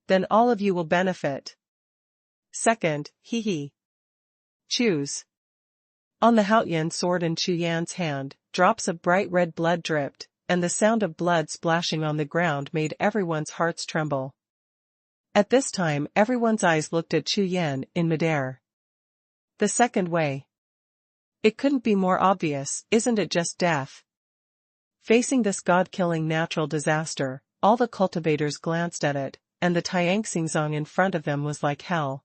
Then all of you will benefit. Second, choose. On the Haotian sword in Chu Yan's hand, drops of bright red blood dripped, and the sound of blood splashing on the ground made everyone's hearts tremble. At this time everyone's eyes looked at Chu Yan in midair. The second way. It couldn't be more obvious, isn't it just death? Facing this god-killing natural disaster, all the cultivators glanced at it, and the Tianxingzong in front of them was like hell.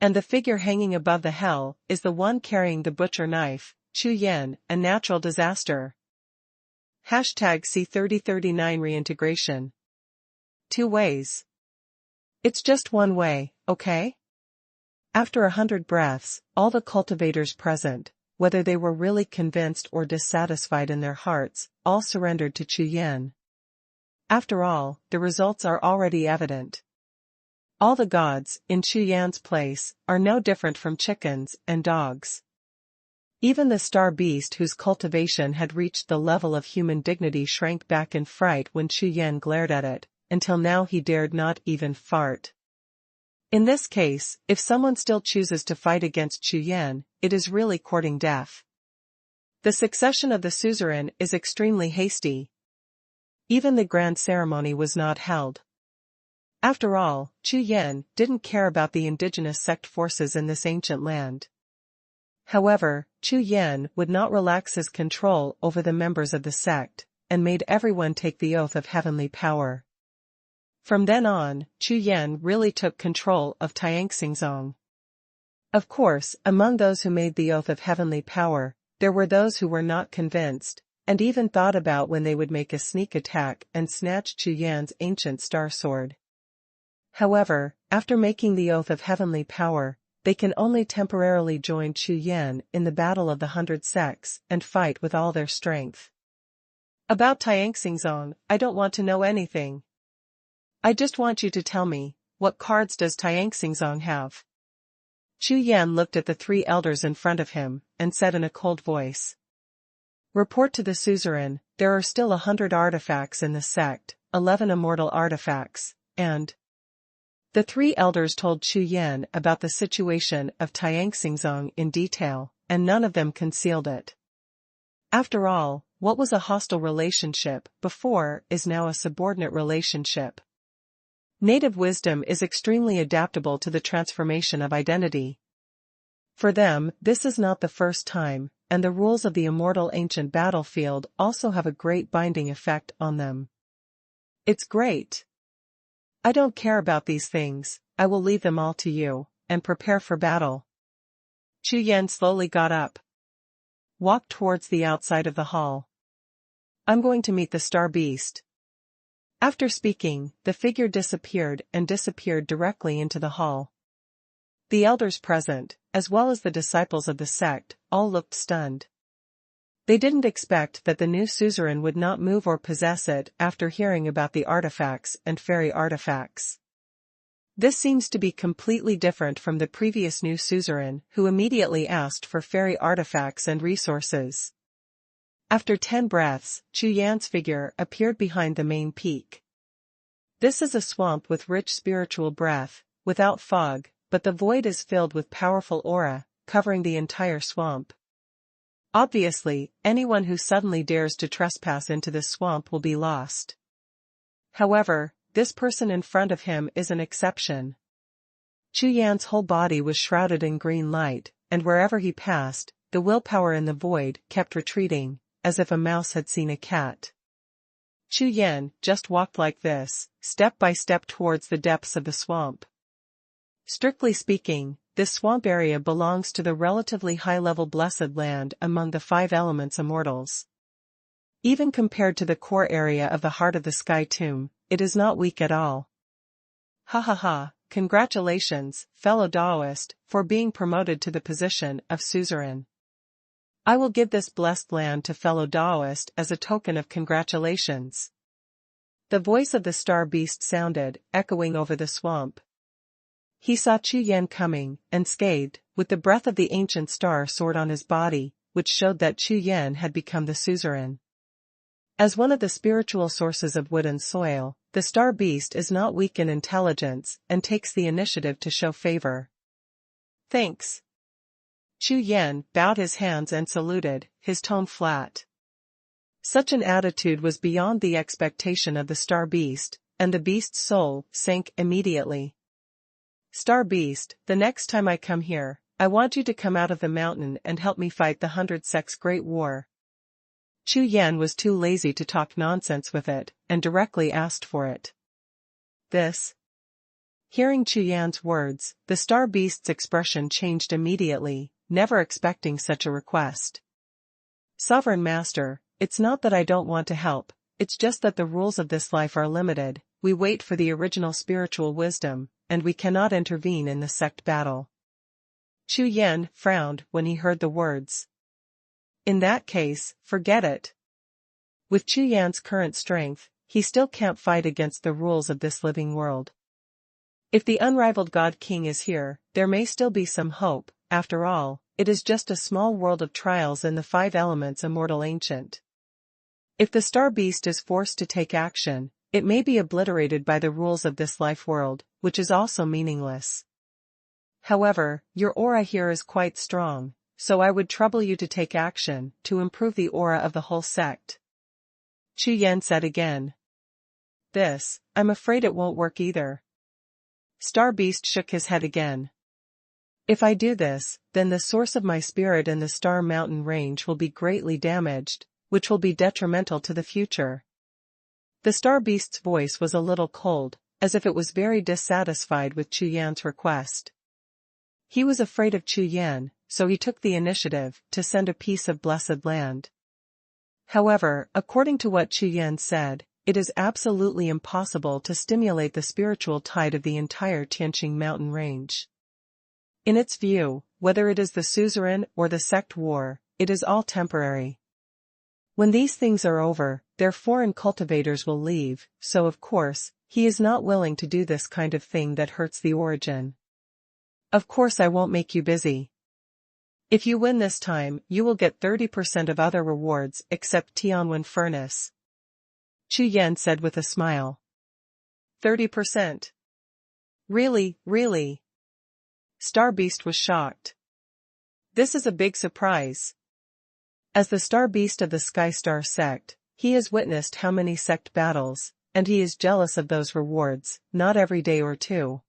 And the figure hanging above the hell is the one carrying the butcher knife, Chu Yan, a natural disaster. #C3039 Reintegration. 2 ways. It's just one way, okay? After 100 breaths, all the cultivators present, whether they were really convinced or dissatisfied in their hearts, all surrendered to Chu Yan. After all, the results are already evident. All the gods, in Chu Yan's place, are no different from chickens and dogs. Even the star beast whose cultivation had reached the level of human dignity shrank back in fright when Chu Yan glared at it, until now he dared not even fart. In this case, if someone still chooses to fight against Chu Yan, it is really courting death. The succession of the suzerain is extremely hasty. Even the grand ceremony was not held. After all, Chu Yan didn't care about the indigenous sect forces in this ancient land. However, Chu Yan would not relax his control over the members of the sect, and made everyone take the oath of heavenly power. From then on, Chu Yan really took control of Tianxingzong. Of course, among those who made the oath of heavenly power, there were those who were not convinced, and even thought about when they would make a sneak attack and snatch Chu Yan's ancient star sword. However, after making the oath of heavenly power, they can only temporarily join Chu Yan in the battle of the 100 sects and fight with all their strength. About Tianxingzong, I don't want to know anything. I just want you to tell me, what cards does Tianxingzong have? Chu Yan looked at the 3 elders in front of him, and said in a cold voice. Report to the suzerain, there are still 100 artifacts in the sect, 11 immortal artifacts, and... The 3 elders told Chu Yan about the situation of Tianxingzong in detail, and none of them concealed it. After all, what was a hostile relationship before is now a subordinate relationship. Native wisdom is extremely adaptable to the transformation of identity. For them, this is not the first time, and the rules of the immortal ancient battlefield also have a great binding effect on them. It's great. I don't care about these things, I will leave them all to you, and prepare for battle. Chu Yan slowly got up, walked towards the outside of the hall. I'm going to meet the Star Beast. After speaking, the figure disappeared directly into the hall. The elders present, as well as the disciples of the sect, all looked stunned. They didn't expect that the new suzerain would not move or possess it after hearing about the artifacts and fairy artifacts. This seems to be completely different from the previous new suzerain, who immediately asked for fairy artifacts and resources. After 10 breaths, Chu Yan's figure appeared behind the main peak. This is a swamp with rich spiritual breath, without fog, but the void is filled with powerful aura, covering the entire swamp. Obviously, anyone who suddenly dares to trespass into this swamp will be lost. However, this person in front of him is an exception. Chu Yan's whole body was shrouded in green light, and wherever he passed, the willpower in the void kept retreating, as if a mouse had seen a cat. Chu Yan just walked like this, step by step towards the depths of the swamp. Strictly speaking, this swamp area belongs to the relatively high-level blessed land among the 5 elements immortals. Even compared to the core area of the Heart of the Sky tomb, it is not weak at all. Ha ha ha, congratulations, fellow Daoist, for being promoted to the position of suzerain. I will give this blessed land to fellow Daoist as a token of congratulations. The voice of the Star Beast sounded, echoing over the swamp. He saw Chu Yan coming, unscathed, with the breath of the ancient star sword on his body, which showed that Chu Yan had become the suzerain. As one of the spiritual sources of wood and soil, the Star Beast is not weak in intelligence and takes the initiative to show favor. Thanks. Chu Yan bowed his hands and saluted, his tone flat. Such an attitude was beyond the expectation of the Star Beast, and the beast's soul sank immediately. Star Beast, the next time I come here, I want you to come out of the mountain and help me fight the 100 Sects Great War. Chu Yan was too lazy to talk nonsense with it, and directly asked for it. This. Hearing Chu Yan's words, the Star Beast's expression changed immediately, never expecting such a request. Sovereign Master, it's not that I don't want to help, it's just that the rules of this life are limited. We wait for the original spiritual wisdom, and we cannot intervene in the sect battle. Chu Yan frowned when he heard the words. In that case, forget it. With Chu Yan's current strength, he still can't fight against the rules of this living world. If the unrivaled God King is here, there may still be some hope. After all, it is just a small world of trials in the 5 elements immortal ancient. If the Star Beast is forced to take action, it may be obliterated by the rules of this life world, which is also meaningless. However, your aura here is quite strong, so I would trouble you to take action to improve the aura of the whole sect. Chu Yan said again. This, I'm afraid it won't work either. Star Beast shook his head again. If I do this, then the source of my spirit in the Star Mountain range will be greatly damaged, which will be detrimental to the future. The Star Beast's voice was a little cold, as if it was very dissatisfied with Chu Yan's request. He was afraid of Chu Yan, so he took the initiative to send a piece of blessed land. However, according to what Chu Yan said, it is absolutely impossible to stimulate the spiritual tide of the entire Tianqing mountain range. In its view, whether it is the suzerain or the sect war, it is all temporary. When these things are over, their foreign cultivators will leave, so of course, he is not willing to do this kind of thing that hurts the origin. Of course I won't make you busy. If you win this time, you will get 30% of other rewards except Tianwen Furnace. Chu Yan said with a smile. 30%. Really, really? Star Beast was shocked. This is a big surprise. As the Star Beast of the Sky Star sect, he has witnessed how many sect battles, and he is jealous of those rewards, not every day or two.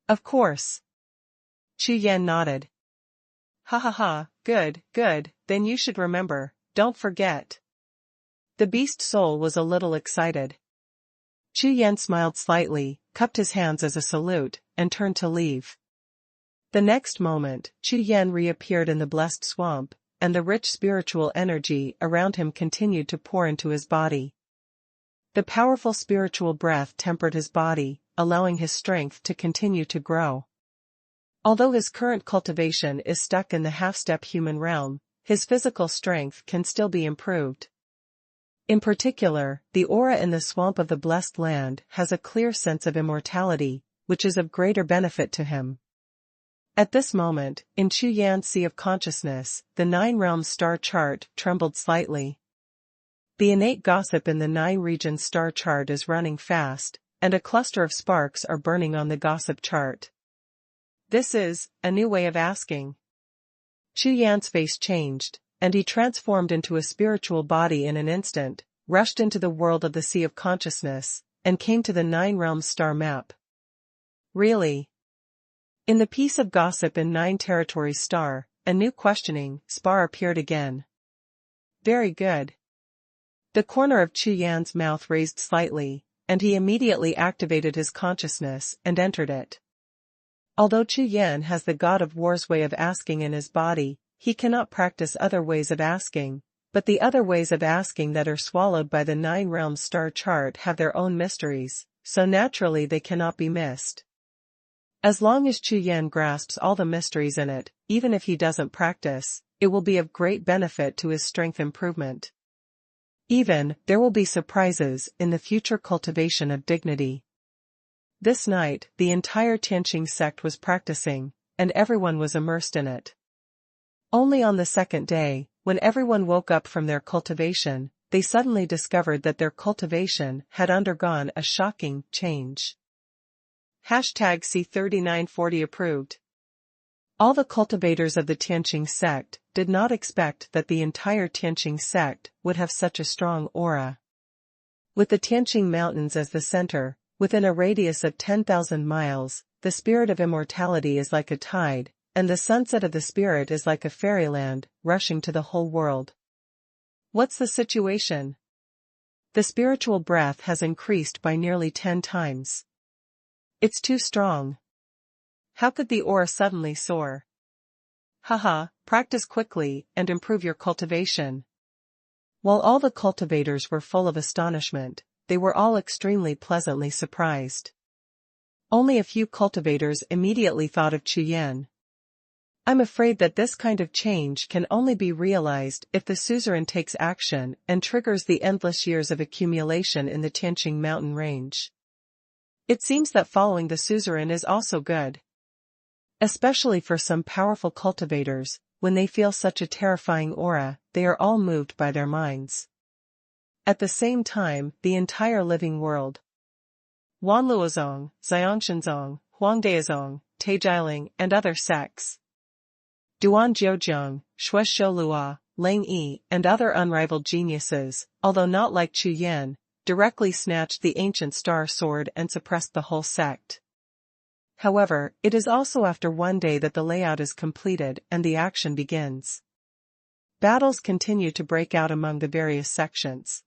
Of course. Chu Yan nodded. Ha ha ha, good, good, then you should remember, don't forget. The beast soul was a little excited. Chu Yan smiled slightly, cupped his hands as a salute, and turned to leave. The next moment, Chu Yan reappeared in the blessed swamp, and the rich spiritual energy around him continued to pour into his body. The powerful spiritual breath tempered his body, allowing his strength to continue to grow. Although his current cultivation is stuck in the half-step human realm, his physical strength can still be improved. In particular, the aura in the swamp of the blessed land has a clear sense of immortality, which is of greater benefit to him. At this moment, in Chu Yan's sea of consciousness, the Nine Realms star chart trembled slightly. The innate gossip in the Nine Regions star chart is running fast, and a cluster of sparks are burning on the gossip chart. This is a new way of asking. Chu Yan's face changed, and he transformed into a spiritual body in an instant, rushed into the world of the Sea of Consciousness, and came to the Nine Realms star map. Really? In the piece of gossip in Nine Territories star, a new questioning spar appeared again. Very good. The corner of Chu Yan's mouth raised slightly, and he immediately activated his consciousness and entered it. Although Chu Yan has the God of War's way of asking in his body, he cannot practice other ways of asking, but the other ways of asking that are swallowed by the Nine Realms star chart have their own mysteries, so naturally they cannot be missed. As long as Chu Yan grasps all the mysteries in it, even if he doesn't practice, it will be of great benefit to his strength improvement. Even, there will be surprises in the future cultivation of dignity. This night, the entire Tianqing sect was practicing, and everyone was immersed in it. Only on the second day, when everyone woke up from their cultivation, they suddenly discovered that their cultivation had undergone a shocking change. #C3940 approved. All the cultivators of the Tianqing sect did not expect that the entire Tianqing sect would have such a strong aura. With the Tianqing Mountains as the center, within a radius of 10,000 miles, the spirit of immortality is like a tide, and the sunset of the spirit is like a fairyland, rushing to the whole world. What's the situation? The spiritual breath has increased by nearly 10 times. It's too strong. How could the aura suddenly soar? Haha, practice quickly and improve your cultivation. While all the cultivators were full of astonishment, they were all extremely pleasantly surprised. Only a few cultivators immediately thought of Chu Yan. I'm afraid that this kind of change can only be realized if the suzerain takes action and triggers the endless years of accumulation in the Tianqing mountain range. It seems that following the suzerain is also good. Especially for some powerful cultivators, when they feel such a terrifying aura, they are all moved by their minds. At the same time, the entire living world. Wanluozong, Xiangshanzong, Huangdaozong, Taijiling, and other sects. Duanjiuzhong, Shueshou, Lang Yi, and other unrivaled geniuses, although not like Chu Yan, directly snatched the ancient star sword and suppressed the whole sect. However, it is also after one day that the layout is completed and the action begins. Battles continue to break out among the various sections.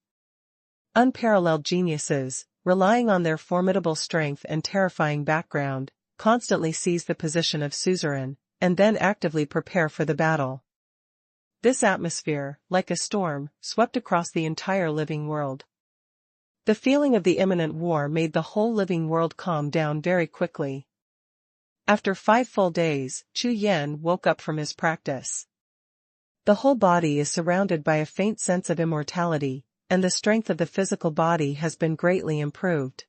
Unparalleled geniuses, relying on their formidable strength and terrifying background, constantly seize the position of suzerain, and then actively prepare for the battle. This atmosphere, like a storm, swept across the entire living world. The feeling of the imminent war made the whole living world calm down very quickly. After 5 full days, Chu Yan woke up from his practice. The whole body is surrounded by a faint sense of immortality, and the strength of the physical body has been greatly improved.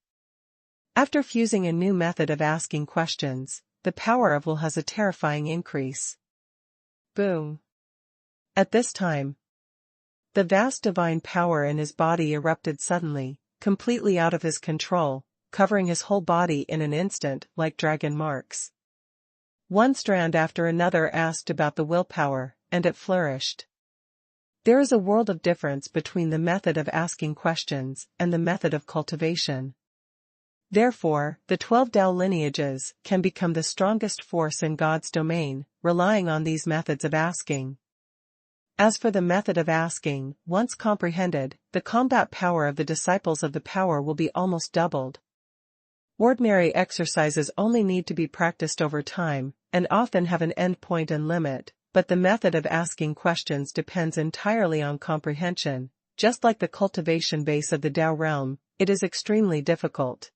After fusing a new method of asking questions, the power of will has a terrifying increase. Boom. At this time, the vast divine power in his body erupted suddenly, completely out of his control, covering his whole body in an instant like dragon marks. One strand after another asked about the willpower, and it flourished. There is a world of difference between the method of asking questions and the method of cultivation. Therefore, the 12 Tao lineages can become the strongest force in God's domain, relying on these methods of asking. As for the method of asking, once comprehended, the combat power of the disciples of the power will be almost doubled. Ordinary exercises only need to be practiced over time, and often have an end point and limit, but the method of asking questions depends entirely on comprehension. Just like the cultivation base of the Tao realm, it is extremely difficult.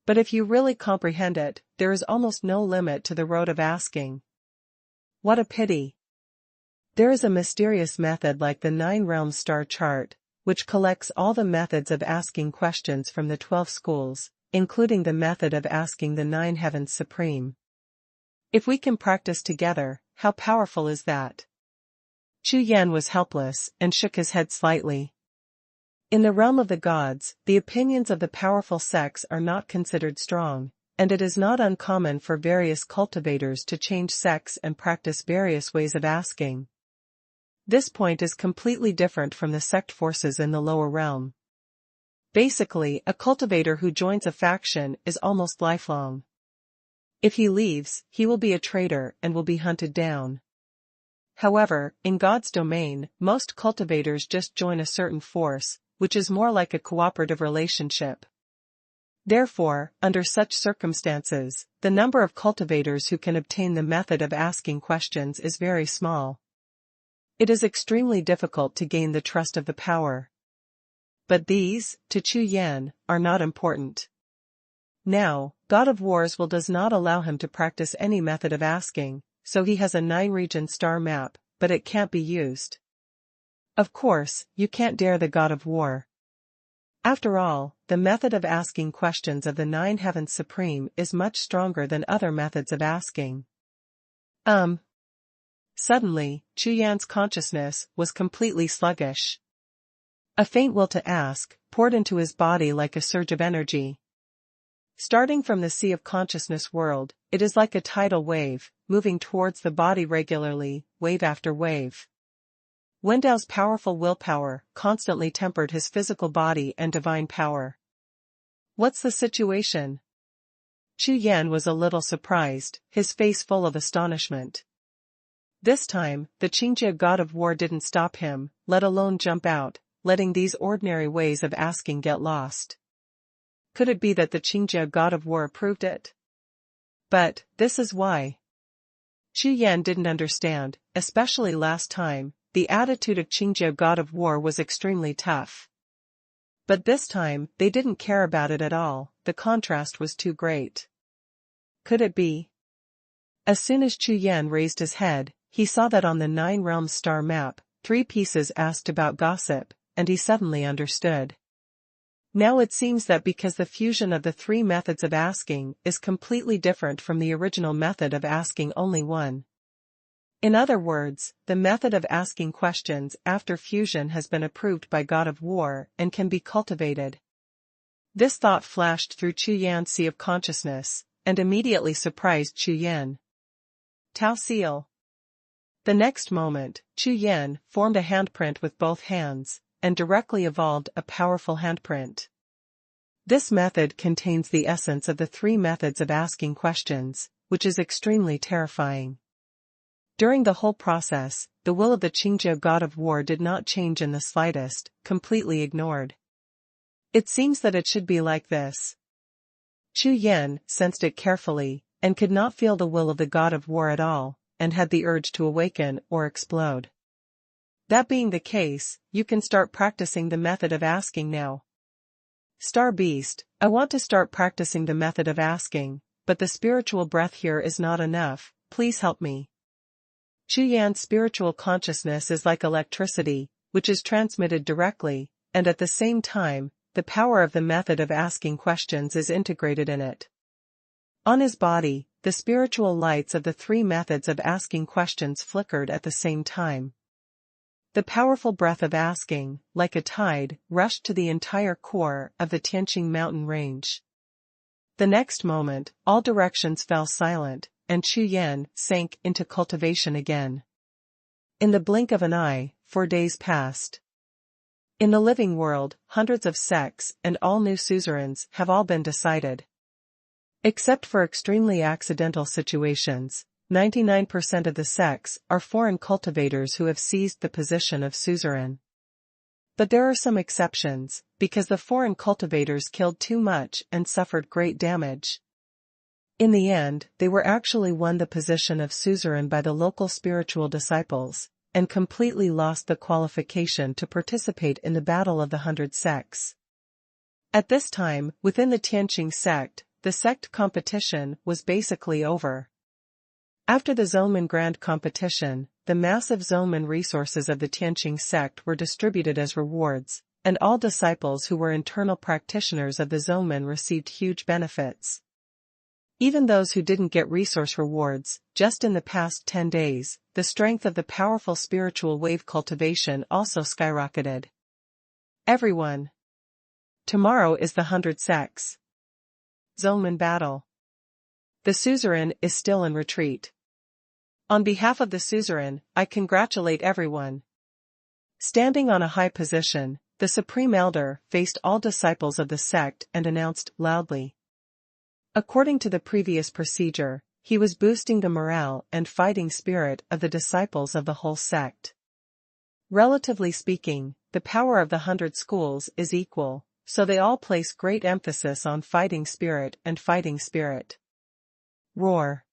But if you really comprehend it, there is almost no limit to the road of asking. What a pity! There is a mysterious method like the 9 realms star chart, which collects all the methods of asking questions from the 12 schools, including the method of asking the 9 heavens supreme. If we can practice together, how powerful is that? Chu Yan was helpless and shook his head slightly. In the realm of the gods, the opinions of the powerful sects are not considered strong, and it is not uncommon for various cultivators to change sects and practice various ways of asking. This point is completely different from the sect forces in the lower realm. Basically, a cultivator who joins a faction is almost lifelong. If he leaves, he will be a traitor and will be hunted down. However, in God's domain, most cultivators just join a certain force, which is more like a cooperative relationship. Therefore, under such circumstances, the number of cultivators who can obtain the method of asking questions is very small. It is extremely difficult to gain the trust of the power. But these, to Chu Yan, are not important. Now, God of Wars does not allow him to practice any method of asking, so he has a 9-region star map, but it can't be used. Of course, you can't dare the God of War. After all, the method of asking questions of the 9 heavens supreme is much stronger than other methods of asking. Suddenly, Chu Yan's consciousness was completely sluggish. A faint will to ask poured into his body like a surge of energy. Starting from the sea of consciousness world, it is like a tidal wave, moving towards the body regularly, wave after wave. Wendao's powerful willpower constantly tempered his physical body and divine power. What's the situation? Chu Yan was a little surprised, his face full of astonishment. This time, the Qingjie God of War didn't stop him, let alone jump out, letting these ordinary ways of asking get lost. Could it be that the Qingjie God of War approved it? But, this is why. Chu Yan didn't understand, especially last time, the attitude of Qingjie God of War was extremely tough. But this time, they didn't care about it at all, the contrast was too great. Could it be? As soon as Chu Yan raised his head, he saw that on the 9 realms star map, 3 pieces asked about gossip, and he suddenly understood. Now it seems that because the fusion of the 3 methods of asking is completely different from the original method of asking only one. In other words, the method of asking questions after fusion has been approved by God of War and can be cultivated. This thought flashed through Chu Yan's sea of consciousness, and immediately surprised Chu Yan. Tao seal. The next moment, Chu Yan formed a handprint with both hands, and directly evolved a powerful handprint. This method contains the essence of the 3 methods of asking questions, which is extremely terrifying. During the whole process, the will of the Qingjie God of War did not change in the slightest, completely ignored. It seems that it should be like this. Chu Yan sensed it carefully, and could not feel the will of the God of War at all, and had the urge to awaken or explode. That being the case, you can start practicing the method of asking now. Star Beast, I want to start practicing the method of asking, but the spiritual breath here is not enough, please help me. Chu Yan's spiritual consciousness is like electricity, which is transmitted directly, and at the same time, the power of the method of asking questions is integrated in it. On his body, the spiritual lights of the 3 methods of asking questions flickered at the same time. The powerful breath of asking, like a tide, rushed to the entire core of the Tianqing mountain range. The next moment, all directions fell silent, and Chu Yan sank into cultivation again. In the blink of an eye, 4 days passed. In the living world, hundreds of sects and all new suzerains have all been decided. Except for extremely accidental situations, 99% of the sects are foreign cultivators who have seized the position of suzerain. But there are some exceptions, because the foreign cultivators killed too much and suffered great damage. In the end, they were actually won the position of suzerain by the local spiritual disciples, and completely lost the qualification to participate in the Battle of the 100 Sects. At this time, within the Tianqing sect, the sect competition was basically over. After the Zonman Grand Competition, the massive Zonman resources of the Tianqing sect were distributed as rewards, and all disciples who were internal practitioners of the Zonman received huge benefits. Even those who didn't get resource rewards, just in the past 10 days, the strength of the powerful spiritual wave cultivation also skyrocketed. Everyone. Tomorrow is the 100 Sects. Zonman battle. The suzerain is still in retreat. On behalf of the suzerain, I congratulate everyone. Standing on a high position, the Supreme Elder faced all disciples of the sect and announced loudly. According to the previous procedure, he was boosting the morale and fighting spirit of the disciples of the whole sect. Relatively speaking, the power of the 100 schools is equal, so they all place great emphasis on fighting spirit and fighting spirit. Roar.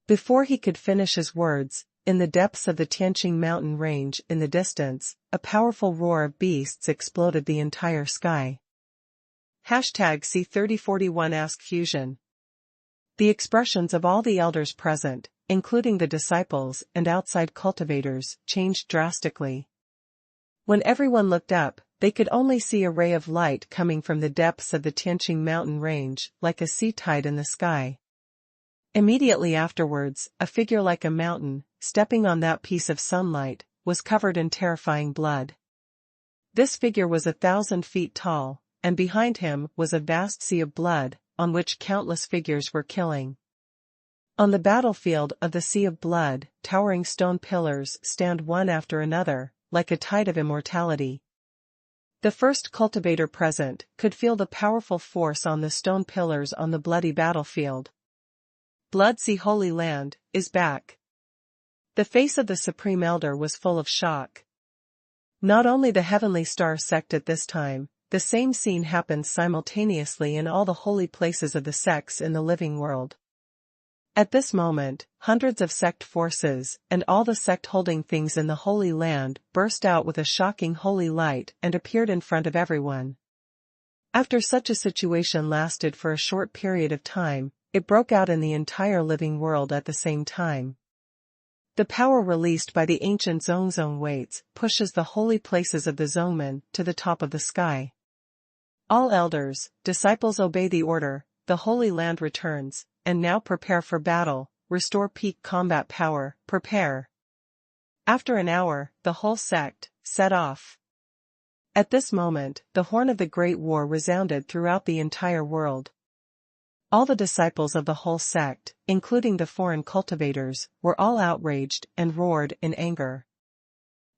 Before he could finish his words, in the depths of the Tianqing mountain range in the distance, a powerful roar of beasts exploded the entire sky. #C3041 Ask Fusion. The expressions of all the elders present, including the disciples and outside cultivators, changed drastically. When everyone looked up, they could only see a ray of light coming from the depths of the Tianqing mountain range, like a sea tide in the sky. Immediately afterwards, a figure like a mountain, stepping on that piece of sunlight, was covered in terrifying blood. This figure was 1,000 feet tall, and behind him was a vast sea of blood, on which countless figures were killing. On the battlefield of the sea of blood, towering stone pillars stand one after another, like a tide of immortality. The first cultivator present could feel the powerful force on the stone pillars on the bloody battlefield. Blood Sea Holy Land is back. The face of the Supreme Elder was full of shock. Not only the Heavenly Star sect at this time, the same scene happened simultaneously in all the holy places of the sects in the living world. At this moment, hundreds of sect forces, and all the sect-holding things in the Holy Land, burst out with a shocking holy light and appeared in front of everyone. After such a situation lasted for a short period of time, it broke out in the entire living world at the same time. The power released by the ancient Zongzong weights pushes the holy places of the Zongmen to the top of the sky. All elders, disciples obey the order, the Holy Land returns, and now prepare for battle, restore peak combat power, prepare. After an hour, the whole sect set off. At this moment, the horn of the Great War resounded throughout the entire world. All the disciples of the whole sect, including the foreign cultivators, were all outraged and roared in anger.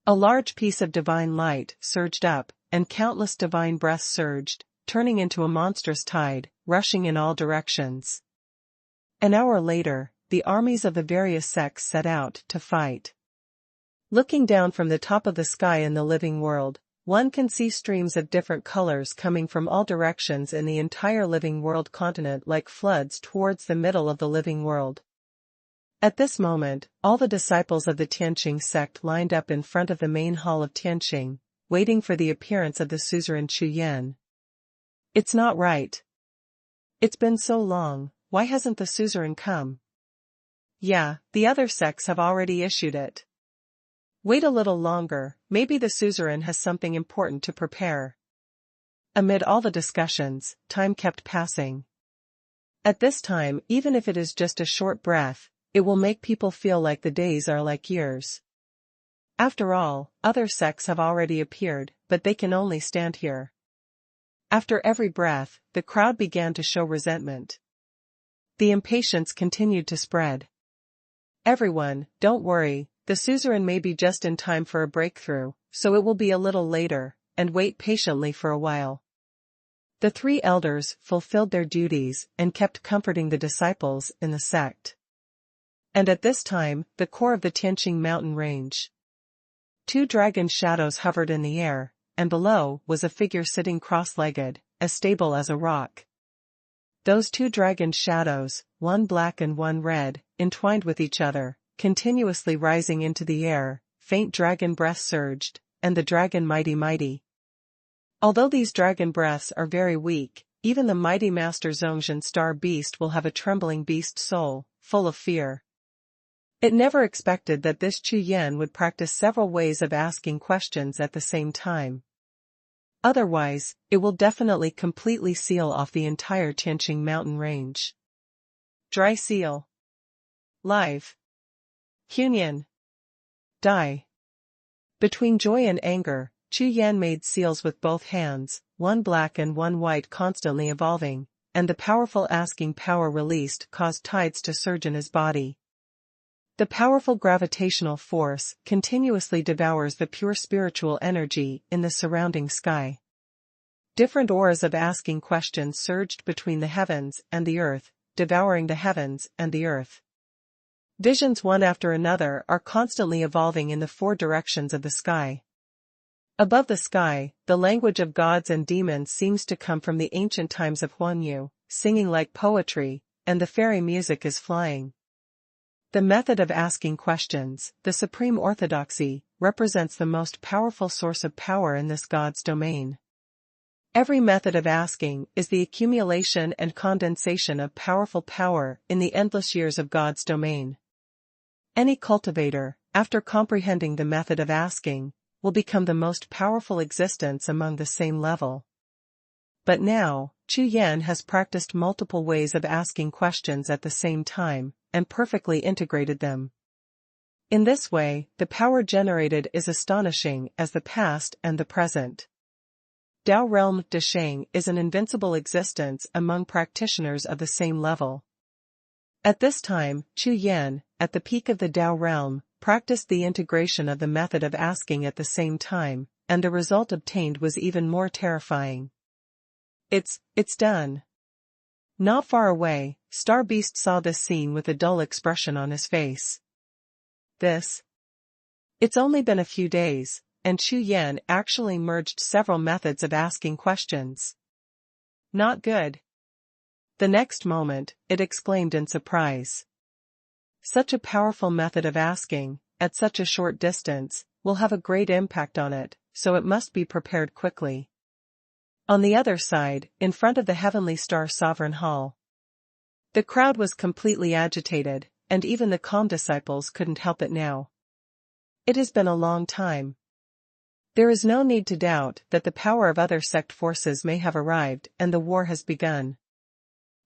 A large piece of divine light surged up, and countless divine breaths surged, turning into a monstrous tide, rushing in all directions. An hour later, the armies of the various sects set out to fight. Looking down from the top of the sky in the living world, one can see streams of different colors coming from all directions in the entire living world continent like floods towards the middle of the living world. At this moment, all the disciples of the Tianqing sect lined up in front of the main hall of Tianqing, waiting for the appearance of the suzerain Chu Yan. It's not right. It's been so long, why hasn't the suzerain come? Yeah, the other sects have already issued it. Wait a little longer, maybe the suzerain has something important to prepare. Amid all the discussions, time kept passing. At this time, even if it is just a short breath, it will make people feel like the days are like years. After all, other sects have already appeared, but they can only stand here. After every breath, the crowd began to show resentment. The impatience continued to spread. Everyone, don't worry. The suzerain may be just in time for a breakthrough, so it will be a little later, and wait patiently for a while. The three elders fulfilled their duties and kept comforting the disciples in the sect. And at this time, the core of the Tianqing mountain range. Two dragon shadows hovered in the air, and below was a figure sitting cross-legged, as stable as a rock. Those two dragon shadows, one black and one red, entwined with each other, continuously rising into the air, faint dragon breath surged, and the dragon mighty. Although these dragon breaths are very weak, even the mighty master Zhongzhen star beast will have a trembling beast soul, full of fear. It never expected that this Chu Yan would practice several ways of asking questions at the same time. Otherwise, it will definitely completely seal off the entire Tianqing mountain range. Dry seal. Live. Hunan. Die. Between joy and anger, Chu Yan made seals with both hands, one black and one white constantly evolving, and the powerful asking power released caused tides to surge in his body. The powerful gravitational force continuously devours the pure spiritual energy in the surrounding sky. Different auras of asking questions surged between the heavens and the earth, devouring the heavens and the earth. Visions one after another are constantly evolving in the four directions of the sky. Above the sky, the language of gods and demons seems to come from the ancient times of Huanyu, singing like poetry, and the fairy music is flying. The method of asking questions, the supreme orthodoxy, represents the most powerful source of power in this god's domain. Every method of asking is the accumulation and condensation of powerful power in the endless years of God's domain. Any cultivator, after comprehending the method of asking, will become the most powerful existence among the same level. But now, Chu Yan has practiced multiple ways of asking questions at the same time, and perfectly integrated them. In this way, the power generated is astonishing as the past and the present. Dao realm Desheng is an invincible existence among practitioners of the same level. At this time, Chu Yan, at the peak of the Dao realm, practiced the integration of the method of asking at the same time, and the result obtained was even more terrifying. It's done. Not far away, Star Beast saw this scene with a dull expression on his face. It's only been a few days, and Chu Yan actually merged several methods of asking questions. Not good. The next moment, it exclaimed in surprise. Such a powerful method of asking, at such a short distance, will have a great impact on it, so it must be prepared quickly. On the other side, in front of the Heavenly Star Sovereign Hall, the crowd was completely agitated, and even the calm disciples couldn't help it now. It has been a long time. There is no need to doubt that the power of other sect forces may have arrived and the war has begun.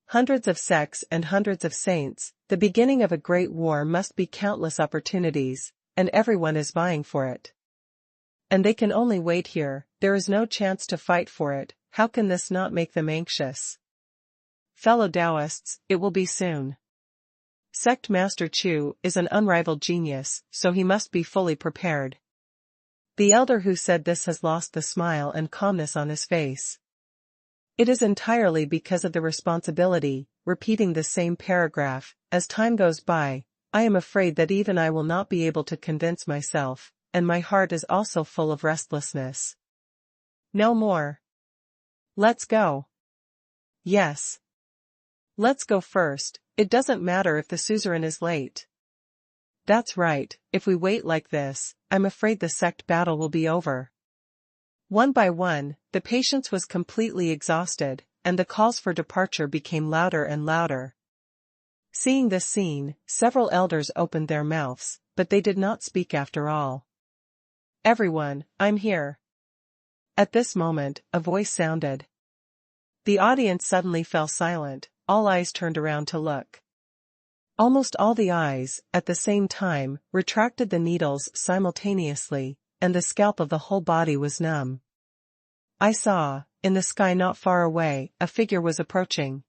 Hundreds of sects and hundreds of saints, the beginning of a great war must be countless opportunities, and everyone is vying for it. And they can only wait here, there is no chance to fight for it. How can this not make them anxious? Fellow Taoists, it will be soon. Sect Master Chu is an unrivaled genius, so he must be fully prepared. The elder who said this has lost the smile and calmness on his face. It is entirely because of the responsibility, repeating the same paragraph. As time goes by, I am afraid that even I will not be able to convince myself, and my heart is also full of restlessness. No more. Let's go. Yes. Let's go first, it doesn't matter if the suzerain is late. That's right, if we wait like this, I'm afraid the sect battle will be over. One by one, the patience was completely exhausted, and the calls for departure became louder and louder. Seeing this scene, several elders opened their mouths, but they did not speak after all. Everyone, I'm here. At this moment, a voice sounded. The audience suddenly fell silent, all eyes turned around to look. Almost all the eyes, at the same time, retracted the needles simultaneously, and the scalp of the whole body was numb. I saw, in the sky not far away, a figure was approaching.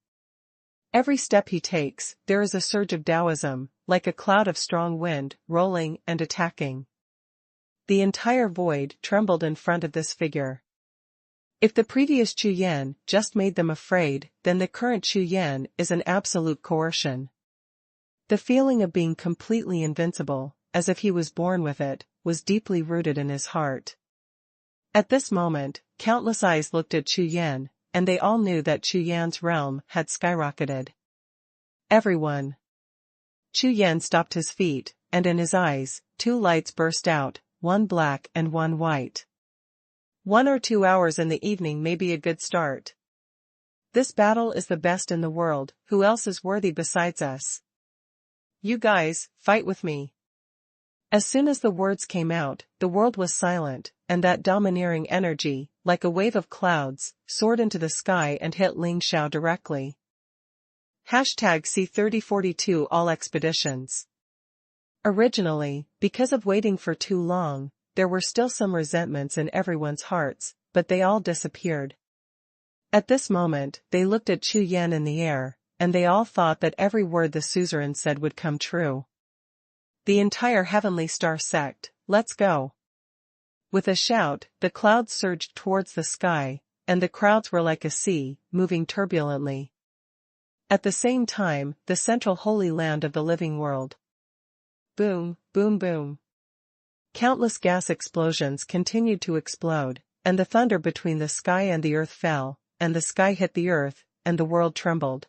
Every step he takes, there is a surge of Taoism, like a cloud of strong wind, rolling and attacking. The entire void trembled in front of this figure. If the previous Chu Yan just made them afraid, then the current Chu Yan is an absolute coercion. The feeling of being completely invincible, as if he was born with it, was deeply rooted in his heart. At this moment, countless eyes looked at Chu Yan, and they all knew that Chu Yan's realm had skyrocketed. Everyone. Chu Yan stopped his feet, and in his eyes, two lights burst out, one black and one white. 1 or 2 hours in the evening may be a good start. This battle is the best in the world, who else is worthy besides us? You guys, fight with me. As soon as the words came out, the world was silent, and that domineering energy, like a wave of clouds, soared into the sky and hit Ling Xiao directly. #C3042 All Expeditions. Originally, because of waiting for too long, there were still some resentments in everyone's hearts, but they all disappeared. At this moment, they looked at Chu Yan in the air, and they all thought that every word the suzerain said would come true. The entire heavenly star sect, let's go. With a shout, the clouds surged towards the sky, and the crowds were like a sea, moving turbulently. At the same time, the central holy land of the living world. Boom, boom, boom. Countless gas explosions continued to explode, and the thunder between the sky and the earth fell, and the sky hit the earth, and the world trembled.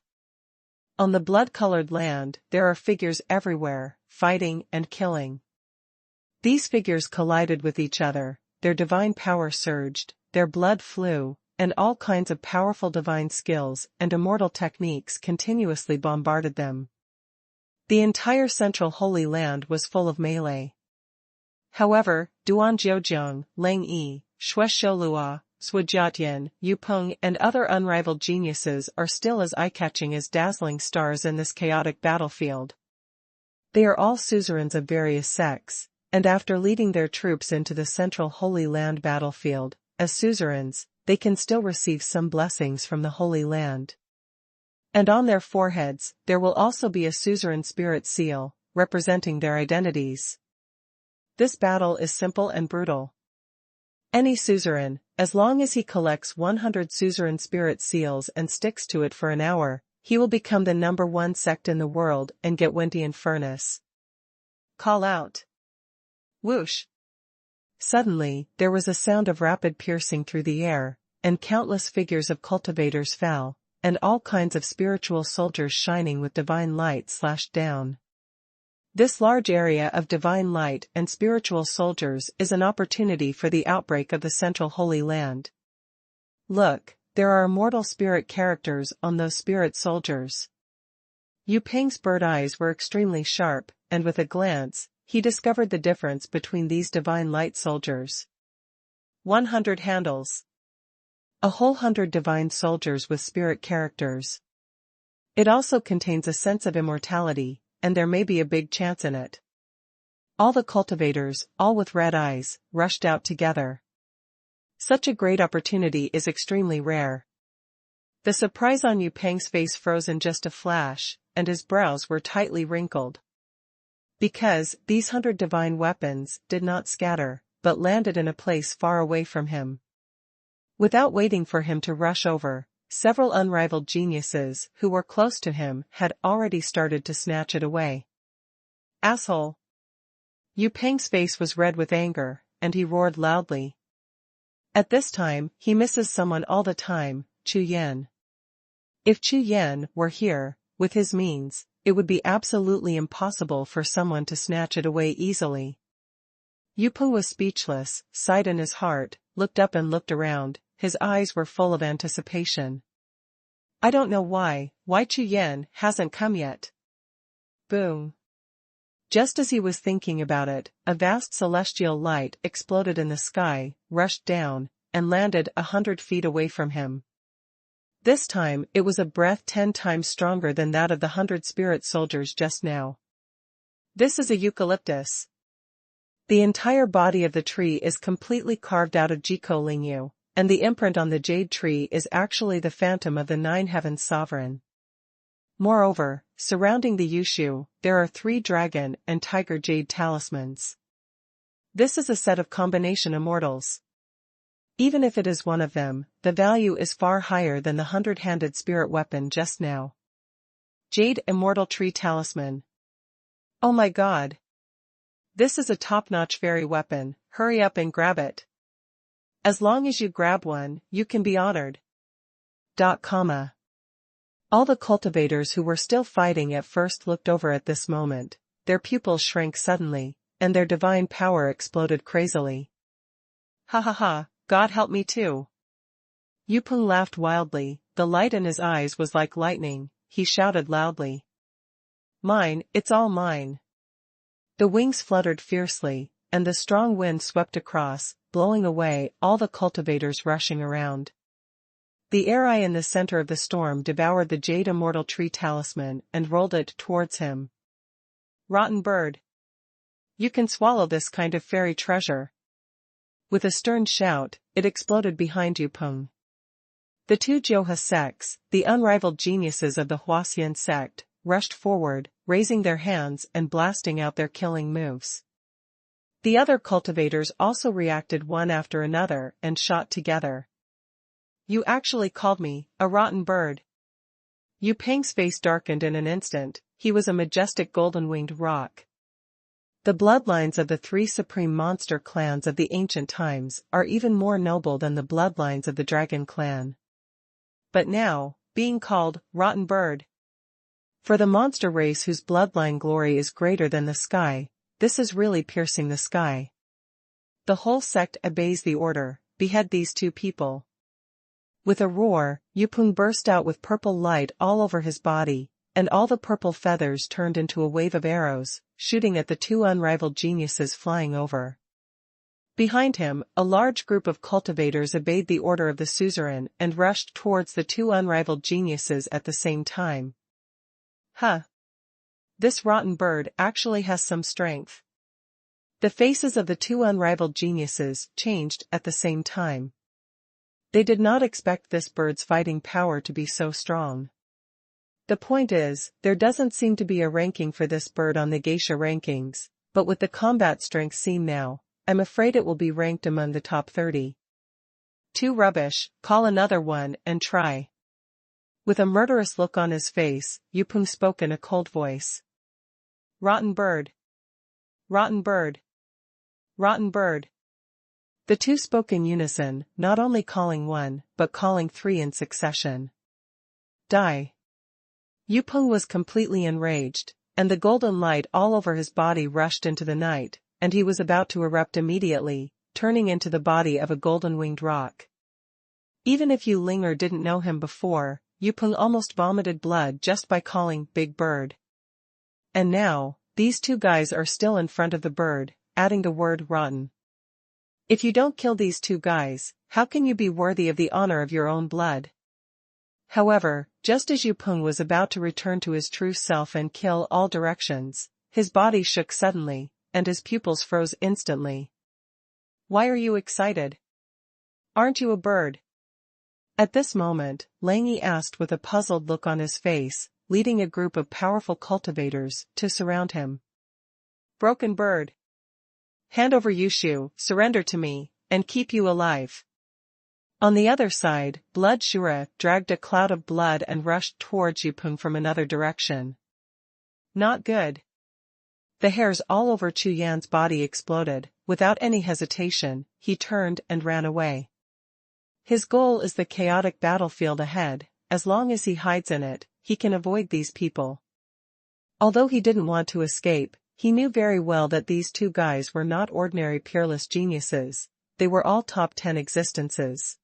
On the blood-colored land, there are figures everywhere, fighting and killing. These figures collided with each other, their divine power surged, their blood flew, and all kinds of powerful divine skills and immortal techniques continuously bombarded them. The entire central holy land was full of melee. However, Duan Jiujiang, Lang Yi, Shueshou, Sujiatian, Yupeng and other unrivaled geniuses are still as eye-catching as dazzling stars in this chaotic battlefield. They are all suzerains of various sects, and after leading their troops into the central Holy Land battlefield, as suzerains, they can still receive some blessings from the Holy Land. And on their foreheads, there will also be a suzerain spirit seal, representing their identities. This battle is simple and brutal. Any suzerain, as long as he collects 100 suzerain spirit seals and sticks to it for an hour, he will become the #1 sect in the world and get Windian furnace. Call out. Whoosh. Suddenly, there was a sound of rapid piercing through the air, and countless figures of cultivators fell, and all kinds of spiritual soldiers shining with divine light slashed down. This large area of divine light and spiritual soldiers is an opportunity for the outbreak of the central Holy Land. Look, there are immortal spirit characters on those spirit soldiers. Yu Peng's bird eyes were extremely sharp, and with a glance, he discovered the difference between these divine light soldiers. 100 handles. A whole 100 divine soldiers with spirit characters. It also contains a sense of immortality, and there may be a big chance in it. All the cultivators, all with red eyes, rushed out together. Such a great opportunity is extremely rare. The surprise on Yu Peng's face froze in just a flash, and his brows were tightly wrinkled. Because these 100 divine weapons did not scatter, but landed in a place far away from him. Without waiting for him to rush over, several unrivaled geniuses who were close to him had already started to snatch it away. Asshole! Yu Peng's face was red with anger, and he roared loudly. At this time, he misses someone all the time, Chu Yan. If Chu Yan were here, with his means, it would be absolutely impossible for someone to snatch it away easily. Yu Peng was speechless, sighed in his heart, looked up and looked around, his eyes were full of anticipation. I don't know why Chu Yan hasn't come yet. Boom. Just as he was thinking about it, a vast celestial light exploded in the sky, rushed down, and landed 100 feet away from him. This time, it was a breath 10 times stronger than that of the 100 spirit soldiers just now. This is a eucalyptus. The entire body of the tree is completely carved out of Jiko Lingyu, and the imprint on the jade tree is actually the phantom of the 9 heavens sovereign. Moreover, surrounding the Yushu, there are 3 dragon and tiger jade talismans. This is a set of combination immortals. Even if it is one of them, the value is far higher than the 100-handed spirit weapon just now. Jade Immortal Tree Talisman. Oh my god! This is a top-notch fairy weapon, hurry up and grab it. As long as you grab one, you can be honored. All the cultivators who were still fighting at first looked over at this moment, their pupils shrank suddenly, and their divine power exploded crazily. Ha ha ha, God help me too. Yupeng laughed wildly, the light in his eyes was like lightning, he shouted loudly. Mine, it's all mine. The wings fluttered fiercely, and the strong wind swept across, blowing away all the cultivators rushing around. The Eri in the center of the storm devoured the jade immortal tree talisman and rolled it towards him. Rotten bird. You can swallow this kind of fairy treasure. With a stern shout, it exploded behind Yupeng. The two Jiuhe sects, the unrivaled geniuses of the Huaxian sect, rushed forward, raising their hands and blasting out their killing moves. The other cultivators also reacted one after another and shot together. You actually called me a rotten bird. Yupeng's face darkened in an instant, he was a majestic golden-winged roc. The bloodlines of the three supreme monster clans of the ancient times are even more noble than the bloodlines of the dragon clan. But now, being called rotten bird. For the monster race whose bloodline glory is greater than the sky, this is really piercing the sky. The whole sect obeys the order, behead these two people. With a roar, Yupeng burst out with purple light all over his body, and all the purple feathers turned into a wave of arrows, shooting at the two unrivaled geniuses flying over. Behind him, a large group of cultivators obeyed the order of the suzerain and rushed towards the two unrivaled geniuses at the same time. Huh! This rotten bird actually has some strength. The faces of the two unrivaled geniuses changed at the same time. They did not expect this bird's fighting power to be so strong. The point is, there doesn't seem to be a ranking for this bird on the geisha rankings, but with the combat strength seen now, I'm afraid it will be ranked among the top 30. Too rubbish, call another one and try. With a murderous look on his face, Yupeng spoke in a cold voice. Rotten bird. Rotten bird. Rotten bird. The two spoke in unison, not only calling one, but calling three in succession. Die. Yupeng was completely enraged, and the golden light all over his body rushed into the night, and he was about to erupt immediately, turning into the body of a golden-winged roc. Even if Yu Linger didn't know him before, Yupeng almost vomited blood just by calling Big Bird. And now, these two guys are still in front of the bird, adding the word rotten. If you don't kill these two guys, how can you be worthy of the honor of your own blood? However, just as Yupeng was about to return to his true self and kill all directions, his body shook suddenly, and his pupils froze instantly. Why are you excited? Aren't you a bird? At this moment, Langyi asked with a puzzled look on his face, leading a group of powerful cultivators to surround him. Broken bird. Hand over Yushu, surrender to me, and keep you alive. On the other side, Blood Shura dragged a cloud of blood and rushed towards Yupeng from another direction. Not good. The hairs all over Chu Yan's body exploded. Without any hesitation, he turned and ran away. His goal is the chaotic battlefield ahead. As long as he hides in it, he can avoid these people. Although he didn't want to escape, he knew very well that these two guys were not ordinary peerless geniuses, they were all top 10 existences.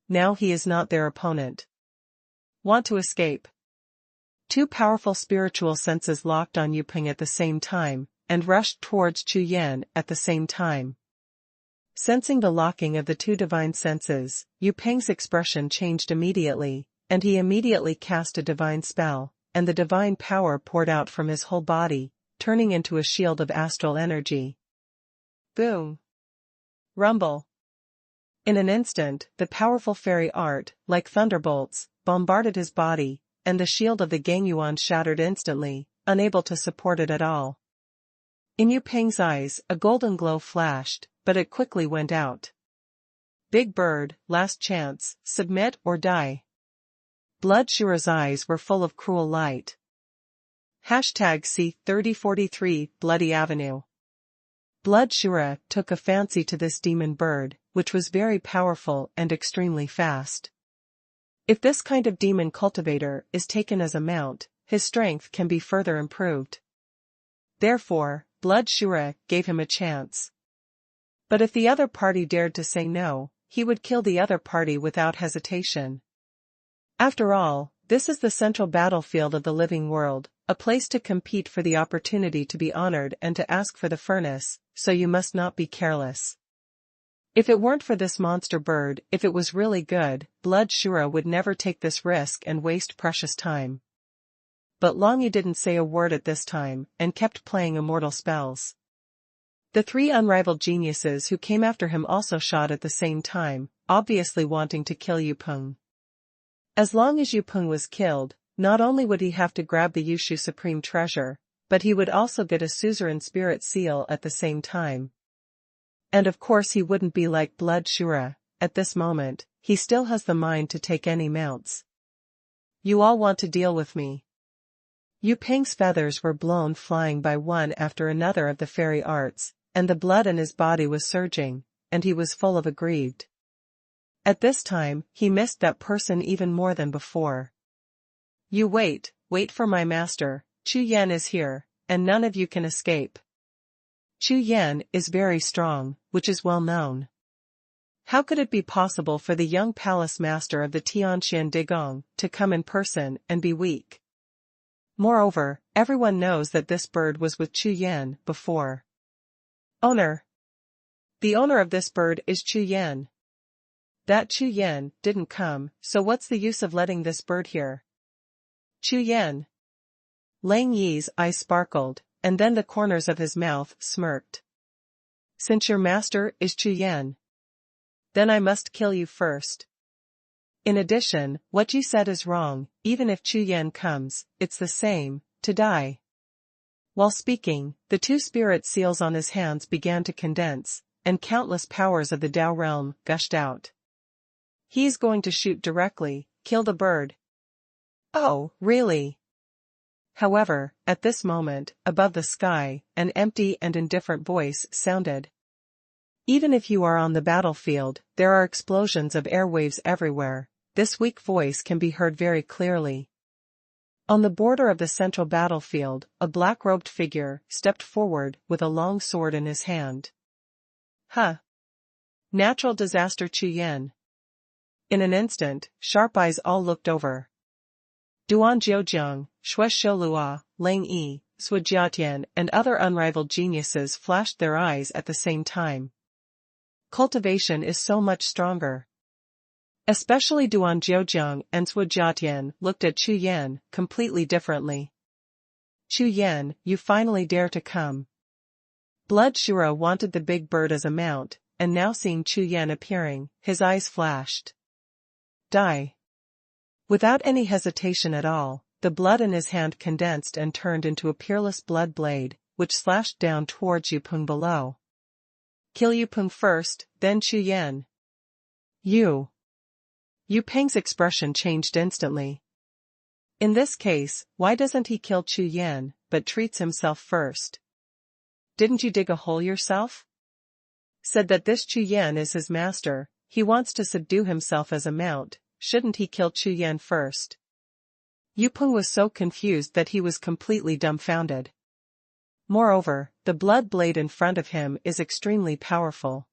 Now he is not their opponent. Want to escape? Two powerful spiritual senses locked on Yupeng at the same time, and rushed towards Chu Yan at the same time. Sensing the locking of the two divine senses, Yupeng's expression changed immediately, and he immediately cast a divine spell, and the divine power poured out from his whole body, turning into a shield of astral energy. Boom! Rumble! In an instant, the powerful fairy art, like thunderbolts, bombarded his body, and the shield of the Gangyuan shattered instantly, unable to support it at all. In Yupeng's eyes, a golden glow flashed, but it quickly went out. Big Bird, last chance, submit or die. Blood Shura's eyes were full of cruel light. #C3043 Bloody Avenue. Blood Shura took a fancy to this demon bird, which was very powerful and extremely fast. If this kind of demon cultivator is taken as a mount, his strength can be further improved. Therefore, Blood Shura gave him a chance. But if the other party dared to say no, he would kill the other party without hesitation. After all, this is the central battlefield of the living world, a place to compete for the opportunity to be honored and to ask for the furnace, so you must not be careless. If it weren't for this monster bird, if it was really good, Blood Shura would never take this risk and waste precious time. But Longyi didn't say a word at this time, and kept playing immortal spells. The three unrivaled geniuses who came after him also shot at the same time, obviously wanting to kill Yupeng. As long as Yupeng was killed, not only would he have to grab the Yushu Supreme Treasure, but he would also get a suzerain spirit seal at the same time. And of course he wouldn't be like Blood Shura. At this moment, he still has the mind to take any mounts. You all want to deal with me. Yupeng's feathers were blown flying by one after another of the fairy arts, and the blood in his body was surging, and he was full of aggrieved. At this time, he missed that person even more than before. You wait for my master. Chu Yan is here, and none of you can escape. Chu Yan is very strong, which is well known. How could it be possible for the young palace master of the Tianxian Digong to come in person and be weak? Moreover, everyone knows that this bird was with Chu Yan before. Owner. The owner of this bird is Chu Yan. That Chu Yan didn't come, so what's the use of letting this bird here? Chu Yan. Lang Yi's eyes sparkled, and then the corners of his mouth smirked. Since your master is Chu Yan, then I must kill you first. In addition, what you said is wrong. Even if Chu Yan comes, it's the same, to die. While speaking, the two spirit seals on his hands began to condense, and countless powers of the Dao realm gushed out. He's going to shoot directly, kill the bird. Oh, really? However, at this moment, above the sky, an empty and indifferent voice sounded. Even if you are on the battlefield, there are explosions of airwaves everywhere. This weak voice can be heard very clearly. On the border of the central battlefield, a black-robed figure stepped forward with a long sword in his hand. Huh. Natural disaster Chu Yan. In an instant, sharp eyes all looked over. Duan Jiujiang, Xue Shilua, Lang Yi, Sui Jiatian and other unrivaled geniuses flashed their eyes at the same time. Cultivation is so much stronger. Especially Duan Jiujiang and Sui Jiatian looked at Chu Yan completely differently. Chu Yan, you finally dare to come. Blood Shura wanted the big bird as a mount, and now seeing Chu Yan appearing, his eyes flashed. Die. Without any hesitation at all, the blood in his hand condensed and turned into a peerless blood blade, which slashed down towards Yupeng below. Kill Yupeng first, then Chu Yan. You. Yupeng's expression changed instantly. In this case, why doesn't he kill Chu Yan, but treats himself first? Didn't you dig a hole yourself? Said that this Chu Yan is his master, he wants to subdue himself as a mount, shouldn't he kill Chu Yan first? Yupeng was so confused that he was completely dumbfounded. Moreover, the blood blade in front of him is extremely powerful.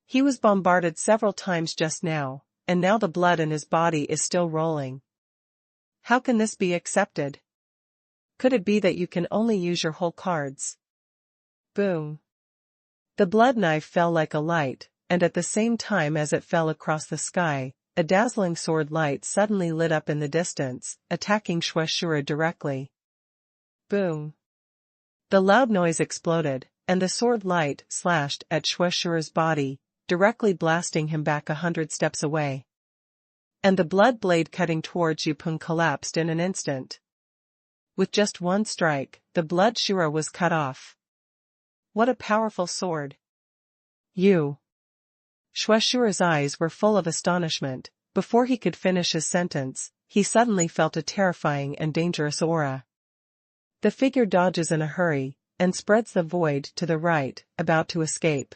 He was bombarded several times just now, and now the blood in his body is still rolling. How can this be accepted? Could it be that you can only use your whole cards? Boom. The blood knife fell like a light, and at the same time as it fell across the sky, a dazzling sword light suddenly lit up in the distance, attacking Xue Shura directly. Boom. The loud noise exploded, and the sword light slashed at Xue Shura's body, directly blasting him back 100 steps away. And the blood blade cutting towards Yupeng collapsed in an instant. With just one strike, the blood Shura was cut off. What a powerful sword. You. Xue Shura's eyes were full of astonishment. Before he could finish his sentence, he suddenly felt a terrifying and dangerous aura. The figure dodges in a hurry, and spreads the void to the right, about to escape.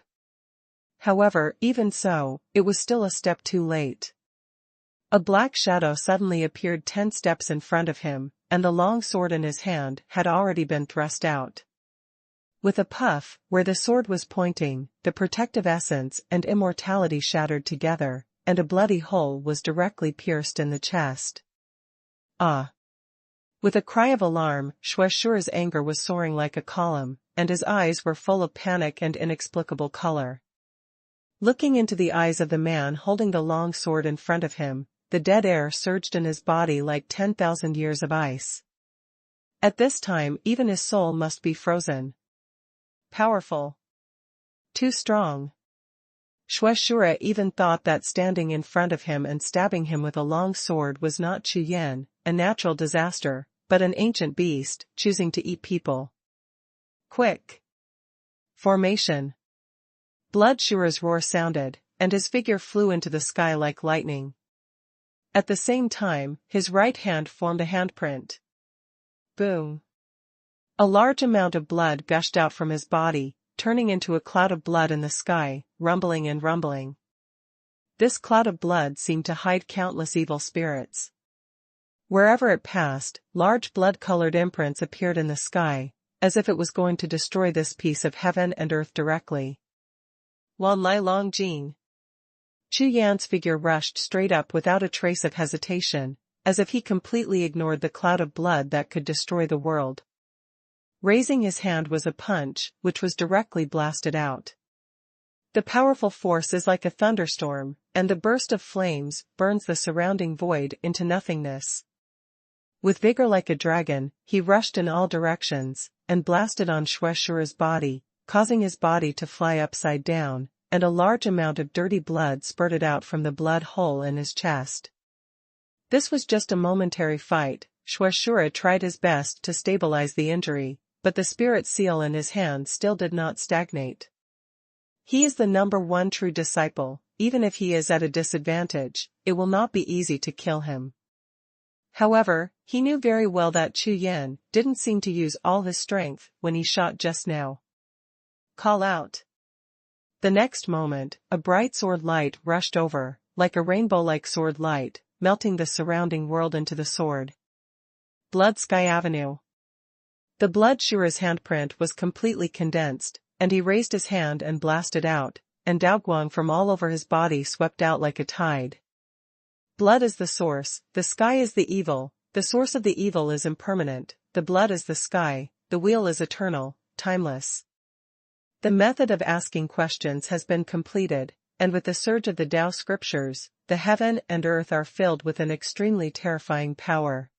However, even so, it was still a step too late. A black shadow suddenly appeared 10 steps in front of him, and the long sword in his hand had already been thrust out. With a puff, where the sword was pointing, the protective essence and immortality shattered together, and a bloody hole was directly pierced in the chest. Ah! With a cry of alarm, Xuanhuan's anger was soaring like a column, and his eyes were full of panic and inexplicable color. Looking into the eyes of the man holding the long sword in front of him, the dead air surged in his body like 10,000 years of ice. At this time even his soul must be frozen. Powerful. Too strong. Xuanhuan even thought that standing in front of him and stabbing him with a long sword was not Chu Yan, a natural disaster, but an ancient beast, choosing to eat people. Quick! Formation. Bloodsure's roar sounded, and his figure flew into the sky like lightning. At the same time, his right hand formed a handprint. Boom! A large amount of blood gushed out from his body, turning into a cloud of blood in the sky, rumbling and rumbling. This cloud of blood seemed to hide countless evil spirits. Wherever it passed, large blood-colored imprints appeared in the sky, as if it was going to destroy this piece of heaven and earth directly. Wan Lai Long Jin. Chu Yan's figure rushed straight up without a trace of hesitation, as if he completely ignored the cloud of blood that could destroy the world. Raising his hand was a punch, which was directly blasted out. The powerful force is like a thunderstorm, and the burst of flames burns the surrounding void into nothingness. With vigor like a dragon, he rushed in all directions, and blasted on Xuanhuan's body, causing his body to fly upside down, and a large amount of dirty blood spurted out from the blood hole in his chest. This was just a momentary fight. Xuanhuan tried his best to stabilize the injury, but the spirit seal in his hand still did not stagnate. He is the #1 true disciple. Even if he is at a disadvantage, it will not be easy to kill him. However, he knew very well that Chu Yan didn't seem to use all his strength when he shot just now. Call out. The next moment, a bright sword light rushed over, like a rainbow-like sword light, melting the surrounding world into the sword. Blood Sky Avenue. The Bloodsure's handprint was completely condensed, and he raised his hand and blasted out, and Daoguang from all over his body swept out like a tide. Blood is the source, the sky is the evil, the source of the evil is impermanent, the blood is the sky, the wheel is eternal, timeless. The method of asking questions has been completed, and with the surge of the Tao scriptures, the heaven and earth are filled with an extremely terrifying power.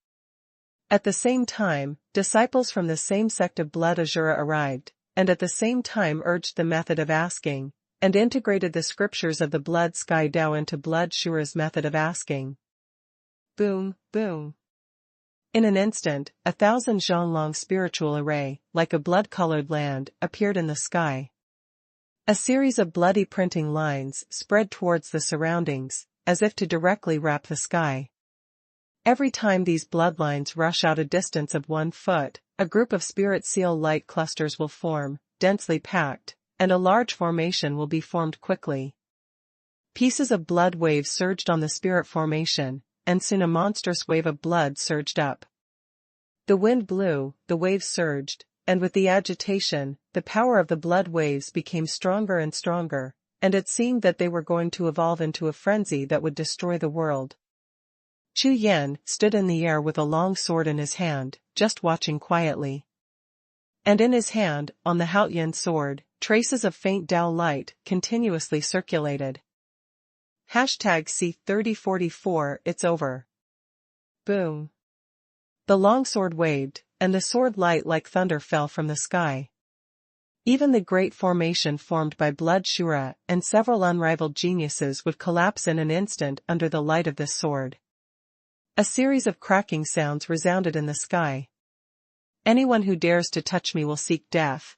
At the same time, disciples from the same sect of Blood Azura arrived, and at the same time urged the method of asking, and integrated the scriptures of the Blood Sky Tao into Bloodsure's method of asking. Boom, boom. In an instant, 1,000 zhang-long spiritual array, like a blood-colored land, appeared in the sky. A series of bloody printing lines spread towards the surroundings, as if to directly wrap the sky. Every time these bloodlines rush out a distance of 1 foot, a group of spirit seal light clusters will form, densely packed, and a large formation will be formed quickly. Pieces of blood waves surged on the spirit formation, and soon a monstrous wave of blood surged up. The wind blew, the waves surged, and with the agitation, the power of the blood waves became stronger and stronger, and it seemed that they were going to evolve into a frenzy that would destroy the world. Chu Yan stood in the air with a long sword in his hand, just watching quietly. And in his hand, on the Haoyan sword, traces of faint Tao light continuously circulated. #C3044 It's over. Boom. The long sword waved, and the sword light like thunder fell from the sky. Even the great formation formed by Bloodsure and several unrivaled geniuses would collapse in an instant under the light of this sword. A series of cracking sounds resounded in the sky. Anyone who dares to touch me will seek death.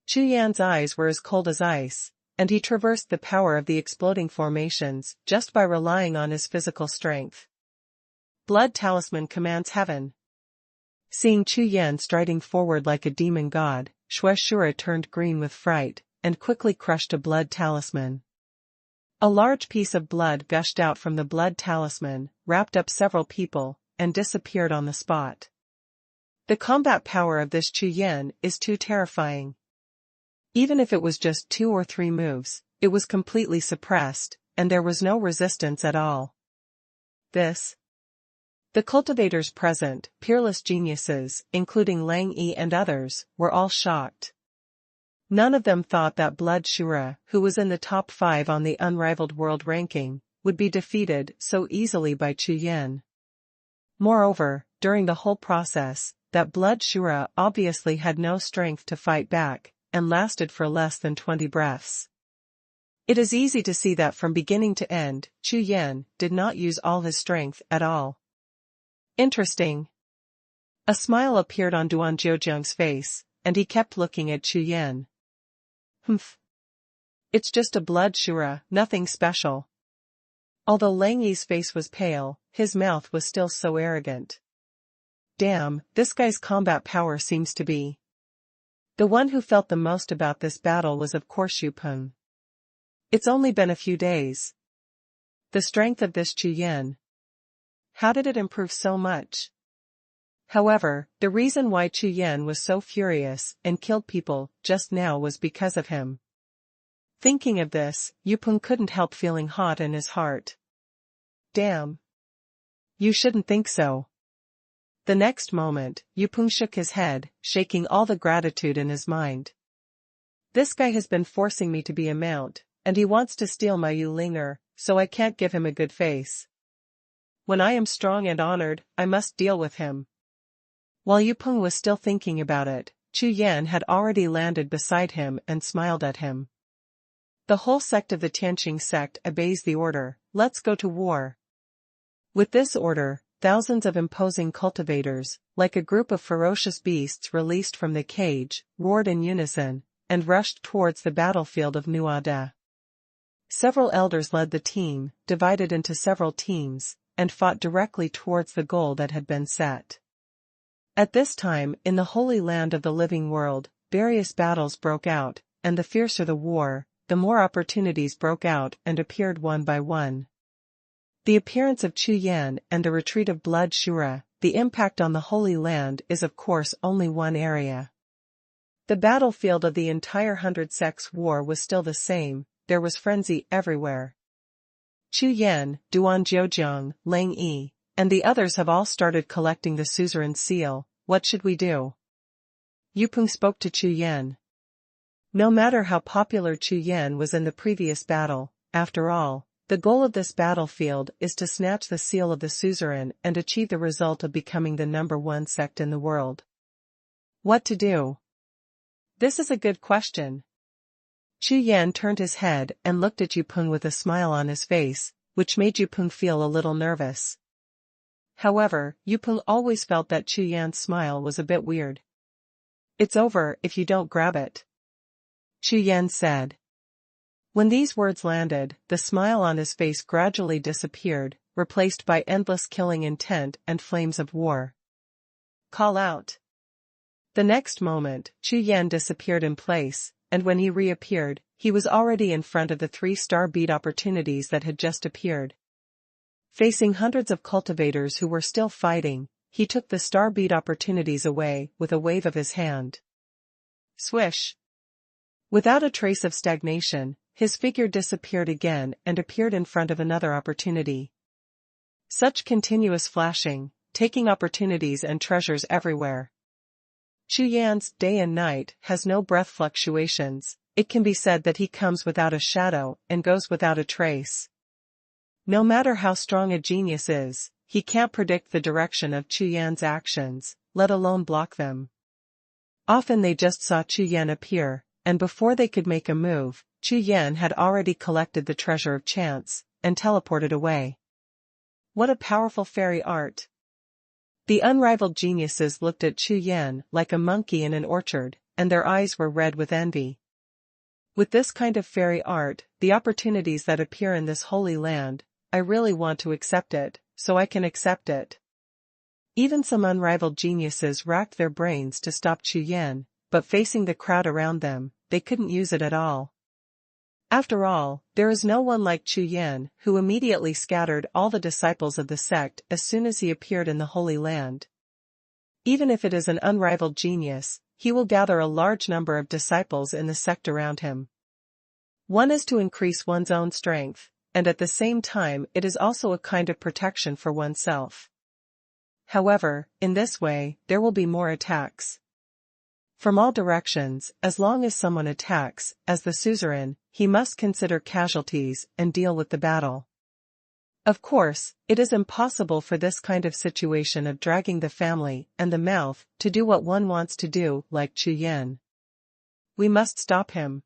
Chu Yan's eyes were as cold as ice, and he traversed the power of the exploding formations just by relying on his physical strength. Blood Talisman commands heaven. Seeing Chu Yan striding forward like a demon god, Xuanhuan turned green with fright, and quickly crushed a blood talisman. A large piece of blood gushed out from the blood talisman, wrapped up several people, and disappeared on the spot. The combat power of this Chu Yan is too terrifying. Even if it was just 2 or 3 moves, it was completely suppressed, and there was no resistance at all. The cultivators present, peerless geniuses, including Lang Yi and others, were all shocked. None of them thought that Blood Shura, who was in the top 5 on the unrivaled world ranking, would be defeated so easily by Chu Yan. Moreover, during the whole process, that Blood Shura obviously had no strength to fight back, and lasted for less than 20 breaths. It is easy to see that from beginning to end, Chu Yan did not use all his strength at all. Interesting. A smile appeared on Duan Zhoujiang's face, and he kept looking at Chu Yan. Humph. It's just a blood shura, nothing special. Although Lang Yi's face was pale, his mouth was still so arrogant. Damn, this guy's combat power seems to be. The one who felt the most about this battle was of course Xu Peng. It's only been a few days. The strength of this Chu Yan. How did it improve so much? However, the reason why Chu Yan was so furious and killed people just now was because of him. Thinking of this, Yu Peng couldn't help feeling hot in his heart. Damn. You shouldn't think so. The next moment, Yu Peng shook his head, shaking all the gratitude in his mind. This guy has been forcing me to be a mount, and he wants to steal my Yulinger, so I can't give him a good face. When I am strong and honored, I must deal with him. While Yu Peng was still thinking about it, Chu Yan had already landed beside him and smiled at him. The whole sect of the Tianqing sect obeys the order, let's go to war. With this order, thousands of imposing cultivators, like a group of ferocious beasts released from the cage, roared in unison, and rushed towards the battlefield of Nuada. Several elders led the team, divided into several teams, and fought directly towards the goal that had been set. At this time, in the Holy Land of the living world, various battles broke out, and the fiercer the war, the more opportunities broke out and appeared one by one. The appearance of Chu Yan and the retreat of Blood Shura, the impact on the Holy Land is of course only one area. The battlefield of the entire Hundred Sects War was still the same, there was frenzy everywhere. Chu Yan, Duan Zhoujiang, Lang Yi, and the others have all started collecting the suzerain seal. What should we do? Yu Peng spoke to Chu Yan. No matter how popular Chu Yan was in the previous battle, after all, the goal of this battlefield is to snatch the seal of the suzerain and achieve the result of becoming the #1 sect in the world. What to do? This is a good question. Chu Yan turned his head and looked at Yu Peng with a smile on his face, which made Yu Peng feel a little nervous. However, Yu Peng always felt that Chu Yan's smile was a bit weird. It's over if you don't grab it, Chu Yan said. When these words landed, the smile on his face gradually disappeared, replaced by endless killing intent and flames of war. Call out. The next moment, Chu Yan disappeared in place, and when he reappeared, he was already in front of the 3-star beat opportunities that had just appeared. Facing hundreds of cultivators who were still fighting, he took the star beat opportunities away with a wave of his hand. Swish! Without a trace of stagnation, his figure disappeared again and appeared in front of another opportunity. Such continuous flashing, taking opportunities and treasures everywhere. Chu Yan's day and night has no breath fluctuations, it can be said that he comes without a shadow and goes without a trace. No matter how strong a genius is, he can't predict the direction of Chu Yan's actions, let alone block them. Often they just saw Chu Yan appear, and before they could make a move, Chu Yan had already collected the treasure of chance, and teleported away. What a powerful fairy art! The unrivaled geniuses looked at Chu Yan like a monkey in an orchard, and their eyes were red with envy. With this kind of fairy art, the opportunities that appear in this holy land, I really want to accept it, so I can accept it. Even some unrivaled geniuses racked their brains to stop Chu Yan, but facing the crowd around them, they couldn't use it at all. After all, there is no one like Chu Yan, who immediately scattered all the disciples of the sect as soon as he appeared in the Holy Land. Even if it is an unrivaled genius, he will gather a large number of disciples in the sect around him. One is to increase one's own strength, and at the same time it is also a kind of protection for oneself. However, in this way, there will be more attacks. From all directions, as long as someone attacks, as the suzerain, he must consider casualties and deal with the battle. Of course, it is impossible for this kind of situation of dragging the family and the mouth to do what one wants to do, like Chu Yan. We must stop him.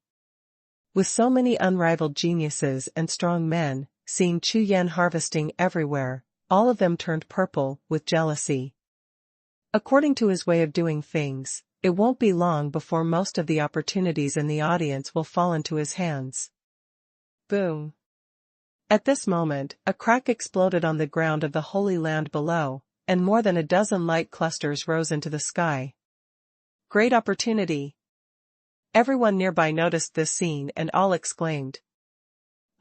With so many unrivaled geniuses and strong men, seeing Chu Yan harvesting everywhere, all of them turned purple with jealousy. According to his way of doing things, it won't be long before most of the opportunities in the audience will fall into his hands. Boom. At this moment, a crack exploded on the ground of the Holy Land below, and more than a dozen light clusters rose into the sky. Great opportunity! Everyone nearby noticed this scene and all exclaimed.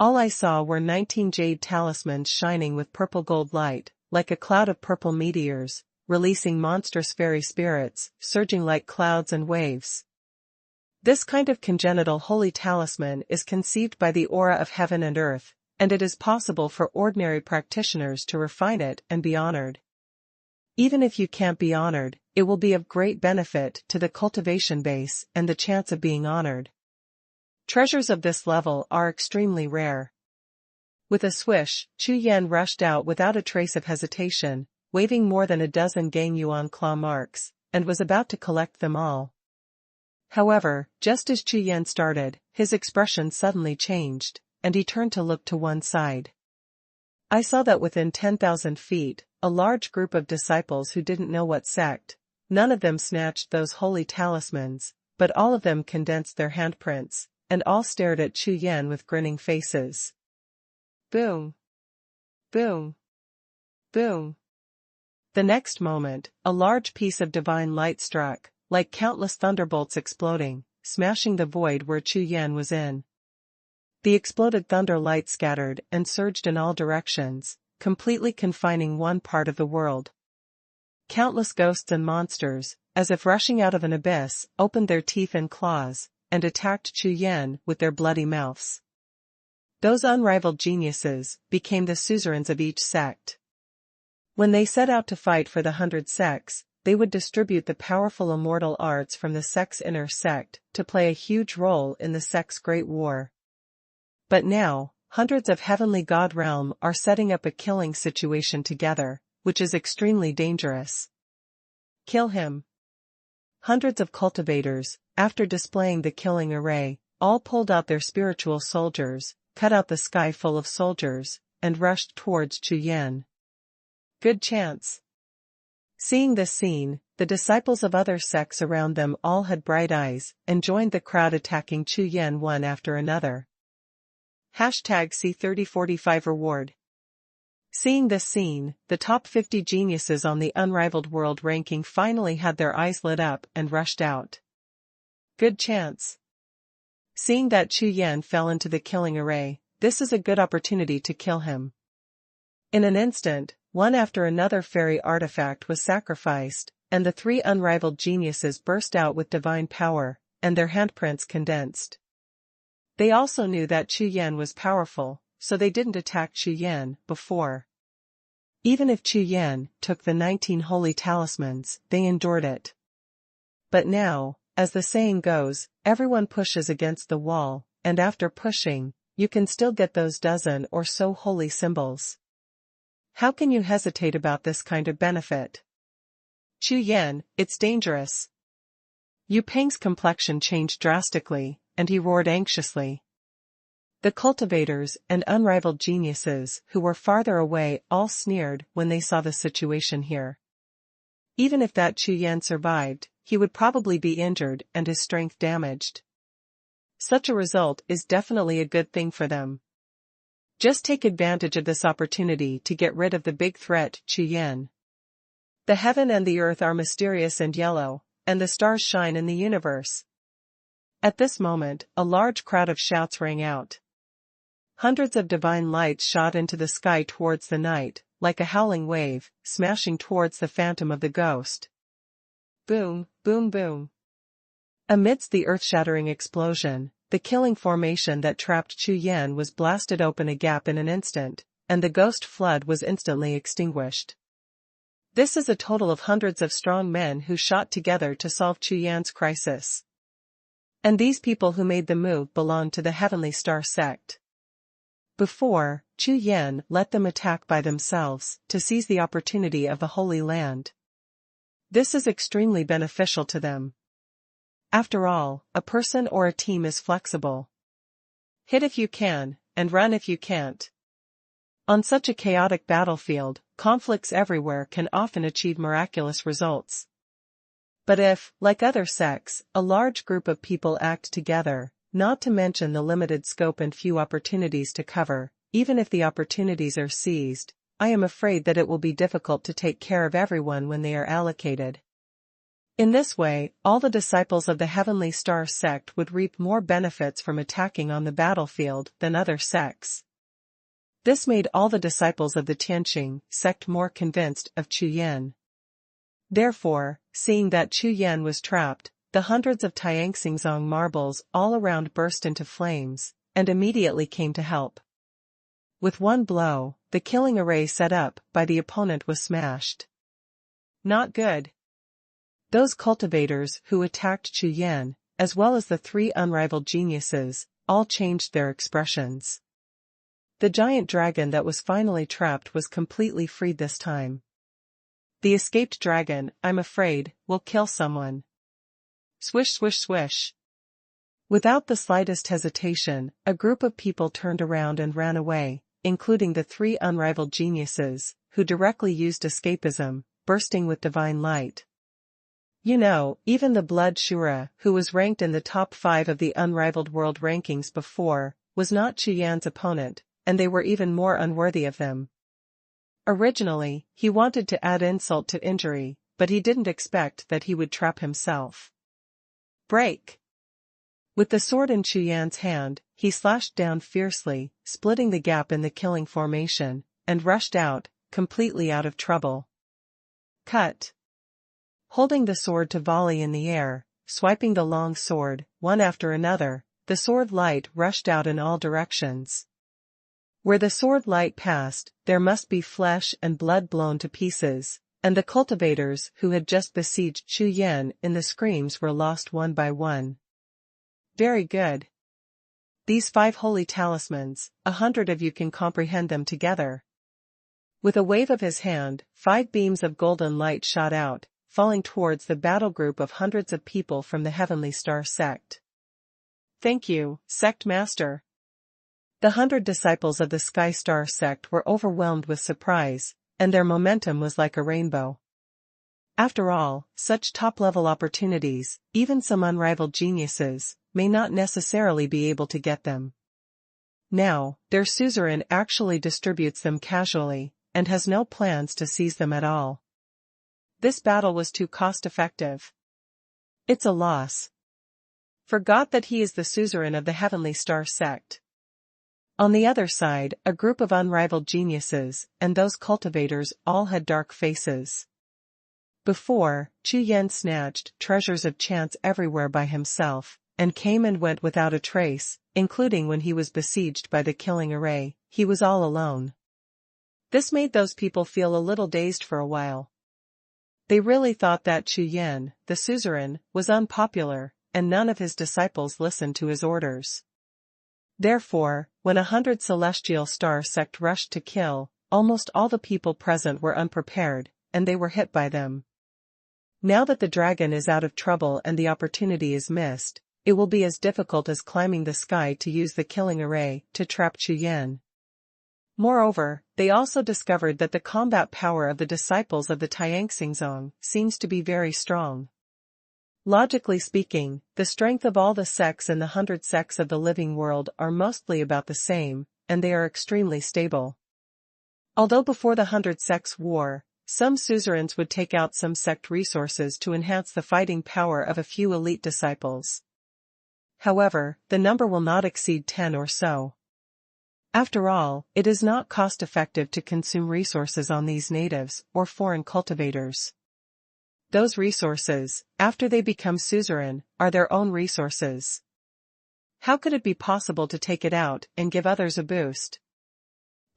All I saw were 19 jade talismans shining with purple gold light, like a cloud of purple meteors, releasing monstrous fairy spirits, surging like clouds and waves. This kind of congenital holy talisman is conceived by the aura of heaven and earth, and it is possible for ordinary practitioners to refine it and be honored. Even if you can't be honored, it will be of great benefit to the cultivation base and the chance of being honored. Treasures of this level are extremely rare. With a swish, Chu Yan rushed out without a trace of hesitation, waving more than a dozen Gang Yuan claw marks, and was about to collect them all. However, just as Chu Yan started, his expression suddenly changed, and he turned to look to one side. I saw that within 10,000 feet, a large group of disciples who didn't know what sect, none of them snatched those holy talismans, but all of them condensed their handprints, and all stared at Chu Yan with grinning faces. Boom! Boom! Boom! The next moment, a large piece of divine light struck, like countless thunderbolts exploding, smashing the void where Chu Yan was in. The exploded thunder light scattered and surged in all directions, completely confining one part of the world. Countless ghosts and monsters, as if rushing out of an abyss, opened their teeth and claws, and attacked Chu Yan with their bloody mouths. Those unrivaled geniuses became the suzerains of each sect. When they set out to fight for the 100 sects, they would distribute the powerful immortal arts from the sect's inner sect to play a huge role in the sect's great war. But now, hundreds of heavenly god realm are setting up a killing situation together, which is extremely dangerous. Kill him. Hundreds of cultivators, after displaying the killing array, all pulled out their spiritual soldiers, cut out the sky full of soldiers, and rushed towards Chu Yan. Good chance. Seeing this scene, the disciples of other sects around them all had bright eyes and joined the crowd attacking Chu Yan one after another. #C3045 Reward. Seeing this scene, the top 50 geniuses on the unrivaled world ranking finally had their eyes lit up and rushed out. Good chance. Seeing that Chu Yan fell into the killing array, this is a good opportunity to kill him. In an instant, one after another fairy artifact was sacrificed, and the 3 unrivaled geniuses burst out with divine power, and their handprints condensed. They also knew that Chu Yan was powerful, so they didn't attack Chu Yan before. Even if Chu Yan took the 19 holy talismans, they endured it. But now, as the saying goes, everyone pushes against the wall, and after pushing, you can still get those dozen or so holy symbols. How can you hesitate about this kind of benefit? Chu Yan, it's dangerous. Yu Peng's complexion changed drastically, and he roared anxiously. The cultivators and unrivaled geniuses who were farther away all sneered when they saw the situation here. Even if that Chu Yan survived, he would probably be injured and his strength damaged. Such a result is definitely a good thing for them. Just take advantage of this opportunity to get rid of the big threat, Chu Yan. The heaven and the earth are mysterious and yellow, and the stars shine in the universe. At this moment, a large crowd of shouts rang out. Hundreds of divine lights shot into the sky towards the night, like a howling wave, smashing towards the phantom of the ghost. Boom, boom, boom. Amidst the earth-shattering explosion, the killing formation that trapped Chu Yan was blasted open a gap in an instant, and the ghost flood was instantly extinguished. This is a total of hundreds of strong men who shot together to solve Chu Yan's crisis. And these people who made the move belonged to the Heavenly Star sect. Before, Chu Yan let them attack by themselves to seize the opportunity of the Holy Land. This is extremely beneficial to them. After all, a person or a team is flexible. Hit if you can, and run if you can't. On such a chaotic battlefield, conflicts everywhere can often achieve miraculous results. But if, like other sects, a large group of people act together, not to mention the limited scope and few opportunities to cover, even if the opportunities are seized, I am afraid that it will be difficult to take care of everyone when they are allocated. In this way, all the disciples of the Heavenly Star sect would reap more benefits from attacking on the battlefield than other sects. This made all the disciples of the Tianqing sect more convinced of Chu Yan. Therefore, seeing that Chu Yan was trapped, the hundreds of Tianxingzong marbles all around burst into flames, and immediately came to help. With one blow, the killing array set up by the opponent was smashed. Not good. Those cultivators who attacked Chu Yan, as well as the three unrivaled geniuses, all changed their expressions. The giant dragon that was finally trapped was completely freed this time. The escaped dragon, I'm afraid, will kill someone. Swish, swish, swish. Without the slightest hesitation, a group of people turned around and ran away, including the three unrivaled geniuses, who directly used escapism, bursting with divine light. You know, even the Blood Shura, who was ranked in the top 5 of the unrivaled world rankings before, was not Chu Yan's opponent, and they were even more unworthy of them. Originally, he wanted to add insult to injury, but he didn't expect that he would trap himself. Break! With the sword in Chu Yan's hand, he slashed down fiercely, splitting the gap in the killing formation, and rushed out, completely out of trouble. Cut! Holding the sword to volley in the air, swiping the long sword, one after another, the sword light rushed out in all directions. Where the sword light passed, there must be flesh and blood blown to pieces, and the cultivators who had just besieged Chu Yan in the screams were lost one by one. Very good. These 5 holy talismans, 100 of you can comprehend them together. With a wave of his hand, 5 beams of golden light shot out, falling towards the battle group of hundreds of people from the Heavenly Star sect. Thank you, Sect Master. The 100 disciples of the Sky Star sect were overwhelmed with surprise, and their momentum was like a rainbow. After all, such top-level opportunities, even some unrivaled geniuses, may not necessarily be able to get them. Now, their suzerain actually distributes them casually, and has no plans to seize them at all. This battle was too cost-effective. It's a loss. Forgot that he is the suzerain of the Heavenly Star sect. On the other side, a group of unrivaled geniuses, and those cultivators all had dark faces. Before, Chu Yan snatched treasures of chance everywhere by himself, and came and went without a trace, including when he was besieged by the killing array, he was all alone. This made those people feel a little dazed for a while. They really thought that Chu Yan, the suzerain, was unpopular, and none of his disciples listened to his orders. Therefore, when 100 celestial star sect rushed to kill, almost all the people present were unprepared, and they were hit by them. Now that the dragon is out of trouble and the opportunity is missed, it will be as difficult as climbing the sky to use the killing array to trap Chu Yan. Moreover, they also discovered that the combat power of the disciples of the Tianxingzong seems to be very strong. Logically speaking, the strength of all the sects in the 100 sects of the living world are mostly about the same, and they are extremely stable. Although before the 100 sects war, some suzerains would take out some sect resources to enhance the fighting power of a few elite disciples. However, the number will not exceed 10 or so. After all, it is not cost-effective to consume resources on these natives or foreign cultivators. Those resources, after they become suzerain, are their own resources. How could it be possible to take it out and give others a boost?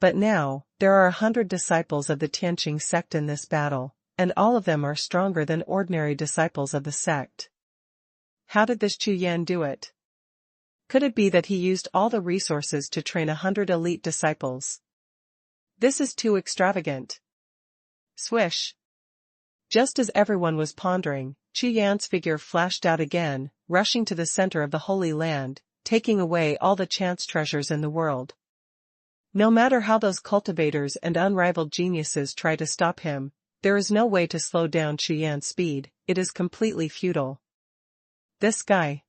But now, there are 100 disciples of the Tianqing sect in this battle, and all of them are stronger than ordinary disciples of the sect. How did this Chu Yan do it? Could it be that he used all the resources to train 100 elite disciples? This is too extravagant. Swish! Just as everyone was pondering, Chu Yan's figure flashed out again, rushing to the center of the Holy Land, taking away all the chance treasures in the world. No matter how those cultivators and unrivaled geniuses try to stop him, there is no way to slow down Chu Yan's speed. It is completely futile. This guy.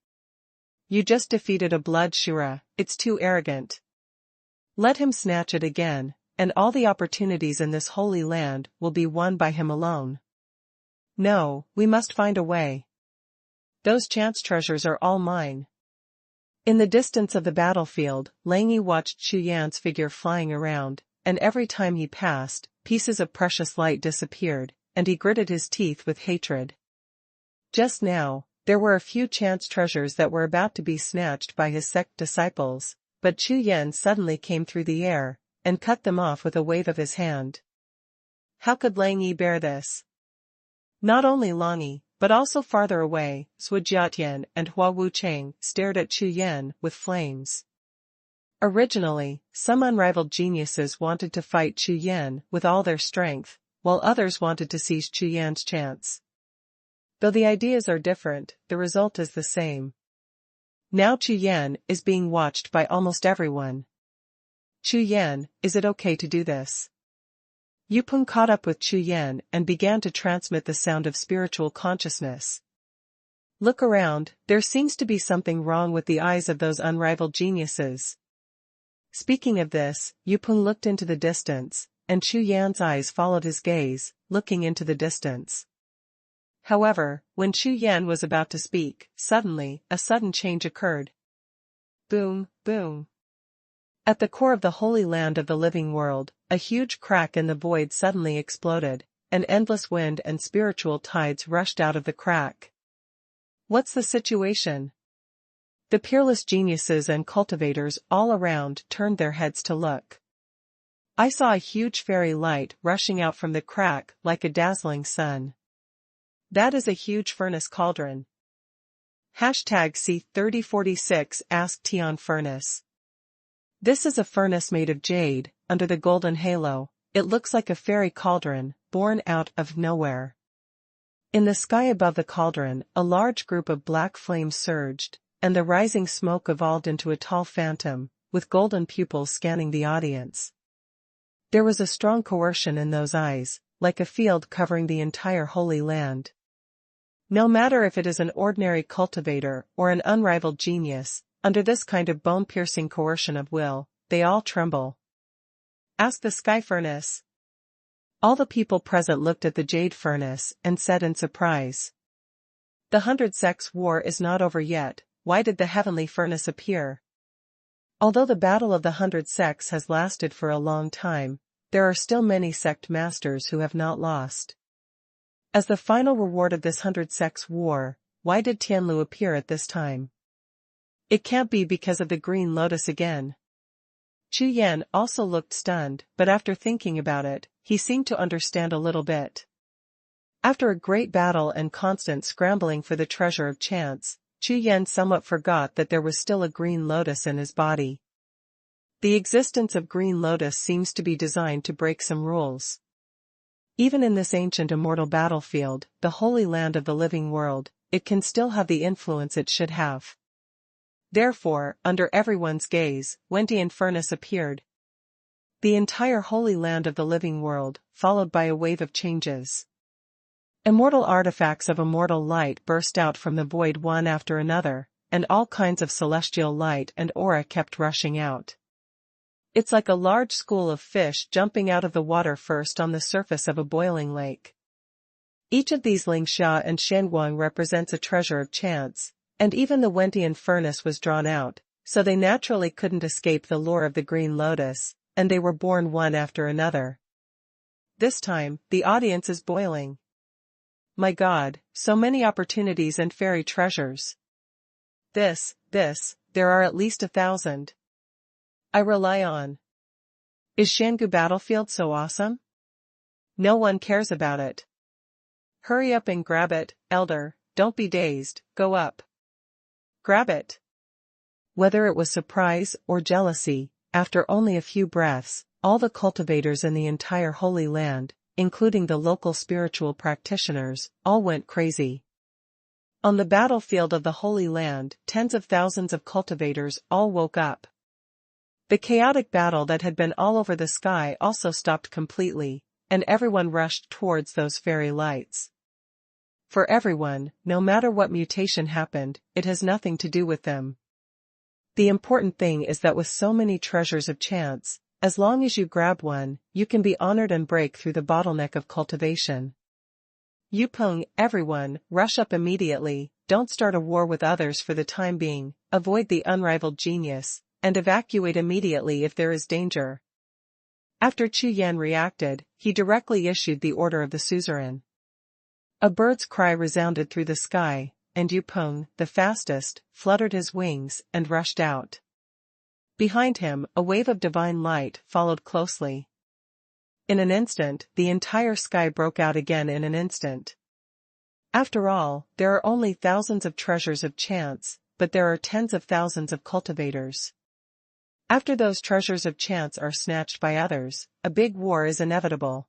You just defeated a blood Shura, it's too arrogant. Let him snatch it again, and all the opportunities in this Holy Land will be won by him alone. No, we must find a way. Those chance treasures are all mine. In the distance of the battlefield, Lang Yi watched Chu Yan's figure flying around, and every time he passed, pieces of precious light disappeared, and he gritted his teeth with hatred. Just now, there were a few chance treasures that were about to be snatched by his sect disciples, but Chu Yan suddenly came through the air, and cut them off with a wave of his hand. How could Lang Yi bear this? Not only Lang Yi, but also farther away, Sui Jiatian and Hua Wucheng stared at Chu Yan with flames. Originally, some unrivaled geniuses wanted to fight Chu Yan with all their strength, while others wanted to seize Chu Yan's chance. Though the ideas are different, the result is the same. Now Chu Yan is being watched by almost everyone. Chu Yan, is it okay to do this? Yupeng caught up with Chu Yan and began to transmit the sound of spiritual consciousness. Look around, there seems to be something wrong with the eyes of those unrivaled geniuses. Speaking of this, Yupeng looked into the distance, and Chu Yan's eyes followed his gaze, looking into the distance. However, when Chu Yan was about to speak, suddenly, a sudden change occurred. Boom, boom. At the core of the Holy Land of the living world, a huge crack in the void suddenly exploded, and endless wind and spiritual tides rushed out of the crack. What's the situation? The peerless geniuses and cultivators all around turned their heads to look. I saw a huge fairy light rushing out from the crack like a dazzling sun. That is a huge furnace cauldron. #C3046 asked Tian Furnace. This is a furnace made of jade, under the golden halo. It looks like a fairy cauldron, born out of nowhere. In the sky above the cauldron, a large group of black flames surged, and the rising smoke evolved into a tall phantom, with golden pupils scanning the audience. There was a strong coercion in those eyes, like a field covering the entire Holy Land. No matter if it is an ordinary cultivator or an unrivaled genius, under this kind of bone-piercing coercion of will, they all tremble. Ask the sky furnace. All the people present looked at the jade furnace and said in surprise. The 100 Sects war is not over yet, why did the heavenly furnace appear? Although the battle of the 100 Sects has lasted for a long time, there are still many sect masters who have not lost. As the final reward of this 100 Sects war, why did Tianlu appear at this time? It can't be because of the green lotus again. Chu Yan also looked stunned, but after thinking about it, he seemed to understand a little bit. After a great battle and constant scrambling for the treasure of chance, Chu Yan somewhat forgot that there was still a green lotus in his body. The existence of green lotus seems to be designed to break some rules. Even in this ancient immortal battlefield, the Holy Land of the living world, it can still have the influence it should have. Therefore, under everyone's gaze, Wendy and Furnace appeared. The entire Holy Land of the living world, followed by a wave of changes. Immortal artifacts of immortal light burst out from the void one after another, and all kinds of celestial light and aura kept rushing out. It's like a large school of fish jumping out of the water first on the surface of a boiling lake. Each of these Lingxia and Xuanhuan represents a treasure of chance, and even the Wentian furnace was drawn out, so they naturally couldn't escape the lure of the green lotus, and they were born one after another. This time, the audience is boiling. My God, so many opportunities and fairy treasures. There are at least 1,000. I rely on. Is Shangu Battlefield so awesome? No one cares about it. Hurry up and grab it, elder, don't be dazed, go up. Grab it. Whether it was surprise or jealousy, after only a few breaths, all the cultivators in the entire Holy Land, including the local spiritual practitioners, all went crazy. On the battlefield of the Holy Land, tens of thousands of cultivators all woke up. The chaotic battle that had been all over the sky also stopped completely, and everyone rushed towards those fairy lights. For everyone, no matter what mutation happened, it has nothing to do with them. The important thing is that with so many treasures of chance, as long as you grab one, you can be honored and break through the bottleneck of cultivation. Yupeng, everyone, rush up immediately, don't start a war with others for the time being, avoid the unrivaled genius, and evacuate immediately if there is danger. After Chu Yan reacted, he directly issued the order of the suzerain. A bird's cry resounded through the sky, and Yupeng, the fastest, fluttered his wings and rushed out. Behind him, a wave of divine light followed closely. In an instant, the entire sky broke out again in an instant. After all, there are only thousands of treasures of chance, but there are tens of thousands of cultivators. After those treasures of chance are snatched by others, a big war is inevitable.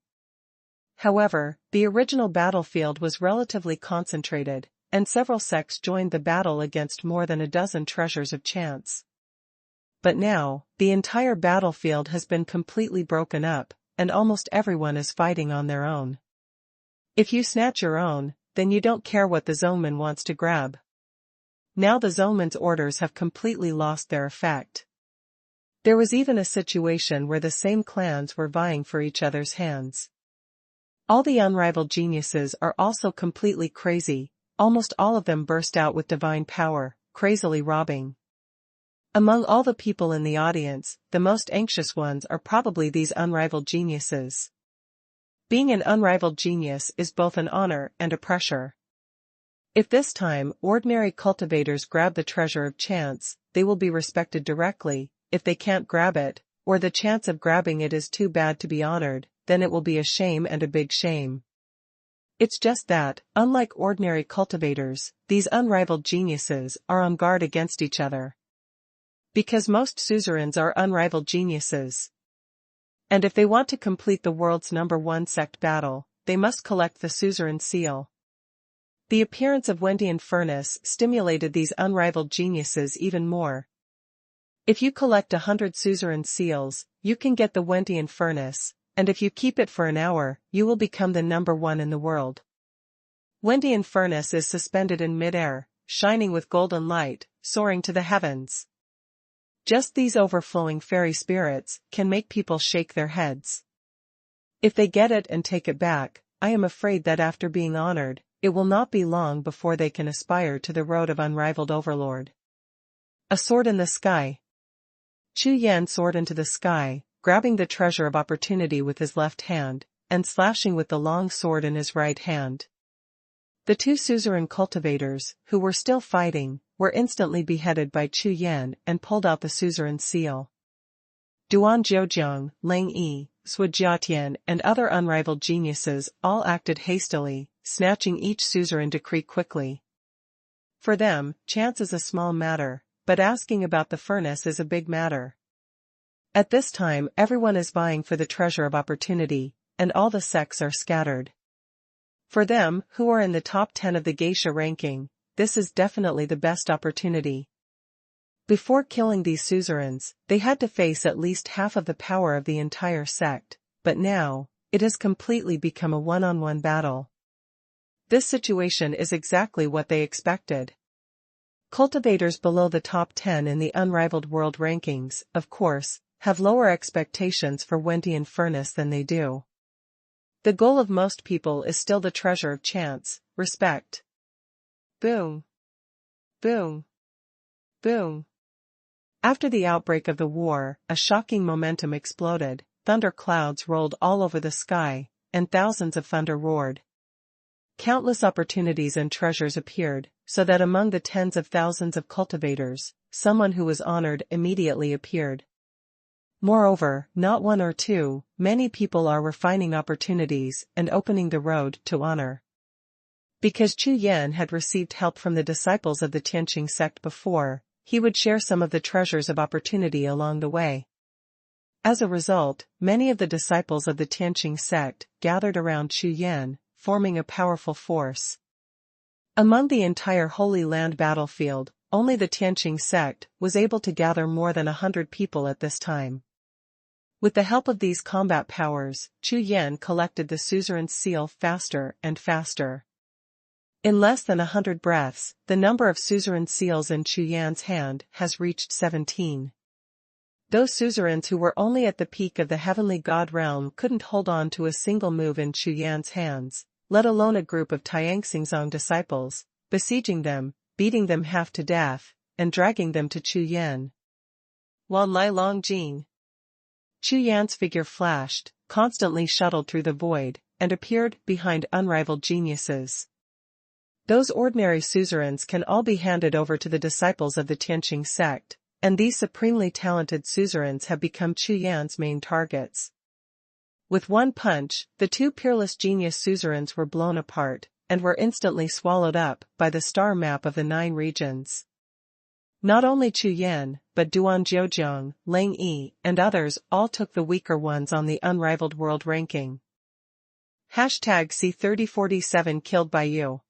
However, the original battlefield was relatively concentrated, and several sects joined the battle against more than a dozen treasures of chance. But now, the entire battlefield has been completely broken up, and almost everyone is fighting on their own. If you snatch your own, then you don't care what the zoneman wants to grab. Now the zoneman's orders have completely lost their effect. There was even a situation where the same clans were vying for each other's hands. All the unrivaled geniuses are also completely crazy, almost all of them burst out with divine power, crazily robbing. Among all the people in the audience, the most anxious ones are probably these unrivaled geniuses. Being an unrivaled genius is both an honor and a pressure. If this time ordinary cultivators grab the treasure of chance, they will be respected directly. If they can't grab it, or the chance of grabbing it is too bad to be honored, then it will be a shame and a big shame. It's just that, unlike ordinary cultivators, these unrivaled geniuses are on guard against each other. Because most suzerains are unrivaled geniuses. And if they want to complete the world's #1 sect battle, they must collect the suzerain seal. The appearance of Wentian furnace stimulated these unrivaled geniuses even more. If you collect 100 suzerain seals, you can get the Wentian furnace, and if you keep it for an hour, you will become the #1 in the world. Wentian furnace is suspended in mid-air, shining with golden light, soaring to the heavens. Just these overflowing fairy spirits can make people shake their heads. If they get it and take it back, I am afraid that after being honored, it will not be long before they can aspire to the road of unrivaled overlord. A sword in the sky. Chu Yan soared into the sky, grabbing the treasure of opportunity with his left hand, and slashing with the long sword in his right hand. The two suzerain cultivators, who were still fighting, were instantly beheaded by Chu Yan and pulled out the suzerain seal. Duan Zhoujiang, Lang Yi, Sui Jiatian and other unrivaled geniuses all acted hastily, snatching each suzerain decree quickly. For them, chance is a small matter, but asking about the furnace is a big matter. At this time everyone is vying for the treasure of opportunity, and all the sects are scattered. For them, who are in the top 10 of the geisha ranking, this is definitely the best opportunity. Before killing these suzerains, they had to face at least half of the power of the entire sect, but now, it has completely become a one-on-one battle. This situation is exactly what they expected. Cultivators below the top 10 in the unrivaled world rankings, of course, have lower expectations for Wentian furnace than they do. The goal of most people is still the treasure of chance, respect. Boom. Boom. Boom. After the outbreak of the war, a shocking momentum exploded, thunder clouds rolled all over the sky, and thousands of thunder roared. Countless opportunities and treasures appeared, so that among the tens of thousands of cultivators, someone who was honored immediately appeared. Moreover, not one or two, many people are refining opportunities and opening the road to honor. Because Chu Yan had received help from the disciples of the Tianqing sect before, he would share some of the treasures of opportunity along the way. As a result, many of the disciples of the Tianqing sect gathered around Chu Yan, forming a powerful force. Among the entire Holy Land battlefield, only the Tianqing sect was able to gather more than 100 people at this time. With the help of these combat powers, Chu Yan collected the suzerain's seal faster and faster. In less than 100 breaths, the number of suzerain seals in Chu Yan's hand has reached 17. Those suzerains who were only at the peak of the heavenly god realm couldn't hold on to a single move in Chu Yan's hands, let alone a group of Taiyangxingzong disciples, besieging them, beating them half to death, and dragging them to Chu Yan. Wan Lai Long Jing. Chu Yan's figure flashed, constantly shuttled through the void, and appeared behind unrivaled geniuses. Those ordinary suzerains can all be handed over to the disciples of the Tianqing sect, and these supremely talented suzerains have become Chu Yan's main targets. With one punch, the two peerless genius suzerains were blown apart, and were instantly swallowed up by the star map of the 9 regions. Not only Chu Yan, but Duan Jiujiang, Lang Yi, and others all took the weaker ones on the unrivaled world ranking. #C3047 Killed by You.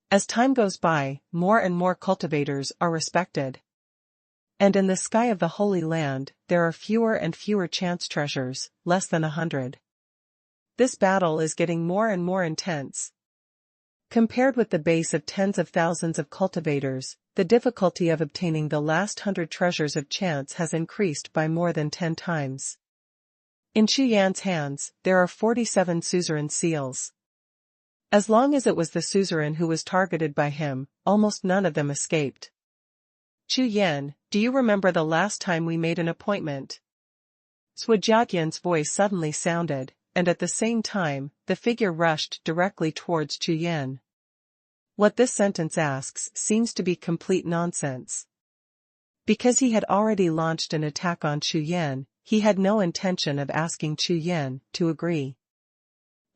As time goes by, more and more cultivators are respected. And in the sky of the Holy Land, there are fewer and fewer chance treasures, less than 100. This battle is getting more and more intense. Compared with the base of tens of thousands of cultivators, the difficulty of obtaining the last 100 treasures of chance has increased by more than 10 times. In Chu Yan's hands, there are 47 suzerain seals. As long as it was the suzerain who was targeted by him, almost none of them escaped. Chu Yan, do you remember the last time we made an appointment? Sui Jiaqian's voice suddenly sounded, and at the same time, the figure rushed directly towards Chu Yan. What this sentence asks seems to be complete nonsense. Because he had already launched an attack on Chu Yan, he had no intention of asking Chu Yan to agree.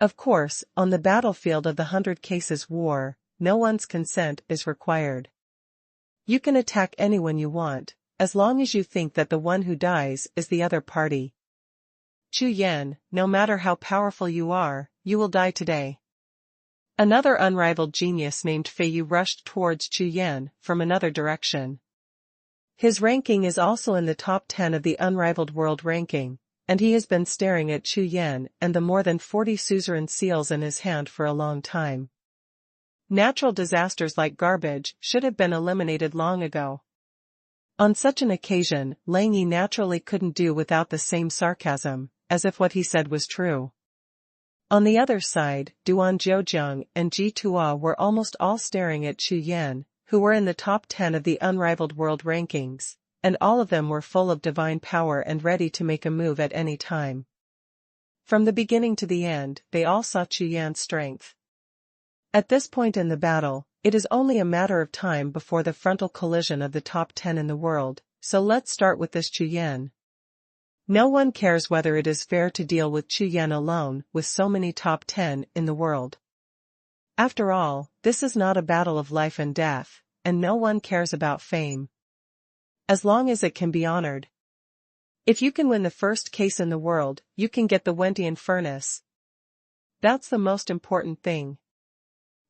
Of course, on the battlefield of the 100 Cases War, no one's consent is required. You can attack anyone you want, as long as you think that the one who dies is the other party. Chu Yan, no matter how powerful you are, you will die today. Another unrivaled genius named Fei Yu rushed towards Chu Yan from another direction. His ranking is also in the top 10 of the unrivaled world ranking, and he has been staring at Chu Yan and the more than 40 suzerain seals in his hand for a long time. Natural disasters like garbage should have been eliminated long ago. On such an occasion, Lang Yi naturally couldn't do without the same sarcasm, as if what he said was true. On the other side, Duan Jiujiang and Ji Tua were almost all staring at Chu Yan, who were in the top 10 of the unrivaled world rankings, and all of them were full of divine power and ready to make a move at any time. From the beginning to the end, they all saw Chu Yan's strength. At this point in the battle, it is only a matter of time before the frontal collision of the top 10 in the world, so let's start with this Chu Yan. No one cares whether it is fair to deal with Chu Yan alone with so many top 10 in the world. After all, this is not a battle of life and death, and no one cares about fame. As long as it can be honored. If you can win the first case in the world, you can get the Wentian furnace. That's the most important thing.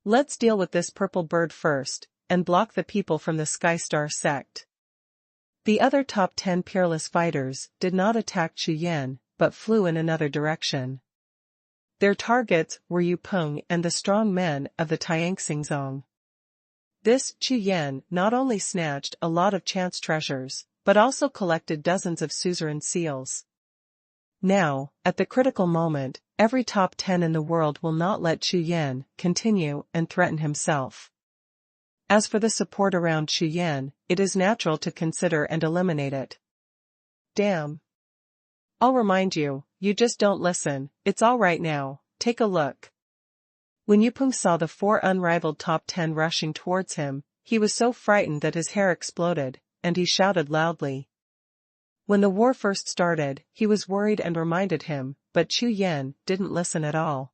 Let's deal with this purple bird first, and block the people from the Sky Star sect. The other top 10 peerless fighters did not attack Chu Yan, but flew in another direction. Their targets were Yu Peng and the strong men of the Taiyangxingzong. This Chu Yan not only snatched a lot of chance treasures, but also collected dozens of suzerain seals. Now, at the critical moment, every top 10 in the world will not let Chu Yan continue and threaten himself. As for the support around Chu Yan, it is natural to consider and eliminate it. Damn. I'll remind you, you just don't listen. It's all right now, take a look. When Yupeng saw the 4 unrivaled top 10 rushing towards him, he was so frightened that his hair exploded, and he shouted loudly. When the war first started, he was worried and reminded him, but Chu Yan didn't listen at all.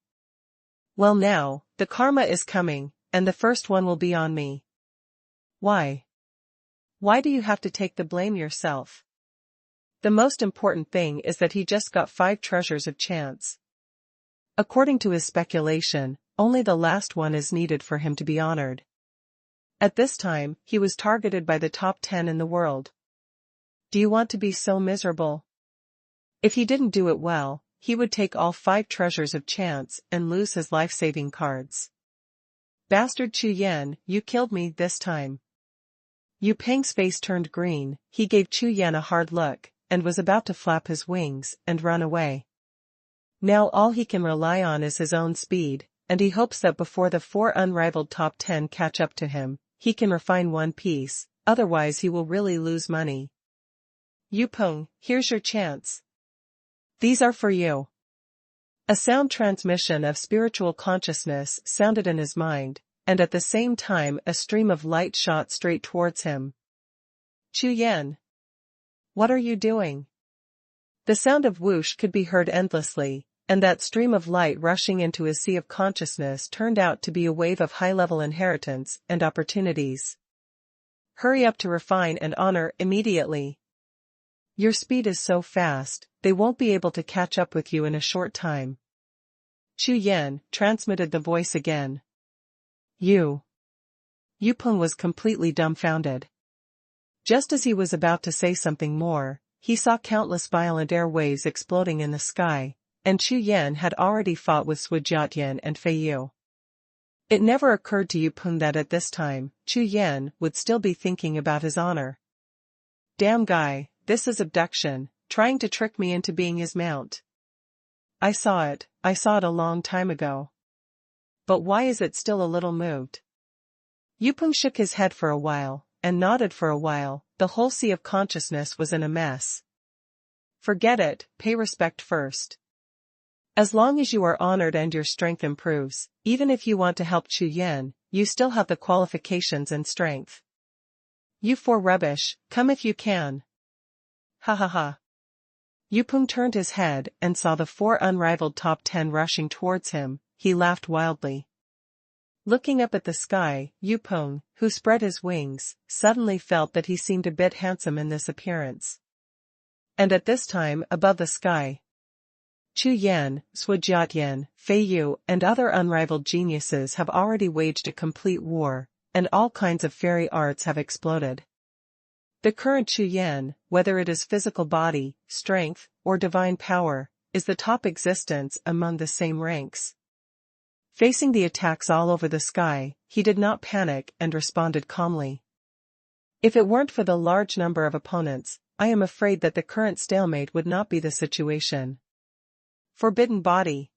Well now, the karma is coming, and the first one will be on me. Why? Why do you have to take the blame yourself? The most important thing is that he just got 5 treasures of chance. According to his speculation, only the last one is needed for him to be honored. At this time, he was targeted by the top 10 in the world. Do you want to be so miserable? If he didn't do it well, he would take all 5 treasures of chance and lose his life-saving cards. Bastard Chu Yan, you killed me this time. Yu Peng's face turned green, he gave Chu Yan a hard look, and was about to flap his wings and run away. Now all he can rely on is his own speed, and he hopes that before the 4 unrivaled top 10 catch up to him, he can refine one piece, otherwise he will really lose money. Yupeng, here's your chance. These are for you. A sound transmission of spiritual consciousness sounded in his mind, and at the same time a stream of light shot straight towards him. Chu Yan. What are you doing? The sound of whoosh could be heard endlessly, and that stream of light rushing into his sea of consciousness turned out to be a wave of high-level inheritance and opportunities. Hurry up to refine and honor immediately. Your speed is so fast, they won't be able to catch up with you in a short time. Chu Yan transmitted the voice again. Yupeng was completely dumbfounded. Just as he was about to say something more, he saw countless violent air waves exploding in the sky, and Chu Yan had already fought with Xuanhuan and Fei Yu. It never occurred to Yupeng that at this time, Chu Yan would still be thinking about his honor. Damn guy, this is abduction, trying to trick me into being his mount. I saw it a long time ago. But why is it still a little moved? Yupeng shook his head for a while, and nodded for a while. The whole sea of consciousness was in a mess. Forget it, pay respect first. As long as you are honored and your strength improves, even if you want to help Chu Yan, you still have the qualifications and strength. You 4 rubbish, come if you can. Ha ha ha. Yupeng turned his head and saw the 4 unrivaled top 10 rushing towards him. He laughed wildly. Looking up at the sky, Yupeng, who spread his wings, suddenly felt that he seemed a bit handsome in this appearance. And at this time, above the sky, Chu Yan, Xuanhuan, Fei Yu, and other unrivaled geniuses have already waged a complete war, and all kinds of fairy arts have exploded. The current Chu Yan, whether it is physical body, strength, or divine power, is the top existence among the same ranks. Facing the attacks all over the sky, he did not panic and responded calmly. If it weren't for the large number of opponents, I am afraid that the current stalemate would not be the situation. Forbidden body.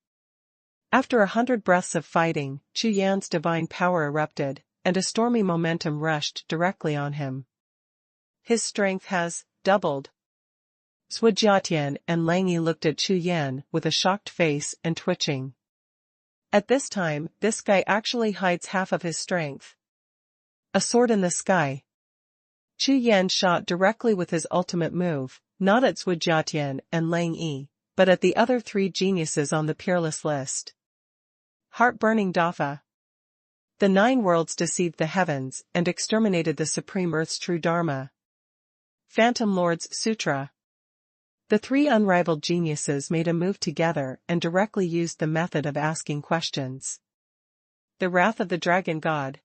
After 100 breaths of fighting, Chu Yan's divine power erupted, and a stormy momentum rushed directly on him. His strength has doubled. Xuanhuan and Lang Yi looked at Chu Yan with a shocked face and twitching. At this time, this guy actually hides half of his strength. A sword in the sky. Chu Yan shot directly with his ultimate move, not at Xuanhuan and Lang Yi, but at the other 3 geniuses on the peerless list. Heart-burning Dafa. The 9 worlds deceived the heavens and exterminated the Supreme Earth's true Dharma. Phantom Lord's Sutra. The 3 unrivaled geniuses made a move together and directly used the method of asking questions. The Wrath of the Dragon God.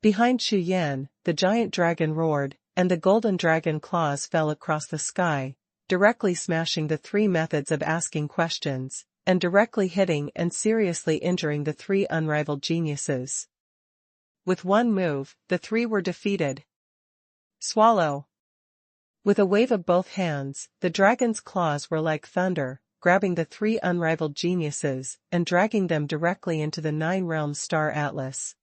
Behind Chu Yan, the giant dragon roared, and the golden dragon claws fell across the sky, directly smashing the 3 methods of asking questions, and directly hitting and seriously injuring the 3 unrivaled geniuses. With one move, the 3 were defeated. Swallow. With a wave of both hands, the dragon's claws were like thunder, grabbing the three unrivaled geniuses and dragging them directly into the Nine Realms Star Atlas.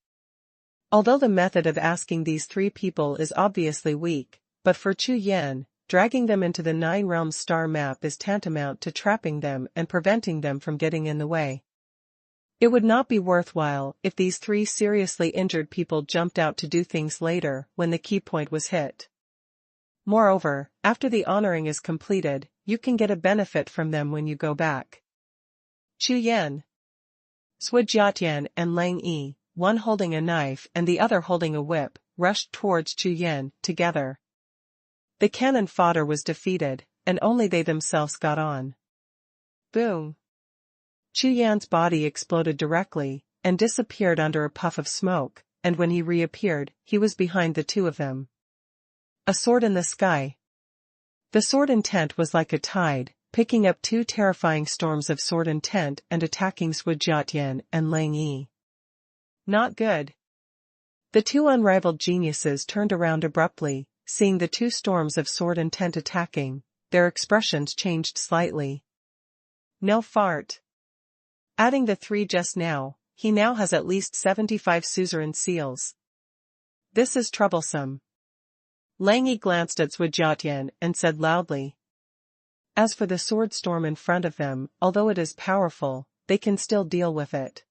Although the method of asking these three people is obviously weak, but for Chu Yan, dragging them into the Nine Realms Star map is tantamount to trapping them and preventing them from getting in the way. It would not be worthwhile if these three seriously injured people jumped out to do things later when the key point was hit. Moreover, after the honoring is completed, you can get a benefit from them when you go back. Chu Yan, Xuanhuan and Lang Yi, one holding a knife and the other holding a whip, rushed towards Chu Yan, together. The cannon fodder was defeated, and only they themselves got on. Boom! Chu Yan's body exploded directly, and disappeared under a puff of smoke, and when he reappeared, he was behind the two of them. A sword in the sky. The sword intent was like a tide, picking up two terrifying storms of sword intent and attacking Xuanhuan and Lang Yi. Not good. The two unrivaled geniuses turned around abruptly, seeing the two storms of sword intent attacking. Their expressions changed slightly. No fart. Adding the three just now, he now has at least 75 suzerain seals. This is troublesome. Lang Yi glanced at Xuanhuan and said loudly. As for the sword storm in front of them, although it is powerful, they can still deal with it.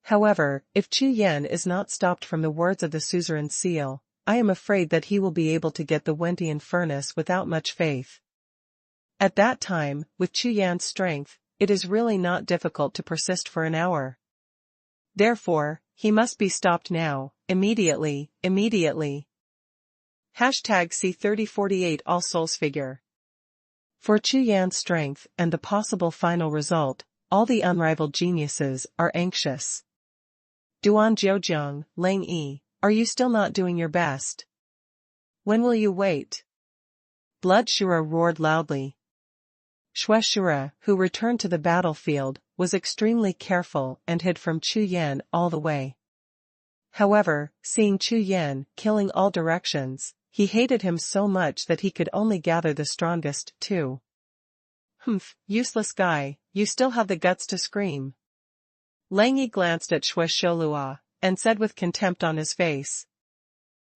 However, if Chu Yan is not stopped from the words of the suzerain seal, I am afraid that he will be able to get the Wentian furnace without much faith. At that time, with Chu Yan's strength, it is really not difficult to persist for an hour. Therefore, he must be stopped now, immediately. #C3048 All Souls figure. For Chu Yan's strength and the possible final result, all the unrivaled geniuses are anxious. Duan Zheozhong, Lang Yi, are you still not doing your best? When will you wait? Blood Shura roared loudly. Xue Shura, who returned to the battlefield, was extremely careful and hid from Chu Yan all the way. However, seeing Chu Yan killing all directions, he hated him so much that he could only gather the strongest two. Humph, useless guy, you still have the guts to scream. Lang Yi glanced at Xue Sholua, and said with contempt on his face.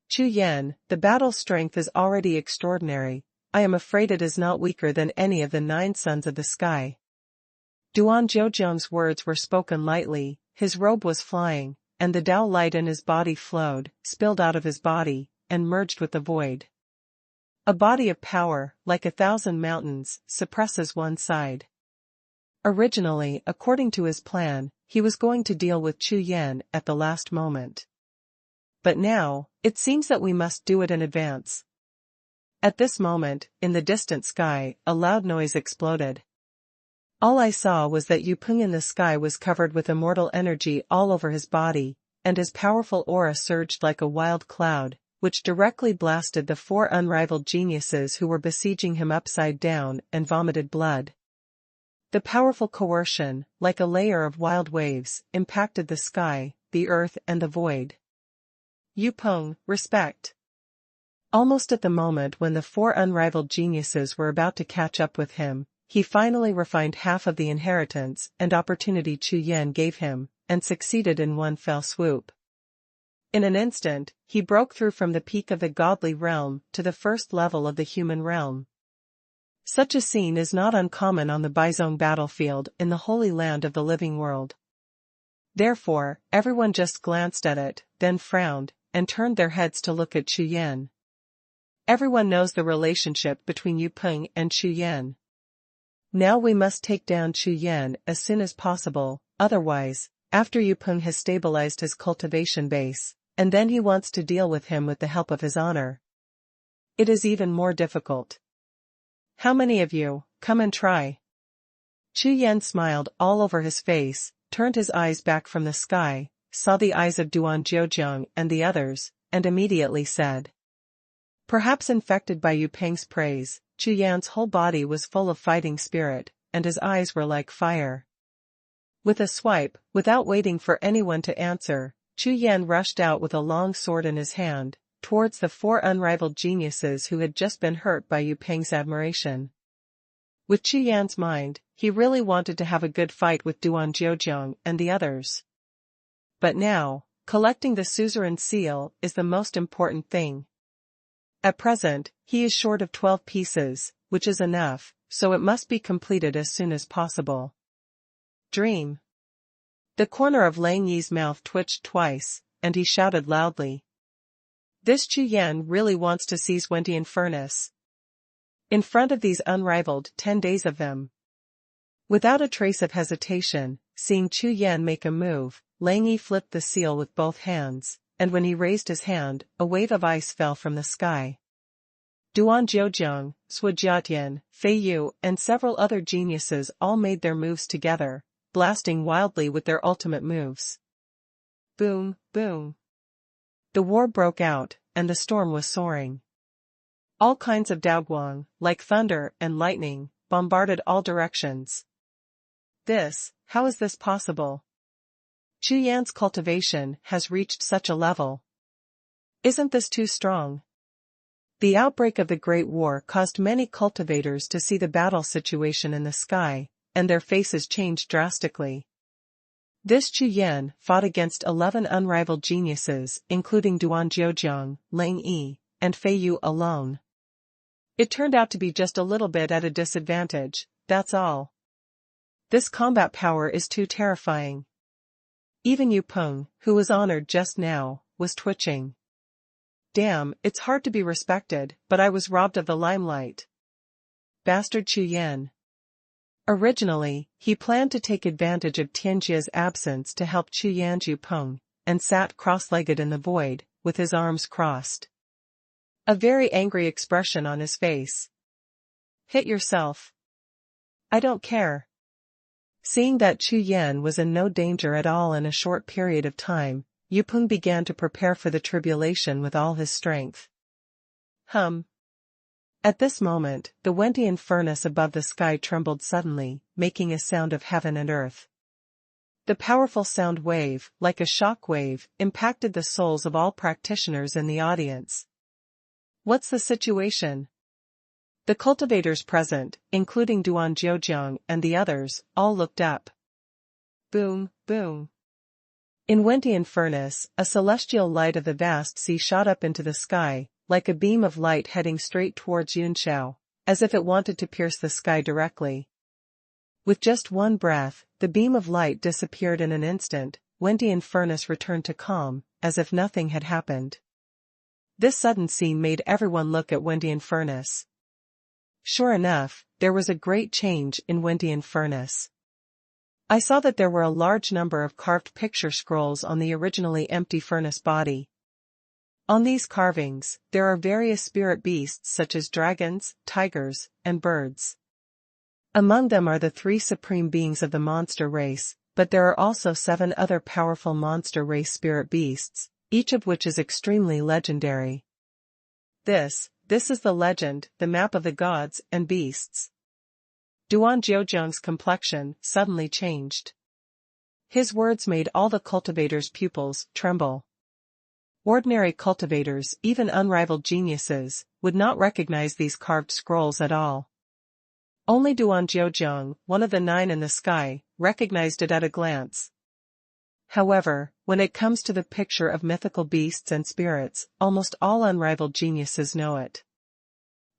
Chu Yan, the battle strength is already extraordinary, I am afraid it is not weaker than any of the 9 sons of the sky. Duan Zheozhong's words were spoken lightly, his robe was flying, and the Tao light in his body flowed, spilled out of his body, and merged with the void. A body of power, like 1,000 mountains, suppresses one side. Originally, according to his plan, he was going to deal with Chu Yan at the last moment. But now, it seems that we must do it in advance. At this moment, in the distant sky, a loud noise exploded. All I saw was that Yu Peng in the sky was covered with immortal energy all over his body, and his powerful aura surged like a wild cloud, which directly blasted the 4 unrivaled geniuses who were besieging him upside down and vomited blood. The powerful coercion, like a layer of wild waves, impacted the sky, the earth and the void. Yu Peng, respect. Almost at the moment when the 4 unrivaled geniuses were about to catch up with him, he finally refined half of the inheritance and opportunity Chu Yan gave him, and succeeded in one fell swoop. In an instant, he broke through from the peak of the godly realm to the first level of the human realm. Such a scene is not uncommon on the Baizhong battlefield in the Holy Land of the living world. Therefore, everyone just glanced at it, then frowned, and turned their heads to look at Chu Yan. Everyone knows the relationship between Yu Peng and Chu Yan. Now we must take down Chu Yan as soon as possible, otherwise, after Yu Peng has stabilized his cultivation base, and then he wants to deal with him with the help of his honor. It is even more difficult. How many of you, come and try? Chu Yan smiled all over his face, turned his eyes back from the sky, saw the eyes of Duan Zheozhong and the others, and immediately said. Perhaps infected by Yu Peng's praise, Chu Yan's whole body was full of fighting spirit, and his eyes were like fire. With a swipe, without waiting for anyone to answer, Chu Yan rushed out with a long sword in his hand, towards the four unrivaled geniuses who had just been hurt by Yu Peng's admiration. With Chu Yan's mind, he really wanted to have a good fight with Duan Jiujiang and the others. But now, collecting the suzerain seal is the most important thing. At present, he is short of 12 pieces, which is enough, so it must be completed as soon as possible. Dream. The corner of Lang Yi's mouth twitched twice, and he shouted loudly. This Chu Yan really wants to seize Wentian furnace. In front of these unrivaled 10 days of them. Without a trace of hesitation, seeing Chu Yan make a move, Lang Yi flipped the seal with both hands, and when he raised his hand, a wave of ice fell from the sky. Duan Jiujiang, Sui Jiatian, Fei Yu, and several other geniuses all made their moves together, blasting wildly with their ultimate moves. Boom, boom. The war broke out, and the storm was soaring. All kinds of daoguang, like thunder and lightning, bombarded all directions. How is this possible? Chu Yan's cultivation has reached such a level. Isn't this too strong? The outbreak of the Great War caused many cultivators to see the battle situation in the sky, and their faces changed drastically. This Chu Yan fought against 11 unrivaled geniuses, including Duan Jiujiang, Lang Yi, and Fei Yu alone. It turned out to be just a little bit at a disadvantage, that's all. This combat power is too terrifying. Even Yu Peng, who was honored just now, was twitching. Damn, it's hard to be respected, but I was robbed of the limelight. Bastard Chu Yan. Originally, he planned to take advantage of Tianjia's absence to help Chu Yan's Yu Peng, and sat cross-legged in the void, with his arms crossed. A very angry expression on his face. Hit yourself. I don't care. Seeing that Chu Yan was in no danger at all in a short period of time, Yu Peng began to prepare for the tribulation with all his strength. At this moment, the Wentian furnace above the sky trembled suddenly, making a sound of heaven and earth. The powerful sound wave, like a shock wave, impacted the souls of all practitioners in the audience. What's the situation? The cultivators present, including Duan Jiujiang and the others, all looked up. Boom, boom. In Wentian furnace, a celestial light of the vast sea shot up into the sky, like a beam of light heading straight towards Jiuxiao, as if it wanted to pierce the sky directly. With just one breath, the beam of light disappeared in an instant. Wentian furnace returned to calm, as if nothing had happened. This sudden scene made everyone look at Wentian furnace. Sure enough, there was a great change in Wentian furnace. I saw that there were a large number of carved picture scrolls on the originally empty furnace body. On these carvings, there are various spirit beasts such as dragons, tigers, and birds. Among them are the 3 supreme beings of the monster race, but there are also 7 other powerful monster race spirit beasts, each of which is extremely legendary. This is the legend, the map of the gods and beasts. Duan Jiujiang's complexion suddenly changed. His words made all the cultivators' pupils tremble. Ordinary cultivators, even unrivaled geniuses, would not recognize these carved scrolls at all. Only Duan Jiujiang, one of the 9 in the sky, recognized it at a glance. However, when it comes to the picture of mythical beasts and spirits, almost all unrivaled geniuses know it.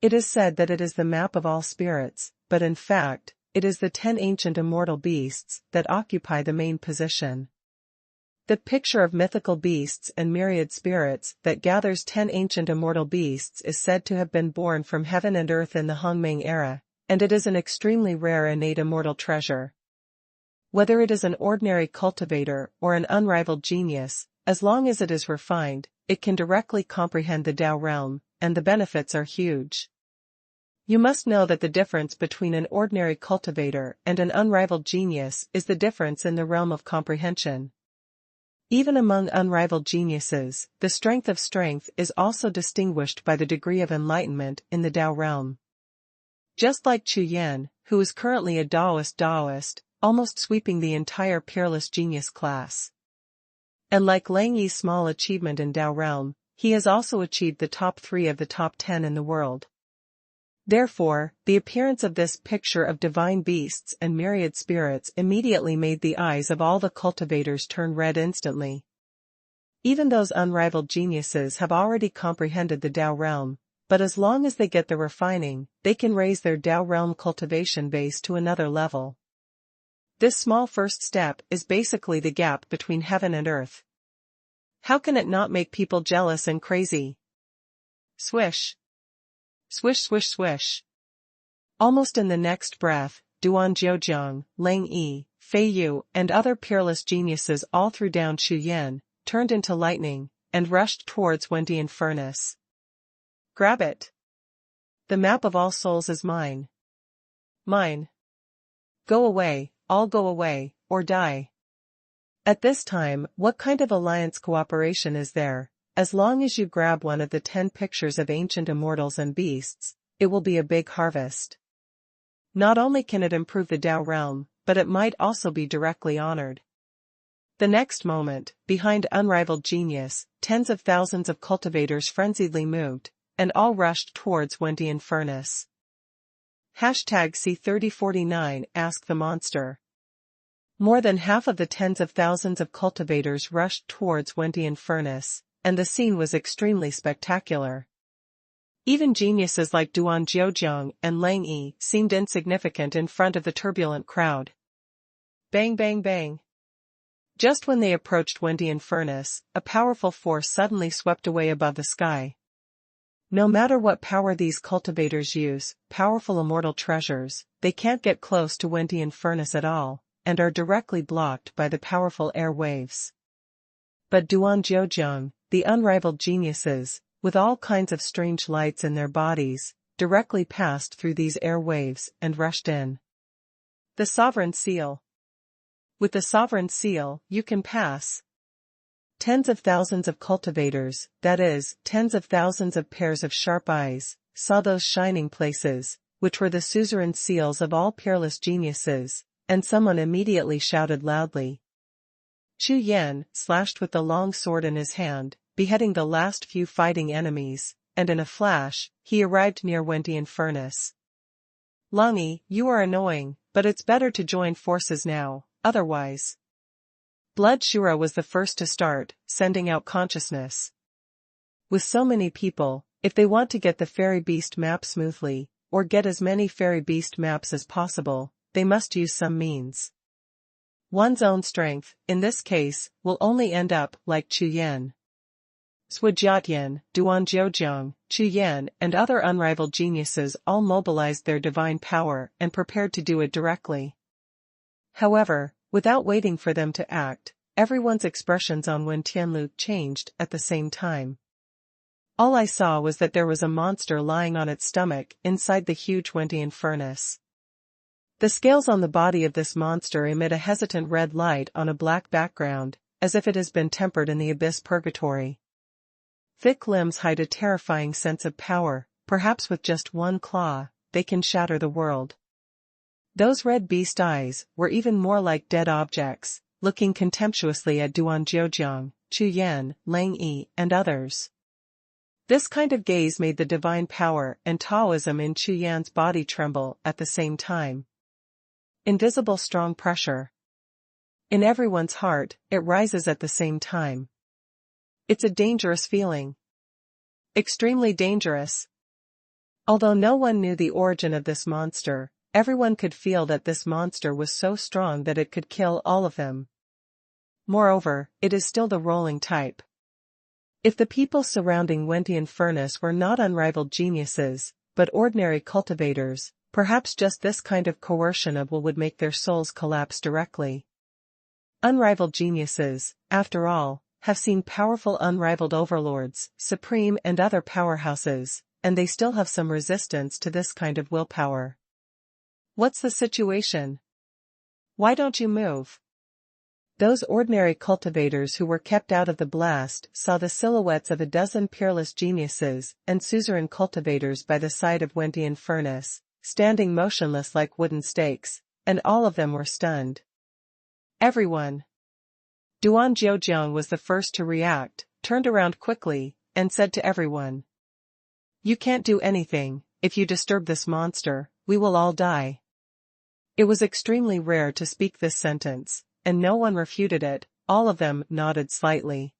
It is said that it is the map of all spirits, but in fact, it is the 10 ancient immortal beasts that occupy the main position. The picture of mythical beasts and myriad spirits that gathers 10 ancient immortal beasts is said to have been born from heaven and earth in the Hongmeng era, and it is an extremely rare innate immortal treasure. Whether it is an ordinary cultivator or an unrivaled genius, as long as it is refined, it can directly comprehend the Tao realm, and the benefits are huge. You must know that the difference between an ordinary cultivator and an unrivaled genius is the difference in the realm of comprehension. Even among unrivaled geniuses, the strength of strength is also distinguished by the degree of enlightenment in the Tao realm. Just like Chu Yan, who is currently a Daoist, almost sweeping the entire peerless genius class. And like Lang Yi's small achievement in Tao realm, he has also achieved the top 3 of the top 10 in the world. Therefore, the appearance of this picture of divine beasts and myriad spirits immediately made the eyes of all the cultivators turn red instantly. Even those unrivaled geniuses have already comprehended the Tao realm, but as long as they get the refining, they can raise their Tao realm cultivation base to another level. This small first step is basically the gap between heaven and earth. How can it not make people jealous and crazy? Swish. Swish swish swish. Almost in the next breath, Duan Zhejiang, Lang Yi, Fei Yu, and other peerless geniuses all threw down Chu Yan, turned into lightning, and rushed towards Wendian furnace. Grab it. The map of all souls is mine. Mine. Go away, all go away, or die. At this time, what kind of alliance cooperation is there? As long as you grab one of the 10 pictures of ancient immortals and beasts, it will be a big harvest. Not only can it improve the Tao realm, but it might also be directly honored. The next moment, behind unrivaled genius, tens of thousands of cultivators frenziedly moved, and all rushed towards Wendian furnace. #C3049 Ask the Monster. More than half of the tens of thousands of cultivators rushed towards Wendian furnace, and the scene was extremely spectacular. Even geniuses like Duan Zhejiang and Lang Yi seemed insignificant in front of the turbulent crowd. Bang bang bang. Just when they approached Wendian furnace, a powerful force suddenly swept away above the sky. No matter what power these cultivators use, powerful immortal treasures, they can't get close to Wendian furnace at all, and are directly blocked by the powerful air waves. But Duan Zhejiang, the unrivaled geniuses, with all kinds of strange lights in their bodies, directly passed through these air waves and rushed in. The Sovereign Seal. With the Sovereign Seal, you can pass. Tens of thousands of cultivators, that is, tens of thousands of pairs of sharp eyes, saw those shining places, which were the suzerain seals of all peerless geniuses, and someone immediately shouted loudly. Chu Yan slashed with the long sword in his hand, beheading the last few fighting enemies, and in a flash, he arrived near Wendian furnace. Langi, you are annoying, but it's better to join forces now, otherwise. Blood Shura was the first to start, sending out consciousness. With so many people, if they want to get the fairy beast map smoothly, or get as many fairy beast maps as possible, they must use some means. One's own strength, in this case, will only end up like Chu Yan. Sujiatyan, Duan Zhejiang, Chu Yan, and other unrivaled geniuses all mobilized their divine power and prepared to do it directly. However, without waiting for them to act, everyone's expressions on Wen Tianlu changed at the same time. All I saw was that there was a monster lying on its stomach inside the huge Wendian furnace. The scales on the body of this monster emit a hesitant red light on a black background, as if it has been tempered in the abyss purgatory. Thick limbs hide a terrifying sense of power, perhaps with just one claw, they can shatter the world. Those red beast eyes were even more like dead objects, looking contemptuously at Duan Zhejiang, Chu Yan, Lang Yi, and others. This kind of gaze made the divine power and Taoism in Chu Yan's body tremble at the same time. Invisible strong pressure. In everyone's heart, it rises at the same time. It's a dangerous feeling. Extremely dangerous. Although no one knew the origin of this monster, everyone could feel that this monster was so strong that it could kill all of them. Moreover, it is still the rolling type. If the people surrounding Wendian furnace were not unrivaled geniuses, but ordinary cultivators, perhaps just this kind of coercion of will would make their souls collapse directly. Unrivaled geniuses, after all, have seen powerful unrivaled overlords, supreme and other powerhouses, and they still have some resistance to this kind of willpower. What's the situation? Why don't you move? Those ordinary cultivators who were kept out of the blast saw the silhouettes of a dozen peerless geniuses and suzerain cultivators by the side of Wendian furnace, standing motionless like wooden stakes, and all of them were stunned. Everyone. Duan Zhejiang was the first to react, turned around quickly, and said to everyone, "You can't do anything. If you disturb this monster, we will all die." It was extremely rare to speak this sentence, and no one refuted it. All of them nodded slightly.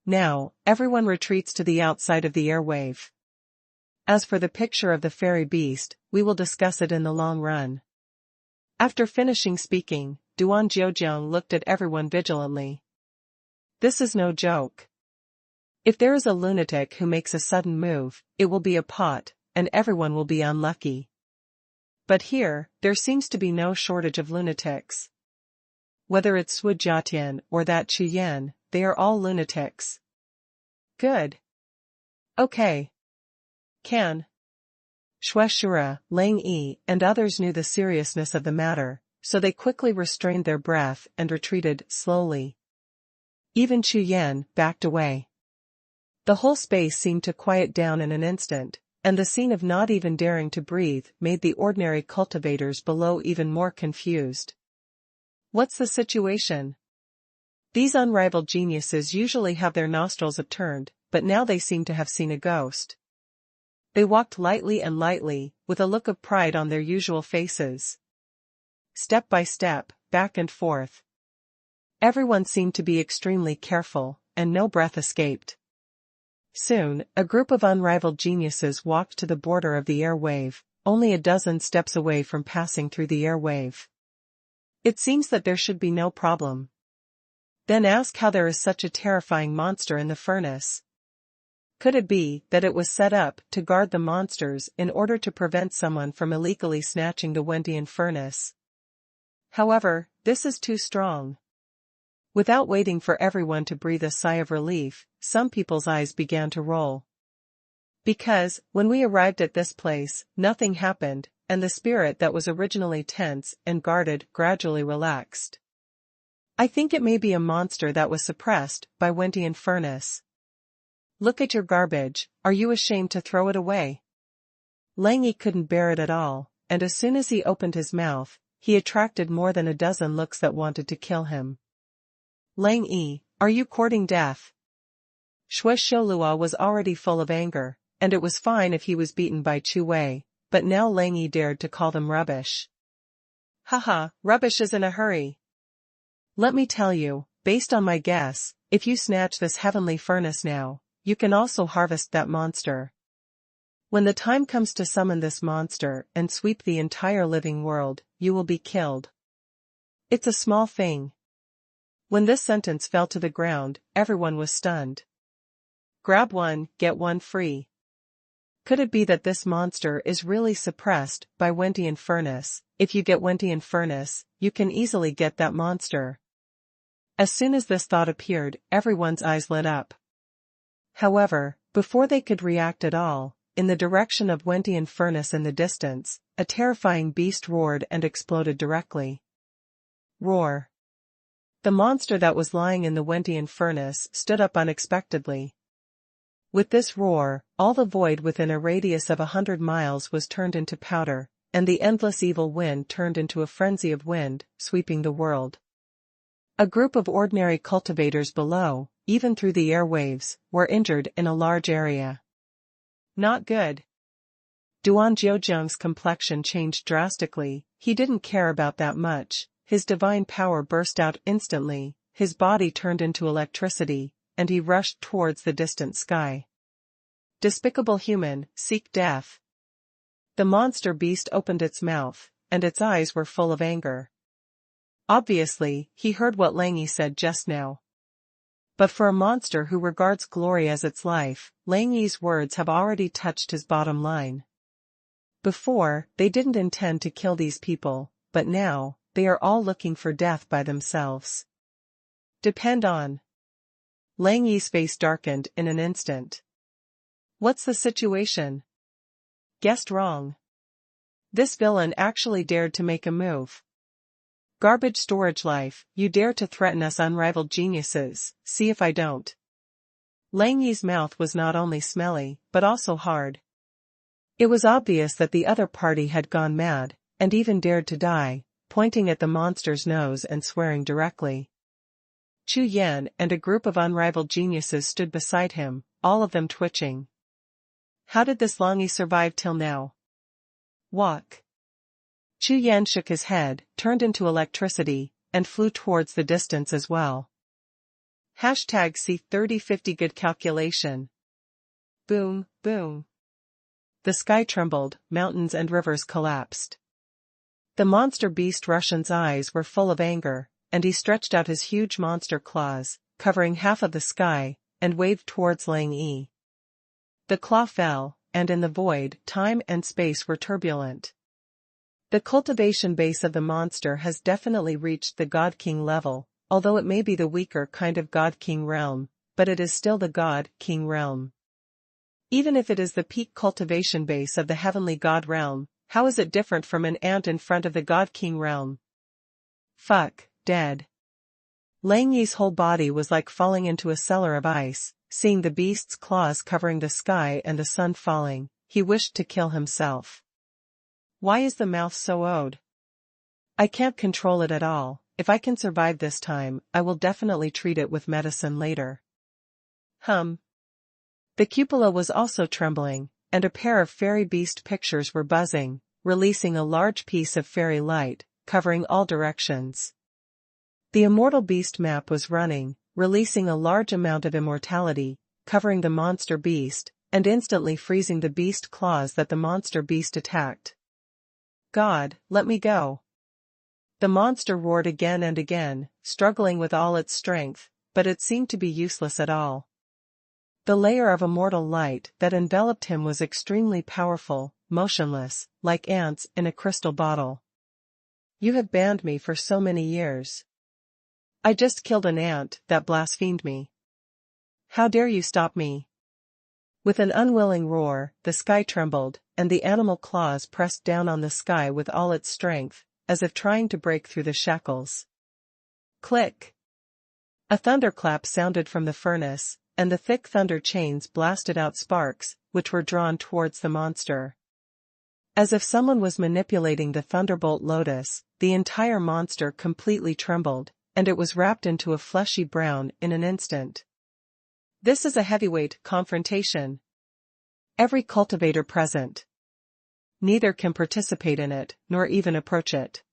Now, everyone retreats to the outside of the airwave. As for the picture of the fairy beast, we will discuss it in the long run. After finishing speaking, Duan Jiujiang looked at everyone vigilantly. This is no joke. If there is a lunatic who makes a sudden move, it will be a pot, and everyone will be unlucky. But here, there seems to be no shortage of lunatics. Whether it's Sui Jiatian or that Chu Yan, they are all lunatics. Good. Okay. Can. Shueshura, Lang Yi, and others knew the seriousness of the matter, so they quickly restrained their breath and retreated slowly. Even Chu Yan backed away. The whole space seemed to quiet down in an instant, and the scene of not even daring to breathe made the ordinary cultivators below even more confused. What's the situation? These unrivaled geniuses usually have their nostrils upturned, but now they seem to have seen a ghost. They walked lightly and lightly, with a look of pride on their usual faces. Step by step, back and forth. Everyone seemed to be extremely careful, and no breath escaped. Soon, a group of unrivaled geniuses walked to the border of the airwave, only a dozen steps away from passing through the airwave. It seems that there should be no problem. Then ask how there is such a terrifying monster in the furnace. Could it be that it was set up to guard the monsters in order to prevent someone from illegally snatching the Wendian furnace? However, this is too strong. Without waiting for everyone to breathe a sigh of relief, some people's eyes began to roll. Because, when we arrived at this place, nothing happened, and the spirit that was originally tense and guarded gradually relaxed. I think it may be a monster that was suppressed by Wendian furnace. Look at your garbage, are you ashamed to throw it away? Lang Yi couldn't bear it at all, and as soon as he opened his mouth, he attracted more than a dozen looks that wanted to kill him. Lang Yi, are you courting death? Shueshilua was already full of anger, and it was fine if he was beaten by Chu Wei, but now Lang Yi dared to call them rubbish. Haha, rubbish is in a hurry. Let me tell you, based on my guess, if you snatch this heavenly furnace now, you can also harvest that monster. When the time comes to summon this monster and sweep the entire living world, you will be killed. It's a small thing. When this sentence fell to the ground, everyone was stunned. Grab one, get one free. Could it be that this monster is really suppressed by Wendian furnace? If you get Wendian furnace, you can easily get that monster. As soon as this thought appeared, everyone's eyes lit up. However, before they could react at all, in the direction of Wendian furnace in the distance, a terrifying beast roared and exploded directly. Roar. The monster that was lying in the Wendian furnace stood up unexpectedly. With this roar, all the void within a radius of 100 miles was turned into powder, and the endless evil wind turned into a frenzy of wind, sweeping the world. A group of ordinary cultivators below, even through the airwaves, were injured in a large area. Not good. Duan Jiujiang's complexion changed drastically. He didn't care about that much. His divine power burst out instantly, his body turned into electricity, and he rushed towards the distant sky. Despicable human, seek death. The monster beast opened its mouth, and its eyes were full of anger. Obviously, he heard what Lang Yi said just now. But for a monster who regards glory as its life, Lang Yi's words have already touched his bottom line. Before, they didn't intend to kill these people, but now, they are all looking for death by themselves. Depend on. Lang Yi's face darkened in an instant. What's the situation? Guessed wrong. This villain actually dared to make a move. Garbage storage life, you dare to threaten us unrivaled geniuses, see if I don't. Lang Yi's mouth was not only smelly, but also hard. It was obvious that the other party had gone mad, and even dared to die, pointing at the monster's nose and swearing directly. Chu Yan and a group of unrivaled geniuses stood beside him, all of them twitching. How did this Longi survive till now? Walk. Chu Yan shook his head, turned into electricity, and flew towards the distance as well. #C3050 Good calculation. Boom, boom. The sky trembled, mountains and rivers collapsed. The monster beast Russian's eyes were full of anger, and he stretched out his huge monster claws, covering half of the sky, and waved towards Lang Yi. The claw fell, and in the void, time and space were turbulent. The cultivation base of the monster has definitely reached the God King level, although it may be the weaker kind of God King realm, but it is still the God King realm. Even if it is the peak cultivation base of the heavenly God realm, how is it different from an ant in front of the God King realm? Fuck, dead. Lang Yi's whole body was like falling into a cellar of ice. Seeing the beast's claws covering the sky and the sun falling, he wished to kill himself. Why is the mouth so odd? I can't control it at all. If I can survive this time, I will definitely treat it with medicine later. The cupola was also trembling, and a pair of fairy beast pictures were buzzing, releasing a large piece of fairy light, covering all directions. The immortal beast map was running, releasing a large amount of immortality, covering the monster beast, and instantly freezing the beast claws that the monster beast attacked. God, let me go. The monster roared again and again, struggling with all its strength, but it seemed to be useless at all. The layer of immortal light that enveloped him was extremely powerful, motionless, like ants in a crystal bottle. You have banned me for so many years. I just killed an ant that blasphemed me. How dare you stop me? With an unwilling roar, the sky trembled, and the animal claws pressed down on the sky with all its strength, as if trying to break through the shackles. Click! A thunderclap sounded from the furnace, and the thick thunder chains blasted out sparks, which were drawn towards the monster. As if someone was manipulating the thunderbolt lotus, the entire monster completely trembled, and it was wrapped into a fleshy brown in an instant. This is a heavyweight confrontation. Every cultivator present. Neither can participate in it, nor even approach it.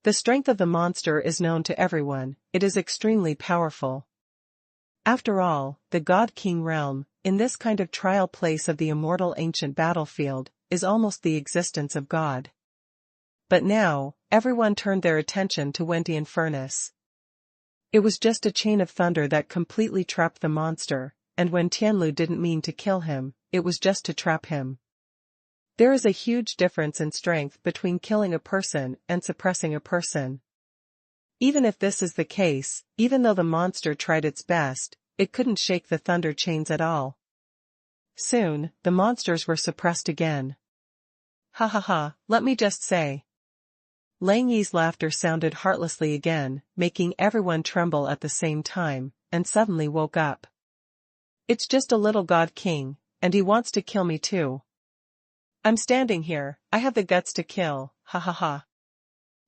The strength of the monster is known to everyone, it is extremely powerful. After all, the God King realm, in this kind of trial place of the immortal ancient battlefield, is almost the existence of God. But now, everyone turned their attention to Wentian Furnace. It was just a chain of thunder that completely trapped the monster, and when Tianlu didn't mean to kill him, it was just to trap him. There is a huge difference in strength between killing a person and suppressing a person. Even if this is the case, even though the monster tried its best, it couldn't shake the thunder chains at all. Soon, the monsters were suppressed again. Ha ha ha, let me just say. Lang Yi's laughter sounded heartlessly again, making everyone tremble at the same time, and suddenly woke up. It's just a little God King, and he wants to kill me too. I'm standing here, I have the guts to kill, ha ha ha.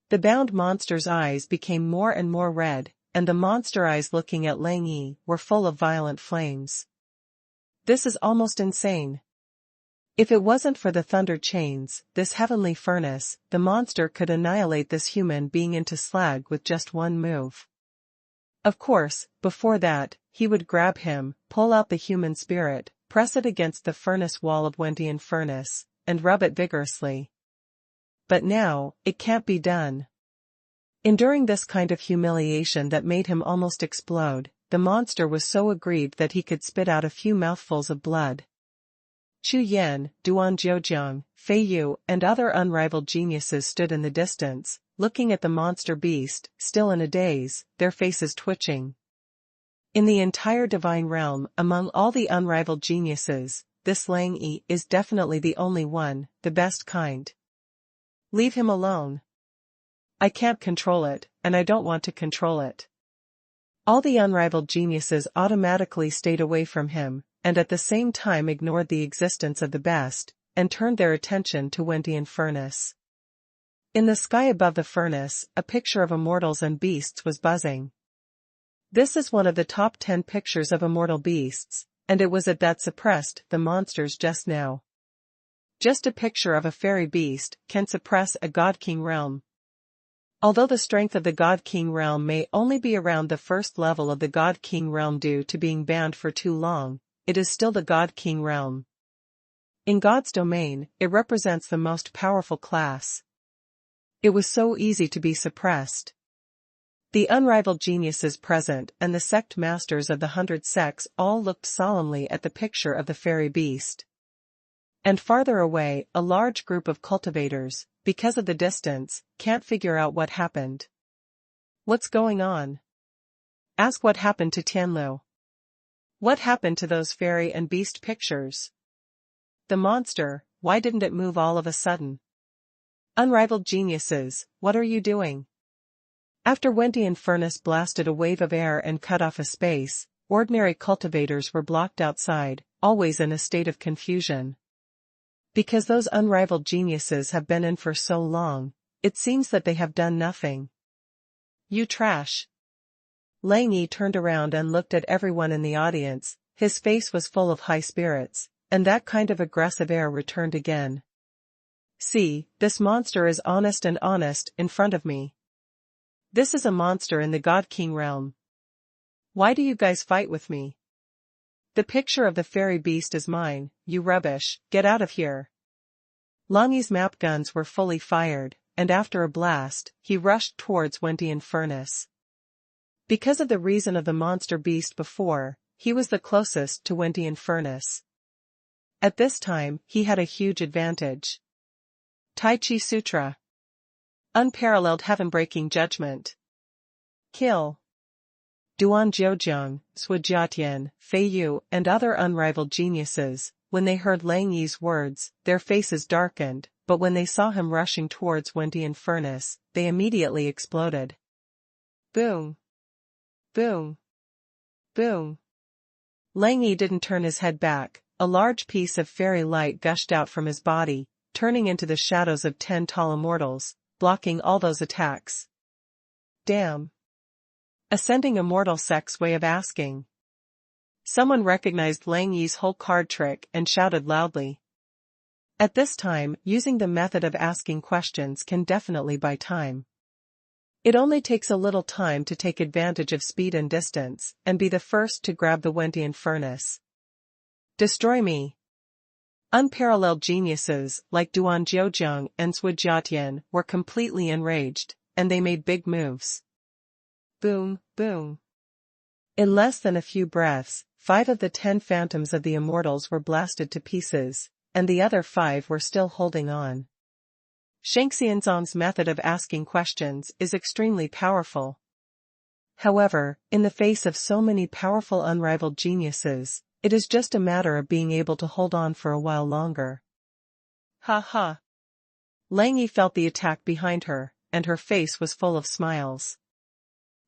The bound monster's eyes became more and more red, and the monster eyes looking at Lang Yi were full of violent flames. This is almost insane. If it wasn't for the thunder chains, this heavenly furnace, the monster could annihilate this human being into slag with just one move. Of course, before that, he would grab him, pull out the human spirit, press it against the furnace wall of Wentian Furnace, and rub it vigorously. But now, it can't be done. Enduring this kind of humiliation that made him almost explode, the monster was so aggrieved that he could spit out a few mouthfuls of blood. Chu Yan, Duan Zhoujiang, Fei Yu and other unrivaled geniuses stood in the distance, looking at the monster beast, still in a daze, their faces twitching. In the entire divine realm, among all the unrivaled geniuses, this Lang Yi is definitely the only one, the best kind. Leave him alone. I can't control it, and I don't want to control it. All the unrivaled geniuses automatically stayed away from him, and at the same time ignored the existence of the best, and turned their attention to Wentian Furnace. In the sky above the furnace, a picture of immortals and beasts was buzzing. This is one of the top 10 pictures of immortal beasts, and it was it that suppressed the monsters just now. Just a picture of a fairy beast can suppress a God King realm. Although the strength of the God King realm may only be around the first level of the God King realm due to being banned for too long, it is still the God King realm. In God's domain, it represents the most powerful class. It was so easy to be suppressed. The unrivaled geniuses present and the sect masters of the 100 sects all looked solemnly at the picture of the fairy beast. And farther away, a large group of cultivators, because of the distance, can't figure out what happened. What's going on? Ask what happened to Tianlu. What happened to those fairy and beast pictures? The monster, why didn't it move all of a sudden? Unrivaled geniuses, what are you doing? After Wendian Furnace blasted a wave of air and cut off a space, ordinary cultivators were blocked outside, always in a state of confusion. Because those unrivaled geniuses have been in for so long, it seems that they have done nothing. You trash. Lang Yi turned around and looked at everyone in the audience, his face was full of high spirits, and that kind of aggressive air returned again. See, this monster is honest and honest in front of me. This is a monster in the God King realm. Why do you guys fight with me? The picture of the fairy beast is mine, you rubbish, get out of here. Lang Yi's map guns were fully fired, and after a blast, he rushed towards Wendian Furnace. Because of the reason of the monster beast before, he was the closest to Wendian Furnace. At this time, he had a huge advantage. Tai Chi Sutra. Unparalleled heaven-breaking judgment. Kill. Duan Zhoujiang, Sujiatian, Fei Yu, and other unrivaled geniuses, when they heard Lang Yi's words, their faces darkened, but when they saw him rushing towards Wendian Furnace, they immediately exploded. Boom. Boom. Boom. Lang Yi didn't turn his head back, a large piece of fairy light gushed out from his body, turning into the shadows of 10 tall immortals, blocking all those attacks. Damn. Ascending immortal sect's way of asking. Someone recognized Lang Yi's whole card trick and shouted loudly. At this time, using the method of asking questions can definitely buy time. It only takes a little time to take advantage of speed and distance, and be the first to grab the Wendian Furnace. Destroy me. Unparalleled geniuses like Duan Zhoujiang and Sujiatian were completely enraged, and they made big moves. Boom, boom. In less than a few breaths, 5 of the 10 phantoms of the immortals were blasted to pieces, and the other 5 were still holding on. Shangxianzong's method of asking questions is extremely powerful. However, in the face of so many powerful unrivaled geniuses, it is just a matter of being able to hold on for a while longer. Ha ha. Lang Yi felt the attack behind her, and her face was full of smiles.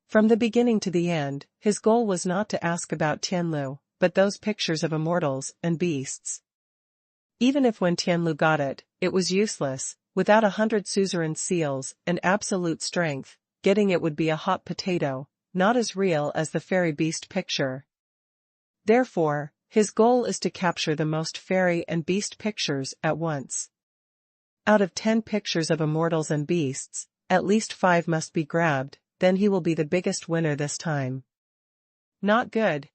From the beginning to the end, his goal was not to ask about Tianlu, but those pictures of immortals and beasts. Even if when Tianlu got it, it was useless, without 100 suzerain seals and absolute strength, getting it would be a hot potato, not as real as the fairy beast picture. Therefore, his goal is to capture the most fairy and beast pictures at once. Out of 10 pictures of immortals and beasts, at least 5 must be grabbed, then he will be the biggest winner this time. Not good.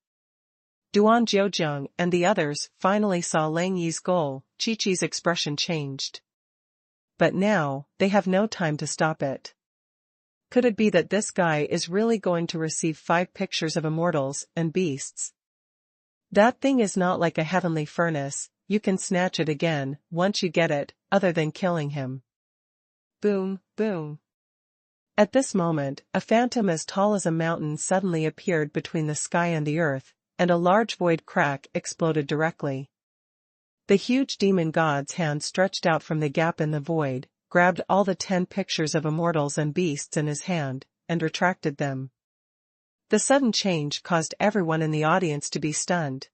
Duan Zhoujiang and the others finally saw Lang Yi's goal. Chi-Chi's expression changed. But now, they have no time to stop it. Could it be that this guy is really going to receive 5 pictures of immortals and beasts? That thing is not like a heavenly furnace, you can snatch it again, once you get it, other than killing him. Boom, boom. At this moment, a phantom as tall as a mountain suddenly appeared between the sky and the earth, and a large void crack exploded directly. The huge demon god's hand stretched out from the gap in the void, grabbed all the 10 pictures of immortals and beasts in his hand, and retracted them. The sudden change caused everyone in the audience to be stunned.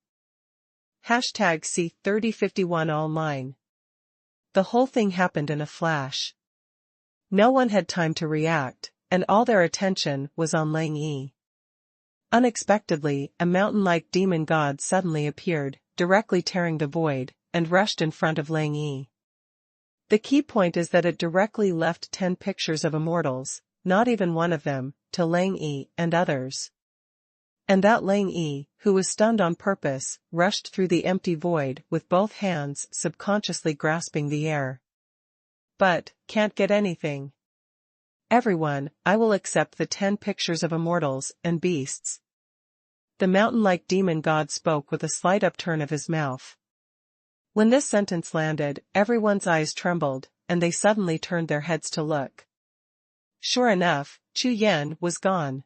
#C3051 all mine. The whole thing happened in a flash. No one had time to react, and all their attention was on Lang Yi. Unexpectedly, a mountain-like demon god suddenly appeared, directly tearing the void, and rushed in front of Lang Yi. The key point is that it directly left 10 pictures of immortals, not even one of them, to Lang Yi and others. And that Lang Yi, who was stunned on purpose, rushed through the empty void with both hands subconsciously grasping the air. But, can't get anything. Everyone, I will accept the 10 pictures of immortals and beasts. The mountain-like demon god spoke with a slight upturn of his mouth. When this sentence landed, everyone's eyes trembled, and they suddenly turned their heads to look. Sure enough, Chu Yan was gone.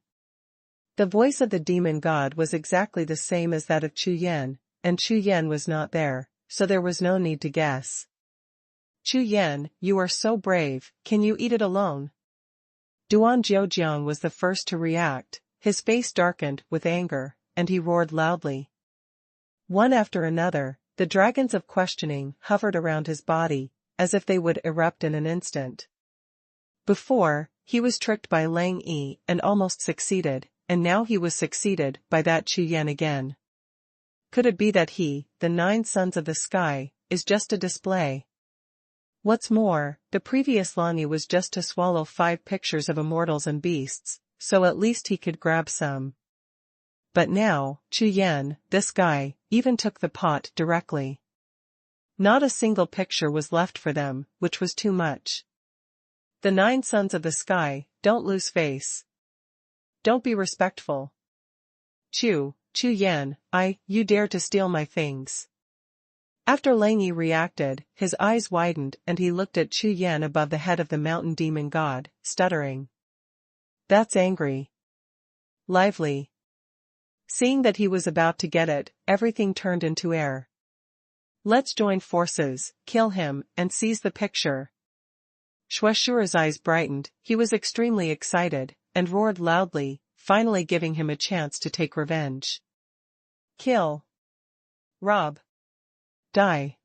The voice of the demon god was exactly the same as that of Chu Yan, and Chu Yan was not there, so there was no need to guess. Chu Yan, you are so brave, can you eat it alone? Duan Jiuxiao was the first to react, his face darkened with anger, and he roared loudly. One after another, the dragons of questioning hovered around his body, as if they would erupt in an instant. Before, he was tricked by Lang Yi and almost succeeded, and now he was succeeded by that Chu Yan again. Could it be that he, the 9 sons of the sky, is just a display? What's more, the previous Lang Yi was just to swallow 5 pictures of immortals and beasts, so at least he could grab some. But now, Chu Yan, this guy, even took the pot directly. Not a single picture was left for them, which was too much. The 9 sons of the sky, don't lose face. Don't be respectful. Chu Yan, you dare to steal my things. After Lang Yi reacted, his eyes widened and he looked at Chu Yan above the head of the mountain demon god, stuttering. That's angry. Lively. Seeing that he was about to get it, everything turned into air. Let's join forces, kill him, and seize the picture. Shuaishua's eyes brightened, he was extremely excited, and roared loudly, finally giving him a chance to take revenge. Kill. Rob. Die.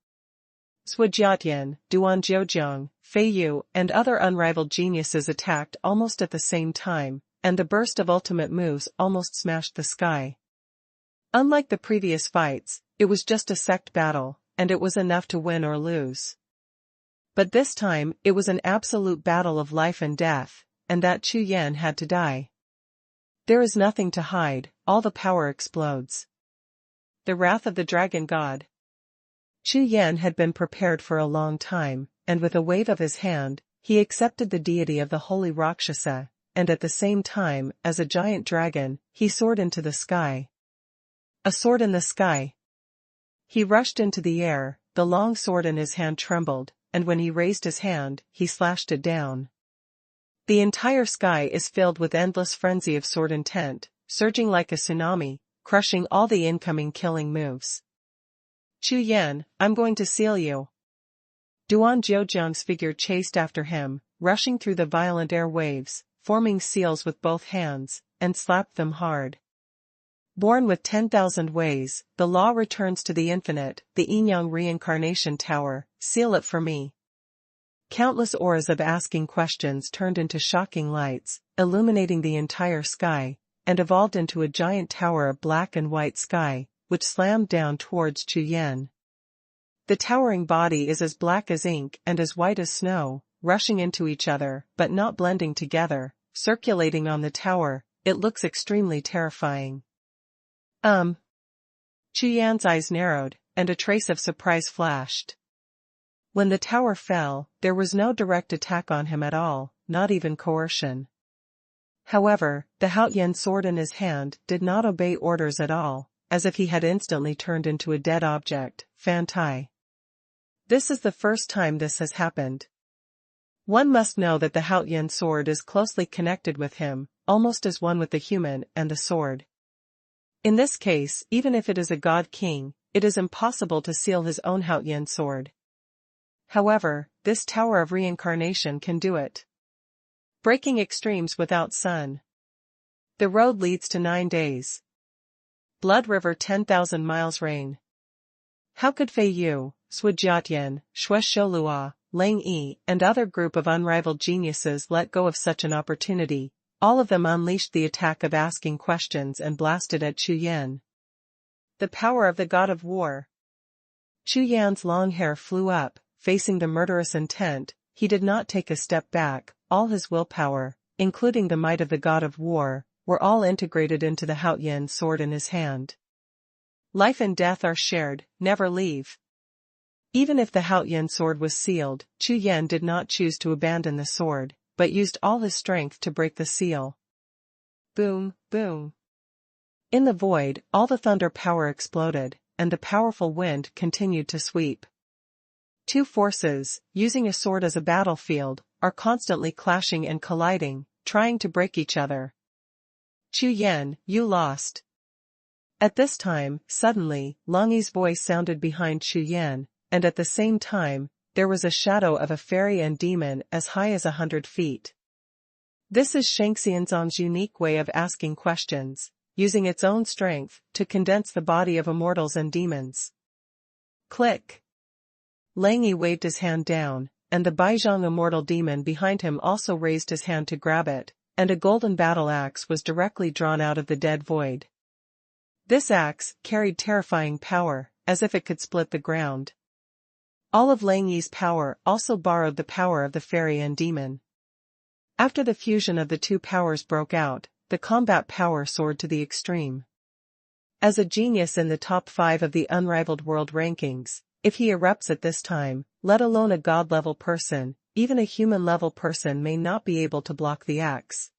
Sujiatian, Duan Jiuxiao, Fei Yu, and other unrivaled geniuses attacked almost at the same time, and the burst of ultimate moves almost smashed the sky. Unlike the previous fights, it was just a sect battle, and it was enough to win or lose. But this time, it was an absolute battle of life and death, and that Chu Yan had to die. There is nothing to hide, all the power explodes. The wrath of the dragon god. Chu Yan had been prepared for a long time, and with a wave of his hand, he accepted the deity of the holy Rakshasa, and at the same time, as a giant dragon, he soared into the sky. A sword in the sky. He rushed into the air, the long sword in his hand trembled, and when he raised his hand, he slashed it down. The entire sky is filled with endless frenzy of sword intent, surging like a tsunami, crushing all the incoming killing moves. Chu Yan, I'm going to seal you. Duan Jiuxiang's figure chased after him, rushing through the violent air waves, forming seals with both hands, and slapped them hard. Born with 10,000 ways, the law returns to the infinite, the Yinyang reincarnation tower, seal it for me. Countless auras of asking questions turned into shocking lights, illuminating the entire sky, and evolved into a giant tower of black and white sky, which slammed down towards Chu Yan. The towering body is as black as ink and as white as snow, rushing into each other, but not blending together, circulating on the tower. It looks extremely terrifying. Chu Yan's eyes narrowed, and a trace of surprise flashed. When the tower fell, there was no direct attack on him at all, not even coercion. However, the Haotian sword in his hand did not obey orders at all, as if he had instantly turned into a dead object, Fan Tai. This is the first time this has happened. One must know that the Haotian sword is closely connected with him, almost as one with the human and the sword. In this case, even if it is a god king, it is impossible to seal his own Haotian sword. However, this tower of reincarnation can do it. Breaking extremes without sun. The road leads to 9 days. Blood River 10,000 miles rain. How could Fei Yu, Sujiatian, Shuaishuo, Lang Yi, and other group of unrivaled geniuses let go of such an opportunity, all of them unleashed the attack of asking questions and blasted at Chu Yan. The power of the god of war. Chu Yan's long hair flew up, facing the murderous intent. He did not take a step back. All his willpower, including the might of the god of war, were all integrated into the Haoyan sword in his hand. Life and death are shared, never leave. Even if the Haoyan sword was sealed, Chu Yan did not choose to abandon the sword, but used all his strength to break the seal. Boom, boom. In the void, all the thunder power exploded, and the powerful wind continued to sweep. Two forces, using a sword as a battlefield, are constantly clashing and colliding, trying to break each other. Chu Yan, you lost. At this time, suddenly, Lang Yi's voice sounded behind Chu Yan, and at the same time, there was a shadow of a fairy and demon as high as 100 feet. This is Shangxianzong's unique way of asking questions, using its own strength to condense the body of immortals and demons. Click. Lang Yi waved his hand down, and the Baizhang immortal demon behind him also raised his hand to grab it, and a golden battle axe was directly drawn out of the dead void. This axe carried terrifying power, as if it could split the ground. All of Lang Yi's power also borrowed the power of the fairy and demon. After the fusion of the two powers broke out, the combat power soared to the extreme. As a genius in the top 5 of the unrivaled world rankings, if he erupts at this time, let alone a god-level person, even a human-level person may not be able to block the axe.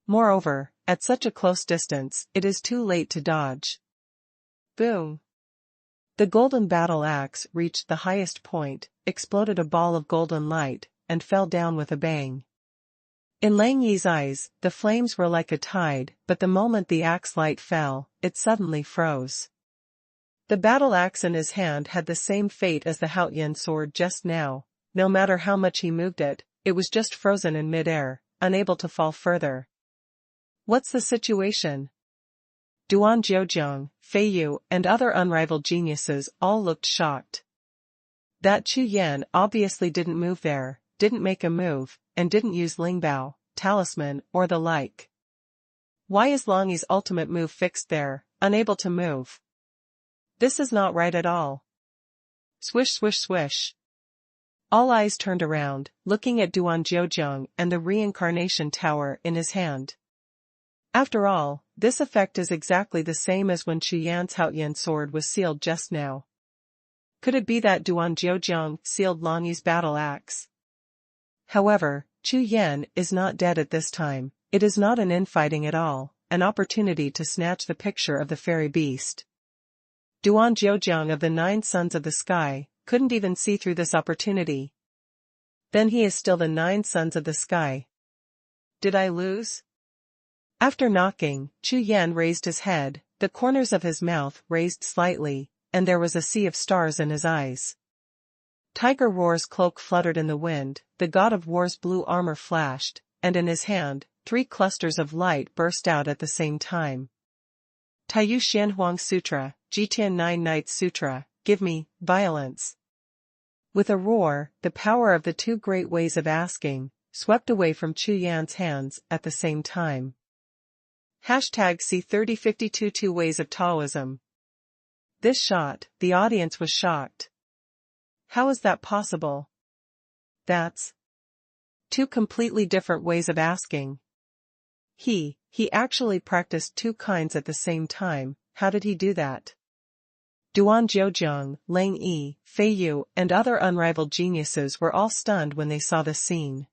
Moreover, at such a close distance, it is too late to dodge. Boom. The golden battle axe reached the highest point, exploded a ball of golden light, and fell down with a bang. In Lang Yi's eyes, the flames were like a tide, but the moment the axe light fell, it suddenly froze. The battle axe in his hand had the same fate as the Haoyan sword just now. No matter how much he moved it, it was just frozen in midair, unable to fall further. What's the situation? Duan Jiujiang, Fei Yu, and other unrivaled geniuses all looked shocked. That Chu Yan obviously didn't move there, didn't make a move, and didn't use Lingbao, talisman, or the like. Why is Lang Yi's ultimate move fixed there, unable to move? This is not right at all. Swish swish swish. All eyes turned around, looking at Duan Jiujiang and the reincarnation tower in his hand. After all, this effect is exactly the same as when Chu Yan's Haoyan sword was sealed just now. Could it be that Duan Jiujiang sealed Lang Yi's battle axe? However, Chu Yan is not dead at this time. It is not an infighting at all, an opportunity to snatch the picture of the fairy beast. Duan Jiujiang of the 9 Sons of the Sky couldn't even see through this opportunity. Then he is still the 9 Sons of the Sky. Did I lose? After knocking, Chu Yan raised his head, the corners of his mouth raised slightly, and there was a sea of stars in his eyes. Tiger Roar's cloak fluttered in the wind, the god of war's blue armor flashed, and in his hand, 3 clusters of light burst out at the same time. Taiyu Xuanhuan Sutra, Jitian 9 Nights Sutra, give me, violence. With a roar, the power of the 2 great ways of asking, swept away from Chu Yan's hands at the same time. #C3052 2 Ways of Taoism. This shot, the audience was shocked. How is that possible? That's 2 completely different ways of asking. He actually practiced 2 kinds at the same time. How did he do that? Duan Jiujiang, Lang Yi, Fei Yu, and other unrivaled geniuses were all stunned when they saw this scene.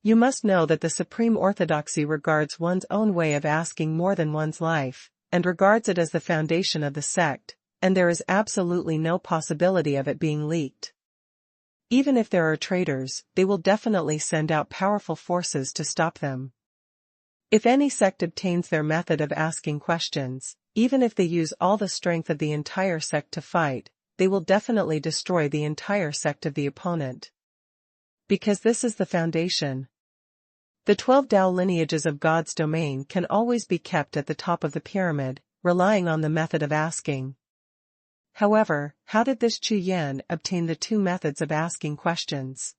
You must know that the supreme orthodoxy regards one's own way of asking more than one's life, and regards it as the foundation of the sect, and there is absolutely no possibility of it being leaked. Even if there are traitors, they will definitely send out powerful forces to stop them. If any sect obtains their method of asking questions, even if they use all the strength of the entire sect to fight, they will definitely destroy the entire sect of the opponent. Because this is the foundation. The 12 Tao lineages of God's domain can always be kept at the top of the pyramid, relying on the method of asking. However, how did this Chu Yan obtain the 2 methods of asking questions?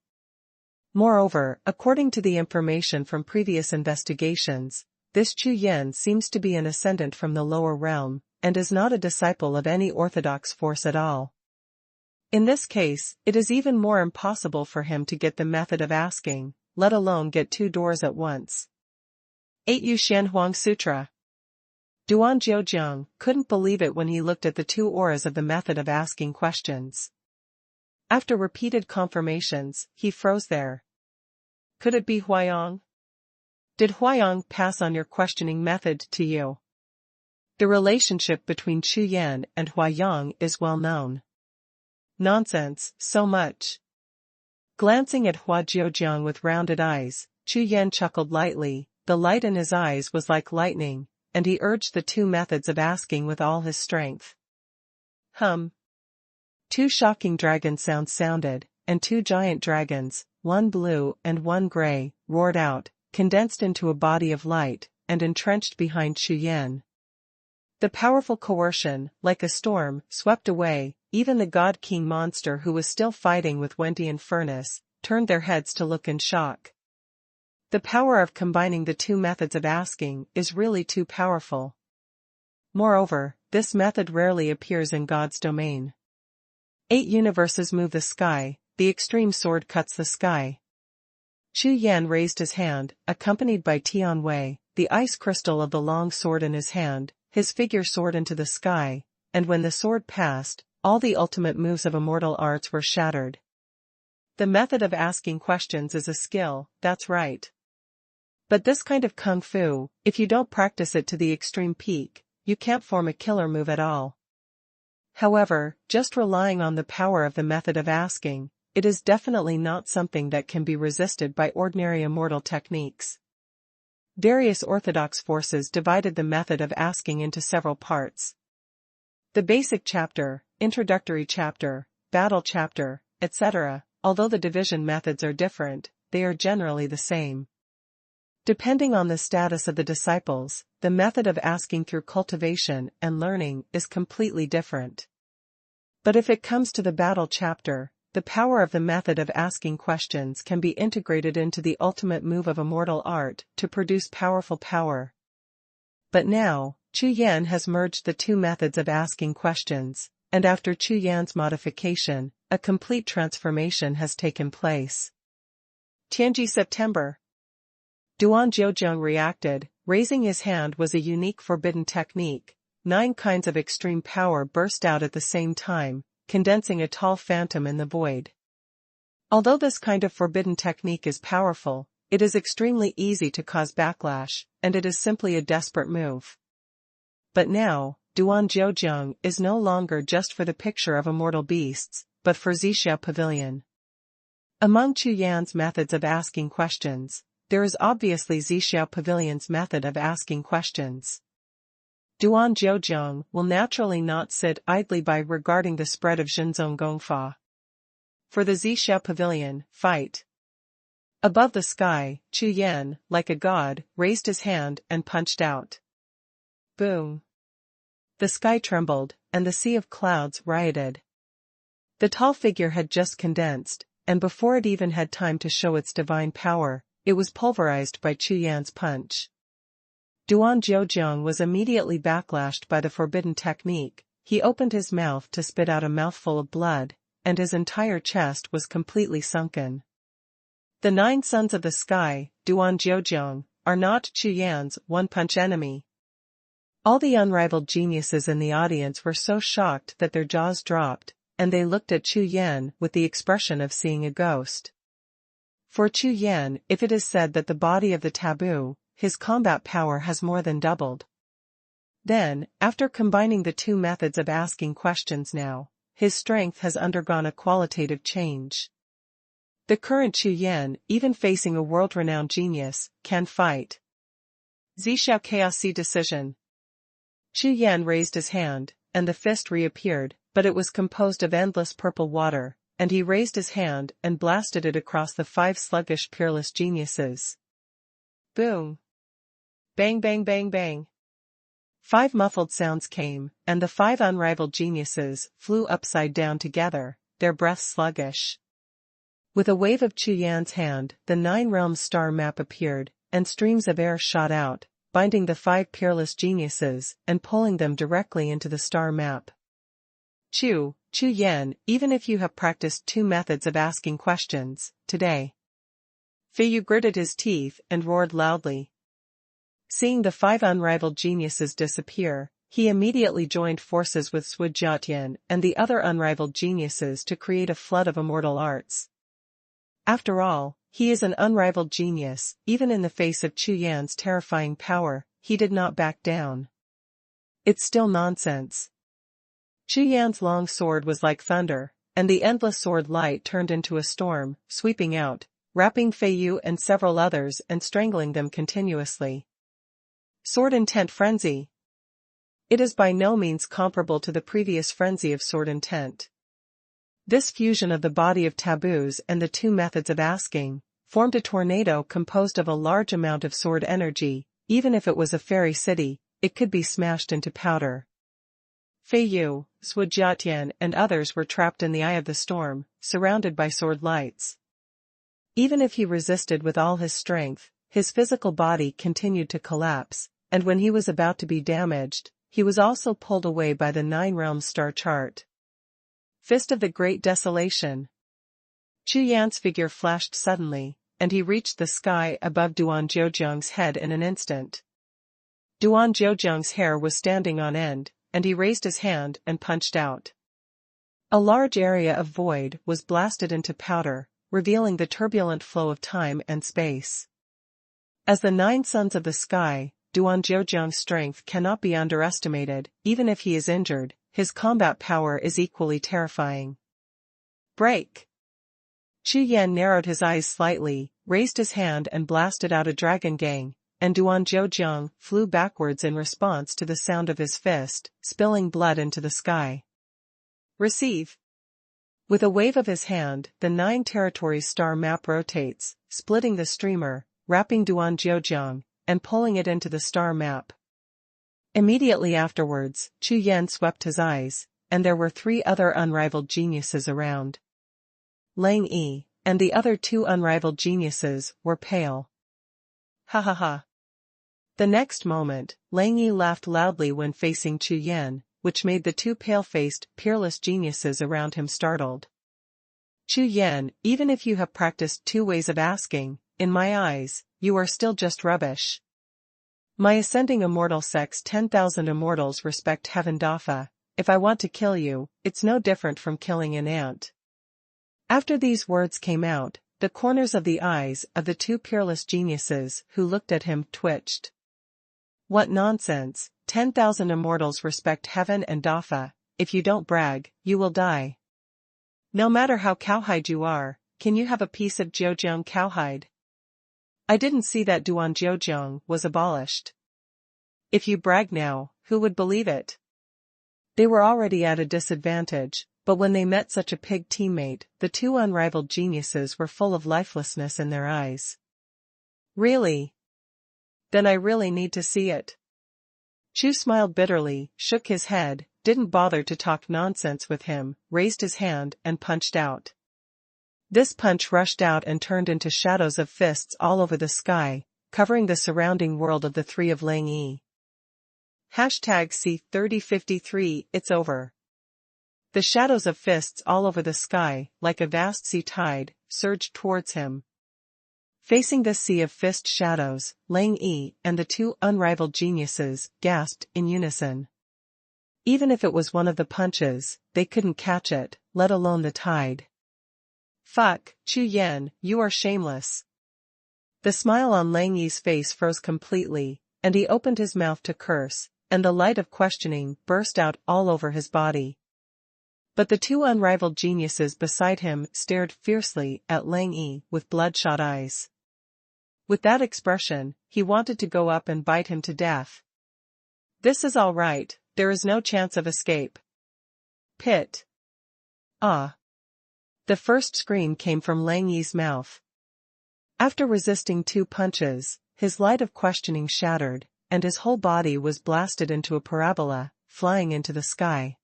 Moreover, according to the information from previous investigations, this Chu Yan seems to be an ascendant from the lower realm, and is not a disciple of any orthodox force at all. In this case, it is even more impossible for him to get the method of asking, let alone get two doors at once. 8 Yu Xuanhuan Sutra. Duan Jiujiang couldn't believe it when he looked at the two auras of the method of asking questions. After repeated confirmations, he froze there. Could it be Huayang? Did Huayang pass on your questioning method to you? The relationship between Chu Yan and Huayang is well known. Nonsense, so much. Glancing at Hua Jiujiang with rounded eyes, Chu Yan chuckled lightly. The light in his eyes was like lightning, and he urged the two methods of asking with all his strength. Two shocking dragon sounds sounded, and two giant dragons, one blue and one gray, roared out, condensed into a body of light, and entrenched behind Chu Yan. The powerful coercion, like a storm, swept away. Even the God King monster who was still fighting with Wentian Furnace, turned their heads to look in shock. The power of combining the two methods of asking is really too powerful. Moreover, this method rarely appears in God's domain. 8 universes move the sky, the extreme sword cuts the sky. Chu Yan raised his hand, accompanied by Tian Wei, the ice crystal of the long sword in his hand, his figure soared into the sky, and when the sword passed, all the ultimate moves of immortal arts were shattered. The method of asking questions is a skill, that's right. But this kind of kung fu, if you don't practice it to the extreme peak, you can't form a killer move at all. However, just relying on the power of the method of asking, it is definitely not something that can be resisted by ordinary immortal techniques. Various orthodox forces divided the method of asking into several parts. The basic chapter, introductory chapter, battle chapter, etc., although the division methods are different, they are generally the same. Depending on the status of the disciples, the method of asking through cultivation and learning is completely different. But if it comes to the battle chapter, the power of the method of asking questions can be integrated into the ultimate move of immortal art to produce powerful power. But now, Chu Yan has merged the two methods of asking questions, and after Chu Yan's modification, a complete transformation has taken place. Tianji September. Duan Jiujiang reacted. Raising his hand was a unique forbidden technique. 9 kinds of extreme power burst out at the same time, condensing a tall phantom in the void. Although this kind of forbidden technique is powerful, it is extremely easy to cause backlash, and it is simply a desperate move. But now, Duan Jiujiang is no longer just for the picture of immortal beasts, but for Jiuxiao Pavilion. Among Chu Yan's methods of asking questions, there is obviously Jiuxiao Pavilion's method of asking questions. Duan Jiujiang will naturally not sit idly by regarding the spread of Zhenzong Gongfa. For the Jiuxiao Pavilion, fight. Above the sky, Chu Yan, like a god, raised his hand and punched out. Boom. The sky trembled, and the sea of clouds rioted. The tall figure had just condensed, and before it even had time to show its divine power, it was pulverized by Chu Yan's punch. Duan Jiujiang was immediately backlashed by the forbidden technique. He opened his mouth to spit out a mouthful of blood, and his entire chest was completely sunken. The 9 sons of the sky, Duan Jiujiang, are not Chu Yan's one-punch enemy. All the unrivaled geniuses in the audience were so shocked that their jaws dropped, and they looked at Chu Yan with the expression of seeing a ghost. For Chu Yan, if it is said that the body of the taboo, his combat power has more than doubled. Then, after combining the two methods of asking questions now, his strength has undergone a qualitative change. The current Chu Yan, even facing a world-renowned genius, can fight. Jiuxiao Chaos Decision. Chu Yan raised his hand, and the fist reappeared, but it was composed of endless purple water, and he raised his hand and blasted it across the 5 sluggish peerless geniuses. Boom. Bang bang bang bang. 5 muffled sounds came, and the 5 unrivaled geniuses flew upside down together, their breaths sluggish. With a wave of Chu Yan's hand, the 9 realms star map appeared, and streams of air shot out, binding the 5 peerless geniuses and pulling them directly into the star map. Chu Yan, even if you have practiced 2 methods of asking questions, today. Fei Yu gritted his teeth and roared loudly. Seeing the 5 unrivaled geniuses disappear, he immediately joined forces with Xie La Jiao and the other unrivaled geniuses to create a flood of immortal arts. After all, he is an unrivaled genius. Even in the face of Chu Yan's terrifying power, he did not back down. It's still nonsense. Chu Yan's long sword was like thunder, and the endless sword light turned into a storm, sweeping out, wrapping Fei Yu and several others and strangling them continuously. Sword intent frenzy. It is by no means comparable to the previous frenzy of sword intent. This fusion of the body of taboos and the 2 methods of asking formed a tornado composed of a large amount of sword energy. Even if it was a fairy city, it could be smashed into powder. Fei Yu, Xie La Jiao and others were trapped in the eye of the storm, surrounded by sword lights. Even if he resisted with all his strength, his physical body continued to collapse, and when he was about to be damaged, he was also pulled away by the 9 realms star chart. Fist of the Great Desolation. Chu Yan's figure flashed suddenly, and he reached the sky above Duan Zhoujiang's head in an instant. Duan Zhoujiang's hair was standing on end, and he raised his hand and punched out. A large area of void was blasted into powder, revealing the turbulent flow of time and space. As the 9 sons of the sky, Duan Zhoujiang's strength cannot be underestimated. Even if he is injured, his combat power is equally terrifying. Break! Chu Yan narrowed his eyes slightly, raised his hand and blasted out a dragon gang, and Duan Zhoujiang flew backwards in response to the sound of his fist, spilling blood into the sky. Receive! With a wave of his hand, the 9 territories star map rotates, splitting the streamer, wrapping Duan Zhoujiang, and pulling it into the star map. Immediately afterwards, Chu Yan swept his eyes, and there were 3 other unrivaled geniuses around. Lang Yi, and the other 2 unrivaled geniuses, were pale. Ha ha ha. The next moment, Lang Yi laughed loudly when facing Chu Yan, which made the 2 pale-faced, peerless geniuses around him startled. Chu Yan, even if you have practiced 2 ways of asking, in my eyes, you are still just rubbish. My ascending immortal sects 10,000 immortals respect heaven Dafa. If I want to kill you, it's no different from killing an ant. After these words came out, the corners of the eyes of the 2 peerless geniuses who looked at him twitched. What nonsense! 10,000 immortals respect heaven and Dafa. If you don't brag, you will die. No matter how cowhide you are, can you have a piece of Zhoujiang cowhide? I didn't see that Duan Zhoujiang was abolished. If you brag now, who would believe it? They were already at a disadvantage, but when they met such a pig teammate, the 2 unrivaled geniuses were full of lifelessness in their eyes. Really? Then I really need to see it. Chu smiled bitterly, shook his head, didn't bother to talk nonsense with him, raised his hand and punched out. This punch rushed out and turned into shadows of fists all over the sky, covering the surrounding world of the 3 of Lang Yi. #C3053, it's over. The shadows of fists all over the sky, like a vast sea tide, surged towards him. Facing this sea of fist shadows, Lang Yi and the 2 unrivaled geniuses gasped in unison. Even if it was one of the punches, they couldn't catch it, let alone the tide. Fuck, Chu Yan, you are shameless. The smile on Lang Yi's face froze completely, and he opened his mouth to curse, and the light of questioning burst out all over his body. But the 2 unrivaled geniuses beside him stared fiercely at Lang Yi with bloodshot eyes. With that expression, he wanted to go up and bite him to death. This is all right, there is no chance of escape. Pit. Ah. The first scream came from Lang Yi's mouth. After resisting 2 punches, his light of questioning shattered, and his whole body was blasted into a parabola, flying into the sky.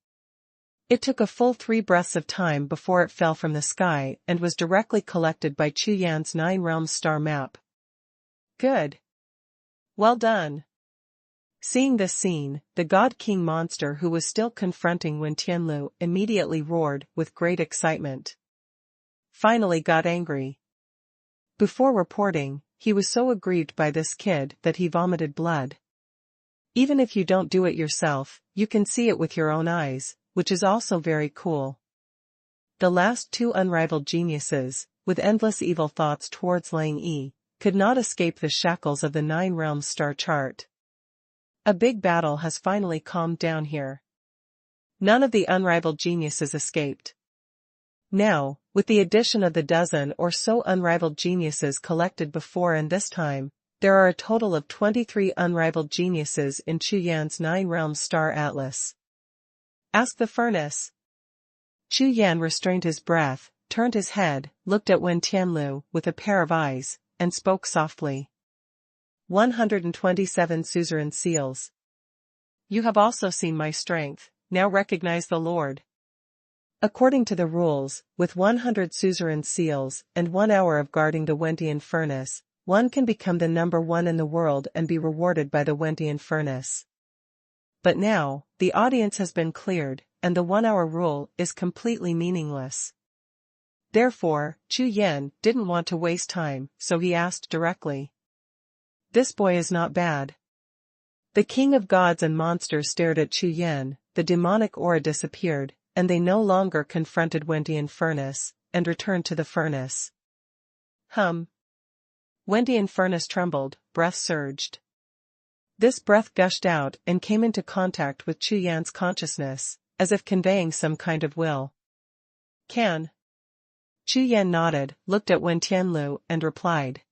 It took a full 3 breaths of time before it fell from the sky and was directly collected by Chu Yan's 9 realms star map. Good. Well done. Seeing this scene, the God King monster who was still confronting Wen Tianlu immediately roared with great excitement. Finally got angry. Before reporting, he was so aggrieved by this kid that he vomited blood. Even if you don't do it yourself, you can see it with your own eyes, which is also very cool. The last 2 unrivaled geniuses, with endless evil thoughts towards Lang Yi, could not escape the shackles of the 9 realms star chart. A big battle has finally calmed down here. None of the unrivaled geniuses escaped. Now, with the addition of the dozen or so unrivaled geniuses collected before and this time, there are a total of 23 unrivaled geniuses in Chu Yan's 9 realms star atlas. Ask the furnace. Chu Yan restrained his breath, turned his head, looked at Wen Tianlu with a pair of eyes, and spoke softly. 127 suzerain seals. You have also seen my strength, now recognize the Lord. According to the rules, with 100 suzerain seals and 1 hour of guarding the Wentian furnace, one can become the number 1 in the world and be rewarded by the Wentian furnace. But now, the audience has been cleared, and the 1-hour rule is completely meaningless. Therefore, Chu Yan didn't want to waste time, so he asked directly. This boy is not bad. The king of gods and monsters stared at Chu Yan, the demonic aura disappeared, and they no longer confronted Wentian furnace, and returned to the furnace. Wentian furnace trembled, breath surged. This breath gushed out and came into contact with Chu Yan's consciousness, as if conveying some kind of will. Can. Chu Yan nodded, looked at Wen Tianlu, and replied.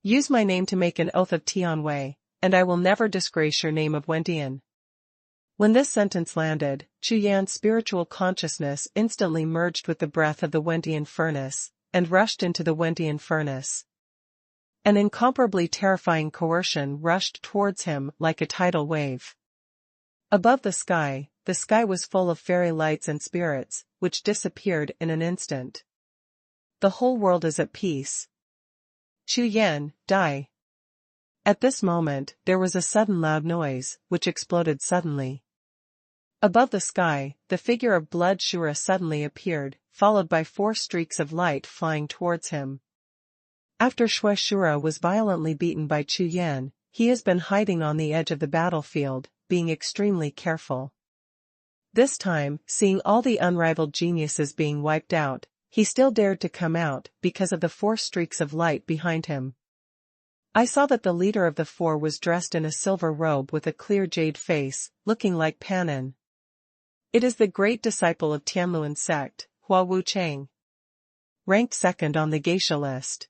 Use my name to make an oath of Tianwei, and I will never disgrace your name of Wentian. When this sentence landed, Chu Yan's spiritual consciousness instantly merged with the breath of the Wentian furnace, and rushed into the Wentian furnace. An incomparably terrifying coercion rushed towards him like a tidal wave. Above the sky was full of fairy lights and spirits, which disappeared in an instant. The whole world is at peace. Chu Yan, die. At this moment, there was a sudden loud noise, which exploded suddenly. Above the sky, the figure of Blood Shura suddenly appeared, followed by 4 streaks of light flying towards him. After Xie Shura was violently beaten by Chu Yan, he has been hiding on the edge of the battlefield, being extremely careful. This time, seeing all the unrivaled geniuses being wiped out, he still dared to come out because of the 4 streaks of light behind him. I saw that the leader of the 4 was dressed in a silver robe with a clear jade face, looking like Panin. It is the great disciple of Tianluan sect, Hua Wuchang. Ranked 2nd on the geisha list.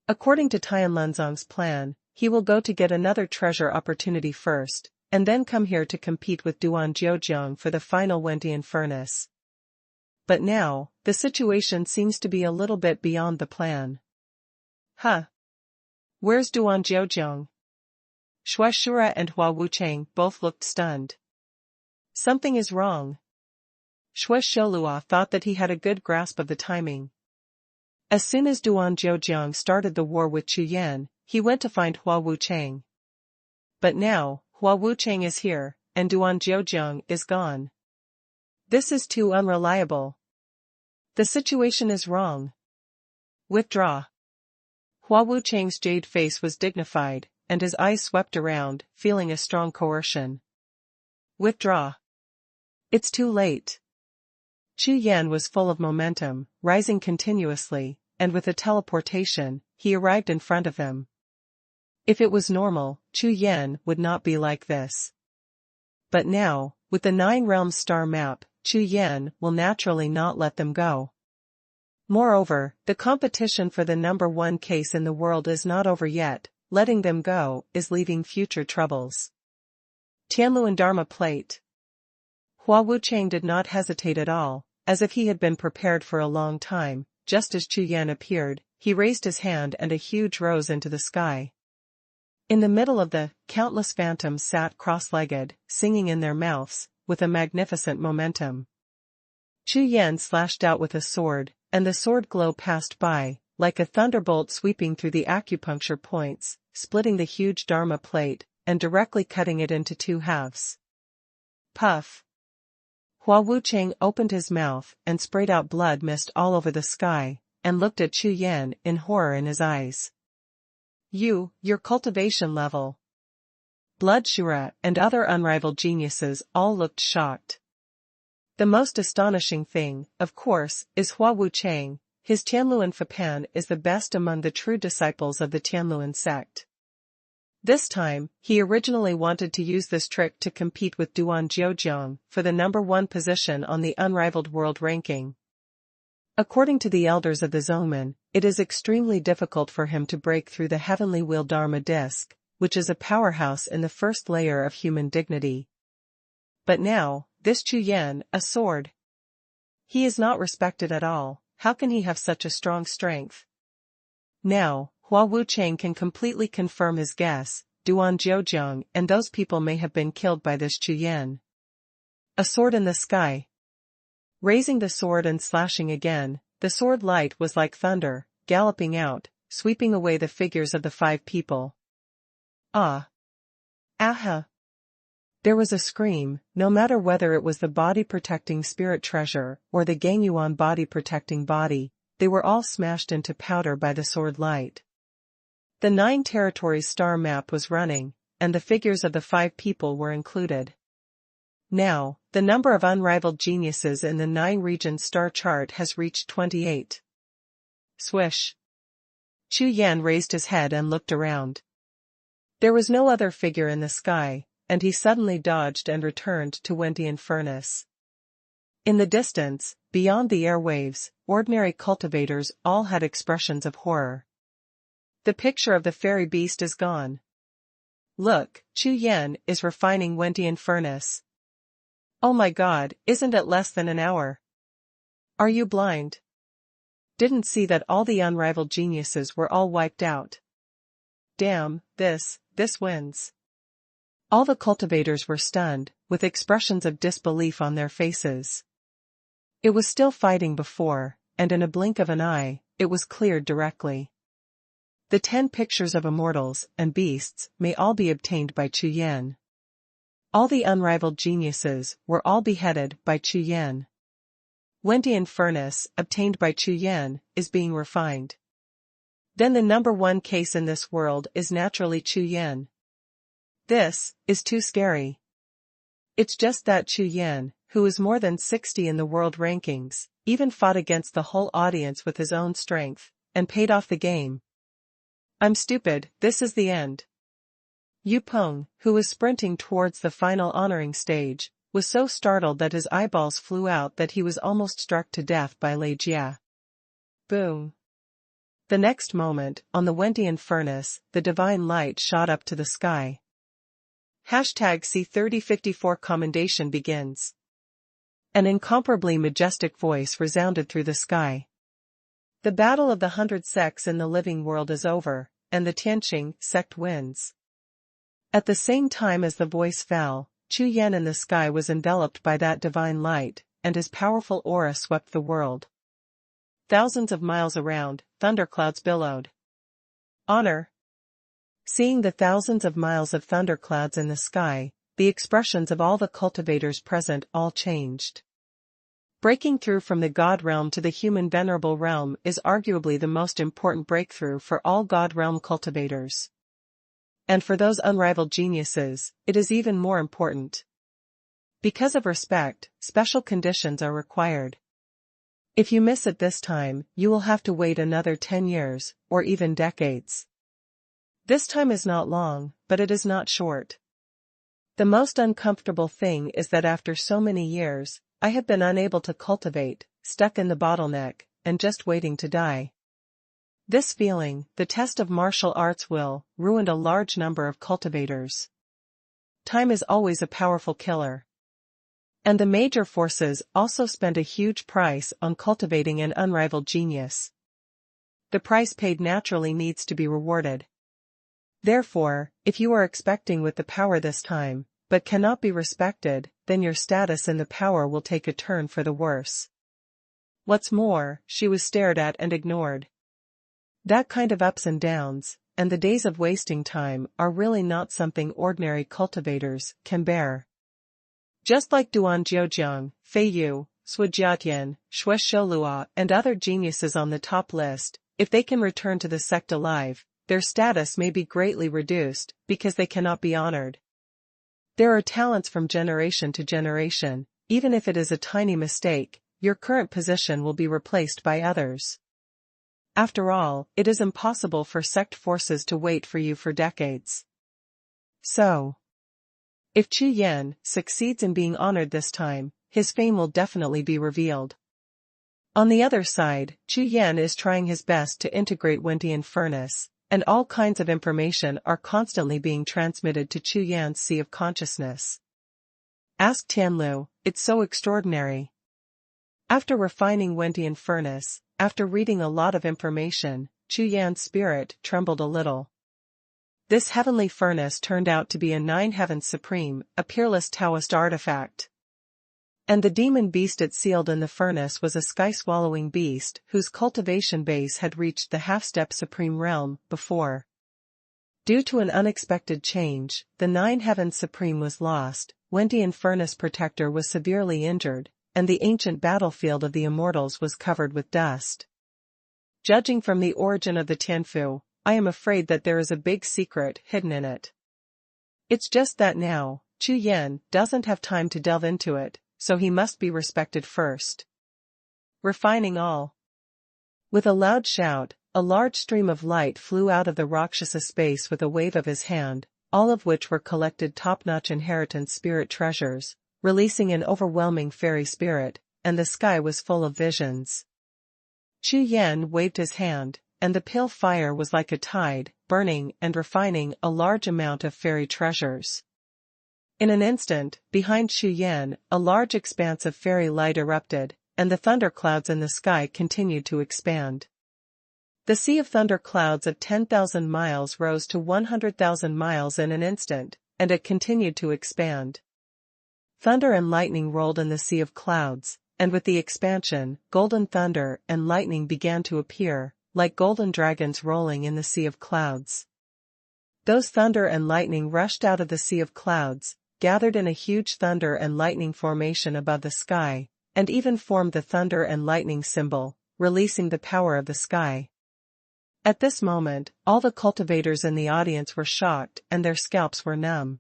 According to Tianlunzong's plan, he will go to get another treasure opportunity first, and then come here to compete with Duan Jiujiang for the final Wentian furnace. But now, the situation seems to be a little bit beyond the plan. Where's Duan Jiujiang? Xie Shura and Hua Wuchang both looked stunned. Something is wrong. Xue Shilua thought that he had a good grasp of the timing. As soon as Duan Jiujiang started the war with Chu Yan, he went to find Hua Wuchang. But now, Hua Wuchang is here, and Duan Jiujiang is gone. This is too unreliable. The situation is wrong. Withdraw. Hua Wuchang's jade face was dignified, and his eyes swept around, feeling a strong coercion. Withdraw. It's too late. Chu Yan was full of momentum, rising continuously, and with a teleportation, he arrived in front of him. If it was normal, Chu Yan would not be like this. But now, with the 9 realms star map, Chu Yan will naturally not let them go. Moreover, the competition for the number 1 case in the world is not over yet. Letting them go is leaving future troubles. Tianluan Dharma plate. Hua Wuchang did not hesitate at all, as if he had been prepared for a long time. Just as Chu Yan appeared, he raised his hand and a huge rose into the sky. In the middle of the countless phantoms sat cross-legged, singing in their mouths, with a magnificent momentum. Chu Yan slashed out with a sword, and the sword glow passed by, like a thunderbolt sweeping through the acupuncture points, splitting the huge Dharma plate, and directly cutting it into two halves. Puff! Hua Wucheng opened his mouth and sprayed out blood mist all over the sky, and looked at Chu Yan in horror in his eyes. Your cultivation level. Blood Shura and other unrivaled geniuses all looked shocked. The most astonishing thing, of course, is Hua Wucheng. His Tianluan Fapan is the best among the true disciples of the Tianluan sect. This time, he originally wanted to use this trick to compete with Duan Jiuxiao for the #1 position on the unrivaled world ranking. According to the elders of the Zongmen, it is extremely difficult for him to break through the heavenly wheel Dharma disc, which is a powerhouse in the first layer of human dignity. But now, this Chu Yan, a sword. He is not respected at all. How can he have such a strong strength? Now, Hua Wucheng can completely confirm his guess. Duan Jiuxiao and those people may have been killed by this Chu Yan. A sword in the sky. Raising the sword and slashing again, the sword light was like thunder, galloping out, sweeping away the figures of the 5 people. Ah! Aha! There was a scream, no matter whether it was the body-protecting spirit treasure or the Gangyuan body-protecting body, they were all smashed into powder by the sword light. The 9 territories star map was running, and the figures of the 5 people were included. Now, the number of unrivaled geniuses in the 9-region star chart has reached 28. Swish! Chu Yan raised his head and looked around. There was no other figure in the sky, and he suddenly dodged and returned to Wentian Furnace. In the distance, beyond the airwaves, ordinary cultivators all had expressions of horror. The picture of the fairy beast is gone. Look, Chu Yan is refining Wentian Furnace. Oh my God, isn't it less than an hour? Are you blind? Didn't see that all the unrivaled geniuses were all wiped out. Damn, this wins. All the cultivators were stunned, with expressions of disbelief on their faces. It was still fighting before, and in a blink of an eye, it was cleared directly. The 10 pictures of immortals and beasts may all be obtained by Chu Yan. All the unrivaled geniuses were all beheaded by Chu Yan. Wentian Furnace, obtained by Chu Yan, is being refined. Then the #1 case in this world is naturally Chu Yan. This is too scary. It's just that Chu Yan, who is more than 60 in the world rankings, even fought against the whole audience with his own strength, and paid off the game. I'm stupid, this is the end. Yu Peng, who was sprinting towards the final honoring stage, was so startled that his eyeballs flew out that he was almost struck to death by Lei Jia. Boom. The next moment, on the Wentian Furnace, the divine light shot up to the sky. #C3054 commendation begins. An incomparably majestic voice resounded through the sky. The battle of the 100 sects in the living world is over, and the Tianqing sect wins. At the same time as the voice fell, Chu Yan in the sky was enveloped by that divine light, and his powerful aura swept the world. Thousands of miles around, thunderclouds billowed. Honor. Seeing the thousands of miles of thunderclouds in the sky, the expressions of all the cultivators present all changed. Breaking through from the God realm to the human venerable realm is arguably the most important breakthrough for all God realm cultivators. And for those unrivaled geniuses, it is even more important. Because of respect, special conditions are required. If you miss it this time, you will have to wait another 10 years, or even decades. This time is not long, but it is not short. The most uncomfortable thing is that after so many years, I have been unable to cultivate, stuck in the bottleneck, and just waiting to die. This feeling, the test of martial arts will, ruined a large number of cultivators. Time is always a powerful killer. And the major forces also spend a huge price on cultivating an unrivaled genius. The price paid naturally needs to be rewarded. Therefore, if you are expecting with the power this time, but cannot be respected, then then your status and the power will take a turn for the worse. What's more, she was stared at and ignored. That kind of ups and downs, and the days of wasting time, are really not something ordinary cultivators can bear. Just like Duan Jiujiang, Fei Yu, Sui Jiatian, Xue Shilua, and other geniuses on the top list, if they can return to the sect alive, their status may be greatly reduced, because they cannot be honored. There are talents from generation to generation. Even if it is a tiny mistake, your current position will be replaced by others. After all, it is impossible for sect forces to wait for you for decades. So, if Chu Yan succeeds in being honored this time, his fame will definitely be revealed. On the other side, Chu Yan is trying his best to integrate Wentian furnace, and all kinds of information are constantly being transmitted to Chu Yan's sea of consciousness. Ask Tianlu, it's so extraordinary. After refining Wentian furnace, after reading a lot of information, Chu Yan's spirit trembled a little. This heavenly furnace turned out to be a 9 Heavens Supreme, a peerless Taoist artifact. And the demon beast it sealed in the furnace was a sky-swallowing beast whose cultivation base had reached the half-step Supreme realm before. Due to an unexpected change, the 9 Heavens Supreme was lost, Wentian furnace protector was severely injured, and the ancient battlefield of the immortals was covered with dust. Judging from the origin of the Tianfu, I am afraid that there is a big secret hidden in it. It's just that now, Chu Yan doesn't have time to delve into it, so he must be respected first. Refining all. With a loud shout, a large stream of light flew out of the Rakshasa space with a wave of his hand, all of which were collected top-notch inheritance spirit treasures, releasing an overwhelming fairy spirit, and the sky was full of visions. Chu Yan waved his hand, and the pale fire was like a tide, burning and refining a large amount of fairy treasures. In an instant, behind Chu Yan, a large expanse of fairy light erupted, and the thunderclouds in the sky continued to expand. The sea of thunderclouds of 10,000 miles rose to 100,000 miles in an instant, and it continued to expand. Thunder and lightning rolled in the sea of clouds, and with the expansion, golden thunder and lightning began to appear, like golden dragons rolling in the sea of clouds. Those thunder and lightning rushed out of the sea of clouds, gathered in a huge thunder and lightning formation above the sky, and even formed the thunder and lightning symbol, releasing the power of the sky. At this moment, all the cultivators in the audience were shocked and their scalps were numb.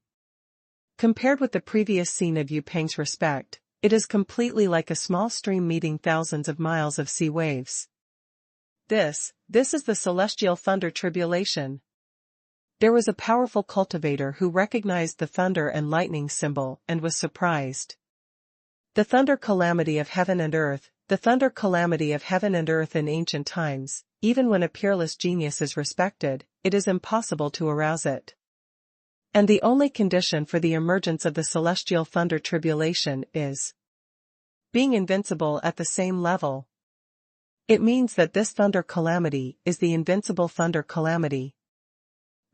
Compared with the previous scene of Yu Peng's respect, it is completely like a small stream meeting thousands of miles of sea waves. This is the celestial thunder tribulation. There was a powerful cultivator who recognized the thunder and lightning symbol and was surprised. The thunder calamity of heaven and earth, the thunder calamity of heaven and earth in ancient times, even when a peerless genius is respected, it is impossible to arouse it. And the only condition for the emergence of the celestial thunder tribulation is being invincible at the same level. It means that this thunder calamity is the invincible thunder calamity.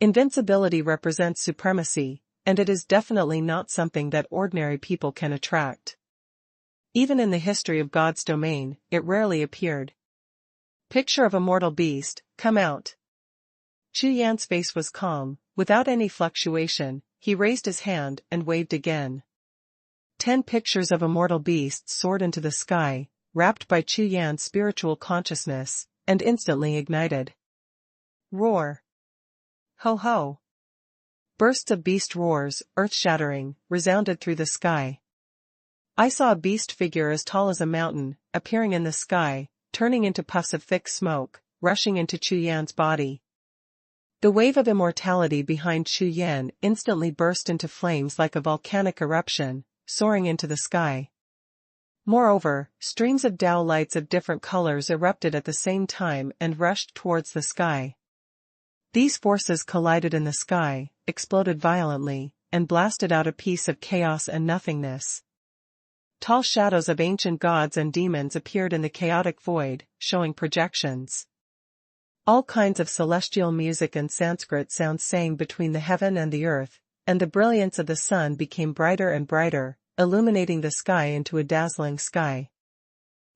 Invincibility represents supremacy, and it is definitely not something that ordinary people can attract. Even in the history of God's domain, it rarely appeared. Picture of a mortal beast, come out. Chu Yan's face was calm, without any fluctuation, he raised his hand and waved again. 10 pictures of a mortal beast soared into the sky, wrapped by Chu Yan's spiritual consciousness, and instantly ignited. Roar! Ho ho! Bursts of beast roars, earth-shattering, resounded through the sky. I saw a beast figure as tall as a mountain, appearing in the sky, turning into puffs of thick smoke, rushing into Chu Yan's body. The wave of immortality behind Chu Yan instantly burst into flames like a volcanic eruption, soaring into the sky. Moreover, streams of Tao lights of different colors erupted at the same time and rushed towards the sky. These forces collided in the sky, exploded violently, and blasted out a piece of chaos and nothingness. Tall shadows of ancient gods and demons appeared in the chaotic void, showing projections. All kinds of celestial music and Sanskrit sounds sang between the heaven and the earth, and the brilliance of the sun became brighter and brighter, illuminating the sky into a dazzling sky.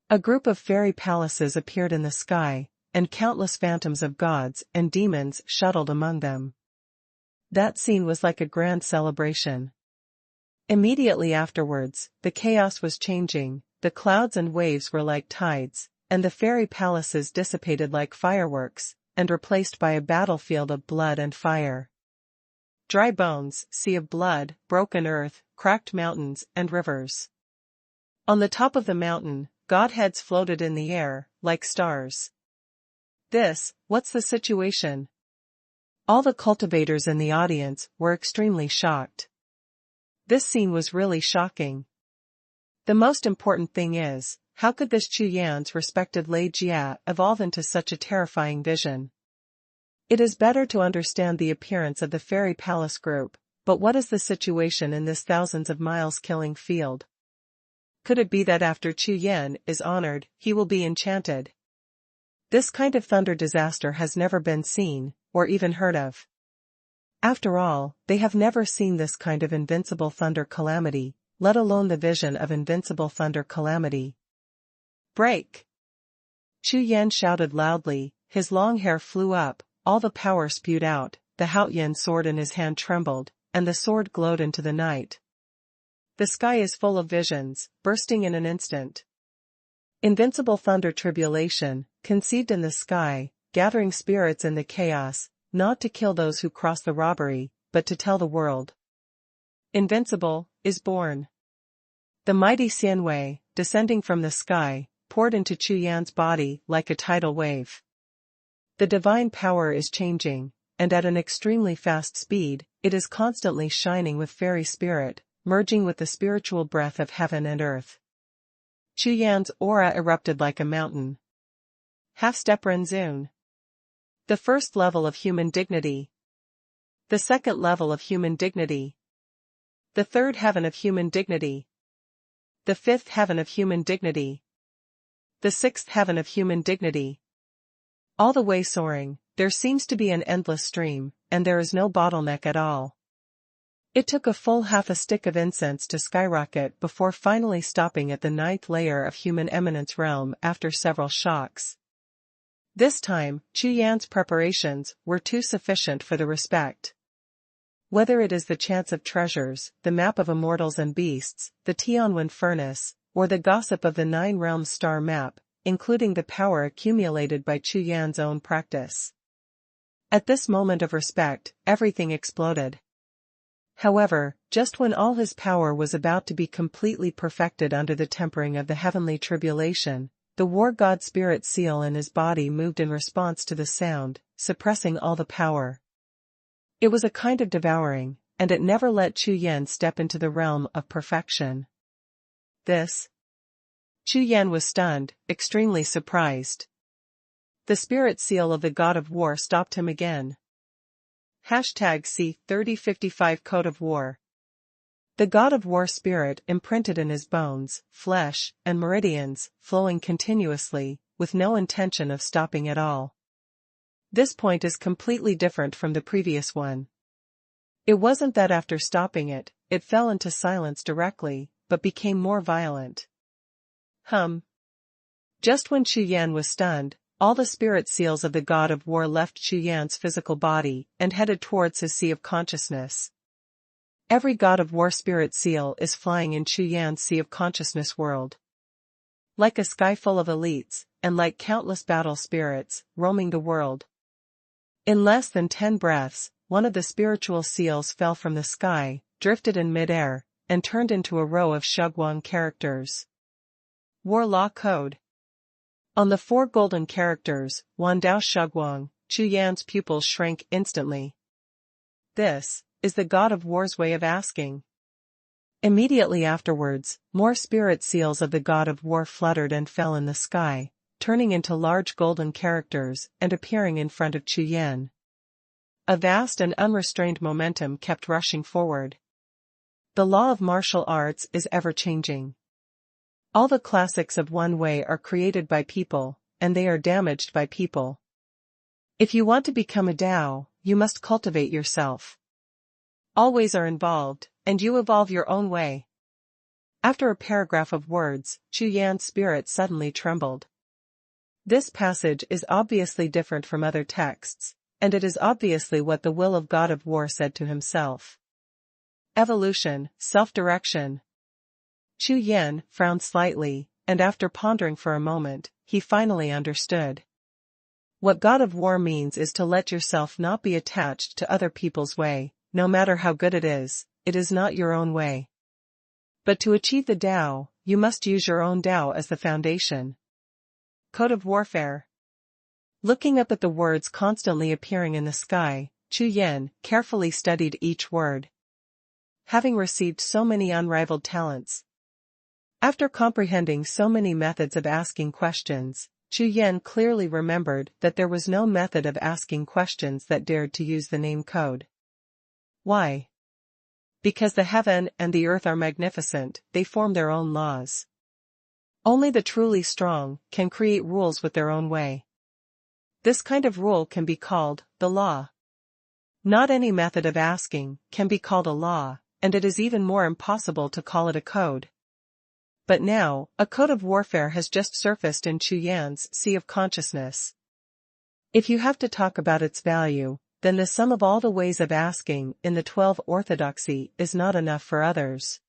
A group of fairy palaces appeared in the sky, and countless phantoms of gods and demons shuttled among them. That scene was like a grand celebration. Immediately afterwards, the chaos was changing, the clouds and waves were like tides, and the fairy palaces dissipated like fireworks, and replaced by a battlefield of blood and fire. Dry bones, sea of blood, broken earth, cracked mountains and rivers. On the top of the mountain, godheads floated in the air, like stars. What's the situation? All the cultivators in the audience were extremely shocked. This scene was really shocking. The most important thing is, how could this Chu Yan's respected Lei Jia evolve into such a terrifying vision? It is better to understand the appearance of the fairy palace group, but what is the situation in this thousands of miles killing field? Could it be that after Chu Yan is honored, he will be enchanted? This kind of thunder disaster has never been seen, or even heard of. After all, they have never seen this kind of invincible thunder calamity, let alone the vision of invincible thunder calamity. Break! Chu Yan shouted loudly, his long hair flew up, all the power spewed out, the Haoyan sword in his hand trembled, and the sword glowed into the night. The sky is full of visions, bursting in an instant. Invincible thunder tribulation, conceived in the sky, gathering spirits in the chaos, not to kill those who cross the robbery, but to tell the world. Invincible, is born. The mighty Xianhui, descending from the sky, poured into Chu Yan's body like a tidal wave. The divine power is changing, and at an extremely fast speed, it is constantly shining with fairy spirit, merging with the spiritual breath of heaven and earth. Chu Yan's aura erupted like a mountain. Half-step Renzun. The first level of human dignity. The second level of human dignity. The third heaven of human dignity. The fifth heaven of human dignity. The sixth heaven of human dignity. All the way soaring, there seems to be an endless stream, and there is no bottleneck at all. It took a full half a stick of incense to skyrocket before finally stopping at the ninth layer of human eminence realm after several shocks. This time, Chu Yan's preparations were too sufficient for the respect. Whether it is the chance of treasures, the map of immortals and beasts, the Tianwen furnace, or the gossip of the Nine Realms star map, including the power accumulated by Chu Yan's own practice. At this moment of respect, everything exploded. However, just when all his power was about to be completely perfected under the tempering of the heavenly tribulation, the war god spirit seal in his body moved in response to the sound, suppressing all the power. It was a kind of devouring, and it never let Chu Yan step into the realm of perfection. Chu Yan was stunned, extremely surprised. The spirit seal of the god of war stopped him again. #C3055 Code of War. The god of war spirit imprinted in his bones, flesh, and meridians, flowing continuously, with no intention of stopping at all. This point is completely different from the previous one. It wasn't that after stopping it, it fell into silence directly, but became more violent. Just when Chu Yan was stunned, all the spirit seals of the god of war left Chu Yan's physical body and headed towards his sea of consciousness. Every god of war spirit seal is flying in Chu Yan's sea of consciousness world. Like a sky full of elites, and like countless battle spirits, roaming the world. In less than 10 breaths, one of the spiritual seals fell from the sky, drifted in midair, and turned into a row of Xuanhuan characters. War Law Code. On the 4 golden characters, Wandao Xuanhuan, Chu Yan's pupils shrank instantly. This is the god of war's way of asking. Immediately afterwards, more spirit seals of the god of war fluttered and fell in the sky, turning into large golden characters and appearing in front of Chu Yan. A vast and unrestrained momentum kept rushing forward. The law of martial arts is ever-changing. All the classics of one way are created by people, and they are damaged by people. If you want to become a Dao, you must cultivate yourself. All ways are involved, and you evolve your own way. After a paragraph of words, Chu Yan's spirit suddenly trembled. This passage is obviously different from other texts, and it is obviously what the will of God of War said to himself. Evolution, self-direction. Chu Yan frowned slightly, and after pondering for a moment, he finally understood. What God of War means is to let yourself not be attached to other people's way, no matter how good it is not your own way. But to achieve the Tao, you must use your own Tao as the foundation. Code of Warfare. Looking up at the words constantly appearing in the sky, Chu Yan carefully studied each word. Having received so many unrivaled talents. After comprehending so many methods of asking questions, Chu Yan clearly remembered that there was no method of asking questions that dared to use the name code. Why? Because the heaven and the earth are magnificent, they form their own laws. Only the truly strong can create rules with their own way. This kind of rule can be called the law. Not any method of asking can be called a law, and it is even more impossible to call it a code. But now, a code of warfare has just surfaced in Chu Yan's sea of consciousness. If you have to talk about its value, then the sum of all the ways of asking in the 12 orthodoxy is not enough for others.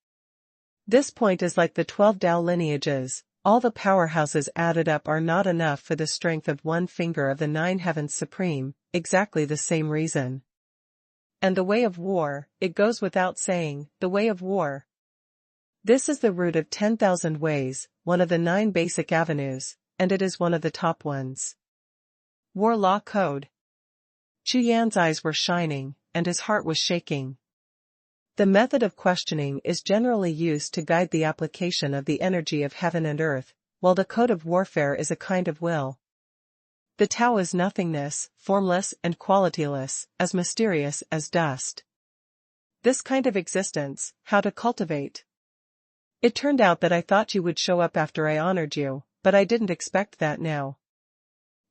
This point is like the 12 Tao lineages, all the powerhouses added up are not enough for the strength of one finger of the 9 heavens supreme, exactly the same reason. And the way of war, it goes without saying, the way of war. This is the root of 10,000 ways, one of the 9 basic avenues, and it is one of the top ones. War Law Code. Chu Yan's eyes were shining, and his heart was shaking. The method of questioning is generally used to guide the application of the energy of heaven and earth, while the code of warfare is a kind of will. The Tao is nothingness, formless and qualityless, as mysterious as dust. This kind of existence, how to cultivate. It turned out that I thought you would show up after I honored you, but I didn't expect that now.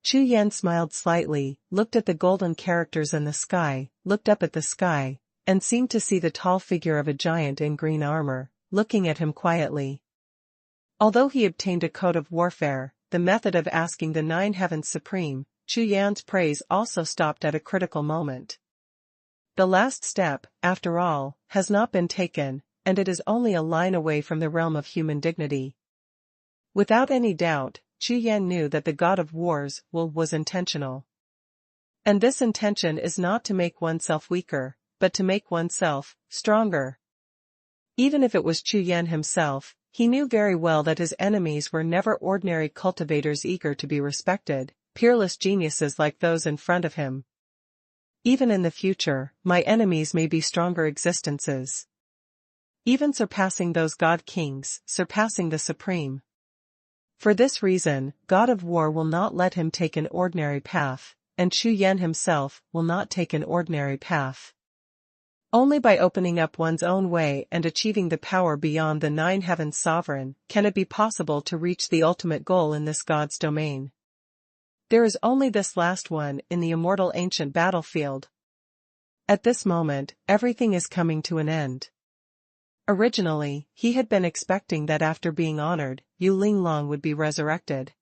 Chu Yan smiled slightly, looked at the golden characters in the sky, looked up at the sky, and seemed to see the tall figure of a giant in green armor, looking at him quietly. Although he obtained a code of warfare, the method of asking the 9 heavens supreme, Chu Yan's praise also stopped at a critical moment. The last step, after all, has not been taken, and it is only a line away from the realm of human dignity. Without any doubt, Chu Yan knew that the God of War's will was intentional. And this intention is not to make oneself weaker, but to make oneself stronger. Even if it was Chu Yan himself, he knew very well that his enemies were never ordinary cultivators eager to be respected, peerless geniuses like those in front of him. Even in the future, my enemies may be stronger existences. Even surpassing those God Kings, surpassing the Supreme. For this reason, God of War will not let him take an ordinary path, and Chu Yan himself will not take an ordinary path. Only by opening up one's own way and achieving the power beyond the 9 heavens sovereign can it be possible to reach the ultimate goal in this God's domain. There is only this last one in the immortal ancient battlefield. At this moment, everything is coming to an end. Originally, he had been expecting that after being honored, Yu Linglong would be resurrected.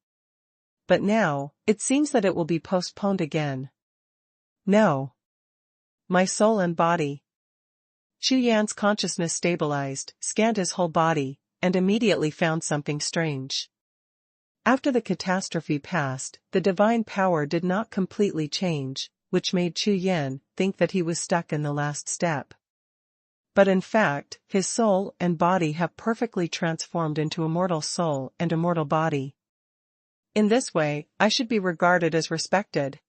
But now, it seems that it will be postponed again. No. My soul and body. Chu Yan's consciousness stabilized, scanned his whole body, and immediately found something strange. After the catastrophe passed, the divine power did not completely change, which made Chu Yan think that he was stuck in the last step. But in fact, his soul and body have perfectly transformed into immortal soul and immortal body. In this way, I should be regarded as respected.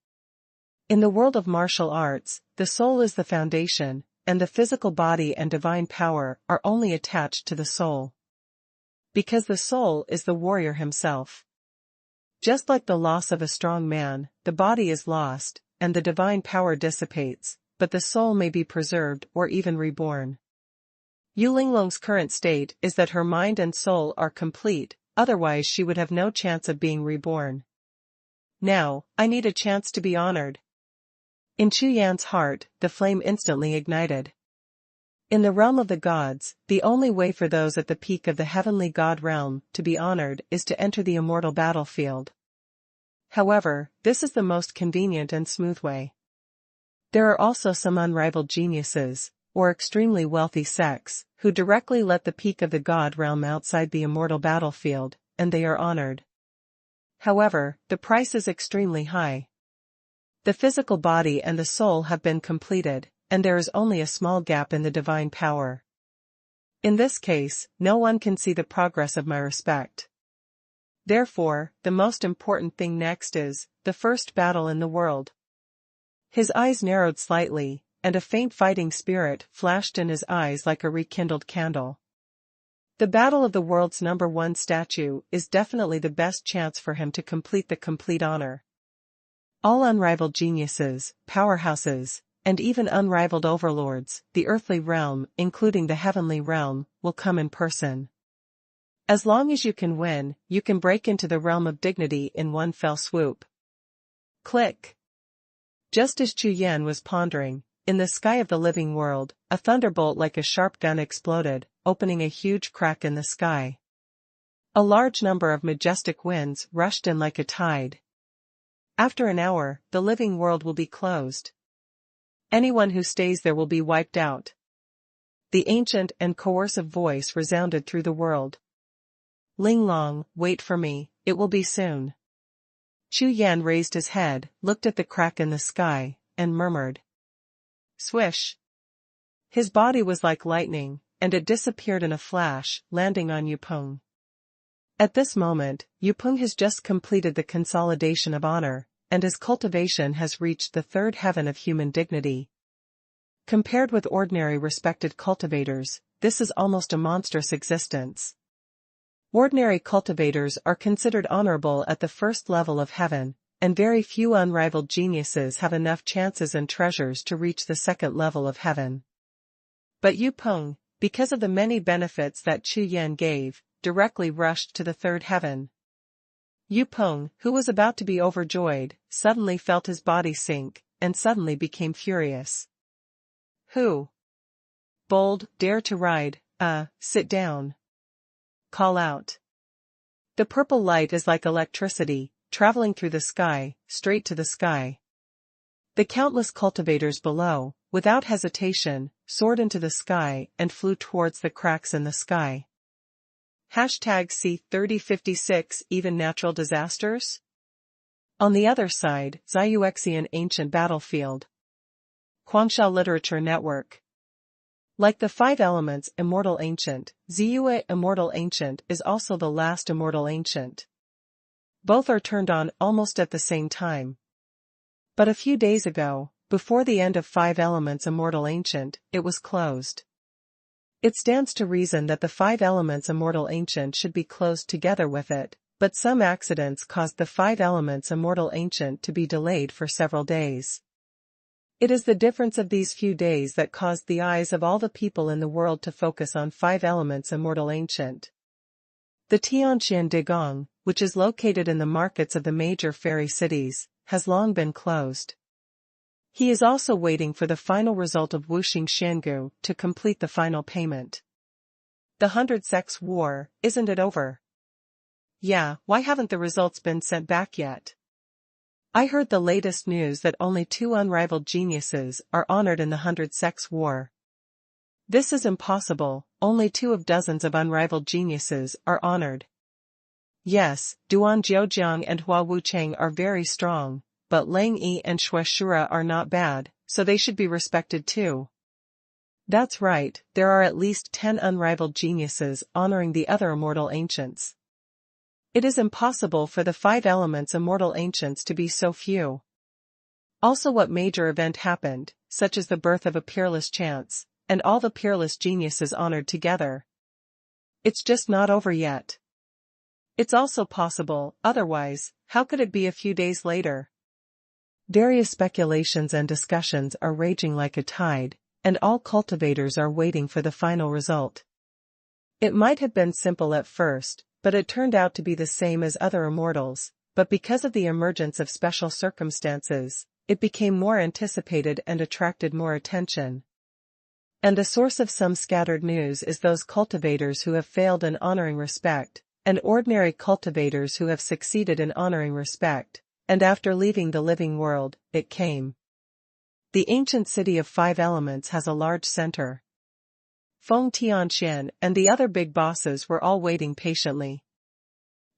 In the world of martial arts, the soul is the foundation, and the physical body and divine power are only attached to the soul. Because the soul is the warrior himself. Just like the loss of a strong man, the body is lost, and the divine power dissipates, but the soul may be preserved or even reborn. Yu Linglong's current state is that her mind and soul are complete, otherwise she would have no chance of being reborn. Now, I need a chance to be honored. In Chu Yan's heart, the flame instantly ignited. In the realm of the gods, the only way for those at the peak of the heavenly god realm to be honored is to enter the immortal battlefield. However, this is the most convenient and smooth way. There are also some unrivaled geniuses, or extremely wealthy sects, who directly let the peak of the god realm outside the immortal battlefield, and they are honored. However, the price is extremely high. The physical body and the soul have been completed, and there is only a small gap in the divine power. In this case, no one can see the progress of my respect. Therefore, the most important thing next is the first battle in the world. His eyes narrowed slightly, and a faint fighting spirit flashed in his eyes like a rekindled candle. The battle of the world's #1 statue is definitely the best chance for him to complete the complete honor. All unrivaled geniuses, powerhouses, and even unrivaled overlords, the earthly realm, including the heavenly realm, will come in person. As long as you can win, you can break into the realm of dignity in one fell swoop. Click. Just as Chu Yan was pondering, in the sky of the living world, a thunderbolt like a sharp gun exploded, opening a huge crack in the sky. A large number of majestic winds rushed in like a tide. After an hour, the living world will be closed. Anyone who stays there will be wiped out. The ancient and coercive voice resounded through the world. Ling Long, wait for me, it will be soon. Chu Yan raised his head, looked at the crack in the sky, and murmured. Swish. His body was like lightning, and it disappeared in a flash, landing on Yupeng. At this moment, Yupeng has just completed the consolidation of honor, and his cultivation has reached the third heaven of human dignity. Compared with ordinary respected cultivators, this is almost a monstrous existence. Ordinary cultivators are considered honorable at the first level of heaven, and very few unrivaled geniuses have enough chances and treasures to reach the second level of heaven. But Yupeng, because of the many benefits that Chu Yan gave, directly rushed to the third heaven. Yupeng, who was about to be overjoyed, suddenly felt his body sink, and suddenly became furious. Who? Bold, dare to ride, sit down. Call out. The purple light is like electricity, traveling through the sky, straight to the sky. The countless cultivators below, without hesitation, soared into the sky and flew towards the cracks in the sky. #C3056 Even natural disasters? On the other side, Xiuxian Ancient Battlefield. Guangxiao Literature Network. Like the five elements Immortal Ancient, Ziyue Immortal Ancient is also the last Immortal Ancient. Both are turned on almost at the same time. But a few days ago, before the end of Five Elements Immortal Ancient, it was closed. It stands to reason that the Five Elements Immortal Ancient should be closed together with it, but some accidents caused the Five Elements Immortal Ancient to be delayed for several days. It is the difference of these few days that caused the eyes of all the people in the world to focus on Five Elements Immortal Ancient. The Tianqian Digong, which is located in the markets of the major fairy cities, has long been closed. He is also waiting for the final result of Wuxing Xiangu to complete the final payment. The 100 Sects War, isn't it over? Yeah, why haven't the results been sent back yet? I heard the latest news that only 2 unrivaled geniuses are honored in the 100 Sects War. This is impossible, only 2 of dozens of unrivaled geniuses are honored. Yes, Duan Jiujiang and Hua Wucheng are very strong, but Lang Yi and Xue Shura are not bad, so they should be respected too. That's right, there are at least 10 unrivaled geniuses honoring the other immortal ancients. It is impossible for the 5 elements immortal ancients to be so few. Also, what major event happened, such as the birth of a peerless chance, and all the peerless geniuses honored together? It's just not over yet. It's also possible, otherwise, how could it be a few days later? Various speculations and discussions are raging like a tide, and all cultivators are waiting for the final result. It might have been simple at first, but it turned out to be the same as other immortals, but because of the emergence of special circumstances, it became more anticipated and attracted more attention. And the source of some scattered news is those cultivators who have failed in honoring respect, and ordinary cultivators who have succeeded in honoring respect, and after leaving the living world, it came. The ancient city of 5 elements has a large center. Feng Tianxian and the other big bosses were all waiting patiently.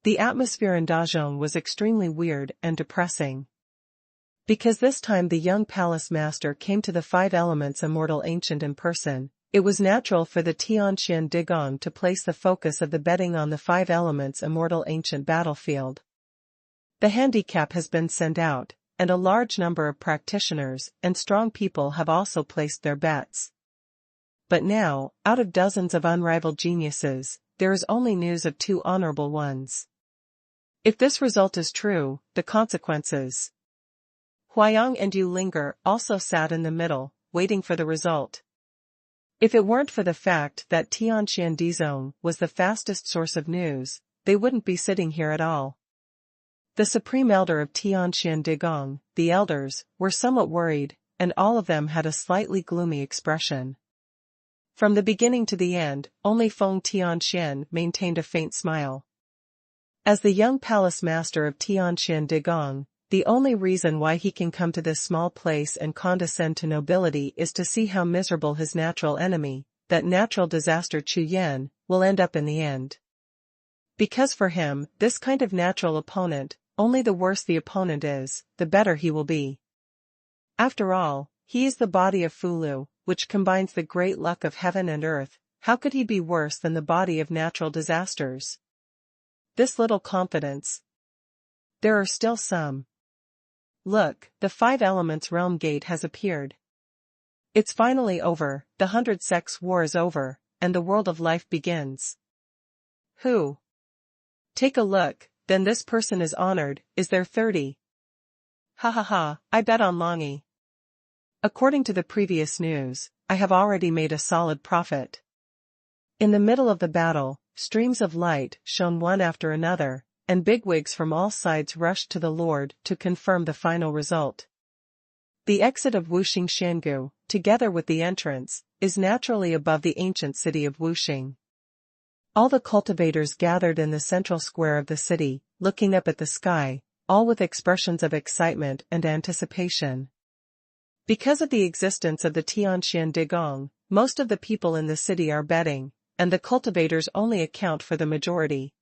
The atmosphere in Dazhong was extremely weird and depressing. Because this time the young palace master came to the 5 elements immortal ancient in person, it was natural for the Tianxian Digong to place the focus of the betting on the 5 elements immortal ancient battlefield. The handicap has been sent out, and a large number of practitioners and strong people have also placed their bets. But now, out of dozens of unrivaled geniuses, there is only news of 2 honorable ones. If this result is true, the consequences. Huayang and Yu Linger also sat in the middle, waiting for the result. If it weren't for the fact that Tianxian Dizong was the fastest source of news, they wouldn't be sitting here at all. The supreme elder of Tianxian Digong, the elders, were somewhat worried, and all of them had a slightly gloomy expression. From the beginning to the end, only Feng Tianxian maintained a faint smile. As the young palace master of Tianxian Digong, the only reason why he can come to this small place and condescend to nobility is to see how miserable his natural enemy, that natural disaster Chu Yan, will end up in the end. Because for him, this kind of natural opponent, only the worse the opponent is, the better he will be. After all, he is the body of Fulu, which combines the great luck of heaven and earth. How could he be worse than the body of natural disasters? This little confidence. There are still some. Look, the 5 elements realm gate has appeared. It's finally over, the 100 sects war is over, and the world of life begins. Who? Take a look, then this person is honored, is there 30? Ha ha ha, I bet on Longy. According to the previous news, I have already made a solid profit. In the middle of the battle, streams of light shone one after another, and bigwigs from all sides rushed to the Lord to confirm the final result. The exit of Wuxing Shangu, together with the entrance, is naturally above the ancient city of Wuxing. All the cultivators gathered in the central square of the city, looking up at the sky, all with expressions of excitement and anticipation. Because of the existence of the Tianxian Digong, most of the people in the city are betting, and the cultivators only account for the majority.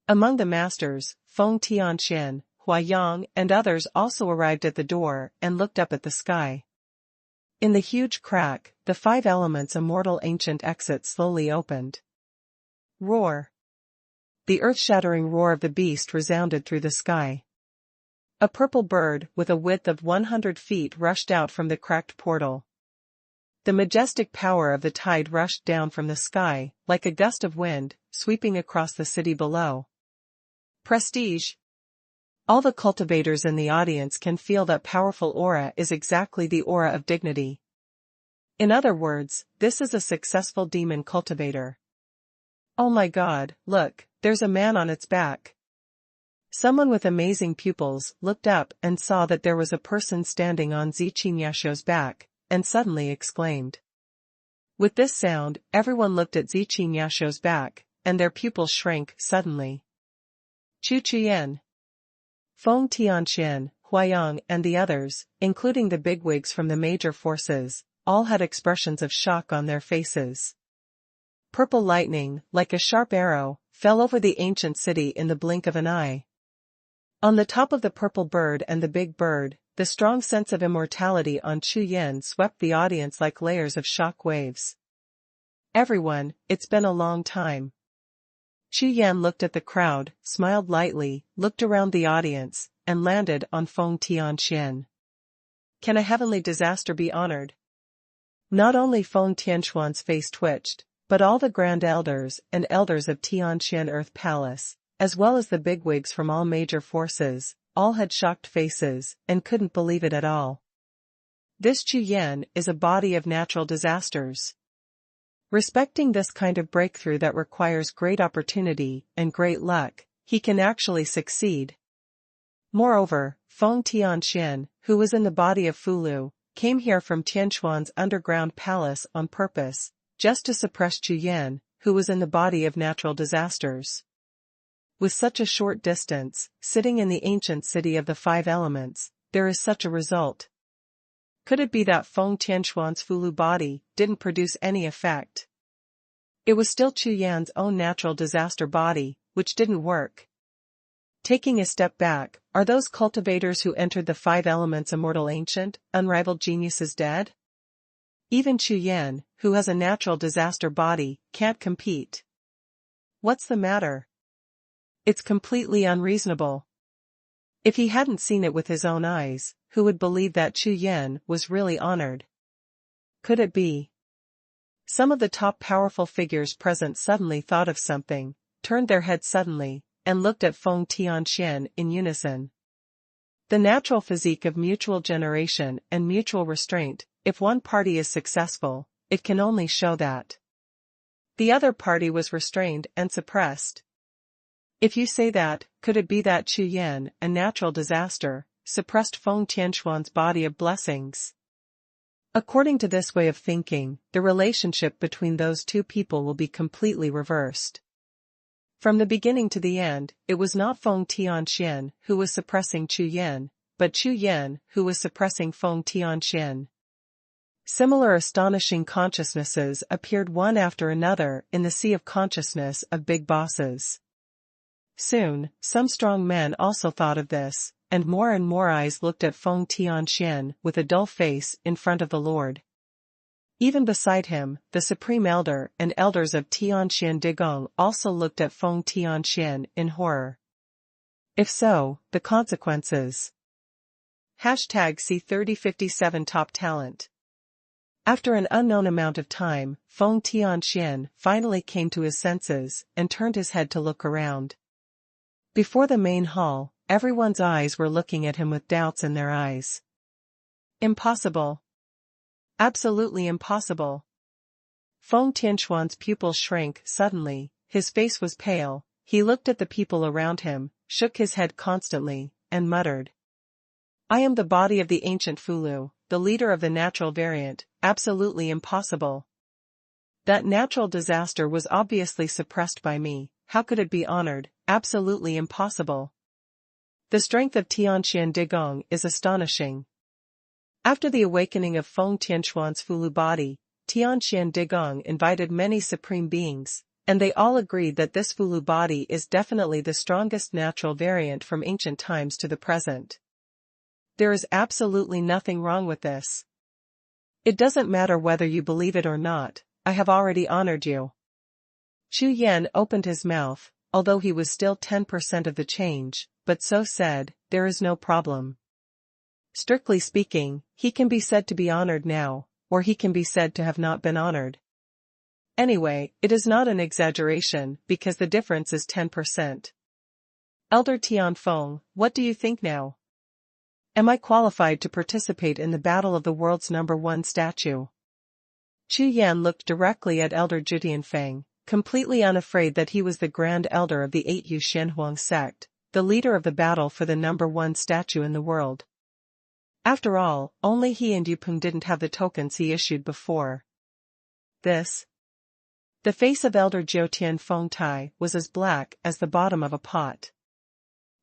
Among the masters, Feng Tianxian, Huayang and others also arrived at the door and looked up at the sky. In the huge crack, the 5 elements immortal ancient exit slowly opened. Roar. The earth-shattering roar of the beast resounded through the sky. A purple bird with a width of 100 feet rushed out from the cracked portal. The majestic power of the tide rushed down from the sky, like a gust of wind, sweeping across the city below. Prestige. All the cultivators in the audience can feel that powerful aura is exactly the aura of dignity. In other words, this is a successful demon cultivator. Oh my God, look, there's a man on its back. Someone with amazing pupils looked up and saw that there was a person standing on Xiao's back, and suddenly exclaimed. With this sound, everyone looked at Xiao's back, and their pupils shrank suddenly. Chu Yan, Feng Tianxian, Huayang and the others, including the bigwigs from the major forces, all had expressions of shock on their faces. Purple lightning, like a sharp arrow, fell over the ancient city in the blink of an eye. On the top of the purple bird and the big bird, the strong sense of immortality on Chu Yan swept the audience like layers of shock waves. Everyone, it's been a long time. Chu Yan looked at the crowd, smiled lightly, looked around the audience, and landed on Feng Tianxian. Can a heavenly disaster be honored? Not only Feng Tianxuan's face twitched, but all the grand elders and elders of Tianxian Earth Palace, as well as the bigwigs from all major forces, all had shocked faces and couldn't believe it at all. This Chu Yan is a body of natural disasters. Respecting this kind of breakthrough that requires great opportunity and great luck, he can actually succeed. Moreover, Feng Tianxian, who was in the body of Fulu, came here from Tianquan's underground palace on purpose, just to suppress Chu Yan, who was in the body of natural disasters. With such a short distance, sitting in the ancient city of the five elements, there is such a result. Could it be that Feng Tianquan's Fulu body didn't produce any effect? It was still Chu Yan's own natural disaster body, which didn't work. Taking a step back, are those cultivators who entered the five elements immortal ancient, unrivaled geniuses dead? Even Chu Yan, who has a natural disaster body, can't compete. What's the matter? It's completely unreasonable. If he hadn't seen it with his own eyes, who would believe that Chu Yan was really honored? Could it be? Some of the top powerful figures present suddenly thought of something, turned their heads suddenly, and looked at Feng Tianxian in unison. The natural physique of mutual generation and mutual restraint, if one party is successful, it can only show that the other party was restrained and suppressed. If you say that, could it be that Chu Yan, a natural disaster, suppressed Feng Tianquan's body of blessings? According to this way of thinking, the relationship between those two people will be completely reversed. From the beginning to the end, it was not Feng Tianxian who was suppressing Chu Yan, but Chu Yan who was suppressing Feng Tianxian. Similar astonishing consciousnesses appeared one after another in the sea of consciousness of big bosses. Soon, some strong men also thought of this, and more eyes looked at Feng Tianxian with a dull face in front of the Lord. Even beside him, the Supreme Elder and elders of Tianxian Digong also looked at Feng Tianxian in horror. If so, the consequences. #See 3057 Top Talent. After an unknown amount of time, Feng Tianxian finally came to his senses and turned his head to look around. Before the main hall, everyone's eyes were looking at him with doubts in their eyes. Impossible. Absolutely impossible. Feng Tianquan's pupils shrank suddenly, his face was pale, he looked at the people around him, shook his head constantly, and muttered. I am the body of the ancient Fulu, the leader of the natural variant, absolutely impossible. That natural disaster was obviously suppressed by me, how could it be honored? Absolutely impossible. The strength of Tianxian Digong is astonishing. After the awakening of Feng Tianquan's Fulu body, Tianxian Digong invited many supreme beings, and they all agreed that this Fulu body is definitely the strongest natural variant from ancient times to the present. There is absolutely nothing wrong with this. It doesn't matter whether you believe it or not, I have already honored you. Chu Yan opened his mouth, although he was still 10% of the change, but so said, there is no problem. Strictly speaking, he can be said to be honored now, or he can be said to have not been honored. Anyway, it is not an exaggeration, because the difference is 10%. Elder Tianfeng, what do you think now? Am I qualified to participate in the battle of the world's #1 statue? Chu Yan looked directly at Elder Jiudianfang, completely unafraid that he was the Grand Elder of the 8 Yu Xuanhuan sect, the leader of the battle for the #1 statue in the world. After all, only he and Yupeng didn't have the tokens he issued before. This. The face of Elder Jiutian Fengtai was as black as the bottom of a pot.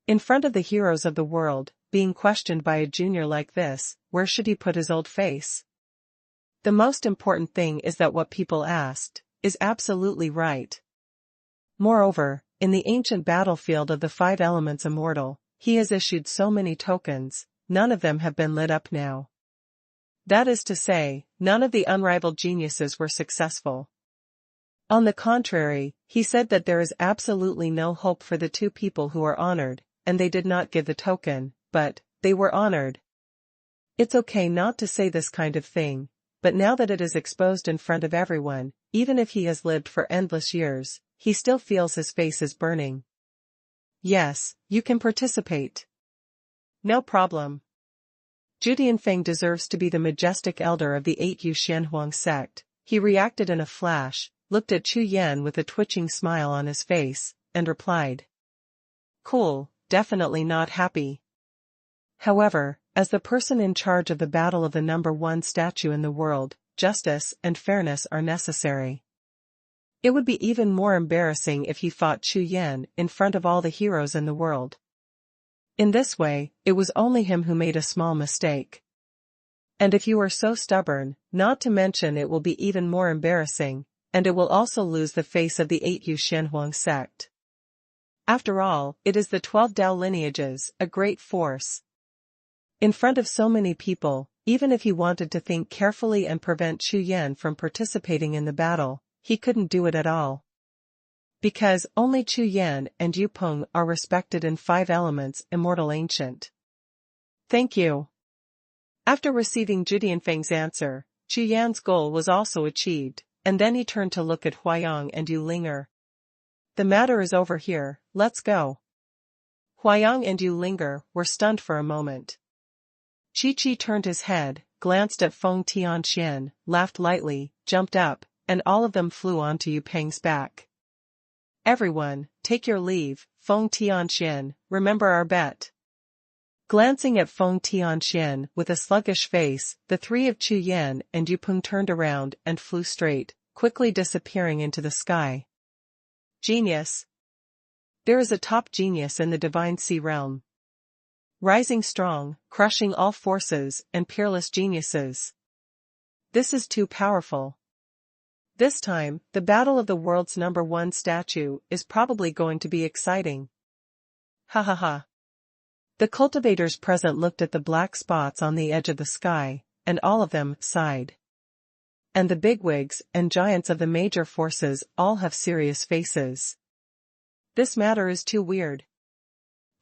In front of the heroes of the world, being questioned by a junior like this, where should he put his old face? The most important thing is that what people asked is absolutely right. Moreover, in the ancient battlefield of the 5 elements immortal, he has issued so many tokens, none of them have been lit up now. That is to say, none of the unrivaled geniuses were successful. On the contrary, he said that there is absolutely no hope for the 2 people who are honored, and they did not give the token, but they were honored. It's okay not to say this kind of thing, but now that it is exposed in front of everyone, even if he has lived for endless years, he still feels his face is burning. Yes, you can participate. No problem. Jiudianfang deserves to be the majestic elder of the 8 Yu Xuanhuan sect. He reacted in a flash, looked at Chu Yan with a twitching smile on his face, and replied. Cool, definitely not happy. However, as the person in charge of the battle of the number one statue in the world, justice and fairness are necessary. It would be even more embarrassing if he fought Chu Yan in front of all the heroes in the world. In this way, it was only him who made a small mistake. And if you are so stubborn, not to mention it will be even more embarrassing, and it will also lose the face of the 8 Yu Xuanhuan sect. After all, it is the 12 Dao lineages, a great force. In front of so many people, even if he wanted to think carefully and prevent Chu Yan from participating in the battle, he couldn't do it at all. Because only Chu Yan and Yu Peng are respected in 5 elements immortal ancient. Thank you. After receiving God Dingdanfang's answer, Chu Yan's goal was also achieved, and then he turned to look at Huayang and Yu Linger. The matter is over here, let's go. Huayang and Yu Linger were stunned for a moment. Chi turned his head, glanced at Feng Tianxian, laughed lightly, jumped up, and all of them flew onto Yu Peng's back. Everyone, take your leave, Feng Tianxian, remember our bet. Glancing at Feng Tianxian with a sluggish face, the 3 of Chu Yan and Yu Peng turned around and flew straight, quickly disappearing into the sky. Genius. There is a top genius in the Divine Sea realm. Rising strong, crushing all forces and peerless geniuses. This is too powerful. This time, the battle of the world's number one statue is probably going to be exciting. Ha ha ha. The cultivators present looked at the black spots on the edge of the sky, and all of them sighed. And the bigwigs and giants of the major forces all have serious faces. This matter is too weird.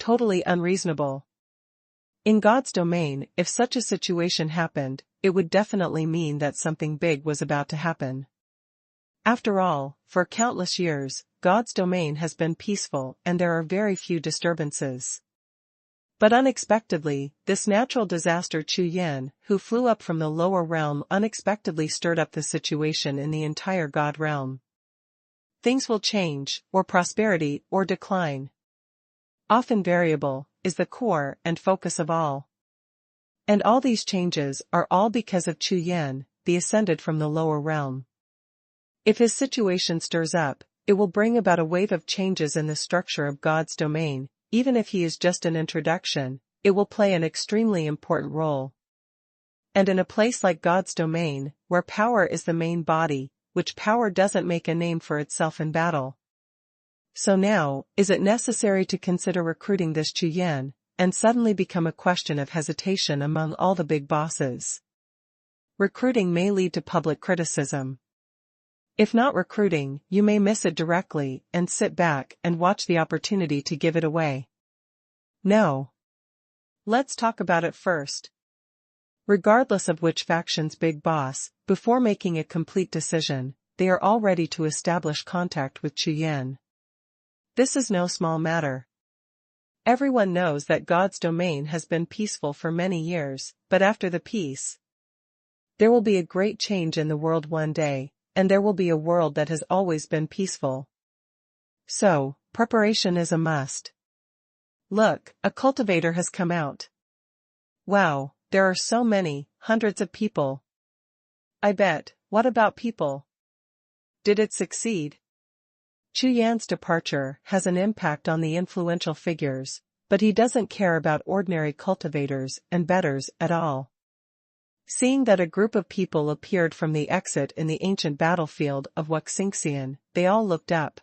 Totally unreasonable. In God's domain, if such a situation happened, it would definitely mean that something big was about to happen. After all, for countless years, God's domain has been peaceful and there are very few disturbances. But unexpectedly, this natural disaster Chu Yan, who flew up from the lower realm, unexpectedly stirred up the situation in the entire God realm. Things will change, or prosperity, or decline. Often variable, is the core and focus of all. And all these changes are all because of Chu Yan, the ascended from the lower realm. If his situation stirs up, it will bring about a wave of changes in the structure of God's domain. Even if he is just an introduction, it will play an extremely important role. And in a place like God's domain, where power is the main body, which power doesn't make a name for itself in battle. So now, is it necessary to consider recruiting this Chu Yan, and suddenly become a question of hesitation among all the big bosses? Recruiting may lead to public criticism. If not recruiting, you may miss it directly and sit back and watch the opportunity to give it away. No. Let's talk about it first. Regardless of which faction's big boss, before making a complete decision, they are all ready to establish contact with Chu Yan. This is no small matter. Everyone knows that God's domain has been peaceful for many years, but after the peace, there will be a great change in the world one day. And there will be a world that has always been peaceful. So, preparation is a must. Look, a cultivator has come out. Wow, there are so many, hundreds of people. I bet, what about people? Did it succeed? Chu Yan's departure has an impact on the influential figures, but he doesn't care about ordinary cultivators and betters at all. Seeing that a group of people appeared from the exit in the ancient battlefield of Wuxingxian, they all looked up.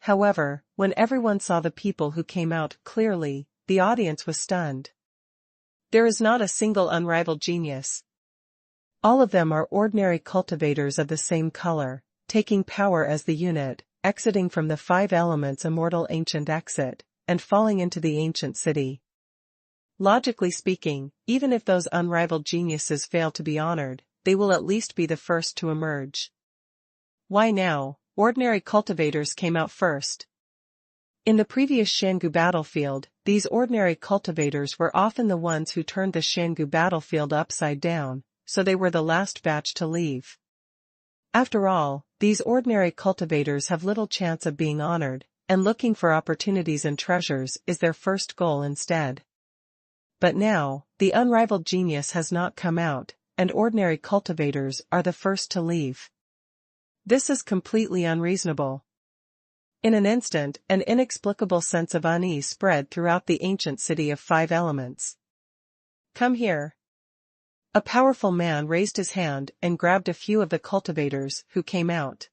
However, when everyone saw the people who came out clearly, the audience was stunned. There is not a single unrivaled genius. All of them are ordinary cultivators of the same color, taking power as the unit, exiting from the 5 elements immortal ancient exit, and falling into the ancient city. Logically speaking, even if those unrivaled geniuses fail to be honored, they will at least be the first to emerge. Why now, ordinary cultivators came out first? In the previous Shangu battlefield, these ordinary cultivators were often the ones who turned the Shangu battlefield upside down, so they were the last batch to leave. After all, these ordinary cultivators have little chance of being honored, and looking for opportunities and treasures is their first goal instead. But now, the unrivaled genius has not come out, and ordinary cultivators are the first to leave. This is completely unreasonable. In an instant, an inexplicable sense of unease spread throughout the ancient city of 5 elements. Come here. A powerful man raised his hand and grabbed a few of the cultivators who came out.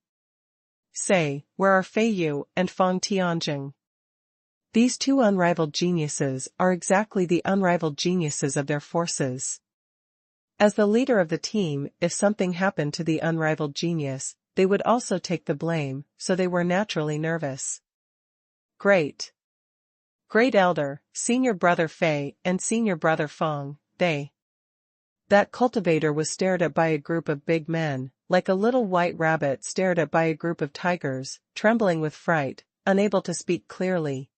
Say, where are Fei Yu and Feng Tianjing? These 2 unrivaled geniuses are exactly the unrivaled geniuses of their forces. As the leader of the team, if something happened to the unrivaled genius, they would also take the blame, so they were naturally nervous. Great Elder, Senior Brother Fei and Senior Brother Feng, That cultivator was stared at by a group of big men, like a little white rabbit stared at by a group of tigers, trembling with fright, unable to speak clearly.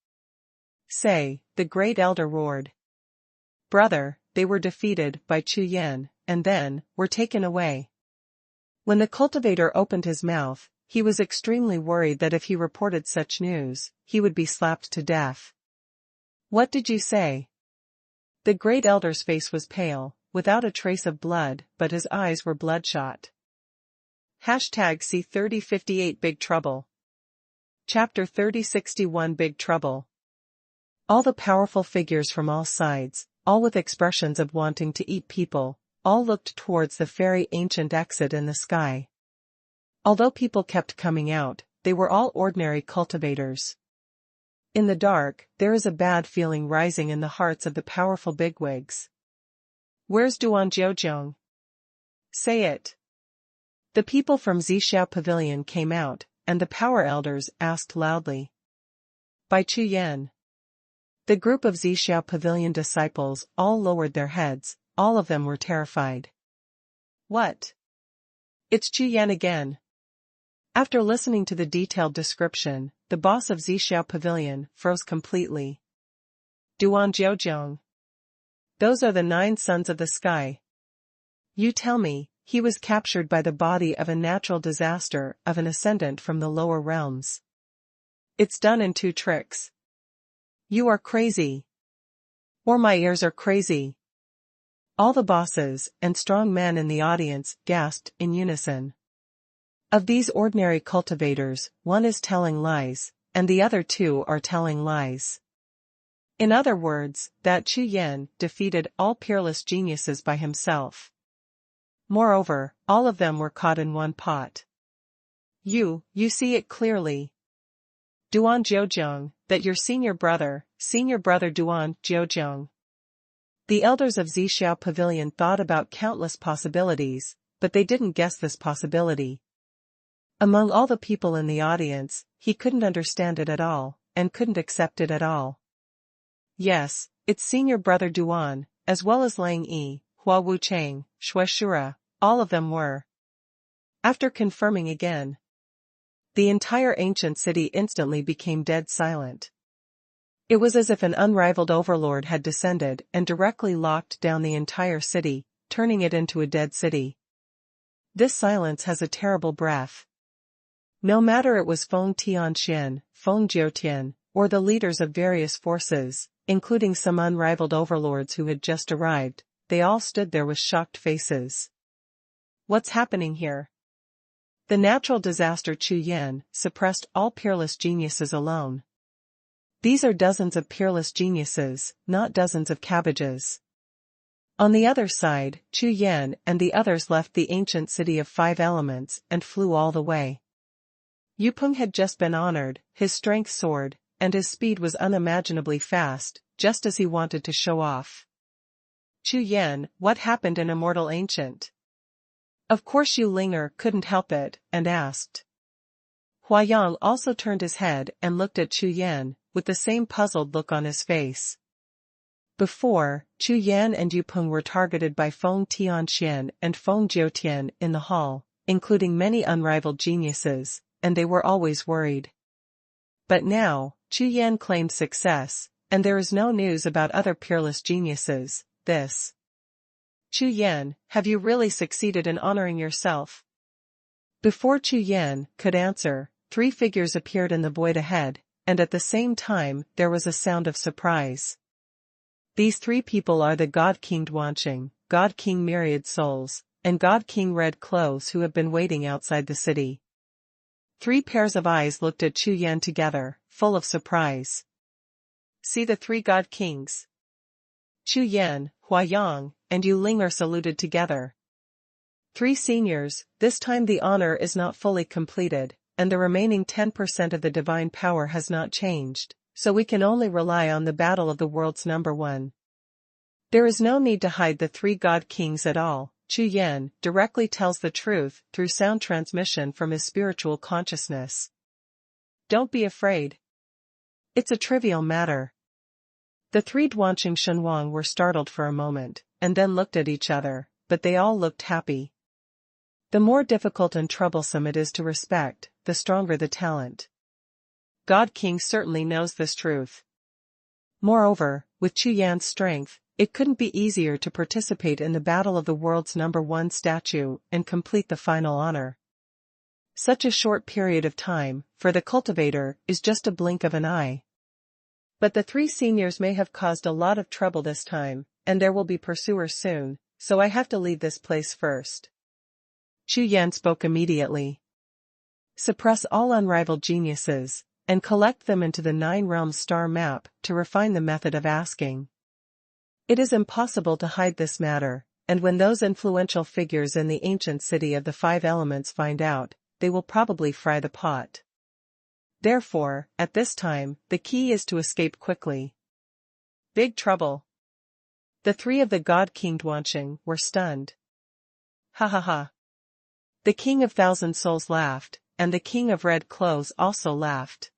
Say, the great elder roared. Brother, they were defeated by Chu Yan, and then, were taken away. When the cultivator opened his mouth, he was extremely worried that if he reported such news, he would be slapped to death. What did you say? The great elder's face was pale, without a trace of blood, but his eyes were bloodshot. #C3058 Big Trouble. Chapter 3061 Big Trouble. All the powerful figures from all sides, all with expressions of wanting to eat people, all looked towards the very ancient exit in the sky. Although people kept coming out, they were all ordinary cultivators. In the dark, there is a bad feeling rising in the hearts of the powerful bigwigs. Where's Duan Jiuxiao? Say it. The people from Jiuxiao Pavilion came out, and the power elders asked loudly. By Chu Yan. The group of Jiuxiao Pavilion disciples all lowered their heads, all of them were terrified. What? It's Chu Yan again. After listening to the detailed description, the boss of Jiuxiao Pavilion froze completely. Duan Jiuxiao. Those are the 9 sons of the sky. You tell me, he was captured by the body of a natural disaster of an ascendant from the lower realms. It's done in 2 tricks. You are crazy. Or my ears are crazy. All the bosses and strong men in the audience gasped in unison. Of these ordinary cultivators, one is telling lies, and the other 2 are telling lies. In other words, that Chu Yan defeated all peerless geniuses by himself. Moreover, all of them were caught in one pot. You see it clearly. Duan Jiuxiao, that your senior brother Duan Jiuxiao. The elders of Jiuxiao Pavilion thought about countless possibilities, but they didn't guess this possibility. Among all the people in the audience, he couldn't understand it at all, and couldn't accept it at all. Yes, it's senior brother Duan, as well as Lang Yi, Hua Wuchang, Shui Shura, all of them were. After confirming again, the entire ancient city instantly became dead silent. It was as if an unrivaled overlord had descended and directly locked down the entire city, turning it into a dead city. This silence has a terrible breath. No matter it was Feng Tianxian, Feng Jiutian, or the leaders of various forces, including some unrivaled overlords who had just arrived, they all stood there with shocked faces. What's happening here? The natural disaster Chu Yan suppressed all peerless geniuses alone. These are dozens of peerless geniuses, not dozens of cabbages. On the other side, Chu Yan and the others left the ancient city of 5 elements and flew all the way. Yupeng had just been honored, his strength soared, and his speed was unimaginably fast, just as he wanted to show off. Chu Yan, what happened in Immortal Ancient? Of course Yu Linger couldn't help it, and asked. Huayang also turned his head and looked at Chu Yan, with the same puzzled look on his face. Before, Chu Yan and Yupeng were targeted by Feng Tianxian and Feng Jiutian in the hall, including many unrivaled geniuses, and they were always worried. But now, Chu Yan claimed success, and there is no news about other peerless geniuses. This. Chu Yan, have you really succeeded in honoring yourself? Before Chu Yan could answer, 3 figures appeared in the void ahead, and at the same time there was a sound of surprise. These three people are the God King Dwanxing, God King Myriad Souls, and God King Red Clothes who have been waiting outside the city. Three pairs of eyes looked at Chu Yan together, full of surprise. See the three God Kings. Chu Yan, Huayang, and Yu Ling are saluted together. Three seniors, this time the honor is not fully completed, and the remaining 10% of the divine power has not changed, so we can only rely on the battle of the world's number one. There is no need to hide the three God Kings at all. Chu Yan directly tells the truth through sound transmission from his spiritual consciousness. Don't be afraid. It's a trivial matter. The three Dwanxing Xuanhuan were startled for a moment, and then looked at each other, but they all looked happy. The more difficult and troublesome it is to respect, the stronger the talent. God King certainly knows this truth. Moreover, with Chu Yan's strength, it couldn't be easier to participate in the battle of the world's number one statue and complete the final honor. Such a short period of time, for the cultivator, is just a blink of an eye. But the three seniors may have caused a lot of trouble this time, and there will be pursuers soon, so I have to leave this place first. Chu Yan spoke immediately. Suppress all unrivaled geniuses, and collect them into the 9 realms star map to refine the method of asking. It is impossible to hide this matter, and when those influential figures in the ancient city of the 5 elements find out, they will probably fry the pot. Therefore, at this time, the key is to escape quickly. Big trouble. The three of the God King Dwanxing were stunned. Ha ha ha. The King of Thousand Souls laughed, and the King of Red Clothes also laughed.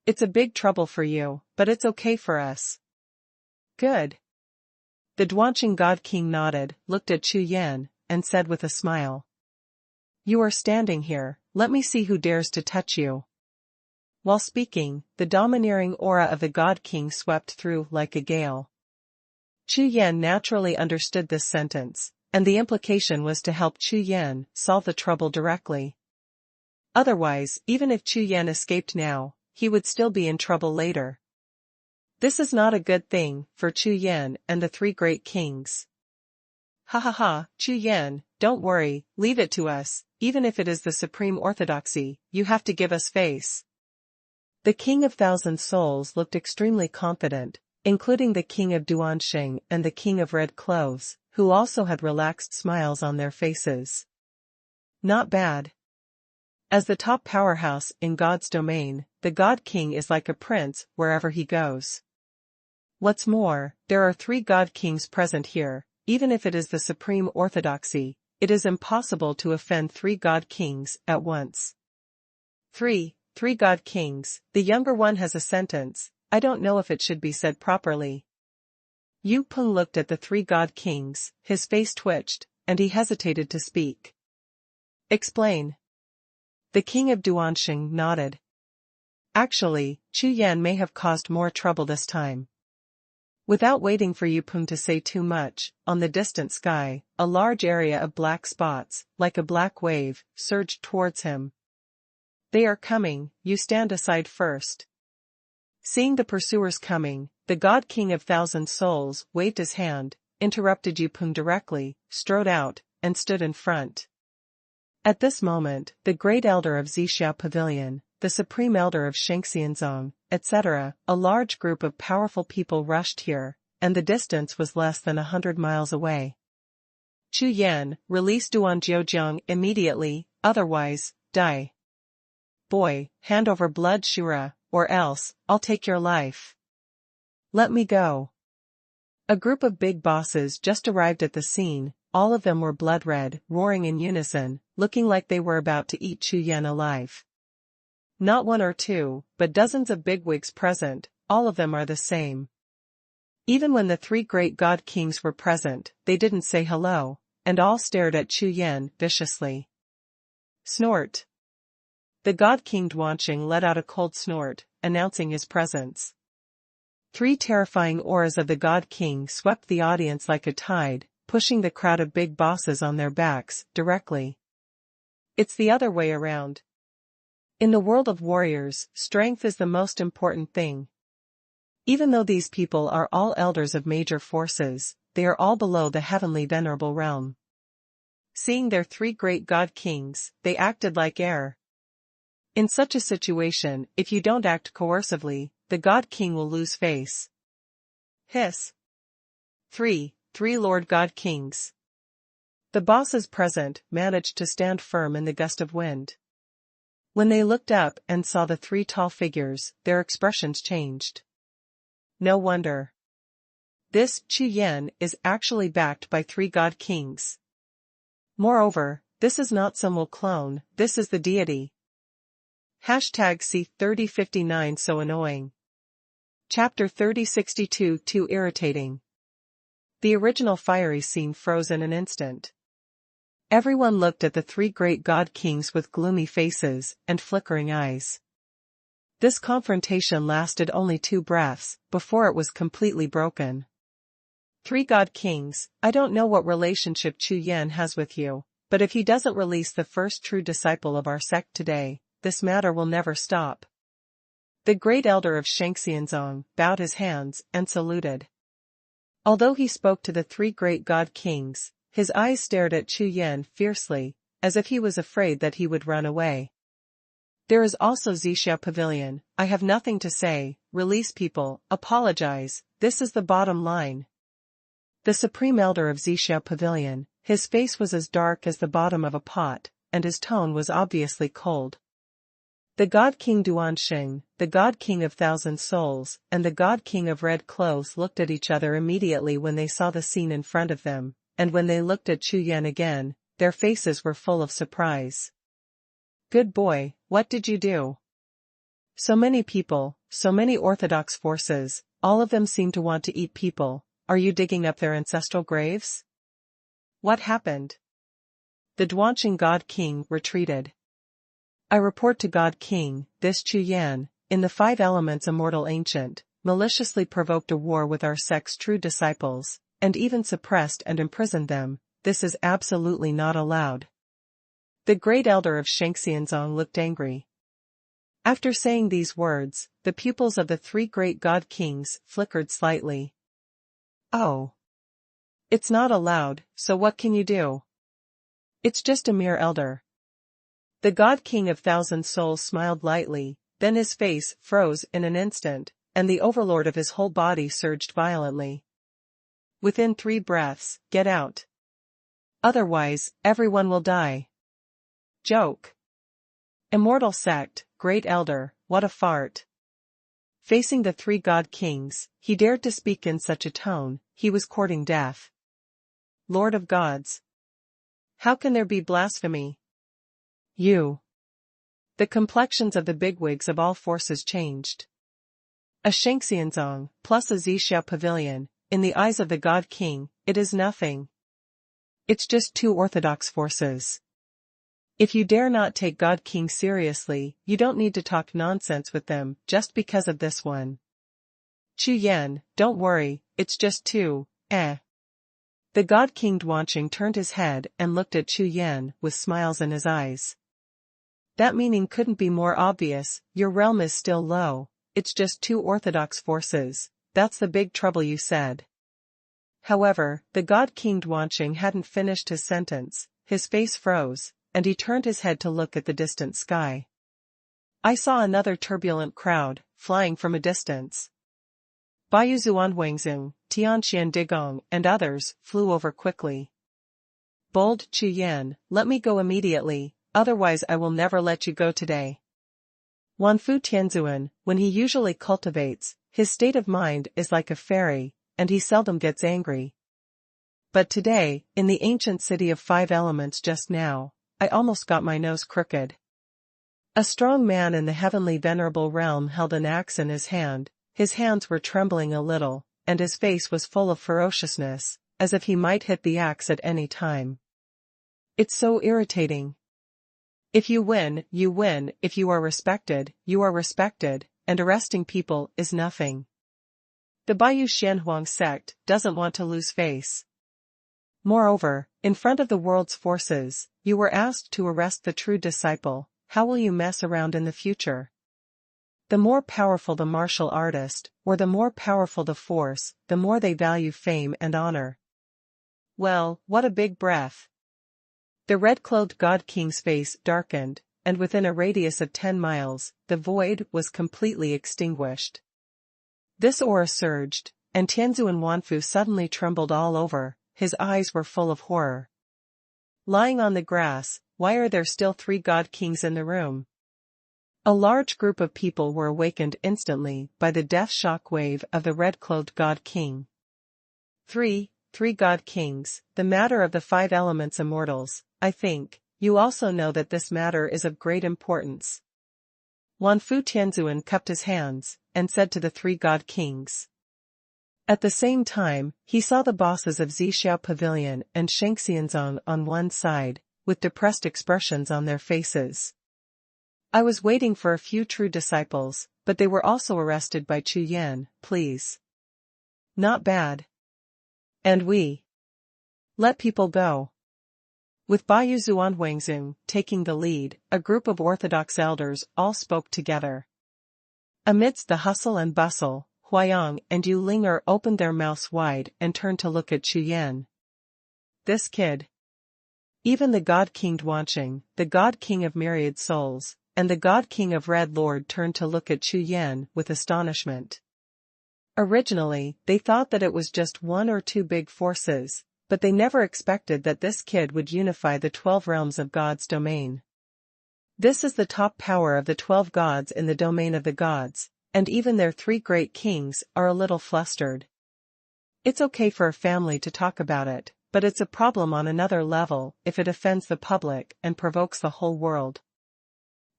It's a big trouble for you, but it's okay for us. Good. The Dwanxing God King nodded, looked at Chu Yan, and said with a smile. You are standing here, let me see who dares to touch you. While speaking, the domineering aura of the God King swept through like a gale. Chu Yan naturally understood this sentence, and the implication was to help Chu Yan solve the trouble directly. Otherwise, even if Chu Yan escaped now, he would still be in trouble later. This is not a good thing for Chu Yan and the three great kings. Ha ha ha, Chu Yan, don't worry, leave it to us, even if it is the supreme orthodoxy, you have to give us face. The King of Thousand Souls looked extremely confident, including the King of Dwanxing and the King of Red Clothes, who also had relaxed smiles on their faces. Not bad. As the top powerhouse in God's domain, the God King is like a prince wherever he goes. What's more, there are 3 God Kings present here, even if it is the supreme orthodoxy, it is impossible to offend 3 God Kings at once. 3 God Kings, the younger one has a sentence, I don't know if it should be said properly. Yu Peng looked at the 3 God Kings, his face twitched, and he hesitated to speak. Explain. The King of Dwanxing nodded. Actually, Chu Yan may have caused more trouble this time. Without waiting for Yu Peng to say too much, on the distant sky, a large area of black spots, like a black wave, surged towards him. They are coming, you stand aside first. Seeing the pursuers coming, the God King of Thousand Souls waved his hand, interrupted Yu Peng directly, strode out, and stood in front. At this moment, the great elder of Jiuxiao Pavilion, the supreme elder of Shengxianzong, etc., a large group of powerful people rushed here, and the distance was less than 100 miles away. Chu Yan, release Duan Jiujiang immediately, otherwise, die. Boy, hand over blood Shura, or else, I'll take your life. Let me go. A group of big bosses just arrived at the scene, all of them were blood red, roaring in unison, looking like they were about to eat Chu Yan alive. Not 1 or 2, but dozens of bigwigs present, all of them are the same. Even when the 3 great God Kings were present, they didn't say hello, and all stared at Chu Yan viciously. Snort. The God King Dwanxing let out a cold snort, announcing his presence. 3 terrifying auras of the God King swept the audience like a tide, pushing the crowd of big bosses on their backs, directly. It's the other way around. In the world of warriors, strength is the most important thing. Even though these people are all elders of major forces, they are all below the heavenly venerable realm. Seeing their three great god kings, they acted like air. In such a situation, if you don't act coercively, the god king will lose face. Hiss. 3 Lord God Kings. The bosses present managed to stand firm in the gust of wind. When they looked up and saw the three tall figures, their expressions changed. No wonder. This Chu Yan is actually backed by three god kings. Moreover, this is not some will clone, this is the deity. Hashtag C3059 so annoying. Chapter 3062 too irritating. The original fiery scene froze in an instant. Everyone looked at the three great god kings with gloomy faces and flickering eyes. This confrontation lasted only 2 breaths, before it was completely broken. Three god kings, I don't know what relationship Chu Yan has with you, but if he doesn't release the first true disciple of our sect today, this matter will never stop. The great elder of Shangxianzong bowed his hands and saluted. Although he spoke to the three great god kings, his eyes stared at Chu Yan fiercely, as if he was afraid that he would run away. There is also Jiuxiao Pavilion, I have nothing to say, release people, apologize, this is the bottom line. The supreme elder of Jiuxiao Pavilion, his face was as dark as the bottom of a pot, and his tone was obviously cold. The God King Duanxing, the God King of Thousand Souls, and the God King of Red Clothes looked at each other immediately when they saw the scene in front of them, and when they looked at Chu Yan again, their faces were full of surprise. Good boy, what did you do? So many people, so many orthodox forces, all of them seem to want to eat people, are you digging up their ancestral graves? What happened? The Duanxing God King retreated. I report to God King, this Chu Yan, in the 5 elements immortal ancient, maliciously provoked a war with our sect's true disciples, and even suppressed and imprisoned them, this is absolutely not allowed. The great elder of Shangxianzong looked angry. After saying these words, the pupils of the three great god kings flickered slightly. Oh. It's not allowed, so what can you do? It's just a mere elder. The God King of Thousand Souls smiled lightly, then his face froze in an instant, and the overlord of his whole body surged violently. Within 3 breaths, get out. Otherwise, everyone will die. Joke. Immortal sect, great elder, what a fart. Facing the 3 god kings, he dared to speak in such a tone, he was courting death. Lord of gods. How can there be blasphemy? You. The complexions of the bigwigs of all forces changed. A Shangxianzong, plus a Jiuxiao Pavilion, in the eyes of the God King, it is nothing. It's just 2 orthodox forces. If you dare not take God King seriously, you don't need to talk nonsense with them, just because of this one. Chu Yan, don't worry, it's just 2, The God King Duanxing turned his head and looked at Chu Yan with smiles in his eyes. That meaning couldn't be more obvious, your realm is still low, it's just 2 orthodox forces, that's the big trouble you said. However, the God King Duanxing hadn't finished his sentence, his face froze, and he turned his head to look at the distant sky. I saw another turbulent crowd, flying from a distance. Baiyu Xuanhuangzong, Tianxian Digong, and others flew over quickly. Bold Chu Yan, let me go immediately, otherwise I will never let you go today. Wanfu Tianzuan, when he usually cultivates, his state of mind is like a fairy, and he seldom gets angry. But today, in the ancient city of 5 elements just now, I almost got my nose crooked. A strong man in the heavenly venerable realm held an axe in his hand, his hands were trembling a little, and his face was full of ferociousness, as if he might hit the axe at any time. It's so irritating. If you win, if you are respected, and arresting people is nothing. The Baiyu Xianhuang sect doesn't want to lose face. Moreover, in front of the world's forces, you were asked to arrest the true disciple, how will you mess around in the future? The more powerful the martial artist, or the more powerful the force, the more they value fame and honor. Well, what a big breath. The red-clothed God King's face darkened, and within a radius of 10 miles, the void was completely extinguished. This aura surged, and Tianzuan Wanfu suddenly trembled all over, his eyes were full of horror. Lying on the grass, why are there still 3 God Kings in the room? A large group of people were awakened instantly by the death shock wave of the red-clothed God King. Three God Kings, the matter of the 5 elements immortals, I think. You also know that this matter is of great importance. Wanfu Tianzuan cupped his hands, and said to the 3 God Kings. At the same time, he saw the bosses of Jiuxiao Pavilion and Shengxianzong on one side, with depressed expressions on their faces. I was waiting for a few true disciples, but they were also arrested by Chu Yan, please. Not bad. And we let people go. With Baiyu Xuanhuan taking the lead, a group of Orthodox elders all spoke together. Amidst the hustle and bustle, Huayang and Yu Linger opened their mouths wide and turned to look at Chu Yan. This kid. Even the God King Dwanqing, the God King of myriad souls, and the God King of Red Lord turned to look at Chu Yan with astonishment. Originally, they thought that it was just 1 or 2 big forces, but they never expected that this kid would unify the 12 realms of God's domain. This is the top power of the 12 gods in the domain of the gods, and even their 3 great kings are a little flustered. It's okay for a family to talk about it, but it's a problem on another level if it offends the public and provokes the whole world.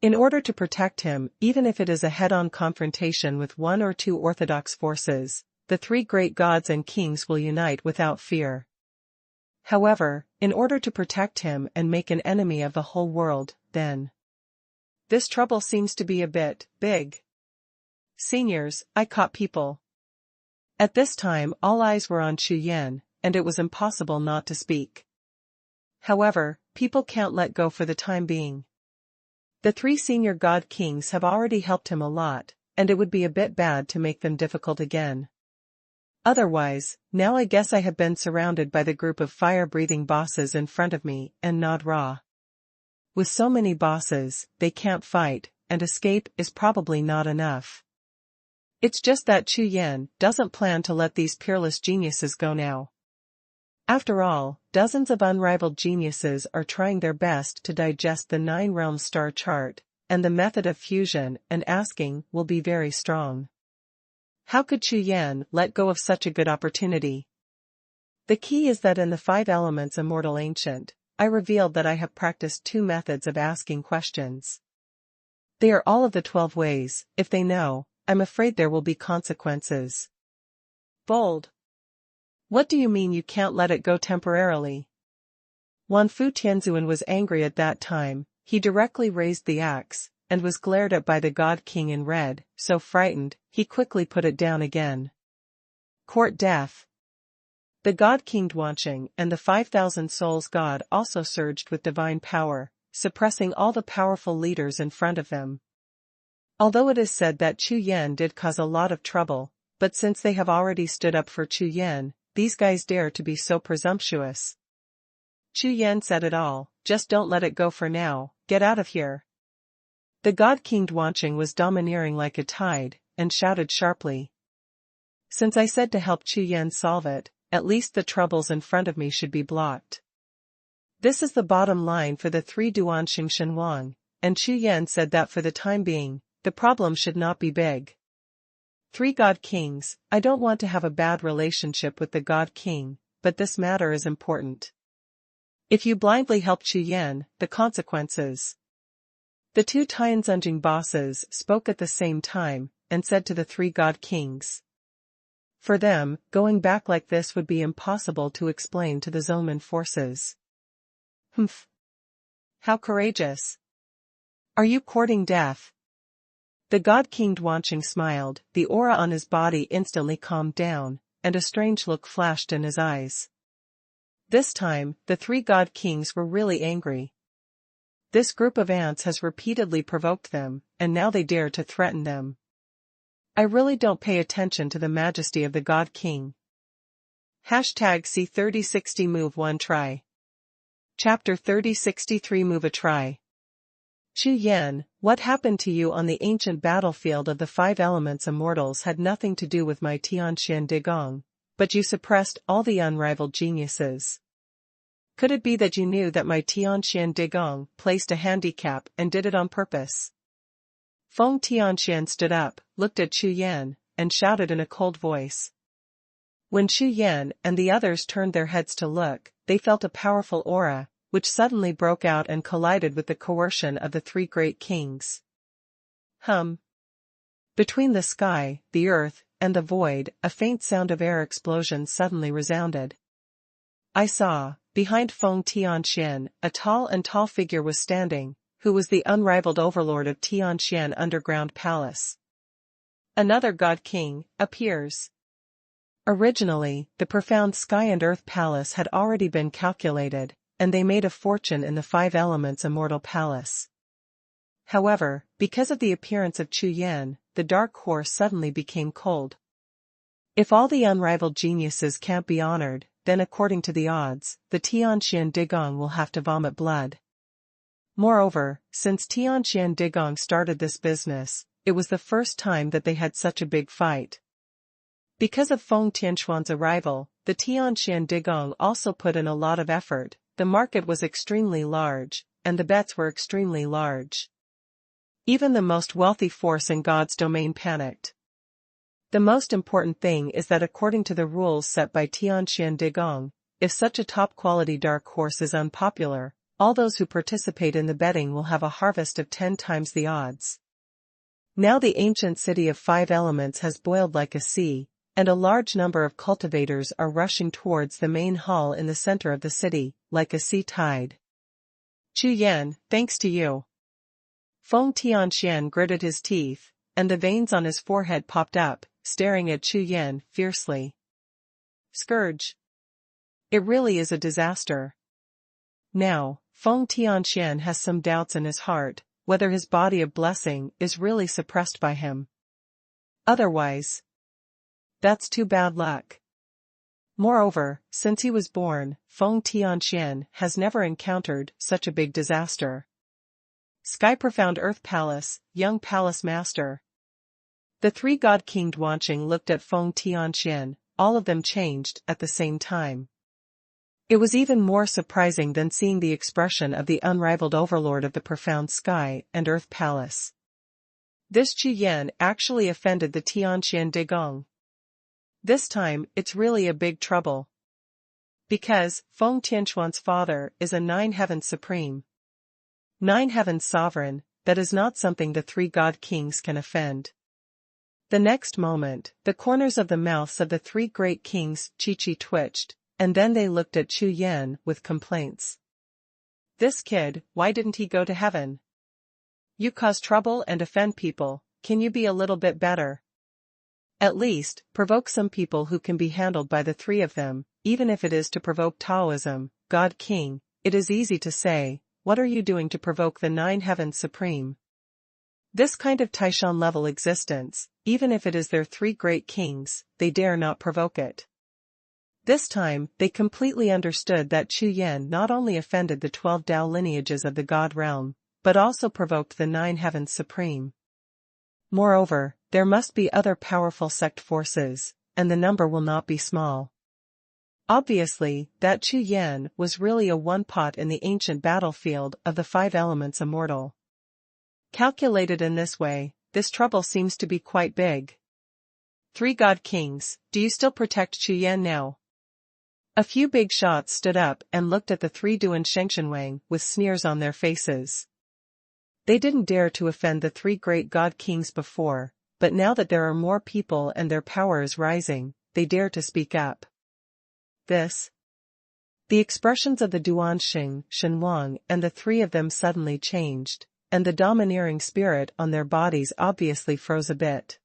In order to protect him, even if it is a head-on confrontation with 1 or 2 orthodox forces, the 3 great gods and kings will unite without fear. However, in order to protect him and make an enemy of the whole world, then this trouble seems to be a bit big. Seniors, I caught people. At this time all eyes were on Chu Yan, and it was impossible not to speak. However, people can't let go for the time being. The 3 senior God Kings have already helped him a lot, and it would be a bit bad to make them difficult again. Otherwise, now I guess I have been surrounded by the group of fire-breathing bosses in front of me and Nod Ra. With so many bosses, they can't fight, and escape is probably not enough. It's just that Chu Yan doesn't plan to let these peerless geniuses go now. After all, dozens of unrivaled geniuses are trying their best to digest the 9-realm star chart, and the method of fusion and asking will be very strong. How could Chu Yan let go of such a good opportunity? The key is that in the 5 elements immortal ancient, I revealed that I have practiced 2 methods of asking questions. They are all of the 12 ways. If they know, I'm afraid there will be consequences. Bold. What do you mean you can't let it go temporarily? Wanfu Tianzuan was angry at that time. He directly raised the axe, and was glared at by the God King in red, so frightened, he quickly put it down again. Court death. The God King Dwanqing and the 5,000 souls God also surged with divine power, suppressing all the powerful leaders in front of them. Although it is said that Chu Yan did cause a lot of trouble, but since they have already stood up for Chu Yan, these guys dare to be so presumptuous. Chu Yan said it all, just don't let it go for now, get out of here. The God King Dwanqing was domineering like a tide, and shouted sharply. Since I said to help Chu Yan solve it, at least the troubles in front of me should be blocked. This is the bottom line for the 3 Duanxing Shenhuang, and Chu Yan said that for the time being, the problem should not be big. 3 God Kings, I don't want to have a bad relationship with the God King, but this matter is important. If you blindly help Chu Yan, the consequences. The 2 Tianzunjing bosses spoke at the same time, and said to the 3 God Kings. For them, going back like this would be impossible to explain to the Zoman forces. Humph. How courageous. Are you courting death? The God King Dwanqing smiled, the aura on his body instantly calmed down, and a strange look flashed in his eyes. This time, the 3 God Kings were really angry. This group of ants has repeatedly provoked them, and now they dare to threaten them. I really don't pay attention to the majesty of the God King. Hashtag C3060 Move 1 Try. Chapter 3063 Move a Try. Chu Yan, what happened to you on the ancient battlefield of the five elements immortals had nothing to do with my Tianxian Digong, but you suppressed all the unrivaled geniuses. Could it be that you knew that my Tianxian Digong placed a handicap and did it on purpose? Feng Tianxian stood up, looked at Chu Yan, and shouted in a cold voice. When Chu Yan and the others turned their heads to look, they felt a powerful aura, which suddenly broke out and collided with the coercion of the three great kings. Between the sky, the earth, and the void, a faint sound of air explosion suddenly resounded. I saw, behind Feng Tianxian, a tall figure was standing, who was the unrivaled overlord of Tianxian Underground Palace. Another God King appears. Originally, the profound Sky and Earth Palace had already been calculated, and they made a fortune in the Five Elements Immortal Palace. However, because of the appearance of Chu Yan, the dark horse suddenly became cold. If all the unrivaled geniuses can't be honored, then according to the odds, the Tianxian Digong will have to vomit blood. Moreover, since Tianxian Digong started this business, it was the first time that they had such a big fight. Because of Feng Tianxuan's arrival, the Tianxian Digong also put in a lot of effort, the market was extremely large, and the bets were extremely large. Even the most wealthy force in God's domain panicked. The most important thing is that according to the rules set by Tianxian Digong, if such a top-quality dark horse is unpopular, all those who participate in the betting will have a harvest of 10 times the odds. Now the ancient city of five elements has boiled like a sea, and a large number of cultivators are rushing towards the main hall in the center of the city, like a sea tide. Chu Yan, thanks to you. Feng Tianxian gritted his teeth, and the veins on his forehead popped up, staring at Chu Yan fiercely. Scourge. It really is a disaster. Now, Feng Tianxian has some doubts in his heart, whether his body of blessing is really suppressed by him. Otherwise, that's too bad luck. Moreover, since he was born, Feng Tianxian has never encountered such a big disaster. Sky Profound Earth Palace, Young Palace Master. The three God King Duanqing looked at Feng Tianxian, all of them changed at the same time. It was even more surprising than seeing the expression of the unrivaled overlord of the profound Sky and Earth Palace. This Chu Yan actually offended the Tianxian Digong. This time, it's really a big trouble. Because, Feng Tianxuan's father is a Nine Heavens Supreme. Nine Heavens Sovereign, that is not something the three God Kings can offend. The next moment, the corners of the mouths of the three great kings Chi twitched, and then they looked at Chu Yan with complaints. This kid, why didn't he go to heaven? You cause trouble and offend people, can you be a little bit better? At least, provoke some people who can be handled by the three of them, even if it is to provoke Taoism, God King. It is easy to say, what are you doing to provoke the Nine Heavens Supreme? This kind of Taishan level existence, even if it is their three great kings, they dare not provoke it. This time, they completely understood that Chu Yan not only offended the 12 Tao lineages of the God realm, but also provoked the Nine Heavens Supreme. Moreover, there must be other powerful sect forces, and the number will not be small. Obviously, that Chu Yan was really a one-pot in the ancient battlefield of the five elements immortal. Calculated in this way, this trouble seems to be quite big. Three God Kings, do you still protect Chu Yan now? A few big shots stood up and looked at the three Duan Shengshenwang with sneers on their faces. They didn't dare to offend the three great God Kings before, but now that there are more people and their power is rising, they dare to speak up. The expressions of the Duanxing, Xuanhuan and the three of them suddenly changed, and the domineering spirit on their bodies obviously froze a bit.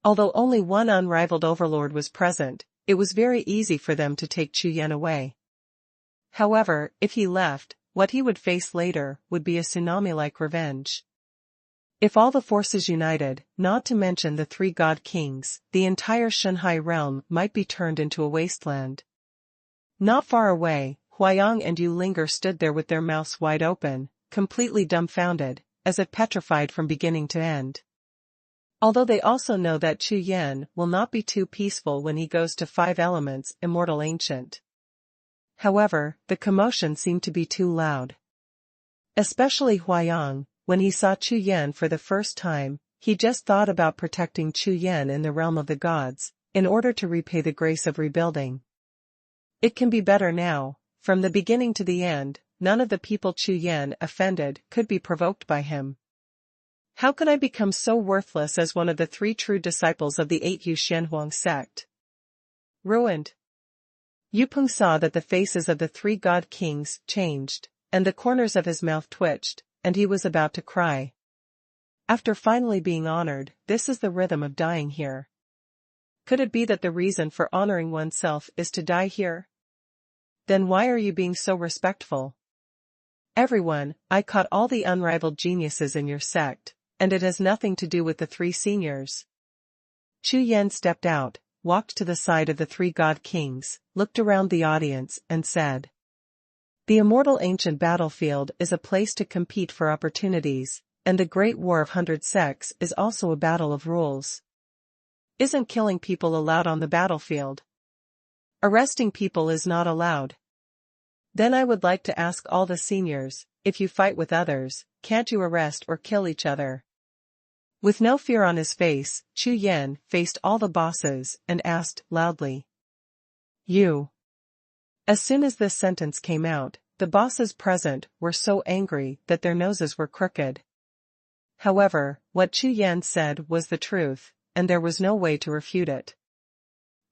Although only one unrivaled overlord was present, it was very easy for them to take Chu Yan away. However, if he left, what he would face later would be a tsunami-like revenge. If all the forces united, not to mention the three god kings, the entire Shanhai realm might be turned into a wasteland. Not far away, Huayang and Yu Linger stood there with their mouths wide open, completely dumbfounded, as if petrified from beginning to end. Although they also know that Chu Yan will not be too peaceful when he goes to 5 elements, immortal ancient. However, the commotion seemed to be too loud. Especially Huayang, when he saw Chu Yan for the first time, he just thought about protecting Chu Yan in the realm of the gods, in order to repay the grace of rebuilding. It can be better now. From the beginning to the end, none of the people Chu Yan offended could be provoked by him. How can I become so worthless as one of the 3 true disciples of the 8 Yu Xuanhuan sect? Ruined. Yupeng saw that the faces of the 3 god kings changed, and the corners of his mouth twitched, and he was about to cry. After finally being honored, this is the rhythm of dying here. Could it be that the reason for honoring oneself is to die here? Then why are you being so respectful? Everyone, I caught all the unrivaled geniuses in your sect, and it has nothing to do with the 3 seniors. Chu Yan stepped out, walked to the side of the 3 god kings, looked around the audience, and said, "The immortal ancient battlefield is a place to compete for opportunities, and the Great War of 100 Sects is also a battle of rules. Isn't killing people allowed on the battlefield? Arresting people is not allowed. Then I would like to ask all the seniors, if you fight with others, can't you arrest or kill each other?" With no fear on his face, Chu Yan faced all the bosses and asked loudly, "You?" As soon as this sentence came out, the bosses present were so angry that their noses were crooked. However, what Chu Yan said was the truth, and there was no way to refute it.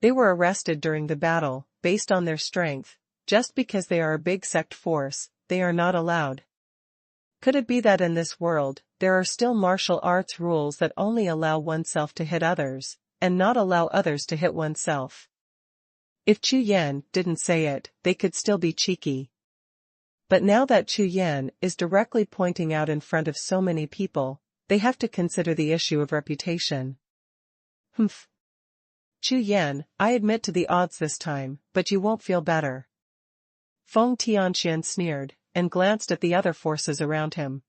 They were arrested during the battle, based on their strength. Just because they are a big sect force, they are not allowed. Could it be that in this world, there are still martial arts rules that only allow oneself to hit others, and not allow others to hit oneself? If Chu Yan didn't say it, they could still be cheeky. But now that Chu Yan is directly pointing out in front of so many people, they have to consider the issue of reputation. Humph. Chu Yan, I admit to the odds this time, but you won't feel better. Feng Tianxian sneered, and glanced at the other forces around him.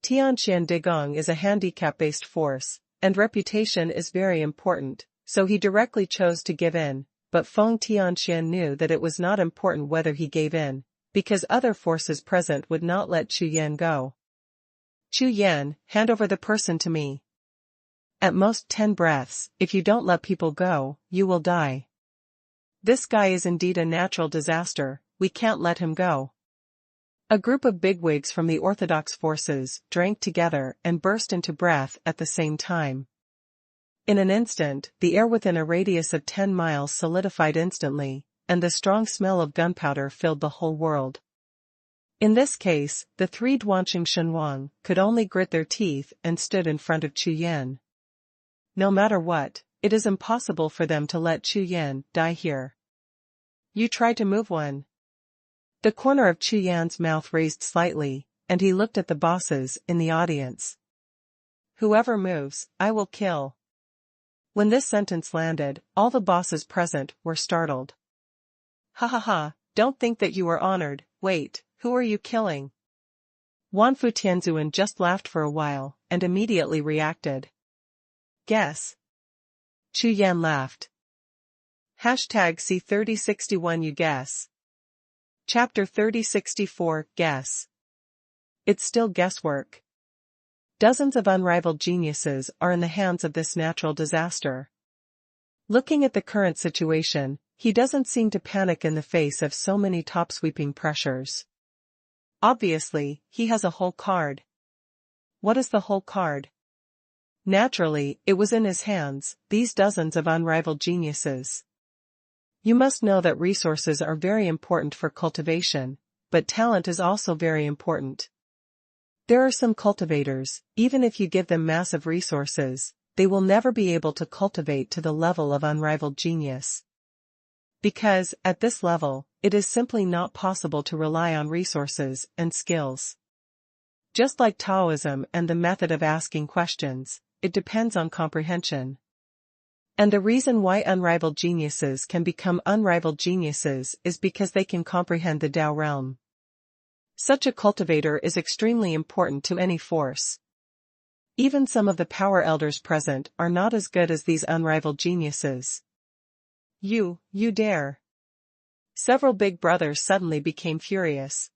Tianxian Digong is a handicap-based force, and reputation is very important, so he directly chose to give in, but Feng Tianxian knew that it was not important whether he gave in, because other forces present would not let Chu Yan go. Chu Yan, hand over the person to me. At most 10 breaths, if you don't let people go, you will die. This guy is indeed a natural disaster, we can't let him go. A group of bigwigs from the orthodox forces drank together and burst into breath at the same time. In an instant, the air within a radius of 10 miles solidified instantly, and the strong smell of gunpowder filled the whole world. In this case, the 3 Duanqing Shenhuang could only grit their teeth and stood in front of Chu Yan. No matter what, it is impossible for them to let Chu Yan die here. You try to move one. The corner of Chu Yan's mouth raised slightly, and he looked at the bosses in the audience. Whoever moves, I will kill. When this sentence landed, all the bosses present were startled. Ha ha ha, don't think that you are honored, wait, who are you killing? Wanfu Tianzuan just laughed for a while, and immediately reacted. Guess. Chu Yan laughed. Hashtag C3061 you guess. Chapter 3064 Guess. It's still guesswork. Dozens of unrivaled geniuses are in the hands of this natural disaster. Looking at the current situation, he doesn't seem to panic in the face of so many top-sweeping pressures. Obviously, he has a whole card. What is the whole card? Naturally, it was in his hands, these dozens of unrivaled geniuses. You must know that resources are very important for cultivation, but talent is also very important. There are some cultivators, even if you give them massive resources, they will never be able to cultivate to the level of unrivaled genius. Because, at this level, it is simply not possible to rely on resources and skills. Just like Taoism and the method of asking questions, it depends on comprehension. And the reason why unrivaled geniuses can become unrivaled geniuses is because they can comprehend the Tao realm. Such a cultivator is extremely important to any force. Even some of the power elders present are not as good as these unrivaled geniuses. You dare. Several big brothers suddenly became furious.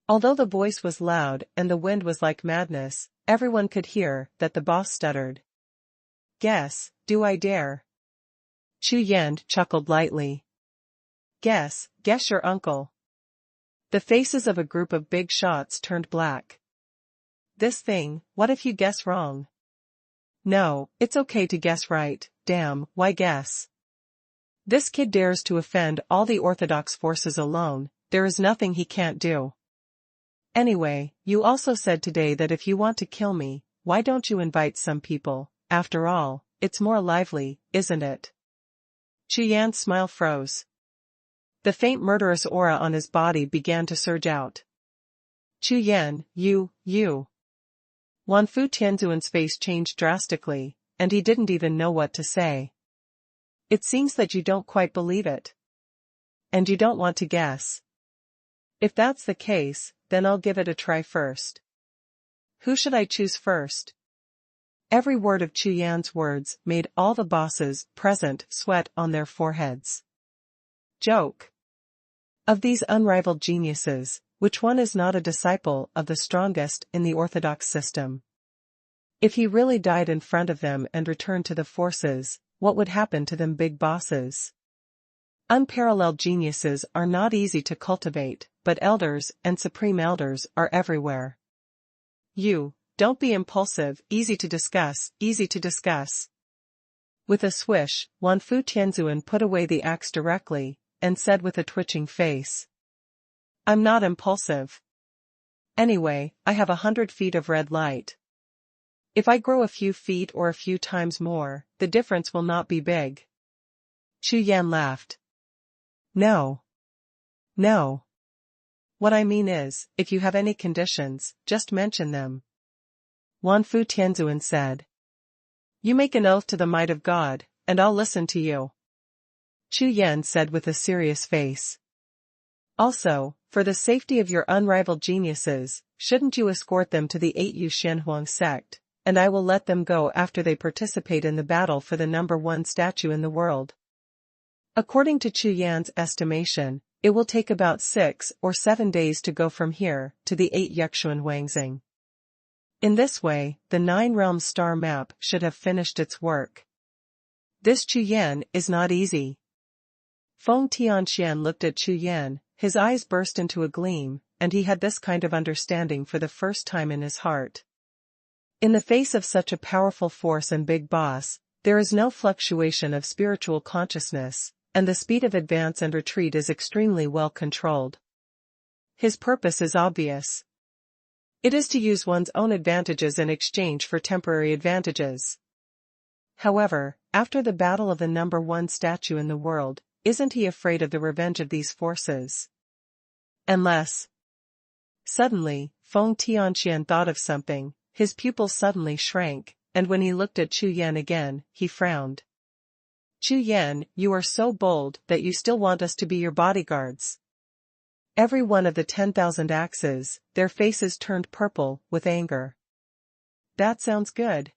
Although the voice was loud and the wind was like madness, everyone could hear that the boss stuttered. Guess, do I dare? Chu Yan chuckled lightly. Guess your uncle. The faces of a group of big shots turned black. This thing, what if you guess wrong? No, it's okay to guess right, damn, why guess? This kid dares to offend all the orthodox forces alone, there is nothing he can't do. Anyway, you also said today that if you want to kill me, why don't you invite some people? After all, it's more lively, isn't it? Chu Yan's smile froze. The faint murderous aura on his body began to surge out. Chu Yan, you. Wanfu Tianzuan's face changed drastically, and he didn't even know what to say. It seems that you don't quite believe it. And you don't want to guess. If that's the case, then I'll give it a try first. Who should I choose first? Every word of Chu Yan's words made all the bosses present sweat on their foreheads. Joke. Of these unrivaled geniuses, which one is not a disciple of the strongest in the orthodox system? If he really died in front of them and returned to the forces, what would happen to them big bosses? Unparalleled geniuses are not easy to cultivate, but elders and supreme elders are everywhere. Don't be impulsive, easy to discuss. With a swish, Wanfu Tianzuan put away the axe directly, and said with a twitching face. I'm not impulsive. Anyway, I have 100 feet of red light. If I grow a few feet or a few times more, the difference will not be big. Chu Yan laughed. No. What I mean is, if you have any conditions, just mention them. Wanfu Tianzuan said. You make an oath to the might of God, and I'll listen to you. Chu Yan said with a serious face. Also, for the safety of your unrivaled geniuses, shouldn't you escort them to the 8U Xuanhuan sect, and I will let them go after they participate in the battle for the #1 statue in the world. According to Chu Yan's estimation, it will take about 6 or 7 days to go from here to the 8 Yuxuan Wangxing. In this way, the 9 Realms star map should have finished its work. This Chu Yan is not easy. Feng Tianxian looked at Chu Yan, his eyes burst into a gleam, and he had this kind of understanding for the first time in his heart. In the face of such a powerful force and big boss, there is no fluctuation of spiritual consciousness, and the speed of advance and retreat is extremely well controlled. His purpose is obvious. It is to use one's own advantages in exchange for temporary advantages. However, after the battle of the #1 statue in the world, isn't he afraid of the revenge of these forces? Unless... Suddenly, Feng Tianxian thought of something, his pupils suddenly shrank, and when he looked at Chu Yan again, he frowned. Chu Yan, you are so bold that you still want us to be your bodyguards. Every one of the 10,000 axes, their faces turned purple with anger. That sounds good.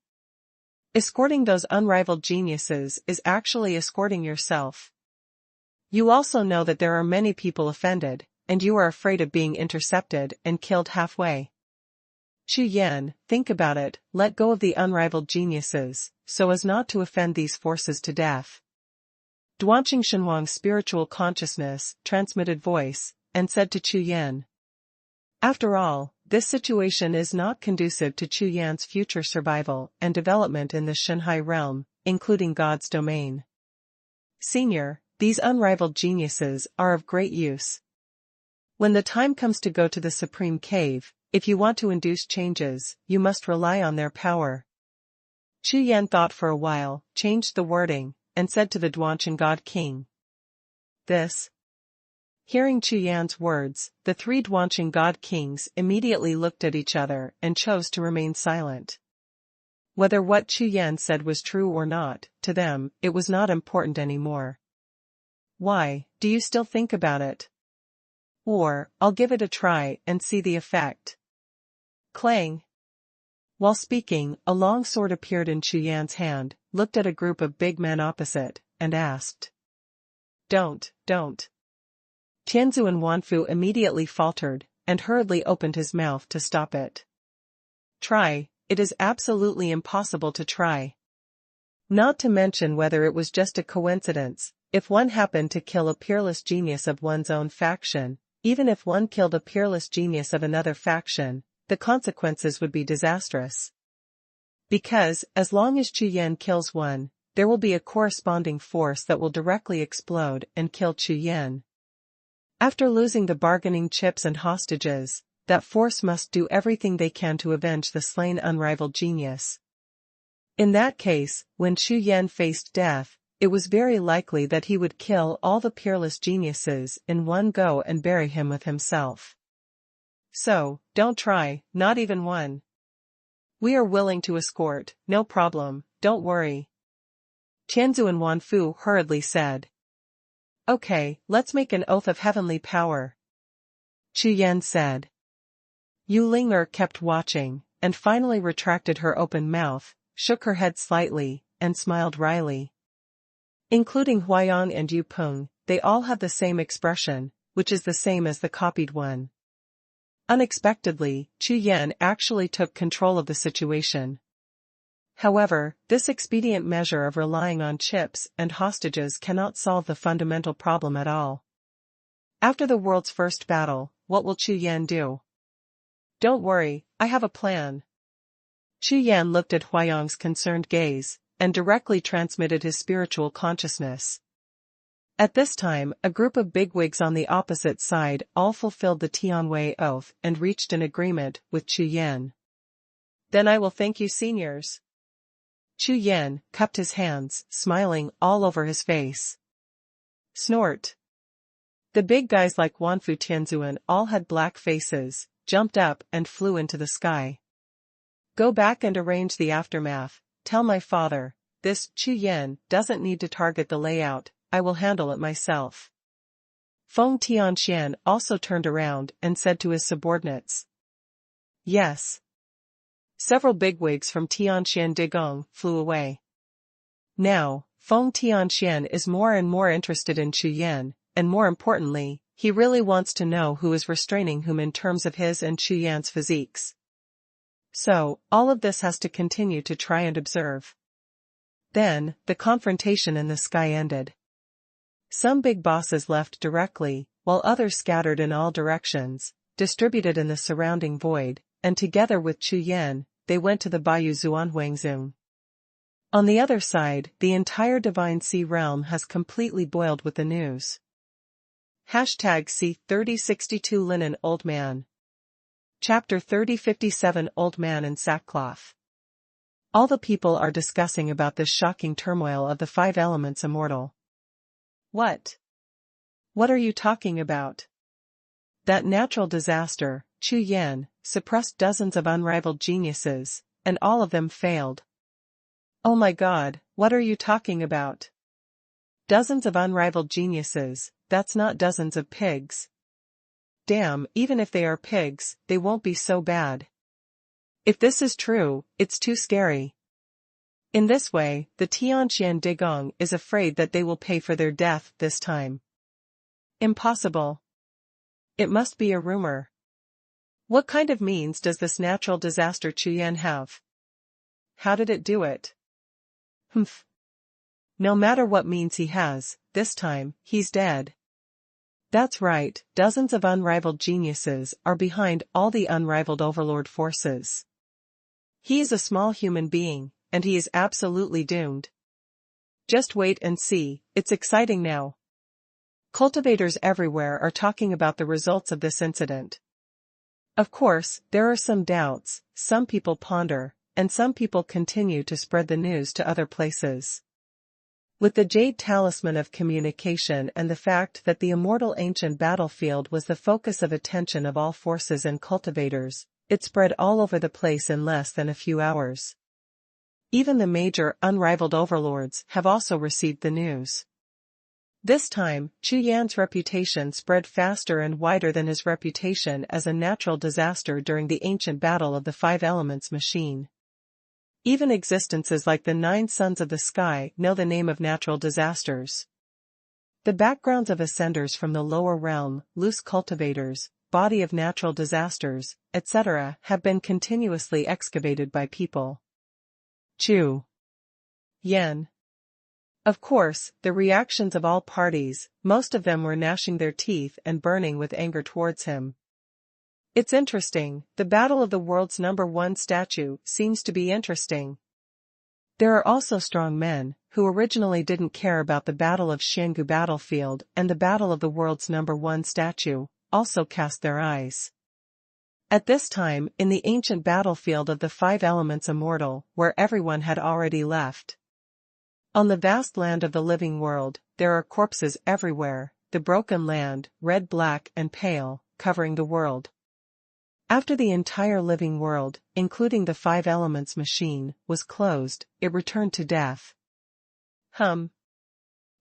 Escorting those unrivaled geniuses is actually escorting yourself. You also know that there are many people offended, and you are afraid of being intercepted and killed halfway. Chu Yan, think about it, let go of the unrivaled geniuses, so as not to offend these forces to death. Duanqing Shenhuang's spiritual consciousness transmitted voice, and said to Chu Yan. After all, this situation is not conducive to Chu Yan's future survival and development in the Shenhai realm, including God's domain. Senior, these unrivaled geniuses are of great use. When the time comes to go to the Supreme Cave, if you want to induce changes, you must rely on their power. Chu Yan thought for a while, changed the wording, and said to the Duanqing God King. This. Hearing Chu Yan's words, the three Duanqing god kings immediately looked at each other and chose to remain silent. Whether what Chu Yan said was true or not, to them, it was not important anymore. Why, do you still think about it? Or, I'll give it a try and see the effect. Clang. While speaking, a long sword appeared in Chu Yan's hand, looked at a group of big men opposite, and asked. Don't. Tianzu and Wanfu immediately faltered, and hurriedly opened his mouth to stop it. Try, it is absolutely impossible to try. Not to mention whether it was just a coincidence, if one happened to kill a peerless genius of one's own faction, even if one killed a peerless genius of another faction, the consequences would be disastrous. Because, as long as Chu Yan kills one, there will be a corresponding force that will directly explode and kill Chu Yan. After losing the bargaining chips and hostages, that force must do everything they can to avenge the slain unrivaled genius. In that case, when Chu Yan faced death, it was very likely that he would kill all the peerless geniuses in one go and bury him with himself. So, don't try, not even one. We are willing to escort, no problem, don't worry. Tianzu and Wanfu hurriedly said. Okay, let's make an oath of heavenly power. Chu Yan said. Yu Ling'er kept watching, and finally retracted her open mouth, shook her head slightly, and smiled wryly. Including Huayang and Yu Peng, they all had the same expression, which is the same as the copied one. Unexpectedly, Chu Yan actually took control of the situation. However, this expedient measure of relying on chips and hostages cannot solve the fundamental problem at all. After the world's first battle, what will Chu Yan do? Don't worry, I have a plan. Chu Yan looked at Huayang's concerned gaze, and directly transmitted his spiritual consciousness. At this time, a group of bigwigs on the opposite side all fulfilled the Tianwei oath and reached an agreement with Chu Yan. Then I will thank you, seniors. Chu Yan cupped his hands, smiling all over his face. Snort. The big guys like Wanfu, Tianzuan all had black faces, jumped up and flew into the sky. Go back and arrange the aftermath, tell my father, this Chu Yan doesn't need to target the layout, I will handle it myself. Feng Tianxian also turned around and said to his subordinates. Yes. Several bigwigs from Tianxian Digong flew away. Now, Feng Tianxian is more and more interested in Chu Yan, and more importantly, he really wants to know who is restraining whom in terms of his and Chu Yan's physiques. So, all of this has to continue to try and observe. Then, the confrontation in the sky ended. Some big bosses left directly, while others scattered in all directions, distributed in the surrounding void, and together with Chu Yan, they went to the Bayou Xuanhuangzong. On the other side, the entire Divine Sea realm has completely boiled with the news. #C3062 Linen Old Man. Chapter 3057 Old Man in Sackcloth. All the people are discussing about this shocking turmoil of the five elements immortal. What? What are you talking about? That natural disaster, Chu Yan, suppressed dozens of unrivaled geniuses, and all of them failed. Oh my God, what are you talking about? Dozens of unrivaled geniuses, that's not dozens of pigs. Damn, even if they are pigs, they won't be so bad. If this is true, it's too scary. In this way, the Tianxian Digong is afraid that they will pay for their death this time. Impossible. It must be a rumor. What kind of means does this natural disaster Chu Yan have? How did it do it? Humph. No matter what means he has, this time, he's dead. That's right, dozens of unrivaled geniuses are behind all the unrivaled overlord forces. He is a small human being, and he is absolutely doomed. Just wait and see, it's exciting now. Cultivators everywhere are talking about the results of this incident. Of course, there are some doubts, some people ponder, and some people continue to spread the news to other places. With the jade talisman of communication and the fact that the immortal ancient battlefield was the focus of attention of all forces and cultivators, it spread all over the place in less than a few hours. Even the major, unrivaled overlords have also received the news. This time, Chu Yan's reputation spread faster and wider than his reputation as a natural disaster during the ancient battle of the Five Elements machine. Even existences like the 9 sons of the sky know the name of natural disasters. The backgrounds of ascenders from the lower realm, loose cultivators, body of natural disasters, etc., have been continuously excavated by people. Chu Yan. Of course, the reactions of all parties, most of them were gnashing their teeth and burning with anger towards him. It's interesting, the battle of the world's #1 statue seems to be interesting. There are also strong men, who originally didn't care about the Battle of Xiangu battlefield and the battle of the world's #1 statue, also cast their eyes. At this time, in the ancient battlefield of the Five Elements Immortal, where everyone had already left. On the vast land of the living world, there are corpses everywhere, the broken land, red, black, and pale, covering the world. After the entire living world, including the Five Elements machine, was closed, it returned to death.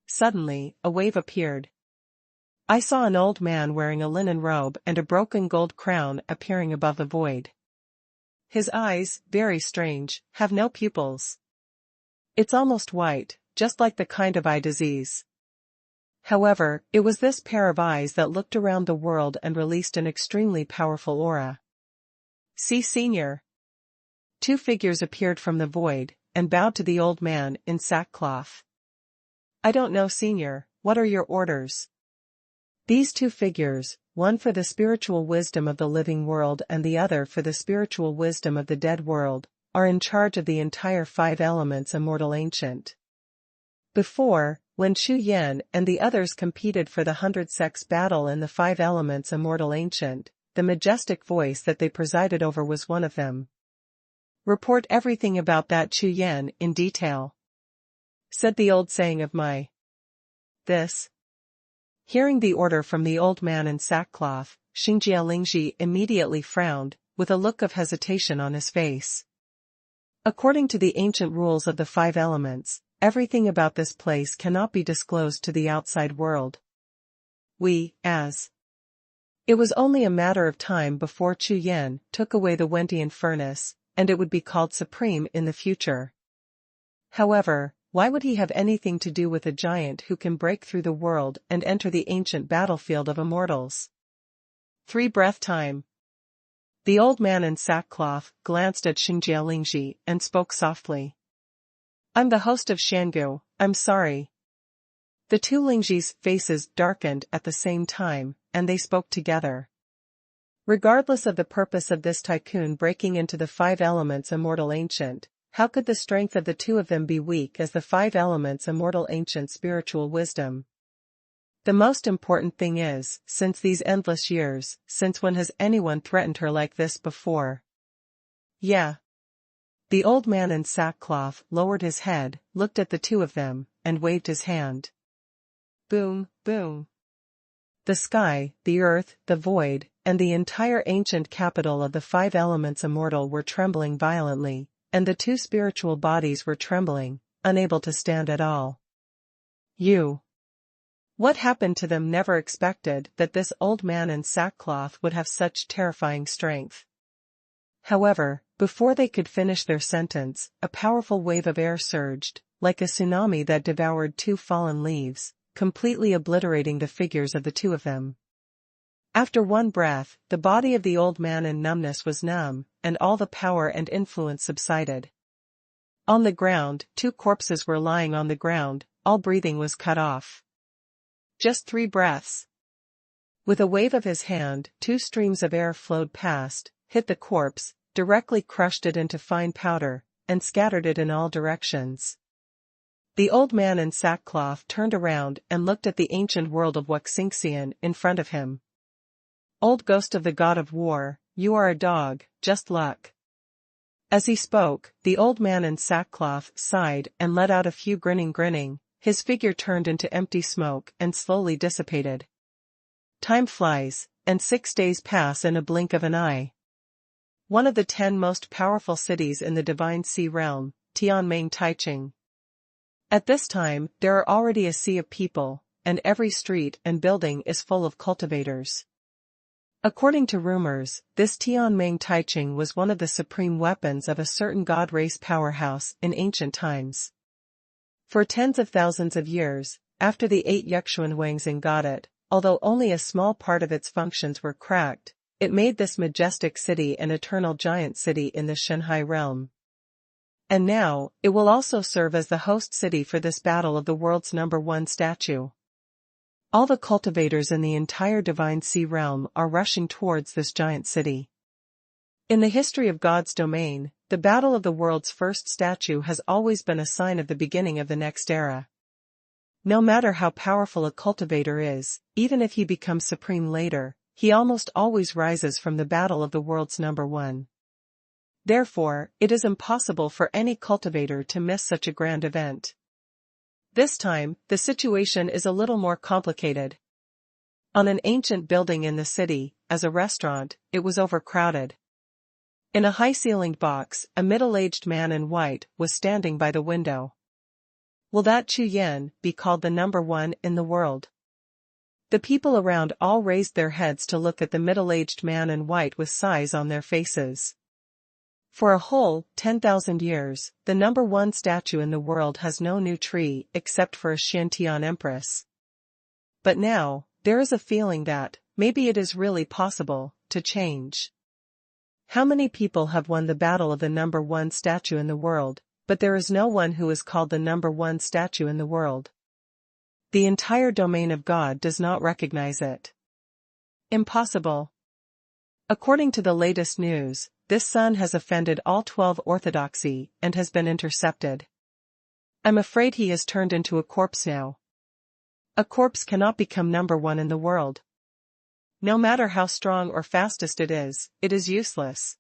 Suddenly, a wave appeared. I saw an old man wearing a linen robe and a broken gold crown appearing above the void. His eyes, very strange, have no pupils. It's almost white, just like the kind of eye disease. However, it was this pair of eyes that looked around the world and released an extremely powerful aura. See, Senior. 2 figures appeared from the void, and bowed to the old man in sackcloth. I don't know, Senior, what are your orders? These 2 figures, one for the spiritual wisdom of the living world and the other for the spiritual wisdom of the dead world, are in charge of the entire Five Elements Immortal Ancient. Before, when Chu Yan and the others competed for the 100 Sects battle in the Five Elements Immortal Ancient, the majestic voice that they presided over was one of them. Report everything about that Chu Yan in detail. Said the old saying of my. This. Hearing the order from the old man in sackcloth, Xingjia Lingji immediately frowned, with a look of hesitation on his face. According to the ancient rules of the Five Elements, everything about this place cannot be disclosed to the outside world. It was only a matter of time before Chu Yan took away the Wentian furnace, and it would be called supreme in the future. However, why would he have anything to do with a giant who can break through the world and enter the ancient battlefield of immortals? 3 breath time. The old man in sackcloth glanced at Xingjia Lingji and spoke softly. I'm the host of Xiangu, I'm sorry. The 2 Lingji's faces darkened at the same time, and they spoke together. Regardless of the purpose of this tycoon breaking into the Five Elements Immortal Ancient, how could the strength of the 2 of them be weak as the Five Elements Immortal Ancient spiritual wisdom? The most important thing is, since these endless years, since when has anyone threatened her like this before? Yeah. The old man in sackcloth lowered his head, looked at the 2 of them, and waved his hand. Boom, boom. The sky, the earth, the void, and the entire ancient capital of the Five Elements Immortal were trembling violently, and the 2 spiritual bodies were trembling, unable to stand at all. What happened to them never expected that this old man in sackcloth would have such terrifying strength. However, before they could finish their sentence, a powerful wave of air surged, like a tsunami that devoured 2 fallen leaves, completely obliterating the figures of the 2 of them. After 1 breath, the body of the old man in numbness was numb, and all the power and influence subsided. On the ground, 2 corpses were lying on the ground, all breathing was cut off. Just 3 breaths. With a wave of his hand, 2 streams of air flowed past, hit the corpse, directly crushed it into fine powder, and scattered it in all directions. The old man in sackcloth turned around and looked at the ancient world of Wuxingxian in front of him. Old ghost of the god of war, you are a dog, just luck. As he spoke, the old man in sackcloth sighed and let out a few grinning, his figure turned into empty smoke and slowly dissipated. Time flies, and 6 days pass in a blink of an eye. One of the 10 most powerful cities in the Divine Sea realm, Tianming Taiching. At this time, there are already a sea of people, and every street and building is full of cultivators. According to rumors, this Tianming Taiching was one of the supreme weapons of a certain god race powerhouse in ancient times. For tens of thousands of years, after the 8 Xuanhuan got it, although only a small part of its functions were cracked, it made this majestic city an eternal giant city in the Shanhai realm. And now, it will also serve as the host city for this battle of the world's #1 statue. All the cultivators in the entire Divine Sea realm are rushing towards this giant city. In the history of God's domain, the battle of the world's first statue has always been a sign of the beginning of the next era. No matter how powerful a cultivator is, even if he becomes supreme later, he almost always rises from the battle of the world's #1. Therefore, it is impossible for any cultivator to miss such a grand event. This time, the situation is a little more complicated. On an ancient building in the city, as a restaurant, it was overcrowded. In a high-ceilinged box, a middle-aged man in white was standing by the window. Will that Chu Yan be called the #1 in the world? The people around all raised their heads to look at the middle-aged man in white with sighs on their faces. For a whole 10,000 years, the #1 statue in the world has no new tree except for a Xintian empress. But now, there is a feeling that, maybe it is really possible, to change. How many people have won the battle of the #1 statue in the world, but there is no one who is called the #1 statue in the world. The entire domain of God does not recognize it. Impossible. According to the latest news, this son has offended all 12 orthodoxy and has been intercepted. I'm afraid he has turned into a corpse now. A corpse cannot become #1 in the world. No matter how strong or fastest it is useless.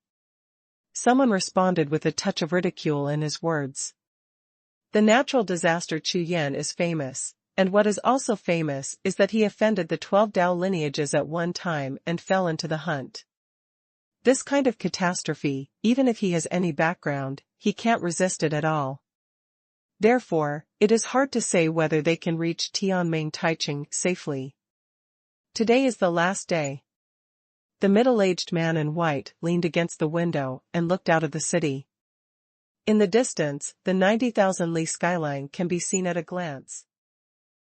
Someone responded with a touch of ridicule in his words. The natural disaster Chu Yan is famous, and what is also famous is that he offended the 12 Dao lineages at one time and fell into the hunt. This kind of catastrophe, even if he has any background, he can't resist it at all. Therefore, it is hard to say whether they can reach Tianming Taiching safely. Today is the last day. The middle-aged man in white leaned against the window and looked out of the city. In the distance, the 90,000 li skyline can be seen at a glance.